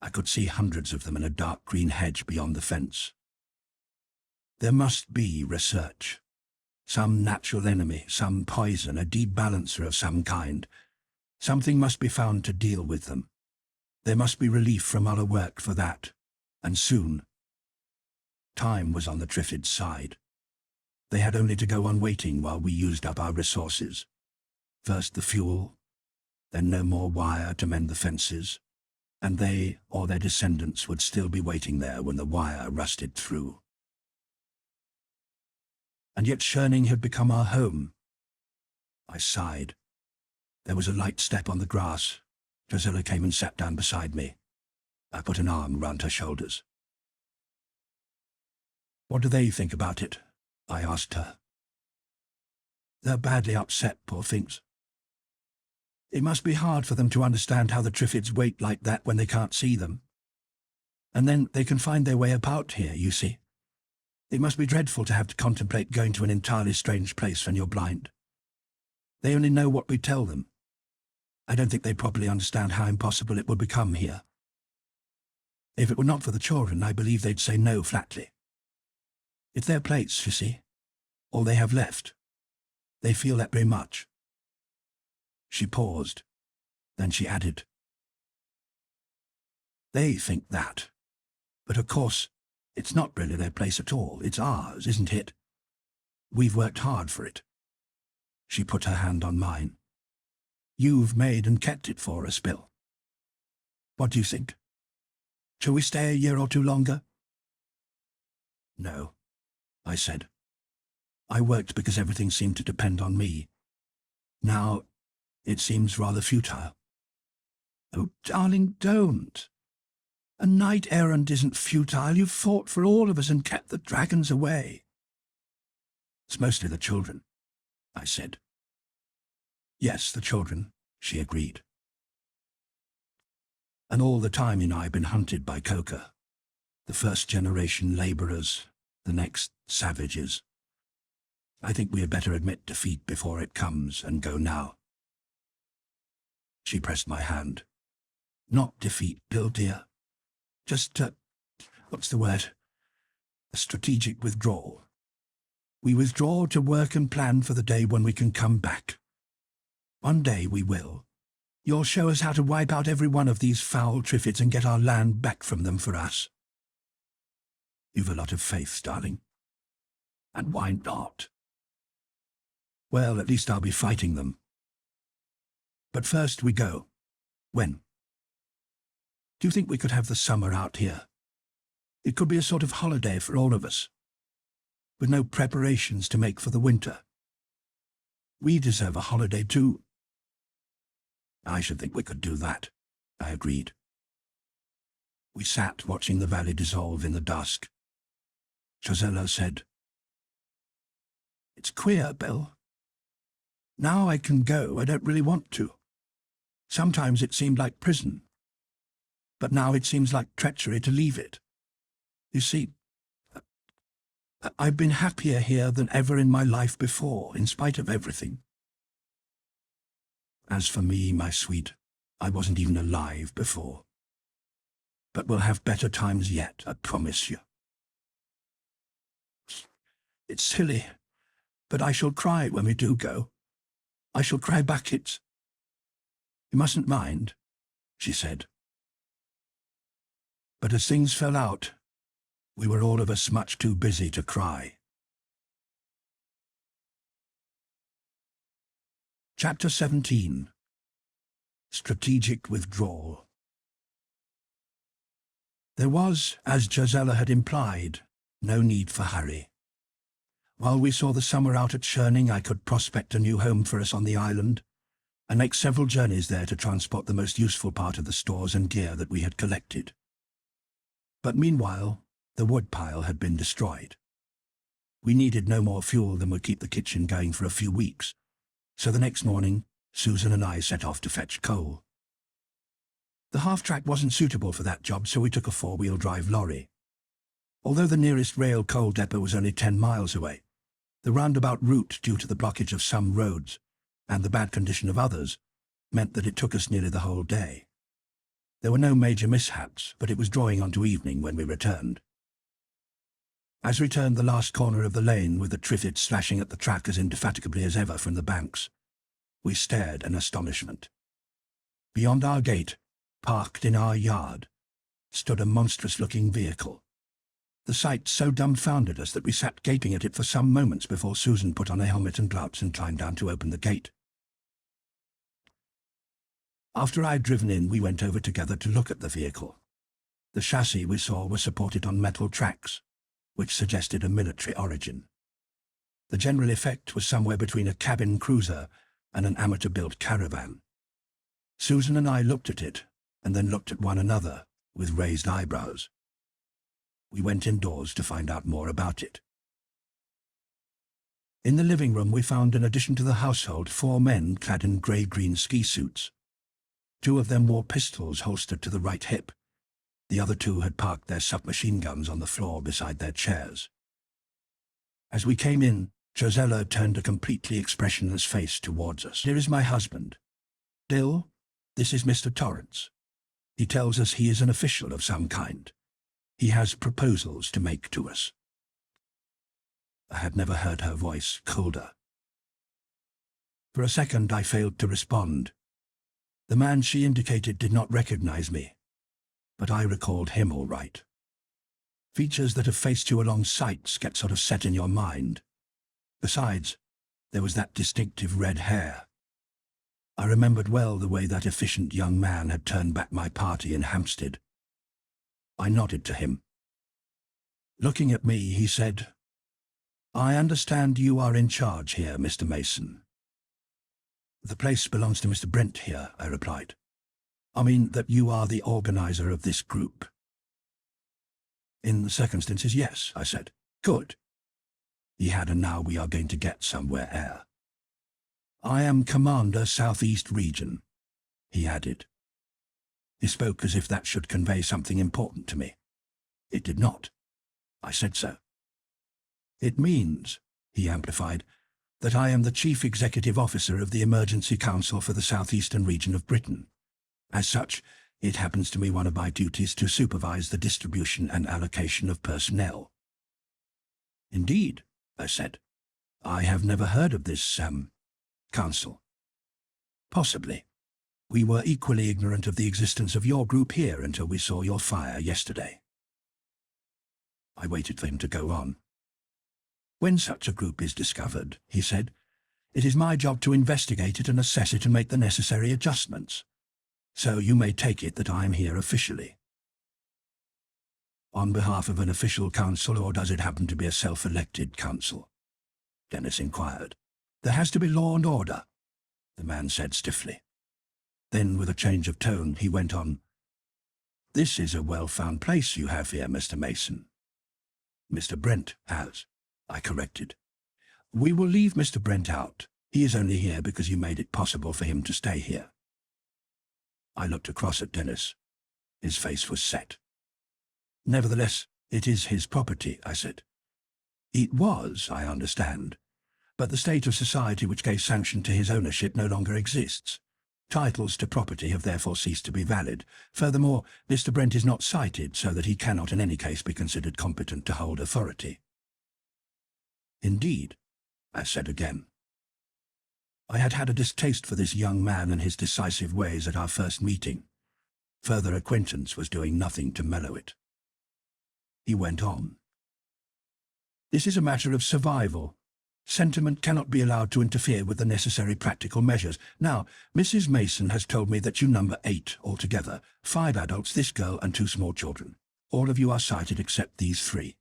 I could see hundreds of them in a dark green hedge beyond the fence. There must be research. Some natural enemy, some poison, a debalancer of some kind. Something must be found to deal with them. There must be relief from our work for that, and soon. Time was on the Triffids' side. They had only to go on waiting while we used up our resources. First the fuel, then no more wire to mend the fences, and they or their descendants would still be waiting there when the wire rusted through. And yet Schoening had become our home. I sighed. There was a light step on the grass. Gisela came and sat down beside me. I put an arm round her shoulders. What do they think about it? I asked her. They're badly upset, poor things. It must be hard for them to understand how the Triffids wait like that when they can't see them. And then they can find their way about here, you see. It must be dreadful to have to contemplate going to an entirely strange place when you're blind. They only know what we tell them. I don't think they properly understand how impossible it would become here. If it were not for the children, I believe they'd say no flatly. It's their plates, you see, all they have left. They feel that very much. She paused. Then she added, They think that. But of course, it's not really their place at all. It's ours, isn't it? We've worked hard for it. She put her hand on mine. You've made and kept it for us, Bill. What do you think? Shall we stay a year or two longer? No, I said. I worked because everything seemed to depend on me. Now, it seems rather futile. Oh, darling, don't. A knight errant isn't futile. You've fought for all of us and kept the dragons away. It's mostly the children, I said. Yes, the children, she agreed. And all the time I've been hunted by Coca. The first generation labourers, the next savages. I think we had better admit defeat before it comes and go now. She pressed my hand. Not defeat, Bill, dear. Just, what's the word? A strategic withdrawal. We withdraw to work and plan for the day when we can come back. One day we will. You'll show us how to wipe out every one of these foul Triffids and get our land back from them for us. You've a lot of faith, darling. And why not? Well, at least I'll be fighting them. But first we go. When? Do you think we could have the summer out here? It could be a sort of holiday for all of us, with no preparations to make for the winter. We deserve a holiday too. I should think we could do that, I agreed. We sat watching the valley dissolve in the dusk. Josella said, "It's queer, Bill. Now I can go, I don't really want to. Sometimes it seemed like prison, but now it seems like treachery to leave it. You see, I've been happier here than ever in my life before, in spite of everything. As for me, my sweet, I wasn't even alive before. But we'll have better times yet, I promise you. It's silly, but I shall cry when we do go. I shall cry buckets. You mustn't mind," she said. But as things fell out, we were all of us much too busy to cry. Chapter 17. Strategic Withdrawal. There was, as Josella had implied, no need for hurry. While we saw the summer out at Churning, I could prospect a new home for us on the island, and make several journeys there to transport the most useful part of the stores and gear that we had collected. But meanwhile, the woodpile had been destroyed. We needed no more fuel than would keep the kitchen going for a few weeks, so the next morning, Susan and I set off to fetch coal. The half-track wasn't suitable for that job, so we took a four-wheel drive lorry. Although the nearest rail coal depot was only 10 miles away, the roundabout route, due to the blockage of some roads and the bad condition of others, meant that it took us nearly the whole day. There were no major mishaps, but it was drawing on to evening when we returned. As we turned the last corner of the lane, with the Triffids slashing at the track as indefatigably as ever from the banks, we stared in astonishment. Beyond our gate, parked in our yard, stood a monstrous-looking vehicle. The sight so dumbfounded us that we sat gaping at it for some moments before Susan put on a helmet and gloves and climbed down to open the gate. After I had driven in, we went over together to look at the vehicle. The chassis we saw was supported on metal tracks, which suggested a military origin. The general effect was somewhere between a cabin cruiser and an amateur-built caravan. Susan and I looked at it, and then looked at one another, with raised eyebrows. We went indoors to find out more about it. In the living room we found, in addition to the household, 4 men clad in grey-green ski suits. 2 of them wore pistols holstered to the right hip. The other 2 had parked their submachine guns on the floor beside their chairs. As we came in, Josella turned a completely expressionless face towards us. "Here is my husband. Dill, this is Mr. Torrance. He tells us he is an official of some kind. He has proposals to make to us." I had never heard her voice colder. For a second I failed to respond. The man she indicated did not recognize me, but I recalled him all right. Features that have faced you along sights get sort of set in your mind. Besides, there was that distinctive red hair. I remembered well the way that efficient young man had turned back my party in Hampstead. I nodded to him. Looking at me, he said, "I understand you are in charge here, Mr. Masen." "The place belongs to Mr. Brent here," I replied. "I mean that you are the organizer of this group." "In the circumstances, yes," I said. "Good." He had a "now we are going to get somewhere" air. "I am Commander Southeast Region," he added. He spoke as if that should convey something important to me. It did not. I said so. "It means," he amplified, "that I am the Chief Executive Officer of the Emergency Council for the Southeastern region of Britain. As such, it happens to be one of my duties to supervise the distribution and allocation of personnel." "Indeed," I said. "I have never heard of this, council." "Possibly. We were equally ignorant of the existence of your group here until we saw your fire yesterday." I waited for him to go on. "When such a group is discovered," he said, "it is my job to investigate it and assess it and make the necessary adjustments. So you may take it that I am here officially." "On behalf of an official council, or does it happen to be a self-elected council?" Dennis inquired. "There has to be law and order," the man said stiffly. Then, with a change of tone, he went on, "This is a well-found place you have here, Mr. Masen." "Mr. Brent has," I corrected. "We will leave Mr. Brent out. He is only here because you made it possible for him to stay here." I looked across at Dennis. His face was set. "Nevertheless, it is his property," I said. "It was, I understand, but the state of society which gave sanction to his ownership no longer exists. Titles to property have therefore ceased to be valid. Furthermore, Mr. Brent is not sighted, so that he cannot in any case be considered competent to hold authority." "Indeed," I said again. I had had a distaste for this young man and his decisive ways at our first meeting. Further acquaintance was doing nothing to mellow it. He went on. "This is a matter of survival. Sentiment cannot be allowed to interfere with the necessary practical measures. Now, Mrs. Masen has told me that you number 8 altogether, 5 adults, this girl, and 2 small children. All of you are sighted except these 3.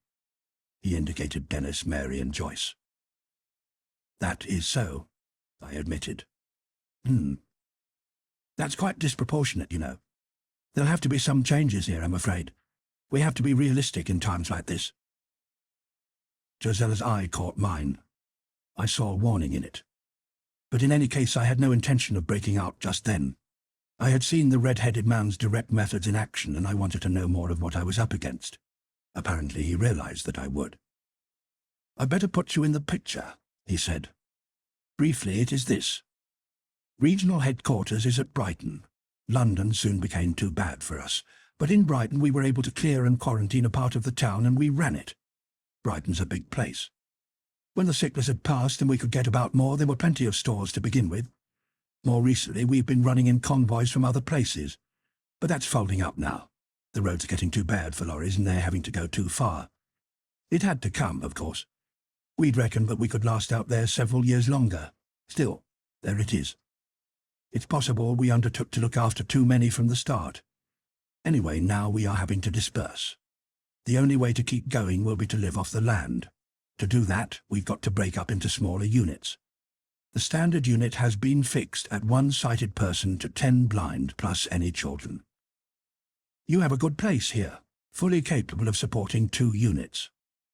He indicated Dennis, Mary, and Joyce. "That is so," I admitted. "That's quite disproportionate, you know. There'll have to be some changes here, I'm afraid. We have to be realistic in times like this." Josella's eye caught mine. I saw warning in it. But in any case, I had no intention of breaking out just then. I had seen the red-headed man's direct methods in action, and I wanted to know more of what I was up against. Apparently he realized that I would. "I'd better put you in the picture," he said. "Briefly, it is this. Regional headquarters is at Brighton. London soon became too bad for us, but in Brighton we were able to clear and quarantine a part of the town, and we ran it. Brighton's a big place. When the sickness had passed and we could get about more, there were plenty of stores to begin with. More recently, we've been running in convoys from other places. But that's folding up now. The roads are getting too bad for lorries, and they're having to go too far. It had to come, of course. We'd reckoned that we could last out there several years longer. Still, there it is. It's possible we undertook to look after too many from the start. Anyway, now we are having to disperse. The only way to keep going will be to live off the land. To do that, we've got to break up into smaller units. The standard unit has been fixed at 1 sighted person to 10 blind plus any children. You have a good place here, fully capable of supporting 2 units.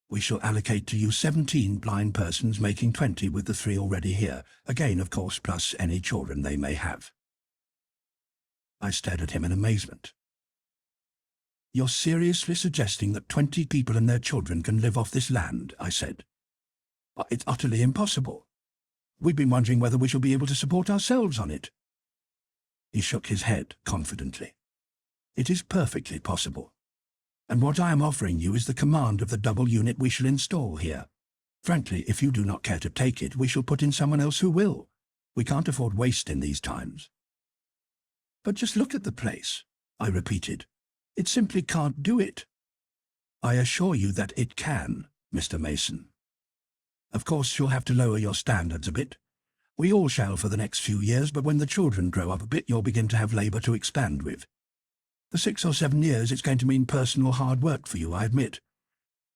We shall allocate to you 17 blind persons, making 20 with the 3 already here, again, of course, plus any children they may have." I stared at him in amazement. "You're seriously suggesting that 20 people and their children can live off this land?" I said. "It's utterly impossible. We've been wondering whether we shall be able to support ourselves on it." He shook his head confidently. "It is perfectly possible. And what I am offering you is the command of the double unit we shall install here. Frankly, if you do not care to take it, we shall put in someone else who will. We can't afford waste in these times." "But just look at the place," I repeated. "It simply can't do it." "I assure you that it can, Mr. Masen. Of course, you'll have to lower your standards a bit. We all shall for the next few years, but when the children grow up a bit, you'll begin to have labour to expand with. For 6 or 7 years it's going to mean personal hard work for you, I admit.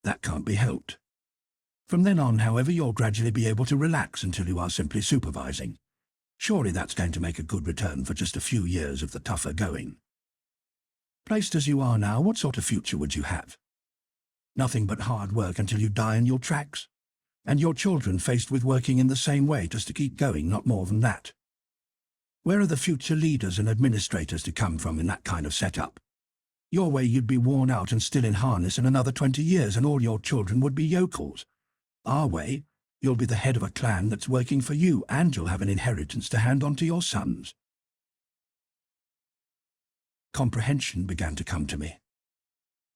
That can't be helped. From then on, however, you'll gradually be able to relax until you are simply supervising. Surely that's going to make a good return for just a few years of the tougher going. Placed as you are now, what sort of future would you have? Nothing but hard work until you die in your tracks? And your children faced with working in the same way just to keep going, not more than that? Where are the future leaders and administrators to come from in that kind of setup? Your way you'd be worn out and still in harness in another 20 years and all your children would be yokels. Our way, you'll be the head of a clan that's working for you and you'll have an inheritance to hand on to your sons. Comprehension began to come to me.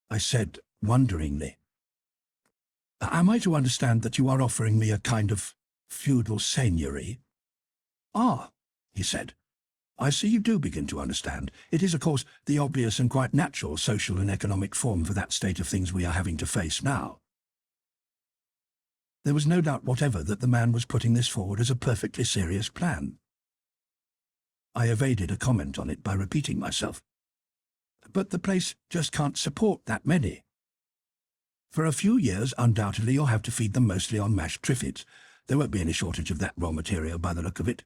I said, wonderingly, "Am I to understand that you are offering me a kind of feudal seigneury?" "Ah," he said, "I see you do begin to understand. It is, of course, the obvious and quite natural social and economic form for that state of things we are having to face now." There was no doubt whatever that the man was putting this forward as a perfectly serious plan. I evaded a comment on it by repeating myself. "But the place just can't support that many." "For a few years, undoubtedly, you'll have to feed them mostly on mashed Triffids. There won't be any shortage of that raw material by the look of it."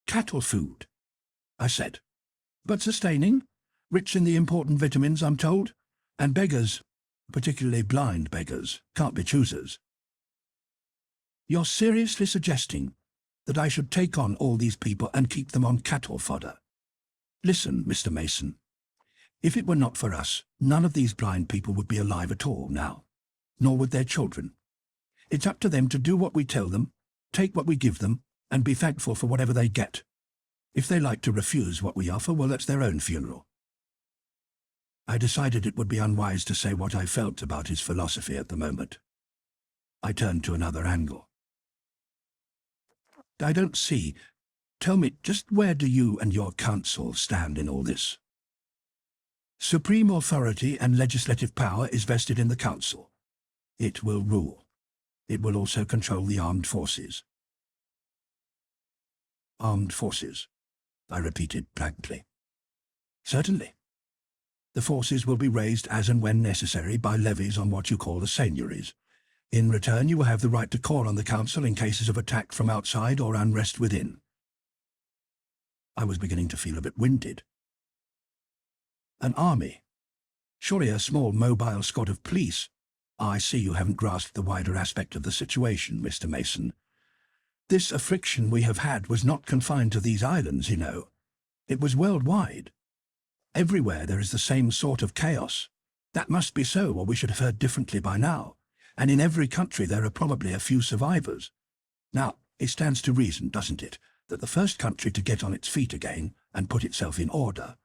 "Cattle food," I said. "But sustaining, rich in the important vitamins, I'm told. And beggars, particularly blind beggars, can't be choosers." "You're seriously suggesting that I should take on all these people and keep them on cattle fodder? Listen, Mr. Masen. If it were not for us, none of these blind people would be alive at all now, nor would their children. It's up to them to do what we tell them, take what we give them, and be thankful for whatever they get. If they like to refuse what we offer, well, that's their own funeral." I decided it would be unwise to say what I felt about his philosophy at the moment. I turned to another angle. "I don't see. Tell me, just where do you and your council stand in all this?" "Supreme authority and legislative power is vested in the council. It will rule. It will also control the armed forces." "Armed forces," I repeated blankly. "Certainly. The forces will be raised as and when necessary by levies on what you call the seigneuries. In return, you will have the right to call on the council in cases of attack from outside or unrest within." I was beginning to feel a bit winded. "An army? Surely a small mobile squad of police? I see you haven't grasped the wider aspect of the situation, Mr. Masen. This affliction we have had was not confined to these islands, you know. It was worldwide. Everywhere there is the same sort of chaos. That must be so, or we should have heard differently by now. And in every country there are probably a few survivors. Now, it stands to reason, doesn't it, that the first country to get on its feet again and put itself in order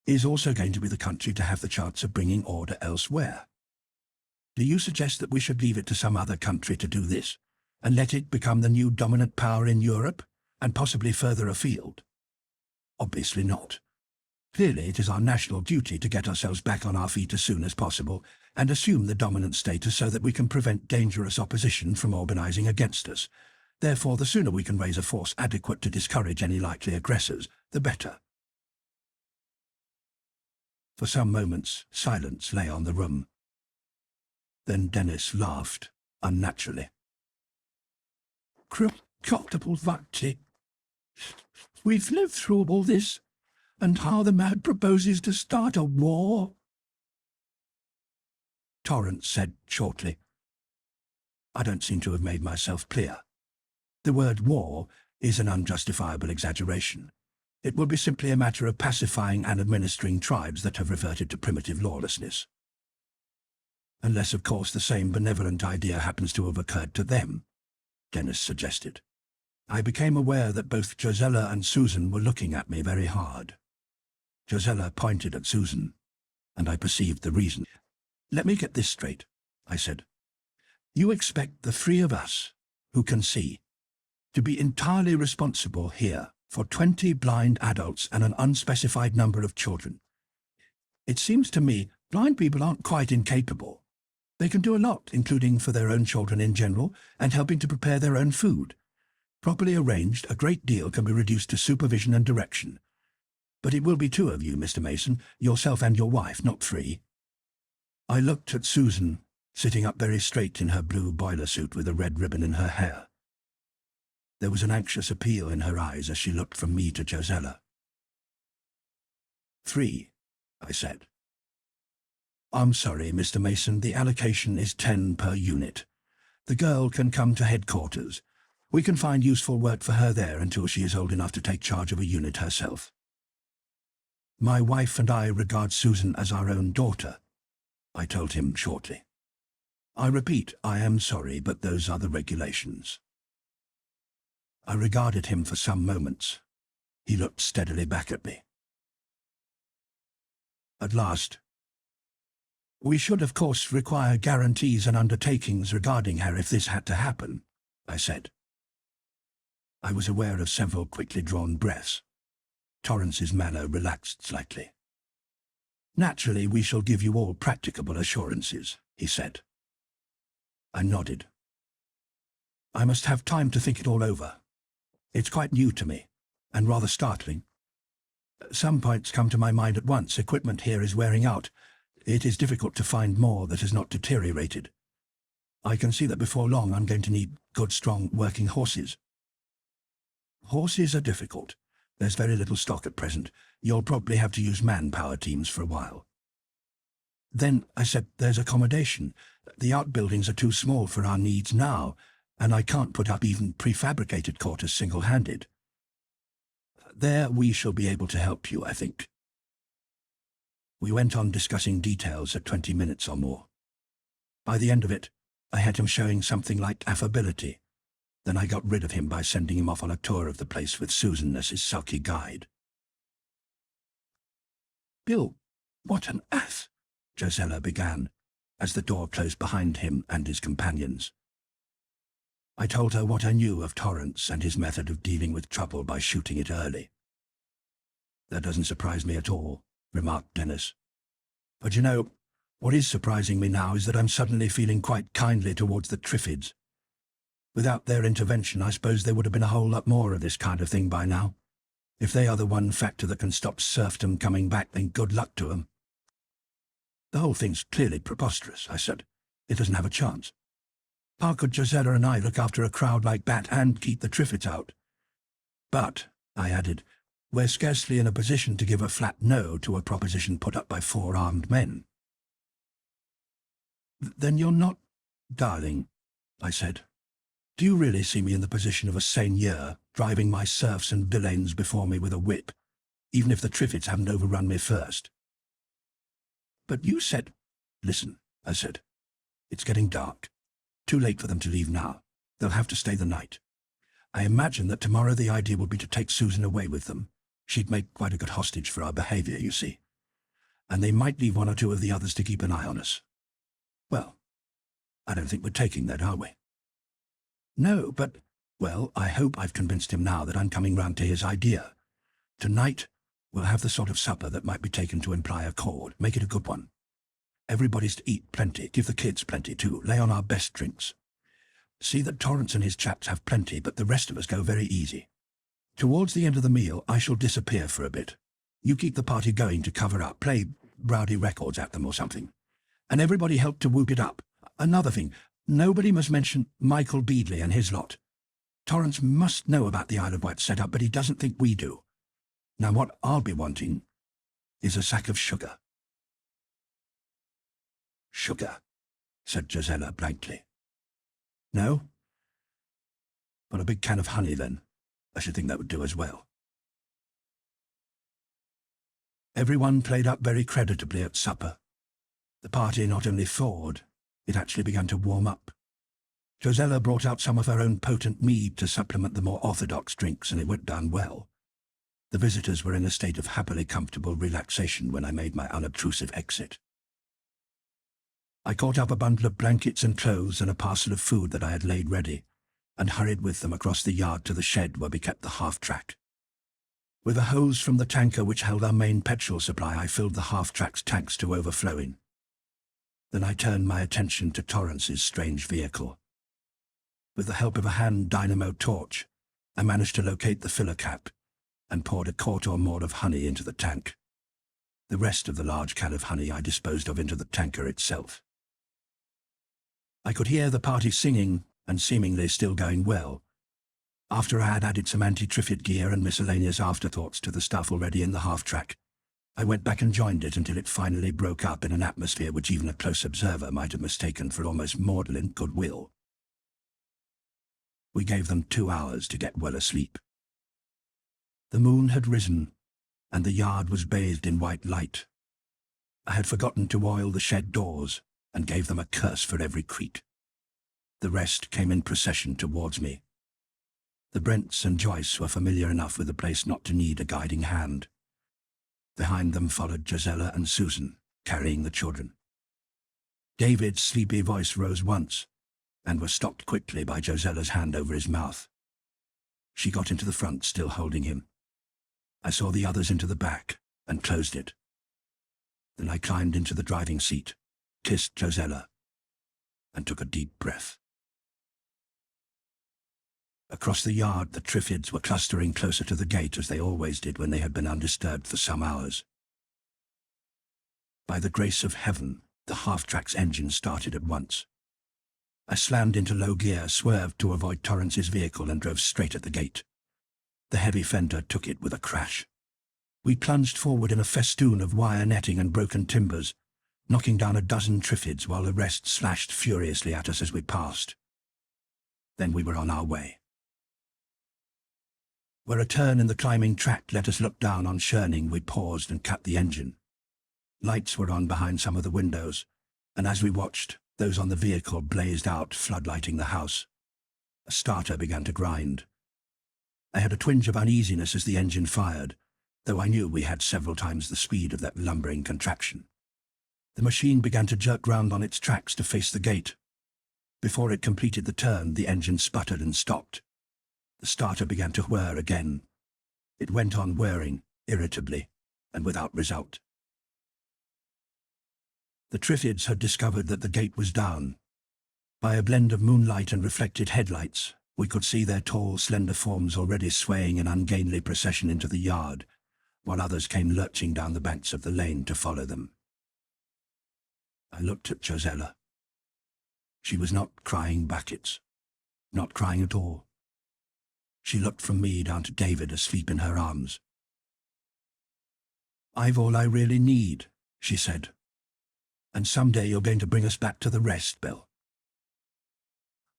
is also going to be the country to have the chance of bringing order elsewhere. Do you suggest that we should leave it to some other country to do this, and let it become the new dominant power in Europe, and possibly further afield? Obviously not. Clearly it is our national duty to get ourselves back on our feet as soon as possible, and assume the dominant status so that we can prevent dangerous opposition from organizing against us. Therefore, the sooner we can raise a force adequate to discourage any likely aggressors, the better." For some moments, silence lay on the room. Then Dennis laughed, unnaturally. "Cultivated. We've lived through all this, and how the man proposes to start a war?" Torrance said shortly, "I don't seem to have made myself clear. The word war is an unjustifiable exaggeration. It will be simply a matter of pacifying and administering tribes that have reverted to primitive lawlessness. Unless, of course, the same benevolent idea happens to have occurred to them," Dennis suggested. I became aware that both Josella and Susan were looking at me very hard. Josella pointed at Susan, and I perceived the reason. "Let me get this straight," I said. "You expect the three of us, who can see, to be entirely responsible here for 20 blind adults and an unspecified number of children. It seems to me blind people aren't quite incapable. They can do a lot, including for their own children in general, and helping to prepare their own food. Properly arranged, a great deal can be reduced to supervision and direction. But it will be 2 of you, Mr. Mason, yourself and your wife, not 3. I looked at Susan, sitting up very straight in her blue boiler suit with a red ribbon in her hair. There was an anxious appeal in her eyes as she looked from me to Josella. 3, I said. I'm sorry, Mr. Mason, the allocation is 10 per unit. The girl can come to headquarters. We can find useful work for her there until she is old enough to take charge of a unit herself. My wife and I regard Susan as our own daughter, I told him shortly. I repeat, I am sorry, but those are the regulations. I regarded him for some moments. He looked steadily back at me. At last, we should of course require guarantees and undertakings regarding her if this had to happen, I said. I was aware of several quickly drawn breaths. Torrance's manner relaxed slightly. Naturally, we shall give you all practicable assurances, he said. I nodded. I must have time to think it all over. It's quite new to me, and rather startling. Some points come to my mind at once. Equipment here is wearing out. It is difficult to find more that has not deteriorated. I can see that before long I'm going to need good, strong, working horses. Horses are difficult. There's very little stock at present. You'll probably have to use manpower teams for a while. Then, I said, there's accommodation. The outbuildings are too small for our needs now, and I can't put up even prefabricated quarters single-handed. There we shall be able to help you, I think. We went on discussing details at 20 minutes or more. By the end of it, I had him showing something like affability. Then I got rid of him by sending him off on a tour of the place with Susan as his sulky guide. "Bill, what on earth?" Josella began, as the door closed behind him and his companions. I told her what I knew of Torrance and his method of dealing with trouble by shooting it early. "That doesn't surprise me at all," remarked Dennis. "But you know, what is surprising me now is that I'm suddenly feeling quite kindly towards the Triffids. Without their intervention, I suppose there would have been a whole lot more of this kind of thing by now. If they are the one factor that can stop serfdom coming back, then good luck to them." "The whole thing's clearly preposterous," I said. "It doesn't have a chance. How could Josella and I look after a crowd like that and keep the Triffids out? But," I added, "we're scarcely in a position to give a flat no to a proposition put up by 4 armed men." "Then you're not, darling," I said. "Do you really see me in the position of a seigneur, driving my serfs and villeins before me with a whip, even if the Triffids haven't overrun me first?" "But you said—" "Listen," I said. "It's getting dark. Too late for them to leave now. They'll have to stay the night. I imagine that tomorrow the idea will be to take Susan away with them. She'd make quite a good hostage for our behavior, you see. And they might leave 1 or 2 of the others to keep an eye on us. Well, I don't think we're taking that, are we?" "No, but, well, I hope I've convinced him now that I'm coming round to his idea. Tonight, we'll have the sort of supper that might be taken to imply accord. Make it a good one. Everybody's to eat plenty. Give the kids plenty, too. Lay on our best drinks. See that Torrance and his chaps have plenty, but the rest of us go very easy. Towards the end of the meal, I shall disappear for a bit. You keep the party going to cover up. Play rowdy records at them or something. And everybody help to whoop it up. Another thing, nobody must mention Michael Beadley and his lot. Torrance must know about the Isle of Wight setup, but he doesn't think we do. Now what I'll be wanting is a sack of sugar." "Sugar," said Josella blankly. "No? Well, a big can of honey, then. I should think that would do as well." Everyone played up very creditably at supper. The party not only thawed, it actually began to warm up. Josella brought out some of her own potent mead to supplement the more orthodox drinks, and it went down well. The visitors were in a state of happily comfortable relaxation when I made my unobtrusive exit. I caught up a bundle of blankets and clothes and a parcel of food that I had laid ready, and hurried with them across the yard to the shed where we kept the half-track. With a hose from the tanker which held our main petrol supply, I filled the half-track's tanks to overflowing. Then I turned my attention to Torrance's strange vehicle. With the help of a hand dynamo torch, I managed to locate the filler cap, and poured a quart or more of honey into the tank. The rest of the large can of honey I disposed of into the tanker itself. I could hear the party singing, and seemingly still going well. After I had added some anti-Triffid gear and miscellaneous afterthoughts to the stuff already in the half-track, I went back and joined it until it finally broke up in an atmosphere which even a close observer might have mistaken for almost maudlin goodwill. We gave them 2 hours to get well asleep. The moon had risen, and the yard was bathed in white light. I had forgotten to oil the shed doors, and gave them a curse for every creak. The rest came in procession towards me. The Brents and Joyce were familiar enough with the place not to need a guiding hand. Behind them followed Gisella and Susan, carrying the children. David's sleepy voice rose once, and was stopped quickly by Gisella's hand over his mouth. She got into the front, still holding him. I saw the others into the back, and closed it. Then I climbed into the driving seat, kissed Gisella, and took a deep breath. Across the yard, the Triffids were clustering closer to the gate as they always did when they had been undisturbed for some hours. By the grace of heaven, the half-track's engine started at once. I slammed into low gear, swerved to avoid Torrance's vehicle, and drove straight at the gate. The heavy fender took it with a crash. We plunged forward in a festoon of wire netting and broken timbers, knocking down a dozen Triffids while the rest slashed furiously at us as we passed. Then we were on our way. Where a turn in the climbing track let us look down on Churning, we paused and cut the engine. Lights were on behind some of the windows, and as we watched, those on the vehicle blazed out, floodlighting the house. A starter began to grind. I had a twinge of uneasiness as the engine fired, though I knew we had several times the speed of that lumbering contraption. The machine began to jerk round on its tracks to face the gate. Before it completed the turn, the engine sputtered and stopped. The starter began to whir again. It went on whirring, irritably, and without result. The Triffids had discovered that the gate was down. By a blend of moonlight and reflected headlights, we could see their tall, slender forms already swaying in ungainly procession into the yard, while others came lurching down the banks of the lane to follow them. I looked at Gisella. She was not crying buckets, not crying at all. She looked from me down to David asleep in her arms. "I've all I really need," she said. "And someday you're going to bring us back to the rest, Bill.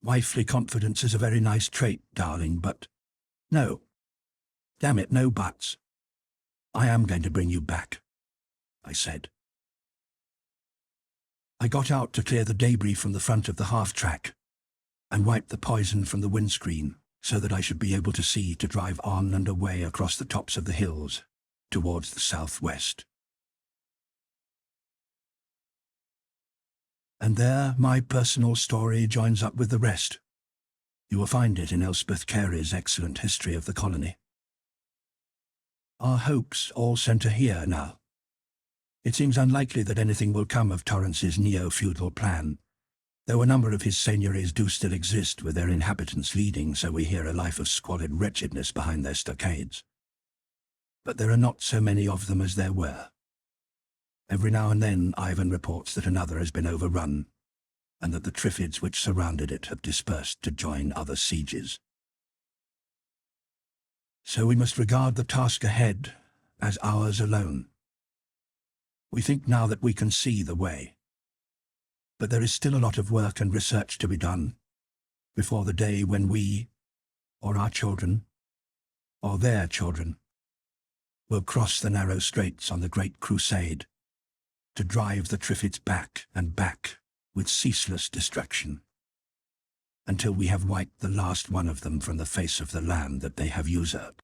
Wifely confidence is a very nice trait, darling, but no. Damn it, no buts. I am going to bring you back," I said. I got out to clear the debris from the front of the half-track and wipe the poison from the windscreen so that I should be able to see to drive on and away across the tops of the hills towards the southwest. And there my personal story joins up with the rest. You will find it in Elspeth Carey's excellent history of the colony. Our hopes all centre here now. It seems unlikely that anything will come of Torrance's neo-feudal plan, though a number of his seigneuries do still exist, with their inhabitants leading, so we hear, a life of squalid wretchedness behind their stockades. But there are not so many of them as there were. Every now and then Ivan reports that another has been overrun, and that the Triffids which surrounded it have dispersed to join other sieges. So we must regard the task ahead as ours alone. We think now that we can see the way. But there is still a lot of work and research to be done before the day when we, or our children, or their children, will cross the narrow straits on the Great Crusade to drive the Triffids back and back with ceaseless destruction, until we have wiped the last one of them from the face of the land that they have usurped.